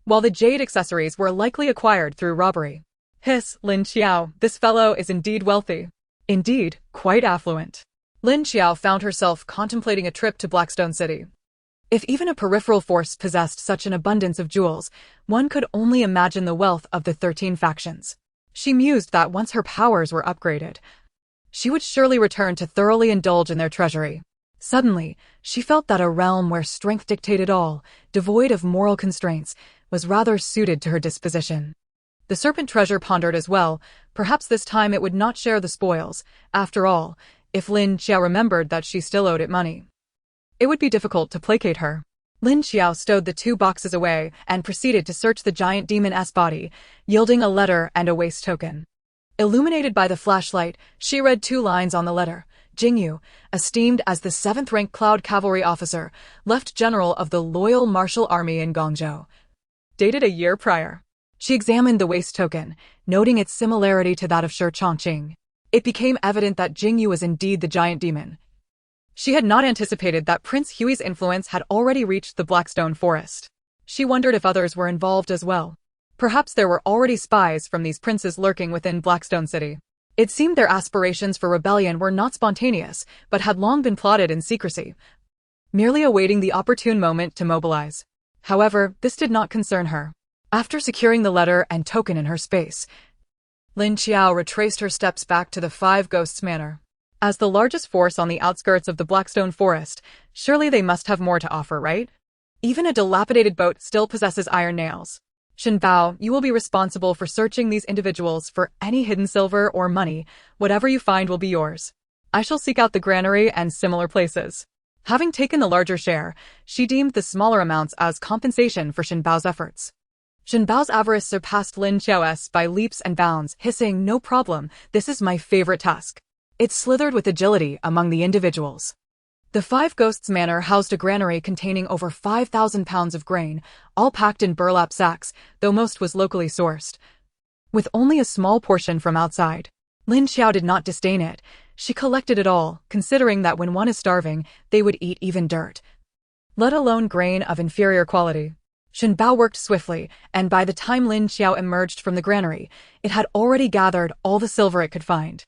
while the jade accessories were likely acquired through robbery. Hiss, Lin Qiao, this fellow is indeed wealthy. Indeed, quite affluent. Lin Qiao found herself contemplating a trip to Blackstone City. If even a peripheral force possessed such an abundance of jewels, one could only imagine the wealth of the 13 factions. She mused that once her powers were upgraded, she would surely return to thoroughly indulge in their treasury. Suddenly, she felt that a realm where strength dictated all, devoid of moral constraints, was rather suited to her disposition. The serpent treasure pondered as well. Perhaps this time it would not share the spoils. After all, if Lin Qiao remembered that she still owed it money, it would be difficult to placate her. Lin Qiao stowed the 2 boxes away and proceeded to search the giant demon's body, yielding a letter and a waste token. Illuminated by the flashlight, she read 2 lines on the letter. Jingyu, esteemed as the 7th-rank Cloud Cavalry officer, left general of the Loyal Martial Army in Guangzhou. Dated a year prior. She examined the waste token, noting its similarity to that of Shi Chongqing. It became evident that Jingyu was indeed the giant demon. She had not anticipated that Prince Hui's influence had already reached the Blackstone Forest. She wondered if others were involved as well. Perhaps there were already spies from these princes lurking within Blackstone City. It seemed their aspirations for rebellion were not spontaneous, but had long been plotted in secrecy, merely awaiting the opportune moment to mobilize. However, this did not concern her. After securing the letter and token in her space, Lin Qiao retraced her steps back to the Five Ghosts Manor. As the largest force on the outskirts of the Blackstone Forest, surely they must have more to offer, right? Even a dilapidated boat still possesses iron nails. Shen Bao, you will be responsible for searching these individuals for any hidden silver or money. Whatever you find will be yours. I shall seek out the granary and similar places. Having taken the larger share, she deemed the smaller amounts as compensation for Shen Bao's efforts. Shen Bao's avarice surpassed Lin Qiao's by leaps and bounds, hissing, "No problem, this is my favorite task." It slithered with agility among the individuals. The Five Ghosts Manor housed a granary containing over 5,000 pounds of grain, all packed in burlap sacks, though most was locally sourced, with only a small portion from outside. Lin Qiao did not disdain it. She collected it all, considering that when one is starving, they would eat even dirt, let alone grain of inferior quality. Shen Bao worked swiftly, and by the time Lin Qiao emerged from the granary, it had already gathered all the silver it could find.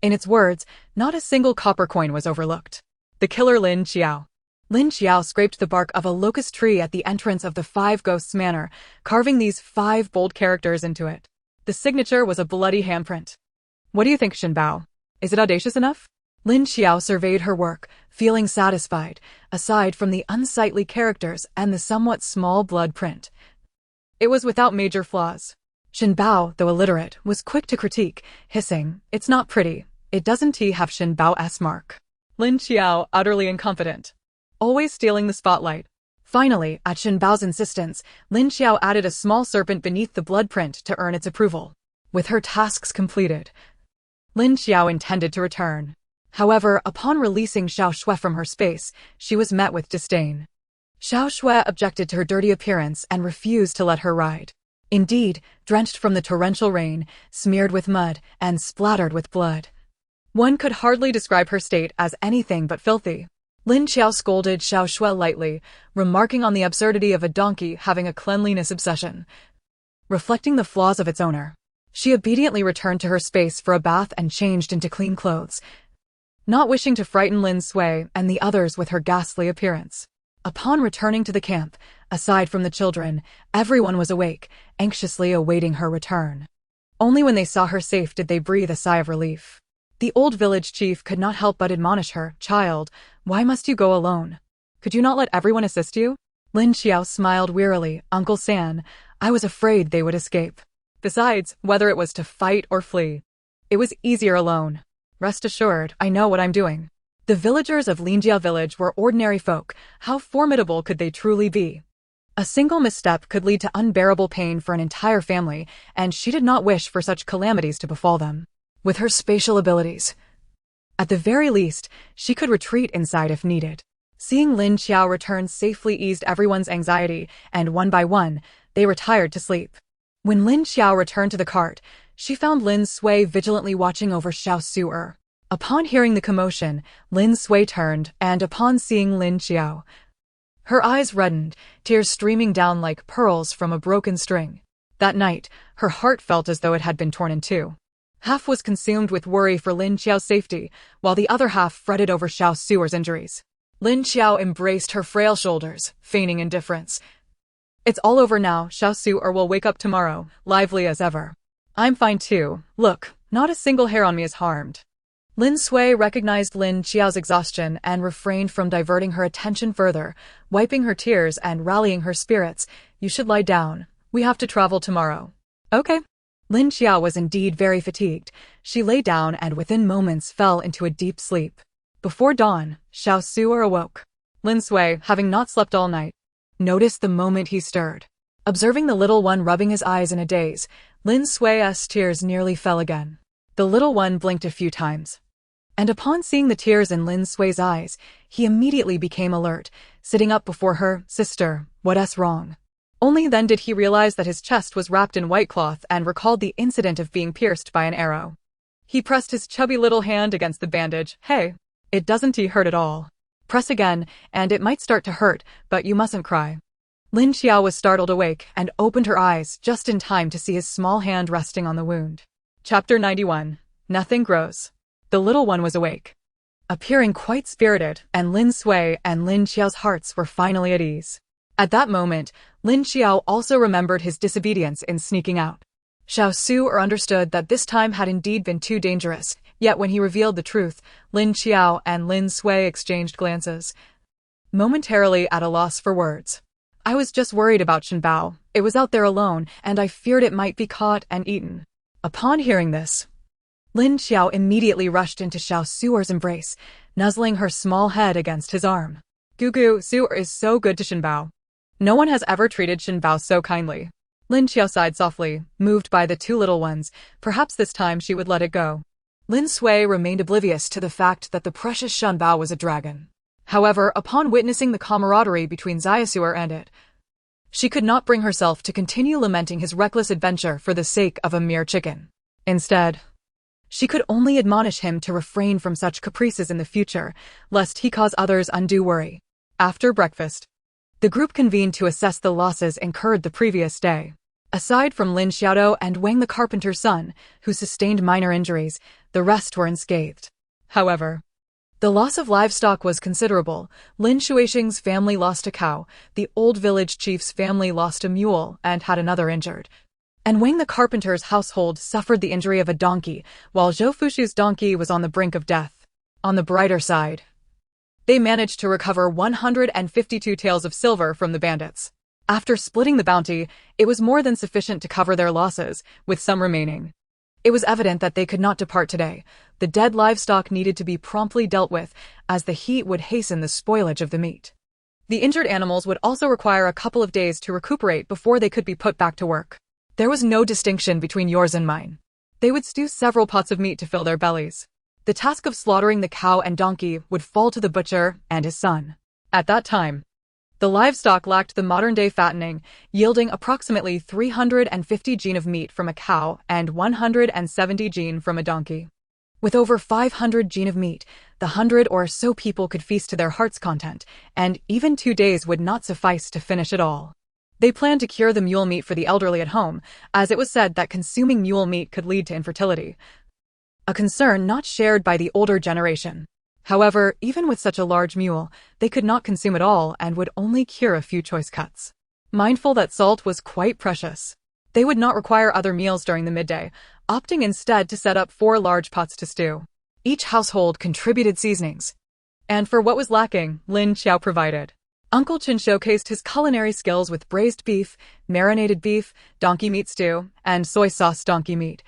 In its words, not a single copper coin was overlooked. The killer Lin Qiao. Lin Qiao scraped the bark of a locust tree at the entrance of the Five Ghosts Manor, carving these 5 bold characters into it. The signature was a bloody handprint. What do you think, Shen Bao? Is it audacious enough? Lin Qiao surveyed her work, feeling satisfied, aside from the unsightly characters and the somewhat small blood print. It was without major flaws. Shen Bao, though illiterate, was quick to critique, hissing, "It's not pretty. It doesn't have Shen Bao's mark." Lin Qiao, utterly incompetent, always stealing the spotlight. Finally, at Shen Bao's insistence, Lin Qiao added a small serpent beneath the blood print to earn its approval. With her tasks completed, Lin Qiao intended to return. However, upon releasing Xiao Shui from her space, she was met with disdain. Xiao Shui objected to her dirty appearance and refused to let her ride. Indeed, drenched from the torrential rain, smeared with mud, and splattered with blood, one could hardly describe her state as anything but filthy. Lin Qiao scolded Xiao Shui lightly, remarking on the absurdity of a donkey having a cleanliness obsession, reflecting the flaws of its owner. She obediently returned to her space for a bath and changed into clean clothes, not wishing to frighten Lin Sui and the others with her ghastly appearance. Upon returning to the camp, aside from the children, everyone was awake, anxiously awaiting her return. Only when they saw her safe did they breathe a sigh of relief. The old village chief could not help but admonish her, "Child, why must you go alone? Could you not let everyone assist you?" Lin Qiao smiled wearily, "Uncle San, I was afraid they would escape. Besides, whether it was to fight or flee, it was easier alone. Rest assured, I know what I'm doing." The villagers of Lin Qiao village were ordinary folk. How formidable could they truly be? A single misstep could lead to unbearable pain for an entire family, and she did not wish for such calamities to befall them. With her spatial abilities, at the very least, she could retreat inside if needed. Seeing Lin Qiao return safely eased everyone's anxiety, and one by one, they retired to sleep. When Lin Qiao returned to the cart, she found Lin Sui vigilantly watching over Xiao Su. Upon hearing the commotion, Lin Sui turned, and upon seeing Lin Qiao, her eyes reddened, tears streaming down like pearls from a broken string. That night, her heart felt as though it had been torn in two. Half was consumed with worry for Lin Qiao's safety, while the other half fretted over Xiao Su's injuries. Lin Qiao embraced her frail shoulders, feigning indifference. It's all over now, Xiao Su will wake up tomorrow, lively as ever. I'm fine too. Look, not a single hair on me is harmed. Lin Sui recognized Lin Qiao's exhaustion and refrained from diverting her attention further, wiping her tears and rallying her spirits. You should lie down. We have to travel tomorrow. Okay. Lin Qiao was indeed very fatigued. She lay down and within moments fell into a deep sleep. Before dawn, Xiao Su awoke. Lin Sui, having not slept all night, noticed the moment he stirred. Observing the little one rubbing his eyes in a daze, Lin Sui's tears nearly fell again. The little one blinked a few times. And upon seeing the tears in Lin Sui's eyes, he immediately became alert, sitting up before her. Sister, what's wrong? Only then did he realize that his chest was wrapped in white cloth and recalled the incident of being pierced by an arrow. He pressed his chubby little hand against the bandage. Hey, it doesn't hurt at all. Press again, and it might start to hurt, but you mustn't cry. Lin Qiao was startled awake and opened her eyes just in time to see his small hand resting on the wound. Chapter 91. Nothing grows. The little one was awake, appearing quite spirited, and Lin Sui and Lin Qiao's hearts were finally at ease. At that moment, Lin Qiao also remembered his disobedience in sneaking out. Xiao Su understood that this time had indeed been too dangerous, yet when he revealed the truth, Lin Qiao and Lin Sui exchanged glances, momentarily at a loss for words. I was just worried about Shenbao. It was out there alone, and I feared it might be caught and eaten. Upon hearing this, Lin Qiao immediately rushed into Xiao Su's embrace, nuzzling her small head against his arm. Gugu, Su is so good to Shenbao. No one has ever treated Shenbao so kindly. Lin Qiao sighed softly, moved by the two little ones. Perhaps this time she would let it go. Lin Sui remained oblivious to the fact that the precious Shenbao was a dragon. However, upon witnessing the camaraderie between Xiaosu and it, she could not bring herself to continue lamenting his reckless adventure for the sake of a mere chicken. Instead, she could only admonish him to refrain from such caprices in the future, lest he cause others undue worry. After breakfast, the group convened to assess the losses incurred the previous day. Aside from Lin Qiao and Wang the carpenter's son, who sustained minor injuries, the rest were unscathed. However, the loss of livestock was considerable. Lin Shuixing's family lost a cow, the old village chief's family lost a mule and had another injured, and Wang the carpenter's household suffered the injury of a donkey, while Zhou Fushu's donkey was on the brink of death. On the brighter side, they managed to recover 152 taels of silver from the bandits. After splitting the bounty, it was more than sufficient to cover their losses, with some remaining. It was evident that they could not depart today. The dead livestock needed to be promptly dealt with, as the heat would hasten the spoilage of the meat. The injured animals would also require a couple of days to recuperate before they could be put back to work. There was no distinction between yours and mine. They would stew several pots of meat to fill their bellies. The task of slaughtering the cow and donkey would fall to the butcher and his son. At that time, the livestock lacked the modern-day fattening, yielding approximately 350 jin of meat from a cow and 170 jin from a donkey. With over 500 jin of meat, the 100 or so people could feast to their heart's content, and even 2 days would not suffice to finish it all. They planned to cure the mule meat for the elderly at home, as it was said that consuming mule meat could lead to infertility, a concern not shared by the older generation. However, even with such a large mule, they could not consume it all and would only cure a few choice cuts. Mindful that salt was quite precious, they would not require other meals during the midday, opting instead to set up 4 large pots to stew. Each household contributed seasonings, and for what was lacking, Lin Qiao provided. Uncle Chin showcased his culinary skills with braised beef, marinated beef, donkey meat stew, and soy sauce donkey meat,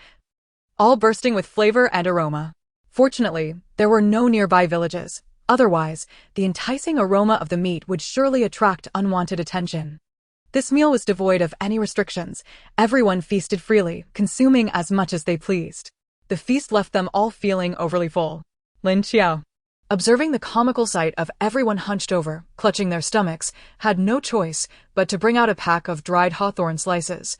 all bursting with flavor and aroma. Fortunately, there were no nearby villages. Otherwise, the enticing aroma of the meat would surely attract unwanted attention. This meal was devoid of any restrictions. Everyone feasted freely, consuming as much as they pleased. The feast left them all feeling overly full. Lin Qiao, Observing the comical sight of everyone hunched over, clutching their stomachs, had no choice but to bring out a pack of dried hawthorn slices,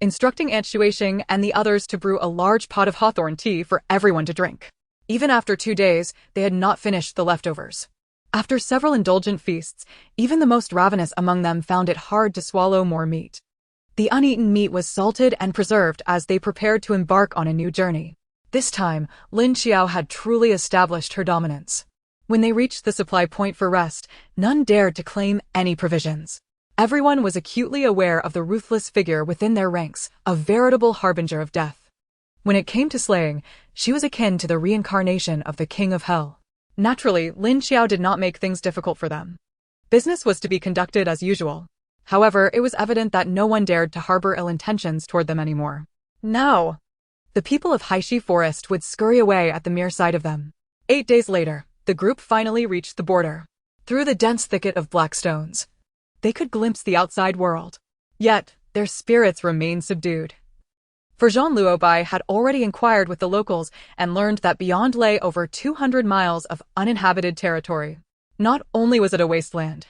instructing Aunt Shuixing and the others to brew a large pot of hawthorn tea for everyone to drink. Even after 2 days, they had not finished the leftovers. After several indulgent feasts, even the most ravenous among them found it hard to swallow more meat. The uneaten meat was salted and preserved as they prepared to embark on a new journey. This time, Lin Qiao had truly established her dominance. When they reached the supply point for rest, none dared to claim any provisions. Everyone was acutely aware of the ruthless figure within their ranks, a veritable harbinger of death. When it came to slaying, she was akin to the reincarnation of the King of Hell. Naturally, Lin Qiao did not make things difficult for them. Business was to be conducted as usual. However, it was evident that no one dared to harbor ill intentions toward them anymore. Now, the people of Haishi Forest would scurry away at the mere sight of them. 8 days later, the group finally reached the border. Through the dense thicket of black stones, they could glimpse the outside world. Yet, their spirits remained subdued. For Zhang Luobai had already inquired with the locals and learned that beyond lay over 200 miles of uninhabited territory. Not only was it a wasteland,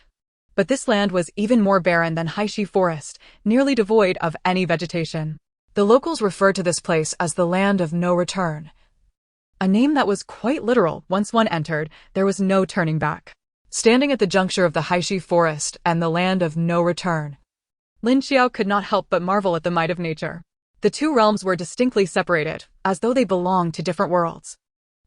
but this land was even more barren than Haishi Forest, nearly devoid of any vegetation. The locals referred to this place as the Land of No Return, a name that was quite literal. Once one entered, there was no turning back. Standing at the juncture of the Haishi Forest and the Land of No Return, Lin Qiao could not help but marvel at the might of nature. The two realms were distinctly separated, as though they belonged to different worlds.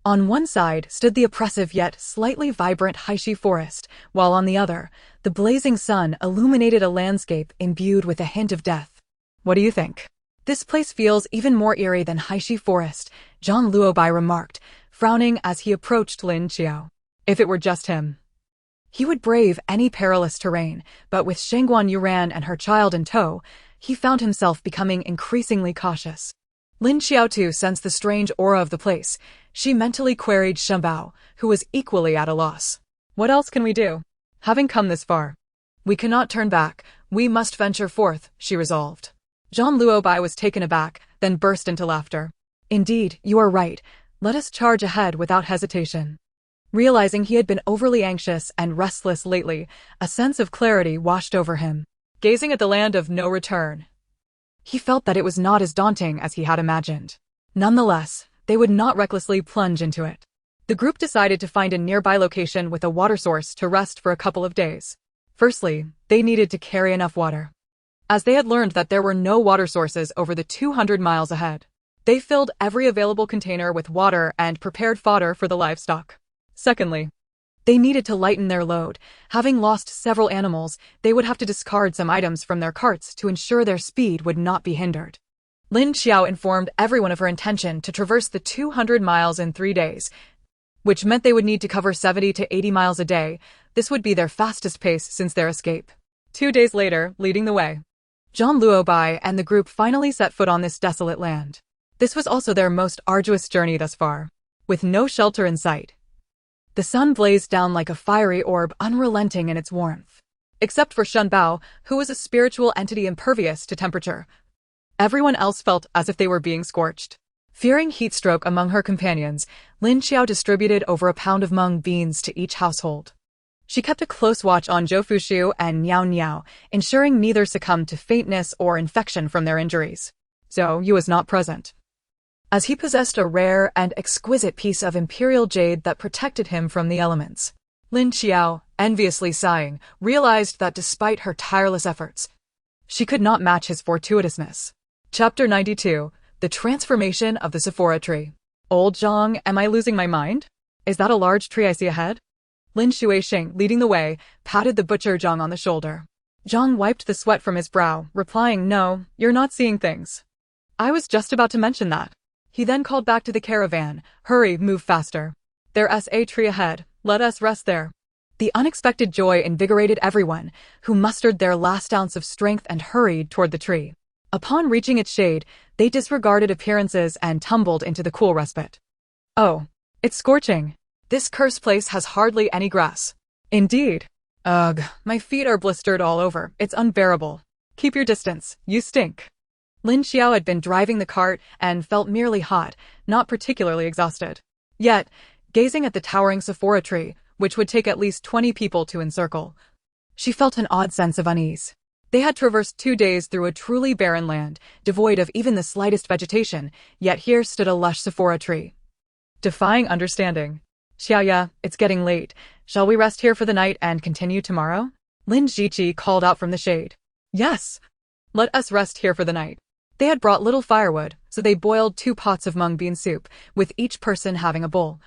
On one side stood the oppressive yet slightly vibrant Haishi Forest, while on the other, the blazing sun illuminated a landscape imbued with a hint of death. What do you think? This place feels even more eerie than Haishi Forest, Zhang Luobai remarked, frowning as he approached Lin Qiao. If it were just him, he would brave any perilous terrain, but with Shengguan Yuran and her child in tow, he found himself becoming increasingly cautious. Lin Qiao too sensed the strange aura of the place. She mentally queried Shen Bao, who was equally at a loss. What else can we do? Having come this far, we cannot turn back. We must venture forth, she resolved. Zhang Luobai was taken aback, then burst into laughter. Indeed, you are right. Let us charge ahead without hesitation. Realizing he had been overly anxious and restless lately, a sense of clarity washed over him. Gazing at the Land of No Return, he felt that it was not as daunting as he had imagined. Nonetheless, they would not recklessly plunge into it. The group decided to find a nearby location with a water source to rest for a couple of days. Firstly, they needed to carry enough water, as they had learned that there were no water sources over the 200 miles ahead. They filled every available container with water and prepared fodder for the livestock. Secondly, they needed to lighten their load. Having lost several animals, they would have to discard some items from their carts to ensure their speed would not be hindered. Lin Qiao informed everyone of her intention to traverse the 200 miles in 3 days, which meant they would need to cover 70 to 80 miles a day. This would be their fastest pace since their escape. 2 days later, leading the way, Zhang Luobai and the group finally set foot on this desolate land. This was also their most arduous journey thus far. With no shelter in sight, the sun blazed down like a fiery orb, unrelenting in its warmth. Except for Shen Bao, who was a spiritual entity impervious to temperature, everyone else felt as if they were being scorched. Fearing heat stroke among her companions, Lin Qiao distributed over a pound of mung beans to each household. She kept a close watch on Zhou Fushu and Niao Niao, ensuring neither succumbed to faintness or infection from their injuries. Zhou Yu was not present, as he possessed a rare and exquisite piece of imperial jade that protected him from the elements. Lin Qiao, enviously sighing, realized that despite her tireless efforts, she could not match his fortuitousness. Chapter 92, The Transformation of the Sephora Tree. Old Zhang, am I losing my mind? Is that a large tree I see ahead? Lin Shuixing, leading the way, patted the butcher Zhang on the shoulder. Zhang wiped the sweat from his brow, replying, No, you're not seeing things. I was just about to mention that. He then called back to the caravan, Hurry, move faster. There's a tree ahead, let us rest there. The unexpected joy invigorated everyone, who mustered their last ounce of strength and hurried toward the tree. Upon reaching its shade, they disregarded appearances and tumbled into the cool respite. Oh, it's scorching. This cursed place has hardly any grass. Indeed. Ugh, my feet are blistered all over, it's unbearable. Keep your distance, you stink. Lin Qiao had been driving the cart and felt merely hot, not particularly exhausted. Yet, gazing at the towering Sephora tree, which would take at least 20 people to encircle. She felt an odd sense of unease. They had traversed 2 days through a truly barren land, devoid of even the slightest vegetation, yet here stood a lush Sephora tree. Defying understanding. Xiaoya, it's getting late. Shall we rest here for the night and continue tomorrow? Lin Qiao called out from the shade. Yes. Let us rest here for the night. They had brought little firewood, so they boiled 2 pots of mung bean soup, with each person having a bowl,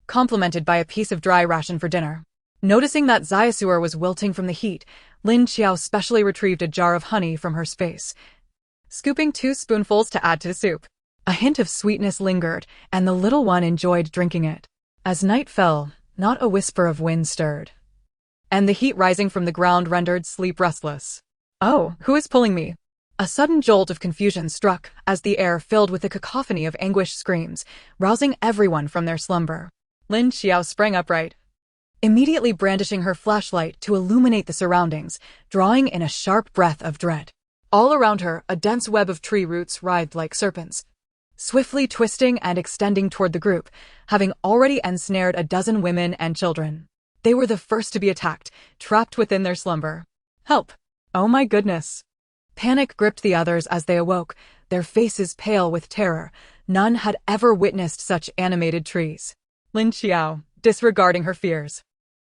complemented by a piece of dry ration for dinner. Noticing that Xiaosuer was wilting from the heat, Lin Qiao specially retrieved a jar of honey from her space, scooping 2 spoonfuls to add to the soup. A hint of sweetness lingered, and the little one enjoyed drinking it. As night fell, not a whisper of wind stirred, and the heat rising from the ground rendered sleep restless. Oh, who is pulling me? A sudden jolt of confusion struck as the air filled with a cacophony of anguished screams, rousing everyone from their slumber. Lin Qiao sprang upright, immediately brandishing her flashlight to illuminate the surroundings, drawing in a sharp breath of dread. All around her, a dense web of tree roots writhed like serpents, swiftly twisting and extending toward the group, having already ensnared a dozen women and children. They were the first to be attacked, trapped within their slumber. Help! Oh my goodness! Panic gripped the others as they awoke, their faces pale with terror. None had ever witnessed such animated trees. Lin Qiao, disregarding her fears,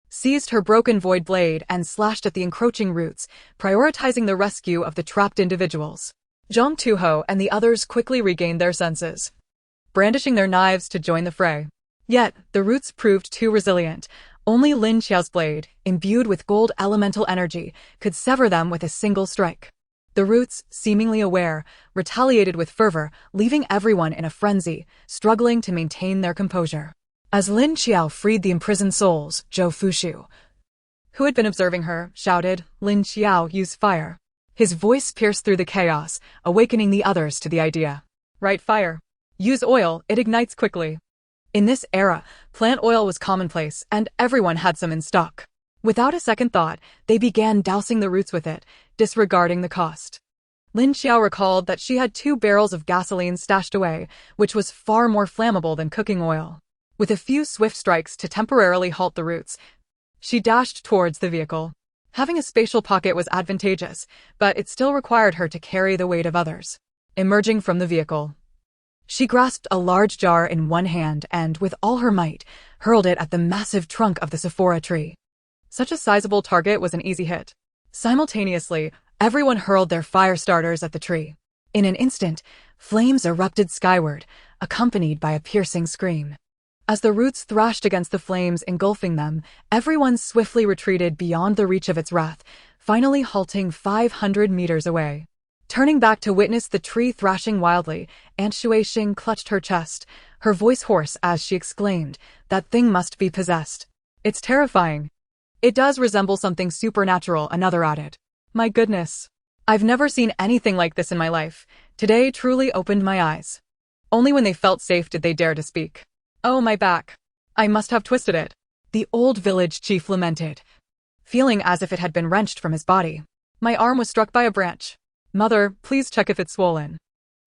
seized her broken void blade and slashed at the encroaching roots, prioritizing the rescue of the trapped individuals. Zhang Tuho and the others quickly regained their senses, brandishing their knives to join the fray. Yet, the roots proved too resilient. Only Lin Qiao's blade, imbued with gold elemental energy, could sever them with a single strike. The roots, seemingly aware, retaliated with fervor, leaving everyone in a frenzy, struggling to maintain their composure. As Lin Qiao freed the imprisoned souls, Zhou Fushu, who had been observing her, shouted, "Lin Qiao, use fire." His voice pierced through the chaos, awakening the others to the idea. Right fire. Use oil, it ignites quickly. In this era, plant oil was commonplace, and everyone had some in stock. Without a second thought, they began dousing the roots with it, disregarding the cost. Lin Qiao recalled that she had 2 barrels of gasoline stashed away, which was far more flammable than cooking oil. With a few swift strikes to temporarily halt the roots, she dashed towards the vehicle. Having a spatial pocket was advantageous, but it still required her to carry the weight of others. Emerging from the vehicle, she grasped a large jar in one hand and, with all her might, hurled it at the massive trunk of the Sephora tree. Such a sizable target was an easy hit. Simultaneously, everyone hurled their fire starters at the tree. In an instant, flames erupted skyward, accompanied by a piercing scream. As the roots thrashed against the flames engulfing them, everyone swiftly retreated beyond the reach of its wrath, finally halting 500 meters away. Turning back to witness the tree thrashing wildly, Aunt Shuixing clutched her chest, her voice hoarse as she exclaimed, "That thing must be possessed. It's terrifying." "It does resemble something supernatural," another added. "My goodness. I've never seen anything like this in my life. Today truly opened my eyes." Only when they felt safe did they dare to speak. "Oh, my back. I must have twisted it," the old village chief lamented, feeling as if it had been wrenched from his body. "My arm was struck by a branch. Mother, please check if it's swollen."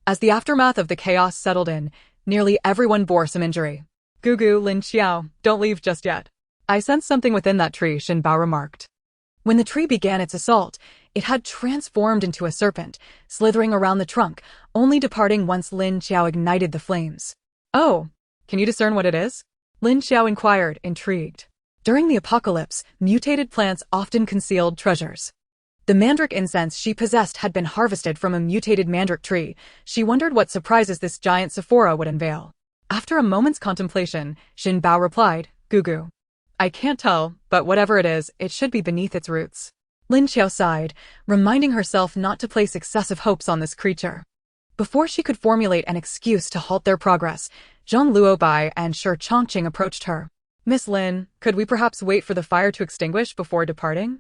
As the aftermath of the chaos settled in, nearly everyone bore some injury. "Gugu, Lin Qiao, don't leave just yet. I sense something within that tree," Shin Bao remarked. When the tree began its assault, it had transformed into a serpent, slithering around the trunk, only departing once Lin Qiao ignited the flames. "Oh, can you discern what it is?" Lin Qiao inquired, intrigued. During the apocalypse, mutated plants often concealed treasures. The mandrake incense she possessed had been harvested from a mutated mandrake tree. She wondered what surprises this giant Sephora would unveil. After a moment's contemplation, Shin Bao replied, "Gugu. I can't tell, but whatever it is, it should be beneath its roots." Lin Qiao sighed, reminding herself not to place excessive hopes on this creature. Before she could formulate an excuse to halt their progress, Zhang Luobai and Shi Chongqing approached her. "Miss Lin, could we perhaps wait for the fire to extinguish before departing?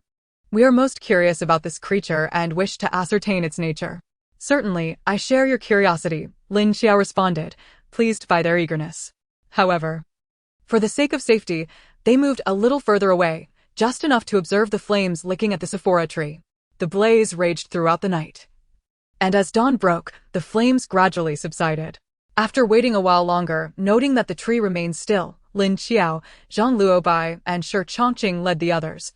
We are most curious about this creature and wish to ascertain its nature." "Certainly, I share your curiosity," Lin Qiao responded, pleased by their eagerness. However, for the sake of safety, they moved a little further away, just enough to observe the flames licking at the Sephora tree. The blaze raged throughout the night, and as dawn broke, the flames gradually subsided. After waiting a while longer, noting that the tree remained still, Lin Qiao, Zhang Luobai, and Shi Chongqing led the others,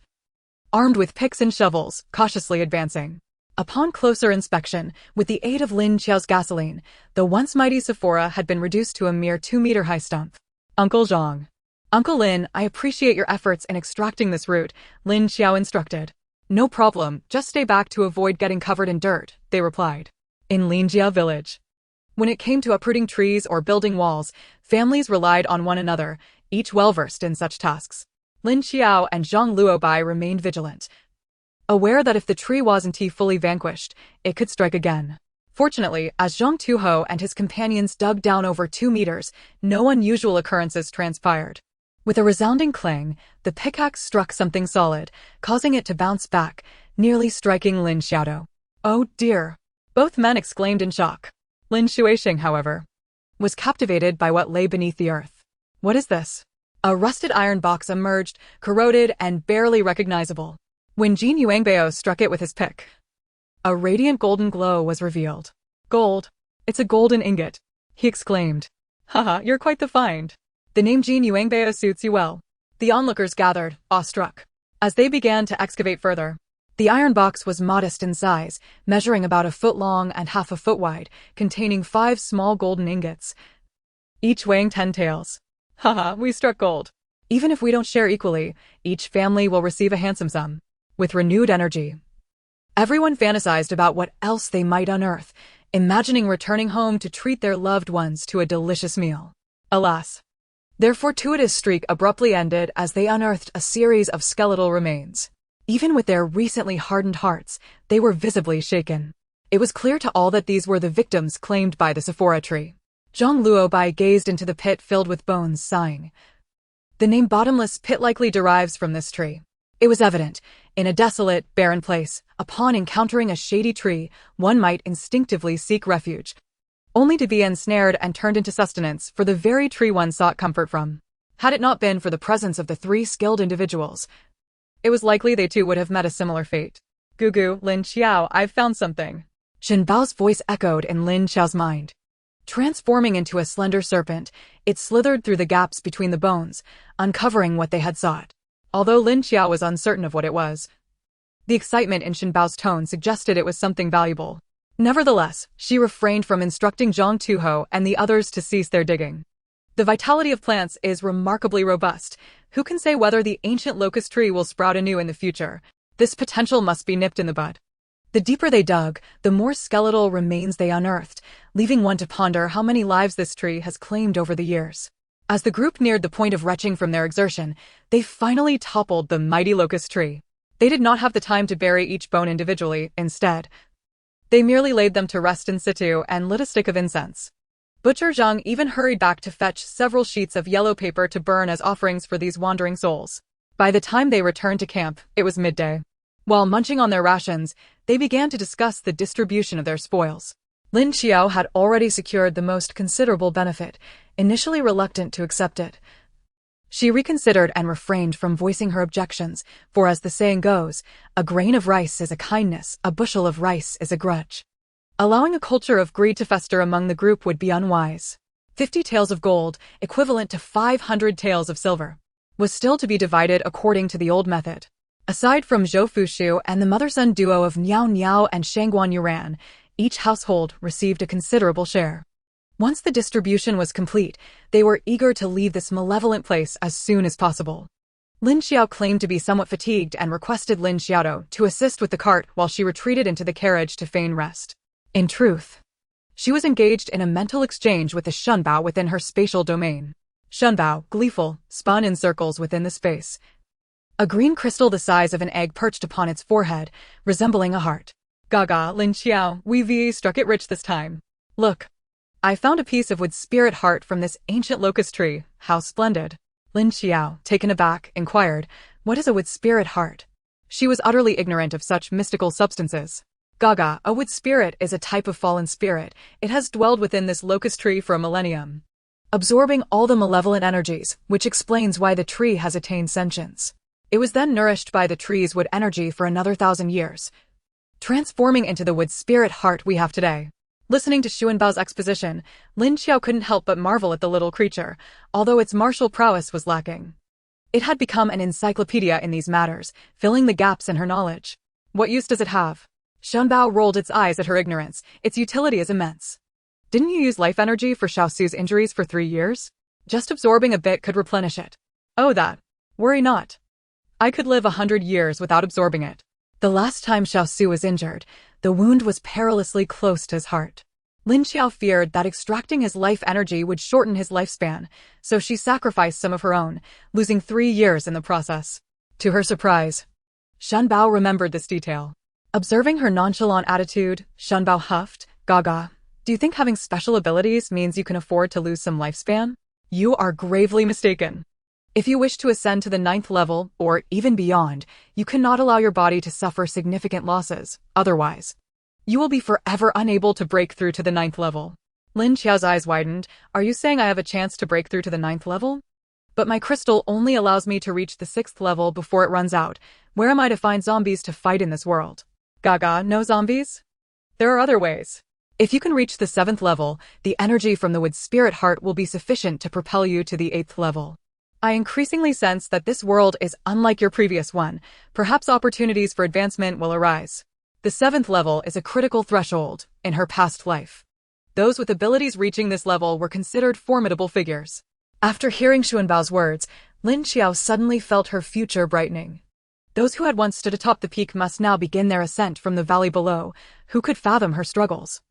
armed with picks and shovels, cautiously advancing. Upon closer inspection, with the aid of Lin Qiao's gasoline, the once mighty Sephora had been reduced to a mere 2-meter-high stump. Uncle Zhang. Uncle Lin, I appreciate your efforts in extracting this root, Lin Qiao instructed. No problem, just stay back to avoid getting covered in dirt, they replied. In Lin Qiao village, when it came to uprooting trees or building walls, families relied on one another, each well-versed in such tasks. Lin Qiao and Zhang Luobai remained vigilant, aware that if the tree wasn't fully vanquished, it could strike again. Fortunately, as Zhang Tuho and his companions dug down over 2 meters, no unusual occurrences transpired. With a resounding clang, the pickaxe struck something solid, causing it to bounce back, nearly striking Lin Qiao. Oh dear! Both men exclaimed in shock. Lin Shuixing, however, was captivated by what lay beneath the earth. What is this? A rusted iron box emerged, corroded and barely recognizable. When Jin Yuangbao struck it with his pick, a radiant golden glow was revealed. Gold! It's a golden ingot! He exclaimed. Haha, you're quite the find. The name Jin Yuangbao suits you well. The onlookers gathered, awestruck. As they began to excavate further, the iron box was modest in size, measuring about 1 foot long and half a foot wide, containing 5 small golden ingots, each weighing 10 taels. Haha, we struck gold. Even if we don't share equally, each family will receive a handsome sum. With renewed energy, everyone fantasized about what else they might unearth, imagining returning home to treat their loved ones to a delicious meal. Alas, their fortuitous streak abruptly ended as they unearthed a series of skeletal remains. Even with their recently hardened hearts, they were visibly shaken. It was clear to all that these were the victims claimed by the Sephora tree. Zhang Luobai gazed into the pit filled with bones, sighing. The name Bottomless Pit likely derives from this tree. It was evident, in a desolate, barren place, upon encountering a shady tree, one might instinctively seek refuge, only to be ensnared and turned into sustenance for the very tree one sought comfort from. Had it not been for the presence of the 3 skilled individuals, it was likely they too would have met a similar fate. Gugu, Lin Qiao, I've found something. Shen Bao's voice echoed in Lin Qiao's mind. Transforming into a slender serpent, it slithered through the gaps between the bones, uncovering what they had sought. Although Lin Qiao was uncertain of what it was, the excitement in Shen Bao's tone suggested it was something valuable. Nevertheless, she refrained from instructing Zhang Tuho and the others to cease their digging. The vitality of plants is remarkably robust. Who can say whether the ancient locust tree will sprout anew in the future? This potential must be nipped in the bud. The deeper they dug, the more skeletal remains they unearthed, leaving one to ponder how many lives this tree has claimed over the years. As the group neared the point of retching from their exertion, they finally toppled the mighty locust tree. They did not have the time to bury each bone individually. Instead, they merely laid them to rest in situ and lit a stick of incense. Butcher Zhang even hurried back to fetch several sheets of yellow paper to burn as offerings for these wandering souls. By the time they returned to camp, it was midday. While munching on their rations, they began to discuss the distribution of their spoils. Lin Qiao had already secured the most considerable benefit, initially reluctant to accept it. She reconsidered and refrained from voicing her objections, for as the saying goes, a grain of rice is a kindness, a bushel of rice is a grudge. Allowing a culture of greed to fester among the group would be unwise. 50 taels of gold, equivalent to 500 taels of silver, was still to be divided according to the old method. Aside from Zhou Fushu and the mother-son duo of Niao Niao and Shangguan Yuran, each household received a considerable share. Once the distribution was complete, they were eager to leave this malevolent place as soon as possible. Lin Qiao claimed to be somewhat fatigued and requested Lin Qiao to assist with the cart while she retreated into the carriage to feign rest. In truth, she was engaged in a mental exchange with the Shunbao within her spatial domain. Shunbao, gleeful, spun in circles within the space. A green crystal the size of an egg perched upon its forehead, resembling a heart. Gaga, Lin Qiao, we struck it rich this time. Look, I found a piece of wood spirit heart from this ancient locust tree. How splendid. Lin Qiao, taken aback, inquired, what is a wood spirit heart? She was utterly ignorant of such mystical substances. Gaga, a wood spirit is a type of fallen spirit. It has dwelled within this locust tree for a millennium, absorbing all the malevolent energies, which explains why the tree has attained sentience. It was then nourished by the tree's wood energy for another 1,000 years, transforming into the wood spirit heart we have today. Listening to Xuanbao's exposition, Lin Qiao couldn't help but marvel at the little creature, although its martial prowess was lacking. It had become an encyclopedia in these matters, filling the gaps in her knowledge. What use does it have? Xuanbao rolled its eyes at her ignorance. Its utility is immense. Didn't you use life energy for Xiaosu's injuries for 3 years? Just absorbing a bit could replenish it. Oh, that. Worry not. I could live 100 years without absorbing it. The last time Xiaosu was injured, the wound was perilously close to his heart. Lin Qiao feared that extracting his life energy would shorten his lifespan, so she sacrificed some of her own, losing 3 years in the process. To her surprise, Xuanbao remembered this detail. Observing her nonchalant attitude, Xuanbao huffed, "Gaga, do you think having special abilities means you can afford to lose some lifespan? You are gravely mistaken. If you wish to ascend to the 9th level, or even beyond, you cannot allow your body to suffer significant losses. Otherwise, you will be forever unable to break through to the 9th level." Lin Qiao's eyes widened. "Are you saying I have a chance to break through to the 9th level? But my crystal only allows me to reach the 6th level before it runs out. Where am I to find zombies to fight in this world?" "Gaga, no zombies? There are other ways. If you can reach the 7th level, the energy from the wood spirit heart will be sufficient to propel you to the 8th level. I increasingly sense that this world is unlike your previous one. Perhaps opportunities for advancement will arise. The 7th level is a critical threshold in her past life. Those with abilities reaching this level were considered formidable figures." After hearing Xuanbao's words, Lin Qiao suddenly felt her future brightening. Those who had once stood atop the peak must now begin their ascent from the valley below. Who could fathom her struggles?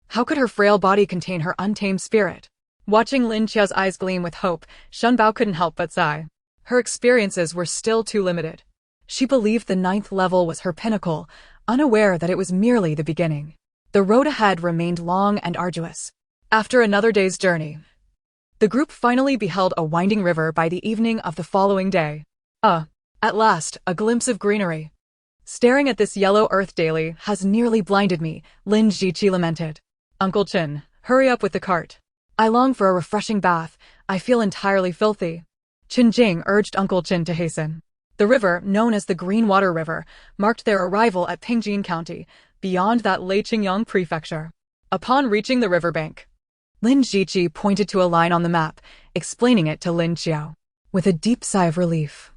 How could her frail body contain her untamed spirit? Watching Lin Qiao's eyes gleam with hope, Xuanbao couldn't help but sigh. Her experiences were still too limited. She believed the 9th level was her pinnacle, unaware that it was merely the beginning. The road ahead remained long and arduous. After another day's journey, the group finally beheld a winding river by the evening of the following day. At last, a glimpse of greenery. Staring at this yellow earth daily has nearly blinded me, Lin Jiqi lamented. "Uncle Qin, hurry up with the cart. I long for a refreshing bath. I feel entirely filthy." Qin Jing urged Uncle Qin to hasten. The river, known as the Green Water River, marked their arrival at Pingjin County, beyond that Lei Qingyang prefecture. Upon reaching the riverbank, Lin Jiqi pointed to a line on the map, explaining it to Lin Qiao. With a deep sigh of relief,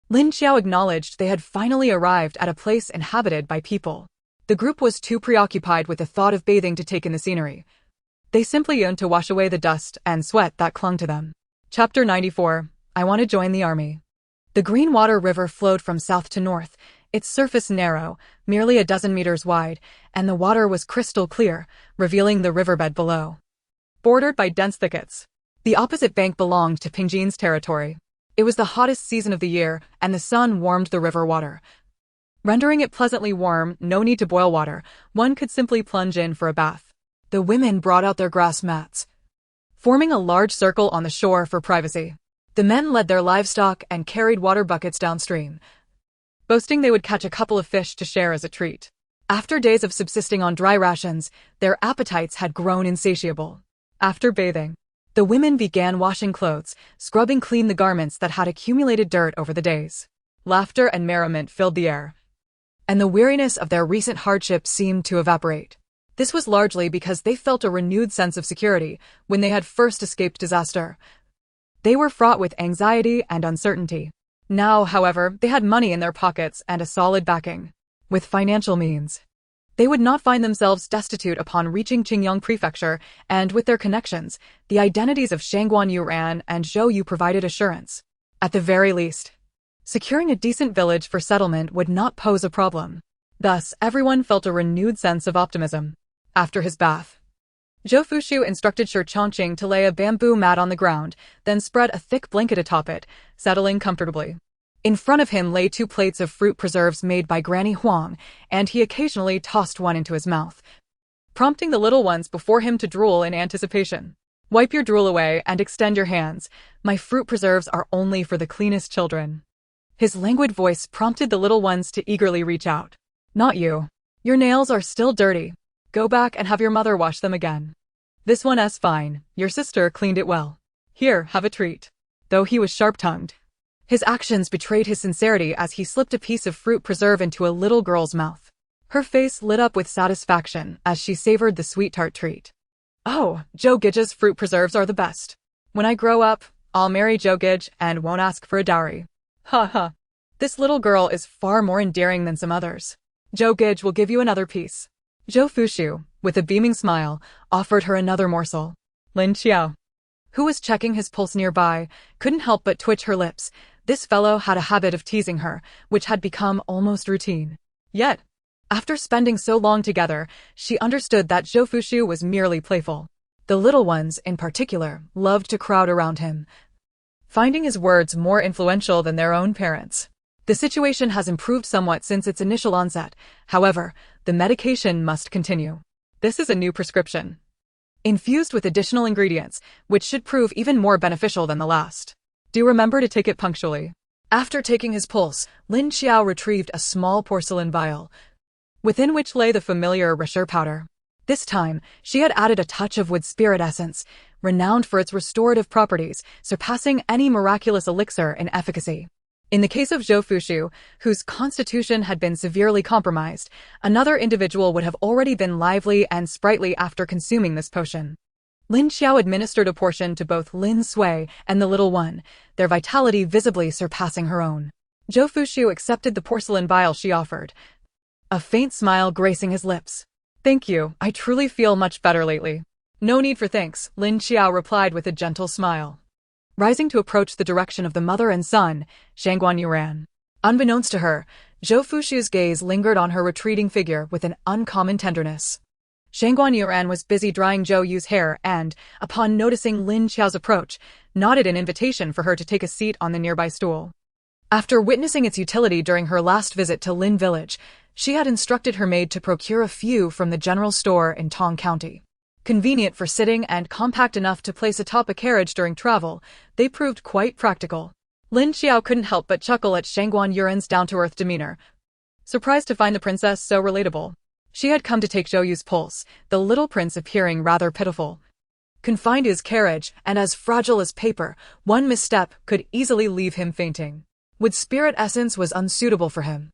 Lin Qiao acknowledged they had finally arrived at a place inhabited by people. The group was too preoccupied with the thought of bathing to take in the scenery. They simply yearned to wash away the dust and sweat that clung to them. Chapter 94. I want to join the army. The Green Water River flowed from south to north, its surface narrow, merely a dozen meters wide, and the water was crystal clear, revealing the riverbed below. Bordered by dense thickets, the opposite bank belonged to Pingjin's territory. It was the hottest season of the year, and the sun warmed the river water, rendering it pleasantly warm. No need to boil water, one could simply plunge in for a bath. The women brought out their grass mats, forming a large circle on the shore for privacy. The men led their livestock and carried water buckets downstream, boasting they would catch a couple of fish to share as a treat. After days of subsisting on dry rations, their appetites had grown insatiable. After bathing, the women began washing clothes, scrubbing clean the garments that had accumulated dirt over the days. Laughter and merriment filled the air, and the weariness of their recent hardship seemed to evaporate. This was largely because they felt a renewed sense of security when they had first escaped disaster. They were fraught with anxiety and uncertainty. Now, however, they had money in their pockets and a solid backing. With financial means, they would not find themselves destitute upon reaching Qingyang Prefecture, and with their connections, the identities of Shangguan Yuran and Zhou Yu provided assurance. At the very least, securing a decent village for settlement would not pose a problem. Thus, everyone felt a renewed sense of optimism. After his bath, Zhou Fushu instructed Shi Chongqing to lay a bamboo mat on the ground, then spread a thick blanket atop it, settling comfortably. In front of him lay 2 plates of fruit preserves made by Granny Huang, and he occasionally tossed one into his mouth, prompting the little ones before him to drool in anticipation. "Wipe your drool away and extend your hands. My fruit preserves are only for the cleanest children." His languid voice prompted the little ones to eagerly reach out. "Not you. Your nails are still dirty. Go back and have your mother wash them again. This one's fine. Your sister cleaned it well. Here, have a treat." Though he was sharp-tongued, his actions betrayed his sincerity as he slipped a piece of fruit preserve into a little girl's mouth. Her face lit up with satisfaction as she savored the sweet tart treat. Oh, Joe Gidge's fruit preserves are the best. When I grow up, I'll marry Joe Gidge and won't ask for a dowry. Ha ha. This little girl is far more endearing than some others. Joe Gidge will give you another piece. Zhou Fushu, with a beaming smile, offered her another morsel. Lin Qiao, who was checking his pulse nearby, couldn't help but twitch her lips. This fellow had a habit of teasing her, which had become almost routine. Yet, after spending so long together, she understood that Zhou Fushu was merely playful. The little ones, in particular, loved to crowd around him, finding his words more influential than their own parents. The situation has improved somewhat since its initial onset. However, the medication must continue. This is a new prescription, infused with additional ingredients, which should prove even more beneficial than the last. Do remember to take it punctually. After taking his pulse, Lin Qiao retrieved a small porcelain vial, within which lay the familiar Risher powder. This time, she had added a touch of wood spirit essence, renowned for its restorative properties, surpassing any miraculous elixir in efficacy. In the case of Zhou Fushu, whose constitution had been severely compromised, another individual would have already been lively and sprightly after consuming this potion. Lin Qiao administered a portion to both Lin Sui and the little one, their vitality visibly surpassing her own. Zhou Fushu accepted the porcelain vial she offered, a faint smile gracing his lips. Thank you, I truly feel much better lately. No need for thanks, Lin Qiao replied with a gentle smile. Rising to approach the direction of the mother and son, Shangguan Yu ran. Unbeknownst to her, Zhou Fushu's gaze lingered on her retreating figure with an uncommon tenderness. Shangguan Yuran was busy drying Zhou Yu's hair and, upon noticing Lin Qiao's approach, nodded an invitation for her to take a seat on the nearby stool. After witnessing its utility during her last visit to Lin Village, she had instructed her maid to procure a few from the general store in Tong County. Convenient for sitting and compact enough to place atop a carriage during travel, they proved quite practical. Lin Qiao couldn't help but chuckle at Shangguan Yuran's down-to-earth demeanor, surprised to find the princess so relatable. She had come to take Zhou Yu's pulse, the little prince appearing rather pitiful. Confined to his carriage and as fragile as paper, one misstep could easily leave him fainting. Wood spirit essence was unsuitable for him.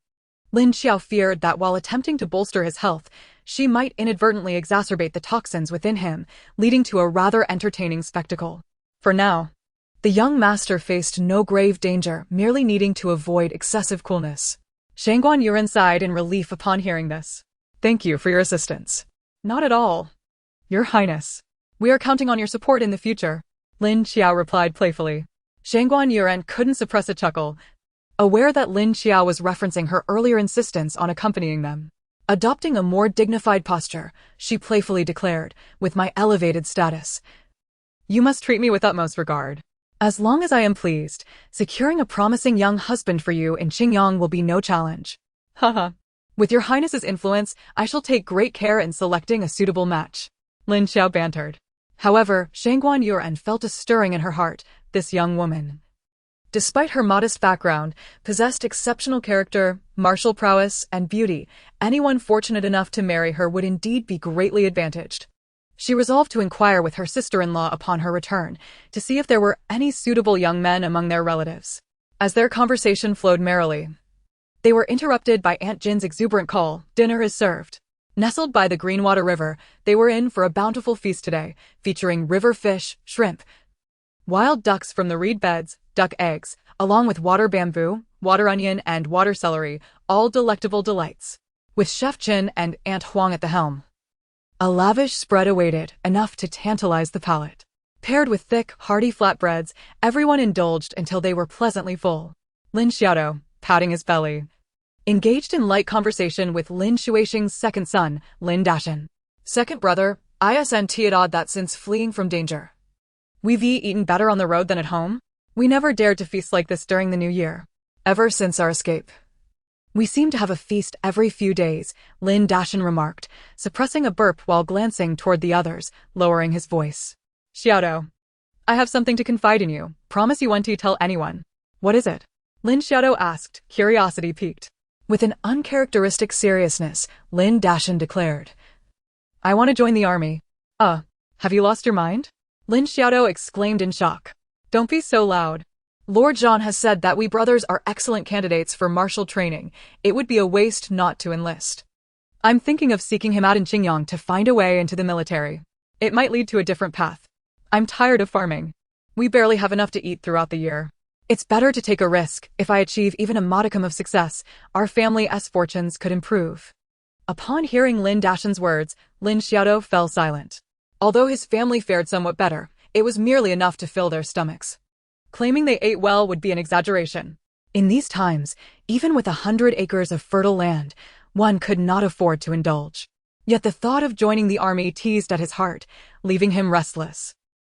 Lin Qiao feared that while attempting to bolster his health, she might inadvertently exacerbate the toxins within him, leading to a rather entertaining spectacle. For now, the young master faced no grave danger, merely needing to avoid excessive coolness. Shangguan Yuran sighed in relief upon hearing this. Thank you for your assistance. Not at all, Your Highness. We are counting on your support in the future, Lin Qiao replied playfully. Shangguan Yuran couldn't suppress a chuckle, aware that Lin Qiao was referencing her earlier insistence on accompanying them. Adopting a more dignified posture, she playfully declared, with my elevated status, you must treat me with utmost regard. As long as I am pleased, securing a promising young husband for you in Qingyang will be no challenge. Haha. With your highness's influence, I shall take great care in selecting a suitable match. Lin Qiao bantered. However, Shangguan Yuran felt a stirring in her heart. This young woman, despite her modest background, possessed exceptional character, martial prowess, and beauty. Anyone fortunate enough to marry her would indeed be greatly advantaged. She resolved to inquire with her sister-in-law upon her return, to see if there were any suitable young men among their relatives. As their conversation flowed merrily, they were interrupted by Aunt Jin's exuberant call, "Dinner is served." Nestled by the Greenwater River, they were in for a bountiful feast today, featuring river fish, shrimp, wild ducks from the reed beds, duck eggs, along with water bamboo, water onion, and water celery, all delectable delights. With Chef Chin and Aunt Huang at the helm, a lavish spread awaited, enough to tantalize the palate. Paired with thick, hearty flatbreads, everyone indulged until they were pleasantly full. Lin Xiaodo, patting his belly, engaged in light conversation with Lin Shuixing's second son, Lin Dashan. Second brother, isn't it odd that since fleeing from danger, we've eaten better on the road than at home? We never dared to feast like this during the new year. Ever since our escape, we seem to have a feast every few days, Lin Dashan remarked, suppressing a burp while glancing toward the others, lowering his voice. Xiaodo, I have something to confide in you. Promise you won't tell anyone. What is it? Lin Xiaodo asked, curiosity piqued. With an uncharacteristic seriousness, Lin Dashan declared, I want to join the army. Have you lost your mind? Lin Xiaodo exclaimed in shock. Don't be so loud. Lord Zhan has said that we brothers are excellent candidates for martial training. It would be a waste not to enlist. I'm thinking of seeking him out in Qingyang to find a way into the military. It might lead to a different path. I'm tired of farming. We barely have enough to eat throughout the year. It's better to take a risk. If I achieve even a modicum of success, our family's fortunes could improve. Upon hearing Lin Dashan's words, Lin Qiao fell silent. Although his family fared somewhat better, it was merely enough to fill their stomachs. Claiming they ate well would be an exaggeration. In these times, even with 100 acres of fertile land, one could not afford to indulge. Yet the thought of joining the army teased at his heart, leaving him restless.